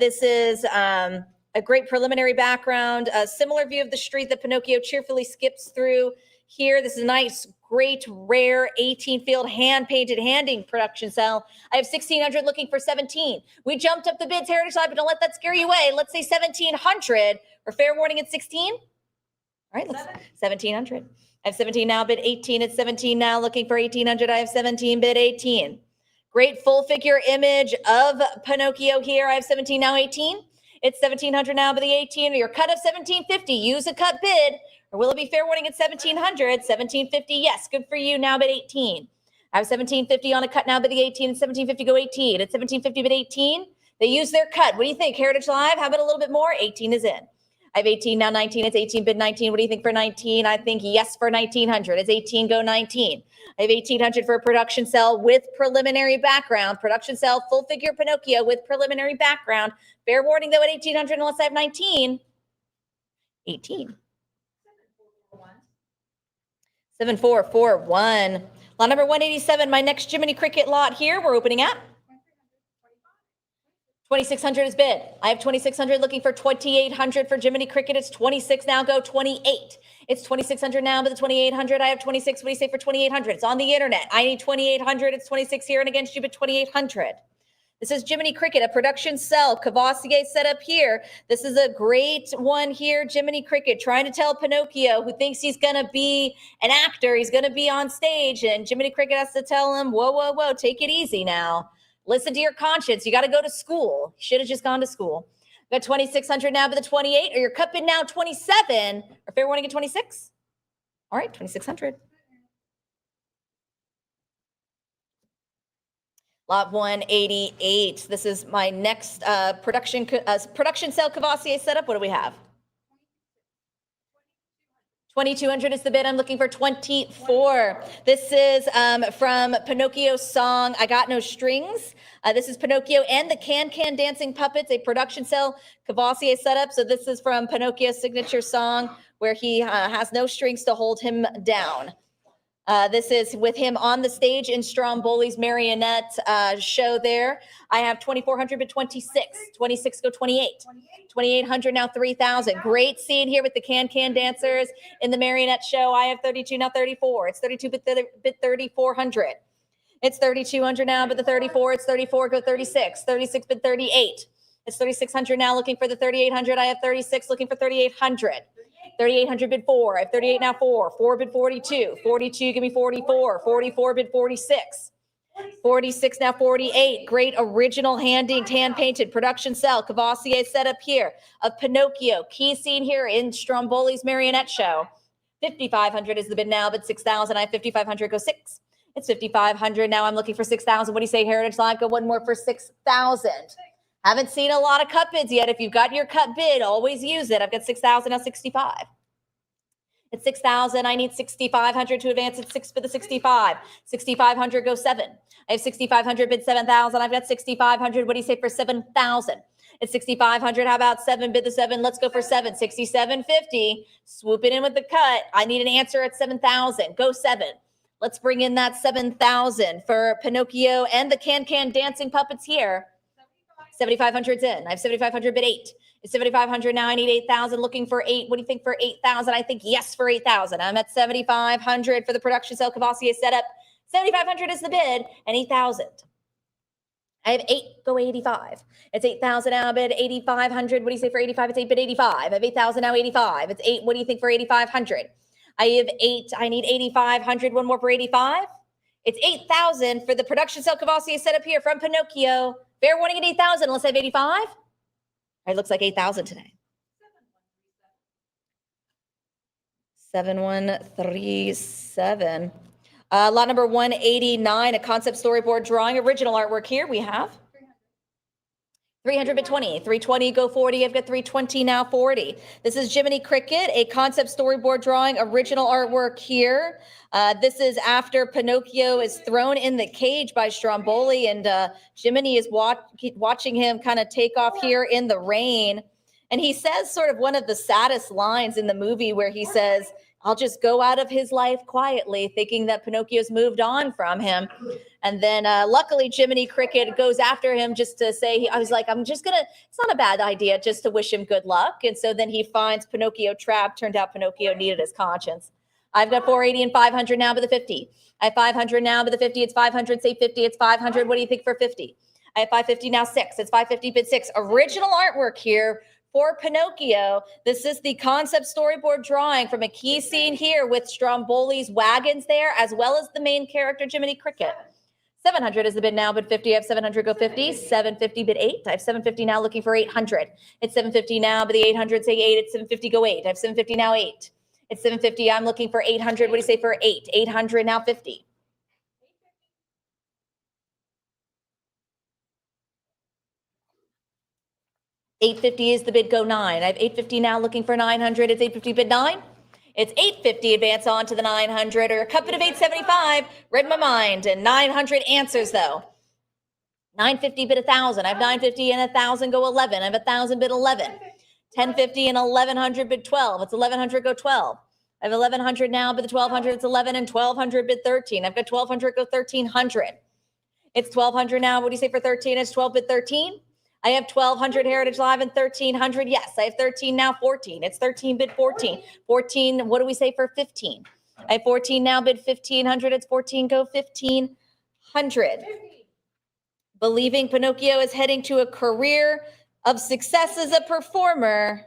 This is a great preliminary background, a similar view of the street that Pinocchio cheerfully skips through here. This is a nice, great, rare 18-field hand-painted handing production cell. I have 1,600 looking for 17. We jumped up the bids, Heritage Live, but don't let that scare you away. Let's say 1,700 or fair warning at 16. All right, let's 1,700. I have 17 now, bid 18 at 17 now, looking for 1,800. I have 17, bid 18. Great full figure image of Pinocchio here. I have 17 now, 18. It's 1,700 now, but the 18 or your cut of 1,750. Use a cut bid. Or will it be fair warning at 1,700? 1,750, yes, good for you now, bid 18. I have 1,750 on a cut now, bid the 18. At 1,750, go 18. At 1,750, bid 18. They use their cut. What do you think, Heritage Live? How about a little bit more? 18 is in. I have 18 now, 19. It's 18, bid 19. What do you think for 19? I think yes for 1,900. It's 18, go 19. I have 1,800 for a production cell with preliminary background. Production cell, full figure Pinocchio with preliminary background. Fair warning though at 1,800 unless I have 19. 18. 7441. Lot number 187, my next Jiminy Cricket lot here. We're opening at 2,600 is bid. I have 2,600 looking for 2,800 for Jiminy Cricket. It's 26 now, go 28. It's 2,600 now, but the 2,800. I have 26. What do you say for 2,800? It's on the internet. I need 2,800. It's 26 here and against you, but 2,800. This is Jiminy Cricket, a production cell. Cavassier set up here. This is a great one here. Jiminy Cricket trying to tell Pinocchio, who thinks he's going to be an actor, he's going to be on stage. And Jiminy Cricket has to tell him, whoa, whoa, whoa, take it easy now. Listen to your conscience. You got to go to school. You should have just gone to school. Got 2,600 now, but the 28, or your cut bid now 27. Or fair warning at 26. All right, 2,600. Lot 188. This is my next production cell Cavassier setup. What do we have? 2,200 is the bid. I'm looking for 24. This is from Pinocchio's song, I Got No Strings. This is Pinocchio and the Can-Can Dancing Puppets, a production cell Cavassier setup. So this is from Pinocchio's signature song where he has no strings to hold him down. This is with him on the stage in Stromboli's marionette show there. I have 2,400 but 26. 26 go 28. 2,800 now 3,000. Great scene here with the Can-Can dancers in the marionette show. I have 32 now 34. It's 32 bit 3,400. It's 3,200 now but the 34. It's 34 go 36. 36 bit 38. It's 3,600 now looking for the 3,800. I have 36 looking for 3,800. 3,800 bid 4. I have 38 now 4. 4 bid 42. 42, give me 44. 44 bid 46. 46 now 48. Great original hand painted production cell. Cavassier set up here of Pinocchio. Key scene here in Stromboli's marionette show. 5,500 is the bid now, but 6,000. I have 5,500 go 6. It's 5,500 now. I'm looking for 6,000. What do you say, Heritage Live? Go one more for 6,000. Haven't seen a lot of cut bids yet. If you've got your cut bid, always use it. I've got 6,000 now 65. It's 6,000. I need 6,500 to advance at 6 for the 65. 6,500 go 7. I have 6,500 bid 7,000. I've got 6,500. What do you say for 7,000? It's 6,500. How about 7 bid the 7? Let's go for 7. 6,750. Swoop it in with the cut. I need an answer at 7,000. Go 7. Let's bring in that 7,000 for Pinocchio and the Can dancing puppets here. 7,500's in. I have 7,500 bid 8. It's 7,500 now. I need 8,000. Looking for 8. What do you think for 8,000? I think yes for 8,000. I'm at 7,500 for the production cell Cavassier setup. 7,500 is the bid and 8,000. I have 8, go 85. It's 8,000 now, bid 8,500. What do you say for 85? It's 8 bid 85. I have 8,000 now, 85. It's 8. What do you think for 8,500? I have 8. I need 8,500. One more for 85. It's 8,000 for the production cell Cavassier setup here from Pinocchio. Fair warning at 8,000. Let's have 85. It looks like 8,000 today. 7137. Lot number 189, a concept storyboard drawing, original artwork here. We have 300 bid 20, 320 go 40. I've got 320 now 40. This is Jiminy Cricket, a concept storyboard drawing, original artwork here. This is after Pinocchio is thrown in the cage by Stromboli, and Jiminy is watching him kind of take off here in the rain. And he says sort of one of the saddest lines in the movie where he says, I'll just go out of his life quietly, thinking that Pinocchio's moved on from him. And then luckily Jiminy Cricket goes after him just to say, I was like, it's not a bad idea just to wish him good luck. And so then he finds Pinocchio trapped. Turned out Pinocchio needed his conscience. I've got 480 and 500 now by the 50. I have 500 now by the 50. It's 500, say 50, it's 500. What do you think for 50? I have 550 now 6. It's 550 bid 6. Original artwork here for Pinocchio. This is the concept storyboard drawing from a key scene here with Stromboli's wagons there, as well as the main character, Jiminy Cricket. 700 is the bid now, bid 50. I have 700, go 50. 750, bid 8. I have 750 now, looking for 800. It's 750 now, but the 800, say 8. It's 750, go 8. I have 750 now, 8. It's 750, I'm looking for 800. What do you say for 8? 800 now, 50. $850 is the bid, go 9. I have 850 now, looking for 900. It's 850 bid 9. It's 850, advance on to the 900, or a cup bid of 875. Read my mind, and 900 answers though. 950 bid 1,000. I have 950 and 1,000 go 11. I have 1,000 bid 11. 1050 and 1,100 bid 12. It's 1,100 go 12. I have 1,100 now, bid 1,200. It's 11 and 1,200 bid 13. I've got 1,200 go 1,300. It's 1,200 now. What do you say for 13? It's 12 bid 13. I have 1,200 Heritage Live and 1,300. Yes, I have 13 now, 14. It's 13 bid 14. 14, what do we say for 15? I have 14 now, bid 1,500. It's 14, go 1,500. Believing Pinocchio is heading to a career of success as a performer,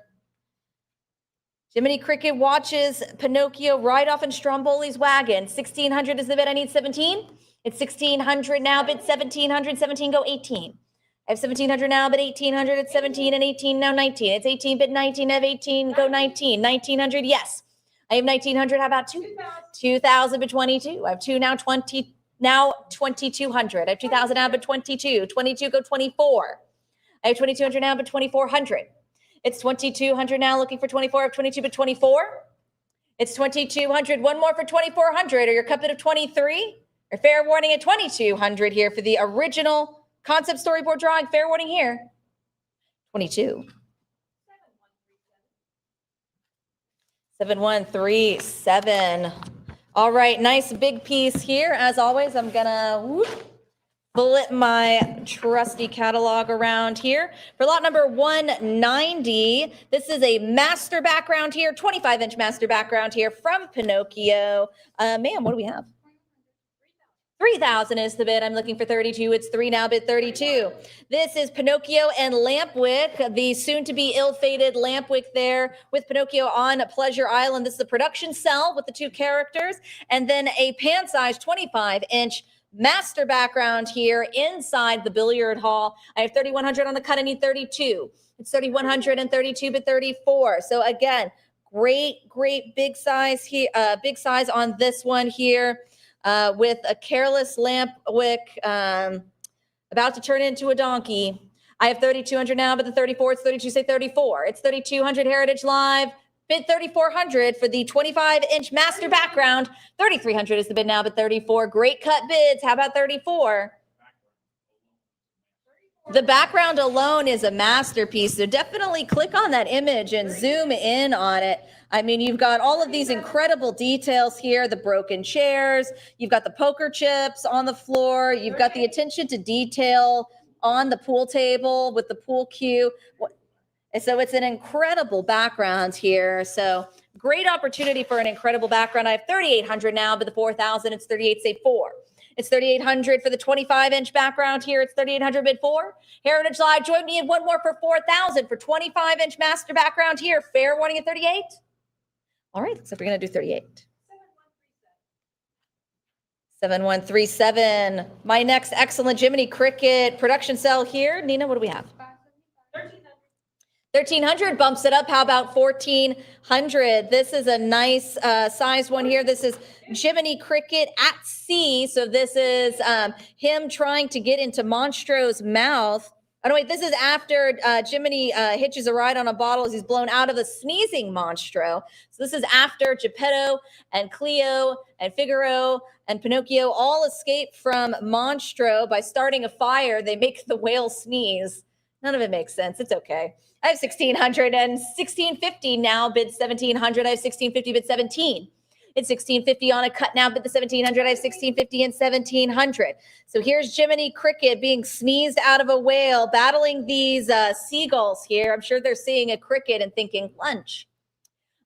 Jiminy Cricket watches Pinocchio ride off in Stromboli's wagon. 1,600 is the bid. I need 17. It's 1,600 now, bid 1,700. 17, go 18. I have 1,700 now, but 1,800, it's 17, and 18, now 19. It's 18, bid 19, I have 18, go 19. 1,900, yes. I have 1,900, how about 2? 2,000, bid 22. I have 2 now, 20, now 2,200. I have 2,000 now, bid 22. 22, go 24. I have 2,200 now, bid 2,400. It's 2,200 now, looking for 24. I have 22, bid 24. It's 2,200, one more for 2,400, or your cup bid of 23. Or fair warning at 2,200 here for the original concept storyboard drawing. Fair warning here. 22. 7137. All right, nice big piece here. As always, I'm gonna flip my trusty catalog around here. For lot number 190, this is a master background here, 25-inch master background here from Pinocchio. Ma'am, what do we have? 3,000 is the bid. I'm looking for 32. It's 3 now, bid 32. This is Pinocchio and Lampwick, the soon-to-be ill-fated Lampwick there with Pinocchio on Pleasure Island. This is the production cell with the 2 characters, and then a pan-sized 25-inch master background here inside the billiard hall. I have 3,100 on the cut. I need 32. It's 3,100 and 32 bid 34. So again, great big size here, big size on this one here. With a careless Lampwick about to turn into a donkey. I have 3,200 now, but the 34, it's 32, say 34. It's 3,200 Heritage Live, bid 3,400 for the 25-inch master background. 3,300 is the bid now, but 34. Great cut bids. How about 34? The background alone is a masterpiece. So definitely click on that image and zoom in on it. I mean, you've got all of these incredible details here, the broken chairs, you've got the poker chips on the floor, you've got the attention to detail on the pool table with the pool cue. And so it's an incredible background here. So great opportunity for an incredible background. I have 3,800 now, but the 4,000, it's 38, say 4. It's 3,800 for the 25-inch background here. It's 3,800 bid 4. Heritage Live, join me in one more for 4,000 for 25-inch master background here. Fair warning at 38. All right, looks like we're going to do 38. 7137. My next excellent Jiminy Cricket production cell here. Nina, what do we have? 1,300 bumps it up. How about 1,400? This is a nice size one here. This is Jiminy Cricket at sea. So this is him trying to get into Monstro's mouth. Oh, no, wait, this is after Jiminy hitches a ride on a bottle as he's blown out of the sneezing Monstro. So this is after Geppetto and Cleo and Figaro and Pinocchio all escape from Monstro by starting a fire. They make the whale sneeze. None of it makes sense. It's okay. I have 1,600 and 1,650 now bid 1,700. I have 1,650 bid 17. It's 1,650 on a cut now bid the 1,700. I have 1,650 and 1,700. So here's Jiminy Cricket being sneezed out of a whale, battling these seagulls here. I'm sure they're seeing a cricket and thinking lunch.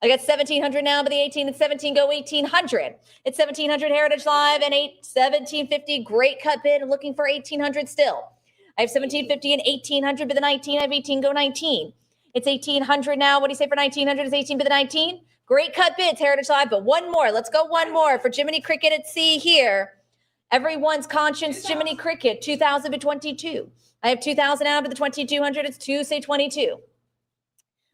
I got 1,700 now, but the 18 and 17 go 1,800. It's 1,700 Heritage Live and 1,750. Great cut bid and looking for 1,800 still. I have 1,750 and 1,800 bid the 19. I have 18 go 19. It's 1,800 now. What do you say for 1,900? It's 18 bid the 19. Great cut bids, Heritage Live, but one more. Let's go one more for Jiminy Cricket at sea here. Everyone's conscience, Jiminy Cricket, 2,000 bid 22. I have 2,000 out of the 2,200. It's 2, say 22.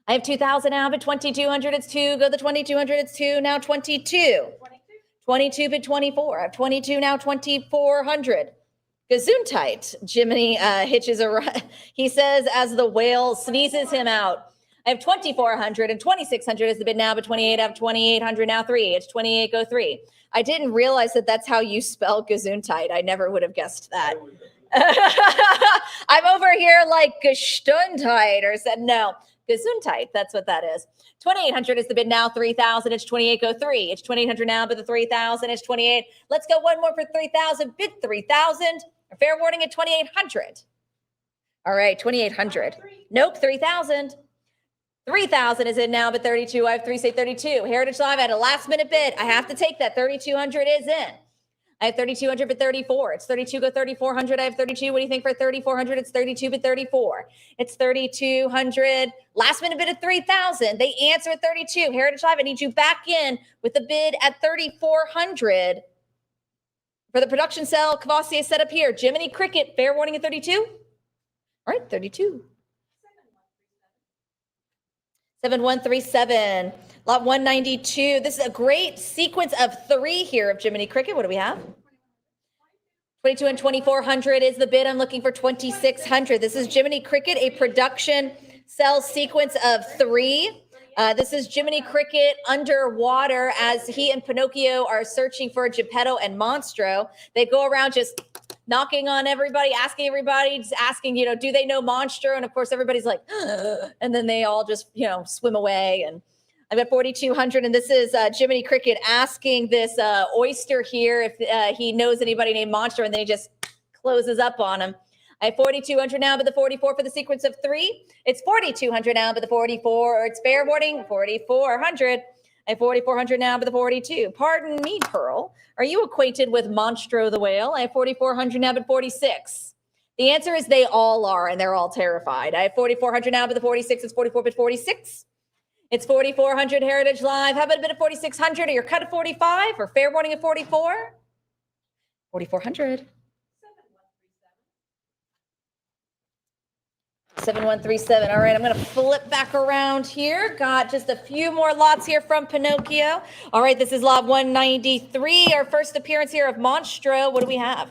I have 2,000 out of 2,200. It's 2. Go the 2,200. It's 2. Now 22. 22 bid 24. I have 22 now. 2,400. Gesundheit. Jiminy hitches a ride. He says as the whale sneezes him out. I have 2,400 and 2,600 is the bid now, but 28. I have 2,800 now. 3. It's 28. Go 3. I didn't realize that that's how you spell Gesundheit. I never would have guessed that. I'm over here like Gestundheit or said no. Gesundheit, that's what that is. 2,800 is the bid now. 3,000. It's 28. Go 3. It's 2,800 now, but the 3,000 is 28. Let's go one more for 3,000. Bid 3,000. Fair warning at 2,800. All right, 2,800. Nope, 3,000. 3,000 is in now, but 32. I have 3, say 32. Heritage Live, I had a last minute bid. I have to take that. 3,200 is in. I have 3,200 but 34. It's 32, go 3,400. I have 32. What do you think for 3,400? It's 32 but 34. It's 3,200. Last minute bid at 3,000. They answer at 32. Heritage Live, I need you back in with the bid at 3,400. For the production cell, Cavassier set up here. Jiminy Cricket, fair warning at 32. All right, 32. 7137, lot 192. This is a great sequence of 3 here of Jiminy Cricket. What do we have? 22 and 2,400 is the bid. I'm looking for 2,600. This is Jiminy Cricket, a production cell sequence of 3. This is Jiminy Cricket underwater as he and Pinocchio are searching for Geppetto and Monstro. They go around just knocking on everybody, asking everybody, just asking, do they know Monstro? And of course, everybody's like, and then they all just, swim away. And I've got 4,200. And this is Jiminy Cricket asking this oyster here if he knows anybody named Monstro. And then he just closes up on him. I have 4,200 now, but the 44 for the sequence of 3. It's 4,200 now, but the 44, or it's fair warning, 4,400. I have 4,400 now, but the 42. Pardon me, Pearl. Are you acquainted with Monstro the whale? I have 4,400 now, but 46. The answer is they all are, and they're all terrified. I have 4,400 now, but the 46 is 44, but 46. It's 4,400 Heritage Live. How about a bit of 4,600 or your cut of 45 or fair warning of 44? 4,400. 7137. All right, I'm going to flip back around here. Got just a few more lots here from Pinocchio. All right, this is lot 193, our first appearance here of Monstro. What do we have?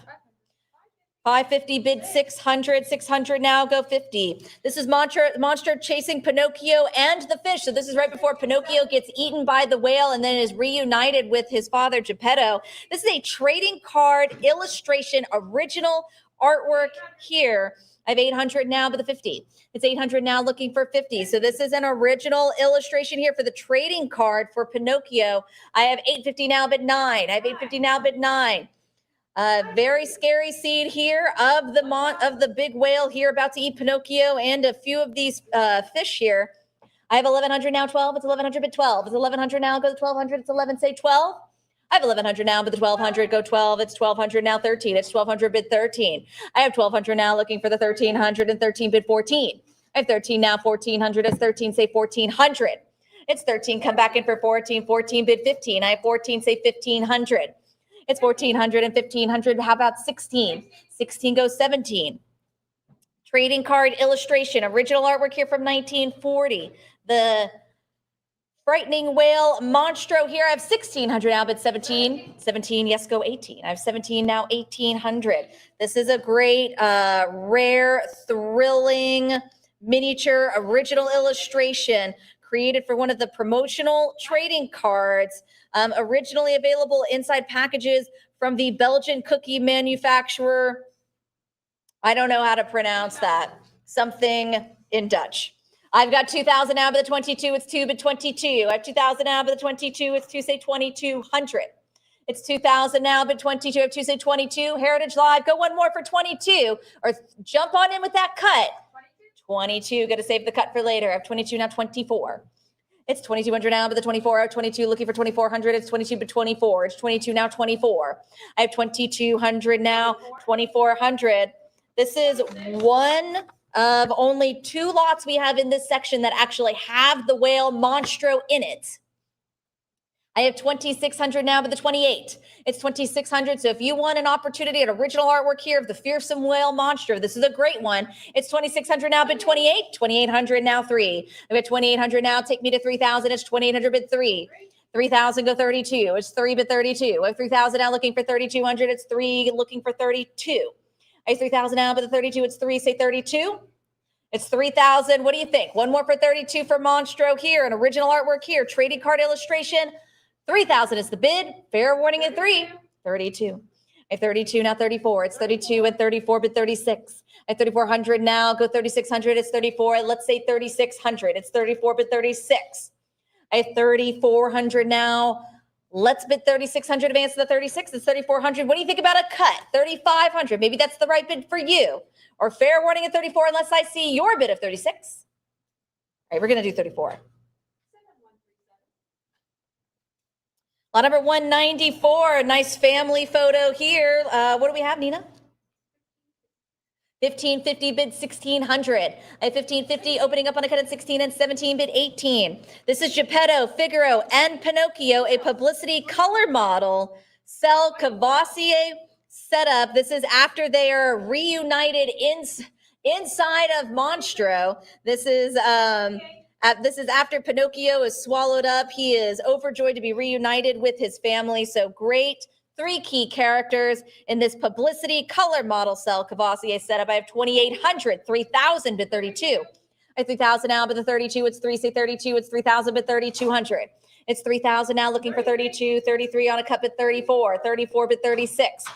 550 bid 600. 600 now, go 50. This is Monstro chasing Pinocchio and the fish. So this is right before Pinocchio gets eaten by the whale and then is reunited with his father Geppetto. This is a trading card illustration original artwork here. I have 800 now, but the 50. It's 800 now, looking for 50. So this is an original illustration here for the trading card for Pinocchio. I have 850 now, but 9. I have 850 now, but 9. Very scary scene here of the big whale here about to eat Pinocchio and a few of these fish here. I have 1100 now, 12. It's 1100, but 12. It's 1100 now, go to 1200. It's 11, say 12. I have 1100 now, but the 1200, go 12. It's 1200 now, 13. It's 1200, bid 13. I have 1200 now, looking for the 1300 and 13, bid 14. I have 13 now, 1400. It's 13, say 1400. It's 13, come back in for 14. 14, bid 15. I have 14, say 1500. It's 1400 and 1500. How about 16? 16 goes 17. Trading card illustration, original artwork here from 1940. The frightening whale Monstro here. I have 1600 now, but 17. 17, yes, go 18. I have 17 now, 1800. This is a great, rare, thrilling, miniature, original illustration created for one of the promotional trading cards, originally available inside packages from the Belgian cookie manufacturer. I don't know how to pronounce that. Something in Dutch. I've got 2000 now, but the 22, it's 2, but 22. I have 2000 now, but the 22, it's 2, say 2200. It's 2000 now, but 22, I have 2, say 22. Heritage Live, go one more for 22, or jump on in with that cut. 22, got to save the cut for later. I have 22 now, 24. It's 2200 now, but the 24, I have 22, looking for 2400. It's 22, but 24. It's 22 now, 24. I have 2200 now, 2400. This is one of only 2 lots we have in this section that actually have the whale Monstro in it. I have 2600 now, but the 28. It's 2600. So if you want an opportunity at original artwork here of the fearsome whale Monstro, this is a great one. It's 2600 now, but 28. 2800 now, 3. I've got 2800 now. Take me to 3000. It's 2800, but 3. 3000, go 32. It's 3, but 32. I have 3000 now, looking for 3200. It's 3, looking for 32. I have 3000 now, but the 32, it's 3, say 32. It's 3000. What do you think? One more for 32 for Monstro here, an original artwork here, trading card illustration. 3000 is the bid. Fair warning at 3. 32. I have 32 now, 34. It's 32 and 34, but 36. I have 3400 now, go 3600. It's 34. Let's say 3600. It's 34, but 36. I have 3400 now. Let's bid 3,600, advance to the 36. It's 3,400. What do you think about a cut? 3,500. Maybe that's the right bid for you. Or fair warning at 34, unless I see your bid of 36. All right, we're going to do 34. Lot number 194. Nice family photo here. What do we have, Nina? 1550, bid 1600. I have 1550 opening up on a cut at 16 and 17, bid 18. This is Geppetto, Figaro, and Pinocchio, a publicity color model cell Cavassier setup. This is after they are reunited inside of Monstro. This is after Pinocchio is swallowed up. He is overjoyed to be reunited with his family. So great. 3 key characters in this publicity color model cell Cavassier setup. I have 2800, 3000, bid 32. I have 3000 now, but the 32, it's 3, say 32, it's 3000, bid 3200. It's 3000 now, looking for 32, 33 on a cut, bid 34, 34, bid 36. I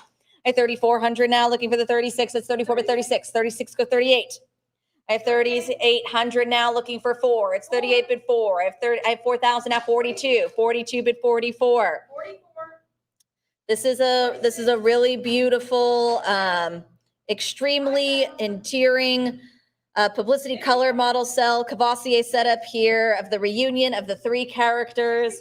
have 3400 now, looking for the 36, it's 34, bid 36, 36, go 38. I have 3,800 now, looking for 4. It's 38, bid 4. I have 4,000 now, 42, 42, bid 44. 44. This is a really beautiful, extremely endearing publicity color model cell Cavassier setup here of the reunion of the 3 characters,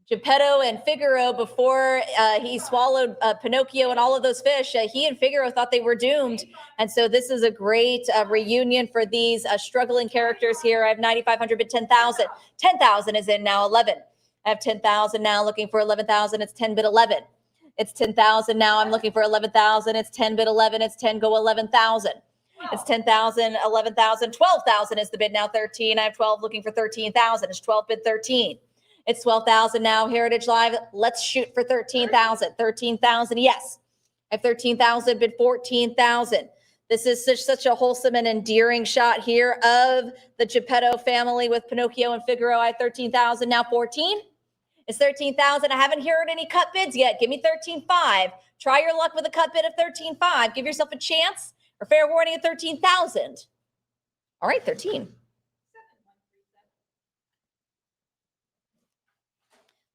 Geppetto and Figaro. Before he swallowed Pinocchio and all of those fish, he and Figaro thought they were doomed. And so this is a great reunion for these struggling characters here. I have 9,500, but 10,000. 10,000 is in now, 11. I have 10,000 now, looking for 11,000. It's 10, bid 11. It's 10,000 now. I'm looking for 11,000. It's 10, bid 11. It's 10, go 11,000. It's 10,000, 11,000, 12,000 is the bid now, 13. I have 12, looking for 13,000. It's 12, bid 13. It's 12,000 now. Heritage Live, let's shoot for 13,000. 13,000, yes. I have 13,000, bid 14,000. This is such a wholesome and endearing shot here of the Geppetto family with Pinocchio and Figaro. I have 13,000 now, 14. It's 13,000. I haven't heard any cut bids yet. Give me 13.5. Try your luck with a cut bid of 13.5. Give yourself a chance, or fair warning at 13,000. All right, 13.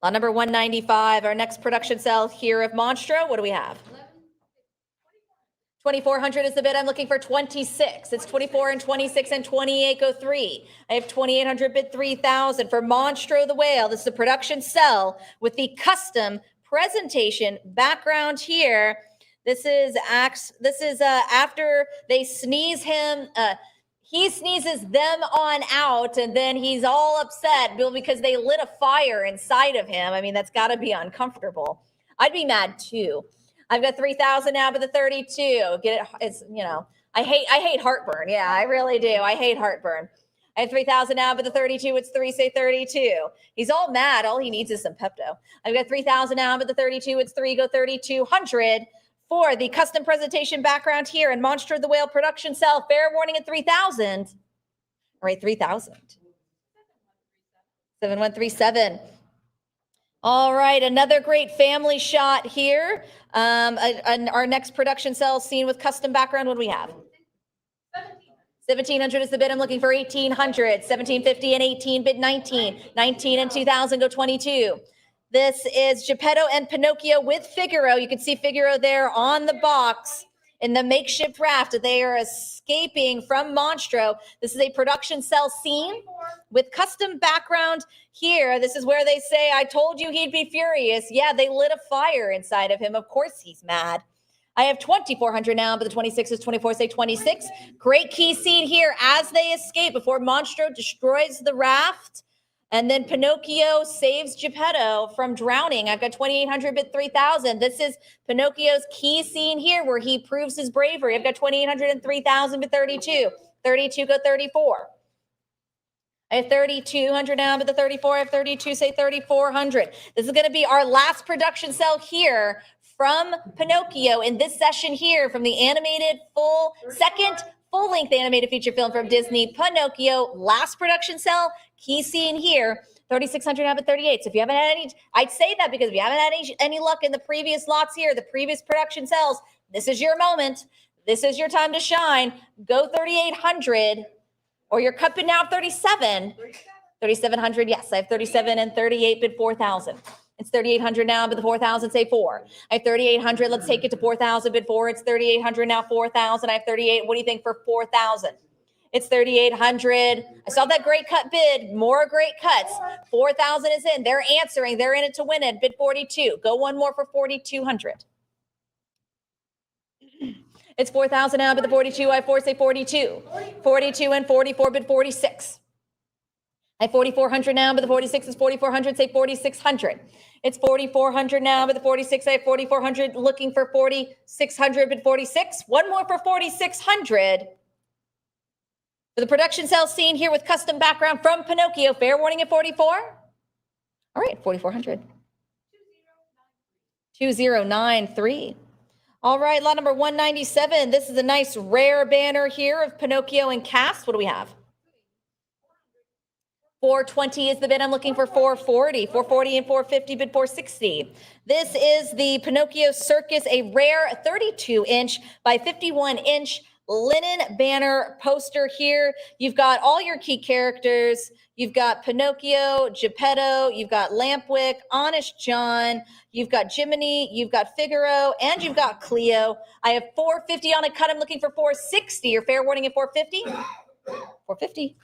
Lot number 195, our next production cell here of Monstro. What do we have? 2,400 is the bid. I'm looking for 26. It's 24 and 26 and 28 go 3. I have 2,800 bid 3,000 for Monstro the Whale. This is a production cell with the custom presentation background here. This is after they sneeze him. He sneezes them on out, and then he's all upset because they lit a fire inside of him. I mean, that's got to be uncomfortable. I'd be mad too. I've got 3,000 now, but the 32. Get it? It's, you know, I hate heartburn. Yeah, I really do. I hate heartburn. I have 3,000 now, but the 32. It's 3. Say 32. He's all mad. All he needs is some Pepto. I've got 3,000 now, but the 32. It's 3. Go 3,200 for the custom presentation background here in Monstro the Whale production cell. Fair warning at 3,000. All right, 3,000. 7137. All right, another great family shot here. Our next production cell scene with custom background. What do we have? 1,700 is the bid. I'm looking for 1,800. 1,750 and 18 bid 19. 19 and 2,000 go 22. This is Geppetto and Pinocchio with Figaro. You can see Figaro there on the box in the makeshift raft. They are escaping from Monstro. This is a production cell scene with custom background here. This is where they say, I told you he'd be furious. Yeah, they lit a fire inside of him. Of course he's mad. I have 2,400 now, but the 26 is 24. Say 26. Great key scene here as they escape before Monstro destroys the raft. And then Pinocchio saves Geppetto from drowning. I've got 2,800 bid 3,000. This is Pinocchio's key scene here where he proves his bravery. I've got 2,800 and 3,000 bid 32. 32 go 34. I have 3,200 now, but the 34. I have 32. Say 3,400. This is going to be our last production cell here from Pinocchio in this session here from the animated second full-length animated feature film from Disney, Pinocchio, last production cell, key scene here, 3,600 now, but 38. So if you haven't had any, I'd say that because if you haven't had any luck in the previous lots here, the previous production cells, this is your moment. This is your time to shine. Go 3,800 or your cut bid now 37. 3,700, yes, I have 37 and 38 bid 4,000. It's 3,800 now, but the 4,000, say 4. I have 3,800. Let's take it to 4,000, bid 4. It's 3,800 now, 4,000. I have 38. What do you think for 4,000? It's 3,800. I saw that great cut bid. More great cuts. 4,000 is in. They're answering. They're in it to win it. Bid 42. Go one more for 4,200. It's 4,000 now, but the 42. I have 4. Say 42. 42 and 44. Bid 46. I have 4,400 now, but the 46 is 4,400. Say 4,600. It's 4,400 now, but the 46, I have 4,400. Looking for 4,600, but 46. One more for 4,600. For the production cell scene here with custom background from Pinocchio. Fair warning at 44. All right, 4,400. 2093. All right, lot number 197. This is a nice rare banner here of Pinocchio and cast. What do we have? 420 is the bid. I'm looking for 440. 440 and 450, bid 460. This is the Pinocchio Circus, a rare 32-inch by 51-inch linen banner poster here. You've got all your key characters. You've got Pinocchio, Geppetto, you've got Lampwick, Honest John, you've got Jiminy, you've got Figaro, and you've got Cleo. I have 450 on a cut. I'm looking for 460. Your fair warning at 450? 450.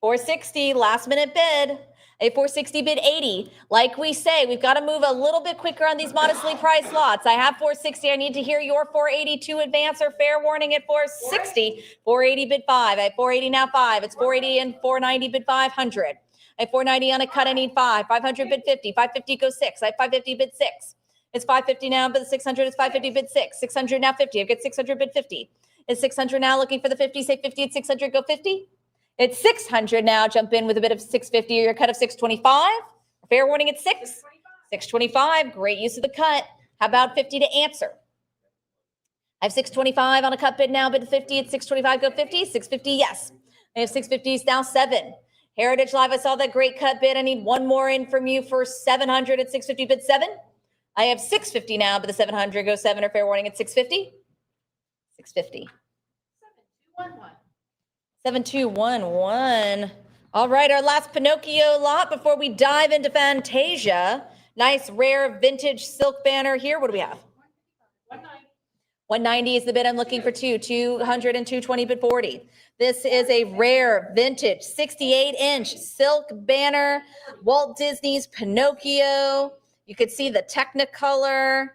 460, last minute bid. A 460 bid 80. Like we say, we've got to move a little bit quicker on these modestly priced lots. I have 460. I need to hear your 482 advance or fair warning at 460. 480 bid 5. I have 480 now 5. It's 480 and 490 bid 500. I have 490 on a cut. I need 5. 500 bid 50. 550 goes 6. I have 550 bid 6. It's 550 now, but the 600 is 550 bid 6. 600 now 50. I've got 600 bid 50. It's 600 now looking for the 50. Say 50 at 600. Go 50. It's 600 now. Jump in with a bit of 650 or your cut of 625. Fair warning at 6. 625. Great use of the cut. How about 50 to answer? I have 625 on a cut bid now, bid 50 at 625. Go 50. 650, yes. I have 650s now 7. Heritage Live, I saw that great cut bid. I need one more in from you for 700 at 650 bid 7. I have 650 now, but the 700 goes 7 or fair warning at 650. 650. 7211. All right, our last Pinocchio lot before we dive into Fantasia. Nice rare vintage silk banner here. What do we have? 190 is the bid I'm looking for 200 and 220 bid 40. This is a rare vintage 68-inch silk banner, Walt Disney's Pinocchio. You could see the Technicolor,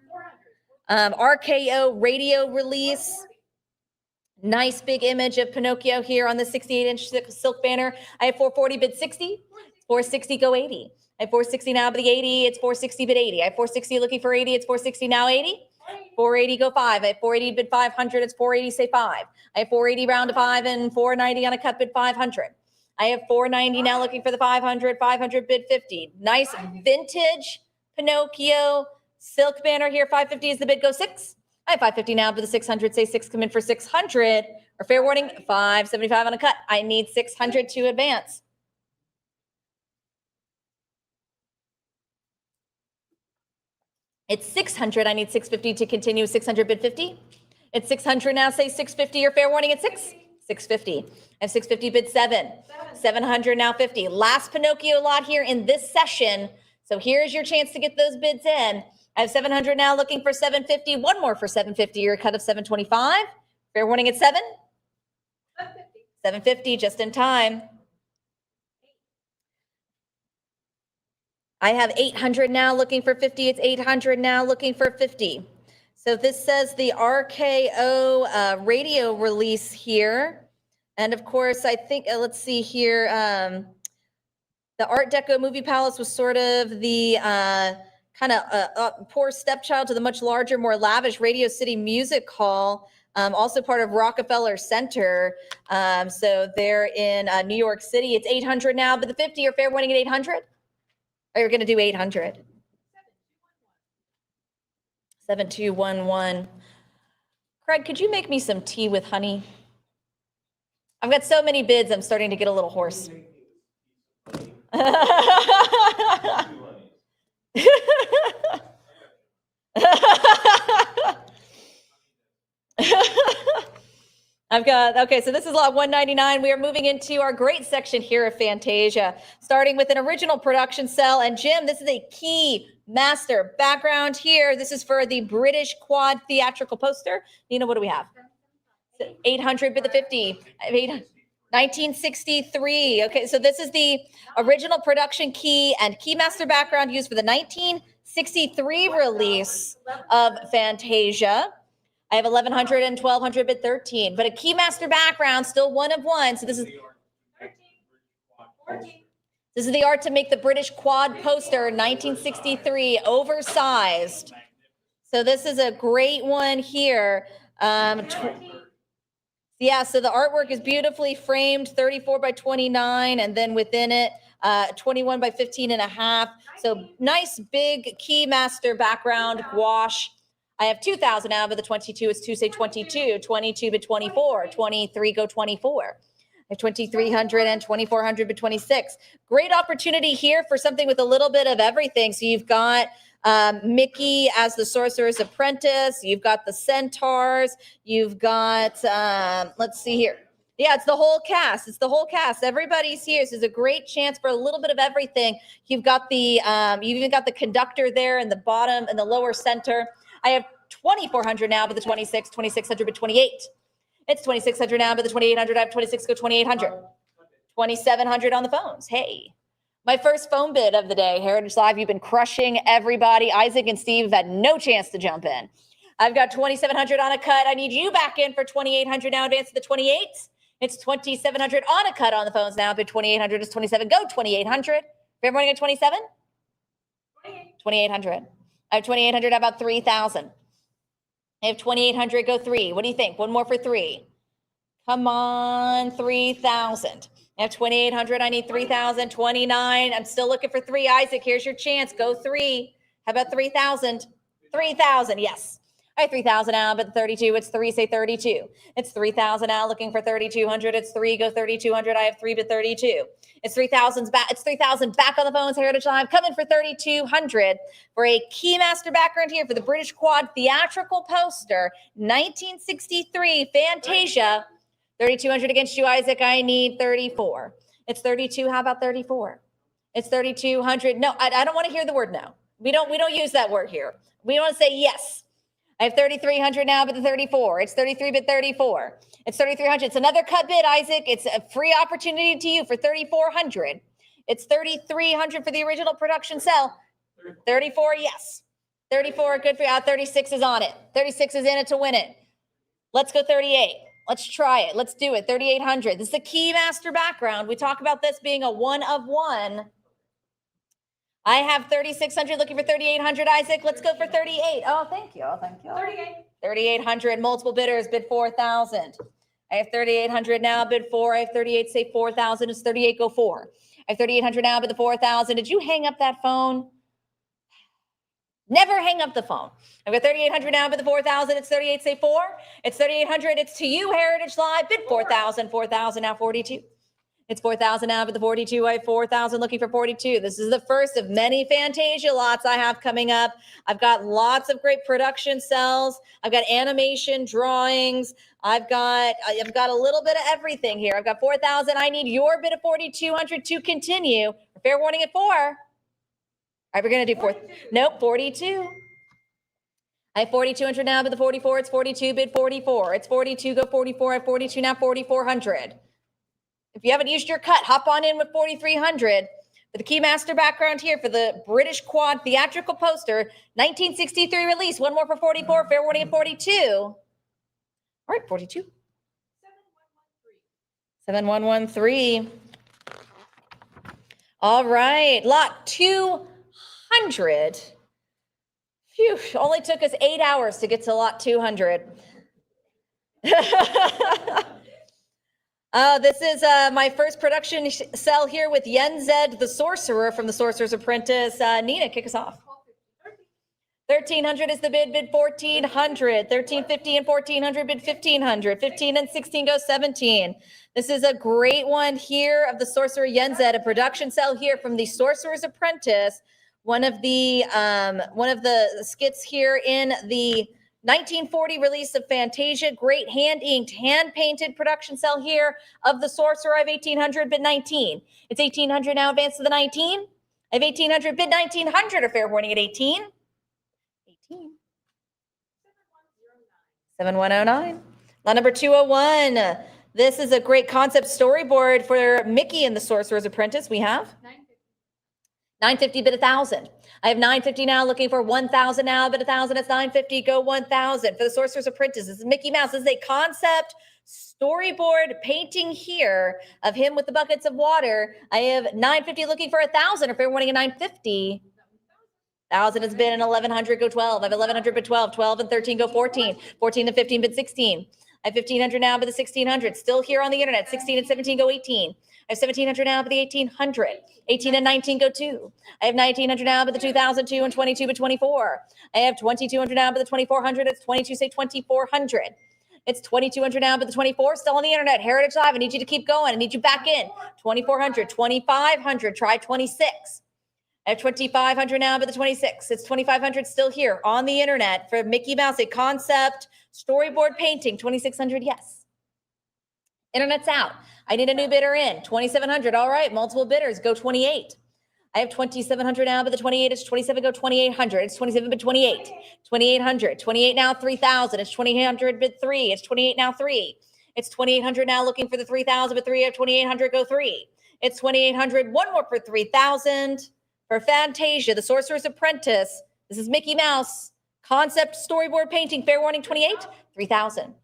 RKO radio release. Nice big image of Pinocchio here on the 68-inch silk banner. I have 440 bid 60, 460 go 80. I have 460 now bid 80, it's 460 bid 80. I have 460 looking for 80, it's 460 now 80. 480 go 5. I have 480 bid 500, it's 480 say 5. I have 480 round to 5 and 490 on a cut bid 500. I have 490 now looking for the 500, 500 bid 50. Nice vintage Pinocchio silk banner here. 550 is the bid go 6. I have 550 now, but the 600 say 6 come in for 600. Or fair warning, 575 on a cut. I need 600 to advance. It's 600. I need 650 to continue. 600 bid 50. It's 600 now. Say 650 or fair warning at 6. 650. I have 650 bid 7. 700 now 50. Last Pinocchio lot here in this session. So here's your chance to get those bids in. I have 700 now looking for 750. One more for 750. Your cut of 725. Fair warning at 7. 750 just in time. I have 800 now looking for 50. It's 800 now looking for 50. So this says the RKO radio release here. And of course, I think, let's see here. The Art Deco Movie Palace was sort of the kind of poor stepchild to the much larger, more lavish Radio City Music Hall. Also part of Rockefeller Center. So they're in New York City. It's 800 now, but the 50 are fair winning at 800. Or you're going to do 800. 7211. Craig, could you make me some tea with honey? I've got so many bids, I'm starting to get a little hoarse. Okay, so this is lot 199. We are moving into our great section here of Fantasia, starting with an original production cell. And Jim, this is a key master background here. This is for the British Quad theatrical poster. Nina, what do we have? 800 bid the 50. 1963. Okay, so this is the original production key and key master background used for the 1963 release of Fantasia. I have 1100 and 1200 bid 13, but a key master background, still one of one. So this is the art to make the British Quad poster, 1963, oversized. So this is a great one here. Yeah, so the artwork is beautifully framed, 34 by 29, and then within it, 21 by 15 and a half. So nice big key master background gouache. I have 2,000 now, but the 22 is 2, say 22, 22 bid 24, 23 go 24. I have 2,300 and 2,400 bid 26. Great opportunity here for something with a little bit of everything. So you've got Mickey as the Sorcerer's Apprentice. You've got the Centaurs. You've got, let's see here. Yeah, it's the whole cast. It's the whole cast. Everybody's here. So there's a great chance for a little bit of everything. You've got the, you've even got the conductor there in the bottom and the lower center. I have 2,400 now, but the 26, 2,600, but 28. It's 2,600 now, but the 2,800. I have 26, go 2,800. 2,700 on the phones. Hey, my first phone bid of the day. Heritage Live, you've been crushing everybody. Isaac and Steve have had no chance to jump in. I've got 2,700 on a cut. I need you back in for 2,800 now. Advance to the 28. It's 2,700 on a cut on the phones now, but 2,800 is 27. Go 2,800. Everybody at 27? 2,800. I have 2,800, about 3,000. I have 2,800, go 3. What do you think? One more for 3. Come on, 3,000. I have 2,800, I need 3,000, 29. I'm still looking for 3. Isaac, here's your chance, go 3. How about 3,000? 3,000, yes. All right, 3,000 now, but 32, it's 3, say 32. It's 3,000 now, looking for 3,200. It's 3, go 3,200. I have 3, but 32. It's 3,000 back. It's 3,000 back on the phones. Heritage Live coming for 3,200 for a Keymaster background here for the British Quad theatrical poster, 1963 Fantasia. 3,200 against you, Isaac. I need 34. It's 32. How about 34? It's 3,200. No, I don't want to hear the word no. We don't use that word here. We want to say yes. I have 3,300 now, but the 34. It's 33, but 34. It's 3,300. It's another cut bid, Isaac. It's a free opportunity to you for 3,400. It's 3,300 for the original production sell. 34, yes. 34, good for you. 36 is on it. 36 is in it to win it. Let's go 38. Let's try it. Let's do it. 3,800. This is a Keymaster background. We talk about this being a one of one. I have 3,600 looking for 3,800, Isaac. Let's go for 38. Oh, thank you. Oh, thank you. 38. 3,800. Multiple bidders bid 4,000. I have 3,800 now, bid 4. I have 38, say 4,000. It's 38, go 4. I have 3,800 now, bid the 4,000. Did you hang up that phone? Never hang up the phone. I've got 3,800 now, bid the 4,000. It's 38, say 4. It's 3,800. It's to you, Heritage Live. Bid 4,000. 4,000 now, 42. It's 4,000 now, but the 42, I have 4,000 looking for 42. This is the first of many Fantasia lots I have coming up. I've got lots of great production cells. I've got animation drawings. I've got a little bit of everything here. I've got 4,000. I need your bid of 4,200 to continue. Fair warning at 4. All right, we're going to do 4. Nope, 42. I have 4,200 now, but the 44, it's 42, bid 44. It's 42, go 44. I have 42 now, 4,400. If you haven't used your cut, hop on in with 4,300 for the Keymaster background here for the British Quad theatrical poster, 1963 release. One more for 44, fair warning at 42. All right, 42. 7113. All right, lot 200. Phew, only took us 8 hours to get to lot 200. This is my first production cell here with Yenzed the Sorcerer from the Sorcerer's Apprentice. Nina, kick us off. 1,300 is the bid, bid 1,400. 1,350 and 1,400, bid 1,500. 15 and 16 goes 17. This is a great one here of the Sorcerer Yenzed, a production cell here from the Sorcerer's Apprentice. One of the skits here in the 1940 release of Fantasia, great hand-inked, hand-painted production cell here of the Sorcerer. I have 1,800, bid 19. It's 1,800 now, advance to the 19. I have 1,800, bid 1,900, a fair warning at 18. 18. 7109. Lot number 201. This is a great concept storyboard for Mickey and the Sorcerer's Apprentice. We have 950, bid 1,000. I have 950 now, looking for 1,000 now, bid 1,000. It's 950, go 1,000 for the Sorcerer's Apprentice. This is Mickey Mouse. This is a concept storyboard painting here of him with the buckets of water. I have 950 looking for 1,000, or fair warning at 950. 1,000 has been an 1,100, go 12. I have 1,100, bid 12. 12 and 13, go 14. 14 and 15, bid 16. I have 1,500 now, bid the 1,600. Still here on the internet. 16 and 17, go 18. I have 1,700 now, but the 1,800. 18 and 19 go 2. I have 1,900 now, but the 2,002 and 22, but 24. I have 2,200 now, but the 2,400. It's 22, say 2,400. It's 2,200 now, but the 24 still on the internet. Heritage Live. I need you to keep going. I need you back in. 2,400, 2,500. Try 26. I have 2,500 now, but the 26. It's 2,500 still here on the internet for Mickey Mouse, a concept storyboard painting. 2,600, yes. Internet's out. I need a new bidder in. 2,700. All right, multiple bidders. Go 28. I have 2,700 now, but the 28 is 27. Go 2,800. It's 27, but 28. 2,800. 28 now, 3,000. It's 2,800, bid 3. It's 28 now, 3. It's 2,800 now, looking for the 3,000, but 3. I have 2,800. Go 3. It's 2,800. One more for 3,000 for Fantasia, the Sorcerer's Apprentice. This is Mickey Mouse. Concept storyboard painting. Fair warning 28. 3,000.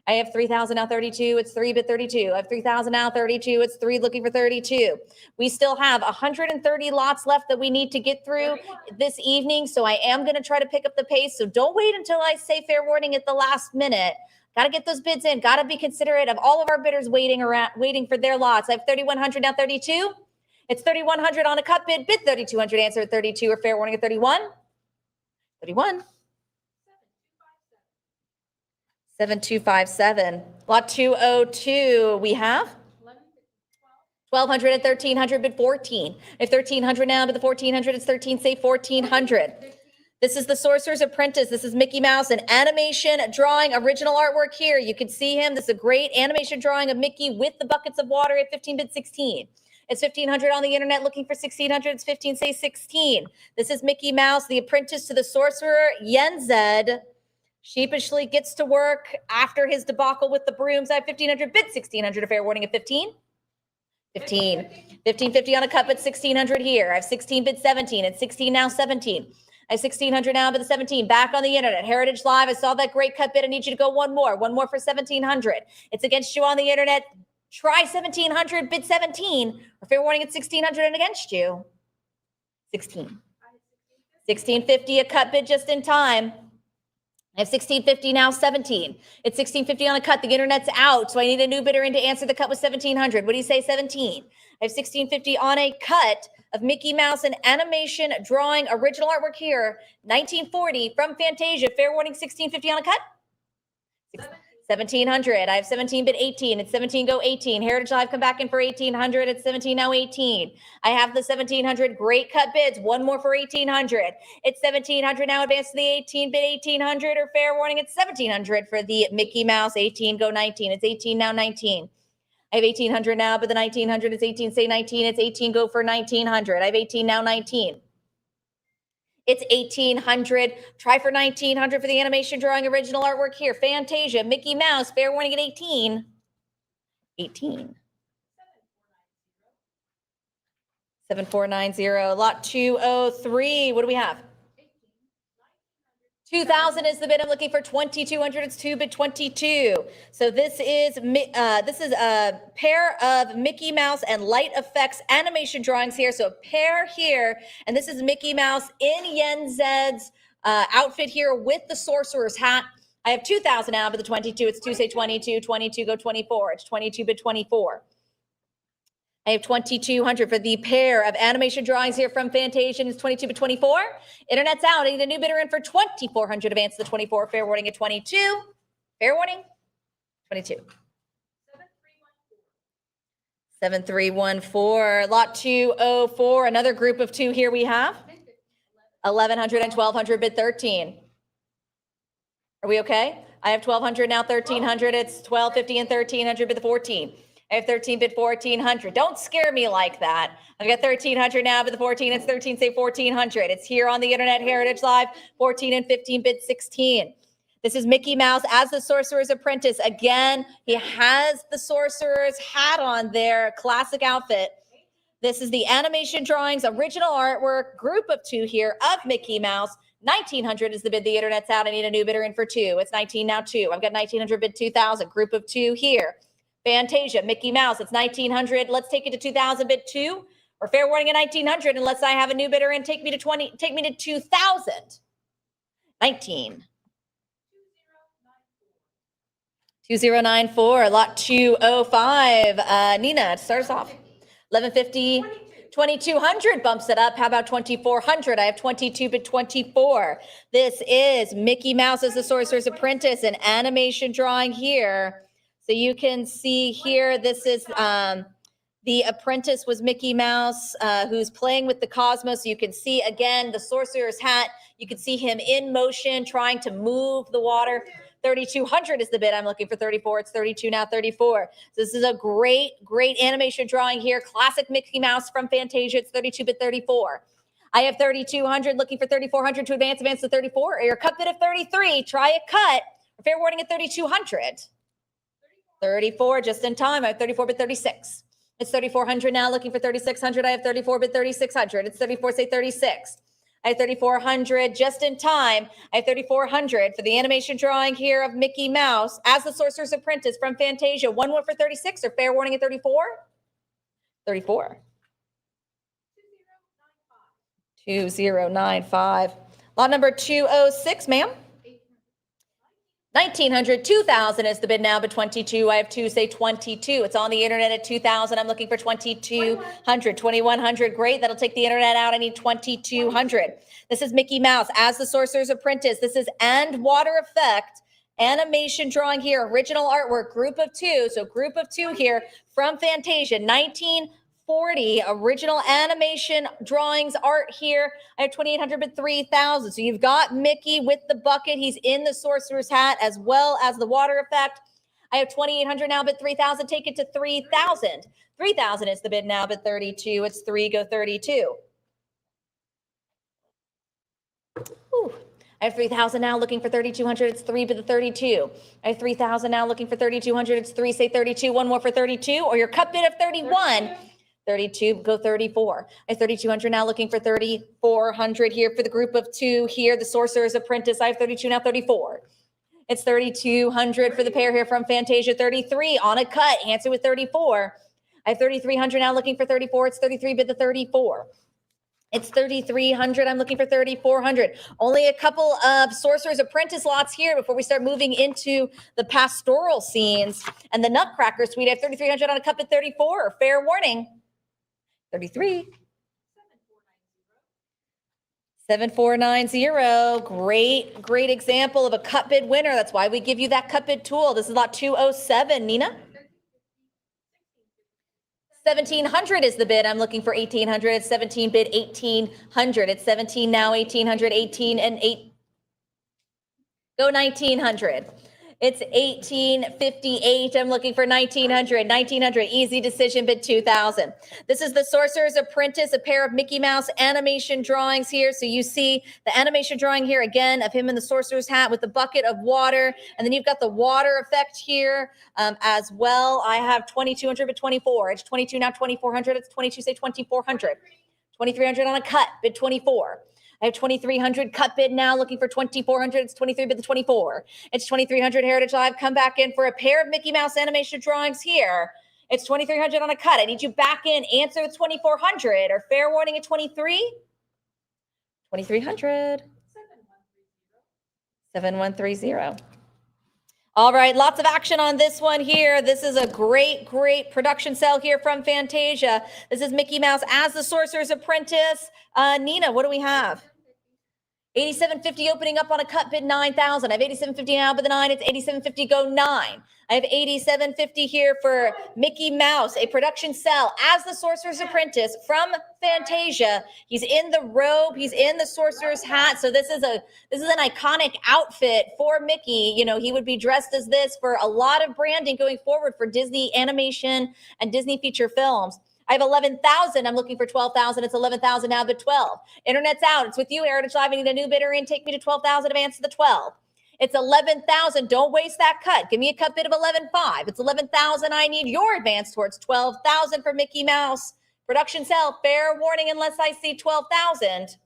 I have 3,000 now, 32. It's 3, bid 32. I have 3,000 now, 32. It's 3, looking for 32. We still have 130 lots left that we need to get through this evening. So I am going to try to pick up the pace. So don't wait until I say fair warning at the last minute. Got to get those bids in. Got to be considerate of all of our bidders waiting for their lots. I have 3,100 now, 32. It's 3,100 on a cut bid. Bid 3,200. Answer at 32, or fair warning at 31. 31. 7257. Lot 202, we have 1200 and 1300 bid 14. If 1300 now, but the 1400, it's 13, say 1400. This is the Sorcerer's Apprentice. This is Mickey Mouse, an animation drawing, original artwork here. You can see him. This is a great animation drawing of Mickey with the buckets of water at 15 bid 16. It's 1500 on the internet looking for 1600. It's 15, say 16. This is Mickey Mouse, the apprentice to the sorcerer Yenzed. Sheepishly gets to work after his debacle with the brooms. I have 1500 bid 1600, a fair warning of 15. 15. 1550 on a cut, but 1600 here. I have 16 bid 17. It's 16 now 17. I have 1600 now, but the 17. Back on the internet. Heritage Live. I saw that great cut bid. I need you to go one more. One more for 1700. It's against you on the internet. Try 1700 bid 17. Or fair warning at 1600 and against you. 16. 1650 a cut bid just in time. I have 1650 now 17. It's 1650 on a cut. The internet's out, so I need a new bidder in to answer the cut with 1700. What do you say, 17? I have 1650 on a cut of Mickey Mouse and animation drawing, original artwork here, 1940 from Fantasia. Fair warning, 1650 on a cut. 1700. I have 17 bid 18. It's 17 go 18. Heritage Live come back in for 1800. It's 17 now 18. I have the 1700 great cut bids. One more for 1800. It's 1700 now advance to the 18 bid 1800 or fair warning. It's 1700 for the Mickey Mouse 18 go 19. It's 18 now 19. I have 1800 now, but the 1900 is 18 say 19. It's 18 go for 1900. I have 18 now 19. It's 1800. Try for 1900 for the animation drawing, original artwork here. Fantasia, Mickey Mouse, fair warning at 18. 18. 7490. Lot 203. What do we have? 2000 is the bid. I'm looking for 2200. It's 2 bid 22. So this is a pair of Mickey Mouse and Light Effects animation drawings here. So a pair here, and this is Mickey Mouse in Yenzed's outfit here with the sorcerer's hat. I have 2000 now, but the 22. It's 2 say 22. 22 go 24. It's 22 bid 24. I have 2200 for the pair of animation drawings here from Fantasia. It's 22 bid 24. Internet's out. I need a new bidder in for 2400. Advance to the 24. Fair warning at 22. Fair warning. 22. 7314. Lot 204. Another group of two here we have. 1100 and 1200 bid 13. Are we okay? I have 1200 now 1300. It's 1250 and 1300 bid the 14. I have 13 bid 1400. Don't scare me like that. I've got 1300 now, but the 14, it's 13, say 1400. It's here on the internet, Heritage Live, 14 and 15 bid 16. This is Mickey Mouse as the Sorcerer's Apprentice. Again, he has the Sorcerer's hat on there, classic outfit. This is the animation drawings, original artwork, group of two here of Mickey Mouse. 1900 is the bid. The internet's out. I need a new bidder in for 2. It's 19 now 2. I've got 1900 bid 2000, group of 2 here. Fantasia, Mickey Mouse, it's 1900. Let's take it to 2000 bid 2 or fair warning at 1900 unless I have a new bidder and take me to 2000. 19. 2094, lot 205. Nina, start us off. 1150, 2200 bumps it up. How about 2400? I have 22 bid 24. This is Mickey Mouse as the Sorcerer's Apprentice, an animation drawing here. So you can see here, this is the apprentice was Mickey Mouse, who's playing with the cosmos. You can see, again, the sorcerer's hat. You can see him in motion, trying to move the water. 3200 is the bid. I'm looking for 34. It's 32 now, 34. So this is a great, great animation drawing here. Classic Mickey Mouse from Fantasia. It's 32 bid 34. I have 3200, looking for 3400 to advance to 34. Or your cut bid of 33. Try a cut. Fair warning at 3200. 34 just in time. I have 34 bid 36. It's 3400 now, looking for 3600. I have 34 bid 3600. It's 34 say 36. I have 3400 just in time. I have 3400 for the animation drawing here of Mickey Mouse as the Sorcerer's Apprentice from Fantasia. One more for 36 or fair warning at 34. 34. 2095. Lot number 206, ma'am. 1900, 2000 is the bid now, but 22. I have 2, say 22. It's on the internet at 2000. I'm looking for 2200, 2100. Great. That'll take the internet out. I need 2200. This is Mickey Mouse as the Sorcerer's Apprentice. This is And Water Effect animation drawing here, original artwork, group of two. So group of two here from Fantasia, 1940, original animation drawings, art here. I have 2,800 but 3,000. So you've got Mickey with the bucket. He's in the sorcerer's hat as well as the water effect. I have 2,800 now, but 3,000. Take it to 3,000. 3,000 is the bid now, but 32. It's 3, go 32. Whew. I have 3,000 now, looking for 3,200. It's 3, but the 32. I have 3,000 now, looking for 3,200. It's 3, say 32. One more for 32, or your cut bid of 31. 32, go 34. I have 3,200 now, looking for 3,400 here for the group of two here. The Sorcerer's Apprentice. I have 32 now, 34. It's 3,200 for the pair here from Fantasia. 33 on a cut. Answer with 34. I have 3,300 now, looking for 34. It's 33, but the 34. It's 3,300. I'm looking for 3,400. Only a couple of Sorcerer's Apprentice lots here before we start moving into the pastoral scenes and the Nutcracker Suite. I have 3,300 on a cup at 34. Fair warning. 33. 7490. Great example of a cut bid winner. That's why we give you that cut bid tool. This is lot 207. Nina? 1,700 is the bid. I'm looking for 1,800. It's 17 bid 1,800. It's 17 now, 1,800, 18 and 8. Go 1,900. It's 1,858. I'm looking for 1,900. 1,900. Easy decision, bid 2,000. This is the Sorcerer's Apprentice, a pair of Mickey Mouse animation drawings here. So you see the animation drawing here again of him in the sorcerer's hat with the bucket of water. And then you've got the water effect here as well. I have 2,200 but 24. It's 22 now, 2,400. It's 22, say 2,400. 2,300 on a cut, bid 24. I have 2,300 cut bid now, looking for 2,400. It's 23 bid the 24. It's 2,300 Heritage Live. Come back in for a pair of Mickey Mouse animation drawings here. It's 2,300 on a cut. I need you back in. Answer with 2,400 or fair warning at 23. 2,300. 7130. All right, lots of action on this one here. This is a great production sale here from Fantasia. This is Mickey Mouse as the Sorcerer's Apprentice. Nina, what do we have? 8750 opening up on a cut bid 9,000. I have 8750 now, but the 9, it's 8750, go 9. I have 8750 here for Mickey Mouse, a production sell as the Sorcerer's Apprentice from Fantasia. He's in the robe, he's in the sorcerer's hat. So this is an iconic outfit for Mickey. You know, he would be dressed as this for a lot of branding going forward for Disney animation and Disney feature films. I have 11,000. I'm looking for 12,000. It's 11,000 now, but 12. Internet's out. It's with you, Heritage Live. I need a new bidder in. Take me to 12,000. Advance to the 12. It's 11,000. Don't waste that cut. Give me a cut bid of 11,500. It's 11,000. I need your advance towards 12,000 for Mickey Mouse. Production sell. Fair warning unless I see 12,000.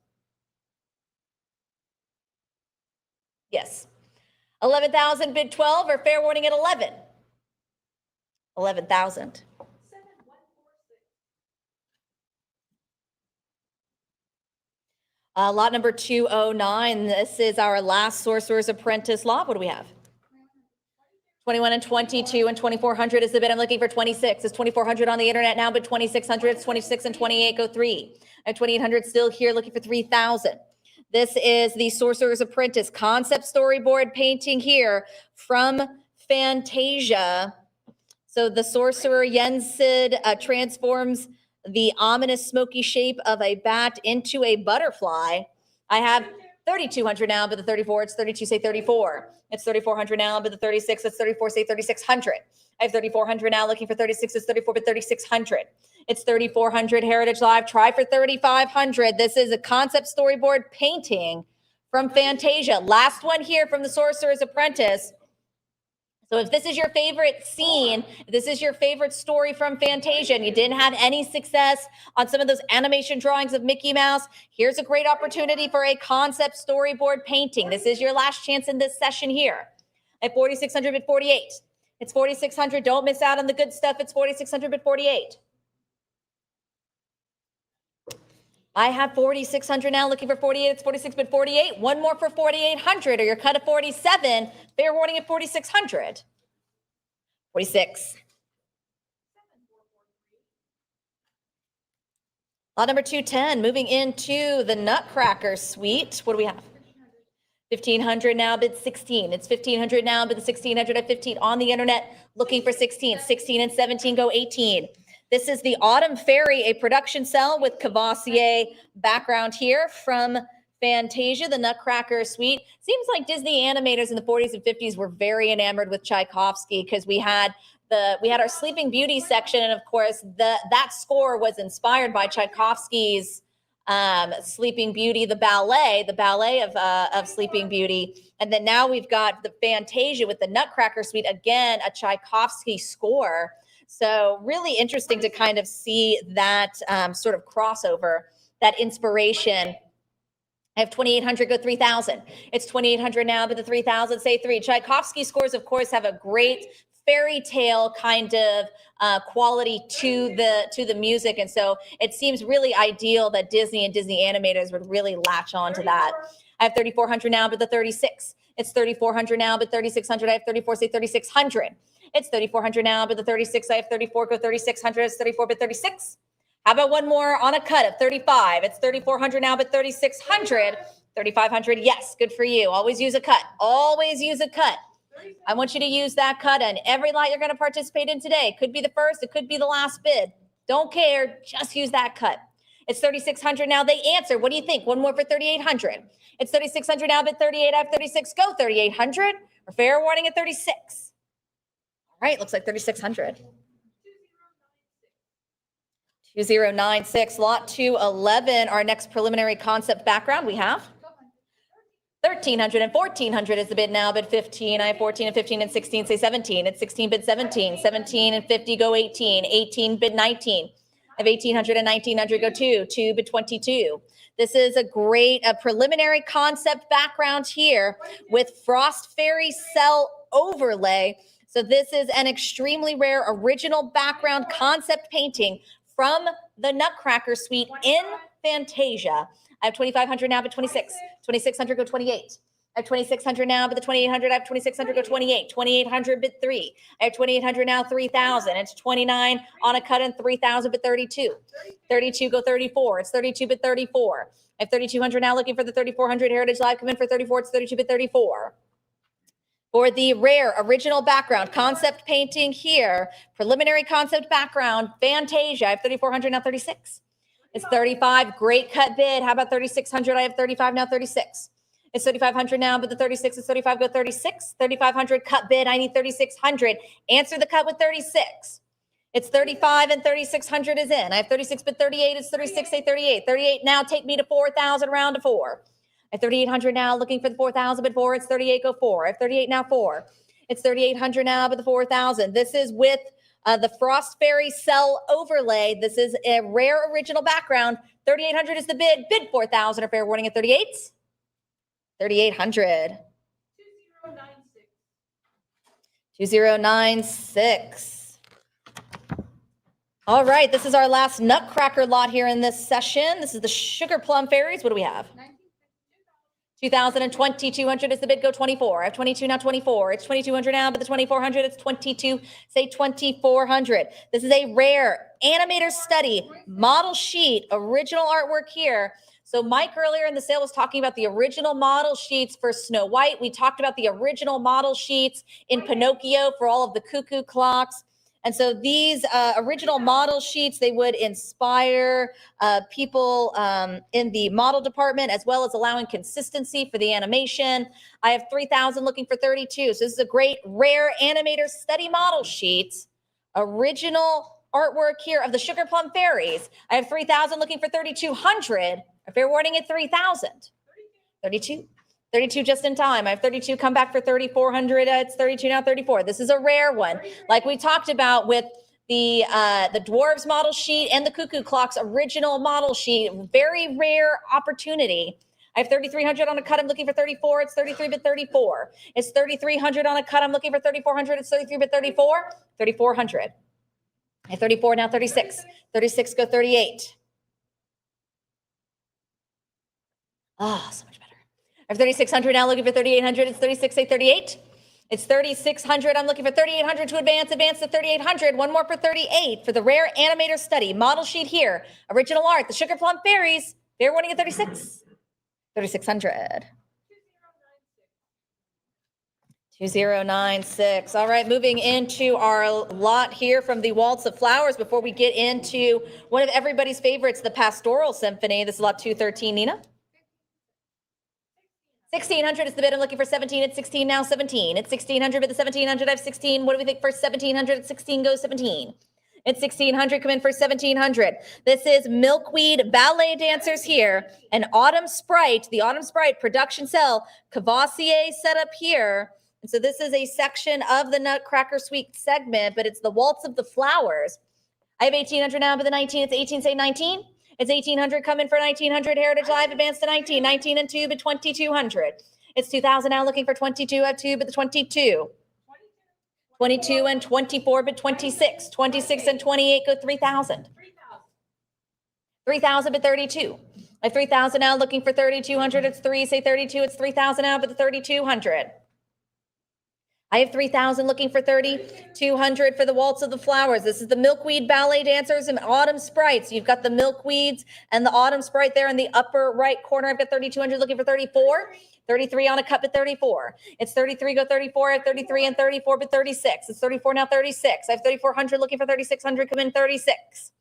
Yes. 11,000 bid 12 or fair warning at 11. 11,000. Lot number 209. This is our last Sorcerer's Apprentice lot. What do we have? 21 and 22 and 2,400 is the bid. I'm looking for 26. It's 2,400 on the internet now, but 2,600. It's 26 and 28. Go 3. I have 2,800 still here, looking for 3,000. This is the Sorcerer's Apprentice concept storyboard painting here from Fantasia. So the sorcerer Yensid transforms the ominous smoky shape of a bat into a butterfly. I have 3,200 now, but the 34, it's 32, say 34. It's 3,400 now, but the 36, it's 34, say 3,600. I have 3,400 now, looking for 36, it's 34, but 3,600. It's 3,400 Heritage Live. Try for 3,500. This is a concept storyboard painting from Fantasia. Last one here from the Sorcerer's Apprentice. So if this is your favorite scene, if this is your favorite story from Fantasia and you didn't have any success on some of those animation drawings of Mickey Mouse, here's a great opportunity for a concept storyboard painting. This is your last chance in this session here. At 4,600 at 48. It's 4,600. Don't miss out on the good stuff. It's 4,600 at 48. I have 4,600 now, looking for 48. It's 46 but 48. One more for 4,800 or your cut of 47. Fair warning at 4,600. 46. Lot number 210, moving into the Nutcracker Suite. What do we have? 1,500 now bid 16. It's 1,500 now bid the 1,600 at 15 on the internet looking for 16. 16 and 17 go 18. This is the Autumn Fairy, a production cell with Cavassier background here from Fantasia, the Nutcracker Suite. Seems like Disney animators in the 40s and 50s were very enamored with Tchaikovsky because we had our Sleeping Beauty section, and of course that score was inspired by Tchaikovsky's Sleeping Beauty, the ballet of Sleeping Beauty. And then now we've got the Fantasia with the Nutcracker Suite, again, a Tchaikovsky score. So really interesting to kind of see that sort of crossover, that inspiration. I have 2,800, go 3,000. It's 2,800 now, but the 3,000, say 3. Tchaikovsky scores, of course, have a great fairy tale kind of quality to the music. And so it seems really ideal that Disney and Disney animators would really latch on to that. I have 3,400 now, but the 36. It's 3,400 now, but 3,600. I have 34, say 3,600. It's 3,400 now, but the 36. I have 34, go 3,600. It's 34, but 36. How about one more on a cut of 35? It's 3,400 now, but 3,600. 3,500, yes, good for you. Always use a cut. Always use a cut. I want you to use that cut on every lot you're going to participate in today. It could be the first, it could be the last bid. Don't care, just use that cut. It's 3,600 now. They answer. What do you think? One more for 3,800. It's 3,600 now, but 38. I have 36. Go 3,800. Or fair warning at 36. All right, looks like 3,600. 2096, lot 211. Our next preliminary concept background we have 1,300 and 1,400 is the bid now, bid 15. I have 14 and 15 and 16, say 17. It's 16 bid 17. 17 and 50 go 18. 18 bid 19. I have 1,800 and 1,900 go 2. 2 bid 22. This is a great preliminary concept background here with Frost Fairy cell overlay. So this is an extremely rare original background concept painting from the Nutcracker Suite in Fantasia. I have 2,500 now, but 26. 2,600 go 28. I have 2,600 now, but the 2,800. I have 2,600 go 28. 2,800 bid 3. I have 2,800 now, 3,000. It's 29 on a cut and 3,000 bid 32. 32 go 34. It's 32 bid 34. I have 3,200 now, looking for the 3,400 Heritage Live. Come in for 34. It's 32 bid 34. For the rare original background concept painting here, preliminary concept background, Fantasia. I have 3,400 now, 36. It's 35, great cut bid. How about 3,600? I have 35 now, 36. It's 3,500 now, but the 36 is 35, go 36. 3,500 cut bid, I need 3,600. Answer the cut with 36. It's 35 and 3,600 is in. I have 36 bid 38, it's 36, say 38. 38 now, take me to 4,000, round to 4. I have 3,800 now, looking for the 4,000, but 4, it's 38, go 4. I have 38 now, 4. It's 3,800 now, but the 4,000. This is with the Frost Fairy cell overlay. This is a rare original background. 3,800 is the bid. Bid 4,000 or fair warning at 38. 3,800. 2096. All right, this is our last Nutcracker lot here in this session. This is the Sugar Plum Fairies. What do we have? 2020, 200 is the bid, go 24. I have 22 now, 24. It's 2,200 now, but the 2,400, it's 22, say 2,400. This is a rare animator study, model sheet, original artwork here. So Mike earlier in the sale was talking about the original model sheets for Snow White. We talked about the original model sheets in Pinocchio for all of the cuckoo clocks. And so these original model sheets, they would inspire people in the model department, as well as allowing consistency for the animation. I have 3,000 looking for 32. So this is a great rare animator study model sheet. Original artwork here of the Sugar Plum Fairies. I have 3,000 looking for 3,200. A fair warning at 3,000. 32. 32 just in time. I have 32, come back for 3,400. It's 32 now, 34. This is a rare one. Like we talked about with the Dwarves model sheet and the Cuckoo Clocks original model sheet. Very rare opportunity. I have 3,300 on a cut. I'm looking for 34. It's 33 bid 34. It's 3,300 on a cut. I'm looking for 3,400. It's 33 bid 34. 3,400. I have 34 now, 36. 36 go 38. Ah, so much better. I have 3,600 now, looking for 3,800. It's 36, say 38. It's 3,600. I'm looking for 3,800 to advance to 3,800. One more for 38 for the rare animator study. Model sheet here. Original art, the Sugar Plum Fairies. Fair warning at 36. 3,600. 2096. All right, moving into our lot here from the Waltz of Flowers before we get into one of everybody's favorites, the Pastoral Symphony. This is lot 213, Nina. 1600 is the bid. I'm looking for 17. It's 16 now, 17. It's 1600, but the 1700, I have 16. What do we think for 1700? It's 16 goes 17. It's 1600, come in for 1700. This is Milkweed Ballet Dancers here, an Autumn Sprite, the Autumn Sprite production cell, Cavassier set up here. And so this is a section of the Nutcracker Suite segment, but it's the Waltz of the Flowers. I have 1800 now, but the 19, it's 18, say 19. It's 1800, come in for 1900, Heritage Live, advance to 19, 19 and 2, but 2200. It's 2000 now, looking for 22, I have 2, but the 22. 22 and 24, but 26. 26 and 28 go 3,000. 3,000, but 32. I have 3,000 now, looking for 3,200. It's 3, say 32. It's 3,000 now, but the 3,200. I have 3,000, looking for 3,200 for the Waltz of the Flowers. This is the Milkweed Ballet Dancers and Autumn Sprites. You've got the Milkweeds and the Autumn Sprite there in the upper right corner. I've got 3,200, looking for 34. 33 on a cut, but 34. It's 33, go 34. I have 33 and 34, but 36. It's 34 now, 36. I have 3,400, looking for 3,600, come in 36.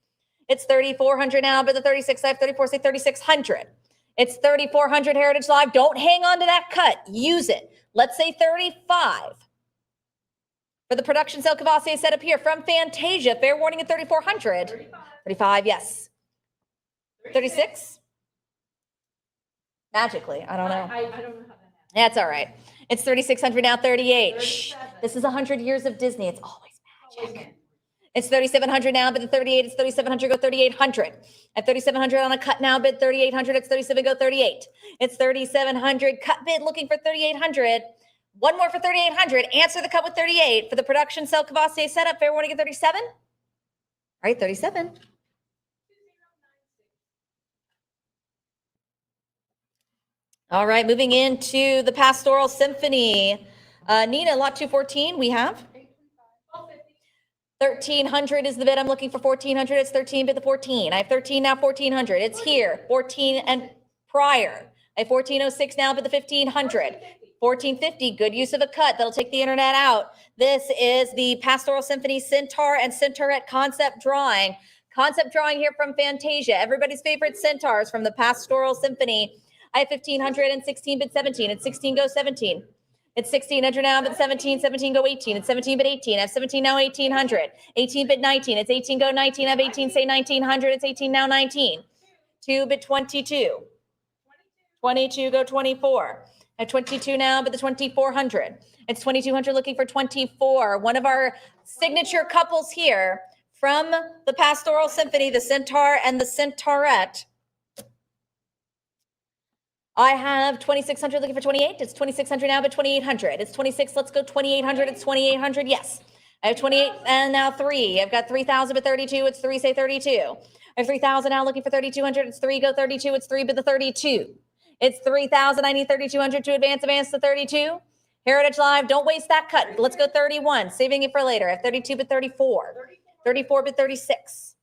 It's 3,400 now, but the 36. I have 34, say 3,600. It's 3,400, Heritage Live. Don't hang on to that cut. Use it. Let's say 35. For the production cell Cavassier set up here from Fantasia. Fair warning at 3,400. 35, yes. 36? Magically, I don't know. I don't know how that happened. That's all right. It's 3,600 now, 38. Shh. This is 100 years of Disney. It's always magic. It's 3,700 now, but the 38, it's 3,700, go 3,800. At 3,700 on a cut now, bid 3,800, it's 37, go 38. It's 3,700, cut bid, looking for 3,800. One more for 3,800, answer the cut with 38. For the production cell Cavassier setup, fair warning at 37. All right, 37. All right, moving into the Pastoral Symphony. Nina, lot 214, we have 1,300 is the bid. I'm looking for 1,400. It's 13, bid the 14. I have 13 now, 1,400. It's here, 14 and prior. I have 1,406 now, but the 1,500. 1,450, good use of a cut. That'll take the internet out. This is the Pastoral Symphony Centaur and Centaurette concept drawing. Concept drawing here from Fantasia. Everybody's favorite centaurs from the Pastoral Symphony. I have 1,500 and 16 bid 17. It's 16 go 17. It's 1,600 now, but 17, 17 go 18. It's 17 bid 18. I have 17 now, 1,800. 18 bid 19. It's 18 go 19. I have 18, say 1,900. It's 18 now, 19. 2 bid 22. 22 go 24. I have 22 now, but the 2,400. It's 2,200, looking for 24. One of our signature couples here from the Pastoral Symphony, the Centaur and the Centaurette. I have 2,600, looking for 28. It's 2,600 now, but 2,800. It's 26, let's go 2,800. It's 2,800, yes. I have 28 and now 3. I've got 3,000 but 32. It's 3, say 32. I have 3,000 now, looking for 3,200. It's 3, go 32. It's 3, but the 32. It's 3,000. I need 3,200 to advance to 32. Heritage Live, don't waste that cut. Let's go 31, saving it for later. I have 32 but 34. 34 but 36.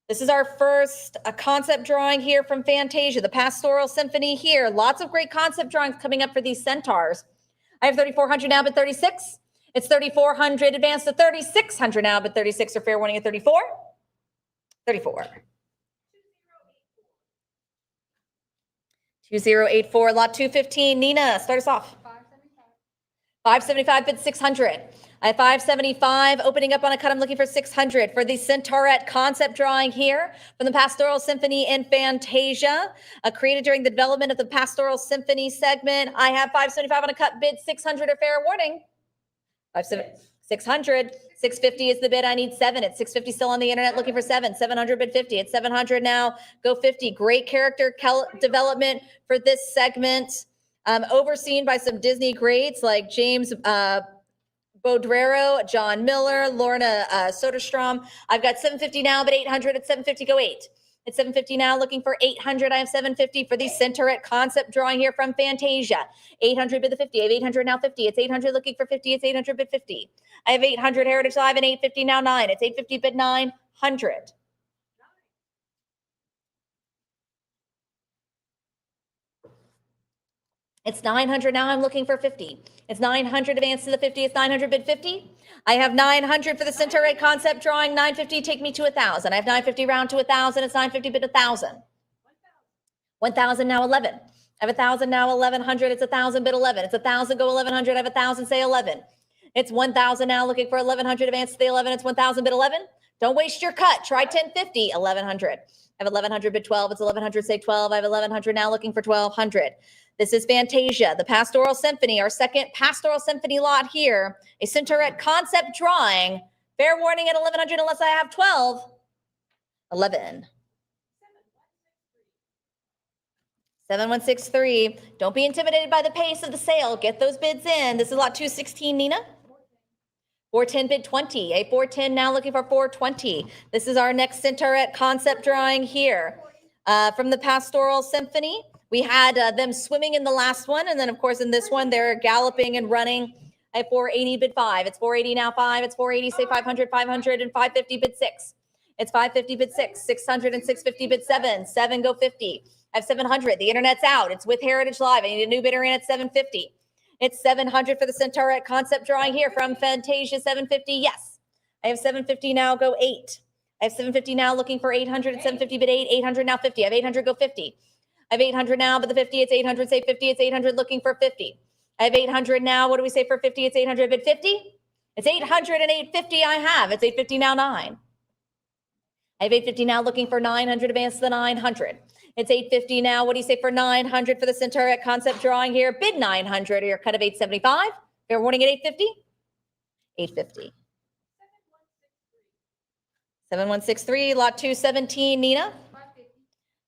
This is our first concept drawing here from Fantasia, the Pastoral Symphony here. Lots of great concept drawings coming up for these centaurs. I have 3,400 now, but 36. It's 3,400, advance to 3,600 now, but 36 are fair warning at 34. 34. 2084, lot 215. Nina, start us off. 575 bid 600. I have 575 opening up on a cut. I'm looking for 600 for the Centaurette concept drawing here from the Pastoral Symphony in Fantasia, created during the development of the Pastoral Symphony segment. I have 575 on a cut, bid 600 or fair warning. 600. 650 is the bid. I need 7. It's 650 still on the internet, looking for 7. 700 bid 50. It's 700 now. Go 50. Great character development for this segment. Overseen by some Disney greats like James Bodrero, John Miller, Lorna Soderstrom. I've got 750 now, but 800 at 750 go 8. It's 750 now, looking for 800. I have 750 for the Centaurette concept drawing here from Fantasia. 800 bid the 50. I have 800 now 50. It's 800 looking for 50. It's 800 bid 50. I have 800 Heritage Live and 850 now 9. It's 850 bid 900. It's 900 now, I'm looking for 50. It's 900 advance to the 50, it's 900 bid 50. I have 900 for the center right concept drawing, 950 take me to 1,000. I have 950 round to 1,000, it's 950 bid 1,000. 1,000 now 11. I have 1,000 now 1,100, it's 1,000 bid 11. It's 1,000 go 1,100, I have 1,000 say 11. It's 1,000 now looking for 1,100 advance to the 11, it's 1,000 bid 11. Don't waste your cut, try 1050, 1,100. I have 1,100 bid 12, it's 1,100 say 12. I have 1,100 now looking for 1,200. This is Fantasia, the Pastoral Symphony, our second Pastoral Symphony lot here. A Centauret concept drawing. Fair warning at 1,100 unless I have 12. 11. 7163. Don't be intimidated by the pace of the sale. Get those bids in. This is lot 216, Nina. 410 bid 20. A 410 now looking for 420. This is our next Centauret concept drawing here. From the Pastoral Symphony. We had them swimming in the last one. And then, of course, in this one, they're galloping and running. I have 480 bid 5. It's 480 now 5. It's 480, say 500, 500, and 550 bid 6. It's 550 bid 6. 600 and 650 bid 7. 7 go 50. I have 700. The internet's out. It's with Heritage Live. I need a new bidder in at 750. It's 700 for the Centauret concept drawing here from Fantasia 750. Yes. I have 750 now go 8. I have 750 now looking for 800 and 750 bid 8. 800 now 50. I have 800 go 50. I have 800 now, but the 50, it's 800, say 50, it's 800 looking for 50. I have 800 now, what do we say for 50? It's 800 bid 50. It's 800 and 850 I have. It's 850 now 9. I have 850 now looking for 900 advance to the 900. It's 850 now, what do you say for 900 for the Centauret concept drawing here? Bid 900 or your cut of 875. Fair warning at 850. 850. 7163, lot 217, Nina.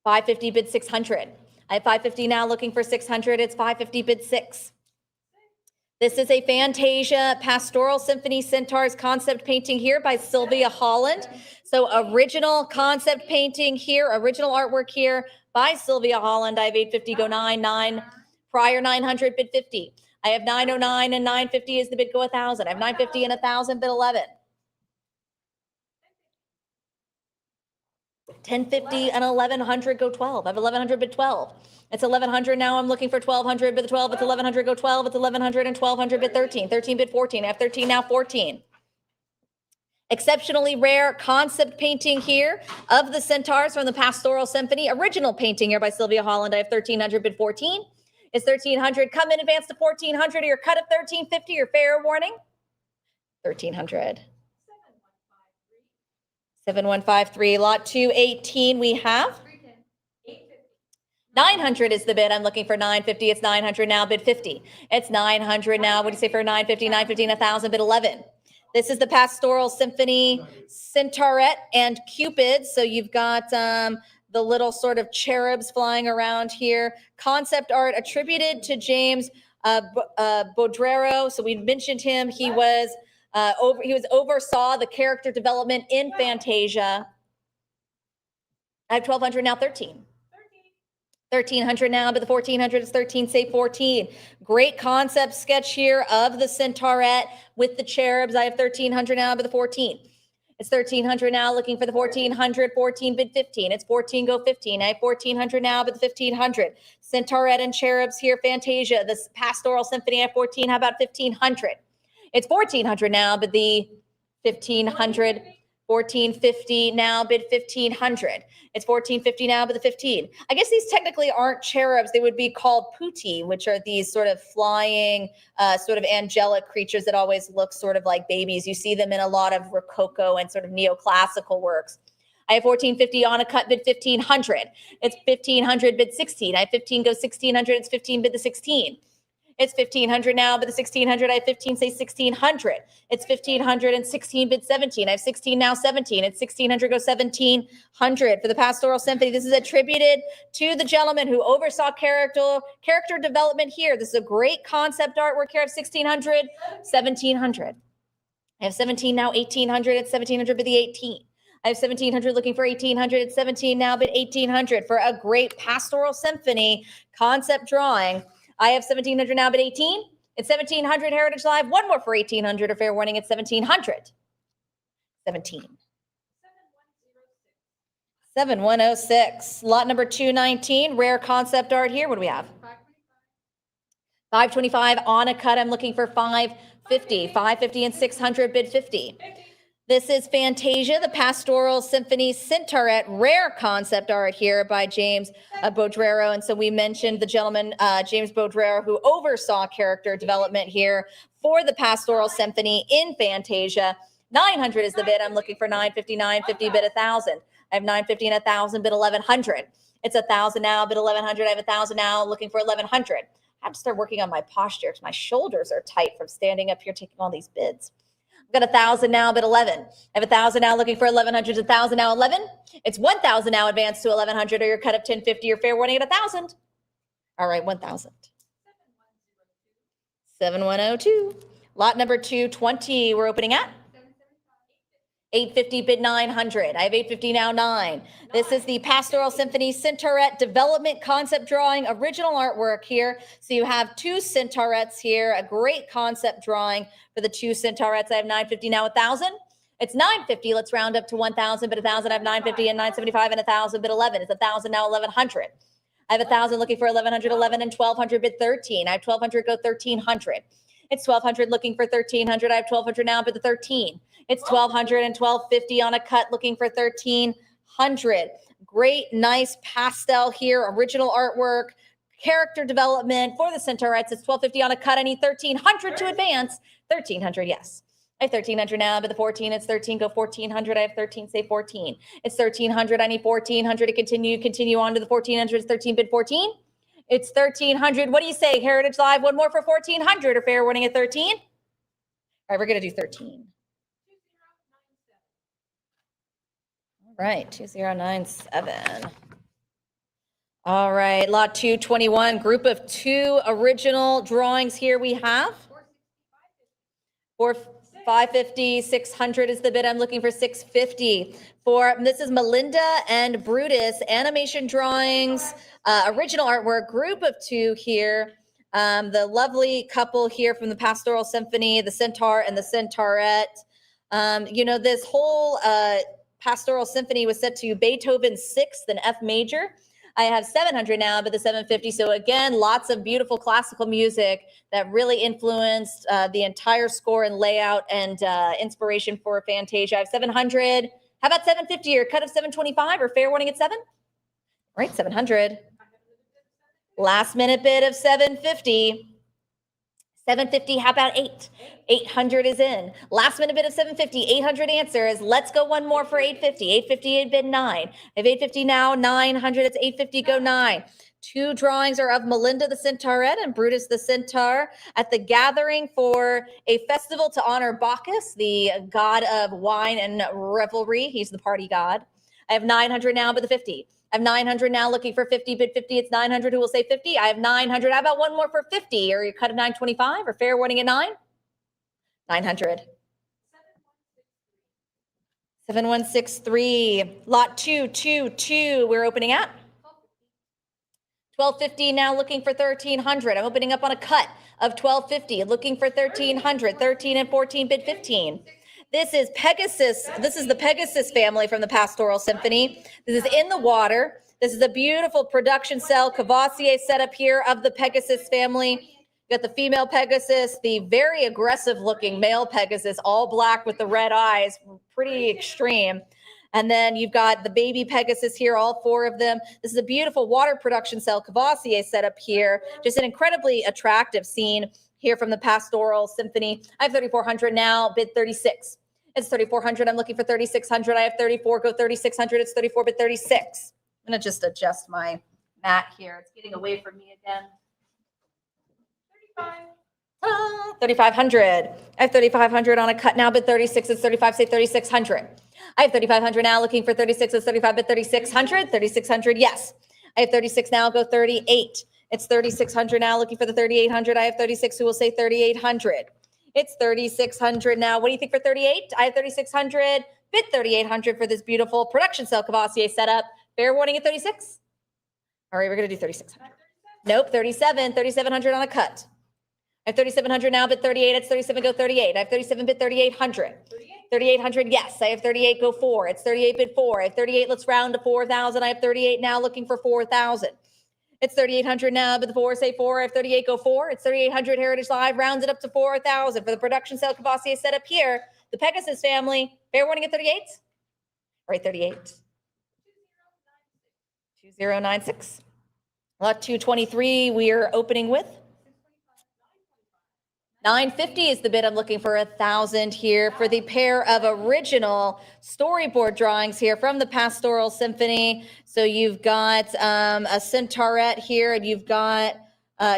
550 bid 600. I have 550 now looking for 600. It's 550 bid 6. This is a Fantasia Pastoral Symphony Centaurs concept painting here by Sylvia Holland. So original concept painting here, original artwork here by Sylvia Holland. I have 850 go 9, prior 900 bid 50. I have 909 and 950 is the bid go 1,000. I have 950 and 1,000 bid 11. 1050 and 1,100 go 12. I have 1,100 bid 12. It's 1,100 now. I'm looking for 1,200 bid 12. It's 1,100 go 12. It's 1,100 and 1,200 bid 13. 13 bid 14. I have 13 now 14. Exceptionally rare concept painting here of the Centaurs from the Pastoral Symphony. Original painting here by Sylvia Holland. I have 1,300 bid 14. It's 1,300. Come in advance to 1,400 or your cut of 1,350 or fair warning. 1,300. 7153, lot 218 we have. 900 is the bid. I'm looking for 950. It's 900 now, bid 50. It's 900 now. What do you say for 950? 950 and 1,000, bid 11. This is the Pastoral Symphony Centauret and Cupid. So you've got the little sort of cherubs flying around here. Concept art attributed to James Baudrero. So we mentioned him. He was oversaw the character development in Fantasia. I have 1,200 now 13. 1,300 now, but the 1,400 is 13, say 14. Great concept sketch here of the Centauret with the cherubs. I have 1,300 now, but the 14. It's 1,300 now, looking for the 1,400, 14 bid 15. It's 14 go 15. I have 1,400 now, but the 1,500. Centauret and cherubs here, Fantasia. This Pastoral Symphony, I have 14. How about 1,500? It's 1,400 now, but the 1,500, 1,450 now, bid 1,500. It's 1,450 now, but the 15. I guess these technically aren't cherubs. They would be called putti, which are these sort of flying, sort of angelic creatures that always look sort of like babies. You see them in a lot of Rococo and sort of neoclassical works. I have 1,450 on a cut, bid 1,500. It's 1,500, bid 16. I have 15 go 1,600. It's 15 bid the 16. It's 1,500 now, but the 1,600, I have 15, say 1,600. It's 1,500 and 16 bid 17. I have 16 now 17. It's 1,600 go 1,700 for the Pastoral Symphony. This is attributed to the gentleman who oversaw character development here. This is a great concept artwork here of 1,600, 1,700. I have 17 now 1,800. It's 1,700 bid the 18. I have 1,700 looking for 1,800. It's 17 now bid 1,800 for a great Pastoral Symphony concept drawing. I have 1,700 now, but 18. It's 1,700 Heritage Live. One more for 1,800. A fair warning. It's 1,700. 17. 7106. Lot number 219. Rare concept art here. What do we have? 525 on a cut. I'm looking for 550. 550 and 600, bid 50. This is Fantasia, the Pastoral Symphony Centaurette, rare concept art here by James Baudrero. And so we mentioned the gentleman, James Baudrero, who oversaw character development here for the Pastoral Symphony in Fantasia. 900 is the bid. I'm looking for 950, 950, bid 1,000. I have 950 and 1,000, bid 1,100. It's 1,000 now, bid 1,100. I have 1,000 now, looking for 1,100. I have to start working on my posture because my shoulders are tight from standing up here taking all these bids. I've got 1,000 now, bid 11. I have 1,000 now, looking for 1,100. 1,000 now, 11. It's 1,000 now, advanced to 1,100, or your cut of 1050, your fair warning at 1,000. All right, 1,000. 7102. Lot number 220, we're opening at 850, bid 900. I have 850 now, 9. This is the Pastoral Symphony Centaurette development concept drawing, original artwork here. So you have 2 Centaurettes here, a great concept drawing for the 2 Centaurettes. I have 950 now, 1,000. It's 950. Let's round up to 1,000, bid 1,000. I have 950 and 975 and 1,000, bid 11. It's 1,000 now, 1,100. I have 1,000 looking for 1,100, 11 and 1,200, bid 13. I have 1,200, go 1,300. It's 1,200 looking for 1,300. I have 1,200 now, bid the 13. It's 1,200 and 1,250 on a cut, looking for 1,300. Great, nice pastel here, original artwork, character development for the Centaurettes. It's 1,250 on a cut. I need 1,300 to advance. 1,300, yes. I have 1,300 now, but the 14, it's 13, go 1,400. I have 13, say 14. It's 1,300, I need 1,400 to continue on to the 1,400. It's 13, bid 14. It's 1,300. What do you say, Heritage Live? One more for 1,400, or fair warning at 13? All right, we're going to do 13. Right, 2097. All right, lot 221, group of 2 original drawings here we have. For 550, 600 is the bid. I'm looking for 650. This is Melinda and Brutus, animation drawings, original artwork, group of 2 here. The lovely couple here from the Pastoral Symphony, the Centaur and the Centaurette. This whole Pastoral Symphony was set to Beethoven's 6th in F major. I have 700 now, but the 750. So again, lots of beautiful classical music that really influenced the entire score and layout and inspiration for Fantasia. I have 700. How about 750 or cut of 725 or fair warning at 7? All right, 700. Last minute bid of 750. 750, how about 8? 800 is in. Last minute bid of 750, 800 answers. Let's go one more for 850. 850 bid 9. I have 850 now, 900, it's 850, go 9. 2 drawings are of Melinda the Centaurette and Brutus the Centaur at the gathering for a festival to honor Bacchus, the god of wine and revelry. He's the party god. I have 900 now, but the 50. I have 900 now, looking for 50, bid 50. It's 900, who will say 50? I have 900. How about one more for 50? Or your cut of 925 or fair warning at 9? 900. 7163. Lot 222. We're opening at 1,250 now, looking for 1,300. I'm opening up on a cut of 1,250, looking for 1,300. 13 and 14, bid 15. This is Pegasus. This is the Pegasus family from the Pastoral Symphony. This is in the water. This is a beautiful production cell Cavassier setup here of the Pegasus family. You got the female Pegasus, the very aggressive looking male Pegasus, all black with the red eyes, pretty extreme. And then you've got the baby Pegasus here, all 4 of them. This is a beautiful water production cell Cavassier setup here. Just an incredibly attractive scene here from the Pastoral Symphony. I have 3,400 now, bid 36. It's 3,400. I'm looking for 3,600. I have 34, go 3,600. It's 34, bid 36. I'm going to just adjust my mat here. It's getting away from me again. 3,500. I have 3,500 on a cut now, bid 36. It's 35, say 3,600. I have 3,500 now, looking for 36. It's 35, bid 3,600. 3,600, yes. I have 36 now, go 38. It's 3,600 now, looking for the 3,800. I have 36, who will say 3,800. It's 3,600 now. What do you think for 38? I have 3,600, bid 3,800 for this beautiful production cell Cavassier setup. Fair warning at 36. All right, we're going to do 3,600. Nope, 37, 3,700 on a cut. I have 3,700 now, bid 38. It's 37, go 38. I have 37, bid 3,800. 3,800, yes. I have 38, go 4. It's 38, bid 4. I have 38, let's round to 4,000. I have 38 now, looking for 4,000. It's 3,800 now, but the 4, say 4. I have 38, go 4. It's 3,800 Heritage Live, rounded up to 4,000 for the production sale Cavassier setup here. The Pegasus family, fair warning at 38? Right, 38. 2096. Lot 223, we are opening with 950 is the bid. I'm looking for 1,000 here for the pair of original storyboard drawings here from the Pastoral Symphony. So you've got a Centaurette here, and you've got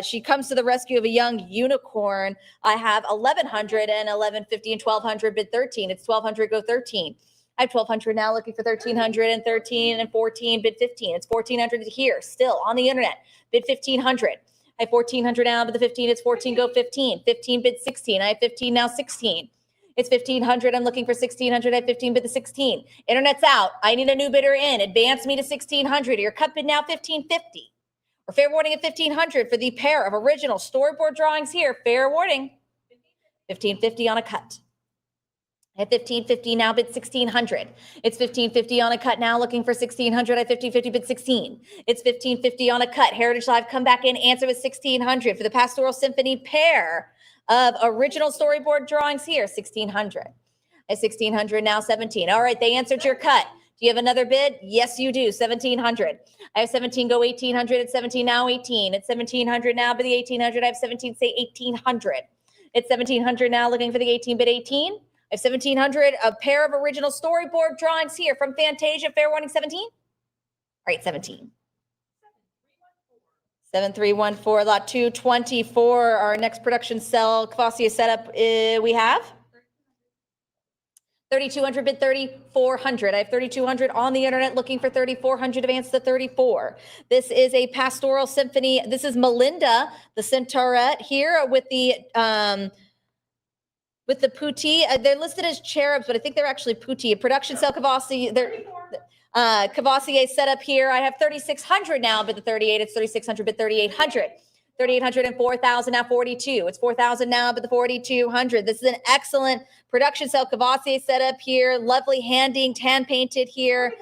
she comes to the rescue of a young unicorn. I have 1,100 and 1,150 and 1,200 bid 13. It's 1,200, go 13. I have 1,200 now, looking for 1,300 and 13 and 14 bid 15. It's 1,400 here, still on the internet, bid 1,500. I have 1,400 now, but the 15, it's 14, go 15. 15 bid 16. I have 15 now, 16. It's 1,500. I'm looking for 1,600. I have 15 bid the 16. Internet's out. I need a new bidder in. Advance me to 1,600. Your cut bid now, 1,550. Or fair warning at 1,500 for the pair of original storyboard drawings here. Fair warning. 1,550 on a cut. I have 1,550 now, bid 1,600. It's 1,550 on a cut now, looking for 1,600. I have 1,550 bid 16. It's 1,550 on a cut. Heritage Live, come back in, answer with 1,600 for the Pastoral Symphony pair of original storyboard drawings here, 1,600. I have 1,600 now, 17. All right, they answered your cut. Do you have another bid? Yes, you do, 1,700. I have 17, go 1,800. It's 17 now, 18. It's 1,700 now, bid the 1,800. I have 17, say 1,800. It's 1,700 now, looking for the 18, bid 18. I have 1,700, a pair of original storyboard drawings here from Fantasia. Fair warning, 17? All right, 17. 7314, lot 224. Our next production cell Cavassier setup we have 3,200 bid 3,400. I have 3,200 on the internet, looking for 3,400, advance to 34. This is a Pastoral Symphony. This is Melinda, the Centaurette here with the putti. They're listed as cherubs, but I think they're actually putti. A production cell Cavassier. Cavassier setup here. I have 3,600 now, but the 38. It's 3,600, but 3,800. 3,800 and 4,000 now, 42. It's 4,000 now, but the 4,200. This is an excellent production cell Cavassier setup here. Lovely handing, tan painted here.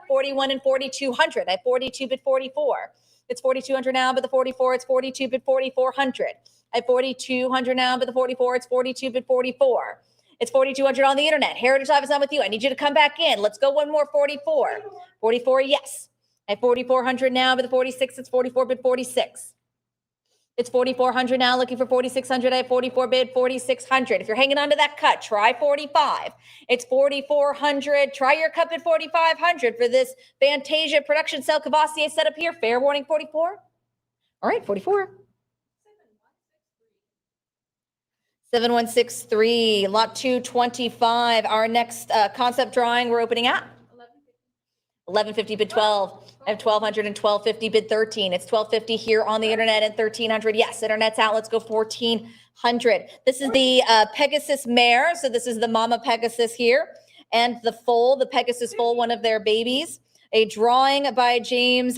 41 and 4,200. I have 42 bid 44. It's 4,200 now, but the 44. It's 42 bid 4,400. I have 4,200 now, but the 44, it's 42 bid 44. It's 4,200 on the internet. Heritage Live is on with you. I need you to come back in. Let's go one more 44. 44, yes. I have 4,400 now, but the 46, it's 44 bid 46. It's 4,400 now, looking for 4,600. I have 44 bid 4,600. If you're hanging on to that cut, try 45. It's 4,400. Try your cut at 4,500 for this Fantasia production cell Cavassier setup here. Fair warning, 44. All right, 44. 7163, lot 225. Our next concept drawing we're opening at 1150 bid 12. I have 1,200 and 1,250 bid 13. It's 1,250 here on the internet and 1,300. Yes, internet's out. Let's go 1,400. This is the Pegasus mare. So this is the mama Pegasus here, and the foal, the Pegasus foal, one of their babies. A drawing by James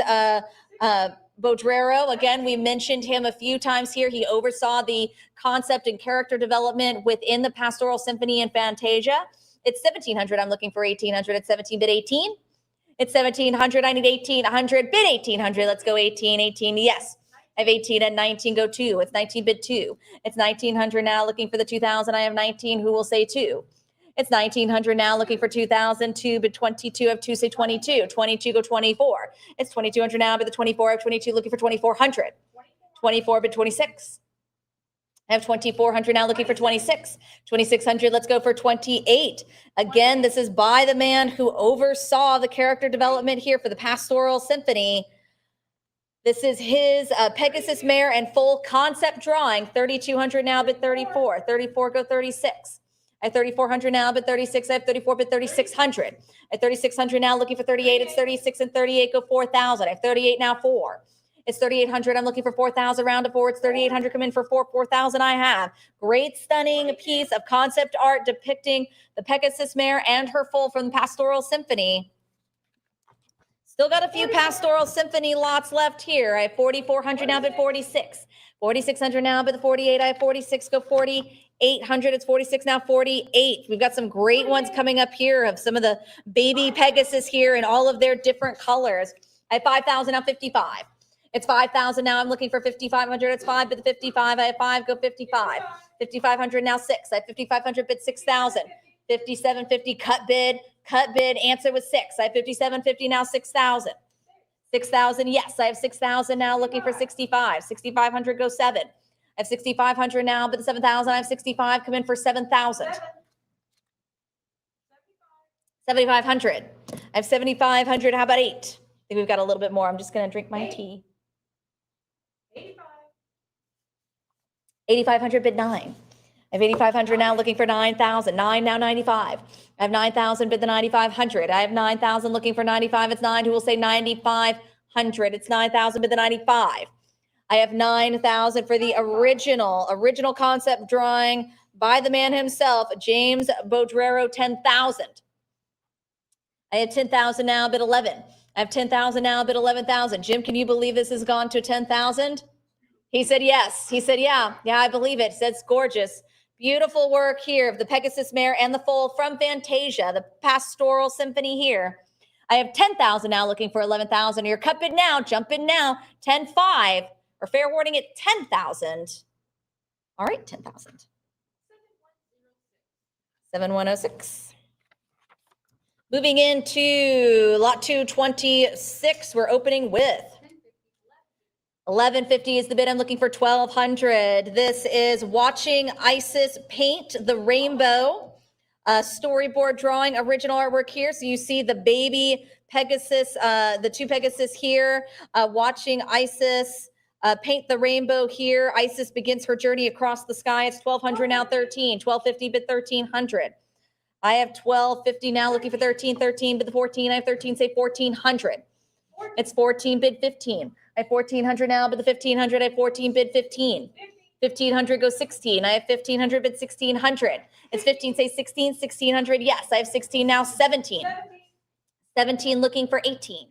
Bodrero. Again, we mentioned him a few times here. He oversaw the concept and character development within the Pastoral Symphony and Fantasia. It's 1,700. I'm looking for 1,800 at 17 bid 18. It's 1,700. I need 1,800 bid 1,800. Let's go 18, 18. Yes. I have 18 and 19 go 2. It's 19 bid 2. It's 1,900 now, looking for the 2,000. I have 19. Who will say 2? It's 1,900 now, looking for 2,000. 2 bid 22. I have 2, say 22. 22 go 24. It's 2,200 now, but the 24. I have 22, looking for 2,400. 24 bid 26. I have 2,400 now, looking for 26. 2,600, let's go for 28. Again, this is by the man who oversaw the character development here for the Pastoral Symphony. This is his Pegasus mare and full concept drawing. 3,200 now, bid 34. 34 go 36. I have 3,400 now, bid 36. I have 34 bid 3,600. At 3,600 now, looking for 38. It's 36 and 38 go 4,000. I have 38 now, 4. It's 3,800. I'm looking for 4,000, round to 4. It's 3,800. Come in for 4. 4,000 I have. Great, stunning piece of concept art depicting the Pegasus mare and her foal from the Pastoral Symphony. Still got a few Pastoral Symphony lots left here. I have 4,400 now, but 46. 4,600 now, but the 48. I have 46, go 4,800. It's 46 now, 48. We've got some great ones coming up here of some of the baby Pegasus here in all of their different colors. I have 5,000 now, 55. It's 5,000 now. I'm looking for 5,500. It's 5, bid the 55. I have 5, go 55. 5,500 now 6. I have 5,500, bid 6,000. 5750 cut bid, answer was 6. I have 5750 now 6,000. 6,000, yes, I have 6,000 now looking for 65. 6,500 go 7. I have 6,500 now, but the 7,000, I have 65, come in for 7,000. 7,500. I have 7,500, how about 8? I think we've got a little bit more. I'm just gonna drink my tea. 8,500 bid 9. I have 8,500 now looking for 9,000. 9 now 95. I have 9,000 bid the 9,500. I have 9,000 looking for 95. It's 9 who will say 9,500. It's 9,000 bid the 95. I have 9,000 for the original concept drawing by the man himself, James Bodrero, 10,000. I have 10,000 now bid 11. I have 10,000 now bid 11,000. Jim, can you believe this has gone to 10,000? He said yes. He said, yeah, I believe it. He said it's gorgeous. Beautiful work here of the Pegasus Mare and the foal from Fantasia, the Pastoral Symphony here. I have 10,000 now looking for 11,000. Your cut bid now, jump in now, 10,500 or fair warning at 10,000. All right, 10,000. 7106. Moving into lot 226, we're opening with 1150 is the bid. I'm looking for 1,200. This is Watching Isis Paint the Rainbow. Storyboard drawing, original artwork here. So you see the baby Pegasus, the 2 Pegasus here, watching Isis paint the rainbow here. Isis begins her journey across the sky. It's 1,200 now 13. 1,250 bid 1,300. I have 1,250 now looking for 13. 13 bid the 14. I have 13, say 1,400. It's 14 bid 15. I have 1,400 now, bid the 1,500. I have 14 bid 15. 1,500 goes 16. I have 1,500 bid 1,600. It's 15, say 16, 1,600. Yes, I have 16 now, 17. 17 looking for 18.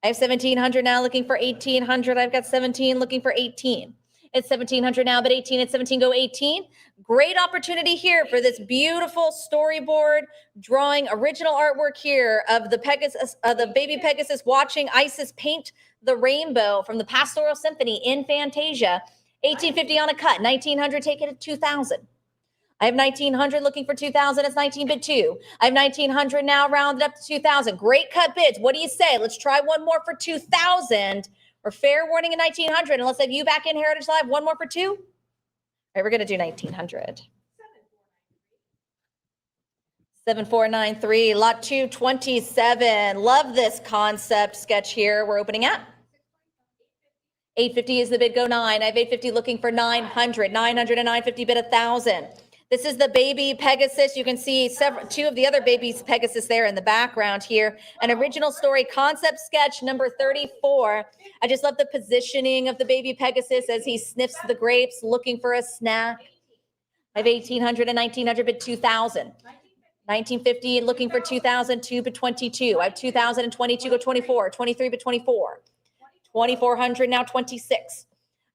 I have 1,700 now looking for 1,800. I've got 17 looking for 18. It's 1,700 now, but 18. It's 17, go 18. Great opportunity here for this beautiful storyboard drawing, original artwork here of the Pegasus, the baby Pegasus watching Isis paint the rainbow from the Pastoral Symphony in Fantasia. 1,850 on a cut. 1,900, take it at 2,000. I have 1,900 looking for 2,000. It's 19 bid 2. I have 1,900 now rounded up to 2,000. Great cut bids. What do you say? Let's try one more for 2,000 or fair warning at 1,900. And let's have you back in Heritage Live. One more for 2. All right, we're going to do 1,900. 7493, lot 227. Love this concept sketch here. We're opening at 850 is the bid, go 9. I have 850 looking for 900. 900 and 950 bid 1,000. This is the baby Pegasus. You can see 2 of the other babies Pegasus there in the background here. An original story concept sketch number 34. I just love the positioning of the baby Pegasus as he sniffs the grapes looking for a snack. I have 1,800 and 1,900 bid 2,000. 1950 looking for 2,000, 2 bid 22. I have 2,000 and 22 go 24. 23 bid 24. 2,400 now 26.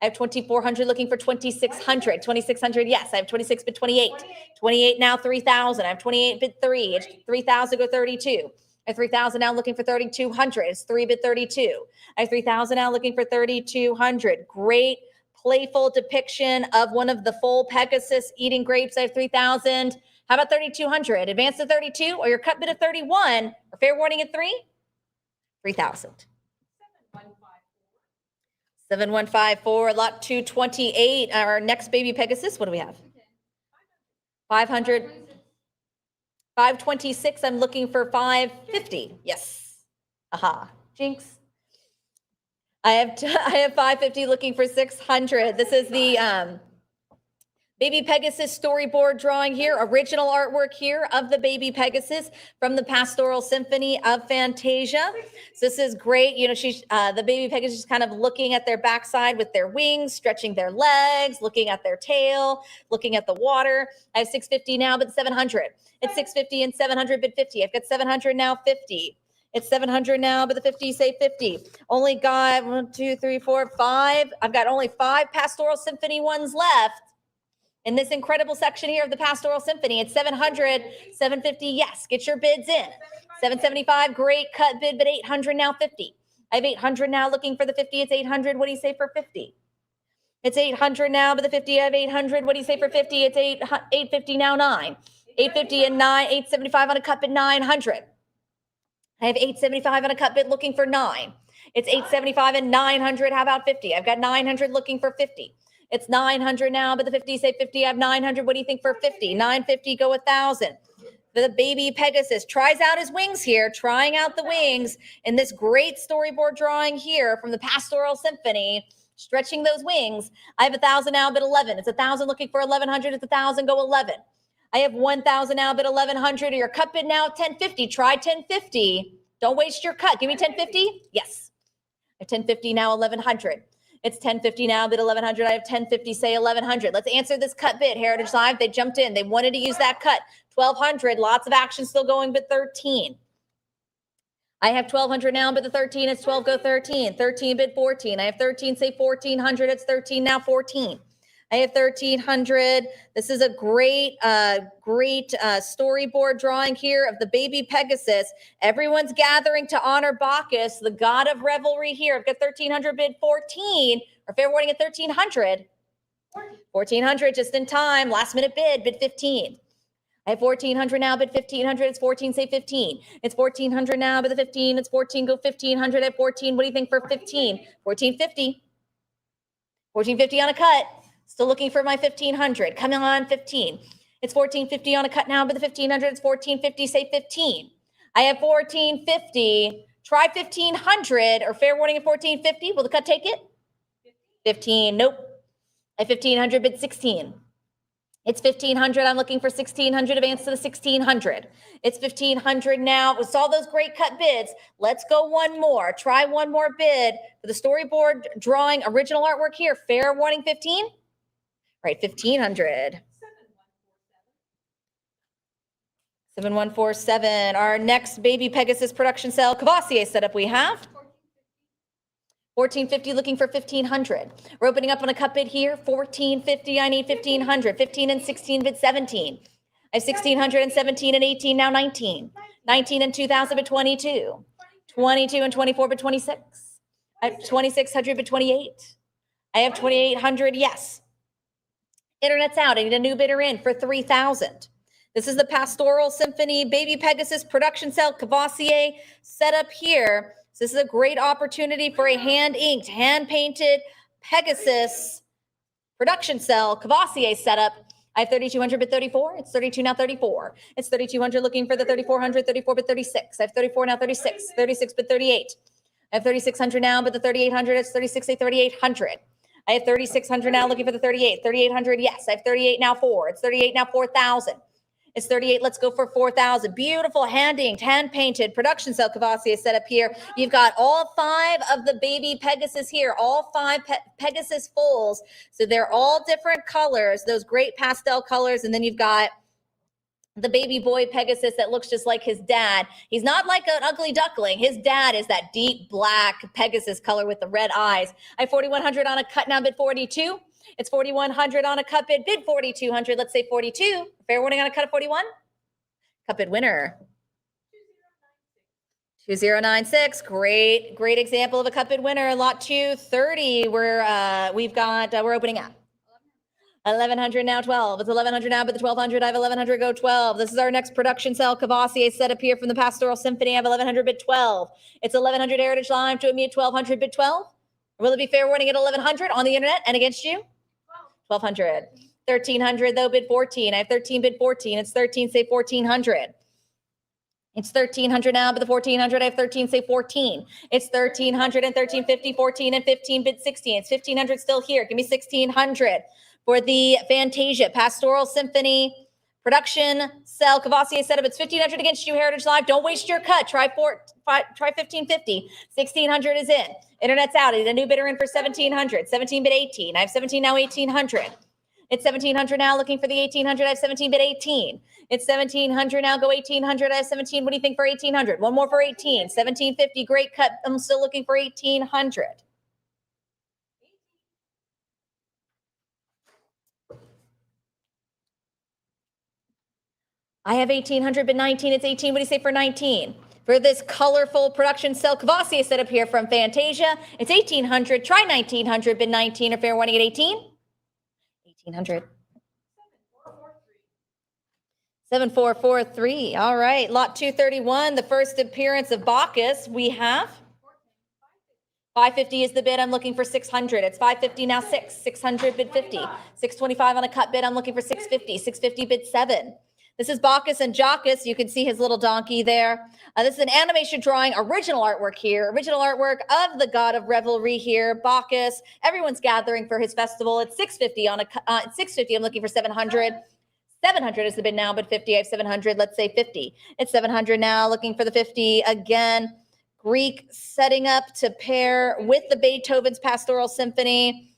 I have 2,400 looking for 2,600. 2,600, yes. I have 26 bid 28. 28 now 3,000. I have 28 bid 3. It's 3,000 go 32. I have 3,000 now looking for 3,200. It's 3 bid 32. I have 3,000 now looking for 3,200. Great playful depiction of one of the full Pegasus eating grapes. I have 3,000. How about 3,200? Advance to 32 or your cut bid of 31 or fair warning at 3? 3,000. 7154, lot 228. Our next baby Pegasus, what do we have? 500. 526, I'm looking for 550. Yes. Aha. Jinx. I have 550 looking for 600. This is the baby Pegasus storyboard drawing here, original artwork here of the baby Pegasus from the Pastoral Symphony of Fantasia. So this is great. You know, she's the baby Pegasus is kind of looking at their backside with their wings, stretching their legs, looking at their tail, looking at the water. I have 650 now, but 700. It's 650 and 700, but 50. I've got 700 now, 50. It's 700 now, but the 50 say 50. Only got 1, 2, 3, 4, 5. I've got only 5 Pastoral Symphony ones left. In this incredible section here of the Pastoral Symphony, it's 700, 750, yes, get your bids in. 775, great cut bid, but 800 now 50. I I have 800 now looking for the 50. It's 800. What do you say for 50? It's 800 now, but the 50, I have 800. What do you say for 50? It's 850 now, 9. 850 and 9, 875 on a cut bid, 900. I have 875 on a cut bid looking for 9. It's 875 and 900. How about 50? I've got 900 looking for 50. It's 900 now, but the 50 say 50. I have 900. What do you think for 50? 950, go 1,000. The baby Pegasus tries out his wings here, trying out the wings in this great storyboard drawing here from the Pastoral Symphony, stretching those wings. I have 1,000 now, but 11. It's 1,000 looking for 1,100. It's 1,000, go 11. I have 1,000 now, but 1,100. Your cut bid now, 1050. Try 1050. Don't waste your cut. Give me 1050. Yes. I have 1050 now, 1,100. It's 1050 now, bid 1,100. I have 1050, say 1,100. Let's answer this cut bid. Heritage Live, they jumped in. They wanted to use that cut. 1,200, lots of action still going, but 13. I have 1,200 now, but the 13, it's 12, go 13. 13, bid 14. I have 13, say 1,400. It's 13 now, 14. I have 1,300. This is a great storyboard drawing here of the baby Pegasus. Everyone's gathering to honor Bacchus, the god of revelry here. I've got 1,300, bid 14, or fair warning at 1,300. 1,400 just in time. Last minute bid, bid 15. I have 1,400 now, bid 1,500. It's 14, say 15. It's 1,400 now, bid the 15. It's 14, go 1,500 at 14. What do you think for 15? 1,450. 1,450 on a cut. Still looking for my 1,500. Coming on 15. It's 1,450 on a cut now, but the 1,500, it's 1,450, say 15. I have 1,450. Try 1,500 or fair warning at 1,450. Will the cut take it? 15. Nope. I have 1,500, bid 16. It's 1,500. I'm looking for 1,600. Advance to the 1,600. It's 1,500 now. We saw those great cut bids. Let's go one more. Try one more bid for the storyboard drawing original artwork here. Fair warning 15. Right, 1,500. 7147. Our next baby Pegasus production cell Cavassier setup we have. 1,450 looking for 1,500. We're opening up on a cut bid here. 1,450. I need 1,500. 15 and 16 bid 17. I have 1,600 and 17 and 18 now 19. 19 and 2,000 bid 22. 22 and 24 bid 26. I have 2,600 bid 28. I have 2,800. Yes. Internet's out. I need a new bidder in for 3,000. This is the Pastoral Symphony Baby Pegasus production cell Cavassier setup here. So this is a great opportunity for a hand-inked, hand-painted Pegasus production cell Cavassier setup. I have 3,200 bid 34. It's 32 now 34. It's 3,200 looking for the 3,400, 34 bid 36. I have 34 now 36. 36 bid 38. I have 3,600 now, but the 3,800, it's 36, say 3,800. I have 3,600 now looking for the 38. 3,800, yes. I have 38 now 4. It's 38 now 4,000. It's 38. Let's go for 4,000. Beautiful hand-inked, hand-painted production cell Cavassier set up here. You've got all 5 of the baby Pegasus here, all 5 Pegasus foals. So they're all different colors, those great pastel colors. And then you've got the baby boy Pegasus that looks just like his dad. He's not like an ugly duckling. His dad is that deep black Pegasus color with the red eyes. I have 4,100 on a cut now, bid 42. It's 4,100 on a cut bid 4,200. Let's say 42. Fair warning on a cut of 41. Cut bid winner. 2096. Great example of a cut bid winner. Lot 230. We're opening up. 1,100 now 12. It's 1,100 now, but the 1,200. I have 1,100. Go 12. This is our next production cell Cavassier set up here from the Pastoral Symphony. I have 1,100 bid 12. It's 1,100 Heritage Live to me at 1,200 bid 12. Will it be fair warning at 1,100 on the internet and against you? 1,200. 1,300 though, bid 14. I have 13 bid 14. It's 13, say 1,400. It's 1,300 now, but the 1,400, I have 13, say 14. It's 1,300 and 1,350, 14 and 15 bid 16. It's 1,500 still here. Give me 1,600 for the Fantasia Pastoral Symphony production cell Cavassier setup. It's 1,500 against you, Heritage Live. Don't waste your cut. Try 1,550. 1,600 is in. Internet's out. I need a new bidder in for 1,700. 17 bid 18. I have 17 now, 1,800. It's 1,700 now, looking for the 1,800. I have 17 bid 18. It's 1,700 now, go 1,800. I have 17. What do you think for 1,800? One more for 18. 1,750, great cut. I'm still looking for 1,800. I have 1,800 bid 19. It's 18. What do you say for 19? for this colorful production. Sel Cavassier set up here from Fantasia. It's 1800. Try 1900, bid 19, or fair warning at 18. 1800. 7443. All right. Lot 231, the first appearance of Bacchus. We have 550 is the bid. I'm looking for 600. It's 550 now, 600 bid 50. 625 on a cut bid. I'm looking for 650. 650 bid 7. This is Bacchus and Jockus. You can see his little donkey there. This is an animation drawing, original artwork here. Original artwork of the god of revelry here, Bacchus. Everyone's gathering for his festival. It's 650 on a 650. I'm looking for 700. 700 is the bid now, but 50. I have 700. Let's say 50. It's 700 now. Looking for the 50 again. Greek setting up to pair with the Beethoven's Pastoral Symphony.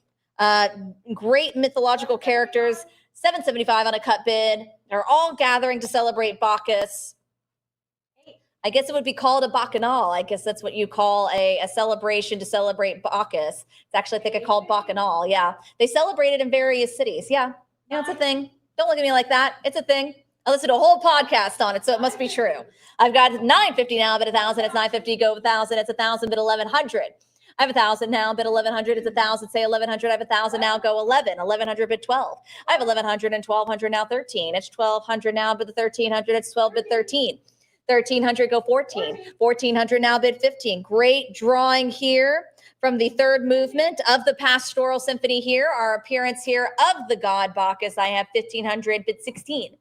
Great mythological characters. 775 on a cut bid. They're all gathering to celebrate Bacchus. I guess it would be called a bacchanal. I guess that's what you call a celebration to celebrate Bacchus. It's actually, I think, called bacchanal. Yeah. They celebrate it in various cities. Yeah. Yeah, it's a thing. Don't look at me like that. It's a thing. I listened to a whole podcast on it, so it must be true. I've got 950 now, bid 1,000. It's 950, go 1,000. It's 1,000, bid 1,100. I have 1,000 now, bid 1,100. It's 1,000, say 1,100. I have 1,000 now, go 11. 1,100, bid 12. I have 1,100 and 1,200 now, 13. It's 1,200 now, bid 1,300. It's 12, bid 13. 1,300, go 14. 1,400 now, bid 15. Great drawing here from the third movement of the Pastoral Symphony here. Our appearance here of the god Bacchus. I have 1,500, bid 16.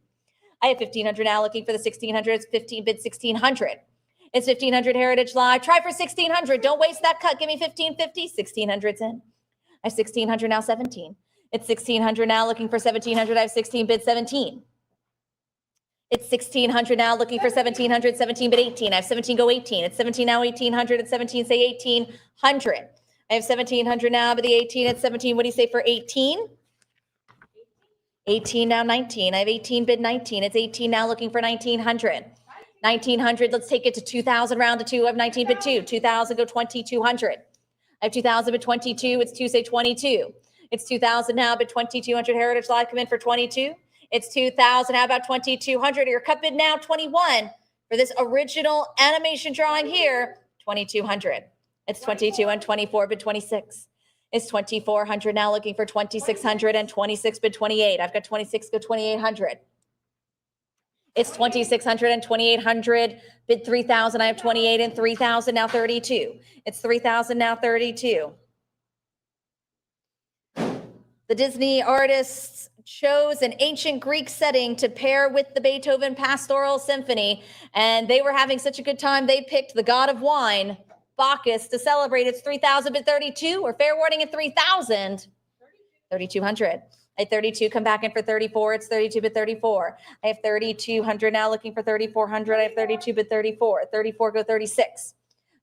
I have 1,500 now, looking for the 1,600. It's 15, bid 1,600. It's 1,500 Heritage Live. Try for 1,600. Don't waste that cut. Give me 1,550. 1,600's in. I have 1,600 now, 17. It's 1,600 now, looking for 1,700. I have 16, bid 17. It's 1,600 now, looking for 1,700. 17, bid 18. I have 17, go 18. It's 17 now, 1,800. It's 17, say 1,800. I have 1,700 now, but the 18 at 17. What do you say for 18? 18 now, 19. I have 18, bid 19. It's 18 now, looking for 1,900. 1,900, let's take it to 2,000, round to 2. I have 19, bid 2. 2,000, go 2,200. I have 2,000, bid 22. It's 2, say 22. It's 2,000 now, bid 2,200. Heritage Live, come in for 22. It's 2,000. How about 2,200? Your cut bid now, 21. For this original animation drawing here, 2,200. It's 22 and 24, bid 26. It's 2,400 now, looking for 2,600 and 26, bid 28. I've got 26, go 2,800. It's 2,600 and 2,800, bid 3,000. I have 28 and 3,000 now, 32. It's 3,000 now, 32. The Disney artists chose an ancient Greek setting to pair with the Beethoven Pastoral Symphony, and they were having such a good time, they picked the god of wine, Bacchus, to celebrate. It's 3,000 bid 32, or fair warning at 3,000. 3,200. I have 32, come back in for 34. It's 32 bid 34. I have 3,200 now, looking for 3,400. I have 32 bid 34. 34, go 36.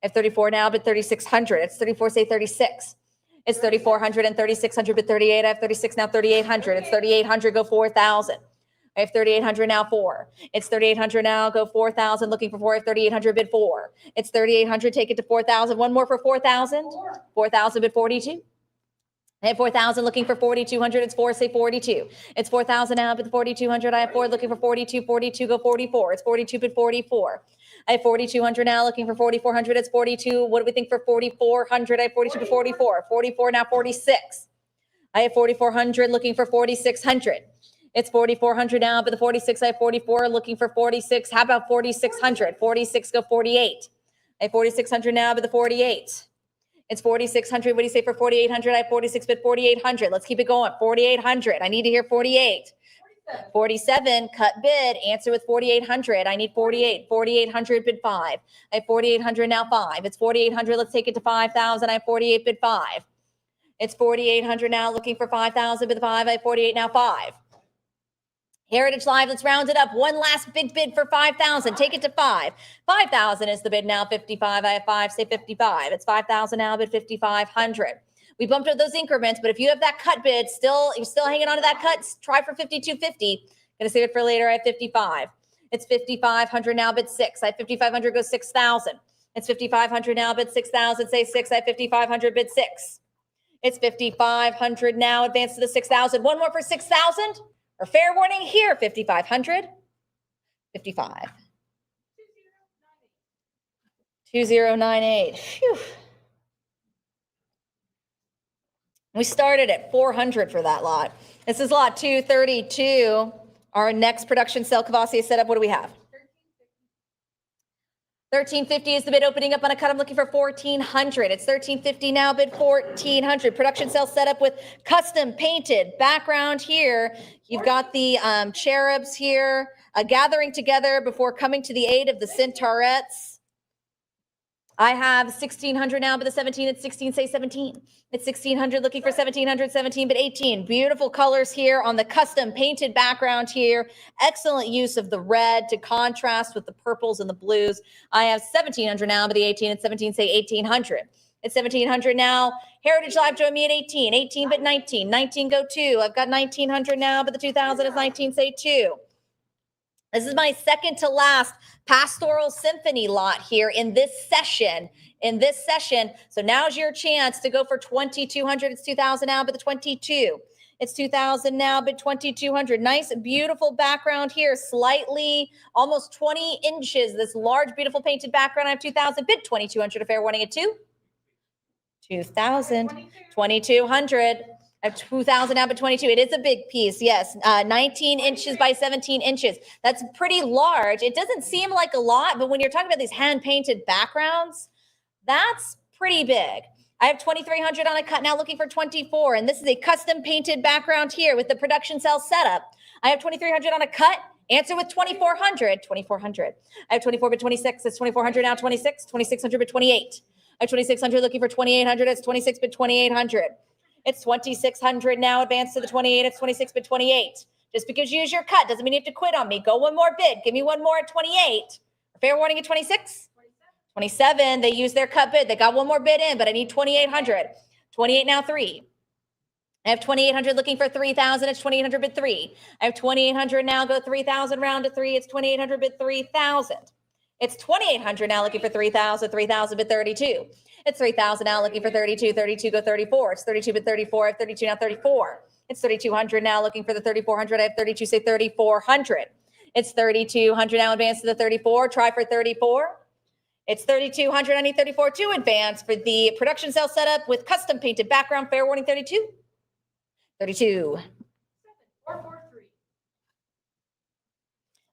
I have 34 now, bid 3,600. It's 34, say 36. It's 3,400 and 3,600 bid 38. I have 36 now, 3,800. It's 3,800, go 4,000. I have 3,800 now, 4. It's 3,800 now, go 4,000, looking for 4. I have 3,800 bid 4. It's 3,800, take it to 4,000. One more for 4,000. 4,000 bid 42. I have 4,000, looking for 4,200. It's 4, say 42. It's 4,000 now, bid 4,200. I have 4, looking for 42. 42, go 44. It's 42 bid 44. I have 4,200 now, looking for 4,400. It's 42. What do we think for 4,400? I have 42 bid 44. 44 now, 46. I have 4,400, looking for 4,600. It's 4,400 now, but the 46, I have 44, looking for 46. How about 4,600? 46, go 48. I have 4,600 now, but the 48. It's 4,600. What do you say for 4,800? I have 46, but 4,800. Let's keep it going. 4,800. I need to hear 48. 47, cut bid. Answer with 4,800. I need 48. 4,800, bid 5. I have 4,800 now, 5. It's 4,800. Let's take it to 5,000. I have 48, bid 5. It's 4,800 now, looking for 5,000, bid 5. I have 48 now, 5. Heritage Live, let's round it up. One last big bid for 5,000. Take it to 5. 5,000 is the bid now, 55. I have 5, say 55. It's 5,000 now, bid 5,500. We bumped up those increments, but if you have that cut bid, you're still hanging on to that cut, try for 5,250. Gonna save it for later. I have 55. It's 5,500 now, bid 6. I have 5,500, go 6,000. It's 5,500 now, bid 6,000. Say 6. I have 5,500, bid 6. It's 5,500 now, advance to the 6,000. One more for 6,000. Or fair warning here, 5,500, 55. 2098. Phew. We started at 400 for that lot. This is lot 232. Our next production cell Cavassier setup. What do we have? 1350 is the bid opening up on a cut. I'm looking for 1400. It's 1350 now, bid 1400. Production cell setup with custom painted background here. You've got the cherubs here gathering together before coming to the aid of the Centaurettes. I have 1600 now, but the 17 at 16, say 17. It's 1600, looking for 1700, 17, but 18. Beautiful colors here on the custom painted background here. Excellent use of the red to contrast with the purples and the blues. I have 1700 now, but the 18 at 17, say 1800. It's 1700 now. Heritage Live, join me at 18. 18, but 19. 19, go 2. I've got 1900 now, but the 2000 is 19, say 2. This is my second to last Pastoral Symphony lot here in this session. So now's your chance to go for 2200. It's 2000 now, but the 22. It's 2000 now, but 2200. Nice, beautiful background here. Slightly, almost 20 inches. This large, beautiful painted background. I have 2000, bid 2200. A fair warning at 2. 2000, 2200. I have 2000 now, but 22. It is a big piece. Yes. 19 inches by 17 inches. That's pretty large. It doesn't seem like a lot, but when you're talking about these hand painted backgrounds, that's pretty big. I have 2300 on a cut now, looking for 24. And this is a custom painted background here with the production cell setup. I have 2300 on a cut. Answer with 2400. 2400. I have 24 but 26. It's 2400 now, 26. 2600 but 28. I have 2600 looking for 2800. It's 26 but 2800. It's 2600 now, advance to the 28. It's 26 but 28. Just because you use your cut doesn't mean you have to quit on me. Go one more bid. Give me one more at 28. Fair warning at 26. 27. They used their cut bid. They got one more bid in, but I need 2800. 28 now, 3. I have 2800 looking for 3000. It's 2800 bid 3. I have 2800 now, go 3000 round to 3. It's 2800 bid 3000. It's 2800 now looking for 3000. 3000 bid 32. It's 3000 now looking for 32. 32 go 34. It's 32 but 34. I have 32 now, 34. It's 3200 now looking for the 3400. I have 32, say 3400. It's 3200 now, advance to the 34. Try for 34. It's 3200. I need 34 to advance for the production cell setup with custom painted background. Fair warning 32. 32. 443.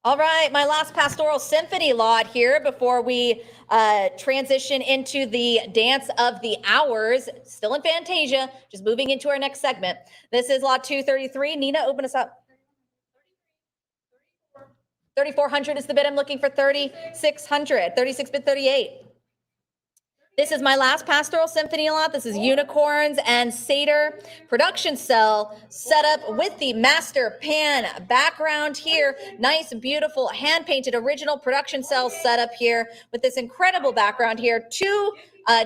All right, my last Pastoral Symphony lot here before we transition into the Dance of the Hours, still in Fantasia, just moving into our next segment. This is lot 233. Nina, open us up. 3400 is the bid. I'm looking for 3600. 36 bid 38. This is my last Pastoral Symphony lot. This is Unicorns and Satyr production cell set up with the master pan background here. Nice, beautiful, hand-painted original production cell setup here with this incredible background here. Two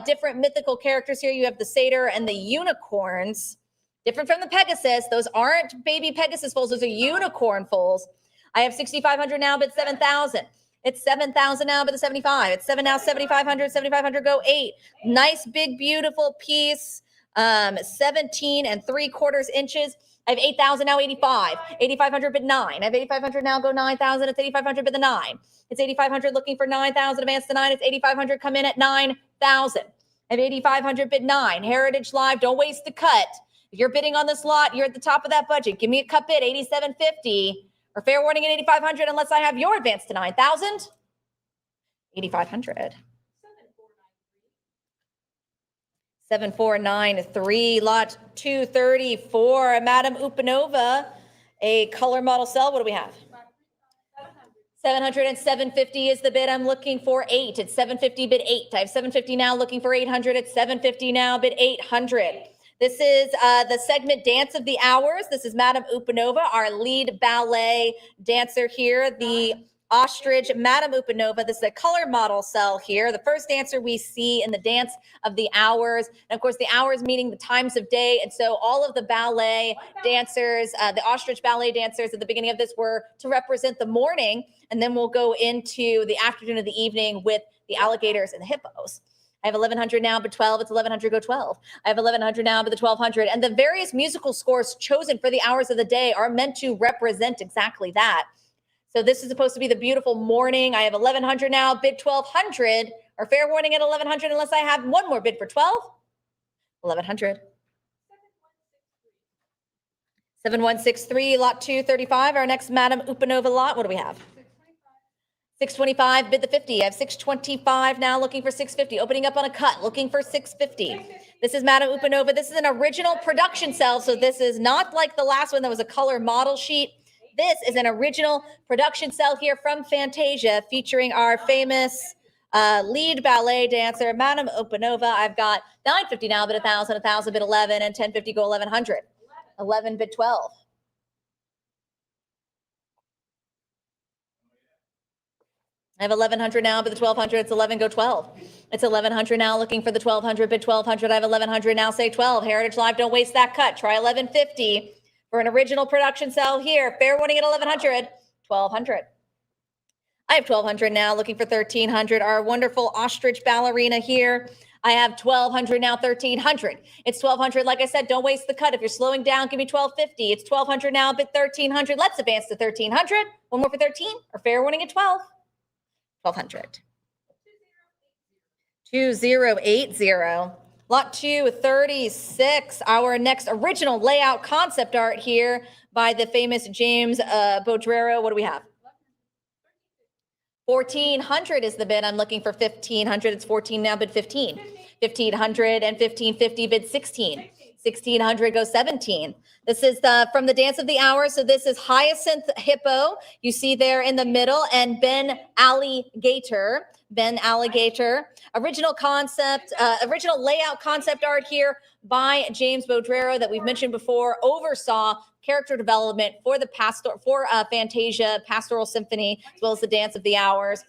different mythical characters here. You have the Satyr and the Unicorns. Different from the Pegasus. Those aren't baby Pegasus foals. Those are unicorn foals. I have 6,500 now, but 7,000. It's 7,000 now, but the 75. It's 7 now, 7,500. 7,500 go 8. Nice, big, beautiful piece. 17 3/4 inches. I have 8,000 now, 85. 8,500 but 9. I have 8,500 now, go 9,000. It's 8,500 but the 9. It's 8,500 looking for 9,000. Advance to 9. It's 8,500 come in at 9,000. I have 8,500 bid 9. Heritage Live, don't waste the cut. If you're bidding on this lot, you're at the top of that budget. Give me a cut bid, 8,750. Or fair warning at 8,500 unless I have your advance to 9,000. 8,500. 7493, lot 234. Madam Upanova, a color model cell. What do we have? 700 and 750 is the bid. I'm looking for 8. It's 750 bid 8. I have 750 now, looking for 800. It's 750 now, bid 800. This is the segment Dance of the Hours. This is Madam Upanova, our lead ballet dancer here. The ostrich, Madam Upanova. This is a color model cell here. The first dancer we see in the Dance of the Hours. And of course, the hours meaning the times of day. And so all of the ballet dancers, the ostrich ballet dancers at the beginning of this were to represent the morning. And then we'll go into the afternoon of the evening with the alligators and the hippos. I have 1,100 now, but 12. It's 1,100, go 12. I have 1,100 now, but the 1,200. And the various musical scores chosen for the hours of the day are meant to represent exactly that. So this is supposed to be the beautiful morning. I have 1100 now, bid 1200, or fair warning at 1100 unless I have one more bid for 12. 1100. 7163, lot 235. Our next Madam Upanova lot. What do we have? 625, bid the 50. I have 625 now, looking for 650. Opening up on a cut, looking for 650. This is Madam Upanova. This is an original production cell, so this is not like the last one that was a color model sheet. This is an original production cell here from Fantasia, featuring our famous lead ballet dancer, Madam Upanova. I've got 950 now, bid 1,000, 1,000 bid 11, and 1050 go 1,100. 11 bid 12. I have 1,100 now, bid the 1,200. It's 11 go 12. It's 1,100 now, looking for the 1,200 bid 1,200. I have 1,100 now, say 12. Heritage Live, don't waste that cut. Try 1150 for an original production cell here. Fair warning at 1,100. 1,200. I have 1,200 now, looking for 1,300. Our wonderful ostrich ballerina here. I have 1,200 now, 1,300. It's 1,200. Like I said, don't waste the cut. If you're slowing down, give me 1,250. It's 1,200 now, bid 1,300. Let's advance to 1,300. One more for 13, or fair warning at 12. 1,200. 2080. Lot 236. Our next original layout concept art here by the famous James Bodrero. What do we have? 1,400 is the bid. I'm looking for 1,500. It's 14 now, bid 15. 1,500 and 1,550 bid 16. 1,600 goes 17. This is from the Dance of the Hour. So this is Hyacinth Hippo. You see there in the middle, and Ben Alligator. Ben Alligator. Original concept, original layout concept art here by James Bodrero that we've mentioned before. Oversaw character development for the Fantasia Pastoral Symphony, as well as the Dance of the Hours.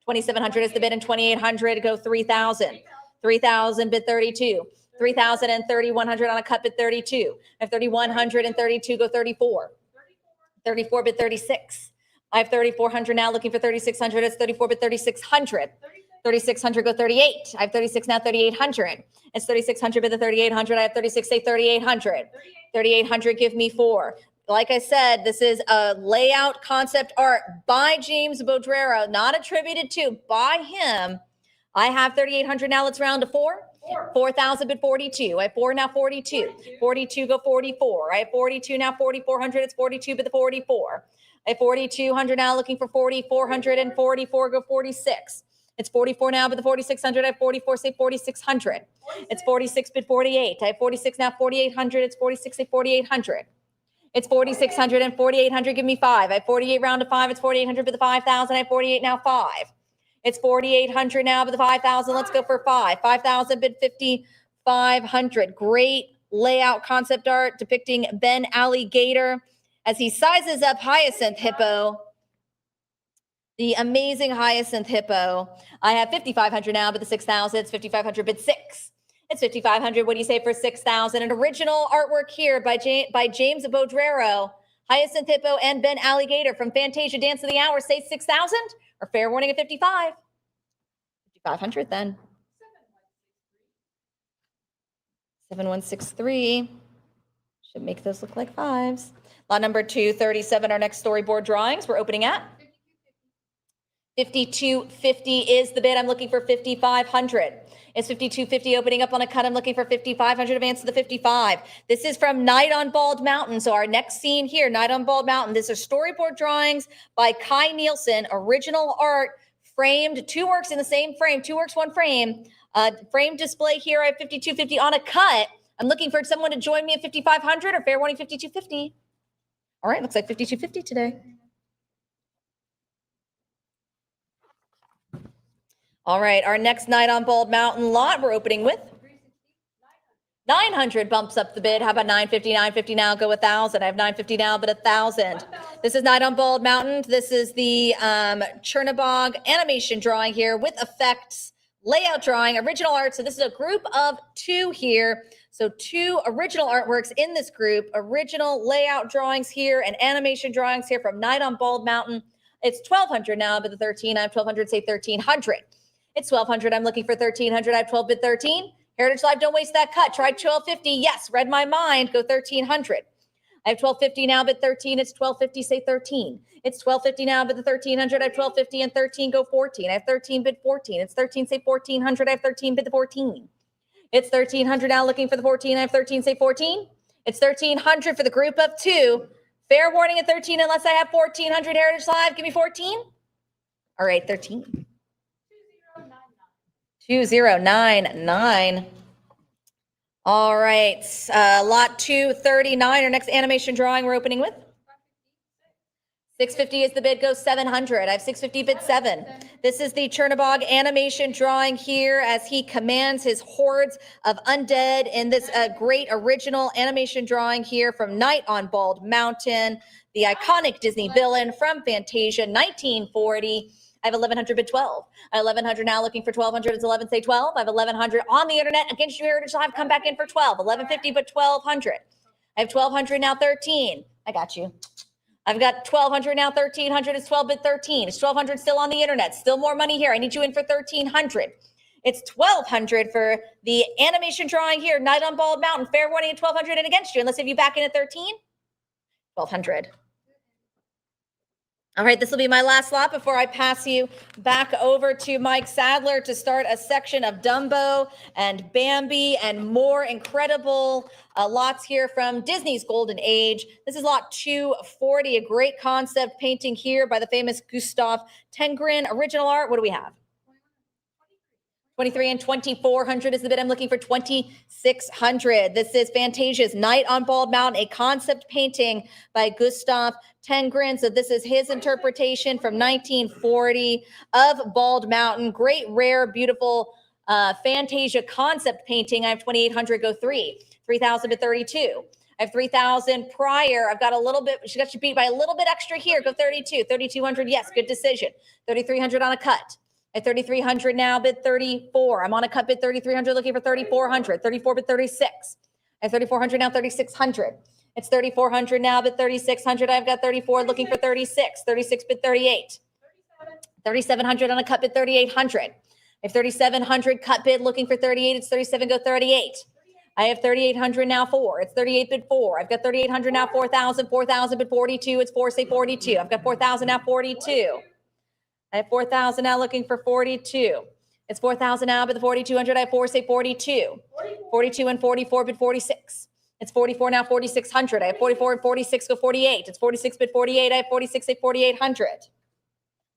2,700 is the bid, and 2,800 go 3,000. 3,000 bid 32. 3,000 and 3,100 on a cut bid 32. I have 3,100 and 32 go 34. 34 bid 36. I have 3,400 now, looking for 3,600. It's 34 bid 3,600. 3,600 go 38. I have 36 now, 3,800. It's 3,600 bid the 3,800. I have 36, say 3,800. 3,800 give me 4. Like I said, this is a layout concept art by James Bodrero, not attributed to, by him. I have 3,800 now. Let's round to 4. 4,000 bid 42. I have 4 now, 42. 42 go 44. I have 42 now, 4,400. It's 42 bid the 44. I have 4,200 now, looking for 4,400, and 44 go 46. It's 44 now, bid the 4,600. I have 44, say 4,600. It's 46 bid 48. I have 46 now, 4,800. It's 46, say 4,800. It's 4,600 and 4,800. Give me 5. I have 48 round to 5. It's 4,800 bid the 5,000. I have 48 now, 5. It's 4,800 now, bid the 5,000. Let's go for 5. 5,000 bid 5,500. Great layout concept art depicting Ben Alligator as he sizes up Hyacinth Hippo. The amazing Hyacinth Hippo. I have 5,500 now, bid the 6,000. It's 5,500 bid 6. It's 5,500. What do you say for 6,000? An original artwork here by James Bodrero, Hyacinth Hippo, and Ben Alligator from Fantasia Dance of the Hour. Say 6,000, or fair warning at 55. 5,500 then. 7163. Should make those look like 5s. Lot number 237, our next storyboard drawings. We're opening at 5,250 is the bid. I'm looking for 5,500. It's 5,250 opening up on a cut. I'm looking for 5,500. Advance to the 55. This is from Night on Bald Mountain. So our next scene here, Night on Bald Mountain. This is storyboard drawings by Kai Nielsen, original art, framed, 2 works in the same frame, 2 works, 1 frame. Frame display here. I have 5,250 on a cut. I'm looking for someone to join me at 5,500 or fair warning 5,250. All right, looks like 5,250 today. All right, our next Night on Bald Mountain lot we're opening with 900 bumps up the bid. How about 950? 950 now, go 1,000. I have 950 now, but 1,000. This is Night on Bald Mountain. This is the Chernobog animation drawing here with effects, layout drawing, original art. So this is a group of 2 here. So 2 original artworks in this group, original layout drawings here and animation drawings here from Night on Bald Mountain. It's 1,200 now, but the 13, I have 1,200, say 1,300. It's 1,200. I'm looking for 1,300. I have 12 bid 13. Heritage Live, don't waste that cut. Try 1,250. Yes, read my mind. Go 1,300. I have 1250 now, bid 13. It's 1250, say 13. It's 1250 now, bid the 1300. I have 1250 and 13, go 14. I have 13, bid 14. It's 13, say 1400. I have 13, bid the 14. It's 1300 now, looking for the 14. I have 13, say 14. It's 1300 for the group of two. Fair warning at 13 unless I have 1400 Heritage Live. Give me 14. All right, 13. 2099. All right, lot 239, our next animation drawing we're opening with. 650 is the bid, goes 700. I have 650 bid 7. This is the Chernobog animation drawing here as he commands his hordes of undead in this great original animation drawing here from Night on Bald Mountain, the iconic Disney villain from Fantasia 1940. I have 1100 bid 12. I have 1100 now, looking for 1200. It's 11, say 12. I have 1100 on the internet against you, Heritage Live. Come back in for 12. 1150 but 1200. I have 1200 now, 13. I got you. I've got 1200 now, 1300 is 12 bid 13. It's 1200 still on the internet. Still more money here. I need you in for 1300. It's 1200 for the animation drawing here. Night on Bald Mountain. Fair warning at 1200 and against you. Unless if you back in at 13. 1200. All right, this will be my last lot before I pass you back over to Mike Sadler to start a section of Dumbo and Bambi and more incredible lots here from Disney's Golden Age. This is lot 240, a great concept painting here by the famous Gustav Tengren. Original art, what do we have? 23 and 2400 is the bid. I'm looking for 2600. This is Fantasia's Night on Bald Mountain, a concept painting by Gustav Tengren. So this is his interpretation from 1940 of Bald Mountain. Great, rare, beautiful Fantasia concept painting. I have 2800, go 3. 3000 to 32. I have 3,000 prior. I've got a little bit, she got you beat by a little bit extra here. Go 32. 3,200, yes, good decision. 3,300 on a cut. At 3,300 now, bid 34. I'm on a cut bid 3,300, looking for 3,400. 34 bid 36. At 3,400 now, 3,600. It's 3,400 now, bid 3,600. I've got 34, looking for 36. 36 bid 38. 3,700 on a cut bid 3,800. If 3,700 cut bid, looking for 38, it's 37, go 38. I have 3,800 now, 4. It's 38 bid 4. I've got 3,800 now, 4,000. 4,000 bid 42. It's 4, say 42. I've got 4,000 now, 42. I have 4,000 now, looking for 42. It's 4,000 now, but the 4,200, I have 4, say 42. 42 and 44, bid 46. It's 44 now, 4,600. I have 44 and 46, go 48. It's 46, bid 48. I have 46, say 4,800.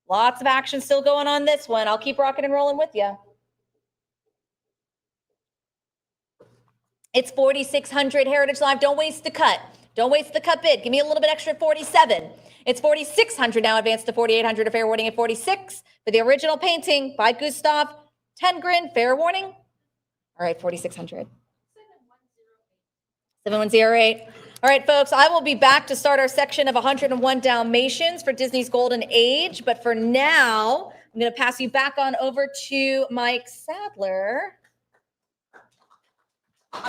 Lots of action still going on this one. I'll keep rocking and rolling with you. It's 4,600 Heritage Live. Don't waste the cut. Don't waste the cut bid. Give me a little bit extra at 47. It's 4,600 now, advanced to 4,800. A fair warning at 46 for the original painting by Gustav Tengren. Fair warning. All right, 4,600. 7108. All right, folks, I will be back to start our section of 101 Dalmatians for Disney's Golden Age. But for now, I'm going to pass you back on over to Mike Sadler. All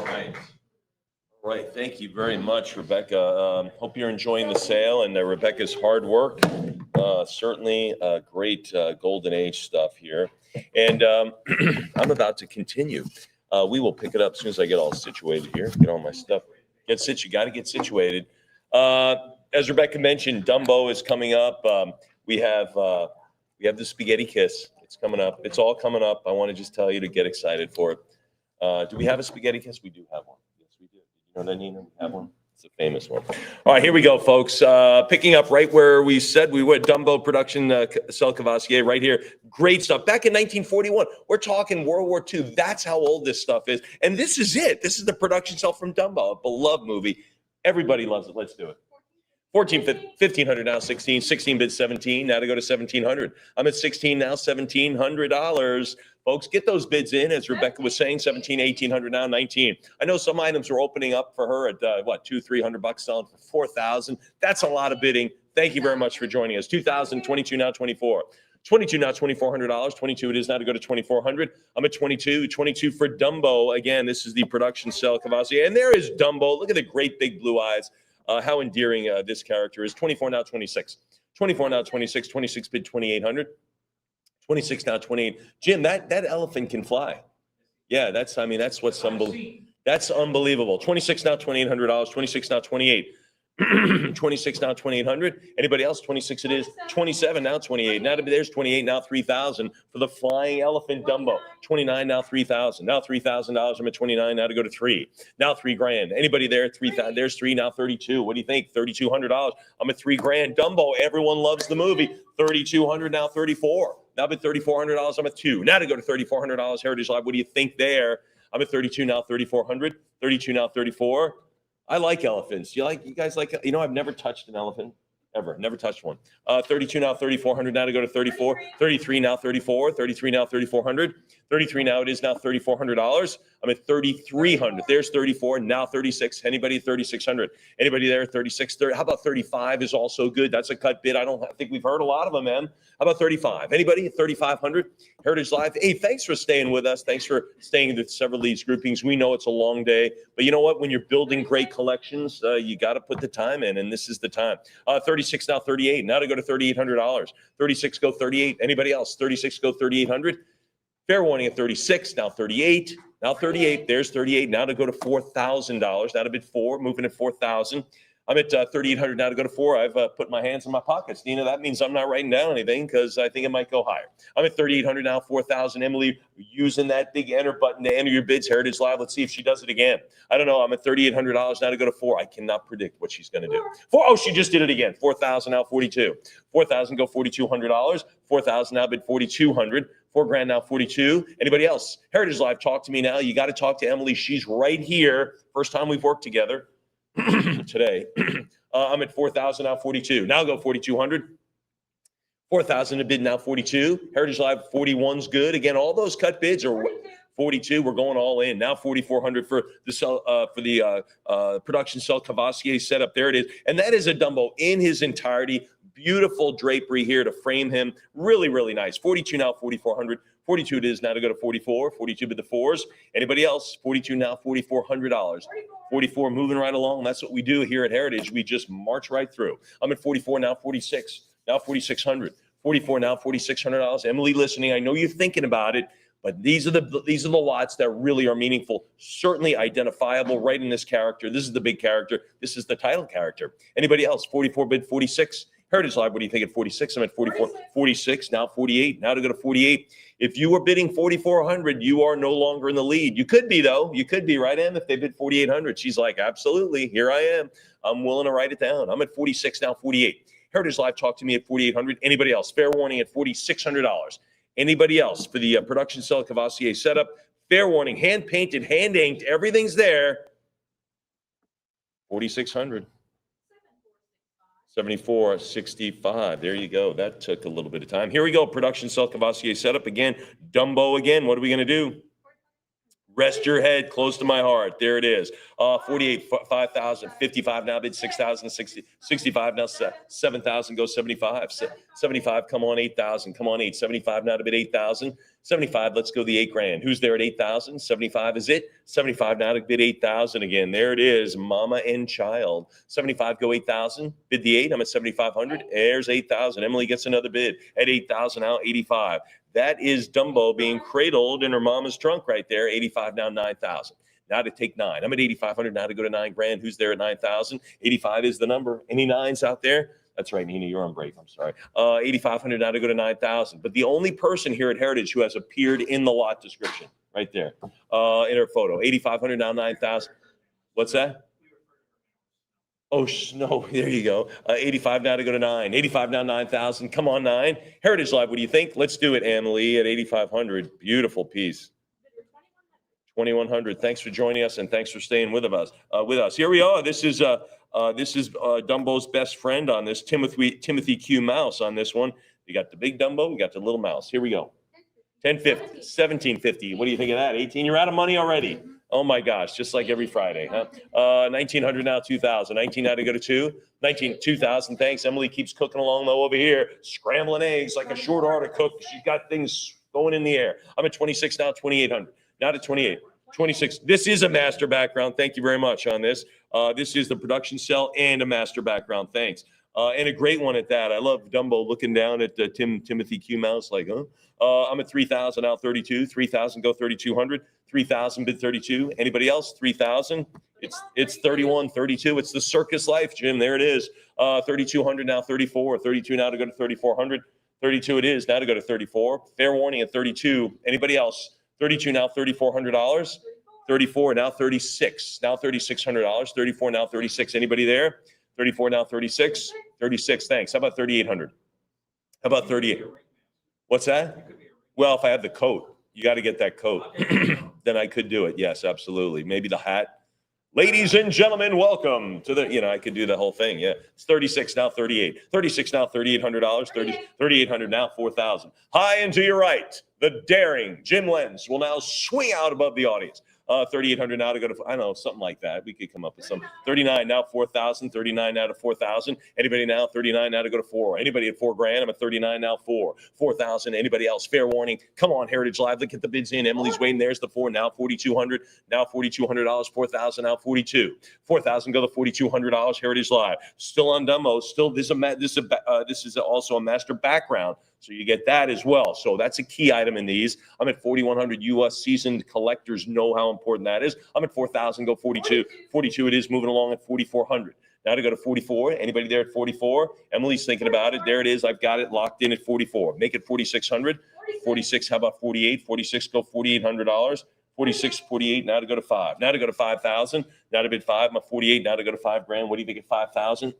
right. Right. Thank you very much, Rebecca. Hope you're enjoying the sale and Rebecca's hard work. Certainly great Golden Age stuff here. And I'm about to continue. We will pick it up as soon as I get all situated here. Get all my stuff. You got to get situated. As Rebecca mentioned, Dumbo is coming up. We have the Spaghetti Kiss. It's coming up. It's all coming up. I want to just tell you to get excited for it. Do we have a Spaghetti Kiss? We do have one. You know what I mean? We have one. It's a famous one. All right, here we go, folks. Picking up right where we said we would. Dumbo production, Celle Cavassier, right here. Great stuff. Back in 1941, we're talking World War II. That's how old this stuff is. And this is it. This is the production cell from Dumbo, a beloved movie. Everybody loves it. Let's do it. 1,500 now, 16 bid 17. Now to go to 1,700. I'm at 16 now, $1,700. Folks, get those bids in, as Rebecca was saying, 17, 1,800 now, 19. I know some items are opening up for her at $200-300, selling for 4,000. That's a lot of bidding. Thank you very much for joining us. 2,000, 22 now, 24. 22 now, $2,400. 22 it is now to go to 2,400. I'm at 22 for Dumbo. Again, this is the production Celle Cavassier. And there is Dumbo. Look at the great big blue eyes. How endearing this character is. 24 now, 26. 24 now, 26. 26 bid 2,800. 26 now, 28. Jim, that elephant can fly. Yeah, that's what some believe. That's unbelievable. 26 now, $2,800. 26 now, 28. 26 now, 2,800. Anybody else? 26 it is. 27 now, 28. Now there's 28 now, 3,000 for the flying elephant Dumbo. 29 now, 3,000. Now $3,000. I'm at 29 now to go to 3. Now $3,000. Anybody there? 3,000. There's 3 now, 32. What do you think? $3,200. I'm at $3,000. Dumbo. Everyone loves the movie. 3,200 now, 34. Now I'm at $3,400. I'm at 2. Now to go to $3,400. Heritage Live. What do you think there? I'm at 32 now, 3,400. 32 now, 34. I like elephants. You guys like, I've never touched an elephant ever. Never touched one. 32 now, 3,400 now to go to 34. 33 now, 34. 33 now, 3,400. 33 now, it is now $3,400. I'm at 3,300. There's 34. Now 36. Anybody at 3,600? Anybody there at 36? 30? How about 35 is also good? That's a cut bid. I think we've heard a lot of them, man. How about 35? Anybody at 3,500? Heritage Live. Hey, thanks for staying with us. Thanks for staying with several of these groupings. We know it's a long day, but you know what? When you're building great collections, you got to put the time in, and this is the time. 36 now, 38. Now to go to $3,800. 36 go 38. Anybody else? 36 go 3,800. Fair warning at 36. Now 38. Now 38. There's 38. Now to go to $4,000. Now to bid 4. Moving at 4,000. I'm at 3,800 now to go to 4. I've put my hands in my pockets. Dina, that means I'm not writing down anything because I think it might go higher. I'm at 3,800 now, 4,000. Emily, using that big enter button to enter your bids. Heritage Live. Let's see if she does it again. I don't know. I'm at $3,800 now to go to 4. I cannot predict what she's going to do. 4. Oh, she just did it again. 4,000 now, 42. 4,000 go $4,200. 4,000 now bid 4,200. $4,000 now, 42. Anybody else? Heritage Live, talk to me now. You got to talk to Emily. She's right here. First time we've worked together today. I'm at 4,000 now, 42. Now go 4,200. 4,000 to bid now, 42. Heritage Live, 41's good. Again, all those cut bids are 42. We're going all in now. 4,400 for the production cell Cavassier setup. There it is, and that is a Dumbo in his entirety. Beautiful drapery here to frame him. Really, really nice. 42 now, 4,400. 42 it is now to go to 44. 42 bid the 4s. Anybody else? 42 now, $4,400. 44 moving right along. That's what we do here at Heritage. We just march right through. I'm at 44 now, 46. Now 4,600. 44 now, $4,600. Emily, listening, I know you're thinking about it, but these are the lots that really are meaningful, certainly identifiable right in this character. This is the big character. This is the title character. Anybody else? 44 bid 46. Heritage Live, what do you think at 46? I'm at 44. 46, now 48. Now to go to 48. If you were bidding 4,400, you are no longer in the lead. You could be, though. You could be, right, Em? If they bid 4,800. She's like, absolutely. Here I am. I'm willing to write it down. I'm at 46, now 48. Heritage Live, talk to me at 4,800. Anybody else? Fair warning at $4,600. Anybody else for the production cell Cavassier setup? Fair warning, hand painted, hand inked, everything's there. 4,600. 74.65. There you go. That took a little bit of time. Here we go. Production cell Cavassier setup again. Dumbo again. What are we going to do? Rest your head close to my heart. There it is. 48, 5,000, 55 now bid 6,000, 65 now 7,000 go 75. 75, come on 8,000. Come on 8. 75 now to bid 8,000. 75, let's go the $8,000. Who's there at 8,000? 75 is it. 75 now to bid 8,000 again. There it is. Mama and child. 75 go 8,000. Bid the 8. I'm at 7,500. There's 8,000. Emily gets another bid at 8,000 now 85. That is Dumbo being cradled in her mama's trunk right there. 85 now 9,000. Now to take 9. I'm at 8,500 now to go to $9,000. Who's there at 9,000? 85 is the number. Any 9s out there? That's right, Nina, you're on break. I'm sorry. 8,500 now to go to 9,000. But the only person here at Heritage who has appeared in the lot description right there in her photo. 8,500 now 9,000. What's that? Oh, no, there you go. 85 now to go to 9. 85 now 9,000. Come on, 9. Heritage Live, what do you think? Let's do it, Annalie, at 8,500. Beautiful piece. 2,100. Thanks for joining us, and thanks for staying with us. Here we are. This is Dumbo's best friend on this, Timothy Q. Mouse on this one. We got the big Dumbo. We got the little mouse. Here we go. 1050, 1750. What do you think of that? 18. You're out of money already. Oh my gosh, just like every Friday, huh? 1,900 now, 2,000. 19 now to go to 2. 2,000. Thanks. Emily keeps cooking along though over here, scrambling eggs like a short order cook. She's got things going in the air. I'm at 26 now, 2,800. Now to 28. 26. This is a master background. Thank you very much on this. This is the production cell and a master background. Thanks. And a great one at that. I love Dumbo looking down at Timothy Q. Mouse like, huh? I'm at 3,000 now, 32. 3,000 go 3,200. 3,000, bid 32. Anybody else? 3,000. It's 31, 32. It's the circus life, Jim. There it is. 3,200 now, 34. 32 now to go to 3,400. 32 it is now to go to 34. Fair warning at 32. Anybody else? 32 now, $3,400. 34 now, 36. Now $3,600. 34 now, 36. Anybody there? 34 now, 36. 36. Thanks. How about 3,800? How about 38? What's that? Well, if I have the coat, you got to get that coat. Then I could do it. Yes, absolutely. Maybe the hat. Ladies and gentlemen, welcome to the, I could do the whole thing. Yeah. It's 36 now, 38. 36 now, $3,800. 3,800 now, 4,000. High and to your right, the daring Jim Lenz will now swing out above the audience. 3,800 now to go to, I don't know, something like that. We could come up with some. 39 now, 4,000. 39 now to 4,000. Anybody now? 39 now to go to 4. Anybody at $4,000? I'm at 39 now, 4. 4,000. Anybody else? Fair warning. Come on, Heritage Live. Look at the bids in. Emily's waiting. There's the 4. Now 4,200. Now $4,200. 4,000 now 42. 4,000 go to $4,200. Heritage Live. Still on Dumbo. Still, this is also a master background. So you get that as well. So that's a key item in these. I'm at 4,100. U.S. seasoned collectors know how important that is. I'm at 4,000. Go 42. 42 it is, moving along at 4,400. Now to go to 44. Anybody there at 44? Emily's thinking about it. There it is. I've got it locked in at 44. Make it 4,600. 46. How about 48? 46. Go $4,800. 46, 48. Now to go to 5. Now to go to 5,000. Now to bid 5. My 48. Now to go to $5,000. What do you think at 5,000?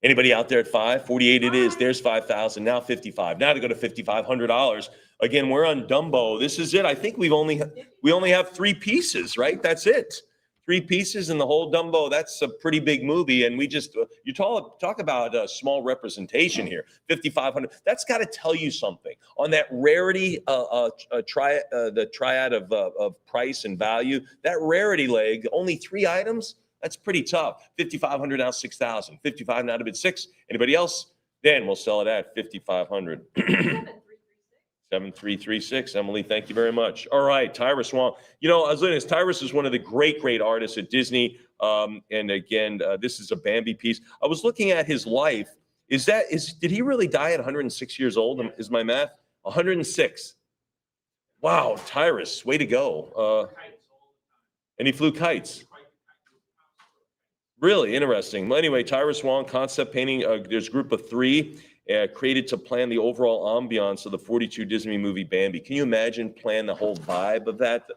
Anybody out there at 5? 48 it is. There's 5,000. Now 55. Now to go to $5,500. Again, we're on Dumbo. This is it. I think we only have 3 pieces, right? That's it. 3 pieces in the whole Dumbo. That's a pretty big movie. And we just, you talk about a small representation here. 5,500. That's got to tell you something. On that rarity, the triad of price and value, that rarity leg, only 3 items. That's pretty tough. 5,500 now, 6,000. 55 now to bid 6. Anybody else? Then we'll sell it at 5,500. 7336. Emily, thank you very much. All right, Tyrus Wong. I was looking at this. Tyrus is one of the great artists at Disney. And again, this is a Bambi piece. I was looking at his life. Did he really die at 106 years old? Is my math 106? Wow, Tyrus, way to go. And he flew kites. Really interesting. Well, anyway, Tyrus Wong, concept painting. There's a group of 3 created to plan the overall ambiance of the 42 Disney movie Bambi. Can you imagine plan the whole vibe of that?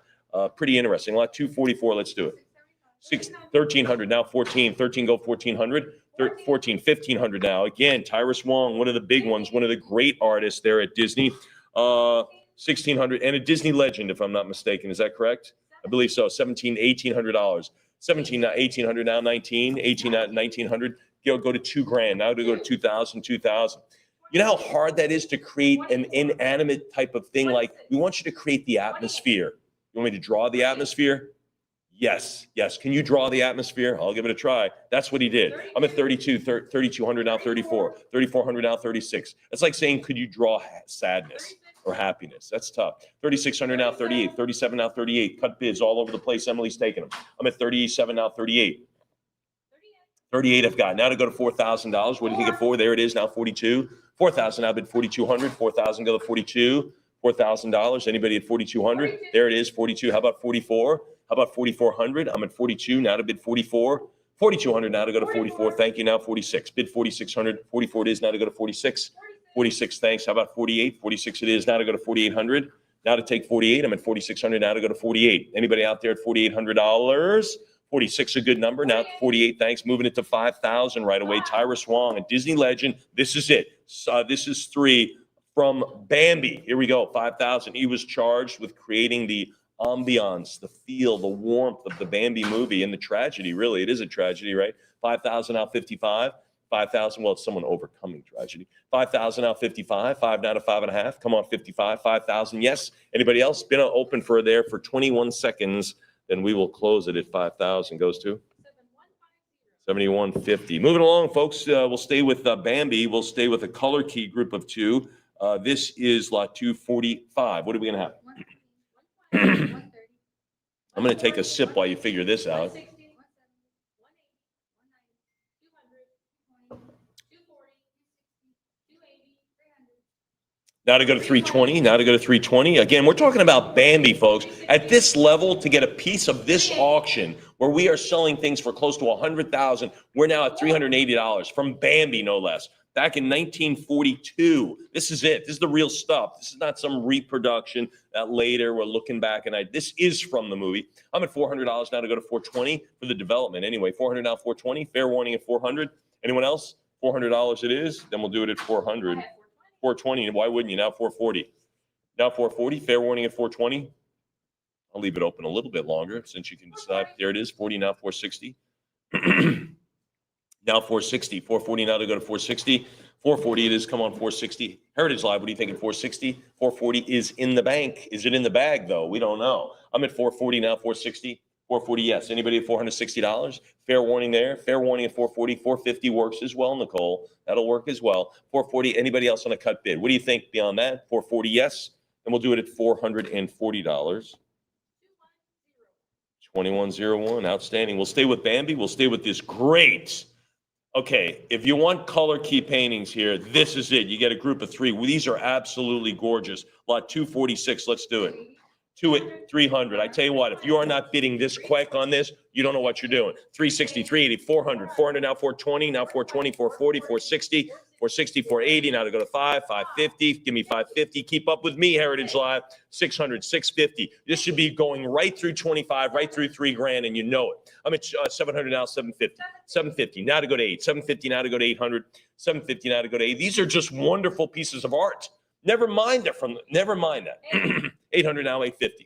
Pretty interesting. Lot 244. Let's do it. 1,300 now. 14. 13 go 1,400. 14. 1,500 now. Again, Tyrus Wong, one of the big ones, one of the great artists there at Disney. 1,600 and a Disney legend, if I'm not mistaken. Is that correct? I believe so. $1,800. 17 now, 1,800 now, 19, 18 now, 1,900. Go to $2,000. Now to go to 2,000, 2,000. You know how hard that is to create an inanimate type of thing? Like, we want you to create the atmosphere. You want me to draw the atmosphere? Yes. Can you draw the atmosphere? I'll give it a try. That's what he did. I'm at 32, 3,200 now, 34, 3,400 now, 36. It's like saying, could you draw sadness or happiness? That's tough. 3,600 now, 38, 37 now, 38. Cut bids all over the place. Emily's taking them. I'm at 37 now, 38. 38 I've got. Now to go to $4,000. What do you think of 4? There it is now, 42. 4,000 now, bid 4,200. 4,000 go to 42. $4,000. Anybody at 4,200? There it is, 42. How about 44? How about 4,400? I'm at 42. Now to bid 44. 4,200 now to go to 44. Thank you. Now 46. Bid 4,600. 44 it is now to go to 46. 46, thanks. How about 48? 46 it is now to go to 4,800. Now to take 48. I'm at 4,600 now to go to 48. Anybody out there at $4,800? 46 a good number. Now 48, thanks. Moving it to 5,000 right away. Tyrus Wong, a Disney legend. This is it. This is 3 from Bambi. Here we go, 5,000. He was charged with creating the ambiance, the feel, the warmth of the Bambi movie and the tragedy. Really, it is a tragedy, right? 5,000 out 55. 5,000. Well, it's someone overcoming tragedy. 5,000 out 55. 5 now to 5.5. Come on, 55. 5,000. Yes. Anybody else? Been open for 21 seconds. Then we will close it at 5,000. Goes to 7150. Moving along, folks. We'll stay with Bambi. We'll stay with a color key group of 2. This is lot 245. What are we gonna have? I'm gonna take a sip while you figure this out. Now to go to 320, now to go to 320. Again, we're talking about Bambi, folks. At this level, to get a piece of this auction where we are selling things for close to $100,000, we're now at $380 from Bambi, no less. Back in 1942. This is it. This is the real stuff. This is not some reproduction that later we're looking back and this is from the movie. I'm at $400 now to go to 420 for the development. Anyway, 400 now, 420. Fair warning at 400. Anyone else? $400 it is. Then we'll do it at 400. 420. Why wouldn't you? Now 440. Now 440. Fair warning at 420. I'll leave it open a little bit longer since you can decide. There it is. 40 now 460. Now 460. 440 now to go to 460. 440 it is. Come on, 460. Heritage Live, what do you think at 460? 440 is in the bank. Is it in the bag, though? We don't know. I'm at 440 now, 460. 440, yes. Anybody at $460? Fair warning there. Fair warning at 440. 450 works as well, Nicole. That'll work as well. 440, anybody else on a cut bid? What do you think beyond that? 440, yes. And we'll do it at $440. 2101, outstanding. We'll stay with Bambi. We'll stay with this great. Okay, if you want color key paintings here, this is it. You get a group of three. These are absolutely gorgeous. Lot 246, let's do it. 300. I tell you what, if you are not bidding this quick on this, you don't know what you're doing. 360, 380, 400, 400 now 420, now 420, 440, 460, 460, 480, now to go to 550. Give me 550. Keep up with me, Heritage Live. 600, 650. This should be going right through 25, right through $3,000, and you know it. I'm at 700 now, 750. 750 now to go to 8. 750 now to go to 800. 750 now to go to 8. These are just wonderful pieces of art. Never mind that. 800 now, 850.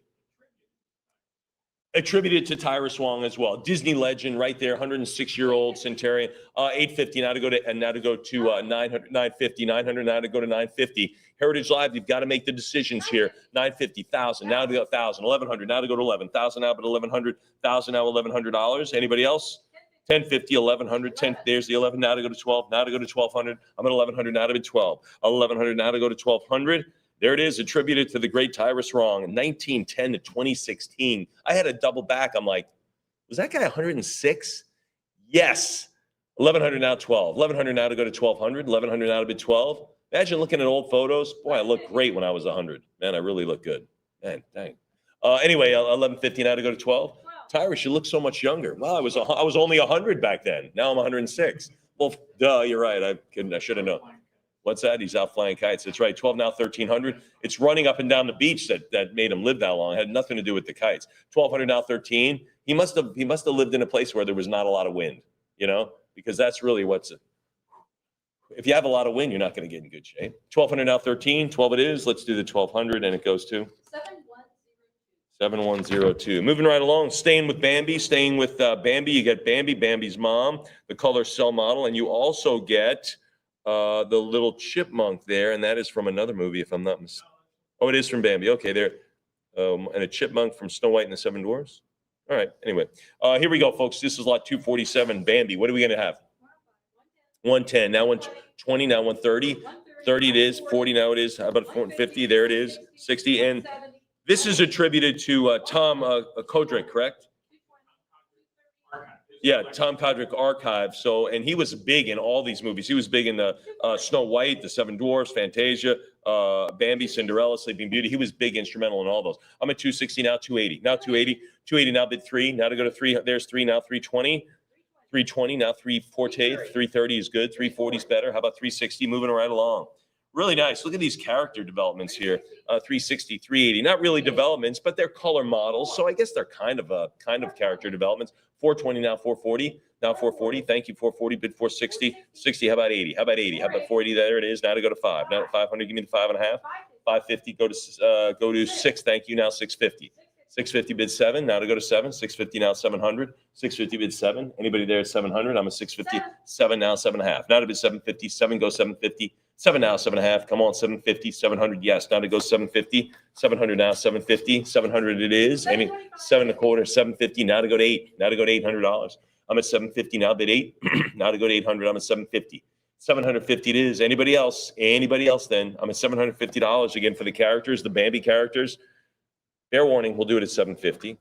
Attributed to Tyrus Wong as well. Disney legend right there, 106-year-old Centurion. 850 now to go to 900, 950, 900 now to go to 950. Heritage Live, you've got to make the decisions here. 950, 1,000 now to go 1,000, 1,100 now to go to 11, 1,000 now but 1,100, 1,000 now $1,100. Anybody else? 1050, 1100, 10. There's the 11 now to go to 12. Now to go to 1200. I'm at 1100 now to be 12. 1100 now to go to 1200. There it is, attributed to the great Tyrus Wong in 1910 to 2016. I had a double back. I'm like, was that guy 106? Yes. 1100 now 12. 1100 now to go to 1200. 1100 now to be 12. Imagine looking at old photos. Boy, I looked great when I was 100. Man, I really look good. Man, dang. Anyway, 1150 now to go to 12. Tyrus, you look so much younger. Well, I was only 100 back then. Now I'm 106. Well, duh, you're right. I should have known. What's that? He's out flying kites. That's right. 12 now, 1,300. It's running up and down the beach that made him live that long. It had nothing to do with the kites. 1,200 now, 13. He must have lived in a place where there was not a lot of wind, because that's really if you have a lot of wind, you're not going to get in good shape. 1,200 now, 13. 12 it is. Let's do the 1,200, and it goes to 7102. Moving right along, staying with Bambi, Bambi. You get Bambi, Bambi's mom, the color cell model, and you also get the little chipmunk there, and that is from another movie, if I'm not mistaken. Oh, it is from Bambi. Okay, there. And a chipmunk from Snow White and the Seven Dwarfs. All right, anyway. Here we go, folks. This is lot 247, Bambi. What are we going to have? 110, now 120, now 130. 30 it is, 40 now it is. How about 50? There it is, 60. And this is attributed to Tom Kodrick, correct? Yeah, Tom Kodrick Archive. So, and he was big in all these movies. He was big in the Snow White, the Seven Dwarfs, Fantasia, Bambi, Cinderella, Sleeping Beauty. He was big instrumental in all those. I'm at 260 now, 280. Now 280, 280 now bid 3. Now to go to 3. There's 3 now, 320. 320 now, 340. 330 is good. 340 is better. How about 360? Moving right along. Really nice. Look at these character developments here. 360, 380. Not really developments, but they're color models. So I guess they're kind of character developments. 420 now, 440. Now 440. Thank you, 440. Bid 460. 60. How about 80? How about 80? How about 480? There it is. Now to go to 5. Now 500. Give me the 5.5. 550. Go to 6. Thank you. Now 650. 650 bid 7. Now to go to 7. 650 now 700. 650 bid 7. Anybody there at 700? I'm at 650. 7 now 7.5. Now to bid 750. 7 goes 750. 7 now 7.5. Come on, 750. 700. Yes. Now to go 750. 700 now 750. 700 it is. 7.25. 750. Now to go to 8. Now to go to $800. I'm at 750 now. Bid 8. Now to go to 800. I'm at 750. 750 it is. Anybody else? Anybody else then? I'm at $750 again for the characters, the Bambi characters. Fair warning, we'll do it at 750.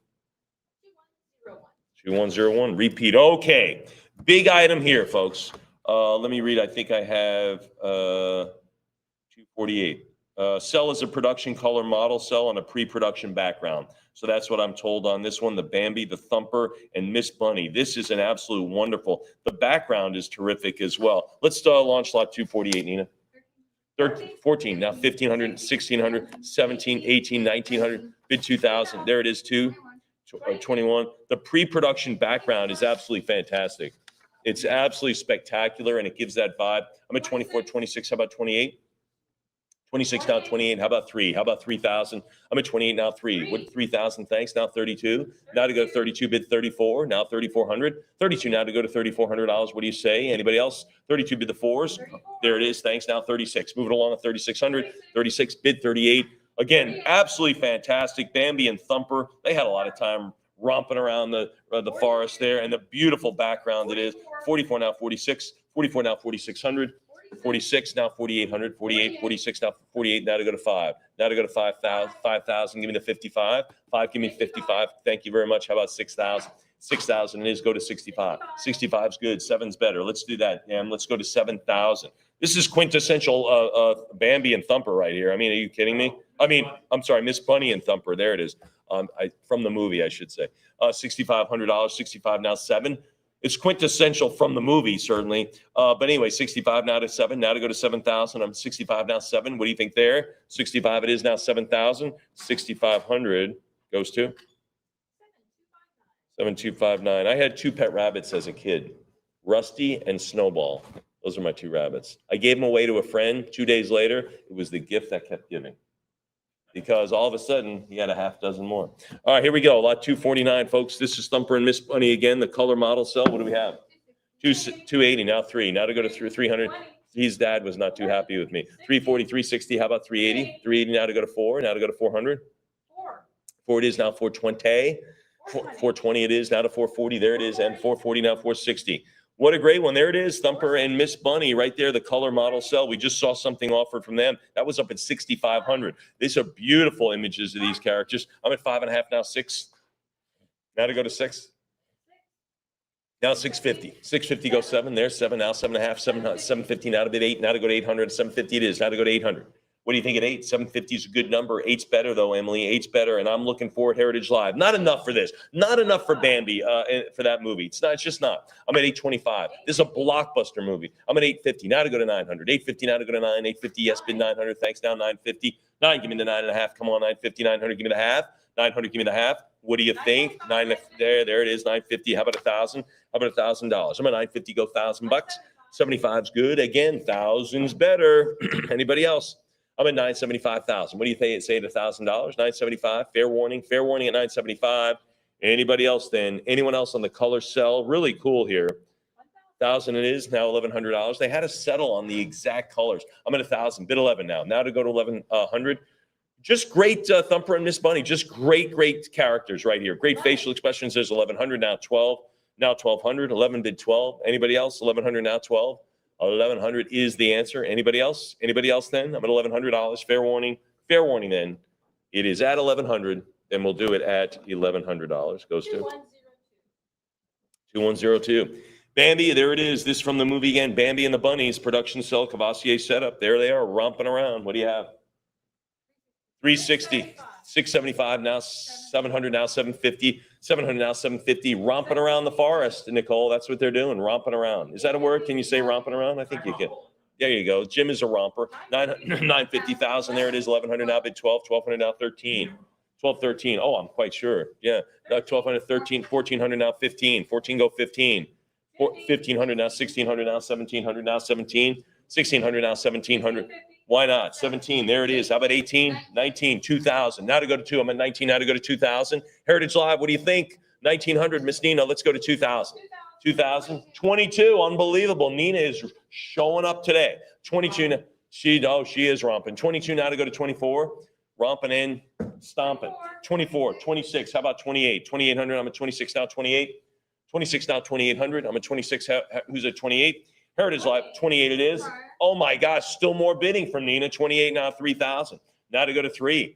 2101. Repeat. Okay. Big item here, folks. Let me read. I think I have 248. Cell is a production color model cell on a pre-production background. So that's what I'm told on this one, the Bambi, the Thumper, and Miss Bunny. This is an absolute wonderful. The background is terrific as well. Let's launch lot 248, Nina. 14, now 1,500, 1,600, 17, 18, 1,900, bid 2,000. There it is, 21. The pre-production background is absolutely fantastic. It's absolutely spectacular, and it gives that vibe. I'm at 24, 26. How about 28? 26 now, 28. How about 3? How about 3,000? I'm at 28 now, 3. What, 3,000? Thanks. Now 32. Now to go to 32, bid 34. Now 3,400. 32 now to go to $3,400. What do you say? Anybody else? 32 bid the 4s. There it is. Thanks. Now 36. Move it along at 3,600. 36 bid 38. Again, absolutely fantastic. Bambi and Thumper. They had a lot of time romping around the forest there, and the beautiful background it is. 44 now 46. 44 now 4,600. 46 now 4,800, 48, 46 now 48. Now to go to 5. Now to go to 5,000. 5,000. Give me the 55. 5. Give me 55. Thank you very much. How about 6,000? 6,000 it is. Go to 65. 65's good. 7's better. Let's do that. And let's go to 7,000. This is quintessential Bambi and Thumper right here. I mean, are you kidding me? I'm sorry, Miss Bunny and Thumper. There it is. From the movie, I should say. $6,500. 65 now 7. It's quintessential from the movie, certainly. But anyway, 65 now to 7. Now to go to 7,000. I'm 65 now 7. What do you think there? 65 it is now 7,000. 6,500 goes to 7,259. I had 2 pet rabbits as a kid, Rusty and Snowball. Those are my 2 rabbits. I gave them away to a friend. 2 days later, it was the gift that kept giving, because all of a sudden he had a half dozen more. All right, here we go. Lot 249, folks. This is Thumper and Miss Bunny again, the color model cell. What do we have? 280, now 3. Now to go to 300. His dad was not too happy with me. 340, 360. How about 380? 380 now to go to 4. Now to go to 400. 4 it is now 420. 420 it is now to 440. There it is. And 440 now 460. What a great one. There it is, Thumper and Miss Bunny right there, the color model cell. We just saw something offered from them. That was up at 6,500. These are beautiful images of these characters. I'm at 5.5 now, 6. Now to go to 6. Now 650. 650 goes 7. There's 7 now, 7.5, 750 now to bid 8. Now to go to 800. 750 it is. Now to go to 800. What do you think at 8? 750 is a good number. 8's better, though, Emily. 8's better, and I'm looking for Heritage Live. Not enough for this. Not enough for Bambi, for that movie. It's not. It's just not. I'm at 825. This is a blockbuster movie. I'm at 850. Now to go to 900. 850 now to go to 9. 850, yes, bid 900. Thanks, now 950. 9, give me the 9.5. Come on, 950. 900, give me the half. 900, give me the half. What do you think? 9, there it is, 950. How about 1,000? How about $1,000? I'm at 950, go $1,000 bucks. 75's good. Again, 1,000's better. Anybody else? I'm at 975,000. What do you think? Say at $1,000, 975. Fair warning at 975. Anybody else then? Anyone else on the color cell? Really cool here. 1,000 it is now. $1,100. They had to settle on the exact colors. I'm at 1,000. Bid 11 now. Now to go to 1,100. Just great Thumper and Miss Bunny. Just great characters right here. Great facial expressions. There's 1,100 now. 12 now. 1,200. 11 bid 12. Anybody else? 1,100 now. 12. 1,100 is the answer. Anybody else? Anybody else then? I'm at $1,100. Fair warning. Fair warning then. It is at 1,100. Then we'll do it at $1,100. Goes to 2102. Bambi, there it is. This from the movie again. Bambi and the Bunnies, production cell, Cavassier setup. There they are, romping around. What do you have? 360. 675 now, 700 now, 750, 700 now, 750, romping around the forest, Nicole. That's what they're doing, romping around. Is that a word? Can you say romping around? I think you can. There you go. Jim is a romper. 950,000. There it is. 1,100 now, bid 12, 1,200 now, 13. 12, 13. Oh, I'm quite sure. Yeah. 1,200, 13, 1,400 now, 15. 14 go 15. 1,500 now, 1,600 now, 1,700 now, 17. 1,600 now, 1,700. Why not? 17. There it is. How about 18? 19. 2,000. Now to go to 2. I'm at 19. Now to go to 2,000. Heritage Live. What do you think? 1,900. Miss Nina. Let's go to 2,000. 2,000. 22. Unbelievable. Nina is showing up today. 22. She is romping. 22. Now to go to 24. Romping in, stomping. 24. 26. How about 28? 2,800. I'm at 26 now. 28. 26 now. 2,800. I'm at 26. Who's at 28? Heritage Live, 28 it is. Oh my gosh, still more bidding from Nina. 28 now, 3,000. Now to go to 3.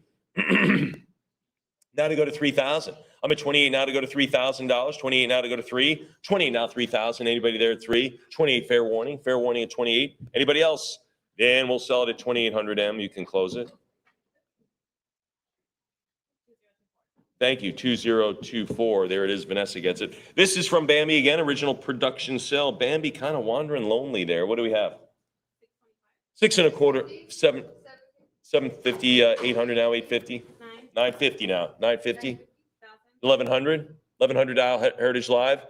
Now to go to 3,000. I'm at 28 now to go to $3,000. 28 now to go to 3. 28 now, 3,000. Anybody there at 3? 28 fair warning. Fair warning at 28. Anybody else? Then we'll sell it at 2,800M. You can close it. Thank you, 2024. There it is. Vanessa gets it. This is from Bambi again, original production sell. Bambi kind of wandering lonely there. What do we have? 6.25, 750, 800 now, 850, 950 now, 950, 1,100 now, Heritage Live.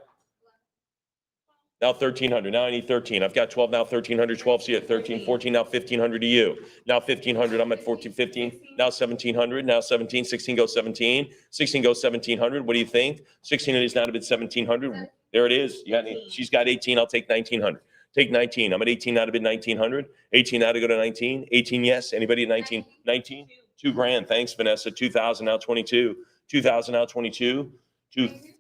Now 1,300. Now I need 13. I've got 12 now, 1,300, 12. See at 13, 14. Now 1,500 to you. Now 1,500. I'm at 14, 15. Now 1,700. Now 17. 16 goes 17. 16 goes 1,700. What do you think? 16 is now to bid 1,700. There it is. You got, she's got 18. I'll take 1,900. Take 19. I'm at 18 now to bid 1,900. 18 now to go to 19. 18, yes. Anybody at 19? 19? $2,000. Thanks, Vanessa. 2,000 now 22. 2,000 now 22.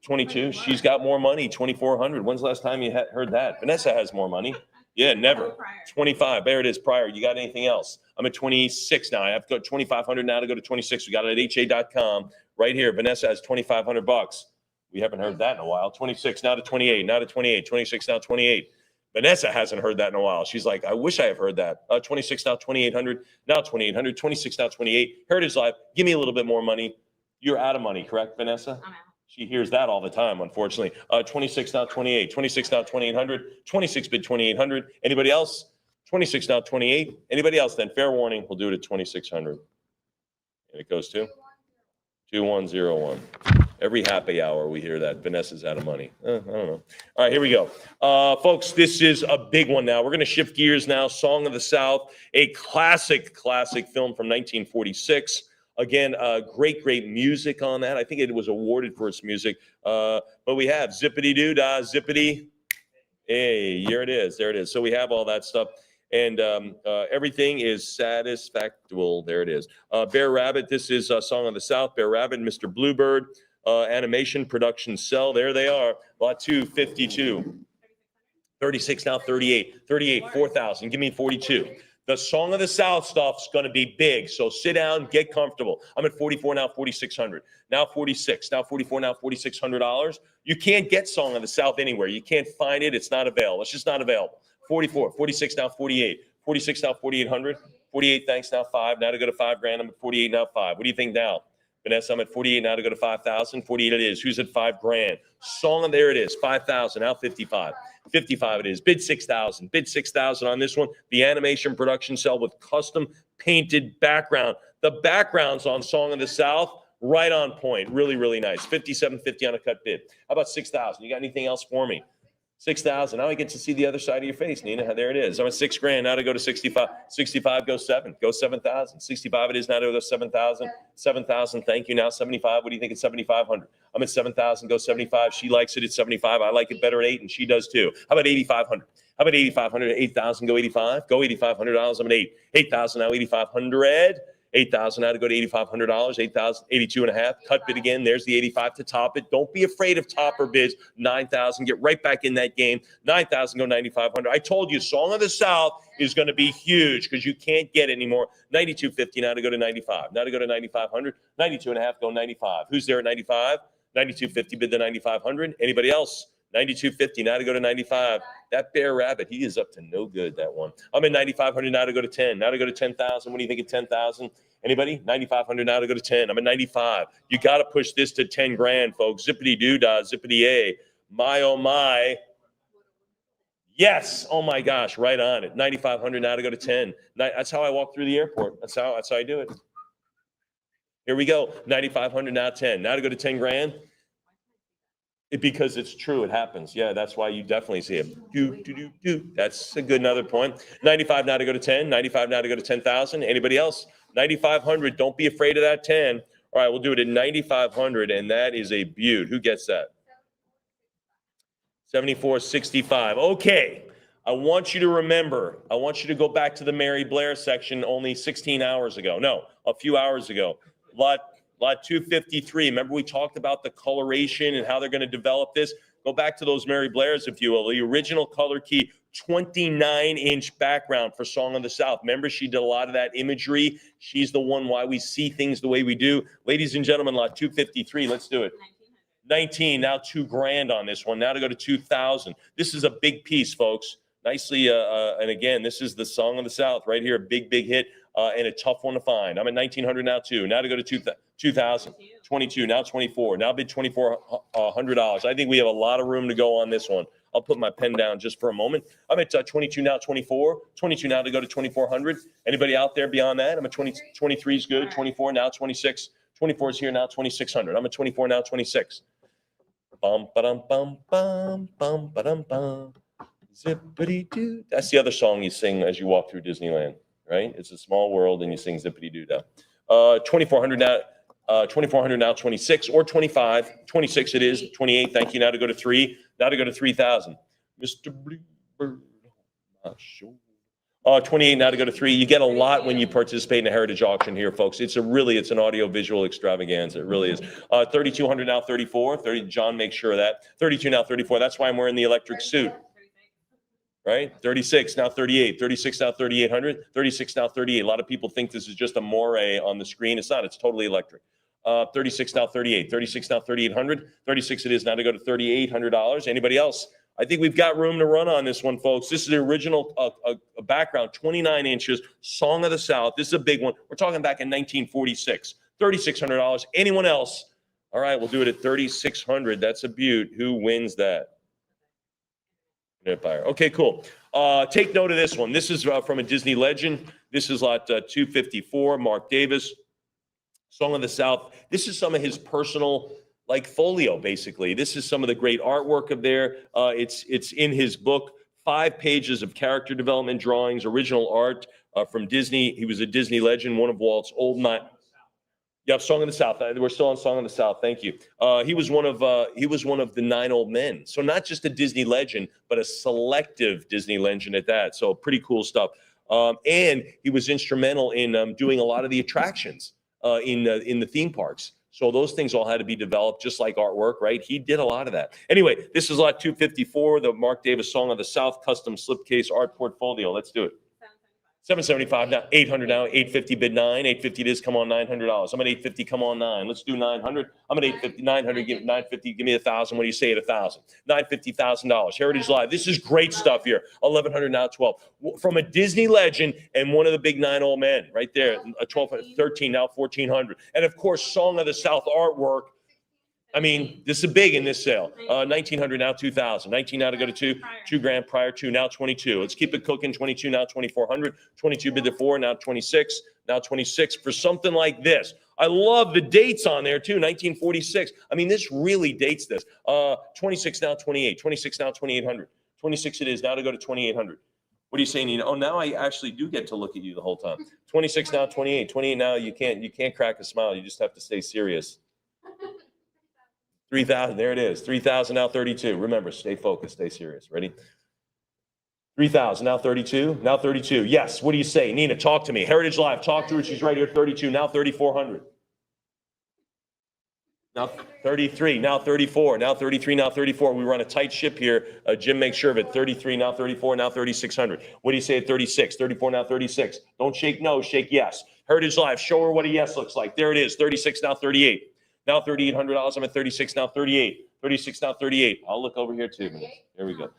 22. She's got more money. 2,400. When's the last time you heard that? Vanessa has more money. Yeah, never. 25. There it is. Prior. You got anything else? I'm at 26 now. I've got 2,500 now to go to 26. We got it at ha.com right here. Vanessa has 2,500 bucks. We haven't heard that in a while. 26 now to 28. Now to 28. 26 now 28. Vanessa hasn't heard that in a while. She's like, I wish I have heard that. 26 now 2,800. Now 2,800. 26 now 28. Heritage Live. Give me a little bit more money. You're out of money, correct, Vanessa? I'm out. She hears that all the time, unfortunately. 26 now 28. 26 now 2,800. 26 bid 2,800. Anybody else? 26 now 28. Anybody else then? Fair warning. We'll do it at 2,600. And it goes to 2,101. Every happy hour we hear that Vanessa's out of money. I don't know. All right, here we go. Folks, this is a big one now. We're going to shift gears now. Song of the South, a classic film from 1946. Again, great music on that. I think it was awarded for its music. But we have Zippity Doo Dah, Zippity. Hey, here it is. There it is. So we have all that stuff. And everything is satisfactual. There it is. Bear Rabbit, this is Song of the South. Bear Rabbit, Mr. Bluebird, Animation Production Cell. There they are. Lot 252. 36 now, 38. 38, 4,000. Give me 42. The Song of the South stuff's going to be big. So sit down, get comfortable. I'm at 44 now, 4,600. Now 46. Now 44 now, $4,600. You can't get Song of the South anywhere. You can't find it. It's not available. It's just not available. 44, 46 now, 48. 46 now, 4,800. 48, thanks, now 5. Now to go to $5,000. I'm at 48 now, 5. What do you think now? Vanessa, I'm at 48 now to go to 5,000. 48 it is. Who's at $5,000? Song, there it is. 5,000. Now 55. 55 it is. Bid 6,000. Bid 6,000 on this one. The animation production cell with custom painted background. The backgrounds on Song of the South, right on point. Really nice. 57.50 on a cut bid. How about 6,000? You got anything else for me? 6,000. Now I get to see the other side of your face, Nina. There it is. I'm at $6,000. Now to go to 65. 65 goes 7. Go 7,000. 65 it is. Now to go 7,000. 7,000. Thank you. Now 75. What do you think at 7,500? I'm at 7,000. Go 75. She likes it at 75. I like it better at 8, and she does too. How about 8,500? How about 8,500? 8,000. Go 85. Go $8,500. I'm at 8. 8,000 now. 8,500. 8,000 now to go to $8,500, 8,000, 82 and a half. Cut bid again. There's the 85 to top it. Don't be afraid of topper bids. 9,000. Get right back in that game. 9,000 go 9,500. I told you, Song of the South is going to be huge because you can't get it anymore. 92.50 now to go to 95. Now to go to 9,500. 92 and a half go 95. Who's there at 95? 92.50 bid the 9,500. Anybody else? 92.50 now to go to 95. That Bear Rabbit, he is up to no good, that one. I'm at 9,500 now to go to 10. Now to go to 10,000. What do you think of 10,000? Anybody? 9,500 now to go to 10. I'm at 95. You got to push this to 10 grand, folks. Zippity doo dah, zippity a. My, oh my. Yes. Oh my gosh. Right on it. 9,500 now to go to 10. That's how I walk through the airport. That's how I do it. Here we go. 9,500 now 10. Now to go to 10 grand. Because it's true, it happens. Yeah, that's why you definitely see it. That's a good another point. 95 now to go to 10. 95 now to go to 10,000. Anybody else? 9,500. Don't be afraid of that 10. All right, we'll do it at 9,500, and that is a beaut. Who gets that? 74.65. Okay. I want you to remember. I want you to go back to the Mary Blair section only 16 hours ago. No, a few hours ago. Lot 253. Remember we talked about the coloration and how they're going to develop this? Go back to those Mary Blairs, if you will. The original color key, 29-inch background for Song of the South. Remember, she did a lot of that imagery. She's the one why we see things the way we do. Ladies and gentlemen, lot 253. Let's do it. 19. Now $2,000 on this one. Now to go to 2,000. This is a big piece, folks. nicely. And again, this is the Song of the South right here. Big hit and a tough one to find. I'm at 1900 now too. Now to go to 2000, 22, now 24. Now bid $2,400. I think we have a lot of room to go on this one. I'll put my pen down just for a moment. I'm at 22 now, 24. 22 now to go to 2,400. Anybody out there beyond that? I'm at 23 is good. 24 now, 26. 24 is here now, 2,600. I'm at 24 now, 26. Bum ba-dum bum bum bum ba-dum bum. Zippity doo. That's the other song you sing as you walk through Disneyland, right? It's a small world and you sing zippity doo dah. 2,400 now. 2,400 now, 26 or 25. 26 it is. 28. Thank you. Now to go to 3. Now to go to 3,000. Mr. Bluebird, my shoulder. 28 now to go to 3. You get a lot when you participate in a heritage auction here, folks. It's an audio visual extravaganza. It really is. 3,200 now, 34. 30. John, make sure of that. 32 now, 34. That's why I'm wearing the electric suit. Right? 36 now, 38. 36 now, 3,800. 36 now, 38. A lot of people think this is just a moire on the screen. It's not. It's totally electric. 36 now, 38. 36 now, 3,800. 36 it is now to go to $3,800. Anybody else? I think we've got room to run on this one, folks. This is the original background, 29 inches, Song of the South. This is a big one. We're talking back in 1946. $3,600. Anyone else? All right, we'll do it at $3,600. That's a beaut. Who wins that? Empire. Okay, cool. Take note of this one. This is from a Disney legend. This is lot 254, Mark Davis, Song of the South. This is some of his personal, like, folio, basically. This is some of the great artwork of there. It's in his book, 5 pages of character development drawings, original art from Disney. He was a Disney legend, one of Walt's old Yeah, Song of the South. We're still on Song of the South. Thank you. He was one of the 9 old men. So not just a Disney legend, but a selective Disney legend at that. So pretty cool stuff. And he was instrumental in doing a lot of the attractions in the theme parks. So those things all had to be developed, just like artwork, right? He did a lot of that. Anyway, this is lot 254, the Mark Davis Song of the South custom slipcase art portfolio. Let's do it. 775 now, 800 now, 850 bid 9, 850 it is, come on, $900. I'm at 850, come on, 9. Let's do 900. I'm at 850, 900, give 950, give me 1,000. What do you say at 1,000? $950,000. Heritage Live. This is great stuff here. 1,100 now, 12. From a Disney legend and one of the big 9 old men right there. 12, 13 now, 1,400. And of course, Song of the South artwork. I mean, this is big in this sale. 1,900 now, 2,000. 19 now to go to 2 grand prior to now 22. Let's keep it cooking. 22 now, 2,400. 22 bid to 4 now 26. Now 26 for something like this. I love the dates on there too. 1946. I mean, this really dates this. 26 now, 28. 26 now, 2,800. 26 it is now to go to 2,800. What are you saying, Nina? Oh, now I actually do get to look at you the whole time. 26 now, 28. 28 now. You can't crack a smile. You just have to stay serious. 3,000, there it is. 3,000 now, 32. Remember, stay focused, stay serious. Ready? 3,000 now, 32. Now 32. Yes. What do you say, Nina? Talk to me. Heritage Live. Talk to her. She's right here. 32. Now 3,400. Now 33. Now 34. Now 33. Now 34. We run a tight ship here. Jim, make sure of it. 33. Now 34. Now 3,600. What do you say at 36? 34. Now 36. Don't shake no. Shake yes. Heritage Live. Show her what a yes looks like. There it is. 36. Now 38. Now $3,800. I'm at 36 now, 38. 36 now, 38. I'll look over here too. There we go.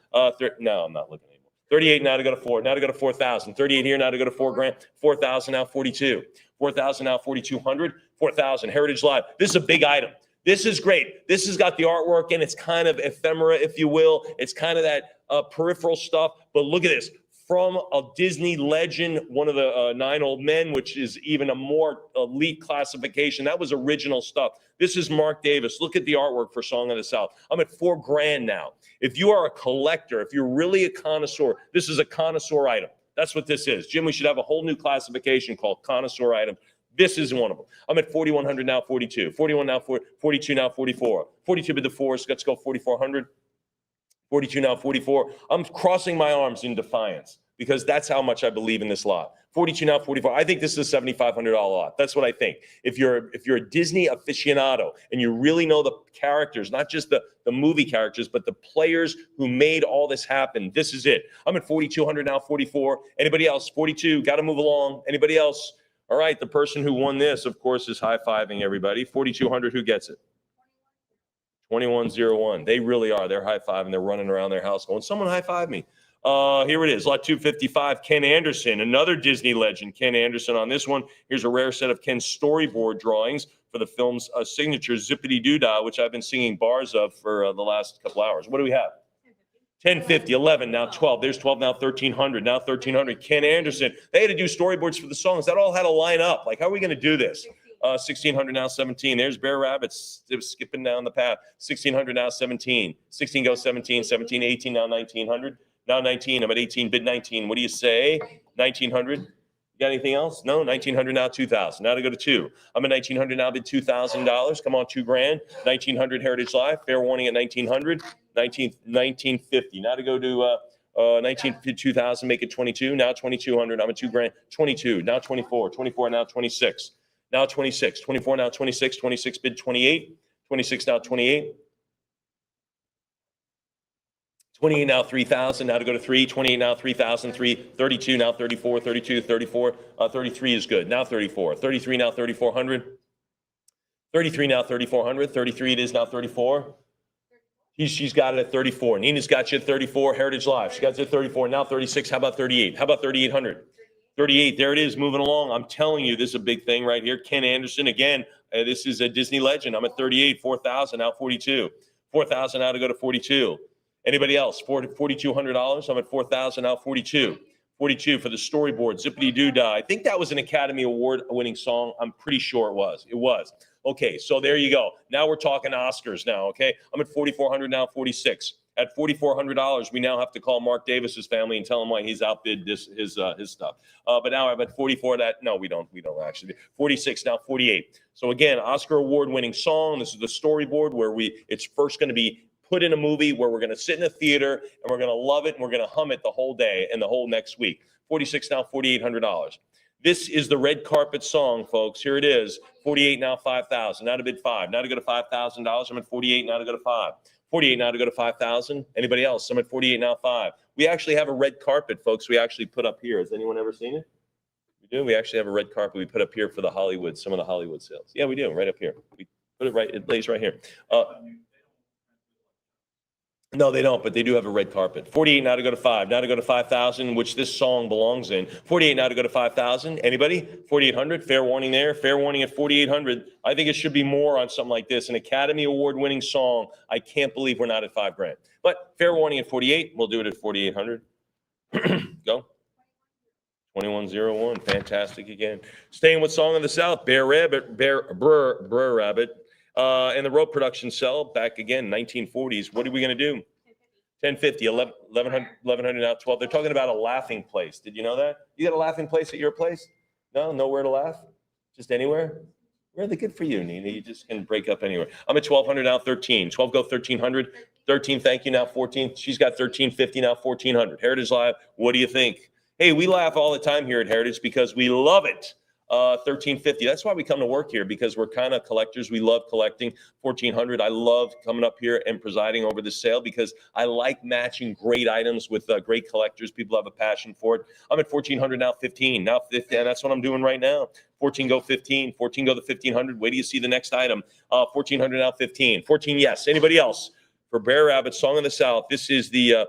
No, I'm not looking anymore. 38 now to go to 4. Now to go to 4,000. 38 here now to go to 4 grand. 4,000 now, 42. 4,000 now, 4,200. 4,000. Heritage Live. This is a big item. This is great. This has got the artwork and it's kind of ephemera, if you will. It's kind of that peripheral stuff. But look at this. From a Disney legend, one of the 9 old men, which is even a more elite classification. That was original stuff. This is Mark Davis. Look at the artwork for Song of the South. I'm at 4 grand now. If you are a collector, if you're really a connoisseur, this is a connoisseur item. That's what this is. Jim, we should have a whole new classification called connoisseur item. This is one of them. I'm at 4,100 now, 42. 41 now, 42 now, 44. 42 bid the 4, so let's go 4,400. 42 now, 44. I'm crossing my arms in defiance because that's how much I believe in this lot. 42 now, 44. I think this is a $7,500 lot. That's what I think. If you're a Disney aficionado and you really know the characters, not just the movie characters, but the players who made all this happen, this is it. I'm at 4,200 now, 44. Anybody else? 42. Got to move along. Anybody else? All right. The person who won this, of course, is high-fiving everybody. 4,200. Who gets it? 2101. They really are. They're high-fiving. They're running around their house going, someone high-five me. Here it is, lot 255, Ken Anderson, another Disney legend, Ken Anderson on this one. Here's a rare set of Ken's storyboard drawings for the film's signature Zippity Doo Dah, which I've been singing bars of for the last couple hours. What do we have? 1050, 11, now 12. There's 12, now 1300, now 1300. Ken Anderson. They had to do storyboards for the songs. That all had to line up. Like, how are we going to do this? 1600, now 17. There's Bear Rabbit skipping down the path. 1600, now 17. 16 goes 17, 17, 18, now 1900. Now 19. I'm at 18, bid 19. What do you say? 1900. You got anything else? No? 1900, now 2000. Now to go to 2. I'm at 1900, now bid $2,000. Come on, $2,000. 1900 Heritage Live. Fair warning at 1900. 1950. Now to go to 2000, make it 22. Now 2200. I'm at $2,000. 22. Now 24. 24. Now 26. Now 26. 24. Now 26. 26 bid 28. 26 now 28. 28 now 3,000. Now to go to 3. 28 now 3,000. 3. 32 now 34. 32. 34. 33 is good. Now 34. 33 now 3,400. 33 now 3,400. 33 it is now 34. She's got it at 34. Nina's got you at 34. Heritage Live. She got you at 34. Now 36. How about 38? How about 3,800? 38. There it is, moving along. I'm telling you, this is a big thing right here. Ken Anderson, again, this is a Disney legend. I'm at 38. 4,000, now 42. 4,000 now to go to 42. Anybody else? $4,200. I'm at 4,000, now 42. 42 for the storyboard, Zippity Doo Dah. I think that was an Academy Award winning song. I'm pretty sure it was. It was. Okay, so there you go. Now we're talking Oscars now, okay? I'm at 4,400 now, 46. At $4,400, we now have to call Mark Davis's family and tell him why he's outbid his stuff. But now I'm at 44. We don't actually. 46 now, 48. So again, Oscar Award winning song. This is the storyboard where it's first going to be put in a movie where we're going to sit in a theater and we're going to love it and we're going to hum it the whole day and the whole next week. 46 now, $4,800. This is the red carpet song, folks. Here it is. 48 now, 5,000. Now to bid 5. Now to go to $5,000. I'm at 48. Now to go to 5. 48 now to go to 5,000. Anybody else? I'm at 48 now, 5. We actually have a red carpet, folks. We actually put up here. Has anyone ever seen it? We do. We actually have a red carpet we put up here for the Hollywood, some of the Hollywood sales. Yeah, we do. Right up here. We put it right. It lays right here. No, they don't, but they do have a red carpet. 48 now to go to 5. Now to go to 5,000, which this song belongs in. 48 now to go to 5,000. Anybody? 4,800. Fair warning there. Fair warning at 4,800. I think it should be more on something like this. An Academy Award winning song. I can't believe we're not at $5,000. But fair warning at 48. We'll do it at 4,800. Go. 2101. Fantastic again. Staying with Song of the South. Bear Rabbit. Brer Rabbit. And the rope production cell back again, 1940s. What are we going to do? 1050, 1100 now, 12. They're talking about a laughing place. Did you know that? You got a laughing place at your place? No, nowhere to laugh? Just anywhere? Really good for you, Nina. You just can break up anywhere. I'm at 1,200 now, 13. 12 go 1,300. 13, thank you, now 14. She's got 1,350 now, 1,400. Heritage Live, what do you think? Hey, we laugh all the time here at Heritage because we love it. 1,350. That's why we come to work here, because we're kind of collectors. We love collecting. 1,400. I love coming up here and presiding over the sale because I like matching great items with great collectors. People have a passion for it. I'm at 1,400 now, 15. Now 50, and that's what I'm doing right now. 14 go 15. 14 go to 1,500. Wait till you see the next item. 1,400 now, 15. 14, yes. Anybody else? For Bear Rabbit, Song of the South. This is the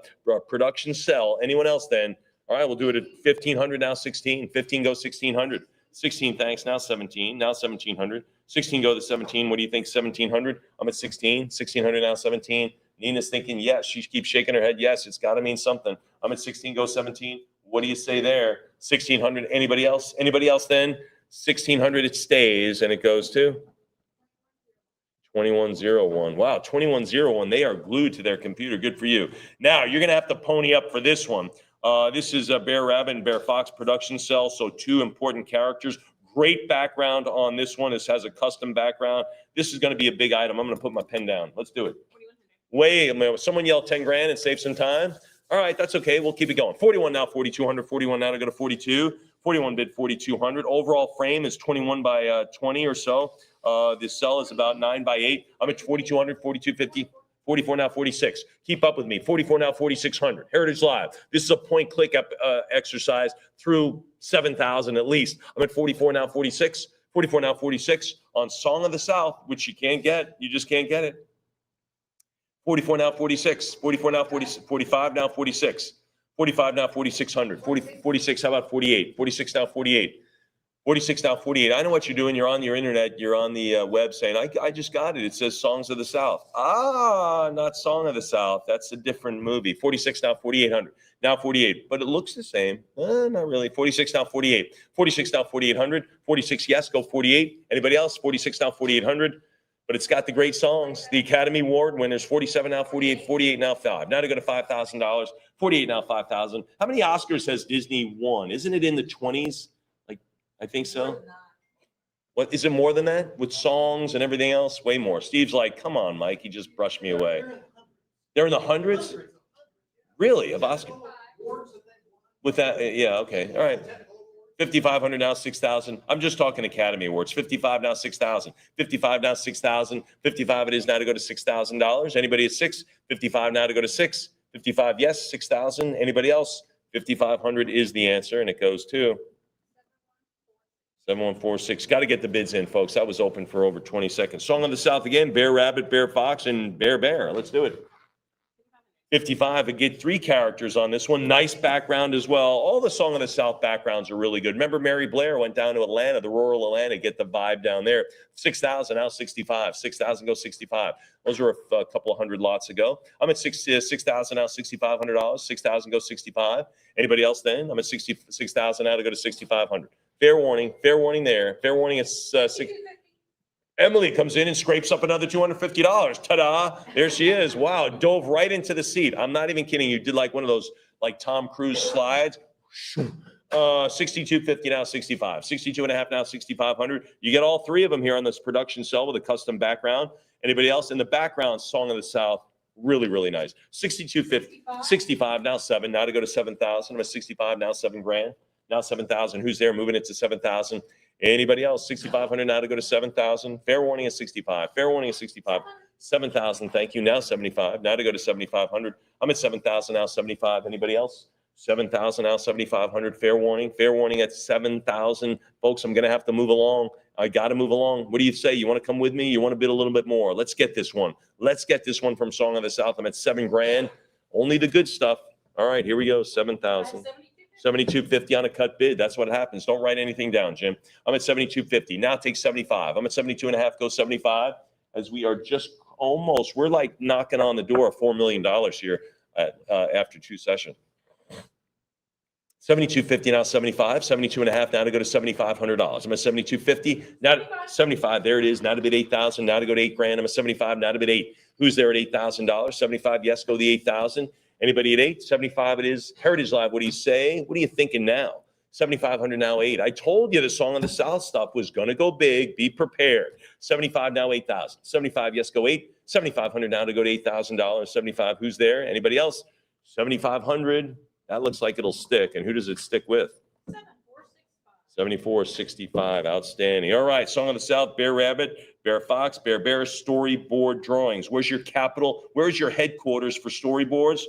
production cell. Anyone else then? All right, we'll do it at 1,500 now, 16. 15 go 1,600. 16, thanks. Now 17. Now 1,700. 16 go to 17. What do you think? 1,700. I'm at 16. 1,600 now 17. Nina's thinking yes. She keeps shaking her head. Yes, it's got to mean something. I'm at 16. Go 17. What do you say there? 1,600. Anybody else? Anybody else then? 1,600. It stays and it goes to 2101. Wow, 2101. They are glued to their computer. Good for you. Now you're gonna have to pony up for this one. This is a Bear Rabbit and Bear Fox production cell, so two important characters. Great background on this one. This has a custom background. This is going to be a big item. I'm going to put my pen down. Let's do it. Wait, someone yell 10 grand and save some time. All right, that's okay. We'll keep it going. 41 now, 4,200. 41 now to go to 42. 41 bid 4,200. Overall frame is 21 by 20 or so. This cell is about 9 by 8. I'm at 4,200, 4,250. 44 now, 46. Keep up with me. 44 now, 4,600. Heritage Live. This is a point-click exercise through 7,000 at least. I'm at 44 now, 46. 44 now, 46 on Song of the South, which you can't get. You just can't get it. 44 now, 46. 44 now, 46. 45 now, 46. 45 now, 4,600. 46, how about 48? 46 now, 48. 46 now, 48. I know what you're doing. You're on your internet. You're on the web saying, I just got it. It says Songs of the South. Ah, not Song of the South. That's a different movie. 46 now, 4,800. Now 48. But it looks the same. Not really. 46 now, 48. 46 now, 4,800. 46, yes, go 48. Anybody else? 46 now, 4,800. But it's got the great songs. The Academy Award winners, 47 now, 48, 48 now, 5. Now to go to $5,000. 48 now, 5,000. How many Oscars has Disney won? Isn't it in the 20s? I think so. What, is it more than that with songs and everything else? Way more. Steve's like, come on, Mike. He just brushed me away. They're in the hundreds? Really? Of Oscar? With that, yeah, okay. All right. 5,500 now, 6,000. I'm just talking Academy Awards. 55 now, 6,000. 55 now, 6,000. 55 it is now to go to $6,000. Anybody at 6? 55 now to go to 6. 55, yes, 6,000. Anybody else? 5,500 is the answer, and it goes to 7146. Got to get the bids in, folks. That was open for over 20 seconds. Song of the South again, Bear Rabbit, Bear Fox, and Bear Bear. Let's do it. 55, and get 3 characters on this one. Nice background as well. All the Song of the South backgrounds are really good. Remember Mary Blair went down to Atlanta, the rural Atlanta, get the vibe down there. 6,000, now 65. 6,000, go 65. Those were a couple of hundred lots ago. I'm at 6,000 now, $6,500. 6,000, go 65. Anybody else then? I'm at 6,000 now to go to 6,500. Fair warning there. Fair warning is 6. Emily comes in and scrapes up another $250. Ta-da! There she is. Wow, dove right into the seat. I'm not even kidding you. Did like one of those like Tom Cruise slides. 62.50 now, 65. 62 and a half now, 6,500. You get all 3 of them here on this production cell with a custom background. Anybody else in the background? Song of the South. Really, really nice. 62.50. 65 now, 7. Now to go to 7,000. I'm at 65 now, $7,000. Now 7,000. Who's there? Moving it to 7,000. Anybody else? 6,500 now to go to 7,000. Fair warning is 65. Fair warning is 65. 7,000. Thank you. Now 75. Now to go to 7,500. I'm at 7,000 now. 75. Anybody else? 7,000 now. 7,500. Fair warning. Fair warning at 7,000. Folks, I'm going to have to move along. I got to move along. What do you say? You want to come with me? You want to bid a little bit more? Let's get this one. Let's get this one from Song of the South. I'm at $7,000. Only the good stuff. All right, here we go. 7,000. 72.50 on a cut bid. That's what happens. Don't write anything down, Jim. I'm at 72.50. Now take 75. I'm at 72 and a half. Go 75. As we are just almost, we're like knocking on the door of $4 million here after 2 sessions. 72.50 now 75. 72 and a half now to go to $7,500. I'm at 72.50. Now 75. There it is. Now to bid 8,000. Now to go to $8,000. I'm at 75. Now to bid 8. Who's there at $8,000? 75. Yes, go the 8,000. Anybody at 8? 75 it is. Heritage Live, what do you say? What are you thinking now? 7,500 now 8. I told you the Song of the South stuff was going to go big. Be prepared. 75 now 8,000. 75, yes, go 8. 7,500 now to go to $8,000. 75, who's there? Anybody else? 7,500. That looks like it'll stick. And who does it stick with? 74.65. Outstanding. All right, Song of the South, Bear Rabbit, Bear Fox, Bear Bear, storyboard drawings. Where's your capital? Where's your headquarters for storyboards?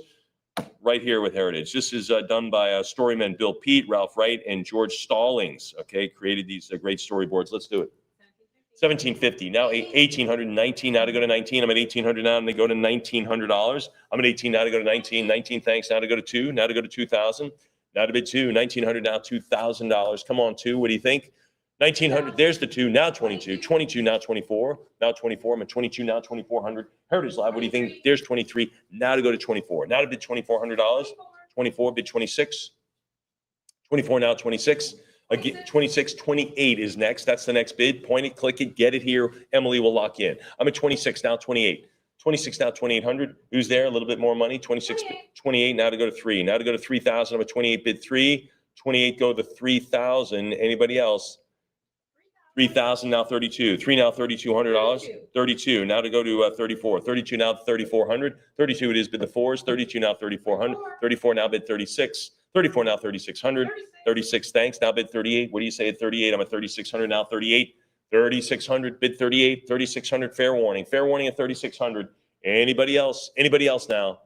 Right here with Heritage. This is done by storymen Bill Pete, Ralph Wright, and George Stallings. Okay, created these great storyboards. Let's do it. 1,750. Now 1,819. Now to go to 19. I'm at 1,800 now to go to $1,900. I'm at 18 now to go to 19. 19. Thanks. Now to go to 2. Now to go to 2,000. Now to bid 2. 1,900 now $2,000. Come on, 2. What do you think? 1,900. There's the 2. Now 22. 22 now 24. Now 24. I'm at 22 now 2,400. Heritage Live. What do you think? There's 23. Now to go to 24. Now to bid $2,400. 24. Bid 26. 24 now 26. Again, 26, 28 is next. That's the next bid. Point it, click it, get it here. Emily will lock in. I'm at 26 now 28. 26 now 2,800. Who's there? A little bit more money. 26, 28 now to go to 3. Now to go to 3,000. I'm at 28 bid 3. 28 go to 3,000. Anybody else? 3,000 now 32. 3 now $3,200. 32 now to go to 34. 32 now 3,400. 32 it is bid the 4s. 32 now 3,400. 34 now bid 36. 34 now 3,600. 36 thanks. Now bid 38. What do you say at 38? I'm at 3,600 now 38. 3,600 bid 38. 3,600 fair warning. Fair warning at 3,600. Anybody else? Anybody else now?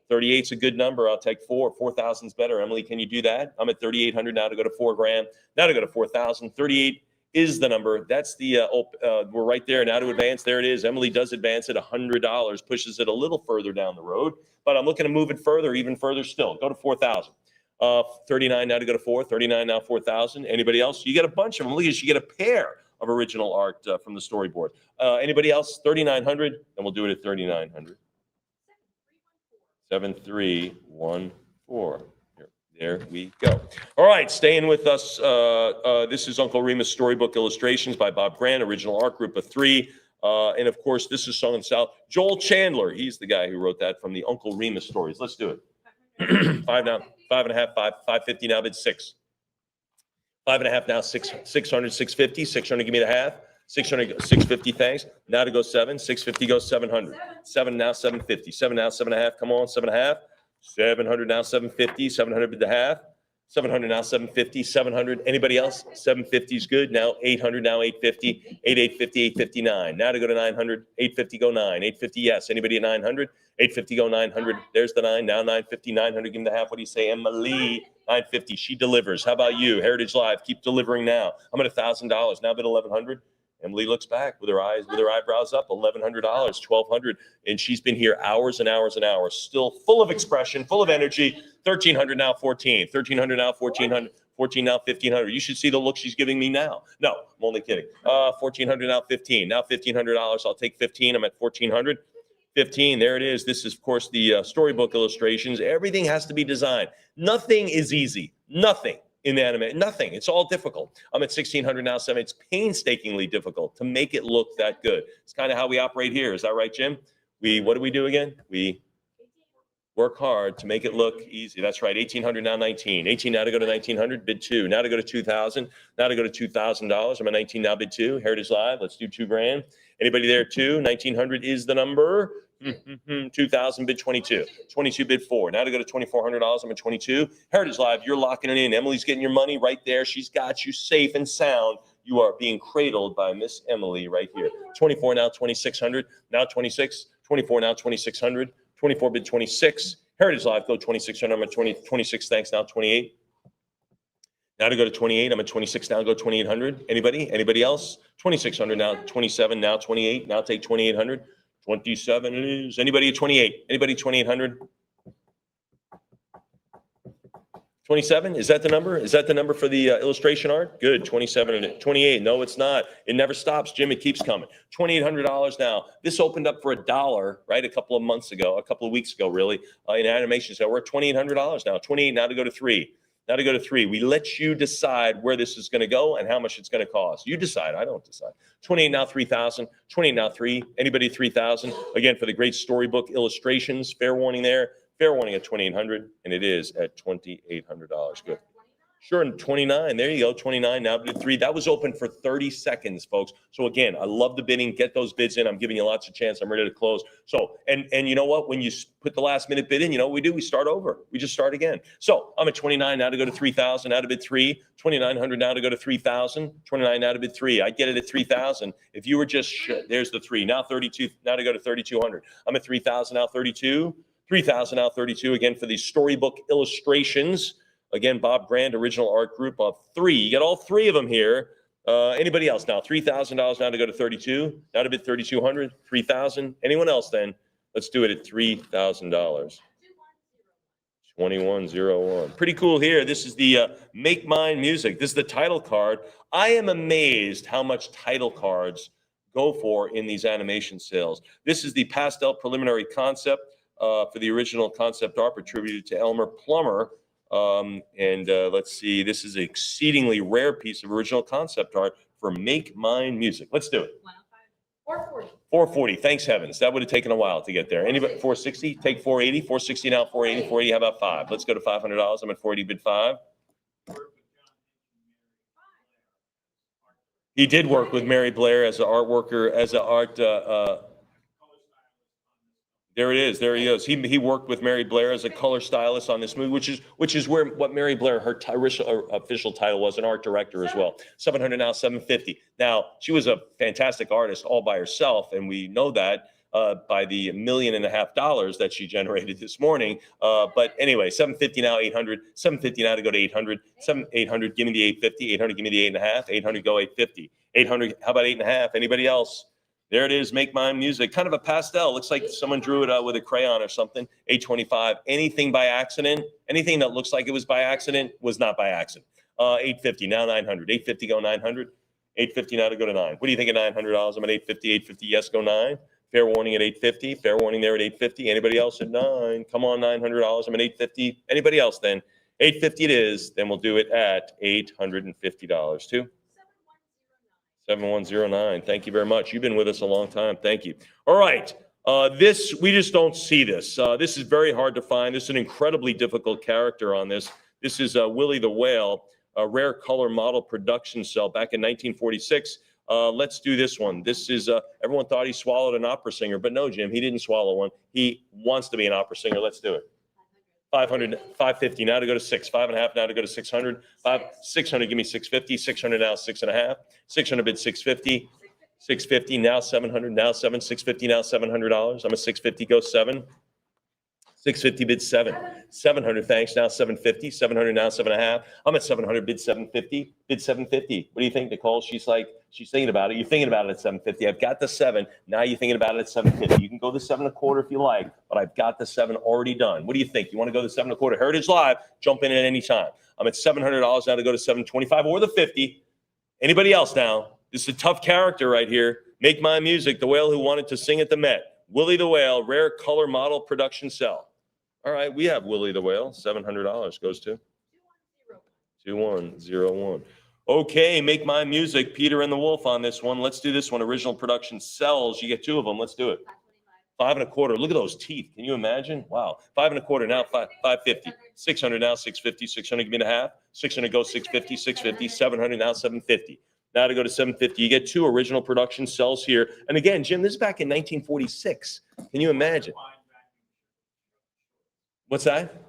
38's a good number. I'll take 4. 4,000's better. Emily, can you do that? I'm at 3,800 now to go to $4,000. Now to go to 4,000. 38 is the number. That's the, we're right there now to advance. There it is. Emily does advance at $100, pushes it a little further down the road, but I'm looking to move it further, even further still. Go to 4,000. 39 now to go to 4, 39 now 4,000. Anybody else? You get a bunch of them. Look at this, you get a pair of original art from the storyboard. Anybody else? 3,900, and we'll do it at 3,900. 7314. There we go. All right, staying with us. This is Uncle Remus Storybook Illustrations by Bob Grant, original art group of 3. And of course, this is Song and South. Joel Chandler, he's the guy who wrote that from the Uncle Remus stories. Let's do it. 5 now, 5.5, 550 now, bid 6. 5.5 now, 600, 650, 600, give me the half. 600, 650, thanks. Now to go 7, 650 goes 700. 7 now, 750. 7 now, 7.5, come on, 7.5. 700 now, 750, 700 bid the half. 700 now, 750, 700. Anybody else? 750 is good. Now 800, now 850, 850, 859. Now to go to 900, 850 go 9, 850 yes. Anybody at 900? 850 go 900. There's the 9. Now 950, 900. Give him the half. What do you say, Emily? 950. She delivers. How about you? Heritage Live. Keep delivering now. I'm at $1,000. Now bid 1,100. Emily looks back with her eyes, with her eyebrows up. $1,100, $1,200, and she's been here hours and hours and hours, still full of expression, full of energy. 1,300 now, 14. 1,300 now, 1,400. 14 now, 1,500. You should see the look she's giving me now. No, I'm only kidding. 1,400 now, 15. Now $1,500. I'll take 15. I'm at 1,400. 15. There it is. This is, of course, the storybook illustrations. Everything has to be designed. Nothing is easy. Nothing. In the anime, nothing. It's all difficult. I'm at 1,600 now, 7. It's painstakingly difficult to make it look that good. It's kind of how we operate here. Is that right, Jim? What do we do again? We work hard to make it look easy. That's right. 1,800 now, 19. 18 now to go to 1,900, bid 2. Now to go to 2,000. Now to go to $2,000. I'm at 19 now, bid 2. Heritage Live. Let's do $2,000. Anybody there too? 1,900 is the number. 2,000 bid 22. 22 bid 4. Now to go to $2,400. I'm at 22. Heritage Live, you're locking it in. Emily's getting your money right there. She's got you safe and sound. You are being cradled by Miss Emily right here. 24 now, 2,600. Now 26. 24 now, 2,600. 24 bid 26. Heritage Live, go 2,600. I'm at 26. Thanks. Now 28. Now to go to 28. I'm at 26 now. Go 2,800. Anybody else? 2,600 now. 27 now. 28. Now take 2,800. 27 is. Anybody at 28? Anybody 2,800? 27? Is that the number? Is that the number for the illustration art? Good. 27 and 28. No, it's not. It never stops, Jim. It keeps coming. $2,800 now. This opened up for $1, right? A couple of weeks ago, really, in animation. So we're at $2,800 now. 28 now to go to 3. Now to go to 3. We let you decide where this is going to go and how much it's going to cost. You decide. I don't decide. 28 now, 3,000. 28 now, 3. Anybody 3,000? Again, for the great storybook illustrations. Fair warning there. Fair warning at 2,800, and it is at $2,800. Good. Sure, and 29. There you go. 29 now to 3. That was open for 30 seconds, folks. So again, I love the bidding. Get those bids in. I'm giving you lots of chance. I'm ready to close. So, and you know what? When you put the last minute bid in, you know what we do? We start over. We just start again. So I'm at 29 now to go to 3,000. Now to bid 3. 2,900 now to go to 3,000. 29 now to bid 3. I get it at 3,000. If you were just there's the 3. Now 32. Now to go to 3,200. I'm at 3,000 now. 32. 3,000 now. 32 again for these storybook illustrations. Again, Bob Grant, original art group of 3. You got all 3 of them here. Anybody else now? $3,000 now to go to 32. Now to bid 3,200. 3,000. Anyone else then? Let's do it at $3,000. 2101. Pretty cool here. This is the Make Mine Music. This is the title card. I am amazed how much title cards go for in these animation sales. This is the pastel preliminary concept for the original concept art attributed to Elmer Plummer. Let's see, this is an exceedingly rare piece of original concept art for Make Mine Music. Let's do it. 440. 440. Thanks heavens. That would have taken a while to get there. Anybody? 460. Take 480. 460 now. 480. 480. How about 5? Let's go to $500. I'm at 480. Bid 5. He did work with Mary Blair as an art worker, as an art. There it is. There he goes. He worked with Mary Blair as a color stylist on this movie, which is where what Mary Blair, her official title was, an art director as well. 700 now, 750. Now, she was a fantastic artist all by herself, and we know that. by the $1.5 million that she generated this morning. But anyway, 750 now, 800, 750 now to go to 800, 800, give me the 850, 800, give me the 8.5, 800, go 850, 800, how about 8.5? Anybody else? There it is, Make Mine Music, kind of a pastel. Looks like someone drew it with a crayon or something. 825, anything by accident, anything that looks like it was by accident was not by accident. 850, now 900, 850, go 900, 850 now to go to 9. What do you think of $900? I'm at 850, 850, yes, go 9. Fair warning at 850, fair warning there at 850. Anybody else at 9? Come on, $900, I'm at 850. Anybody else then? 850 it is, then we'll do it at $850 too. 7109. Thank you very much. You've been with us a long time. Thank you. All right. This, we just don't see this. This is very hard to find. This is an incredibly difficult character on this. This is Willie the Whale, a rare color model production cell back in 1946. Let's do this one. This is, everyone thought he swallowed an opera singer, but no, Jim, he didn't swallow one. He wants to be an opera singer. Let's do it. 500, 550 now to go to 6, 5.5 now to go to 600, 600, give me 650, 600 now 6.5, 600 bid 650, 650 now 700, now 650 now $700. I'm a 650, go 7, 650 bid 7, 700 thanks now 750, 700 now 7.5. I'm at 700 bid 750, bid 750. What do you think, Nicole? She's thinking about it. You're thinking about it at 750. I've got the 7. Now you're thinking about it at 750. You can go the 7.25 if you like, but I've got the 7 already done. What do you think? You want to go the 7.25? Heritage Live, jump in at any time. I'm at $700 now to go to 725 or the 50. Anybody else now? This is a tough character right here. Make Mine Music, the whale who wanted to sing at the Met. Willie the Whale, rare color model production cell. All right, we have Willie the Whale. $700 goes to 2101. Okay, Make Mine Music, Peter and the Wolf on this one. Let's do this one. Original production cells. You get 2 of them. Let's do it. 5.25. Look at those teeth. Can you imagine? Wow. 5.25 now. 550. 600 now. 650. 600. Give me the half. 600 go 650. 650. 700 now. 750. Now to go to 750. You get 2 original production cells here. And again, Jim, this is back in 1946. Can you imagine? What's that?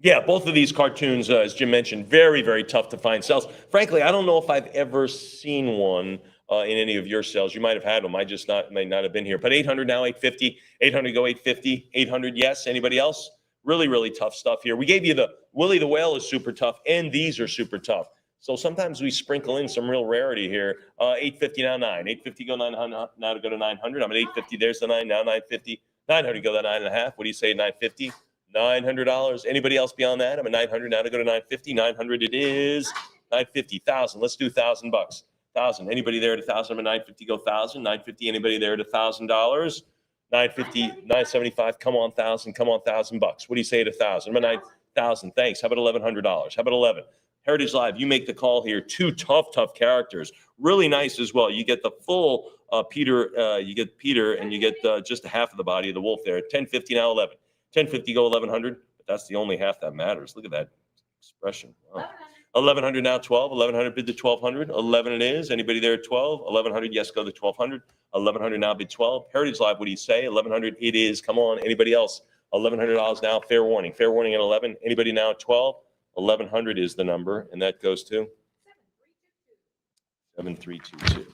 Yeah, both of these cartoons, as Jim mentioned, very, very tough to find cells. Frankly, I don't know if I've ever seen one in any of your cells. You might have had them. I just may not have been here. But 800 now, 850. 800 go 850. 800, yes. Anybody else? Really, really tough stuff here. We gave you the Willie the Whale is super tough, and these are super tough. So sometimes we sprinkle in some real rarity here. 850 now 9. 850 go 900 now to go to 900. I'm at 850. There's the 9 now 950. 900 go to 9.5. What do you say? 950. $900. Anybody else beyond that? I'm at 900 now to go to 950. 900 it is. 950. 1,000. Let's do $1,000. 1,000. Anybody there at 1,000? I'm at 950. Go 1,000. 950. Anybody there at $1,000? 950. 975. Come on, 1,000. Come on, $1,000. What do you say at 1,000? I'm at 9,000. Thanks. How about $1,100? How about 11? Heritage Live, you make the call here. 2 tough characters. Really nice as well. You get the full Peter. You get Peter, and you get just half of the body of the wolf there. 1050 now 11. 1050 go 1100, but that's the only half that matters. Look at that expression. Wow. 1100 now 12. 1100 bid to 1200. 11 it is. Anybody there at 12? 1100, yes, go to 1200. 1100 now bid 12. Heritage Live, what do you say? 1100 it is. Come on. Anybody else? $1,100 now. Fair warning. Fair warning at 11. Anybody now at 12? 1100 is the number, and that goes to 7322.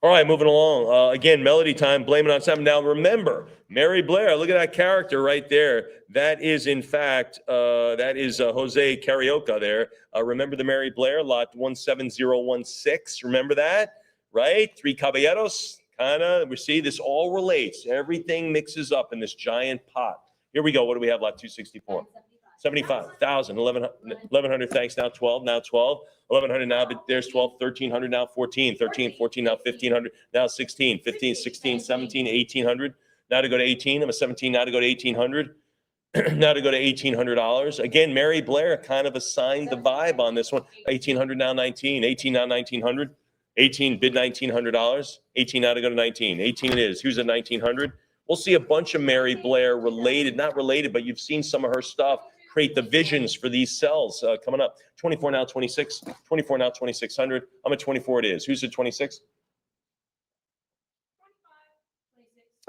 All right, moving along. Again, melody time, blame it on something. Now, remember, Mary Blair, look at that character right there. That is, in fact, Jose Carioca there. Remember the Mary Blair, lot 17016. Remember that, right? 3 Caballeros, kind of. We see this all relates. Everything mixes up in this giant pot. Here we go. What do we have, lot 264? 75,000, 1,100, thanks, now 12, now 12, 1,100 now, but there's 12, 1,300 now 14, 13, 14 now 1,500, now 16, 15, 16, 17, 1,800, now to go to 18, I'm a 17, now to go to 1,800, now to go to $1,800. Again, Mary Blair kind of assigned the vibe on this one, 1,800 now 19, 18 now 1,900, 18 bid $1,900, 18 now to go to 19, 18 it is, who's at 1,900? We'll see a bunch of Mary Blair related, not related, but you've seen some of her stuff. Create the visions for these cells coming up. 24 now 26, 24 now 2,600. I'm at 24 it is. Who's at 26?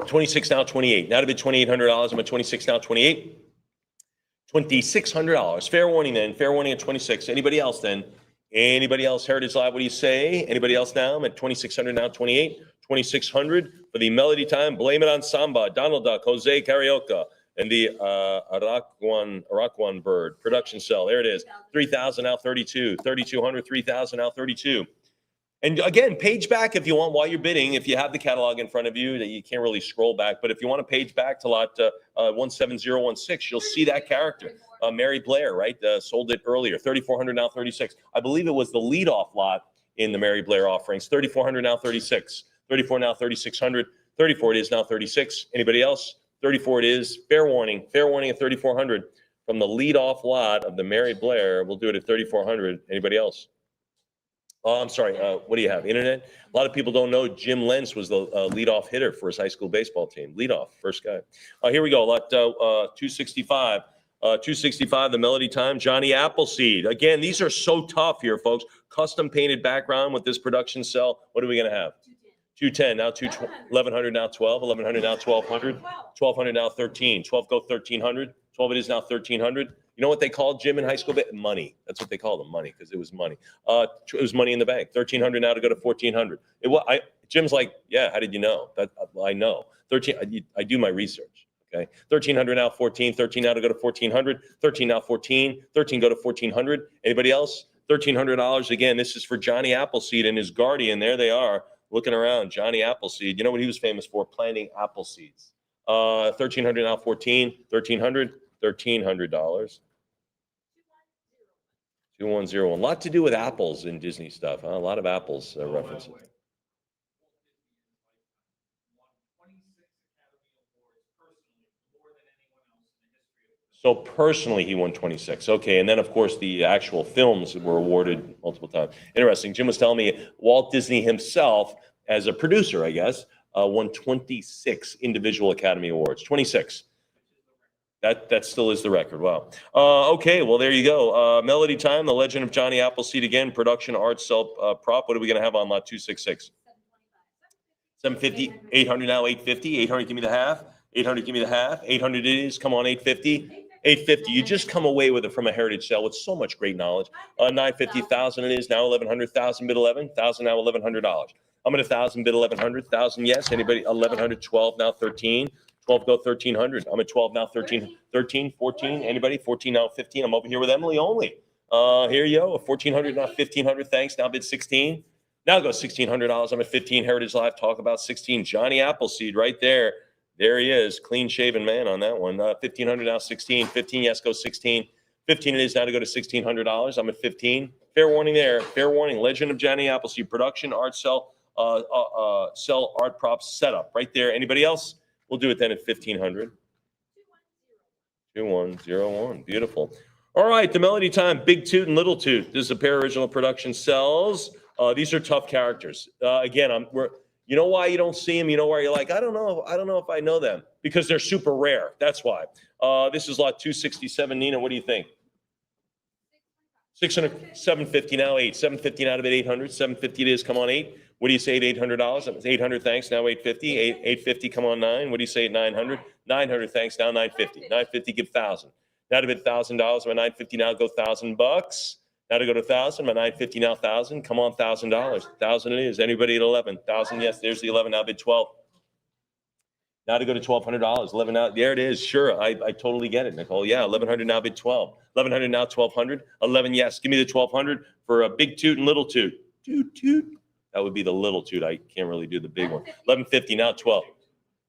26 now 28. Now to bid $2,800. I'm at 26 now 28. $2,600. Fair warning then. Fair warning at 26. Anybody else then? Anybody else? Heritage Live, what do you say? Anybody else now? I'm at 2,600 now, 28, 2,600 for the Melody Time. Blame It on Samba, Donald Duck, Jose Carioca, and the Araquan Bird production cell. There it is. 3,000 now, 32, 3,200, 3,000 now, 32. And again, page back if you want while you're bidding. If you have the catalog in front of you, that you can't really scroll back. But if you want to page back to lot 17016, you'll see that character, Mary Blair, right? Sold it earlier, 3,400 now 36. I believe it was the leadoff lot in the Mary Blair offerings. 3,400 now 36. 34 now 3,600. 34 it is now 36. Anybody else? 34 it is. Fair warning at 3,400 from the leadoff lot of the Mary Blair. We'll do it at 3,400. Anybody else? Oh, I'm sorry. What do you have? Internet? A lot of people don't know Jim Lentz was the leadoff hitter for his high school baseball team. Leadoff, first guy. Here we go. Lot 265. 265, the Melody Time. Johnny Appleseed. Again, these are so tough here, folks. Custom painted background with this production cell. What are we going to have? 210, now 1,100, now 12, 1,100, now 1,200, 1,200, now 13, 12 go 1,300, 12 it is now 1,300. You know what they called Jim in high school? Money. That's what they called him, money, because it was money. It was money in the bank. 1,300 now to go to 1,400. Jim's like, yeah, how did you know? I know. 13. I do my research. Okay. 1,300 now 14. 13 now to go to 1,400. 13 now 14. 13 go to 1,400. Anybody else? $1,300 again. This is for Johnny Appleseed and his guardian. There they are looking around. Johnny Appleseed. You know what he was famous for? Planting apple seeds. 1,300 now 14. 1,300. $1,300. 2101. A lot to do with apples in Disney stuff. Huh? A lot of apples references. So personally, he won 26. Okay, and then of course the actual films were awarded multiple times. Interesting. Jim was telling me Walt Disney himself, as a producer, I guess, won 26 individual Academy Awards. 26. That still is the record. Wow. Okay, well, there you go. Melody Time, The Legend of Johnny Appleseed again, production, art, cell, prop. What are we going to have on lot 266? 750, 800 now, 850. 800, give me the half. 800, give me the half. 800 it is. Come on, 850. 850. You just come away with it from a heritage sale with so much great knowledge. 950, 1,000 it is now, 1,100, 1,000 bid 11, 1,000 now, $1,100. I'm at 1,000 bid 1,100, 1,000 yes. Anybody? 1,100, 12 now, 13. 12 go 1,300. I'm at 12 now, 13, 14. Anybody? 14 now, 15. I'm over here with Emily only. Here you go. 1,400 now, 1,500. Thanks. Now bid 16. Now go $1,600. I'm at 15. Heritage Live talk about 16. Johnny Appleseed right there. There he is. Clean shaven man on that one. 1,500 now, 16. 15 yes go 16. 15 it is now to go to $1,600. I'm at 15. Fair warning there. Fair warning. Legend of Johnny Appleseed. Production, art, cell, art props setup right there. Anybody else? We'll do it then at 1,500. 2101. Beautiful. All right, the Melody Time, Big Toot and Little Toot. This is a pair of original production cells. These are tough characters. Again, you know why you don't see them? You know why you're like, I don't know if I know them. Because they're super rare. That's why. This is lot 267. Nina, what do you think? 600, 750 now, 8. 750 now to bid 800. 750 it is. Come on, 8. What do you say at $800? That was 800, thanks. Now 850. 850, come on, 9. What do you say at 900? 900, thanks. Now 950. 950, give 1,000. Now to bid $1,000. My 950 now go $1,000. Now to go to 1,000. My 950 now 1,000. Come on, $1,000. 1,000 it is. Anybody at 11? 1,000, yes. There's the 11. Now bid 12. Now to go to $1,200. 11 now. There it is. Sure, I totally get it, Nicole. Yeah, 1,100 now bid 12. 1,100 now 1,200. 11, yes. Give me the 1,200 for a Big Toot and Little Toot. Toot, toot. That would be the Little Toot. I can't really do the big one. 1,150 now 12.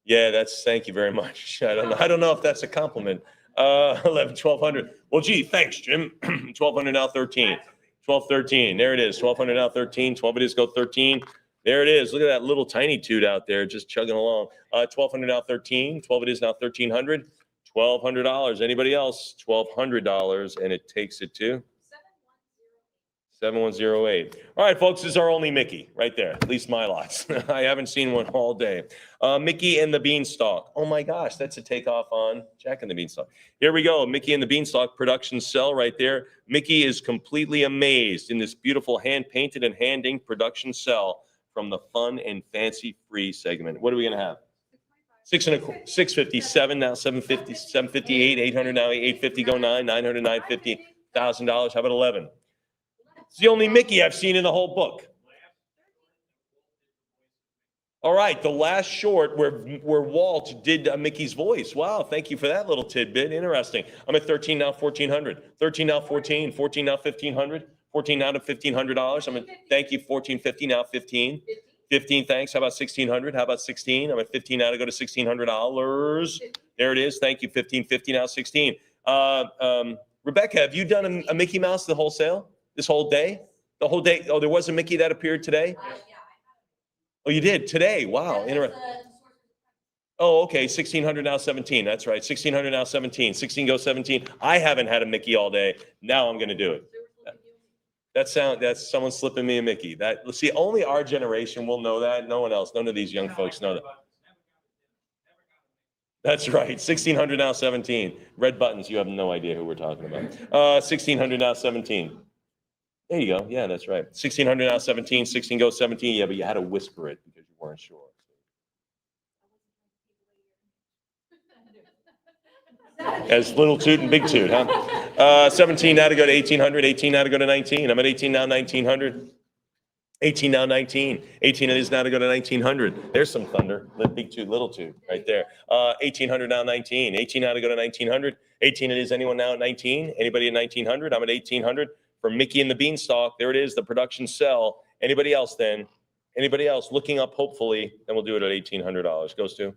Yeah, thank you very much. I don't know if that's a compliment. 1,200. Well, gee, thanks, Jim. 1,200 now 13. 12, 13. There it is. 1,200 now 13. 12 it is. Go 13. There it is. Look at that little tiny toot out there just chugging along. 1,200 now 13. 12 it is now 1,300. $1,200. Anybody else? $1,200, and it takes it to 7108. All right, folks, this is our only Mickey right there. At least my lots. I haven't seen one all day. Mickey and the Beanstalk. Oh my gosh, that's a takeoff on Jack and the Beanstalk. Here we go. Mickey and the Beanstalk production cell right there. Mickey is completely amazed in this beautiful hand-painted and hand-inked production cell from the fun and fancy free segment. What are we going to have? 657 now, 750, 758, 800 now, 850 go 9, 900, 950, $1,000. How about 11? It's the only Mickey I've seen in the whole book. All right, the last short where Walt did Mickey's voice. Wow, thank you for that little tidbit. Interesting. I'm at 13 now, 1400. 13 now, 14. 14 now, 1500. 14 now to $1,500. I'm at, thank you, 1450 now, 15. 15, thanks. How about 1600? How about 16? I'm at 15 now to go to $1,600. There it is. Thank you, 1550 now, 16. Rebecca, have you done a Mickey Mouse the whole sale? This whole day? The whole day? Oh, there was a Mickey that appeared today? Oh, you did today? Wow. Interesting. Oh, okay. 1600 now 17. That's right. 1600 now 17. 16 goes 17. I haven't had a Mickey all day. Now I'm going to do it. That's someone slipping me a Mickey. That, see, only our generation will know that. No one else. None of these young folks know that. That's right. 1600 now 17. Red buttons. You have no idea who we're talking about. 1600 now 17. There you go. Yeah, that's right. 1600 now 17. 16 goes 17. Yeah, but you had to whisper it because you weren't sure. As little toot and big toot, huh? 17 now to go to 1800. 18 now to go to 19. I'm at 18 now, 1900. 18 now, 19. 18 it is now to go to 1900. There's some thunder. Big toot, little toot, right there. 1800 now, 19. 18 now to go to 1900. 18 it is. Anyone now at 19? Anybody at 1900? I'm at 1800 for Mickey and the Beanstalk. There it is, the production cell. Anybody else then? Anybody else looking up? Hopefully, then we'll do it at $1,800. Goes to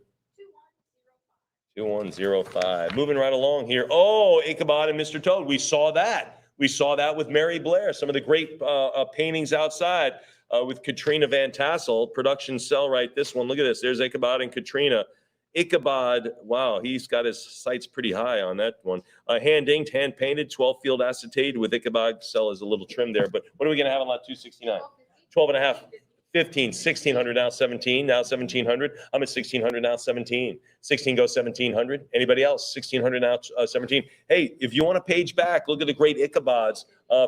2105. Moving right along here. Oh, Ichabod and Mr. Toad. We saw that. We saw that with Mary Blair. Some of the great paintings outside with Katrina Van Tassel. Production cell, right? This one. Look at this. There's Ichabod and Katrina. Ichabod, wow, he's got his sights pretty high on that one. Hand inked, hand painted, 12 field acetate with Ichabod cell is a little trim there. But what are we going to have on lot 269? 12 and a half. 15, 1600 now 17, now 1700. I'm at 1600 now 17. 16 goes 1700. Anybody else? 1600 now 17. Hey, if you want a page back, look at the great Ichabods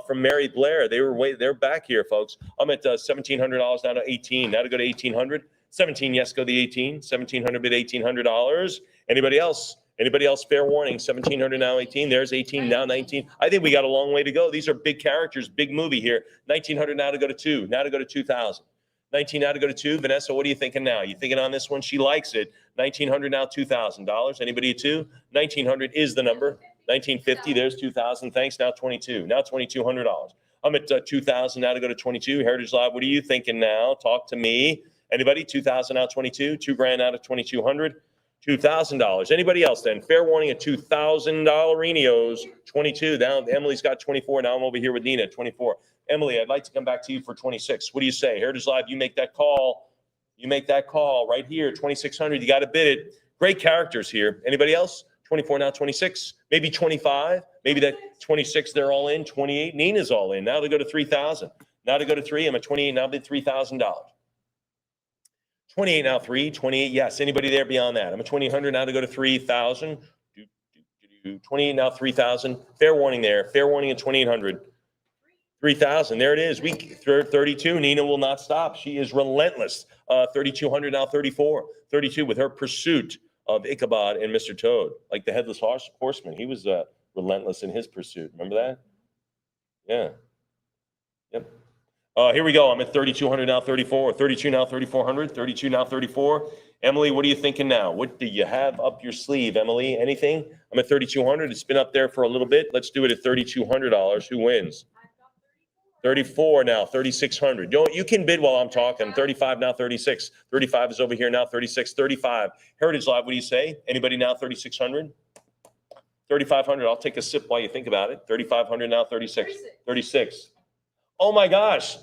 from Mary Blair. They're back here, folks. I'm at $1,700 now to 18. Now to go to 1800. 17, yes, go to the 18. 1700 bid $1,800. Anybody else? Anybody else? Fair warning. 1700 now 18. There's 18 now 19. I think we got a long way to go. These are big characters, big movie here. 1900 now to go to 2. Now to go to 2000. 19 now to go to 2. Vanessa, what are you thinking now? You thinking on this one? She likes it. 1900 now $2,000. Anybody at 2? 1900 is the number. 1950. There's 2000. Thanks. Now 22. Now $2,200. I'm at 2000 now to go to 22. Heritage Live. What are you thinking now? Talk to me. Anybody? 2000 now 22. $2,000 out of 2200. $2,000. Anybody else then? Fair warning at $2,000 Renios. 22. Now Emily's got 24. Now I'm over here with Nina at 24. Emily, I'd like to come back to you for 26. What do you say? Heritage Live, you make that call. You make that call right here, 2,600. You got to bid it. Great characters here. Anybody else? 24 now, 26, maybe 25, maybe that 26, they're all in. 28, Nina's all in. Now to go to 3,000. Now to go to 3, I'm at 28, now bid $3,000. 28 now 3, 28, yes. Anybody there beyond that? I'm at 2,800 now to go to 3,000. 28 now 3,000. Fair warning there. Fair warning at 2,800. 3,000. There it is. Week 32. Nina will not stop. She is relentless. 3,200 now 34. 32 with her pursuit of Ichabod and Mr. Toad, like the headless horseman. He was relentless in his pursuit. Remember that? Yeah. Yep. Here we go. I'm at 3,200 now 34. 32 now 3,400. 32 now 34. Emily, what are you thinking now? What do you have up your sleeve, Emily? Anything? I'm at 3,200. It's been up there for a little bit. Let's do it at $3,200. Who wins? 34 now, 3,600. You can bid while I'm talking. 35 now, 36. 35 is over here now, 36, 35. Heritage Live, what do you say? Anybody now, 3,600? 3,500. I'll take a sip while you think about it. 3,500 now, 36. 36. Oh my gosh.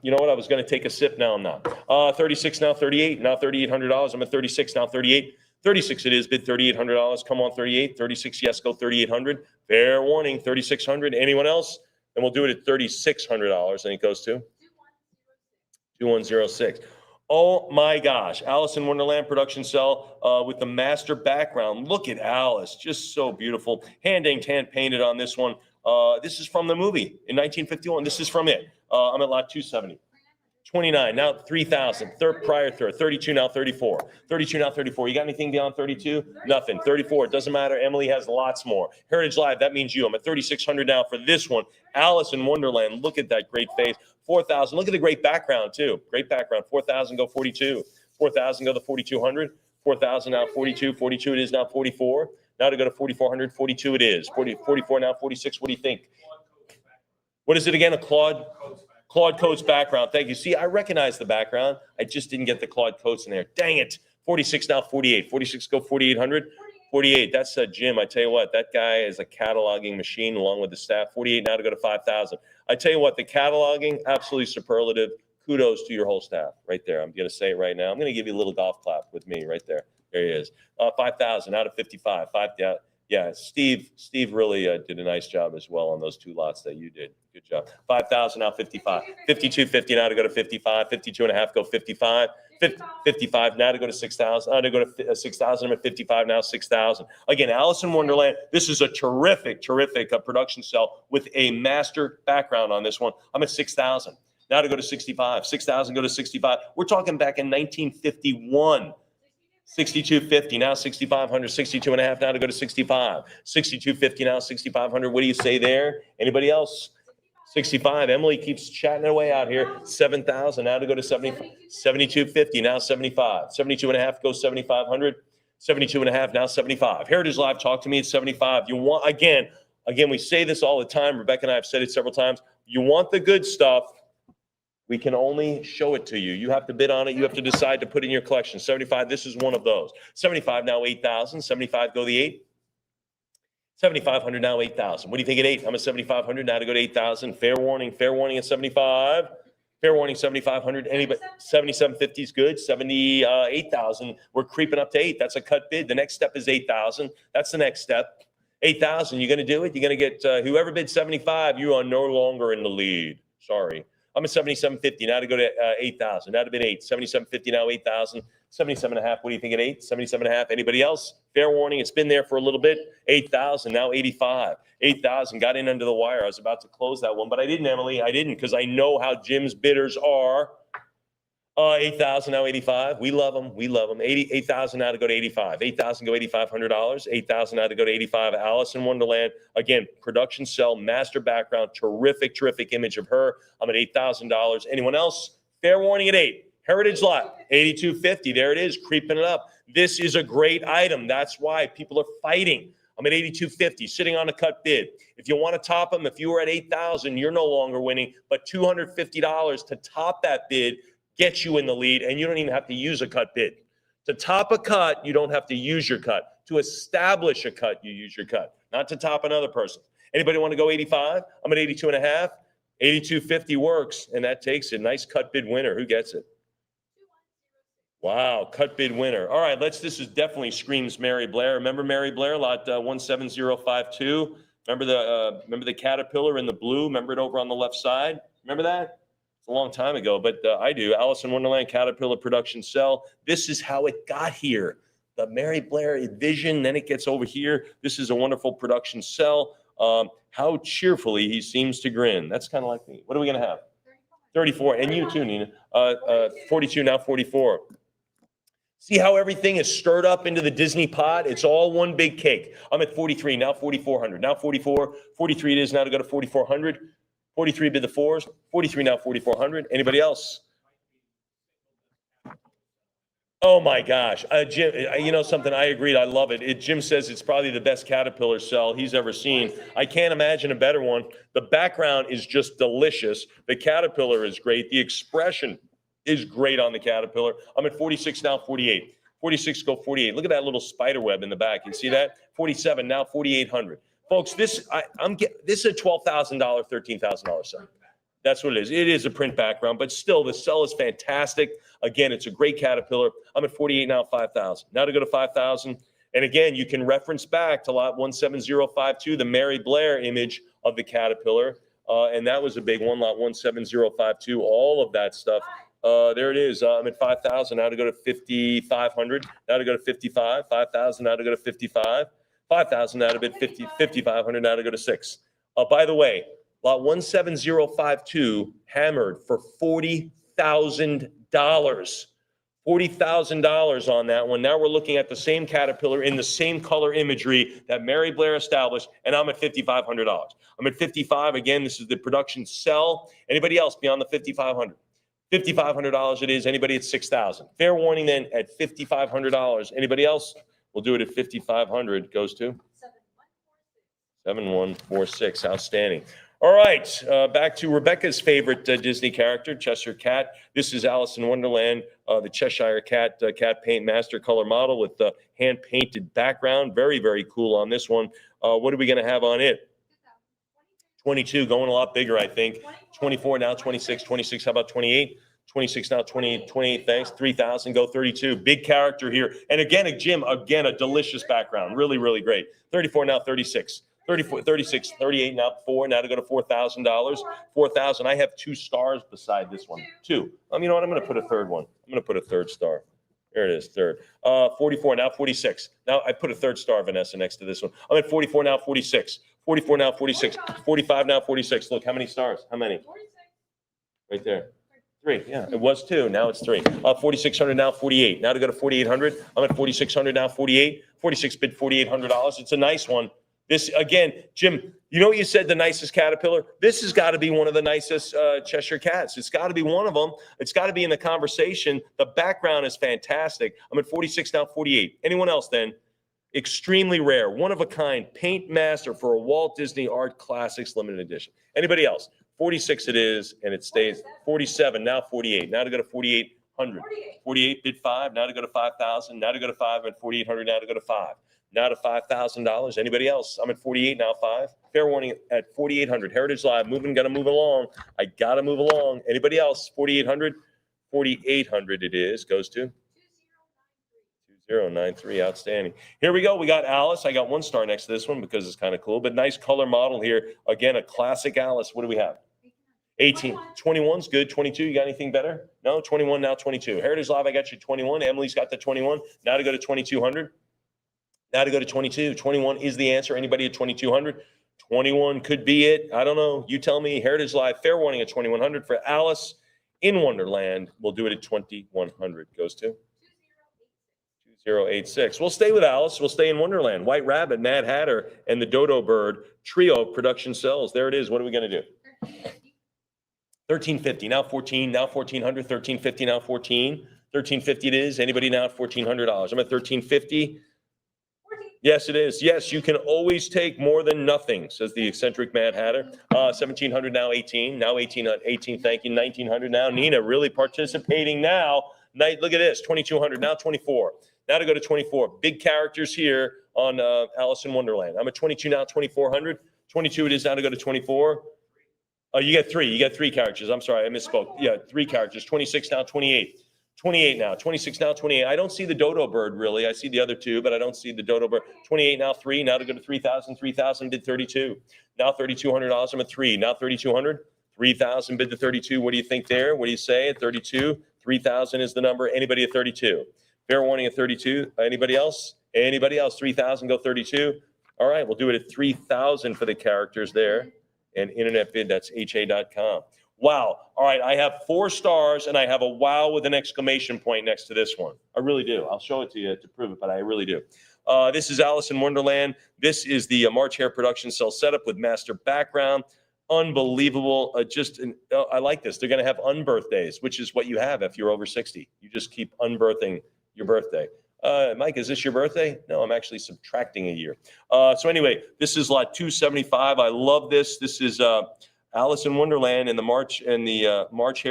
You know what? I was going to take a sip. Now I'm not. 36 now, 38. Now $3,800. I'm at 36 now, 38. 36 it is. Bid $3,800. Come on, 38. 36, yes, go 3,800. Fair warning, 3,600. Anyone else? And we'll do it at $3,600, and it goes to 2106. Oh my gosh, Alice in Wonderland production cell with the master background. Look at Alice, just so beautiful. Hand inked, hand painted on this one. This is from the movie in 1951. This is from it. I'm at lot 270. 29, now 3,000. Prior third, 32, now 34. 32, now 34. You got anything beyond 32? Nothing. 34, it doesn't matter. Emily has lots more. Heritage Live, that means you. I'm at 3,600 now for this one. Alice in Wonderland, look at that great face. 4,000, look at the great background too. Great background. 4,000, go 42. 4,000, go to 4,200. 4,000, now 42. 42, it is now 44. Now to go to 4,400. 42, it is. 44, now 46. What do you think? What is it again? A Claude Coates background. Thank you. See, I recognize the background. I just didn't get the Claude Coates in there. Dang it. 46, now 48. 46, go 4,800. 48, that's Jim. I tell you what, that guy is a cataloging machine along with the staff. 48, now to go to 5,000. I tell you what, the cataloging, absolutely superlative. Kudos to your whole staff right there. I'm going to say it right now. I'm going to give you a little golf clap with me right there. There he is. 5,000 out of 55. Yeah, Steve really did a nice job as well on those two lots that you did. Good job. 5,000 now 55. 52.50 now to go to 55. 52 and a half, go 55. 55 now to go to 6,000. To go to 6,000. I'm at 55 now, 6,000. Again, Alice in Wonderland. This is a terrific production cell with a master background on this one. I'm at 6,000. Now to go to 65. 6,000, go to 65. We're talking back in 1951. 62.50 now 6,500. 62 and a half now to go to 65. 62.50 now 6,500. What do you say there? Anybody else? 65. Emily keeps chatting away out here. 7,000 now to go to 70. 72.50 now 75. 72 and a half goes 7,500. 72 and a half now 75. Heritage Live, talk to me at 75. You want again, we say this all the time. Rebecca and I have said it several times. You want the good stuff. We can only show it to you. You have to bid on it. You have to decide to put it in your collection. 75, this is one of those. 75 now 8,000. 75, go the 8. 7,500 now 8,000. What do you think at 8? I'm at 7,500 now to go to 8,000. Fair warning at 75. Fair warning 7,500. Anybody? 7,750 is good. 78,000. We're creeping up to 8. That's a cut bid. The next step is 8,000. That's the next step. 8,000. You're going to do it. You're going to get whoever bid 75. You are no longer in the lead. Sorry. I'm at 77.50 now to go to 8,000. Now to bid 8. 77.50 now 8,000. 77 and a half. What do you think at 8? 77 and a half. Anybody else? Fair warning. It's been there for a little bit. 8,000 now 85. 8,000 got in under the wire. I was about to close that one, but I didn't, Emily. I didn't because I know how Jim's bidders are. 8,000 now 85. We love them. 8,000 now to go to 85. 8,000 go $8,500. 8,000 now to go to 85. Alice in Wonderland. Again, production cell, master background, terrific image of her. I'm at $8,000. Anyone else? Fair warning at 8. Heritage Lot, 82.50. There it is, creeping it up. This is a great item. That's why people are fighting. I'm at 82.50, sitting on a cut bid. If you want to top them, if you were at 8,000, you're no longer winning. But $250 to top that bid gets you in the lead, and you don't even have to use a cut bid. To top a cut, you don't have to use your cut. To establish a cut, you use your cut, not to top another person. Anybody want to go 85? I'm at 82 and a half. 82.50 works, and that takes it. Nice cut bid winner. Who gets it? Wow, cut bid winner. All right, this is definitely screams Mary Blair. Remember Mary Blair, lot 17052? Remember the Caterpillar in the blue? Remember it over on the left side? Remember that? It's a long time ago, but I do. Alice in Wonderland Caterpillar production cell. This is how it got here. The Mary Blair vision, then it gets over here. This is a wonderful production cell. How cheerfully he seems to grin. That's kind of like me. What are we going to have? 34. And you too, Nina. 42, now 44. See how everything is stirred up into the Disney pot? It's all one big cake. I'm at 43, now 4,400. Now 44, 43 it is now to go to 4,400. 43 bid the fours. 43 now 4,400. Anybody else? Oh my gosh. Jim, you know something? I agreed. I love it. Jim says it's probably the best Caterpillar cell he's ever seen. I can't imagine a better one. The background is just delicious. The Caterpillar is great. The expression is great on the Caterpillar. I'm at 46 now, 48. 46 go 48. Look at that little spider web in the back. You see that? 47 now, 4,800. Folks, this is a $12,000, $13,000 cell. That's what it is. It is a print background, but still, the cell is fantastic. Again, it's a great Caterpillar. I'm at 48 now, 5,000. Now to go to 5,000. And again, you can reference back to lot 17052, the Mary Blair image of the Caterpillar. And that was a big one, lot 17052, all of that stuff. There it is. I'm at 5,000 now to go to 5,500. Now to go to 55. 5,000 now to go to 55. 5,000 now to bid 50. 5,500 now to go to 6. By the way, lot 17052 hammered for $40,000. $40,000. $40,000 on that one. Now we're looking at the same Caterpillar in the same color imagery that Mary Blair established, and I'm at $5,500. I'm at 55. Again, this is the production cell. Anybody else beyond the 5,500? $5,500 it is. Anybody at 6,000? Fair warning then at $5,500. Anybody else? We'll do it at 5,500. Goes to 7146. Outstanding. All right, back to Rebecca's favorite Disney character, Cheshire Cat. This is Alice in Wonderland, the Cheshire Cat cat paint master color model with the hand-painted background. Very, very cool on this one. What are we going to have on it? 22, going a lot bigger, I think. 24, now 26. 26, how about 28? 26 now, 28, thanks. 3,000, go 32. Big character here. And again, Jim, again, a delicious background. Really, really great. 34, now 36. 34, 36, 38, now 4, now to go to $4,000. 4,000. I have 2 stars beside this one. 2. You know what? I'm going to put a third one. I'm going to put a third star. There it is, third. 44, now 46. Now I put a third star, Vanessa, next to this one. I'm at 44, now 46. 44, now 46. 45, now 46. Look, how many stars? How many? Right there. 3. Yeah, it was 2. Now it's 3. 4,600, now 48. Now to go to 4,800. I'm at 4,600, now 48. 46 bid $4,800. It's a nice one. This, again, Jim, you know what you said, the nicest Caterpillar? This has got to be one of the nicest Cheshire Cats. It's got to be one of them. It's got to be in the conversation. The background is fantastic. I'm at 46, now 48. Anyone else then? Extremely rare, one of a kind, paint master for a Walt Disney Art Classics limited edition. Anybody else? 46 it is, and it stays 47, now 48. Now to go to 4,800. 48 bid 5, now to go to 5,000. Now to go to 5, I'm at 4,800, now to go to 5. Now to $5,000. Anybody else? I'm at 48, now 5. Fair warning at 4,800. Heritage Live, gotta move along. I gotta move along. Anybody else? 4,800? 4,800 it is. Goes to 2093. Outstanding. Here we go. We got Alice. I got 1 star next to this one because it's kind of cool, but nice color model here. Again, a classic Alice. What do we have? 18. 21's good. 22. You got anything better? No? 21, now 22. Heritage Live, I got you 21. Emily's got the 21. Now to go to 2,200. Now to go to 22. 21 is the answer. Anybody at 2,200? 21 could be it. I don't know. You tell me. Heritage Live, fair warning at 2,100 for Alice in Wonderland. We'll do it at 2,100. Goes to 2086. We'll stay with Alice. We'll stay in Wonderland. White Rabbit, Mad Hatter, and the Dodo Bird trio of production cells. There it is. What are we going to do? 1,350. Now 14. Now 1,400. 1,350. Now 14. 1,350 it is. Anybody now at $1,400? I'm at 1,350. Yes, it is. Yes, you can always take more than nothing, says the eccentric Mad Hatter. 1,700, now 18. Now 18, 18, thank you. 1,900 now. Nina really participating now. Look at this, 2,200, now 24. Now to go to 24. Big characters here on Alice in Wonderland. I'm at 22 now, 2,400. 22 it is now to go to 24. You got 3. You got 3 characters. I'm sorry, I misspoke. Yeah, 3 characters. 26 now, 28. 28 now, 26 now, 28. I don't see the Dodo Bird really. I see the other 2, but I don't see the Dodo Bird. 28 now, 3. Now to go to 3,000. 3,000 bid 32. Now $3,200. I'm at 3. Now 3,200. 3,000 bid to 32. What do you think there? What do you say at 32? 3,000 is the number. Anybody at 32? Fair warning at 32. Anybody else? Anybody else? 3,000 go 32. All right, we'll do it at 3,000 for the characters there. And internet bid, that's ha.com. Wow. All right. I have 4 stars and I have a wow with an exclamation point next to this one. I really do. I'll show it to you to prove it, but I really do. This is Alice in Wonderland. This is the March Hare production cell setup with master background. Unbelievable. I like this. They're going to have unbirthdays, which is what you have if you're over 60. You just keep unbirthing your birthday. Mike, is this your birthday? No, I'm actually subtracting a year. So anyway, this is lot 275. I love this. This is Alice in Wonderland and the March Hare March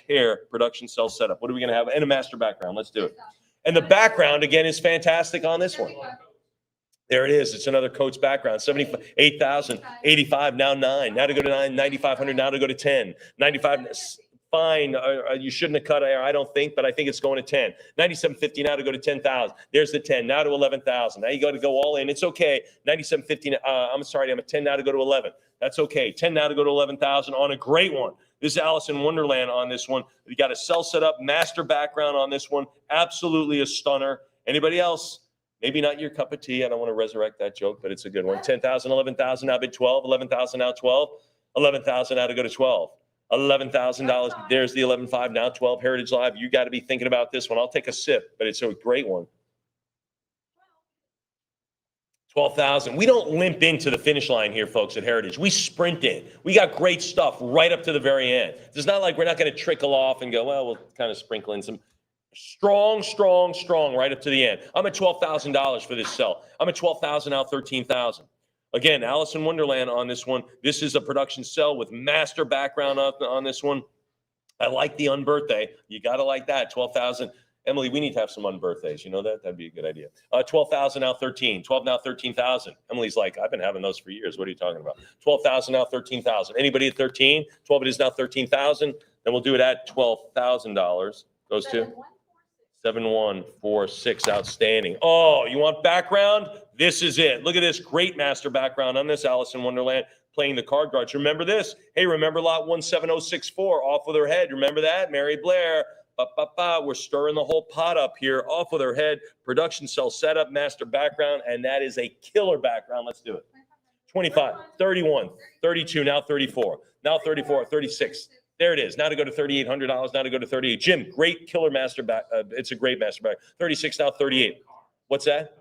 Hare production cell setup. What are we going to have? And a master background. Let's do it. And the background again is fantastic on this one. There it is. It's another Coates background. 78,000, 85, now 9. Now to go to 9, 9,500. Now to go to 10. 95. Fine. You shouldn't have cut. I don't think, but I think it's going to 10. 97.50 now to go to 10,000. There's the 10. Now to 11,000. Now you got to go all in. It's okay. 97.50. I'm sorry. I'm at 10 now to go to 11. That's okay. 10 now to go to 11,000 on a great one. This is Alice in Wonderland on this one. We got a cell set up, master background on this one. Absolutely a stunner. Anybody else? Maybe not your cup of tea. I don't want to resurrect that joke, but it's a good one. 10,000, 11,000 now bid 12. 11,000 now 12. 11,000 now to go to 12. $11,000. There's the 11.5, now 12 Heritage Live. You got to be thinking about this one. I'll take a sip, but it's a great one. 12,000. We don't limp into the finish line here, folks, at Heritage. We sprint in. We got great stuff right up to the very end. It's not like we're not going to trickle off and go, well, we'll kind of sprinkle in some strong right up to the end. I'm at $12,000 for this sell. I'm at 12,000, now 13,000. Again, Alice in Wonderland on this one. This is a production sell with master background on this one. I like the unbirthday. You got to like that. 12,000. Emily, we need to have some unbirthdays. You know that? That'd be a good idea. 12,000, now 13. 12, now 13,000. Emily's like, I've been having those for years. What are you talking about? 12,000, now 13,000. Anybody at 13? 12, it is now 13,000. Then we'll do it at $12,000. Goes to 7146. Outstanding. Oh, you want background? This is it. Look at this great master background on this Alice in Wonderland playing the card guards. Remember this? Hey, remember lot 17064 off with her head. Remember that? Mary Blair. We're stirring the whole pot up here off with her head. Production cell setup, master background, and that is a killer background. Let's do it. 25, 31, 32, now 34, now 34, 36. There it is. Now to go to $3,800. Now to go to 38. Jim, great killer master back. It's a great master back. 36, now 38. What's that?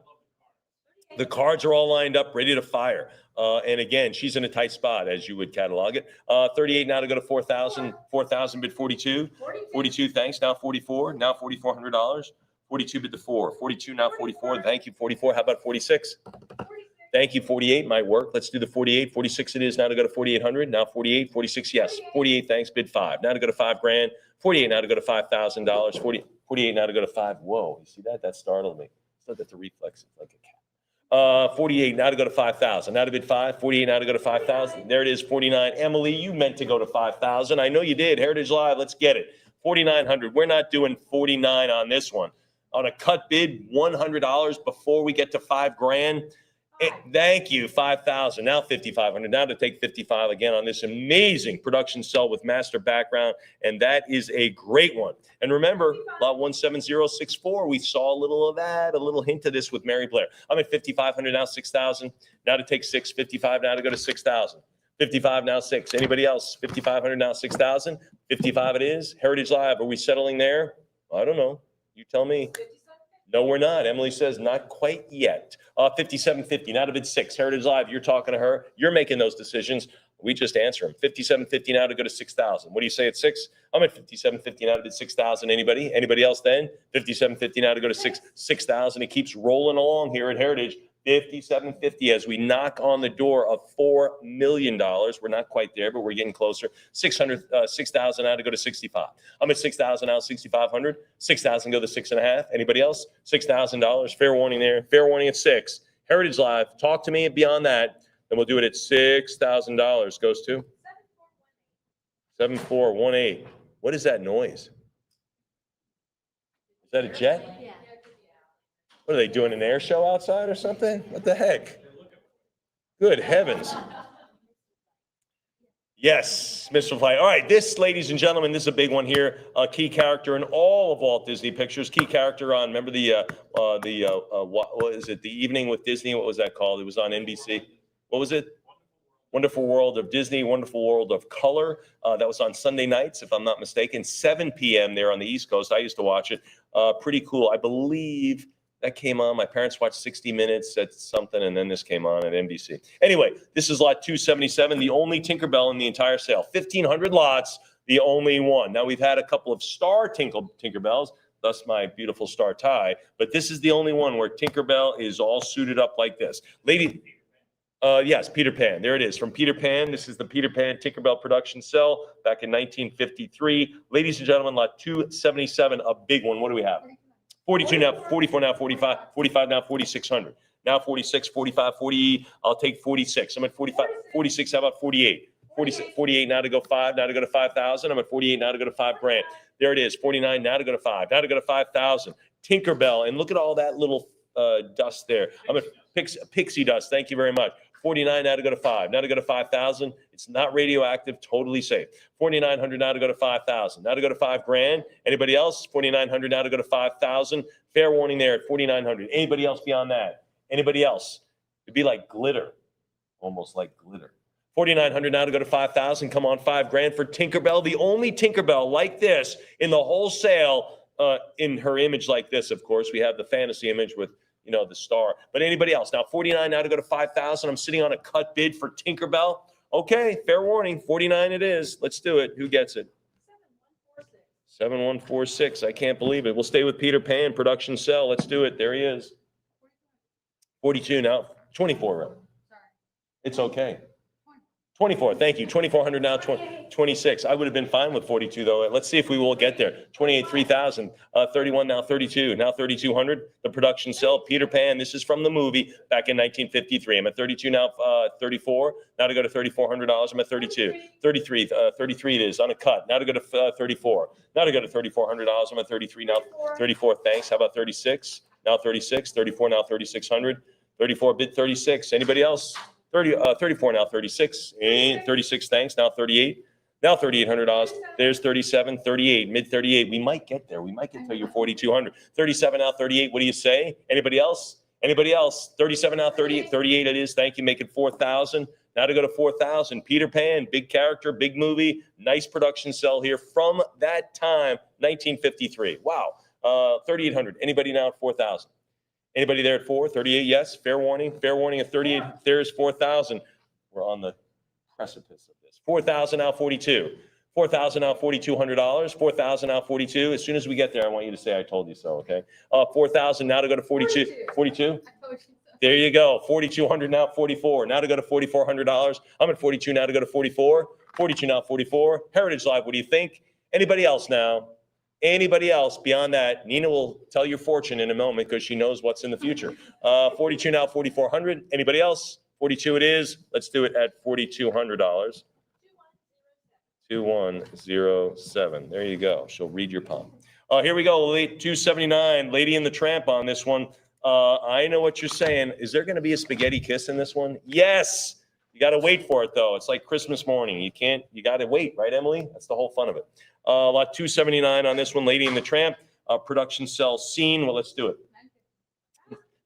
The cards are all lined up, ready to fire. And again, she's in a tight spot as you would catalog it. 38 now to go to 4,000. 4,000 bid 42. 42, thanks. Now 44. Now $4,400. 42 bid to 4. 42 now 44. Thank you. 44. How about 46? Thank you. 48 might work. Let's do the 48. 46 it is. Now to go to 4,800. Now 48. 46. Yes. 48. Thanks. Bid 5. Now to go to $5,000. 48 now to go to $5,000. 48 now to go to 5. Whoa. You see that? That startled me. It's not that the reflex is like a cat. 48 now to go to 5,000. Now to bid 5. 48 now to go to 5,000. There it is. 49. Emily, you meant to go to 5,000. I know you did. Heritage Live. Let's get it. 4,900. We're not doing 49 on this one. On a cut bid, $100 before we get to $5,000. Thank you. 5,000. Now 5,500. Now to take 55 again on this amazing production cell with master background. And that is a great one. And remember, lot 17064, we saw a little of that, a little hint of this with Mary Blair. I'm at 5,500 now, 6,000. Now to take 6, 55 now to go to 6,000. 55 now 6. Anybody else? 5,500 now 6,000. 55 it is. Heritage Live. Are we settling there? I don't know. You tell me. No, we're not. Emily says not quite yet. 5750 now to bid 6. Heritage Live. You're talking to her. You're making those decisions. We just answer them. 5750 now to go to 6,000. What do you say at 6? I'm at 5750 now to bid 6,000. Anybody? Anybody else then? 5750 now to go to 6,000. It keeps rolling along here at Heritage. 5750 as we knock on the door of $4 million. We're not quite there, but we're getting closer. 6,000 now to go to 65. I'm at 6,000 now, 6,500. 6,000 go to 6.5. Anybody else? $6,000. Fair warning there. Fair warning at 6. Heritage Live. Talk to me beyond that. Then we'll do it at $6,000. Goes to 7418. What is that noise? Is that a jet? Yeah. What are they doing, an air show outside or something? What the heck? Good heavens. Yes, Mr. Fly. All right, this, ladies and gentlemen, this is a big one here. A key character in all of Walt Disney Pictures. Key character on, remember what is it? The Evening with Disney. What was that called? It was on NBC. What was it? Wonderful World of Disney, Wonderful World of Color. That was on Sunday nights, if I'm not mistaken, 7 p.m. there on the East Coast. I used to watch it. Pretty cool. I believe that came on. My parents watched 60 Minutes at something, and then this came on at NBC. Anyway, this is lot 277, the only Tinkerbell in the entire sale. 1,500 lots, the only one. Now, we've had a couple of star Tinkerbells, thus my beautiful star tie, but this is the only one where Tinkerbell is all suited up like this. Yes, Peter Pan. There it is. From Peter Pan, this is the Peter Pan Tinkerbell production cell back in 1953. Ladies and gentlemen, lot 277, a big one. What do we have? 42 now, 44 now, 45, 45 now, 4,600. Now 46, 45, 40. I'll take 46. I'm at 45, 46. How about 48? 48 now to go 5, now to go to 5,000. I'm at 48 now to go to $5,000. There it is. 49 now to go to 5, now to go to 5,000. Tinkerbell, and look at all that little dust there. I'm at pixie dust. Thank you very much. 49 now to go to 5, now to go to 5,000. It's not radioactive, totally safe. 4,900 now to go to 5,000, now to go to $5,000. Anybody else? 4,900 now to go to 5,000. Fair warning there at 4,900. Anybody else beyond that? Anybody else? It'd be like glitter, almost like glitter. 4,900 now to go to 5,000. Come on, $5,000 for Tinkerbell. The only Tinkerbell like this in the whole sale, in her image like this, of course. We have the fantasy image with, the star. But anybody else? Now, 49 now to go to 5,000. I'm sitting on a cut bid for Tinkerbell. Okay, fair warning. 49 it is. Let's do it. Who gets it? 7146. I can't believe it. We'll stay with Peter Pan, production sell. Let's do it. There he is. 42 now. 24. Right? It's okay. 24. Thank you. 2,400 now. 26. I would have been fine with 42 though. Let's see if we will get there. 28, 3,000. 31 now. 32. Now 3,200. The production sell. Peter Pan. This is from the movie back in 1953. I'm at 32 now. 34. Now to go to $3,400. I'm at 32. 33. 33 it is on a cut. Now to go to 34. Now to go to $3,400. I'm at 33 now. 34. Thanks. How about 36? Now 36. 34 now. 3,600. 34 bid 36. Anybody else? 34 now, 36, 36, thanks, now 38, now $3,800, there's 37, 38, mid 38, we might get there, we might get to your 4,200, 37 now, 38, what do you say? Anybody else? Anybody else? 37 now, 38, 38 it is, thank you, make it 4,000, now to go to 4,000, Peter Pan, big character, big movie, nice production sell here from that time, 1953, wow, 3,800, anybody now at 4,000? Anybody there at 4? 38, yes. Fair warning at 38. There's 4,000. We're on the precipice of this. 4,000 now, 42. 4,000 now, $4,200. 4,000 now, 42. As soon as we get there, I want you to say I told you so, okay? 4,000 now to go to 42. 42? There you go. 4,200 now, 44. Now to go to $4,400. I'm at 42 now to go to 44. 42 now, 44. Heritage Live, what do you think? Anybody else now? Anybody else beyond that? Nina will tell your fortune in a moment because she knows what's in the future. 42 now, 4,400. Anybody else? 42 it is. Let's do it at $4,200. 2107. There you go. She'll read your palm. Here we go. 279. Lady in the Tramp on this one. I know what you're saying. Is there going to be a spaghetti kiss in this one? Yes. You got to wait for it though. It's like Christmas morning. You got to wait, right, Emily? That's the whole fun of it. Lot 279 on this one, Lady in the Tramp. Production sell scene. Well, let's do it.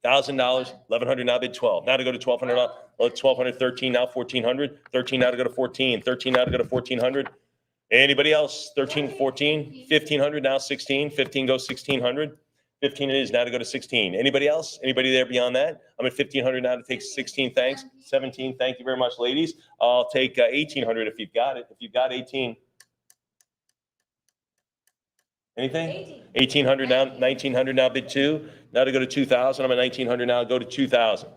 $1,000, 1,100 now bid 12. Now to go to $1,200. 1,200, 13 now 1,400. 13 now to go to 14. 13 now to go to 1,400. Anybody else? 13, 14, 1,500 now 16. 15 goes 1,600. 15 it is now to go to 16. Anybody else? Anybody there beyond that? I'm at 1,500 now to take 16. Thanks. 17. Thank you very much, ladies. I'll take 1,800 if you've got it. If you've got 18. Anything? 1,800 now, 1,900 now, bid 2. Now to go to 2,000. I'm at 1,900 now, go to 2,000.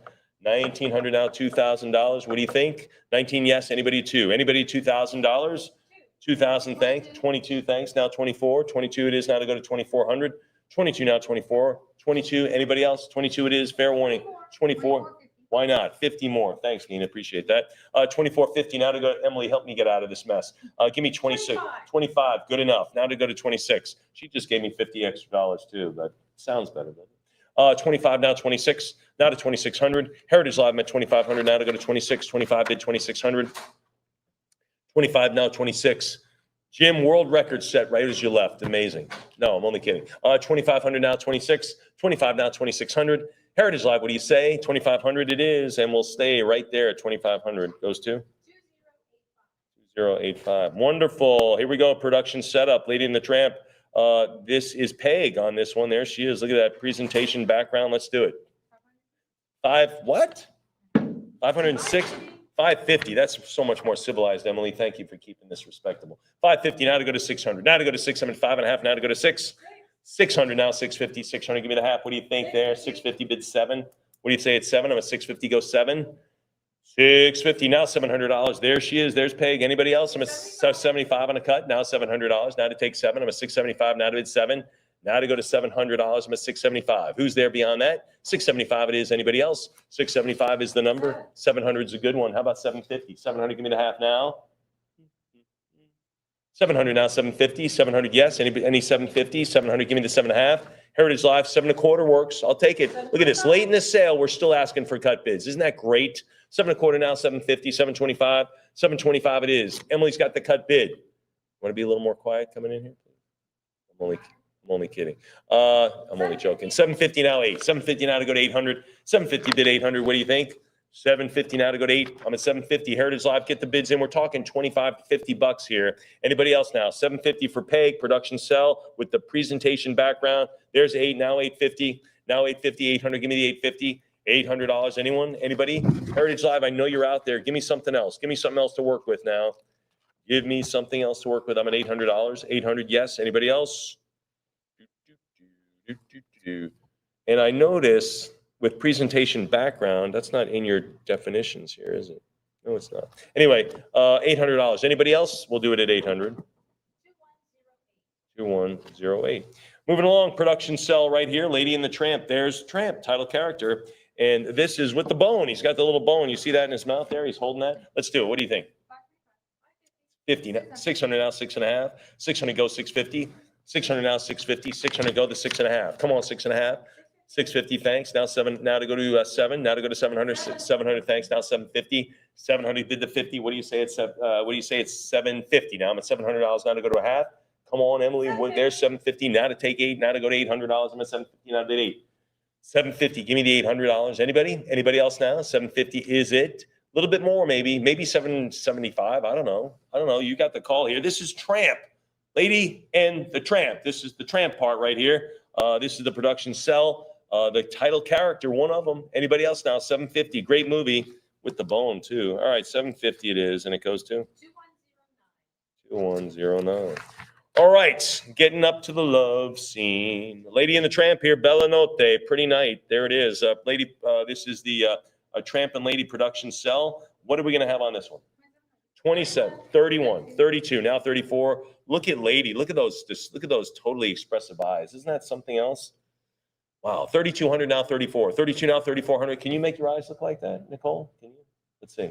1,900 now, $2,000. What do you think? 19, yes. Anybody 2? Anybody $2,000? 2,000, thanks. 22, thanks. Now 24. 22 it is now to go to 2,400. 22 now, 24. 22, anybody else? 22 it is, fair warning. 24. Why not? 50 more. Thanks, Nina. Appreciate that. 24.50 now to go. Emily, help me get out of this mess. Give me 26. 25. Good enough. Now to go to 26. She just gave me $50 extra too, but sounds better. 25 now, 26. Now to 2,600. Heritage Live, I'm at 2,500 now to go to 26. 25 bid 2,600. 25 now, 26. Jim, world record set right as you left. Amazing. No, I'm only kidding. 2,500 now, 26. 25 now, 2,600. Heritage Live, what do you say? 2,500 it is, and we'll stay right there at 2,500. Goes to? 2085. Wonderful. Here we go. Production setup. Lady in the Tramp. This is Peg on this one. There she is. Look at that presentation background. Let's do it. What? 506? 550. That's so much more civilized, Emily. Thank you for keeping this respectable. 550 now to go to 600. Now to go to 600. 5.5 now to go to 6. 600 now, 650, 600. Give me the half. What do you think there? 650 bid 7. What do you say at 7? I'm at 650, go 7. 650 now, $700. There she is. There's Peg. Anybody else? I'm at 75 on a cut. Now $700. Now to take 7. I'm at 675. Now to bid 7. Now to go to $700. I'm at 675. Who's there beyond that? 675 it is. Anybody else? 675 is the number. 700 is a good one. How about 750? 700, give me the half now. 700 now, 750, 700, yes. Any 750, 700, give me the 7.5. Heritage Live, 7.25 works. I'll take it. Look at this. Late in the sale, we're still asking for cut bids. Isn't that great? 7.25 now, 750, 725, 725 it is. Emily's got the cut bid. Want to be a little more quiet coming in here? I'm only kidding. I'm only joking. 750 now, 8. 750 now to go to 800. 750 bid 800. What do you think? 750 now to go to 8. I'm at 750. Heritage Live, get the bids in. We're talking 25 to 50 bucks here. Anybody else now? 750 for Peg, production cell with the presentation background. There's 8, now 850. Now 850, 800. Give me the 850. $800. Anyone? Anybody? Heritage Live, I know you're out there. Give me something else. Give me something else to work with now. Give me something else to work with. I'm at $800. 800, yes. Anybody else? And I notice with presentation background, that's not in your definitions here, is it? No, it's not. Anyway, $800. Anybody else? We'll do it at 800. 2108. Moving along, production cell right here. Lady and the Tramp. There's Tramp, title character. And this is with the bone. He's got the little bone. You see that in his mouth there? He's holding that. Let's do it. What do you think? 50. 600 now, 6.5. 600 go 650. 600 now, 650. 600 go the 6.5. Come on, 6.5. 650, thanks. Now 7. Now to go to 7. Now to go to 700. 700, thanks. Now 750. 700 did the 50. What do you say? It's what do you say? It's 750. Now I'm at $700. Now to go to a half. Come on, Emily. There's 750. Now to take 8. Now to go to $800. I'm at 750. Now to 8. 750. Give me the $800. Anybody? Anybody else now? 750. Is it? A little bit more, maybe. Maybe 775. I don't know. You got the call here. This is Tramp. Lady and the Tramp. This is the Tramp part right here. This is the production cell. The title character, one of them. Anybody else now? 750. Great movie with the bone, too. All right, 750 it is, and it goes to 2109. All right, getting up to the love scene. Lady and the Tramp here, Bella Notte, Pretty Night. There it is. Lady, this is the Tramp and Lady production cell. What are we going to have on this one? 27, 31, 32, now 34. Look at Lady. Look at those. Just look at those totally expressive eyes. Isn't that something else? Wow. 3,200 now 34. 32 now 3,400. Can you make your eyes look like that, Nicole? Can you? Let's see.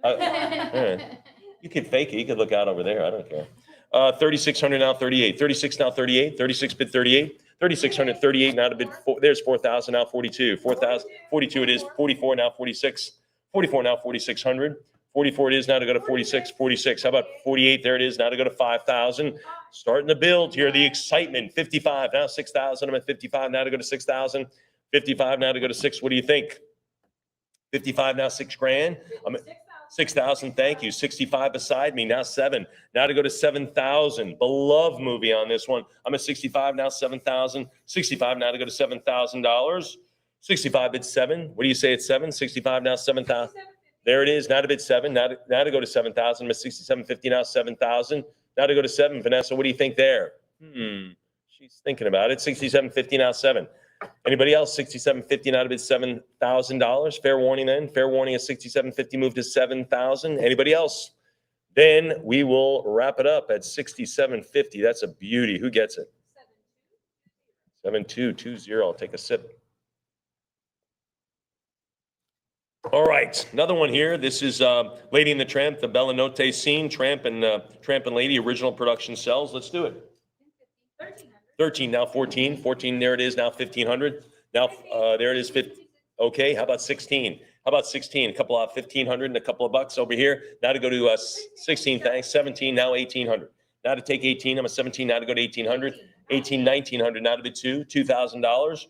All right. You could fake it. You could look out over there. I don't care. 3,600 now 38. 36 now 38. 36 bid 38. 3,600 38 now to bid. There's 4,000 now 42. 4,000 42 it is. 44 now 46. 44 now 4,600. 44 it is now to go to 46. 46. How about 48? There it is now to go to 5,000. Starting to build here. The excitement. 55 now 6,000. I'm at 55 now to go to 6,000. 55 now to go to 6. What do you think? 55 now 6 grand. I'm at 6,000. Thank you. 65 beside me. Now 7. Now to go to 7,000. Beloved movie on this one. I'm at 65 now 7,000. 65 now to go to $7,000. 65 bid 7. What do you say at 7? 65 now 7,000. There it is. Now to bid 7. Now to go to 7,000. I'm at 67.50 now 7,000. Now to go to 7. Vanessa, what do you think there? She's thinking about it. 67.50 now 7. Anybody else? 67.50 now to bid $7,000. Fair warning then. Fair warning at 67.50 moved to 7,000. Anybody else? Then we will wrap it up at 67.50. That's a beauty. Who gets it? 7220. I'll take a sip. All right, another one here. This is Lady and the Tramp, the Bella Notte scene. Tramp and Lady, original production cells. Let's do it. 13, now 14. 14, there it is, now 1,500. Now, there it is, 50. Okay, how about 16? How about 16? A couple of 1,500 and a couple of bucks over here. Now to go to 16, thanks. 17, now 1,800. Now to take 18, I'm a 17, now to go to 1,800. 18, 1,900, now to bid $2,000.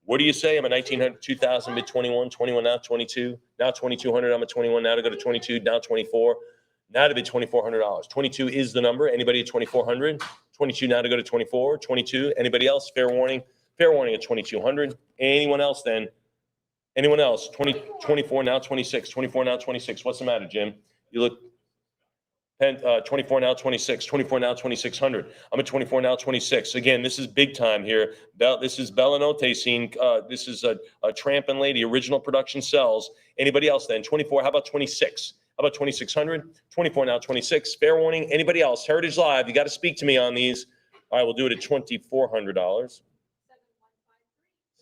What do you say? I'm at 1,900, 2,000, bid 21, 21, now 22, now 2,200, I'm at 21, now to go to 22, now 24, now to bid $2,400. 22 is the number. Anybody at 2,400? 22 now to go to 24, 22. Anybody else? Fair warning at 2,200. Anyone else then? Anyone else? 24 now 26, 24 now 26. What's the matter, Jim? You look 24 now 26, 24 now 2,600. I'm at 24 now 26. Again, this is big time here. This is Bella Notte scene. This is a Tramp and Lady original production cells. Anybody else then? 24. How about 26? How about 2,600? 24 now 26. Fair warning. Anybody else? Heritage Live. You got to speak to me on these. All right, we'll do it at $2,400.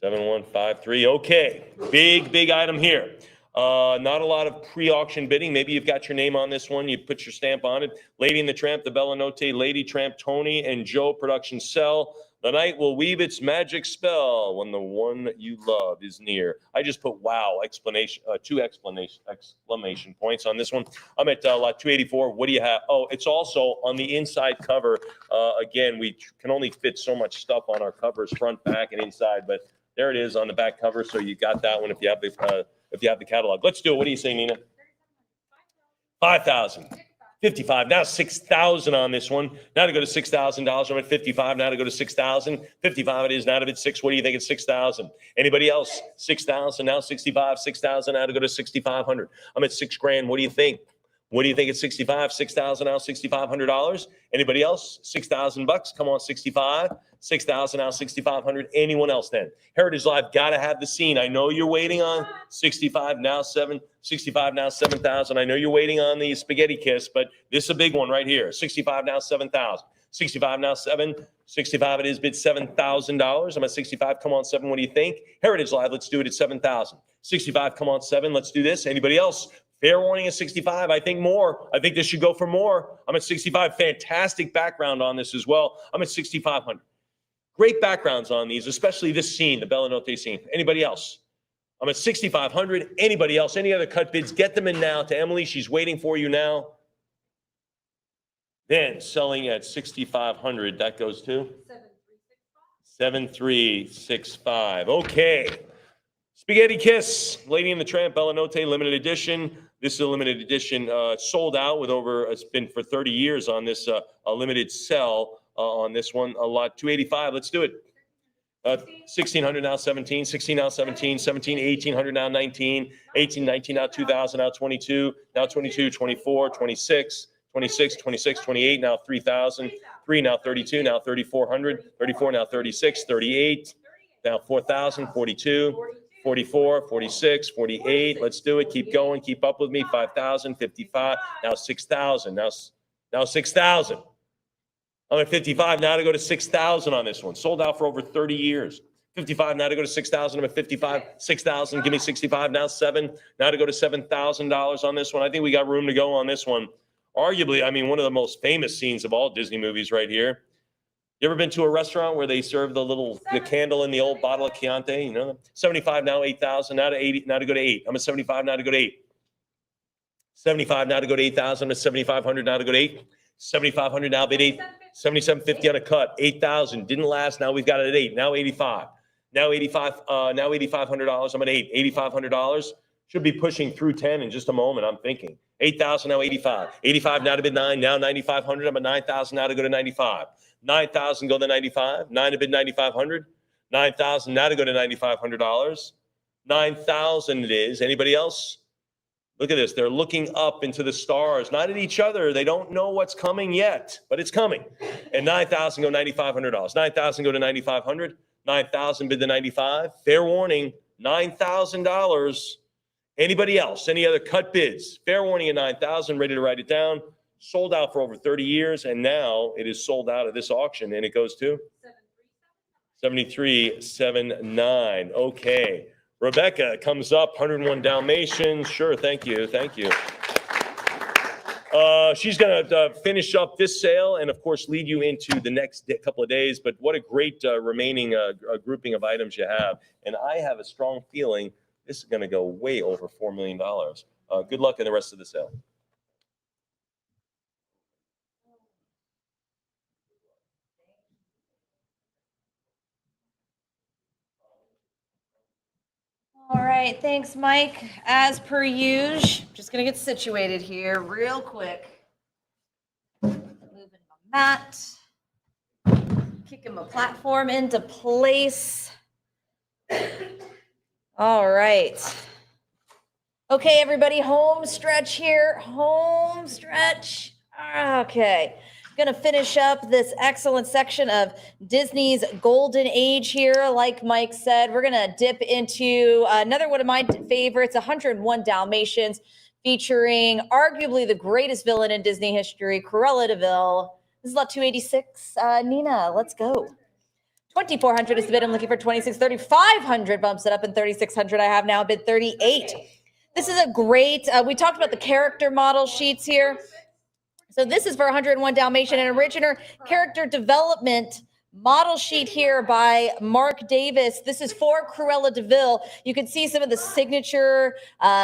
7153. Okay, big item here. Not a lot of pre-auction bidding. Maybe you've got your name on this one. You put your stamp on it. Lady and the Tramp, the Bella Notte, Lady Tramp, Tony and Joe production cell. The night will weave its magic spell when the one you love is near. I just put wow explanation, two exclamation points on this one. I'm at lot 284. What do you have? Oh, it's also on the inside cover. Again, we can only fit so much stuff on our covers, front, back, and inside, but there it is on the back cover. So you got that one if you have if you have the catalog. Let's do it. What do you say, Nina? 5,000. 55. Now 6,000 on this one. Now to go to $6,000. I'm at 55. Now to go to 6,000. 55 it is. Now to bid 6. What do you think at 6,000? Anybody else? 6,000. Now 65. 6,000. Now to go to 6,500. I'm at $6,000. What do you think? What do you think at 65? 6,000 now, $6,500. Anybody else? 6,000 bucks. Come on, 65. 6,000 now, 6,500. Anyone else then? Heritage Live, gotta have the scene. I know you're waiting on 65 now 65 now 7,000. I know you're waiting on the spaghetti kiss, but this is a big one right here. 65 now 7,000. 65 now 7. 65 it is. Bid $7,000. I'm at 65. Come on 7. What do you think? Heritage Live, let's do it at 7,000. 65. Come on 7. Let's do this. Anybody else? Fair warning at 65. I think more. I think this should go for more. I'm at 65. Fantastic background on this as well. I'm at 6,500. Great backgrounds on these, especially this scene, the Bella Notte scene. Anybody else? I'm at 6,500. Anybody else? Any other cut bids? Get them in now to Emily. She's waiting for you now. Then selling at 6,500. That goes to 7,365. Okay. Spaghetti Kiss, Lady and the Tramp, Bella Notte, limited edition. This is a limited edition, sold out with it's been for 30 years on this, a limited sell on this one, a lot, 285. Let's do it. 1,600 now 17, 16 now 17, 17, 1,800 now 19, 18, 19 now 2,000 now 22, now 22, 24, 26, 26, 26, 28 now 3,000, 3 now 32, now 3,400, 34 now 36, 38, now 4,000, 42. 44, 46, 48. Let's do it. Keep going. Keep up with me. 5,000, 55. Now 6,000. Now 6,000. I'm at 55. Now to go to 6,000 on this one. Sold out for over 30 years. 55. Now to go to 6,000. I'm at 55. 6,000. Give me 65. Now 7. Now to go to $7,000 on this one. I think we got room to go on this one. Arguably, I mean, one of the most famous scenes of all Disney movies right here. You ever been to a restaurant where they serve the candle in the old bottle of Chianti? You know, 75 now, 8,000 now to 80, now to go to 8. I'm at 75 now to go to 8. 75 now to go to 8,000. I'm at 7,500 now to go to 8. 7,500 now bid 8. 7,750 on a cut. 8,000 didn't last. Now we've got it at 8. Now 85. Now 85. Now $8,500. I'm at 8. $8,500 should be pushing through 10 in just a moment. I'm thinking 8,000 now 85. 85 now to bid 9. Now 9,500. I'm at 9,000 now to go to 95. 9,000 go to 95. 9 to bid 9,500. 9,000 now to go to $9,500. 9,000 it is. Anybody else? Look at this. They're looking up into the stars, not at each other. They don't know what's coming yet, but it's coming. And 9,000 go $9,500. 9,000 go to 9,500. 9,000 bid the 95. Fair warning, $9,000. Anybody else? Any other cut bids? Fair warning at 9,000. Ready to write it down. Sold out for over 30 years, and now it is sold out of this auction, and it goes to 7379. Okay. Rebecca comes up, 101 Dalmatians. Sure, thank you. She's going to finish up this sale and, of course, lead you into the next couple of days. But what a great remaining grouping of items you have. And I have a strong feeling this is going to go way over $4 million. Good luck in the rest of the sale. All right, thanks, Mike. As per usual, just gonna get situated here real quick. Moving my mat, kicking my platform into place. All right. Okay, everybody, home stretch here. Home stretch. Okay. Going to finish up this excellent section of Disney's golden age here. Like Mike said, we're going to dip into another one of my favorites, 101 Dalmatians, featuring arguably the greatest villain in Disney history, Cruella de Vil. This is lot 286. Nina, let's go. 2,400 is the bid. I'm looking for 26. 3,500 bumps it up, and 3,600 I have now bid 38. This is a great, we talked about the character model sheets here. So this is for 101 Dalmatian, an original character development model sheet here by Mark Davis. This is for Cruella de Vil. You can see some of the signature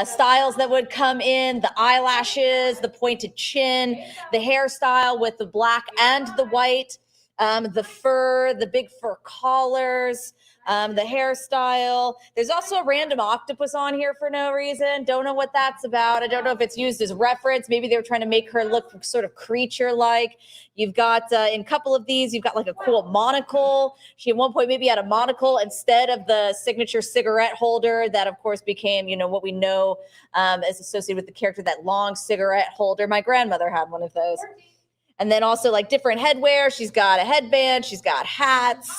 styles that would come in, the eyelashes, the pointed chin, the hairstyle with the black and the white, the fur, the big fur collars, The hairstyle. There's also a random octopus on here for no reason. Don't know what that's about. I don't know if it's used as reference. Maybe they were trying to make her look sort of creature-like. You've got, in a couple of these, you've got like a cool monocle. She at one point maybe had a monocle instead of the signature cigarette holder that, of course, became, what we know as associated with the character, that long cigarette holder. My grandmother had one of those. And then also like different headwear. She's got a headband. She's got hats.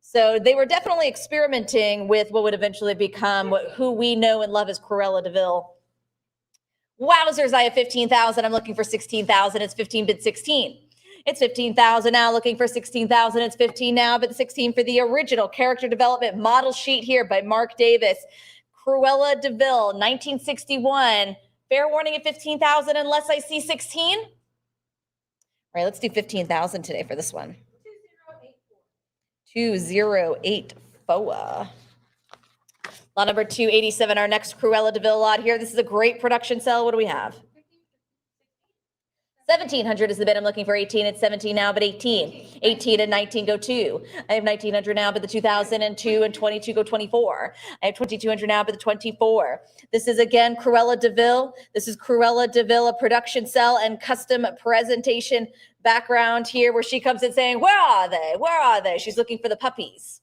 So they were definitely experimenting with what would eventually become who we know and love as Cruella de Vil. Wowzers, I have 15,000. I'm looking for 16,000. It's 15 bid 16. It's 15,000 now, looking for 16,000. It's 15 now, but 16 for the original character development model sheet here by Mark Davis. Cruella de Vil, 1961. Fair warning at 15,000 unless I see 16. All right, let's do 15,000 today for this one. 2084. Lot number 287, our next Cruella de Vil lot here. This is a great production cell. What do we have? 1,700 is the bid. I'm looking for 18. It's 17 now, but 18. 18 and 19 go 2. I have 1,900 now, but the 2002 and 22 go 24. I have 2,200 now, but the 24. This is again Cruella de Vil. This is Cruella de Vil, a production cell and custom presentation background here where she comes in saying, where are they? Where are they? She's looking for the puppies.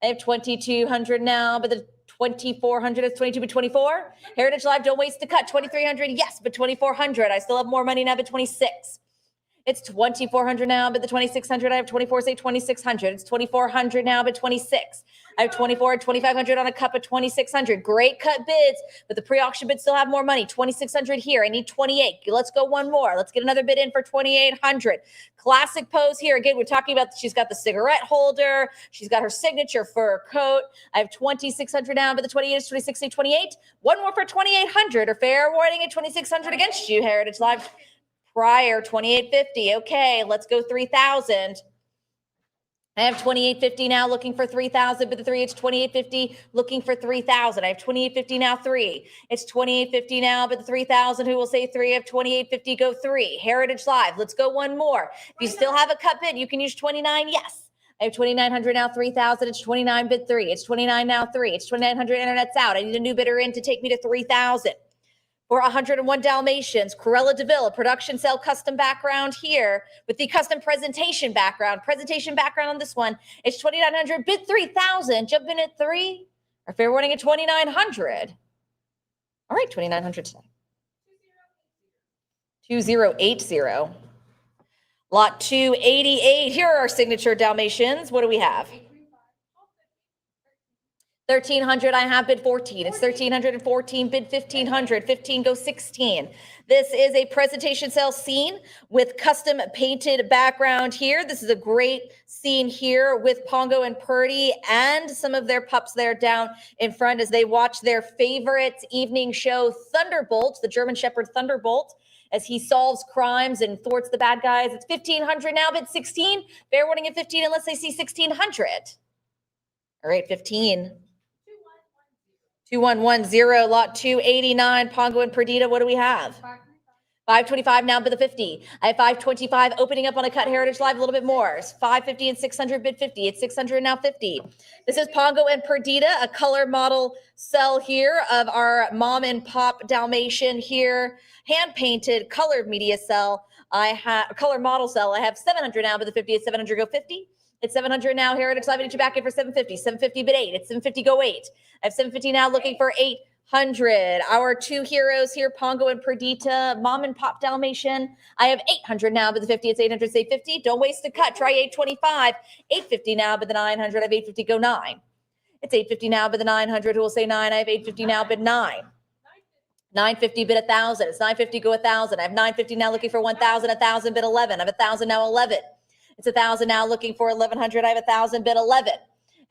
I have 2,200 now, but the 2,400 is 22 but 24. Heritage Live, don't waste the cut. 2,300, yes, but 2,400. I still have more money now, but 26. It's 2,400 now, but the 2,600. I have 24, say 2,600. It's 2,400 now, but 26. I have 24, 2,500 on a cup of 2,600. Great cut bids, but the pre-auction bids still have more money. 2,600 here. I need 28. Let's go one more. Let's get another bid in for 2,800. Classic pose here. Again, we're talking about she's got the cigarette holder. She's got her signature fur coat. I have 2,600 now, but the 28 is 26, 28. One more for 2,800. Or fair warning at 2,600 against you, Heritage Live. Prior 2,850. Okay, let's go 3,000. I have 2,850 now, looking for 3,000, but the 3, it's 2,850, looking for 3,000. I have 2,850 now, 3. It's 2,850 now, but the 3,000, who will say 3? I have 2,850, go 3. Heritage Live, let's go one more. If you still have a cut bid, you can use 29, yes. I have 2,900 now, 3,000. It's 29 bid 3. It's 29 now, 3. It's 2,900, internet's out. I need a new bidder in to take me to 3,000. For 101 Dalmatians, Cruella de Vil, a production cell custom background here with the custom presentation background. Presentation background on this one. It's 2,900, bid 3,000. Jump in at 3. Or fair warning at 2,900. All right, 2,900 today. 2080. Lot 288. Here are our signature Dalmatians. What do we have? 1,300, I have bid 14. It's 1,314, bid 1,500. 15 goes 16. This is a presentation cell scene with custom painted background here. This is a great scene here with Pongo and Purdy and some of their pups there down in front as they watch their favorite evening show, Thunderbolt, the German Shepherd Thunderbolt, as he solves crimes and thwarts the bad guys. It's 1,500 now, bid 16. Fair warning at 15 unless they see 1,600. All right, 15. 2110, lot 289, Pongo and Perdita. What do we have? 525 now, bid the 50. I have 525 opening up on a cut. Heritage Live a little bit more. It's 550 and 600, bid 50. It's 600 now, 50. This is Pongo and Perdita, a color model cell here of our mom and pop Dalmatian here. Hand painted colored media cell. I have color model cell. I have 700 now, but the 50 is 700, go 50. It's 700 now. Heritage Live, I need you back in for 750. 750 bid 8. It's 750, go 8. I have 750 now, looking for 800. Our two heroes here, Pongo and Perdita, mom and pop Dalmatian. I have 800 now, but the 50, it's 800, say 50. Don't waste the cut. Try 825. 850 now, but the 900. I have 850, go 9. It's 850 now, but the 900. Who will say 9? I have 850 now, bid 9. 950 bid 1,000. It's 950, go 1,000. I have 950 now, looking for 1,000. 1,000 bid 11. I have 1,000 now, 11. It's 1,000 now, looking for 1,100. I have 1,000 bid 11.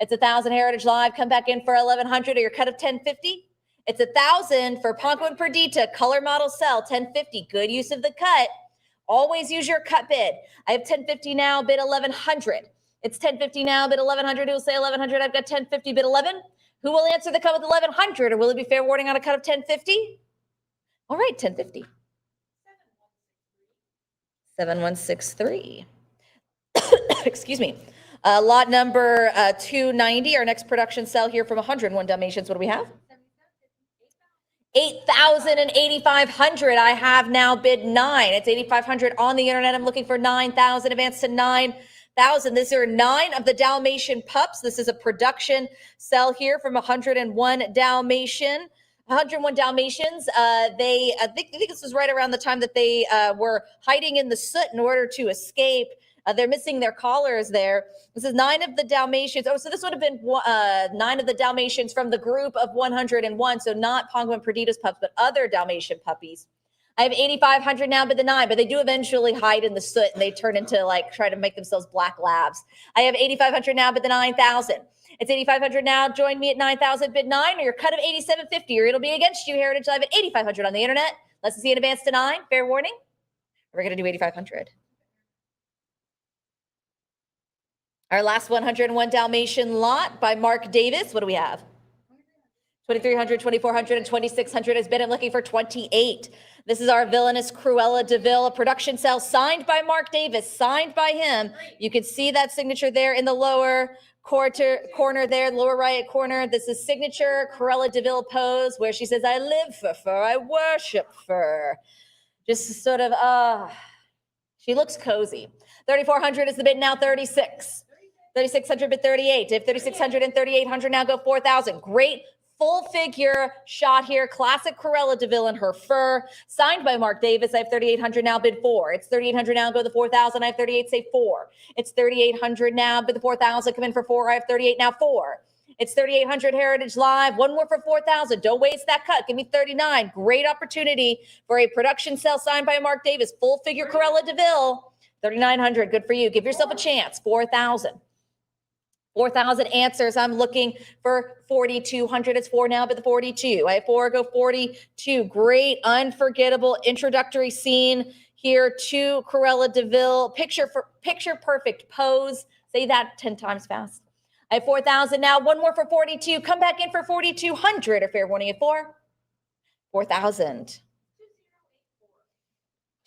It's 1,000 Heritage Live. Come back in for 1,100 or your cut of 1,050. It's 1,000 for Pongo and Perdita, color model cell, 1,050. Good use of the cut. Always use your cut bid. I have 1,050 now, bid 1,100. It's 1,050 now, bid 1,100. Who will say 1,100? I've got 1,050, bid 11. Who will answer the cut with 1,100, or will it be fair warning on a cut of 1,050? All right, 1,050. 7163. Excuse me. Lot number 290, our next production sell here from 101 Dalmatians. What do we have? 8,000 and 8,500. I have now bid 9. It's 8,500 on the internet. I'm looking for 9,000. Advance to 9,000. These are 9 of the Dalmatian pups. This is a production sell here from 101 Dalmatian. 101 Dalmatians. I think this was right around the time that they were hiding in the soot in order to escape. They're missing their collars there. This is 9 of the Dalmatians. Oh, so this would have been 9 of the Dalmatians from the group of 101. So not Pongo and Perdidos pups, but other Dalmatian puppies. I have 8,500 now, but the 9, but they do eventually hide in the soot and they turn into try to make themselves black labs. I have 8,500 now, but the 9,000. It's 8,500 now. Join me at 9,000, bid 9, or your cut of 8,750, or it'll be against you. Heritage Live at 8,500 on the internet. Let's see in advance to 9. Fair warning. We're going to do 8,500. Our last 101 Dalmatian lot by Mark Davis. What do we have? 2,300, 2,400, and 2,600 has been. I'm looking for 28. This is our villainous Cruella de Vil, a production sale signed by Mark Davis, signed by him. You can see that signature there in the lower corner there, lower right corner. This is signature Cruella de Vil pose where she says, I live for fur, I worship fur. Just sort of, she looks cozy. 3,400 is the bid now, 36. 3,600 bid 38. If 3,600 and 3,800 now go 4,000. Great full figure shot here. Classic Cruella de Vil in her fur. Signed by Mark Davis. I have 3,800 now bid 4. It's 3,800 now go the 4,000. I have 38 say 4. It's 3,800 now bid the 4,000. Come in for 4. I have 38 now 4. It's 3,800 Heritage Live. One more for 4,000. Don't waste that cut. Give me 39. Great opportunity for a production sale signed by Mark Davis. Full figure Cruella de Vil. 3,900. Good for you. Give yourself a chance. 4,000. 4,000 answers. I'm looking for 4,200. It's 4 now, but the 42. I have 4, go 42. Great, unforgettable introductory scene here to Cruella de Vil. Picture perfect pose. Say that 10 times fast. I have 4,000 now. One more for 42. Come back in for 4,200. Or fair warning at 4. 4,000.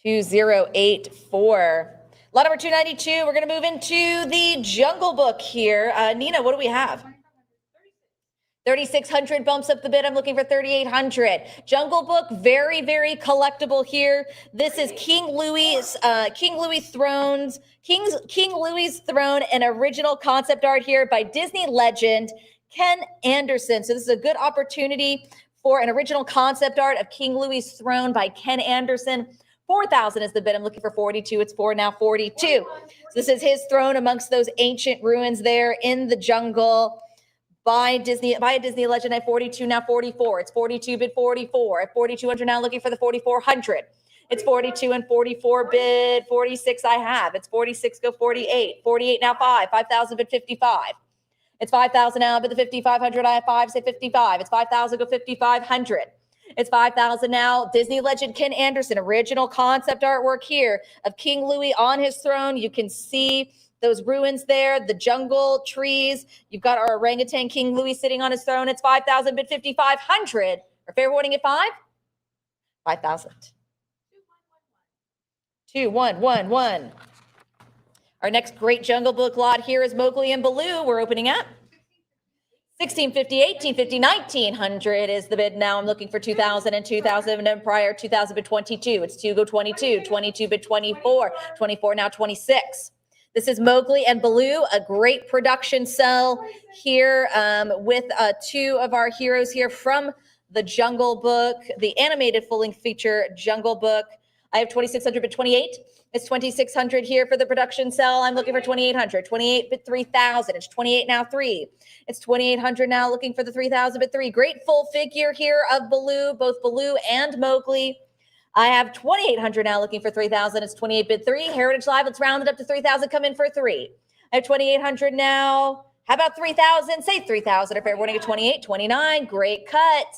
2084. Lot number 292, we're going to move into the Jungle Book here. Nina, what do we have? 3,600 bumps up the bid. I'm looking for 3,800. Jungle Book, very, very collectible here. This is King Louis' Throne, an original concept art here by Disney legend Ken Anderson. So this is a good opportunity for an original concept art of King Louis' Throne by Ken Anderson. 4,000 is the bid. I'm looking for 42. It's 4 now, 42. So this is his throne amongst those ancient ruins there in the jungle by a Disney legend at 42, now 44. It's 42 bid 44. At 4,200 now looking for the 4,400. It's 42 and 44 bid 46 I have. It's 46, go 48. 48 now 5,000 bid 55. It's 5,000 now bid the 5,500. I have 5, say 55. It's 5,000, go 5,500. It's 5,000 now. Disney legend Ken Anderson, original concept artwork here of King Louis on his throne. You can see those ruins there, the jungle, trees. You've got our orangutan King Louis sitting on his throne. It's 5,000 bid 5,500. Or fair warning at 5? 5,000. 2, 1, 1, 1. Our next great Jungle Book lot here is Mowgli and Baloo. We're opening up. 1,650, 1,850, 1,900 is the bid now. I'm looking for 2,000 and 2,000 and prior 2,000 bid 22. It's 2 go 22, 22 bid 24, 24 now 26. This is Mowgli and Baloo, a great production sell here with 2 of our heroes here from the Jungle Book, the animated full-length feature Jungle Book. I have 2,600 bid 28. It's 2,600 here for the production sell. I'm looking for 2,800. 28 bid 3,000. It's 28 now 3. It's 2,800 now looking for the 3,000 bid 3. Great full figure here of Baloo, both Baloo and Mowgli. I have 2,800 now looking for 3,000. It's 28 bid 3. Heritage Live, let's round it up to 3,000. Come in for 3. I have 2,800 now. How about 3,000? Say 3,000. Or fair warning at 28, 29. Great cut.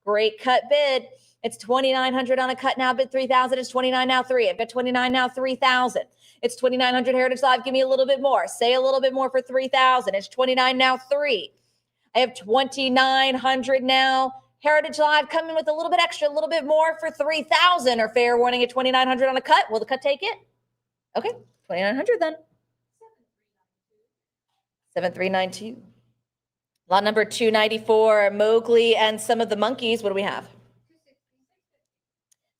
Great cut bid. It's 2,900 on a cut now, bid 3,000. It's 29 now 3. I've got 29 now 3,000. It's 2,900 Heritage Live. Give me a little bit more. Say a little bit more for 3,000. It's 29 now 3. I have 2,900 now. Heritage Live, come in with a little bit extra, a little bit more for 3,000. Or fair warning at 2,900 on a cut. Will the cut take it? Okay, 2,900 then. 7392. Lot number 294, Mowgli and some of the monkeys. What do we have?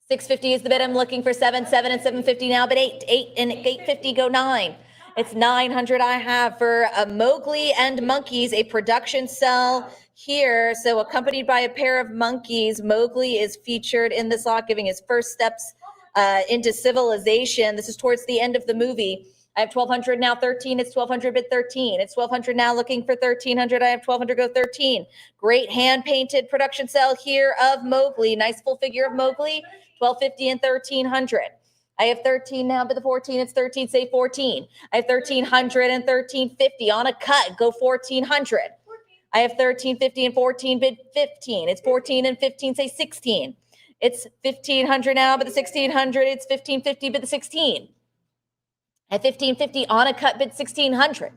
650 is the bid. I'm looking for 7, 7 and 750 now, but 8 and 850 go 9. It's 900 I have for Mowgli and monkeys, a production cell here. So accompanied by a pair of monkeys, Mowgli is featured in this lot, giving his first steps into civilization. This is towards the end of the movie. I have 1200 now, 13. It's 1200 bid 13. It's 1200 now, looking for 1300. I have 1200 go 13. Great hand painted production cell here of Mowgli. Nice full figure of Mowgli, 1250 and 1300. I have 13 now, but the 14, it's 13, say 14. I have 1300 and 1350 on a cut, go 1400. I have 1350 and 14 bid 15. It's 14 and 15, say 16. It's 1500 now, but the 1600, it's 1550 bid the 16. At 1550 on a cut bid 1600.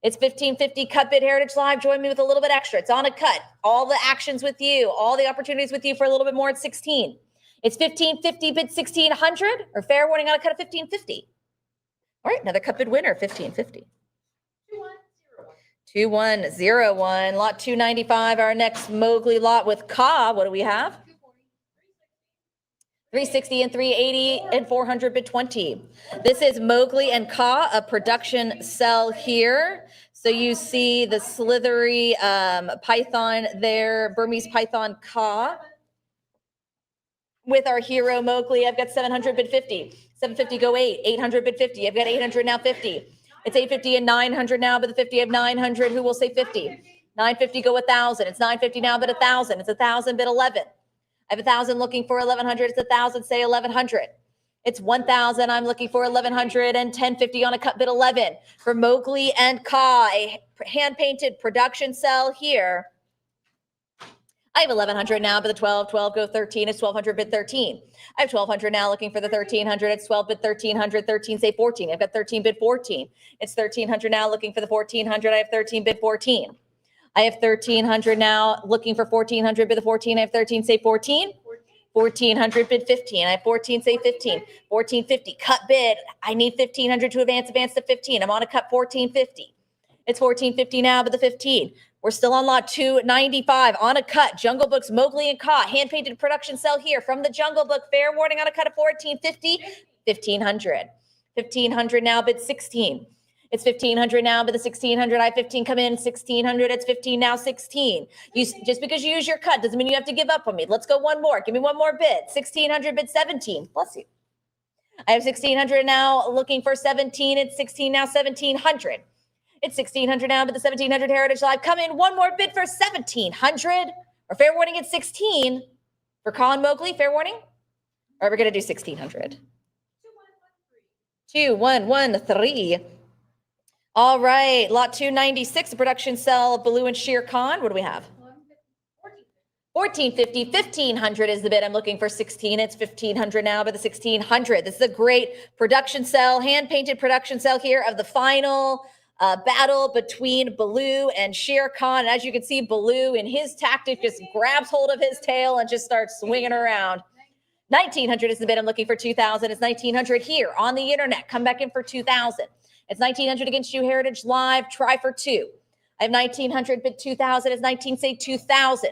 It's 1550 cut bid Heritage Live. Join me with a little bit extra. It's on a cut. All the actions with you, all the opportunities with you for a little bit more at 16. It's 1550 bid 1600, or fair warning on a cut of 1550. All right, another cut bid winner, 1550. 2101, lot 295, our next Mowgli lot with Ka. What do we have? 360 and 380 and 400 bid 20. This is Mowgli and Ka, a production cell here. So you see the slithery python there, Burmese python Ka. With our hero Mowgli, I've got 700 bid 50. 750 go 8, 800 bid 50. I've got 800 now 50. It's 850 and 900 now, but the 50 of 900, who will say 50? 950 go 1,000. It's 950 now, but 1,000. It's 1,000 bid 11. I have 1,000 looking for 1,100. It's 1,000, say 1,100. It's 1,000. I'm looking for 1,100 and 1050 on a cut bid 11 for Mowgli and Ka, a hand-painted production cell here. I have 1,100 now, but the 12 go 13. It's 1,200 bid 13. I have 1,200 now, looking for the 1,300. It's 12 bid 1,300, 13, say 14. I've got 13 bid 14. It's 1,300 now, looking for the 1,400. I have 13 bid 14. I have 1,300 now, looking for 1,400 bid the 14. I have 13, say 14. 1,400 bid 15. I have 14, say 15. 1,450 cut bid. I need 1,500 to advance to 15. I'm on a cut 1,450. It's 1,450 now, but the 15. We're still on lot 295 on a cut. Jungle Book's Mowgli and Ka, hand-painted production cell here from the Jungle Book. Fair warning on a cut of 1,450, 1,500. 1,500 now, bid 16. It's 1,500 now, but the 1,600, I have 15 come in, 1,600, it's 15 now, 16. Just because you use your cut doesn't mean you have to give up on me. Let's go one more. Give me one more bid. 1,600 bid 17. Bless you. I have 1,600 now, looking for 17. It's 16 now, 1,700. It's 1,600 now, but the 1,700 Heritage Live. Come in, one more bid for 1,700. Or fair warning at 16 for Ka and Mowgli. Fair warning? Or we're going to do 1,600. 2113. All right, lot 296, a production cell of Baloo and Shere Khan. What do we have? 1,450, 1,500 is the bid. I'm looking for 16. It's 1,500 now, but the 1,600. This is a great production cell, hand-painted production cell here of the final battle between Baloo and Shere Khan. And as you can see, Baloo in his tactic just grabs hold of his tail and just starts swinging around. 1,900 is the bid. I'm looking for 2,000. It's 1,900 here on the internet. Come back in for 2,000. It's 1,900 against you, Heritage Live. Try for 2. I have 1,900 bid 2,000. It's 19, say 2,000.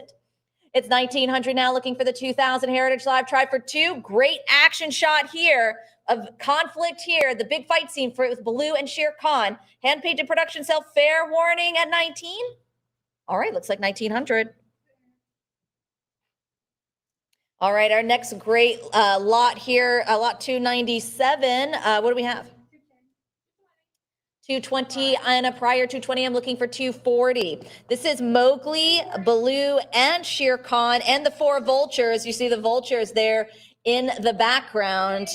It's 1,900 now, looking for the 2,000 Heritage Live. Try for 2. Great action shot here of conflict here. The big fight scene for it with Baloo and Shere Khan. Hand-painted production cell. Fair warning at 19. All right, looks like 1,900. All right, our next great lot here, lot 297. What do we have? 220 and a prior 220. I'm looking for 240. This is Mowgli, Baloo, and Shere Khan, and the 4 vultures. You see the vultures there in the background.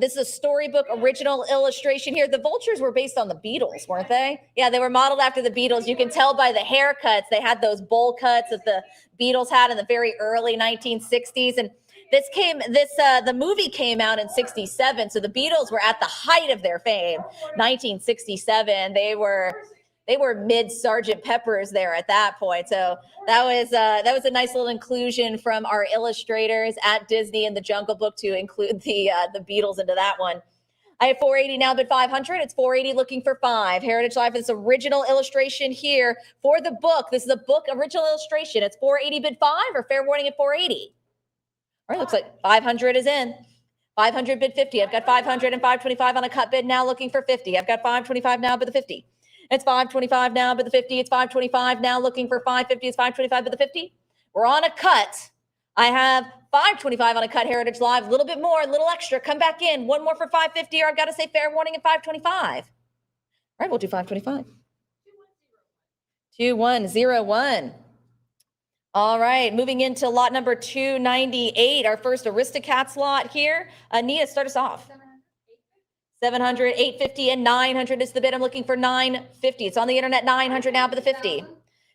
This is a storybook original illustration here. The vultures were based on the Beatles, weren't they? Yeah, they were modeled after the Beatles. You can tell by the haircuts. They had those bowl cuts that the Beatles had in the very early 1960s. And the movie came out in 67. So the Beatles were at the height of their fame. 1967. They were mid Sgt. Peppers there at that point. So that was a nice little inclusion from our illustrators at Disney in the Jungle Book to include the Beatles into that one. I have 480 now, bid 500. It's 480 looking for 5. Heritage Live, this original illustration here for the book. This is a book original illustration. It's 480 bid 5 or fair warning at 480. All right, looks like 500 is in. 500 bid 50. I've got 500 and 525 on a cut bid now looking for 50. I've got 525 now bid the 50. It's 525 now bid the 50. It's 525 now looking for 550. It's 525 bid the 50. We're on a cut. I have 525 on a cut, Heritage Live. A little bit more, a little extra. Come back in. One more for 550 or I've got to say fair warning at 525. All right, we'll do 525. 2101. All right, moving into lot number 298, our first Aristocats lot here. Nia, start us off. 700, 850, and 900 is the bid. I'm looking for 950. It's on the internet, 900 now, but the 50.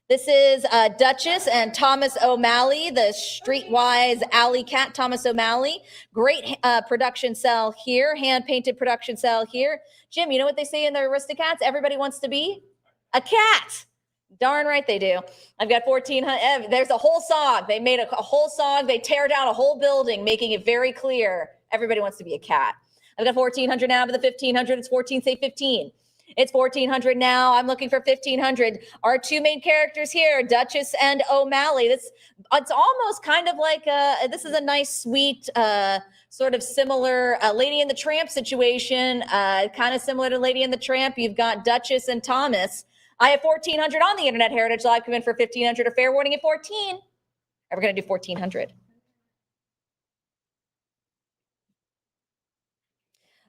This is Duchess and Thomas O'Malley, the streetwise alley cat, Thomas O'Malley. Great production cell here, hand-painted production cell here. Jim, you know what they say in the Aristocats? Everybody wants to be a cat. Darn right they do. I've got 1,400. There's a whole song. They made a whole song. They tear down a whole building, making it very clear everybody wants to be a cat. I've got 1,400 now, but the 1,500. It's 14, say 15. It's 1,400 now. I'm looking for 1,500. Our two main characters here, Duchess and O'Malley. It's almost kind of like this is a nice, sweet, sort of similar Lady and the Tramp situation, kind of similar to Lady and the Tramp. You've got Duchess and Thomas. I have 1,400 on the internet. Heritage Live, come in for 1,500. A fair warning at 14. We're going to do 1,400.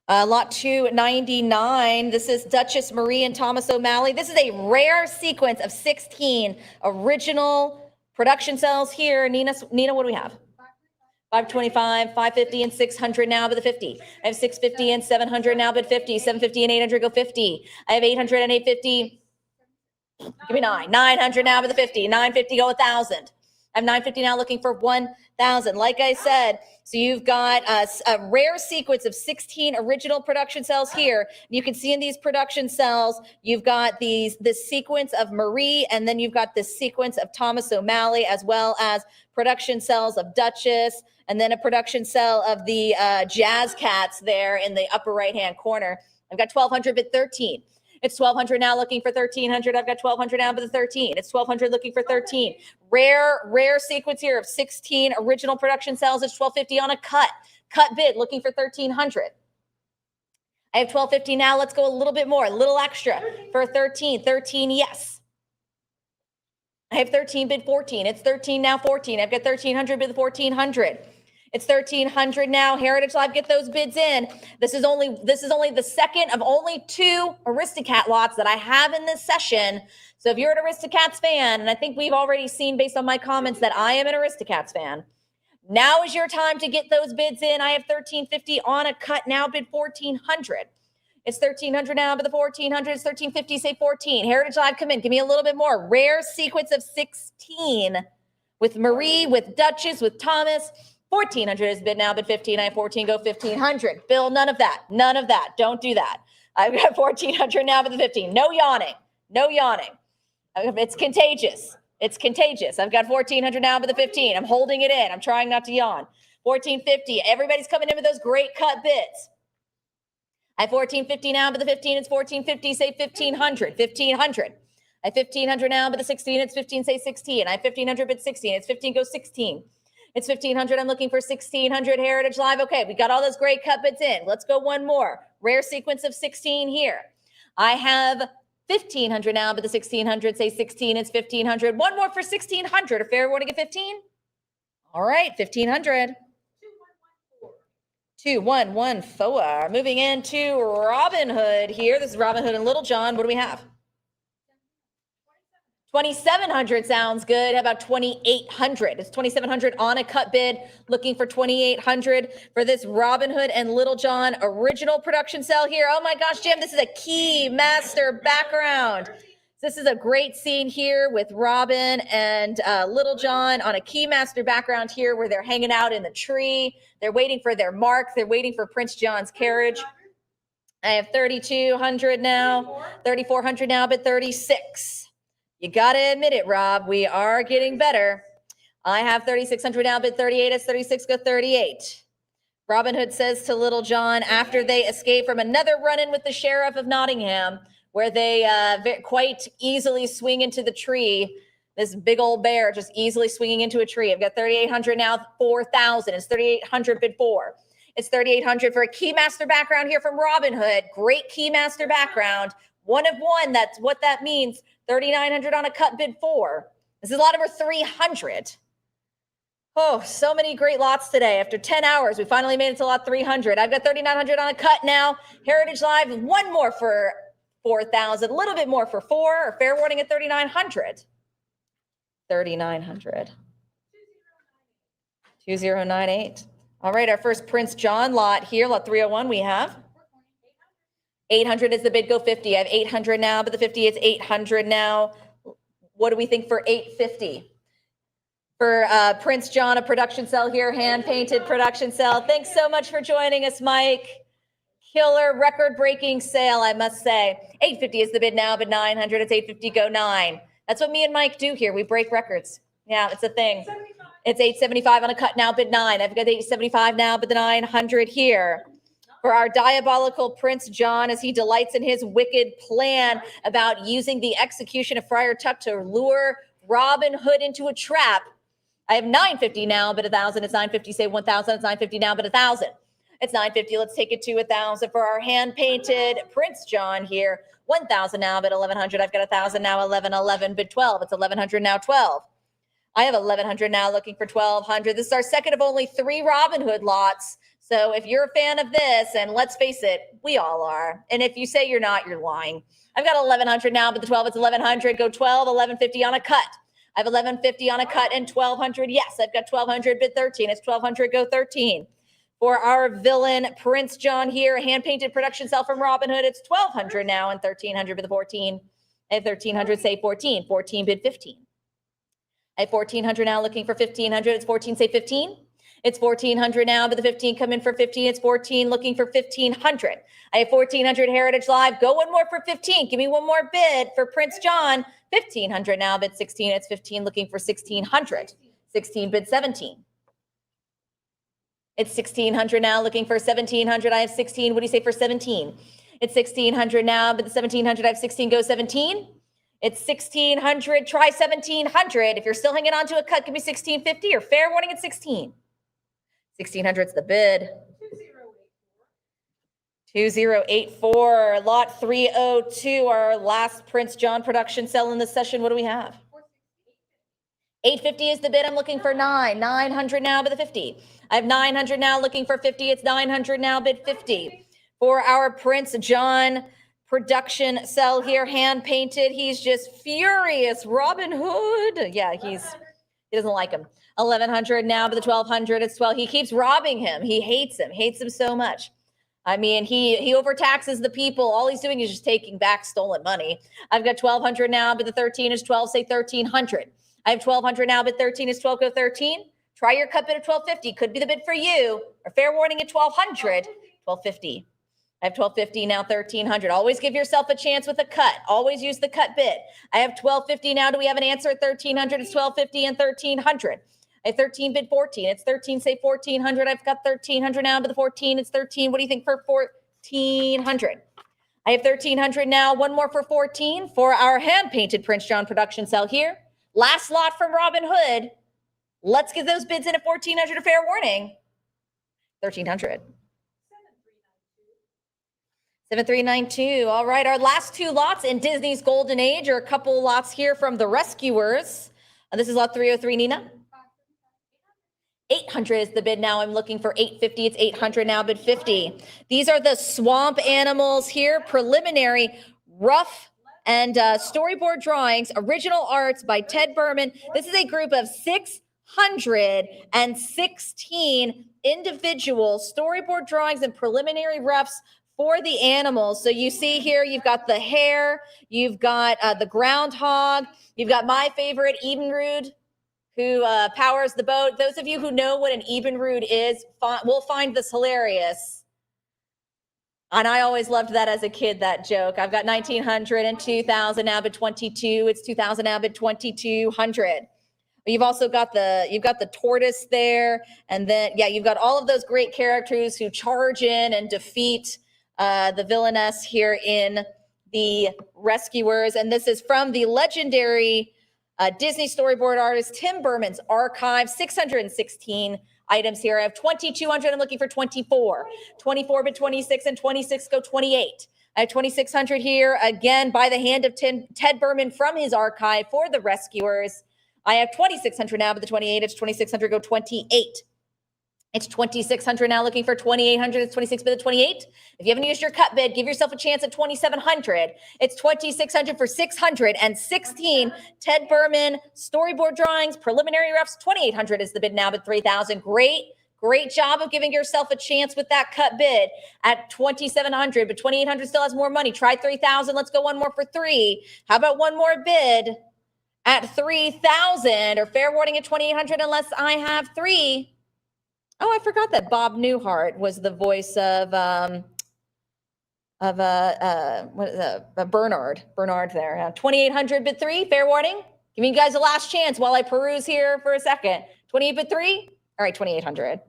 Lot 299. This is Duchess Marie and Thomas O'Malley. This is a rare sequence of 16 original production cells here. Nina, what do we have? 525, 550, and 600 now, but the 50. I have 650 and 700 now, but 50. 750 and 800 go 50. I have 800 and 850. Give me 9. 900 now, but the 50. 950 go 1,000. I have 950 now looking for 1,000. Like I said, so you've got a rare sequence of 16 original production cells here. You can see in these production cells, you've got this sequence of Marie, and then you've got this sequence of Thomas O'Malley, as well as production cells of Duchess, and then a production cell of the Jazz Cats there in the upper right-hand corner. I've got 1,200 bid 13. It's 1,200 now looking for 1,300. I've got 1,200 now, but the 13. It's 1,200 looking for 13. Rare sequence here of 16 original production cells. It's 1,250 on a cut bid looking for 1,300. I have 1,250 now. Let's go a little bit more, a little extra for 13. 13, yes. I have 13 bid 14. It's 13 now, 14. I've got 1,300 bid 1,400. It's 1,300 now. Heritage Live, get those bids in. This is only the second of only 2 Aristocat lots that I have in this session. So if you're an Aristocats fan, and I think we've already seen based on my comments that I am an Aristocats fan, now is your time to get those bids in. I have 1,350 on a cut now, bid 1,400. It's 1,300 now, but the 1,400 is 1,350, say 14. Heritage Live, come in. Give me a little bit more. Rare sequence of 16 with Marie, with Duchess, with Thomas. 1,400 is bid now, bid 15. I have 14, go 1,500. Bill, none of that. None of that. Don't do that. I've got 1,400 now, bid the 15. No yawning. No yawning. It's contagious. It's contagious. I've got 1,400 now, bid the 15. I'm holding it in. I'm trying not to yawn. 1,450. Everybody's coming in with those great cut bids. I have 1,450 now, bid the 15. It's 1,450. Say 1,500. 1,500. I have 1,500 now, bid the 16. It's 15. Say 16. I have 1,500 bid 16. It's 15. Go 16. It's 1,500. I'm looking for 1,600. Heritage Live. Okay, we got all those great cut bids in. Let's go one more. Rare sequence of 16 here. I have 1,500 now, but the 1,600, say 16. It's 1,500. One more for 1,600. A fair warning at 15. All right, 1,500. 2114. Moving into Robin Hood here. This is Robin Hood and Little John. What do we have? 2,700 sounds good. How about 2,800? It's 2,700 on a cut bid, looking for 2,800 for this Robin Hood and Little John original production cell here. Oh my gosh, Jim, this is a key master background. This is a great scene here with Robin and Little John on a key master background here where they're hanging out in the tree. They're waiting for their mark. They're waiting for Prince John's carriage. I have 3,200 now, 3,400 now, but 36. You got to admit it, Rob. We are getting better. I have 3,600 now, bid 38. It's 36, go 38. Robin Hood says to Little John after they escape from another run-in with the sheriff of Nottingham, where they quite easily swing into the tree. This big old bear just easily swinging into a tree. I've got 3,800 now, 4,000. It's 3,800 bid 4. It's 3,800 for a Keymaster background here from Robin Hood. Great Keymaster background. 1 of 1. That's what that means. 3,900 on a cut bid 4. This is a lot over 300. Oh, so many great lots today. After 10 hours, we finally made it to lot 300. I've got 3,900 on a cut now. Heritage Live, 1 more for 4,000. A little bit more for 4. Or fair warning at 3,900. 3,900. 2098. All right, our first Prince John lot here, lot 301 we have. 800 is the bid, go 50. I have 800 now, but the 50 is 800 now. What do we think for 850? For Prince John, a production cell here, hand-painted production cell. Thanks so much for joining us, Mike. Killer record-breaking sale, I must say. 850 is the bid now, but 900, it's 850, go 9. That's what me and Mike do here. We break records. Yeah, it's a thing. It's 875 on a cut now, bid 9. I've got 875 now, but the 900 here. For our diabolical Prince John, as he delights in his wicked plan about using the execution of Friar Tuck to lure Robin Hood into a trap. I have 950 now, but 1,000. It's 950, say 1,000. It's 950 now, but 1,000. It's 950. Let's take it to 1,000 for our hand-painted Prince John here. 1,000 now, but 1,100. I've got 1,000 now, 1,111, bid 12. It's 1,100 now, 12. I have 1,100 now, looking for 1,200. This is our second of only 3 Robin Hood lots. So if you're a fan of this, and let's face it, we all are. And if you say you're not, you're lying. I've got 1,100 now, but the 12, it's 1,100. Go 12, 1,150 on a cut. I have 1,150 on a cut and 1,200. Yes, I've got 1,200, bid 13. It's 1,200, go 13. For our villain, Prince John here, a hand-painted production cell from Robin Hood. It's 1,200 now and 1,300 bid the 14. I have 1,300, say 14. 14 bid 15. I have 1,400 now, looking for 1,500. It's 14, say 15. It's 1,400 now, but the 15 come in for 15. It's 14, looking for 1,500. I have 1,400 Heritage Live. Go 1 more for 15. Give me 1 more bid for Prince John. 1,500 now, bid 16. It's 15, looking for 1,600. 16 bid 17. It's 1,600 now, looking for 1,700. I have 16. What do you say for 17? It's 1,600 now, but the 1,700, I have 16. Go 17. It's 1,600. Try 1,700. If you're still hanging on to a cut, give me 1,650 or fair warning at 16. 1,600 is the bid. 2084, lot 302, our last Prince John production cell in the session. What do we have? 850 is the bid. I'm looking for 9. 900 now, but the 50. I have 900 now, looking for 50. It's 900 now, bid 50. For our Prince John production cell here, hand painted. He's just furious. Robin Hood. Yeah, he doesn't like him. 1,100 now, but the 1,200. It's 12. He keeps robbing him. He hates him so much. I mean, he overtaxes the people. All he's doing is just taking back stolen money. I've got 1,200 now, but the 13 is 12. Say 1,300. I have 1,200 now, but 13 is 12. Go 13. Try your cut bid at 1,250. Could be the bid for you. Or fair warning at 1,200. 1,250. I have 1,250 now, 1,300. Always give yourself a chance with a cut. Always use the cut bid. I have 1,250 now. Do we have an answer at 1,300? It's 1,250 and 1,300. I have 13 bid 14. It's 13, say 1,400. I've got 1,300 now, but the 14, it's 13. What do you think for 1,400? I have 1,300 now. 1 more for 14 for our hand-painted Prince John production cell here. Last lot from Robin Hood. Let's get those bids in at 1,400, a fair warning. 1,300. 7392. All right, our last 2 lots in Disney's Golden Age are a couple lots here from the Rescuers. This is lot 303, Nina. 800 is the bid now. I'm looking for 850. It's 800 now, bid 50. These are the swamp animals here. Preliminary rough and storyboard drawings, original arts by Ted Berman. This is a group of 616 individual storyboard drawings and preliminary roughs for the animals. So you see here, you've got the hare, you've got the groundhog, you've got my favorite, Ebenrude, who powers the boat. Those of you who know what an Ebenrude is will find this hilarious. And I always loved that as a kid, that joke. I've got 1,900 and 2,000 now, but 22. It's 2,000 now, but 2,200. But you've also got the tortoise there, and then yeah, you've got all of those great characters who charge in and defeat the villainess here in the Rescuers. And this is from the legendary Disney storyboard artist Tim Burman's archive. 616 items here. I have 2,200. I'm looking for 24. 24 but 26, and 26 go 28. I have 2,600 here, again, by the hand of Ted Burman from his archive for the Rescuers. I have 2,600 now, but the 28, it's 2,600, go 28. It's 2,600 now, looking for 2,800. It's 26 by the 28. If you haven't used your cut bid, give yourself a chance at 2,700. It's 2,600 for 616 Ted Burman storyboard drawings, preliminary roughs. 2,800 is the bid now, but 3,000. Great job of giving yourself a chance with that cut bid at 2,700, but 2,800 still has more money. Try 3,000. Let's go one more for 3. How about one more bid at 3,000, or fair warning at 2,800 unless I have 3. Oh, I forgot that Bob Newhart was the voice of Bernard there. 2,800 bid 3, fair warning. Giving you guys a last chance while I peruse here for a second. 28 bid 3. All right, 2,800.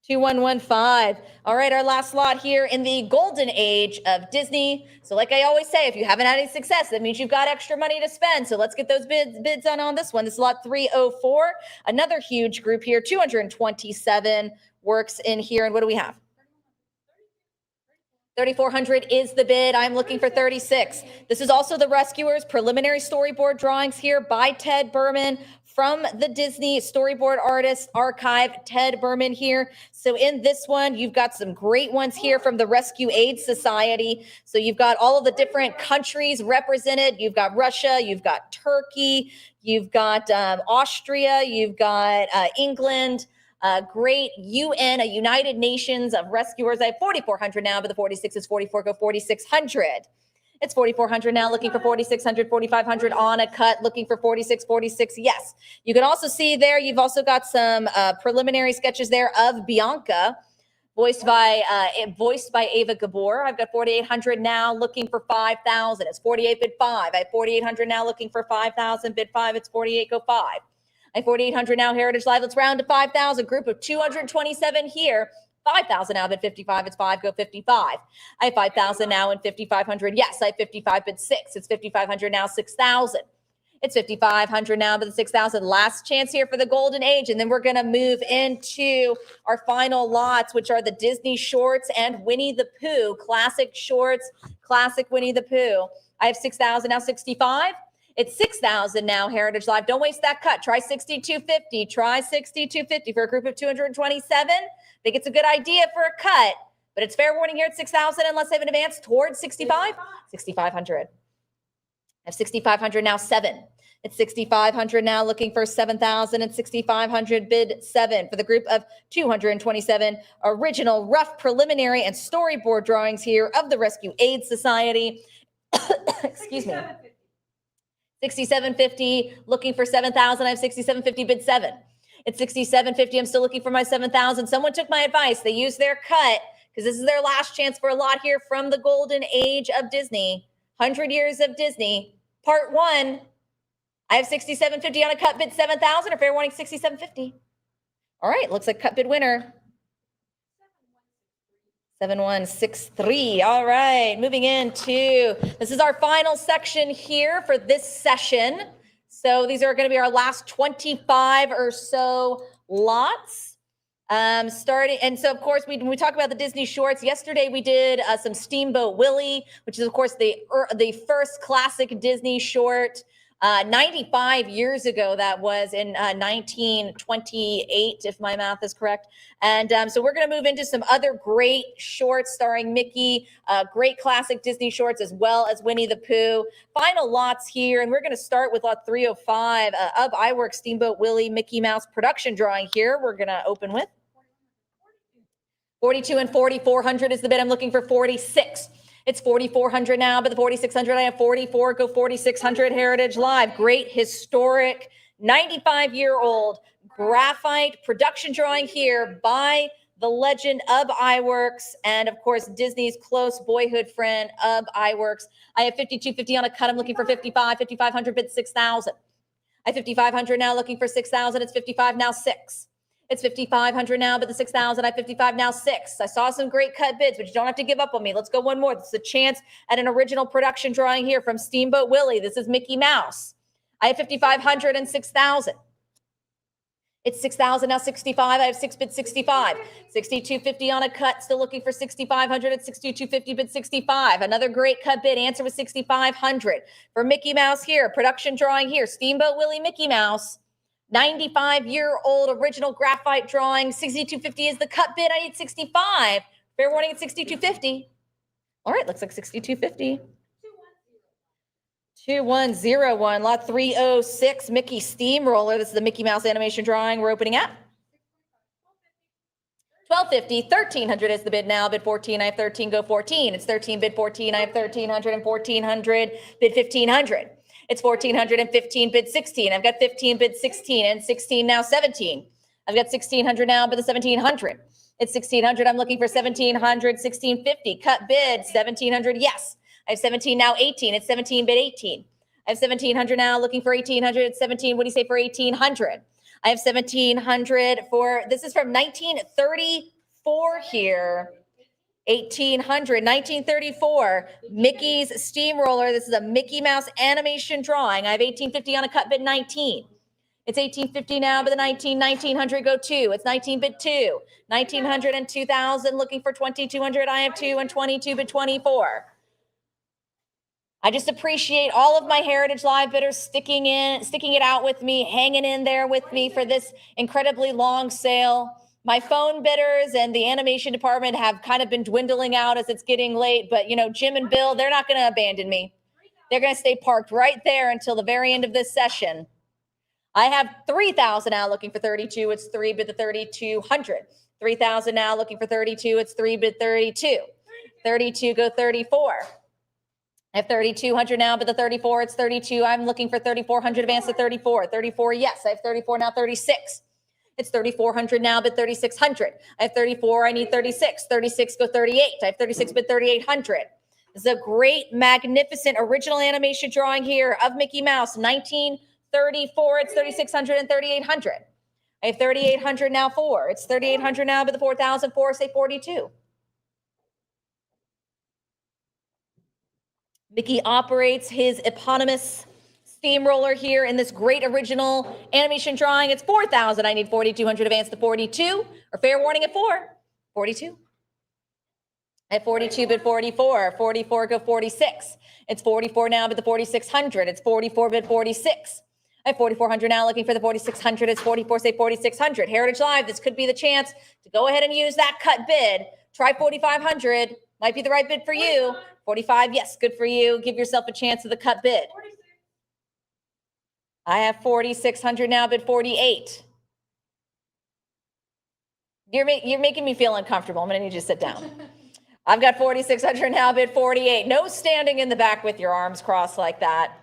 2115. All right, our last slot here in the golden age of Disney. So like I always say, if you haven't had any success, that means you've got extra money to spend. So let's get those bids on this one. This is lot 304. Another huge group here, 227 works in here. And what do we have? 3,400 is the bid. I'm looking for 36. This is also the Rescuers preliminary storyboard drawings here by Ted Burman from the Disney storyboard artist archive, Ted Burman here. So in this one, you've got some great ones here from the Rescue Aid Society. So you've got all of the different countries represented. You've got Russia, you've got Turkey, you've got Austria, you've got England, great UN, a United Nations of Rescuers. I have 4,400 now, but the 46 is 44, go 4,600. It's 4,400 now, looking for 4,600, 4,500 on a cut, looking for 46, 46. Yes. You can also see there, you've also got some preliminary sketches there of Bianca, voiced by Ava Gabor. I've got 4,800 now, looking for 5,000. It's 48, bid 5. I have 4,800 now, looking for 5,000, bid 5. It's 48, go 5. I have 4,800 now, Heritage Live. Let's round to 5,000. Group of 227 here. 5,000 now, bid 55. It's 5, go 55. I have 5,000 now and 5,500. Yes, I have 55, bid 6. It's 5,500 now, 6,000. It's 5,500 now, but the 6,000. Last chance here for the golden age. And then we're going to move into our final lots, which are the Disney shorts and Winnie the Pooh. Classic shorts, classic Winnie the Pooh. I have 6,000 now, 65. It's 6,000 now, Heritage Live. Don't waste that cut. Try 6,250. Try 6,250 for a group of 227. I think it's a good idea for a cut, but it's fair warning here at 6,000 unless I have an advance towards 65. 6,500. I have 6,500 now, 7. It's 6,500 now, looking for 7,000 and 6,500, bid 7 for the group of 227 original rough preliminary and storyboard drawings here of the Rescue Aid Society. Excuse me. 6750, looking for 7,000. I have 6750, bid 7. It's 6750. I'm still looking for my 7,000. Someone took my advice. They used their cut because this is their last chance for a lot here from the golden age of Disney. 100 years of Disney. Part 1. I have 6750 on a cut bid 7,000, or fair warning 6750. All right, looks like cut bid winner. 7163. All right, moving into, this is our final section here for this session. So these are going to be our last 25 or so lots. Starting, and so of course, when we talk about the Disney shorts, yesterday we did some Steamboat Willie, which is of course the first classic Disney short. 95 years ago, that was in 1928, if my math is correct. And so we're going to move into some other great shorts starring Mickey, great classic Disney shorts, as well as Winnie the Pooh. Final lots here, and we're going to start with lot 305 of iWorks Steamboat Willie Mickey Mouse production drawing here. We're going to open with 42 and 4,400 is the bid. I'm looking for 46. It's 4,400 now, but the 4,600, I have 44, go 4,600 Heritage Live. Great historic 95-year-old graphite production drawing here by the legend of iWorks and, of course, Disney's close boyhood friend of iWorks. I have 5,250 on a cut. I'm looking for 55, 5,500, bid 6,000. I have 5,500 now, looking for 6,000. It's 55 now, 6. It's 5,500 now, but the 6,000, I have 55 now, 6. I saw some great cut bids, but you don't have to give up on me. Let's go one more. This is a chance at an original production drawing here from Steamboat Willie. This is Mickey Mouse. I have 5,500 and 6,000. It's 6,000 now, 65. I have 6 bid 65. 62.50 on a cut. Still looking for 6,500 at 62.50 bid 65. Another great cut bid. Answer was 6,500 for Mickey Mouse here. Production drawing here. Steamboat Willie Mickey Mouse. 95-year-old original graphite drawing. 62.50 is the cut bid. I need 65. Fair warning at 62.50. All right, looks like 62.50. 2101, lot 306, Mickey Steamroller. This is the Mickey Mouse animation drawing we're opening at. 1250, 1300 is the bid now. Bid 14, I have 13, go 14. It's 13, bid 14, I have 1300 and 1400, bid 1500. It's 1400 and 15, bid 16. I've got 15, bid 16, and 16 now 17. I've got 1600 now, bid the 1700. It's 1600, I'm looking for 1700, 1650. Cut bid, 1700, yes. I have 17 now, 18. It's 17 bid 18. I have 1700 now, looking for 1800. It's 17. What do you say for 1800? I have 1700 for, this is from 1934 here. 1800, 1934, Mickey's Steamroller. This is a Mickey Mouse animation drawing. I have 1850 on a cut bid 19. It's 1850 now, but the 1900 go 2. It's 19 bid 2. 1900 and 2000, looking for 2200. I have 2 and 22 bid 24. I just appreciate all of my Heritage Live bidders sticking it out with me, hanging in there with me for this incredibly long sale. My phone bidders and the animation department have kind of been dwindling out as it's getting late, but you know, Jim and Bill, they're not going to abandon me. They're going to stay parked right there until the very end of this session. I have 3,000 now, looking for 32. It's 3 bid the 3,200. 3,000 now, looking for 32. It's 3 bid 32. 32 go 34. I have 3,200 now, but the 34, it's 32. I'm looking for 3,400, advance to 34. 34, yes. I have 34 now, 36. It's 3,400 now, but 3,600. I have 34, I need 36. 36, go 38. I have 36, but 3,800. This is a great, magnificent, original animation drawing here of Mickey Mouse, 1934. It's 3,600 and 3,800. I have 3,800 now, 4. It's 3,800 now, but the 4,004, say 42. Mickey operates his eponymous steamroller here in this great original animation drawing. It's 4,000. I need 4,200, advance to 42, or fair warning at 4. 42. I have 42 bid 44. 44 go 46. It's 44 now, but the 4,600. It's 44 bid 46. I have 4,400 now, looking for the 4,600. It's 44, say 4,600. Heritage Live, this could be the chance to go ahead and use that cut bid. Try 4,500. Might be the right bid for you. 45, yes, good for you. Give yourself a chance of the cut bid. I have 4,600 now, bid 48. You're making me feel uncomfortable. I'm going to need you to sit down. I've got 4,600 now, bid 48. No standing in the back with your arms crossed like that.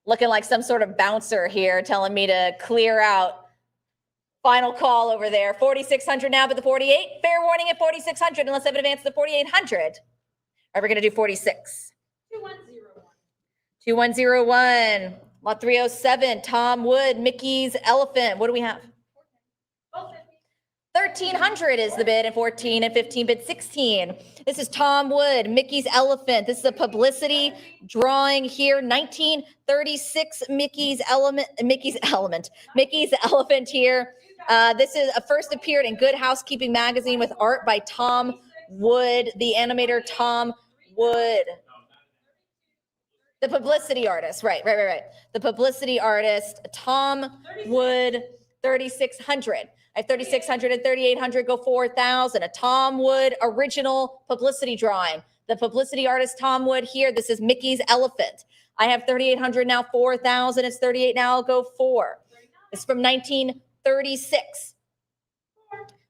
Looking like some sort of bouncer here telling me to clear out. Final call over there. 4,600 now, but the 48. Fair warning at 4,600 unless I have an advance to the 4,800. All right, we're going to do 46. 2101. 2101. Lot 307. Tom Wood, Mickey's Elephant. What do we have? 1,300 is the bid, and 14 and 15 bid 16. This is Tom Wood, Mickey's Elephant. This is a publicity drawing here. 1936 Mickey's Elephant here. This is first appeared in Good Housekeeping magazine with art by Tom Wood, the animator Tom Wood. The publicity artist, right. The publicity artist, Tom Wood, 3,600. I have 3,600 and 3,800, go 4,000. A Tom Wood original publicity drawing. The publicity artist, Tom Wood here. This is Mickey's Elephant. I have 3,800 now, 4,000. It's 38 now, I'll go 4. It's from 1936.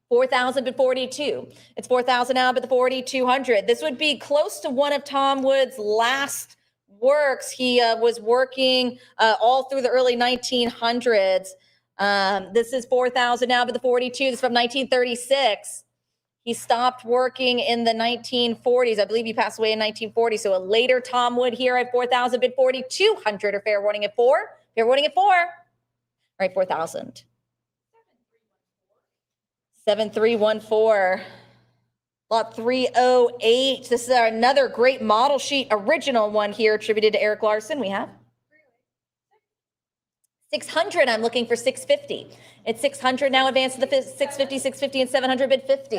4,000 but 42. It's 4,000 now, but the 4,200. This would be close to one of Tom Wood's last works. He was working all through the early 1900s. This is 4,000 now, but the 42. This is from 1936. He stopped working in the 1940s. I believe he passed away in 1940. So a later Tom Wood here at 4,000 bid 4,200, or fair warning at 4. Fair warning at 4. right, 4,000. 7314. Lot 308. This is another great model sheet, original one here attributed to Eric Larson. We have 600. I'm looking for 650. It's 600 now, advance to the 650, 650, and 700 bid 50.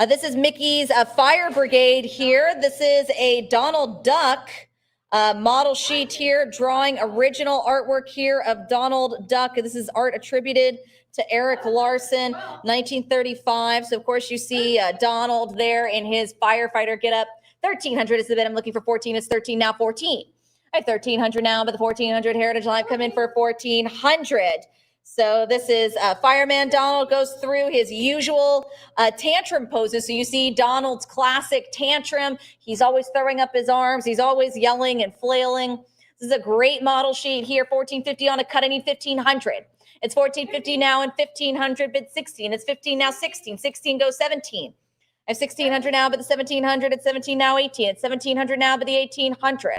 This is Mickey's Fire Brigade here. This is a Donald Duck model sheet here, drawing original artwork here of Donald Duck. This is art attributed to Eric Larson, 1935. So, of course, you see Donald there in his firefighter getup. 1,300 is the bid. I'm looking for 14. It's 13 now, 14. I have 1,300 now, but the 1,400 Heritage Live come in for 1,400. So this is Fireman Donald goes through his usual tantrum poses. So you see Donald's classic tantrum. He's always throwing up his arms. He's always yelling and flailing. This is a great model sheet here. 1,450 on a cut. I need 1,500. It's 1,450 now and 1,500 bid 16. It's 15 now, 16. 16 goes 17. I have 1,600 now, but the 1,700. It's 17 now, 18. It's 1,700 now, but the 1,800.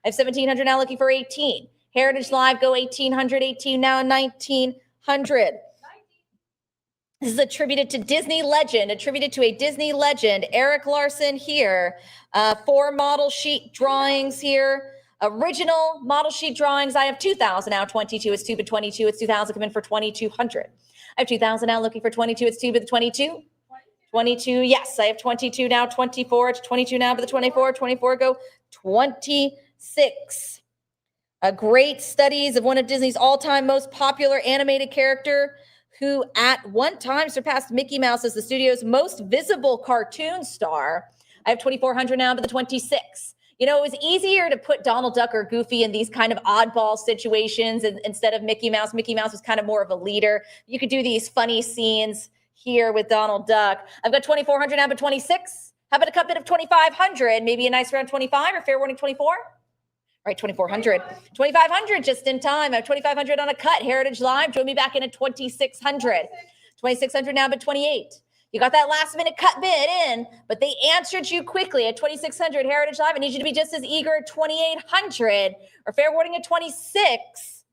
I have 1,700 now, looking for 18. Heritage Live go 1,800, 18 now, 1,900. This is attributed to Disney legend, attributed to a Disney legend, Eric Larson here. 4 model sheet drawings here. Original model sheet drawings. I have 2,000 now, 22. It's 2 bid 22. It's 2,000 come in for 2,200. I have 2,000 now, looking for 22. It's 2 bid 22. 22, yes, I have 22 now, 24. It's 22 now, but the 24. 24 go 26. Great studies of one of Disney's all-time most popular animated character, who at one time surpassed Mickey Mouse as the studio's most visible cartoon star. I have 2,400 now, but the 26. You know, it was easier to put Donald Duck or Goofy in these kind of oddball situations instead of Mickey Mouse. Mickey Mouse was kind of more of a leader. You could do these funny scenes here with Donald Duck. I've got 2,400 now, but 26. How about a cut bid of 2,500? Maybe a nice round 25 or fair warning 24? All right, 2,400. 2,500 just in time. I have 2,500 on a cut. Heritage Live, join me back in at 2,600. 2,600 now, but 28. You got that last minute cut bid in, but they answered you quickly at 2,600 Heritage Live. I need you to be just as eager at 2,800 or fair warning at 26.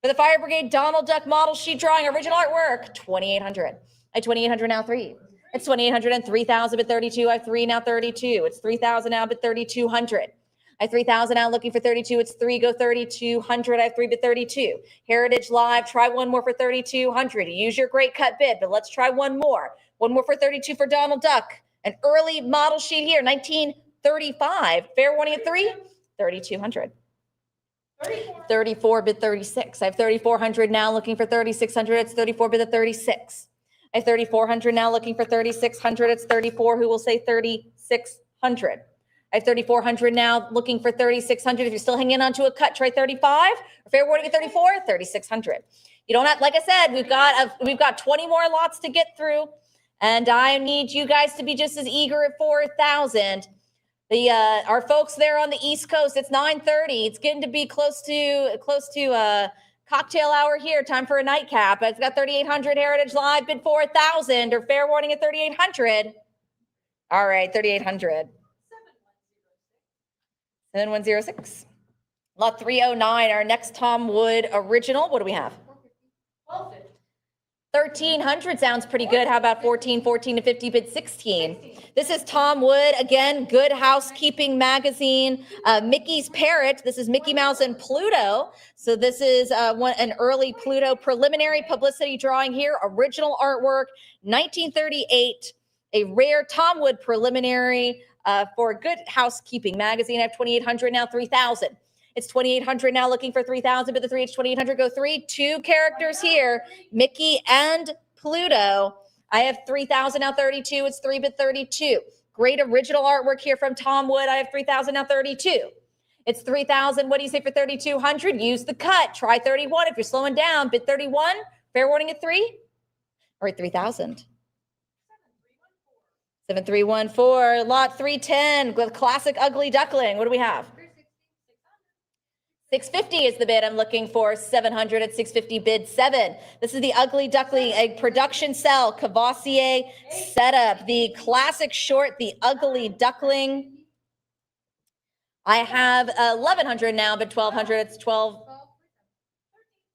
For the Fire Brigade Donald Duck model sheet drawing, original artwork, 2,800. At 2,800 now, 3. It's 2,800 and 3,000 but 32. I have 3 now, 32. It's 3,000 now, but 3,200. I have 3,000 now, looking for 32. It's 3, go 3,200. I have 3 but 32. Heritage Live, try one more for 3,200. Use your great cut bid, but let's try one more. One more for 32 for Donald Duck. An early model sheet here, 1935. Fair warning at 3, 3,200. 34 bid 36. I have 3,400 now, looking for 3,600. It's 34 bid at 36. I have 3,400 now, looking for 3,600. It's 34. Who will say 3,600? I have 3,400 now, looking for 3,600. If you're still hanging on to a cut, try 35. Or fair warning at 34, 3,600. You don't have, like I said, we've got 20 more lots to get through, and I need you guys to be just as eager at 4,000. Our folks there on the East Coast, it's 9:30. It's getting to be close to cocktail hour here. Time for a nightcap. It's got 3,800 Heritage Live, bid 4,000 or fair warning at 3,800. All right, 3,800. 7106. Lot 309, our next Tom Wood original. What do we have? 1,300 sounds pretty good. How about 14, 14 to 50, bid 16? This is Tom Wood. Again, Good Housekeeping magazine. Mickey's Parrot. This is Mickey Mouse and Pluto. So this is an early Pluto preliminary publicity drawing here. Original artwork, 1938. A rare Tom Wood preliminary for Good Housekeeping magazine. I have 2,800 now, 3,000. It's 2,800 now, looking for 3,000, but the 3, it's 2,800, go 3. 2 characters here, Mickey and Pluto. I have 3,000 now, 32. It's 3 bid 32. Great original artwork here from Tom Wood. I have 3,000 now, 32. It's 3,000. What do you say for 3,200? Use the cut. Try 31. If you're slowing down, bid 31. Fair warning at 3. All right, 3,000. 7314. Lot 310 with classic ugly duckling. What do we have? 650 is the bid I'm looking for. 700 at 650, bid 7. This is the Ugly Duckling, a production cell, Cavassier setup. The classic short, the Ugly Duckling. I have 1,100 now, but 1,200, it's 12.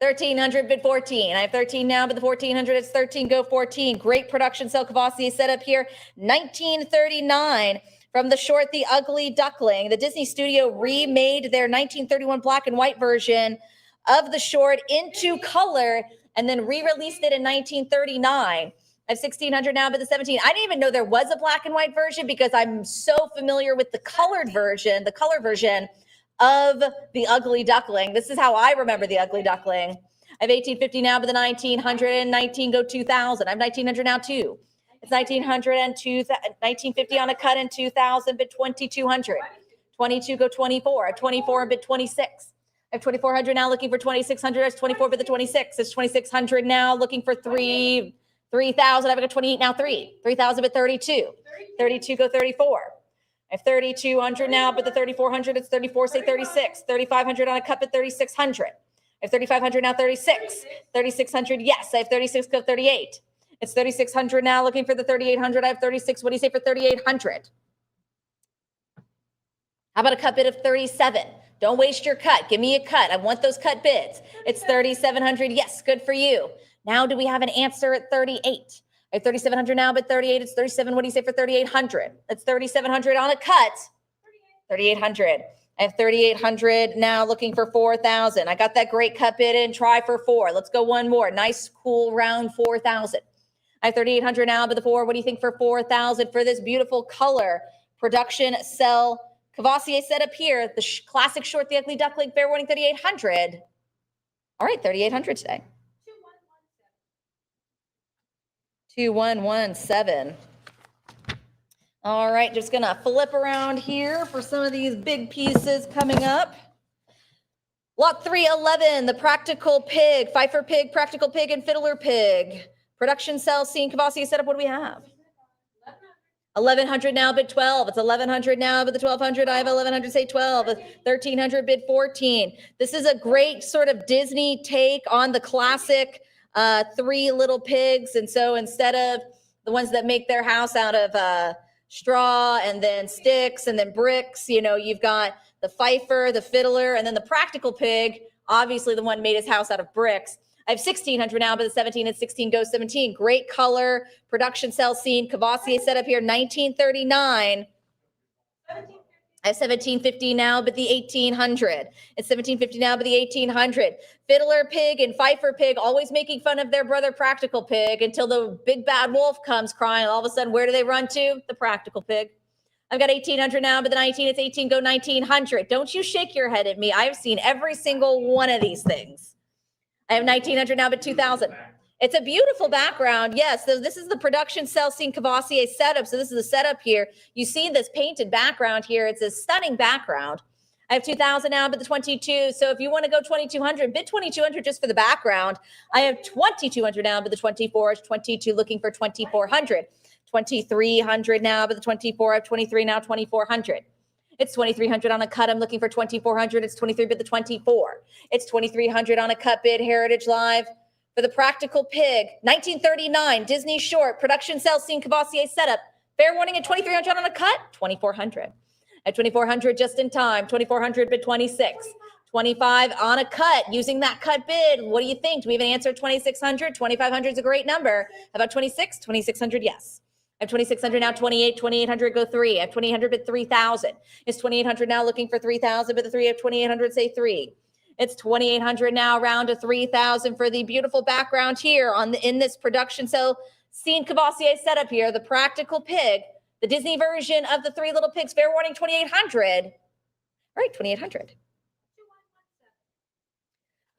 1300, bid 14. I have 13 now, but the 1400, it's 13, go 14. Great production cell Cavassier setup here. 1939 from the short, The Ugly Duckling. The Disney studio remade their 1931 black and white version of the short into color and then re-released it in 1939. I have 1600 now, but the 17. I didn't even know there was a black and white version because I'm so familiar with the colored version, the color version of The Ugly Duckling. This is how I remember The Ugly Duckling. I have 1850 now, but the 1900 and 19 go 2000. I have 1900 now too. It's 1900 and 1950 on a cut in 2000, bid 2200. 22 go 24. I have 24 and bid 26. I have 2400 now looking for 2600. It's 24 bid the 26. It's 2600 now looking for 3000. I've got 28 now 3000 bid 32. 32 go 34. I have 3,200 now, but the 3,400, it's 34, say 36. 3,500 on a cup at 3,600. I have 3,500 now, 36. 3,600, yes. I have 36, go 38. It's 3,600 now, looking for the 3,800. I have 36. What do you say for 3,800? How about a cut bid of 37? Don't waste your cut. Give me a cut. I want those cut bids. It's 3,700. Yes, good for you. Now do we have an answer at 38? I have 3,700 now, but 38, it's 37. What do you say for 3,800? It's 3,700 on a cut. 3,800. I have 3,800 now looking for 4,000. I got that great cut bid in. Try for 4. Let's go one more. Nice, cool, round 4,000. I have 3,800 now, but the 4. What do you think for 4,000 for this beautiful color production cell Cavassier setup here? The classic short, The Ugly Duckling, fair warning, 3,800. All right, 3,800 today. 2117. All right, just gonna flip around here for some of these big pieces coming up. Lot 311, the Practical Pig, Pfeiffer Pig, Practical Pig, and Fiddler Pig. Production cell scene Cavassier setup, what do we have? 1,100 now, bid 12. It's 1,100 now, but the 1,200, I have 1,100, say 12. 1,300, bid 14. This is a great sort of Disney take on the classic Three Little Pigs. And so instead of the ones that make their house out of straw and then sticks and then bricks, you know, you've got the Pfeiffer, the Fiddler, and then the Practical Pig, obviously the one made his house out of bricks. I have 1,600 now, but the 17 and 16 goes 17. Great color, production cell scene, Cavassier set up here, 1939. I have 1,750 now, but the 1,800. It's 1,750 now, but the 1,800. Fiddler Pig and Pfeiffer Pig always making fun of their brother Practical Pig until the big bad wolf comes crying. All of a sudden, where do they run to? The Practical Pig. I've got 1,800 now, but the 19, it's 18, go 1,900. Don't you shake your head at me. I've seen every single one of these things. I have 1,900 now, but 2,000. It's a beautiful background. Yes, so this is the production cell scene Cavassier setup. So this is the setup here. You see this painted background here. It's a stunning background. I have 2,000 now, but the 22. So if you want to go 2,200, bid 2,200 just for the background. I have 2,200 now, but the 24 is 22, looking for 2,400. 2,300 now, but the 24. I have 23 now, 2,400. It's 2,300 on a cut. I'm looking for 2,400. It's 23, but the 24. It's 2,300 on a cut bid. Heritage Live. For the Practical Pig, 1939, Disney short, production cell scene Cavassier setup. Fair warning at 2,300 on a cut, 2,400. At 2,400 just in time, 2,400 bid 26. 25 on a cut, using that cut bid. What do you think? Do we have an answer at 2,600? 2,500 is a great number. How about 26? 2,600, yes. I have 2,600 now, 28, 2,800 go 3. I have 2,800 bid 3,000. It's 2,800 now looking for 3,000, but the 3 of 2,800 say 3. It's 2,800 now, round to 3,000 for the beautiful background here in this production cell scene Cavassier setup here, the Practical Pig, the Disney version of the Three Little Pigs. Fair warning, 2,800. All right, 2,800.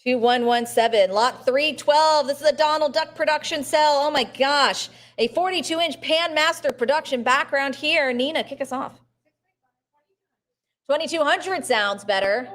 2117, lot 312. This is a Donald Duck production cell. Oh my gosh, a 42-inch Pan Master production background here. Nina, kick us off. 2,200 sounds better.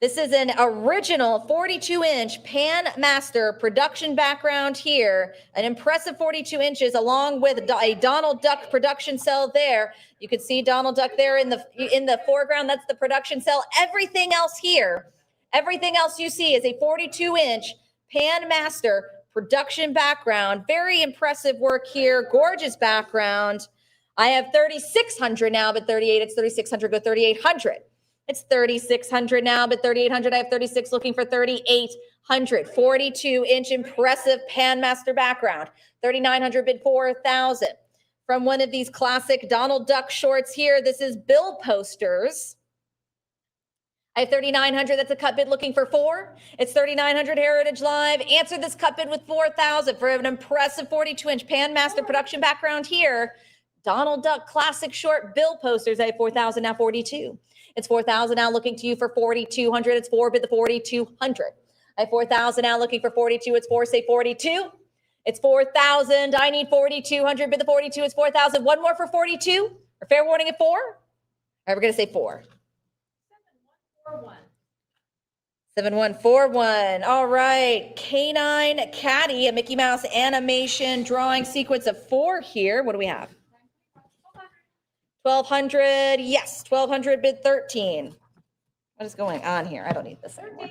This is an original 42-inch Pan Master production background here. An impressive 42 inches along with a Donald Duck production cell there. You can see Donald Duck there in the foreground. That's the production cell. Everything else here, everything else you see is a 42-inch Pan Master production background. Very impressive work here. Gorgeous background. I have 3,600 now, but 38. It's 3,600. Go 3,800. It's 3,600 now, but 3,800. I have 36 looking for 3,800. 42-inch impressive Panmaster background. 3,900 bid 4,000. From one of these classic Donald Duck shorts here, this is Bill Posters. I have 3,900. That's a cut bid looking for 4. It's 3,900 Heritage Live. Answer this cut bid with 4,000 for an impressive 42-inch Panmaster production background here. Donald Duck classic short Bill Posters. I have 4,000 now 42. It's 4,000 now looking to you for 4,200. It's 4 bid the 4,200. I have 4,000 now looking for 42. It's 4, say 42. It's 4,000. I need 4,200. Bid the 42. It's 4,000. One more for 42. Or fair warning at 4. All right, we're going to say 4. 7141. All right. Canine Caddy, a Mickey Mouse animation drawing sequence of 4 here. What do we have? 1,200. Yes, 1,200 bid 13. What is going on here? I don't need this anymore.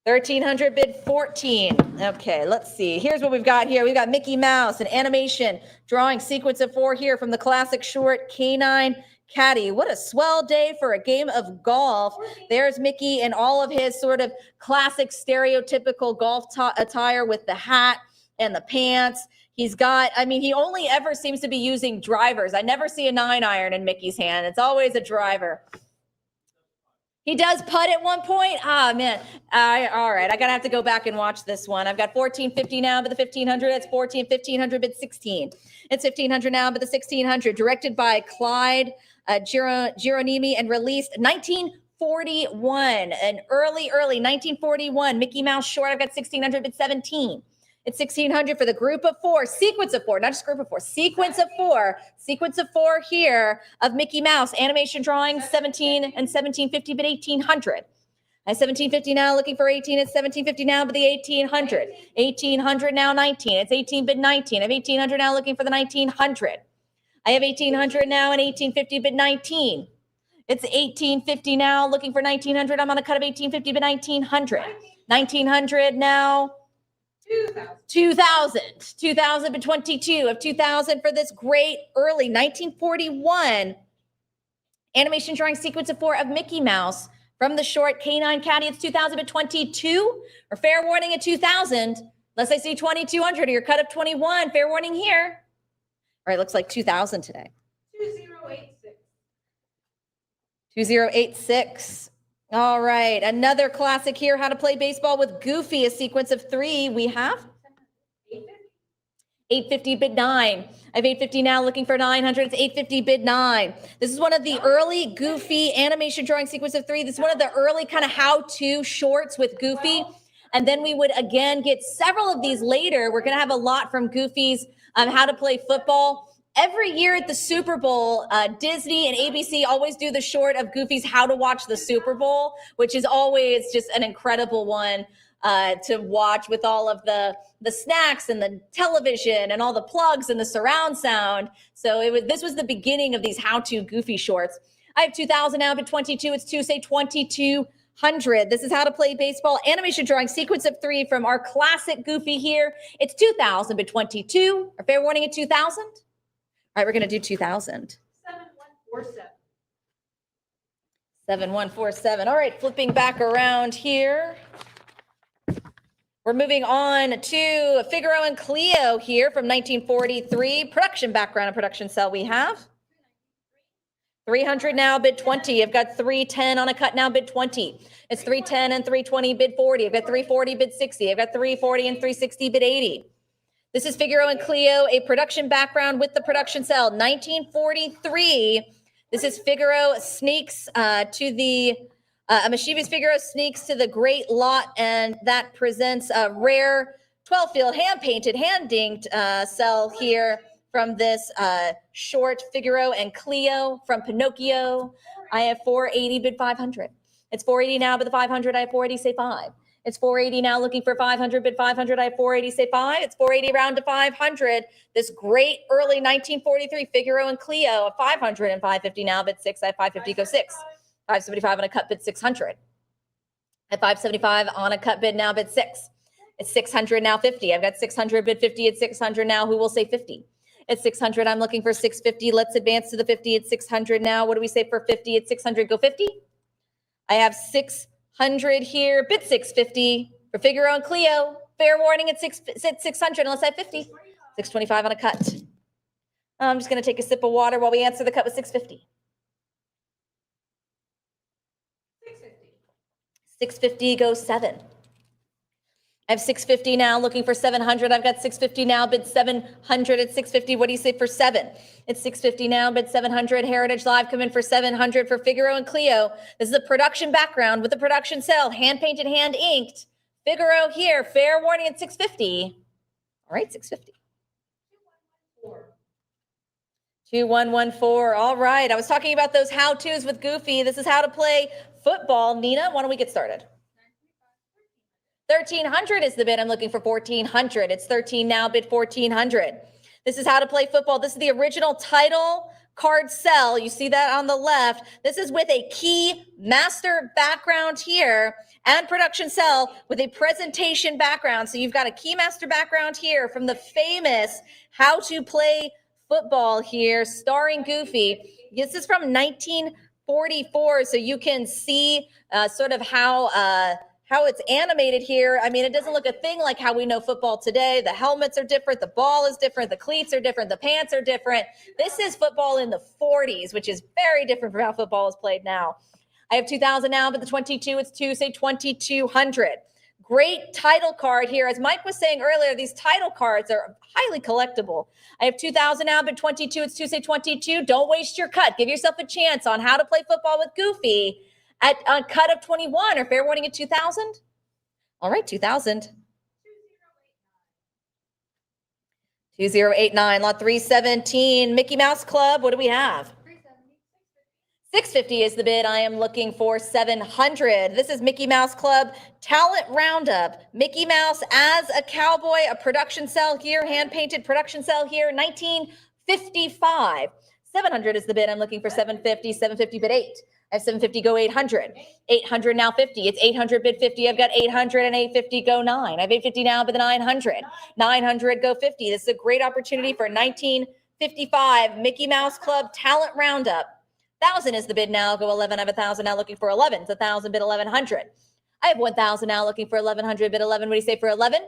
1,300 bid 14. Okay, let's see. Here's what we've got here. We've got Mickey Mouse, an animation drawing sequence of 4 here from the classic short Canine Caddy. What a swell day for a game of golf. There's Mickey in all of his sort of classic stereotypical golf attire with the hat and the pants. He's got, I mean, he only ever seems to be using drivers. I never see a 9-iron in Mickey's hand. It's always a driver. He does putt at one point. Ah, man. All right. I got to have to go back and watch this one. I've got 1450 now, but the 1500, it's 1500, but 16. It's 1500 now, but the 1600, directed by Clyde Geronimi and released 1941, an early 1941 Mickey Mouse short. I've got 1600, but 17. It's 1,600 for the group of 4, sequence of 4, not just group of 4, sequence of 4 here of Mickey Mouse animation drawing 17 and 1750, but 1,800. I have 1,750 now, looking for 18. It's 1,750 now, but the 1,800. 1,800 now, 19. It's 18 bid 19. I have 1,800 now, looking for the 1,900. I have 1,800 now and 1,850 bid 19. It's 1,850 now, looking for 1,900. I'm on a cut of 1,850 bid 1,900. 1,900 now. 2,000 but 22 of 2,000 for this great early 1941 animation drawing sequence of 4 of Mickey Mouse from the short Canine Caddy. It's 2,000 but 22, or fair warning at 2,000 unless I see 2,200 or your cut of 21. Fair warning here. All right, looks like 2,000 today. 2086. 2086. All right, another classic here, How to Play Baseball with Goofy, a sequence of 3. We have 850 bid 9. I have 850 now, looking for 900. It's 850 bid 9. This is one of the early Goofy animation drawing sequence of 3. This is one of the early kind of how-to shorts with Goofy. And then we would again get several of these later. We're going to have a lot from Goofy's How to Play Football. Every year at the Super Bowl, Disney and ABC always do the short of Goofy's How to Watch the Super Bowl, which is always just an incredible one to watch with all of the snacks and the television and all the plugs and the surround sound. So this was the beginning of these how-to Goofy shorts. I have 2,000 now, but 22. It's 2, say 2,200. This is How to Play Baseball animation drawing sequence of 3 from our classic Goofy here. It's 2,000, but 22. Or fair warning at 2,000. All right, we're going to do 2,000. 7147. 7147. All right, flipping back around here. We're moving on to Figaro and Cleo here from 1943. Production background and production cell we have. 300 now, bid 20. I've got 310 on a cut now, bid 20. It's 310 and 320, bid 40. I've got 340, bid 60. I've got 340 and 360, bid 80. This is Figaro and Cleo, a production background with the production cell, 1943. This is Figaro sneaks to the, Mashibi's Figaro sneaks to the great lot, and that presents a rare 12-field hand-painted, hand-inked cell here from this short Figaro and Cleo from Pinocchio. I have 480, bid 500. It's 480 now, but the 500, I have 480, say 5. It's 480 now, looking for 500, bid 500. I have 480, say 5. It's 480 round to 500. This great early 1943 Figaro and Cleo, a 500 and 550 now, bid 6. I have 550, go 6. 575 on a cut bid 600. At 575 on a cut bid now, bid 6. It's 600 now 50. I've got 600 bid 50 at 600 now. Who will say 50? It's 600. I'm looking for 650. Let's advance to the 50 at 600 now. What do we say for 50 at 600? Go 50. I have 600 here, bid 650. For Figaro and Clio, fair warning at 600 unless I have 50. 625 on a cut. I'm just going to take a sip of water while we answer the cut with 650. 650. 650 goes 7. I have 650 now, looking for 700. I've got 650 now, bid 700 at 650. What do you say for 7? It's 650 now, bid 700. Heritage Live come in for 700 for Figaro and Clio. This is a production background with a production cell, hand painted, hand inked. Figaro here, fair warning at 650. All right, 650. 2114. All right. I was talking about those how-tos with Goofy. This is how to play football. Nina, why don't we get started? 1,300 is the bid. I'm looking for 1,400. It's 13 now, bid 1,400. This is how to play football. This is the original title card cell. You see that on the left. This is with a key master background here and production cell with a presentation background. So you've got a key master background here from the famous How to Play Football here, starring Goofy. This is from 1944, so you can see sort of how it's animated here. I mean, it doesn't look a thing like how we know football today. The helmets are different, the ball is different, the cleats are different, the pants are different. This is football in the 40s, which is very different from how football is played now. I have 2,000 now, but the 22, it's 2, say 2,200. Great title card here. As Mike was saying earlier, these title cards are highly collectible. I have 2,000 now, but 22, it's 2, say 22. Don't waste your cut. Give yourself a chance on how to play football with Goofy at a cut of 21 or fair warning at 2,000. All right, 2,000. 2089, lot 317, Mickey Mouse Club. What do we have? 650 is the bid. I am looking for 700. This is Mickey Mouse Club Talent Roundup. Mickey Mouse as a cowboy, a production cell here, hand-painted production cell here, 1955. 700 is the bid. I'm looking for 750. 750 bid 8. I have 750 go 800. 800 now 50. It's 800 bid 50. I've got 800 and 850 go 9. I have 850 now bid 900. 900 go 50. This is a great opportunity for 1955 Mickey Mouse Club Talent Roundup. 1,000 is the bid now. Go 11. I have 1,000 now looking for 11. It's 1,000 bid 1,100. I have 1,000 now looking for 1,100 bid 11. What do you say for 11?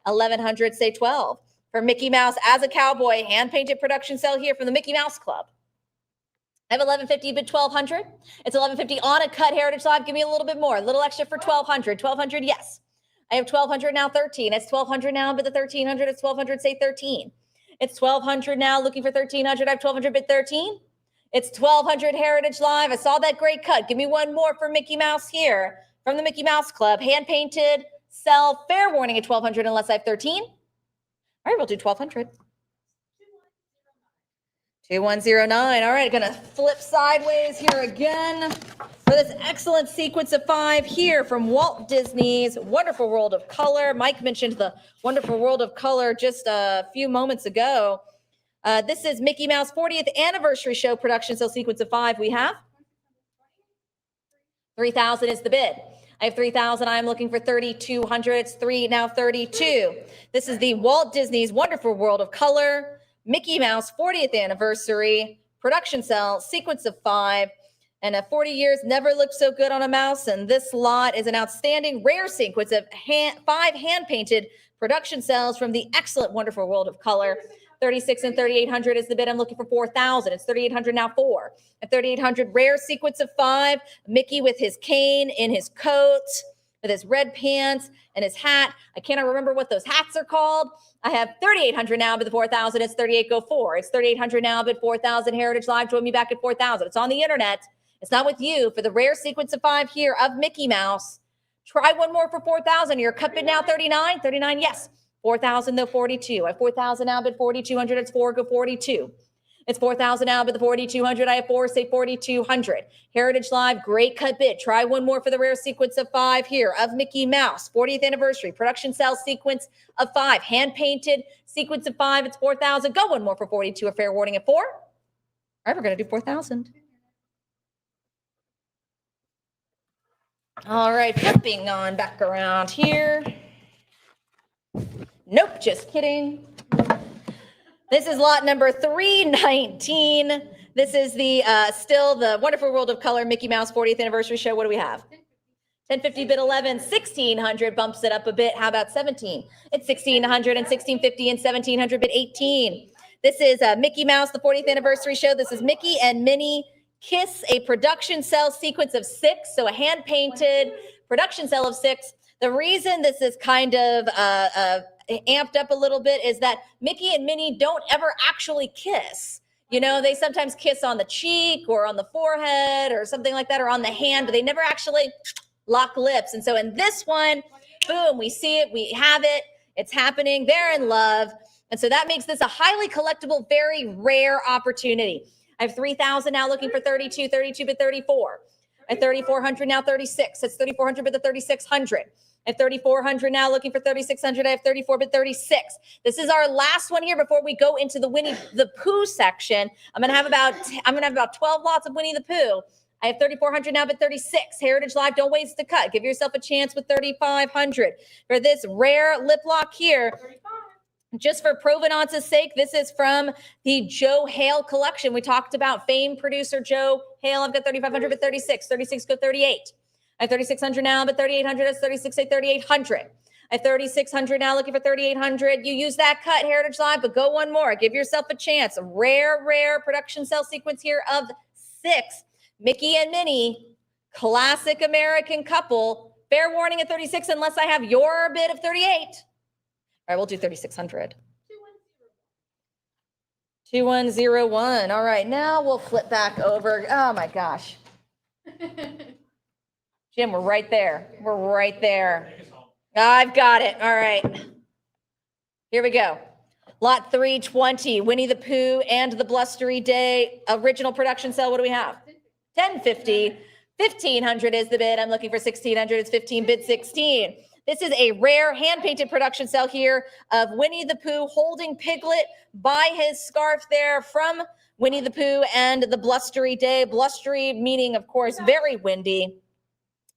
1,100 say 12. For Mickey Mouse as a cowboy, hand-painted production cell here from the Mickey Mouse Club. I have 1,150 bid 1,200. It's 1,150 on a cut. Heritage Live, give me a little bit more. A little extra for 1,200. 1,200, yes. I have 1,200 now 13. It's 1,200 now bid the 1,300. It's 1,200 say 13. It's 1,200 now looking for 1,300. I have 1,200 bid 13. It's 1,200 Heritage Live. I saw that great cut. Give me one more for Mickey Mouse here from the Mickey Mouse Club. Hand-painted, cell, fair warning at 1,200 unless I have 13. All right, we'll do 1,200. 2109. All right, gonna flip sideways here again for this excellent sequence of 5 here from Walt Disney's Wonderful World of Color. Mike mentioned the Wonderful World of Color just a few moments ago. This is Mickey Mouse 40th Anniversary Show production cell sequence of 5. We have 3,000 is the bid. I have 3,000. I'm looking for 3,200. It's 3 now 32. This is the Walt Disney's Wonderful World of Color Mickey Mouse 40th Anniversary production cell sequence of 5. And 40 years never looked so good on a mouse. And this lot is an outstanding rare sequence of 5 hand-painted production cells from the excellent Wonderful World of Color. 36 and 3,800 is the bid. I'm looking for 4,000. It's 3,800 now 4. At 3,800, rare sequence of 5. Mickey with his cane in his coat, with his red pants and his hat. I cannot remember what those hats are called. I have 3,800 now, but the 4,000. It's 38 go 4. It's 3,800 now, but 4,000 Heritage Live. Join me back at 4,000. It's on the internet. It's not with you for the rare sequence of 5 here of Mickey Mouse. Try one more for 4,000. Your cut bid now 39. 39, yes. 4,000 though 42. I have 4,000 now, bid 4,200. It's 4 go 42. It's 4,000 now, but the 4,200. I have 4, say 4,200. Heritage Live, great cut bid. Try one more for the rare sequence of 5 here of Mickey Mouse 40th Anniversary production cell sequence of 5. Hand painted sequence of 5. It's 4,000. Go one more for 42. A fair warning at 4. All right, we're going to do 4,000. All right, flipping on back around here. Nope, just kidding. This is lot number 319. This is the still the Wonderful World of Color Mickey Mouse 40th Anniversary Show. What do we have? 1050 bid 11, 1600 bumps it up a bit. How about 17? It's 1600 and 1650 and 1700 bid 18. This is Mickey Mouse, the 40th anniversary show. This is Mickey and Minnie Kiss, a production cell sequence of 6. So a hand painted production cell of 6. The reason this is kind of amped up a little bit is that Mickey and Minnie don't ever actually kiss. You know, they sometimes kiss on the cheek or on the forehead or something like that, or on the hand, but they never actually lock lips. And so in this one, boom, we see it, we have it, it's happening, they're in love. And so that makes this a highly collectible, very rare opportunity. I have 3,000 now looking for 32, 32 bid 34. At 3,400 now 36. That's 3,400 bid the 3,600. At 3,400 now looking for 3,600. I have 34 bid 36. This is our last one here before we go into the Winnie the Pooh section. I'm gonna have about 12 lots of Winnie the Pooh. I have 3,400 now bid 36. Heritage Live, don't waste the cut. Give yourself a chance with 3,500 for this rare lip lock here. Just for provenance's sake, this is from the Joe Hale collection. We talked about famed producer Joe Hale. I've got 3,500 but 36. 36 go 38. I have 3,600 now, but 3,800 is 36, say 3,800. I have 3,600 now, looking for 3,800. You use that cut, Heritage Live, but go one more. Give yourself a chance. A rare production cell sequence here of 6. Mickey and Minnie, classic American couple. Fair warning at 36 unless I have your bid of 38. All right, we'll do 3,600. 2101. All right, now we'll flip back over. Oh my gosh. Jim, we're right there. We're right there. I've got it. All right. Here we go. Lot 320, Winnie the Pooh and the Blustery Day. Original production cell, what do we have? 1050. 1,500 is the bid. I'm looking for 1,600. It's 15 bid 16. This is a rare hand-painted production cell here of Winnie the Pooh holding Piglet by his scarf there from Winnie the Pooh and the Blustery Day. Blustery meaning, of course, very windy.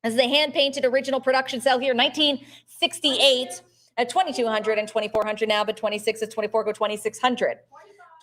This is a hand-painted original production cell here, 1968 at 2,200 and 2,400 now, but 26 is 24, go 2,600.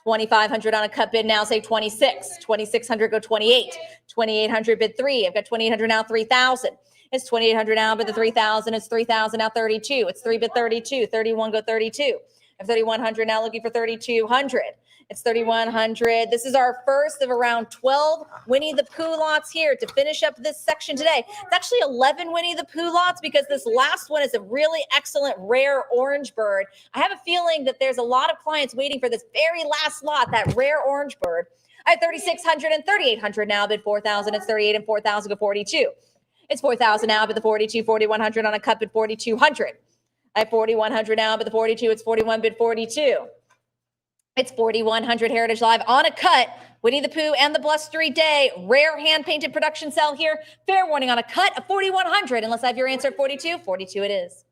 2,500 on a cut bid now, say 26. 2,600 go 28. 2,800 bid 3. I've got 2,800 now, 3,000. It's 2,800 now, but the 3,000 is 3,000 now, 32. It's 3 bid 32. 31 go 32. I have 3,100 now, looking for 3,200. It's 3,100. This is our first of around 12 Winnie the Pooh lots here to finish up this section today. It's actually 11 Winnie the Pooh lots because this last one is a really excellent rare orange bird. I have a feeling that there's a lot of clients waiting for this very last lot, that rare orange bird. I have 3,600 and 3,800 now, bid 4,000. It's 38 and 4,000 go 42. It's 4,000 now, but the 42, 4,100 on a cut bid 4,200. I have 4,100 now, but the 42, it's 41 bid 42. It's 4,100 Heritage Live on a cut. Winnie the Pooh and the Blustery Day. Rare hand-painted production cell here. Fair warning on a cut of 4,100. Unless I have your answer at 42. 42 it is.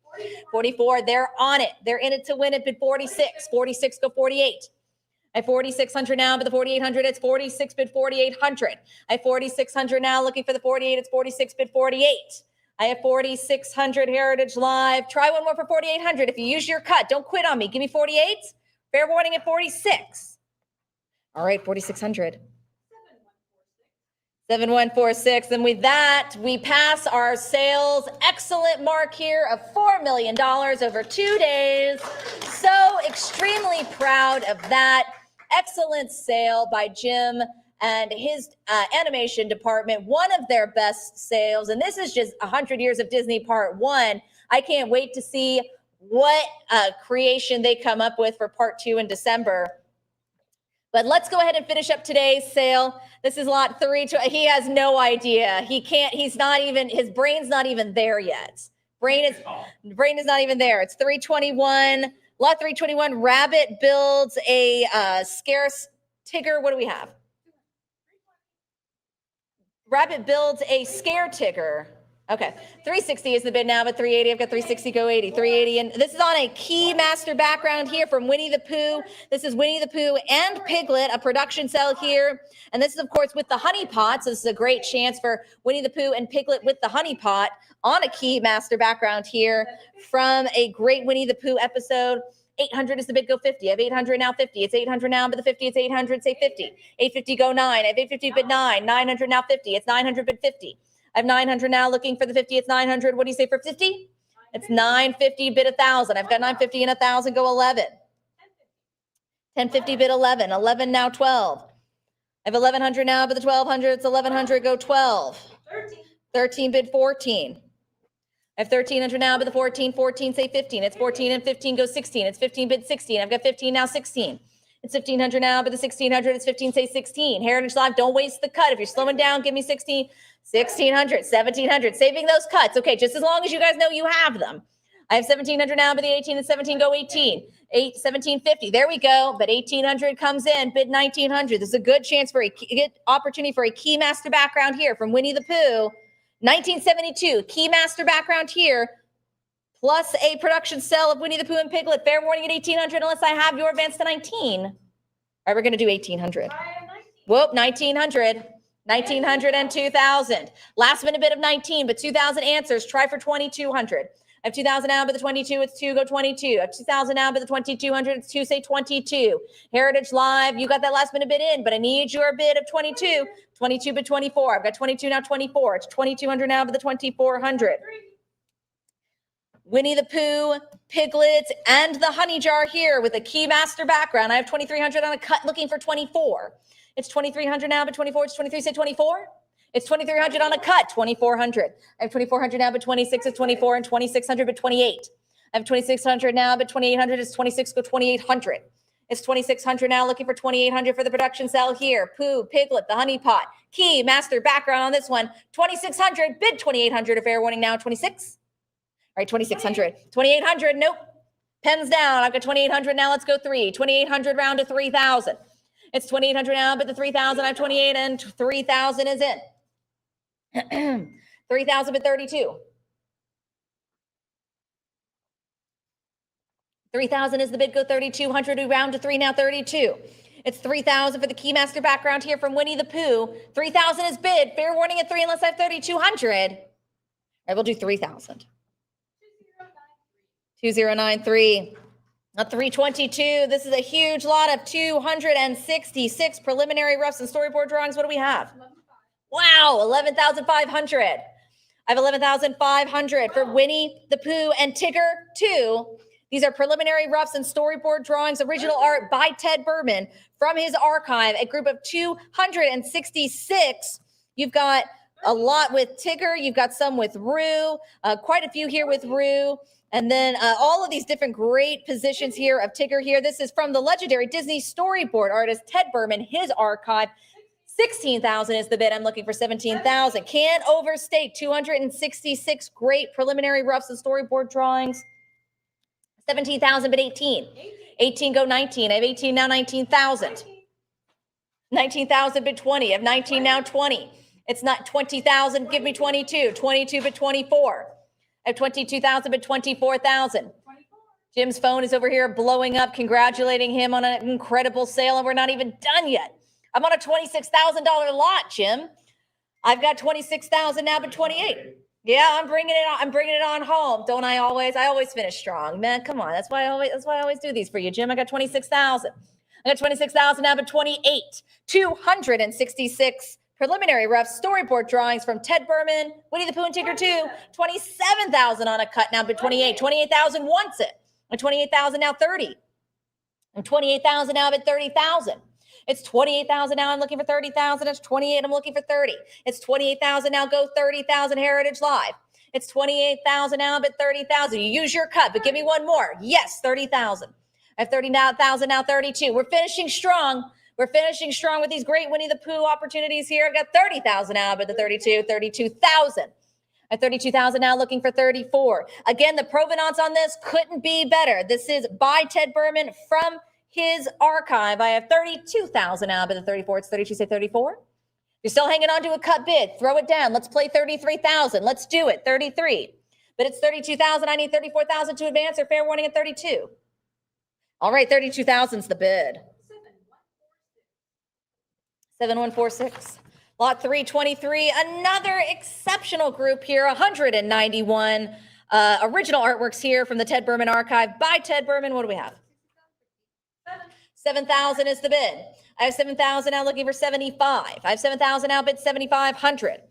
44, they're on it. They're in it to win it, bid 46. 46 go 48. I have 4,600 now, but the 4,800, it's 46 bid 4,800. I have 4,600 now, looking for the 48, it's 46 bid 48. I have 4,600 Heritage Live. Try one more for 4,800. If you use your cut, don't quit on me. Give me 48. Fair warning at 46. All right, 4,600. 7146. And with that, we pass our sales excellent mark here of $4 million over 2 days. So extremely proud of that. Excellent sale by Jim and his animation department. One of their best sales. And this is just 100 Years of Disney Part 1. I can't wait to see what creation they come up with for Part 2 in December. But let's go ahead and finish up today's sale. This is lot 3. He has no idea. He can't, he's not even, his brain's not even there yet. Brain is not even there. It's 321. Lot 321, Rabbit builds a scarce Tigger. What do we have? Rabbit builds a scare Tigger. Okay, 360 is the bid now, but 380. I've got 360, go 80, 380. And this is on a key master background here from Winnie the Pooh. This is Winnie the Pooh and Piglet, a production cell here. And this is, of course, with the honey pot. So this is a great chance for Winnie the Pooh and Piglet with the honey pot on a key master background here from a great Winnie the Pooh episode. 800 is the bid, go 50. I have 800 now, 50. It's 800 now, but the 50, it's 800, say 50. 850, go 9. I have 850, bid 9. 900 now, 50. It's 900, bid 50. I have 900 now looking for the 50. It's 900. What do you say for 50? It's 950 bid 1,000. I've got 950 and 1,000 go 11. 1050 bid 11. 11 now 12. I have 1,100 now bid the 1,200. It's 1,100 go 12. 13 bid 14. I have 1,300 now bid the 14. 14 say 15. It's 14 and 15 go 16. It's 15 bid 16. I've got 15 now 16. It's 1,500 now, but the 1,600, it's 15, say 16. Heritage Live, don't waste the cut. If you're slowing down, give me 16, 1,600, 1,700, saving those cuts. Okay, just as long as you guys know you have them. I have 1,700 now, but the 18 and 17 go 18. 1,750, there we go. But 1,800 comes in, bid 1,900. This is a good chance for a good opportunity for a Keymaster background here from Winnie the Pooh. 1972, Keymaster background here. Plus a production sale of Winnie the Pooh and Piglet. Fair warning at 1,800 unless I have your advance to 19. All right, we're going to do 1,800. Whoop, 1,900. 1,900 and 2,000. Last minute bid of 19, but 2,000 answers. Try for 2,200. I have 2,000 now, but the 22, it's 2, go 22. I have 2,000 now, but the 2,200, it's 2, say 22. Heritage Live, you got that last minute bid in, but I need your bid of 22. 22 bid 24. I've got 22 now, 24. It's 2,200 now, but the 2,400. Winnie the Pooh, Piglet, and the Honey Jar here with a Keymaster background. I have 2,300 on a cut looking for 24. It's 2,300 now, but 24. It's 23, say 24. It's 2,300 on a cut, 2,400. I have 2,400 now, but 26 is 24, and 2,600, but 28. I have 2,600 now, but 2,800 is 26, go 2,800. It's 2,600 now, looking for 2,800 for the production sale here. Pooh, Piglet, the Honey Pot, Keymaster background on this one. 2,600, bid 2,800, a fair warning now, 26. All right, 2,600. 2,800, nope. Pens down. I've got 2,800 now. Let's go 3. 2,800 round to 3,000. It's 2,800 now, but the 3,000, I have 28, and 3,000 is in. 3,000 but 32. 3,000 is the bid, go 3,200. We round to 3 now, 32. It's 3,000 for the Keymaster background here from Winnie the Pooh. 3,000 is bid. Fair warning at 3 unless I have 3,200. I will do 3,000. 2093. A 322. This is a huge lot of 266 preliminary roughs and storyboard drawings. What do we have? Wow, 11,500. I have 11,500 for Winnie the Pooh and Tigger 2. These are preliminary roughs and storyboard drawings, original art by Ted Berman from his archive, a group of 266. You've got a lot with Tigger. You've got some with Roo, quite a few here with Roo. And then all of these different great positions here of Tigger here. This is from the legendary Disney storyboard artist, Ted Berman, his archive. 16,000 is the bid. I'm looking for 17,000. Can't overstate 266 great preliminary roughs and storyboard drawings. 17,000, but 18. 18 go 19. I have 18 now, 19,000. 19,000 bid 20. I have 19 now, 20. It's not 20,000. Give me 22. 22 bid 24. I have 22,000, but 24,000. Jim's phone is over here blowing up, congratulating him on an incredible sale, and we're not even done yet. I'm on a $26,000 lot, Jim. I've got 26,000 now, but 28. Yeah, I'm bringing it on. I'm bringing it on home. Don't I always? I always finish strong, man. Come on, that's why I always do these for you, Jim. I got 26,000. I got 26,000 now, but 28. 266. Preliminary rough storyboard drawings from Ted Berman, Winnie the Pooh and Tigger 2, 27,000 on a cut now, but 28. 28,000 wants it. And 28,000 now, 30. And 28,000 now, but 30,000. It's 28,000 now, I'm looking for 30,000. It's 28, I'm looking for 30. It's 28,000 now, go 30,000 Heritage Live. It's 28,000 now, but 30,000. You use your cut, but give me one more. Yes, 30,000. I have 30,000 now, 32. We're finishing strong. We're finishing strong with these great Winnie the Pooh opportunities here. I've got 30,000 now, but the 32,000. At 32,000 now, looking for 34. Again, the provenance on this couldn't be better. This is by Ted Berman from his archive. I have 32,000 now, but the 34, it's 32, say 34. You're still hanging on to a cut bid. Throw it down. Let's play 33,000. Let's do it. 33. But it's 32,000. I need 34,000 to advance or fair warning at 32. All right, 32,000's the bid. 7146. Lot 323, another exceptional group here, 191 original artworks here from the Ted Berman archive by Ted Berman. What do we have? 7,000 is the bid. I have 7,000 now, looking for 75. I have 7,000 now, bid 7,500.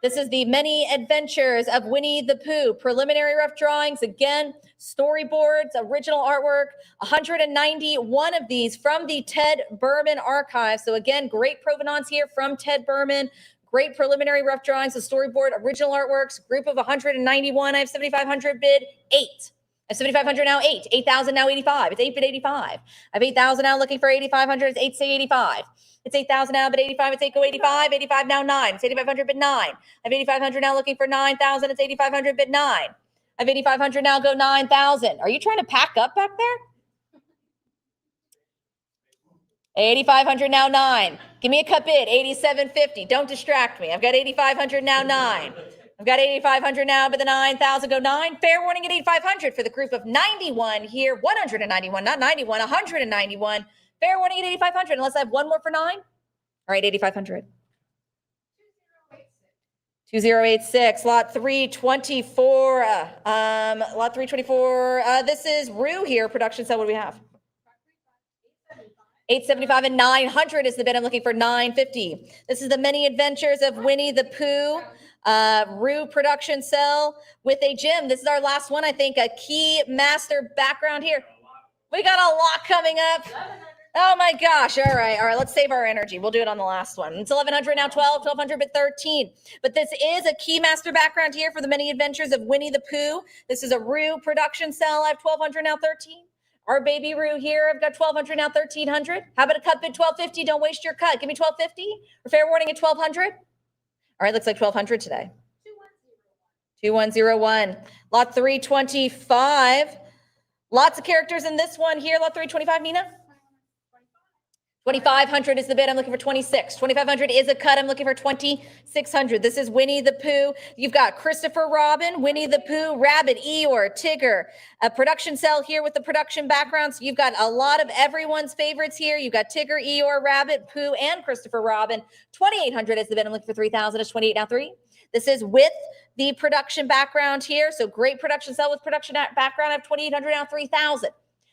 This is the Many Adventures of Winnie the Pooh. Preliminary rough drawings, again, storyboards, original artwork, 191 of these from the Ted Berman archive. So again, great provenance here from Ted Berman. Great preliminary rough drawings, the storyboard, original artworks, group of 191. I have 7,500 bid, 8. I have 7,500 now, 8. 8,000 now, 85. It's 8 bid 85. I have 8,000 now looking for 8,500. It's 8 say 85. It's 8,000 now, but 85. It's 8 go 85. 85 now, 9. It's 8,500 bid 9. I have 8,500 now looking for 9,000. It's 8,500 bid 9. I have 8,500 now, go 9,000. Are you trying to pack up back there? 8,500 now, 9. Give me a cut bid, 8,750. Don't distract me. I've got 8,500 now, 9. I've got 8,500 now, but the 9,000 go 9. Fair warning at 8,500 for the group of 91 here. 191, not 91, 191. Fair warning at 8,500, unless I have one more for 9. All right, 8,500. 2086, lot 324. Lot 324. This is Rue here, production cell. What do we have? 875 and 900 is the bid. I'm looking for 950. This is the Many Adventures of Winnie the Pooh. Rue production cell with a gym. This is our last one, I think. A key master background here. We got a lot coming up. Oh my gosh. All right. Let's save our energy. We'll do it on the last one. It's 1,100 now, 12, 1,200, but 13. But this is a key master background here for the Many Adventures of Winnie the Pooh. This is a Rue production cell. I have 1,200 now, 13. Our baby Rue here. I've got 1,200 now, 1,300. How about a cut bid 1,250? Don't waste your cut. Give me 1,250 or fair warning at 1,200. All right. Looks like 1,200 today. 2101. Lot 325. Lots of characters in this one here. Lot 325, Nina. 2,500 is the bid. I'm looking for 26. 2,500 is a cut. I'm looking for 2,600. This is Winnie the Pooh. You've got Christopher Robin, Winnie the Pooh, Rabbit, Eeyore, Tigger. A production cell here with the production background. So you've got a lot of everyone's favorites here. You've got Tigger, Eeyore, Rabbit, Pooh, and Christopher Robin. 2,800 is the bid. I'm looking for 3,000. Is 28 now 3. This is with the production background here. So great production cell with production background. I have 2,800 now, 3,000.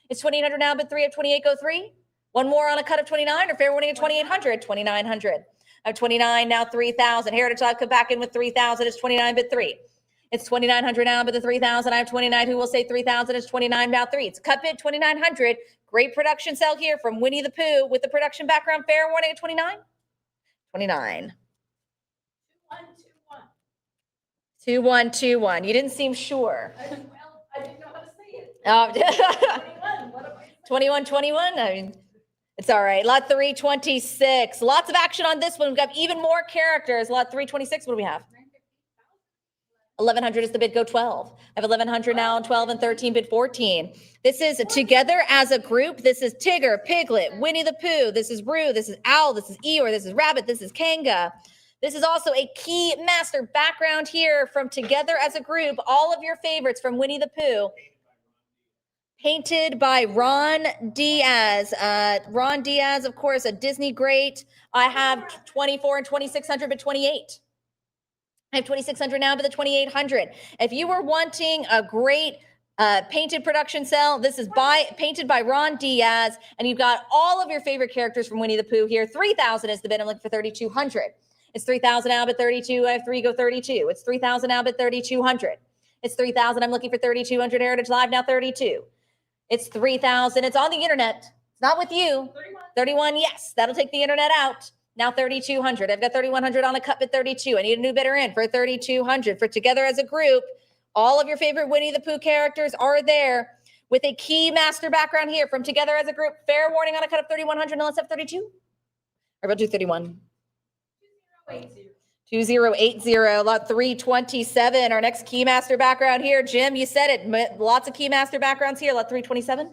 It's 2,800 now, but 3 of 28 go 3. One more on a cut of 29 or fair warning at 2,800, 2,900. I have 29 now, 3,000. Heritage I'll come back in with 3,000. It's 29 bid 3. It's 2,900 now, but the 3,000. I have 29. Who will say 3,000 is 29 now 3. It's cut bid 2,900. Great production cell here from Winnie the Pooh with the production background. Fair warning at 29. 29. 2121. You didn't seem sure. I didn't know how to say it. 2121. I mean, it's all right. Lot 326. Lots of action on this one. We've got even more characters. Lot 326. What do we have? 1,100 is the bid. Go 12. I have 1,100 now, 12 and 13 bid 14. This is together as a group. This is Tigger, Piglet, Winnie the Pooh. This is Rue. This is Owl. This is Eeyore. This is Rabbit. This is Kanga. This is also a key master background here from Together as a Group. All of your favorites from Winnie the Pooh. Painted by Ron Diaz. Ron Diaz, of course, a Disney great. I have 24 and 2,600, but 28. I have 2,600 now, but the 2,800. If you were wanting a great painted production cell, this is painted by Ron Diaz, and you've got all of your favorite characters from Winnie the Pooh here. 3,000 is the bid. I'm looking for 3,200. It's 3,000 now, but 32. I have 3 go 32. It's 3,000 now, but 3,200. It's 3,000. I'm looking for 3,200. Heritage Live now 32. It's 3,000. It's on the internet. It's not with you. 31. Yes, that'll take the internet out. Now 3,200. I've got 3,100 on a cut bid 32. I need a new bidder in for 3,200. For Together as a Group, all of your favorite Winnie the Pooh characters are there with a key master background here from Together as a Group. Fair warning on a cut of 3,100. Now let's have 32. Or we'll do 31. 2080, lot 327. Our next key master background here. Jim, you said it. Lots of key master backgrounds here. Lot 327.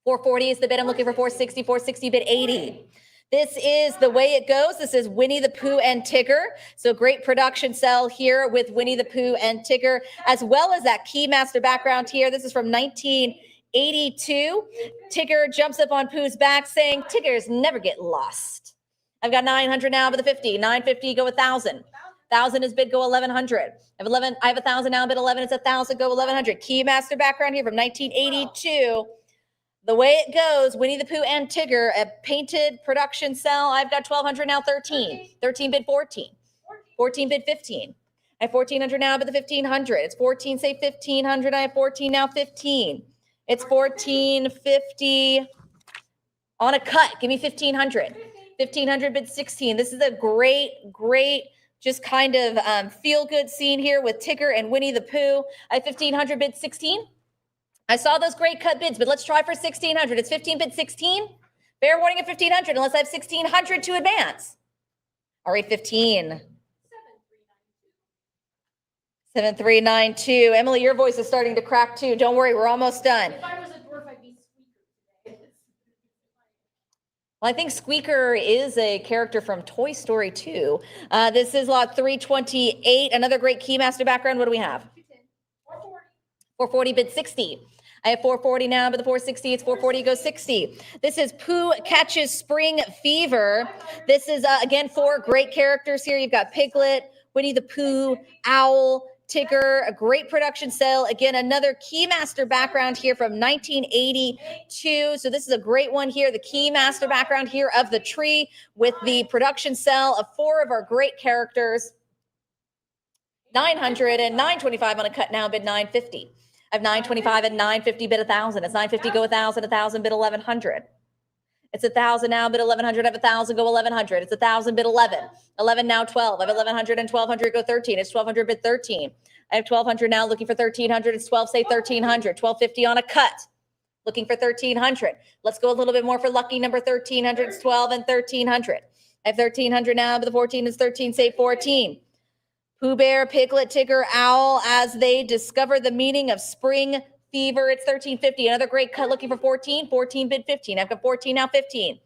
440 is the bid. I'm looking for 460. 460 bid 80. This is The Way It Goes. This is Winnie the Pooh and Tigger. So great production cell here with Winnie the Pooh and Tigger, as well as that key master background here. This is from 1982. Tigger jumps up on Pooh's back saying, "Tiggers never get lost." I've got 900 now, but the 50. 950 go 1,000. 1,000 is bid, go 1,100. I have 1,000 now, bid 11. It's 1,000, go 1,100. Key master background here from 1982. The Way It Goes, Winnie the Pooh and Tigger, a painted production cell. I've got 1,200 now, 13. 13 bid 14. 14 bid 15. I have 1400 now, but the 1500. It's 14, say 1500. I have 14 now, 15. It's 1450 on a cut. Give me 1500. 1500 bid 16. This is a great, just kind of feel good scene here with Tigger and Winnie the Pooh. I have 1500 bid 16. I saw those great cut bids, but let's try for 1600. It's 15 bid 16. Fair warning at 1500 unless I have 1600 to advance. All right, 15. 7392. Emily, your voice is starting to crack too. Don't worry, we're almost done. If I was a dwarf, I'd be Squeaker today. Well, I think Squeaker is a character from Toy Story 2. This is lot 328. Another great Keymaster background. What do we have? 440. 440 bid 60. I have 440 now, but the 460, it's 440 goes 60. This is Pooh Catches Spring Fever. This is, again, 4 great characters here. You've got Piglet, Winnie the Pooh, Owl, Tigger, a great production sale. Again, another Keymaster background here from 1982. So this is a great one here, the Keymaster background here of the tree with the production sale of 4 of our great characters. 900 and 925 on a cut now, bid 950. I have 925 and 950 bid 1,000. It's 950 go 1,000, 1,000 bid 1,100. It's 1,000 now, bid 1,100. I have 1,000 go 1,100. It's 1,000 bid 11. 11 now 12. I have 1,100 and 1,200 go 13. It's 1,200 bid 13. I have 1,200 now looking for 1,300. It's 12, say 1,300. 1,250 on a cut. Looking for 1,300. Let's go a little bit more for lucky number 1,300. It's 12 and 1,300. I have 1,300 now, but the 14 is 13, say 14. Pooh Bear, Piglet, Tigger, Owl, as they discover the meaning of spring fever. It's 1350. Another great cut looking for 14. 14 bid 15. I've got 14 now, 15.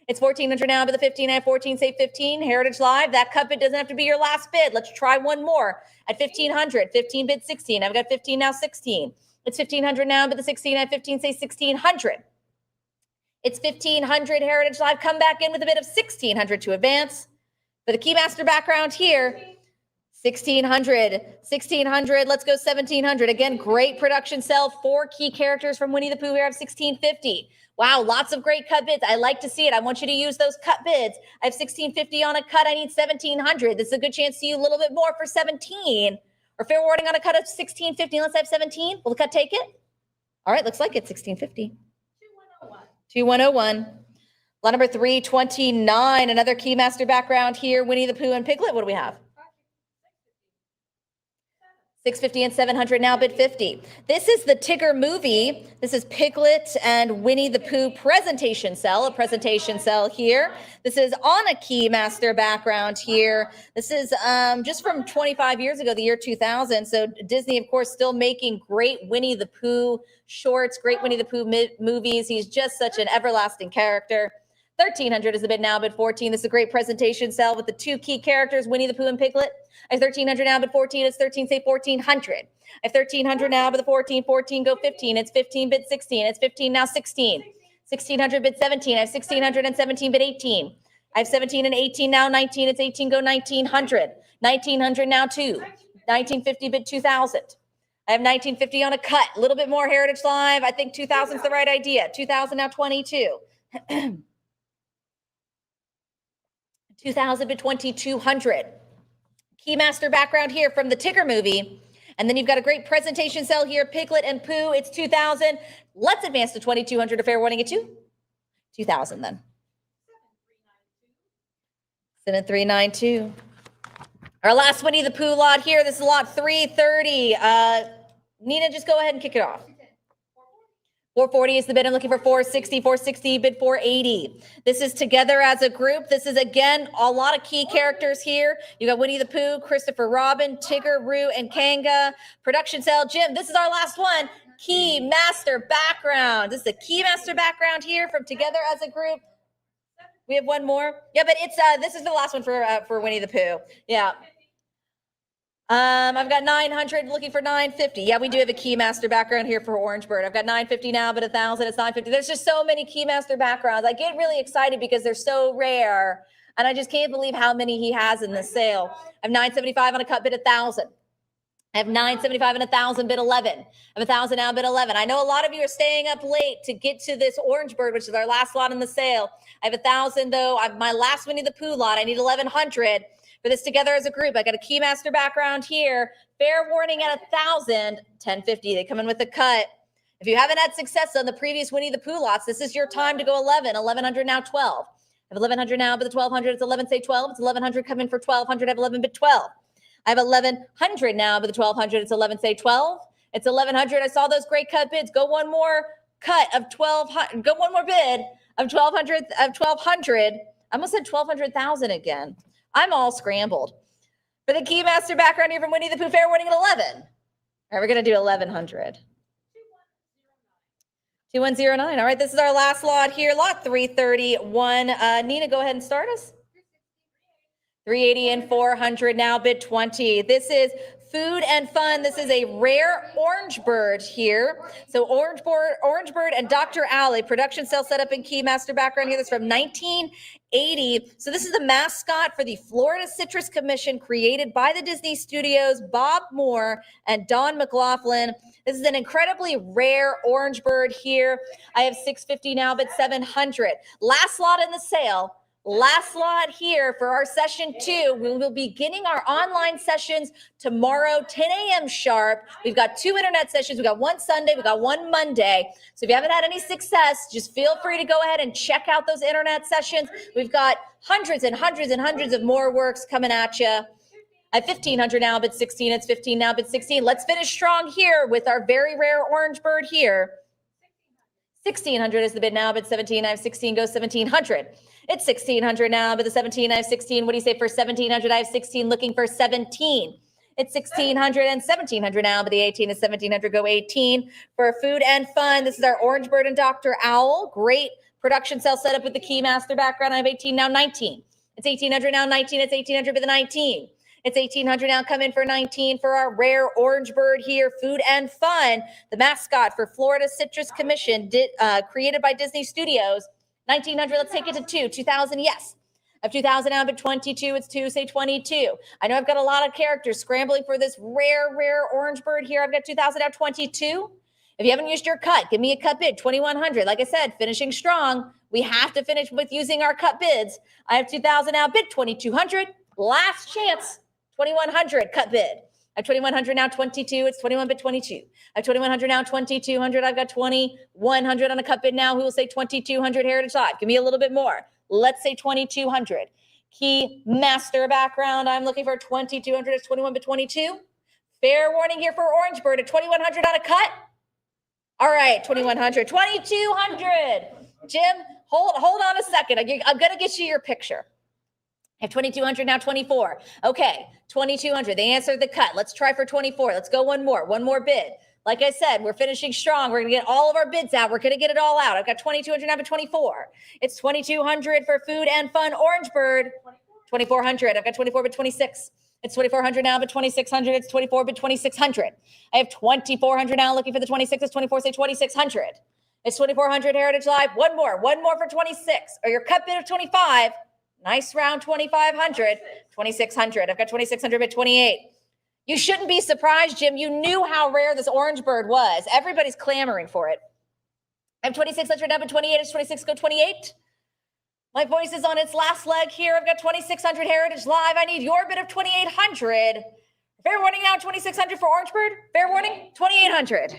It's 1,400 now, but the 15, I have 14, say 15. Heritage Live, that cut bid doesn't have to be your last bid. Let's try one more at 1,500. 15 bid 16. I've got 15 now, 16. It's 1,500 now, but the 16, I have 15, say 1,600. It's 1,500 Heritage Live. Come back in with a bid of 1,600 to advance. For the Keymaster background here, 1,600, 1,600, let's go 1,700. Again, great production sell. 4 key characters from Winnie the Pooh here. I have 1,650. Wow, lots of great cut bids. I like to see it. I want you to use those cut bids. I have 1,650 on a cut. I need 1,700. This is a good chance to see you a little bit more for 17. Or fair warning on a cut of 1,650. Let's have 17. Will the cut take it? All right, looks like it's 1,650. 2101. Lot number 329. Another Keymaster background here. Winnie the Pooh and Piglet. What do we have? 650 and 700 now, bid 50. This is the Tigger movie. This is Piglet and Winnie the Pooh presentation cell, a presentation cell here. This is on a Keymaster background here. This is just from 25 years ago, the year 2000. So Disney, of course, still making great Winnie the Pooh shorts, great Winnie the Pooh movies. He's just such an everlasting character. 1,300 is the bid now, bid 14. This is a great presentation cell with the 2 key characters, Winnie the Pooh and Piglet. I have 1,300 now, bid 14. It's 13, say 1,400. I have 1,300 now, but the 14, 14, go 15. It's 15, bid 16. It's 15 now, 16. 1,600, bid 17. I have 1,600 and 17, bid 18. I have 17 and 18 now, 19. It's 18, go 1,900. 1,900 now, 2. 1,950, bid 2,000. I have 1,950 on a cut. A little bit more Heritage Live. I think 2,000 is the right idea. 2,000 now, 22. 2,000 to 2,200. Keymaster background here from the Tigger movie. And then you've got a great presentation cell here, Piglet and Pooh. It's 2,000. Let's advance to 2,200. A fair warning at 2,000 then. 7392. Our last Winnie the Pooh lot here. This is lot 330. Nina, just go ahead and kick it off. 440 is the bid. I'm looking for 460, 460, bid 480. This is Together as a Group. This is, again, a lot of key characters here. You got Winnie the Pooh, Christopher Robin, Tigger, Roo, and Kanga. Production cell, Jim, this is our last one. Keymaster background. This is the Keymaster background here from Together as a Group. We have one more. Yeah, but it's this is the last one for Winnie the Pooh. Yeah. I've got 900 looking for 950. Yeah, we do have a Keymaster background here for Orange Bird. I've got 950 now, but 1,000, it's 950. There's just so many Keymaster backgrounds. I get really excited because they're so rare, and I just can't believe how many he has in the sale. I have 975 on a cut, bid 1,000. I have 975 and 1,000, bid 11. I have 1,000 now, bid 11. I know a lot of you are staying up late to get to this Orange Bird, which is our last lot in the sale. I have 1,000 though. I have my last Winnie the Pooh lot. I need 1,100. for this together as a group. I got a Keymaster background here. Fair warning at 1,000, 1050. They come in with a cut. If you haven't had success on the previous Winnie the Pooh lots, this is your time to go 11, 1100 now 12. I have 1100 now, but the 1200, it's 11, say 12. It's 1100, come in for 1200. I have 11, but 12. I have 1100 now, but the 1200, it's 11, say 12. It's 1100. I saw those great cut bids. Go one more cut of 1200. Go one more bid of 1200. Of 1200. I almost said 1200,000 again. I'm all scrambled. For the Keymaster background here from Winnie the Pooh, fair warning at 11. All right, we're going to do 1100. 2109. All right, this is our last lot here, lot 331. Nina, go ahead and start us. 380 and 400 now, bid 20. This is food and fun. This is a rare orange bird here. So orange bird and Dr. Alley, production cell setup and Keymaster background here. This is from 1980. So this is the mascot for the Florida Citrus Commission, created by the Disney Studios, Bob Moore and Don McLaughlin. This is an incredibly rare orange bird here. I have 650 now, but 700. Last lot in the sale. Last lot here for our session 2. We will be beginning our online sessions tomorrow, 10 a.m. sharp. We've got 2 internet sessions. We've got one Sunday. We've got one Monday. So if you haven't had any success, just feel free to go ahead and check out those internet sessions. We've got hundreds and hundreds and hundreds of more works coming at you. At 1,500 now, but 16. It's 15 now, but 16. Let's finish strong here with our very rare orange bird here. 1,600 is the bid now, but 17. I have 16. Goes 1,700. It's 1,600 now, but the 17. I have 16. What do you say for 1,700? I have 16. Looking for 17. It's 1,600 and 1,700 now, but the 18 is 1,700. Go 18 for food and fun. This is our orange bird and Dr. Owl. Great production cell setup with the Keymaster background. I have 18 now, 19. It's 1,800 now, 19. It's 1,800 with the 19. It's 1,800 now, come in for 19 for our rare orange bird here, food and fun. The mascot for Florida Citrus Commission, created by Disney Studios. 1,900, let's take it to 2. 2,000, yes. I have 2,000 now, but 22, it's 2, say 22. I know I've got a lot of characters scrambling for this rare orange bird here. I've got 2,000 now, 22. If you haven't used your cut, give me a cut bid, 2,100. Like I said, finishing strong. We have to finish with using our cut bids. I have 2,000 now, bid 2,200. Last chance. 2,100 cut bid. I have 2,100 now, 22. It's 21 bid 22. I have 2,100 now, 2,200. I've got 2,100 on a cut bid now. Who will say 2,200 Heritage Live? Give me a little bit more. Let's say 2,200. Keymaster background. I'm looking for 2,200. It's 21 bid 22. Fair warning here for orange bird at 2,100 on a cut. All right, 2,100, 2,200. Jim, hold on a second. I'm going to get you your picture. I have 2,200 now, 24. Okay, 2,200. They answered the cut. Let's try for 24. Let's go one more bid. Like I said, we're finishing strong. We're going to get all of our bids out. We're going to get it all out. I've got 2,200 now, but 24. It's 2,200 for food and fun. Orange bird, 2,400. I've got 24, but 26. It's 2,400 now, but 2,600. It's 24, but 2,600. I have 2,400 now, looking for the 26. It's 24, say 2,600. It's 2,400 Heritage Live. One more for 26. Or your cut bid of 25. Nice round, 2,500, 2,600. I've got 2,600 at 28. You shouldn't be surprised, Jim. You knew how rare this orange bird was. Everybody's clamoring for it. I have 2,600 up at 28. It's 26, go 28. My voice is on its last leg here. I've got 2,600 Heritage Live. I need your bid of 2,800. Fair warning now, 2,600 for orange bird. Fair warning, 2,800.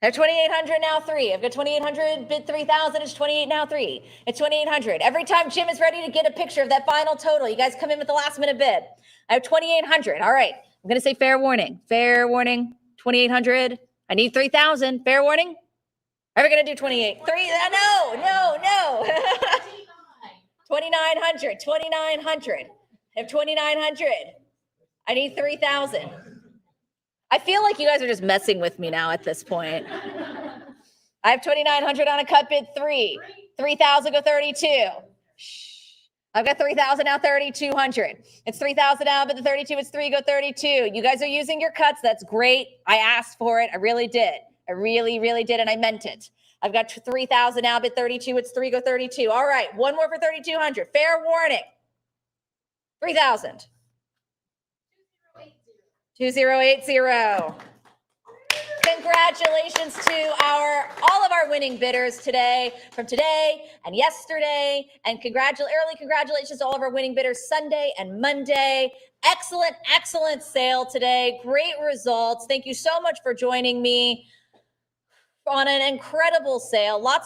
I have 2,800 now, 3. I've got 2,800, bid 3,000. It's 28 now, 3. It's 2,800. Every time Jim is ready to get a picture of that final total, you guys come in with the last minute bid. I have 2,800. All right. I'm going to say fair warning. Fair warning, 2,800. I need 3,000. Fair warning. Are we going to do 28? No. 2,900. 2,900. I have 2,900. I need 3,000. I feel like you guys are just messing with me now at this point. I have 2,900 on a cut bid 3. 3,000 go 32. Shh. I've got 3,000 now, 3,200. It's 3,000 now, but the 32 is 3 go 32. You guys are using your cuts. That's great. I asked for it. I really did. I really did, and I meant it. I've got 3,000 now, but 32. It's 3 go 32. All right, one more for 3,200. Fair warning. 3,000. 2080. congratulations to all of our winning bidders today, from today and yesterday, and early congratulations to all of our winning bidders Sunday and Monday. Excellent sale today. Great results. Thank you so much for joining me on an incredible sale. Lots of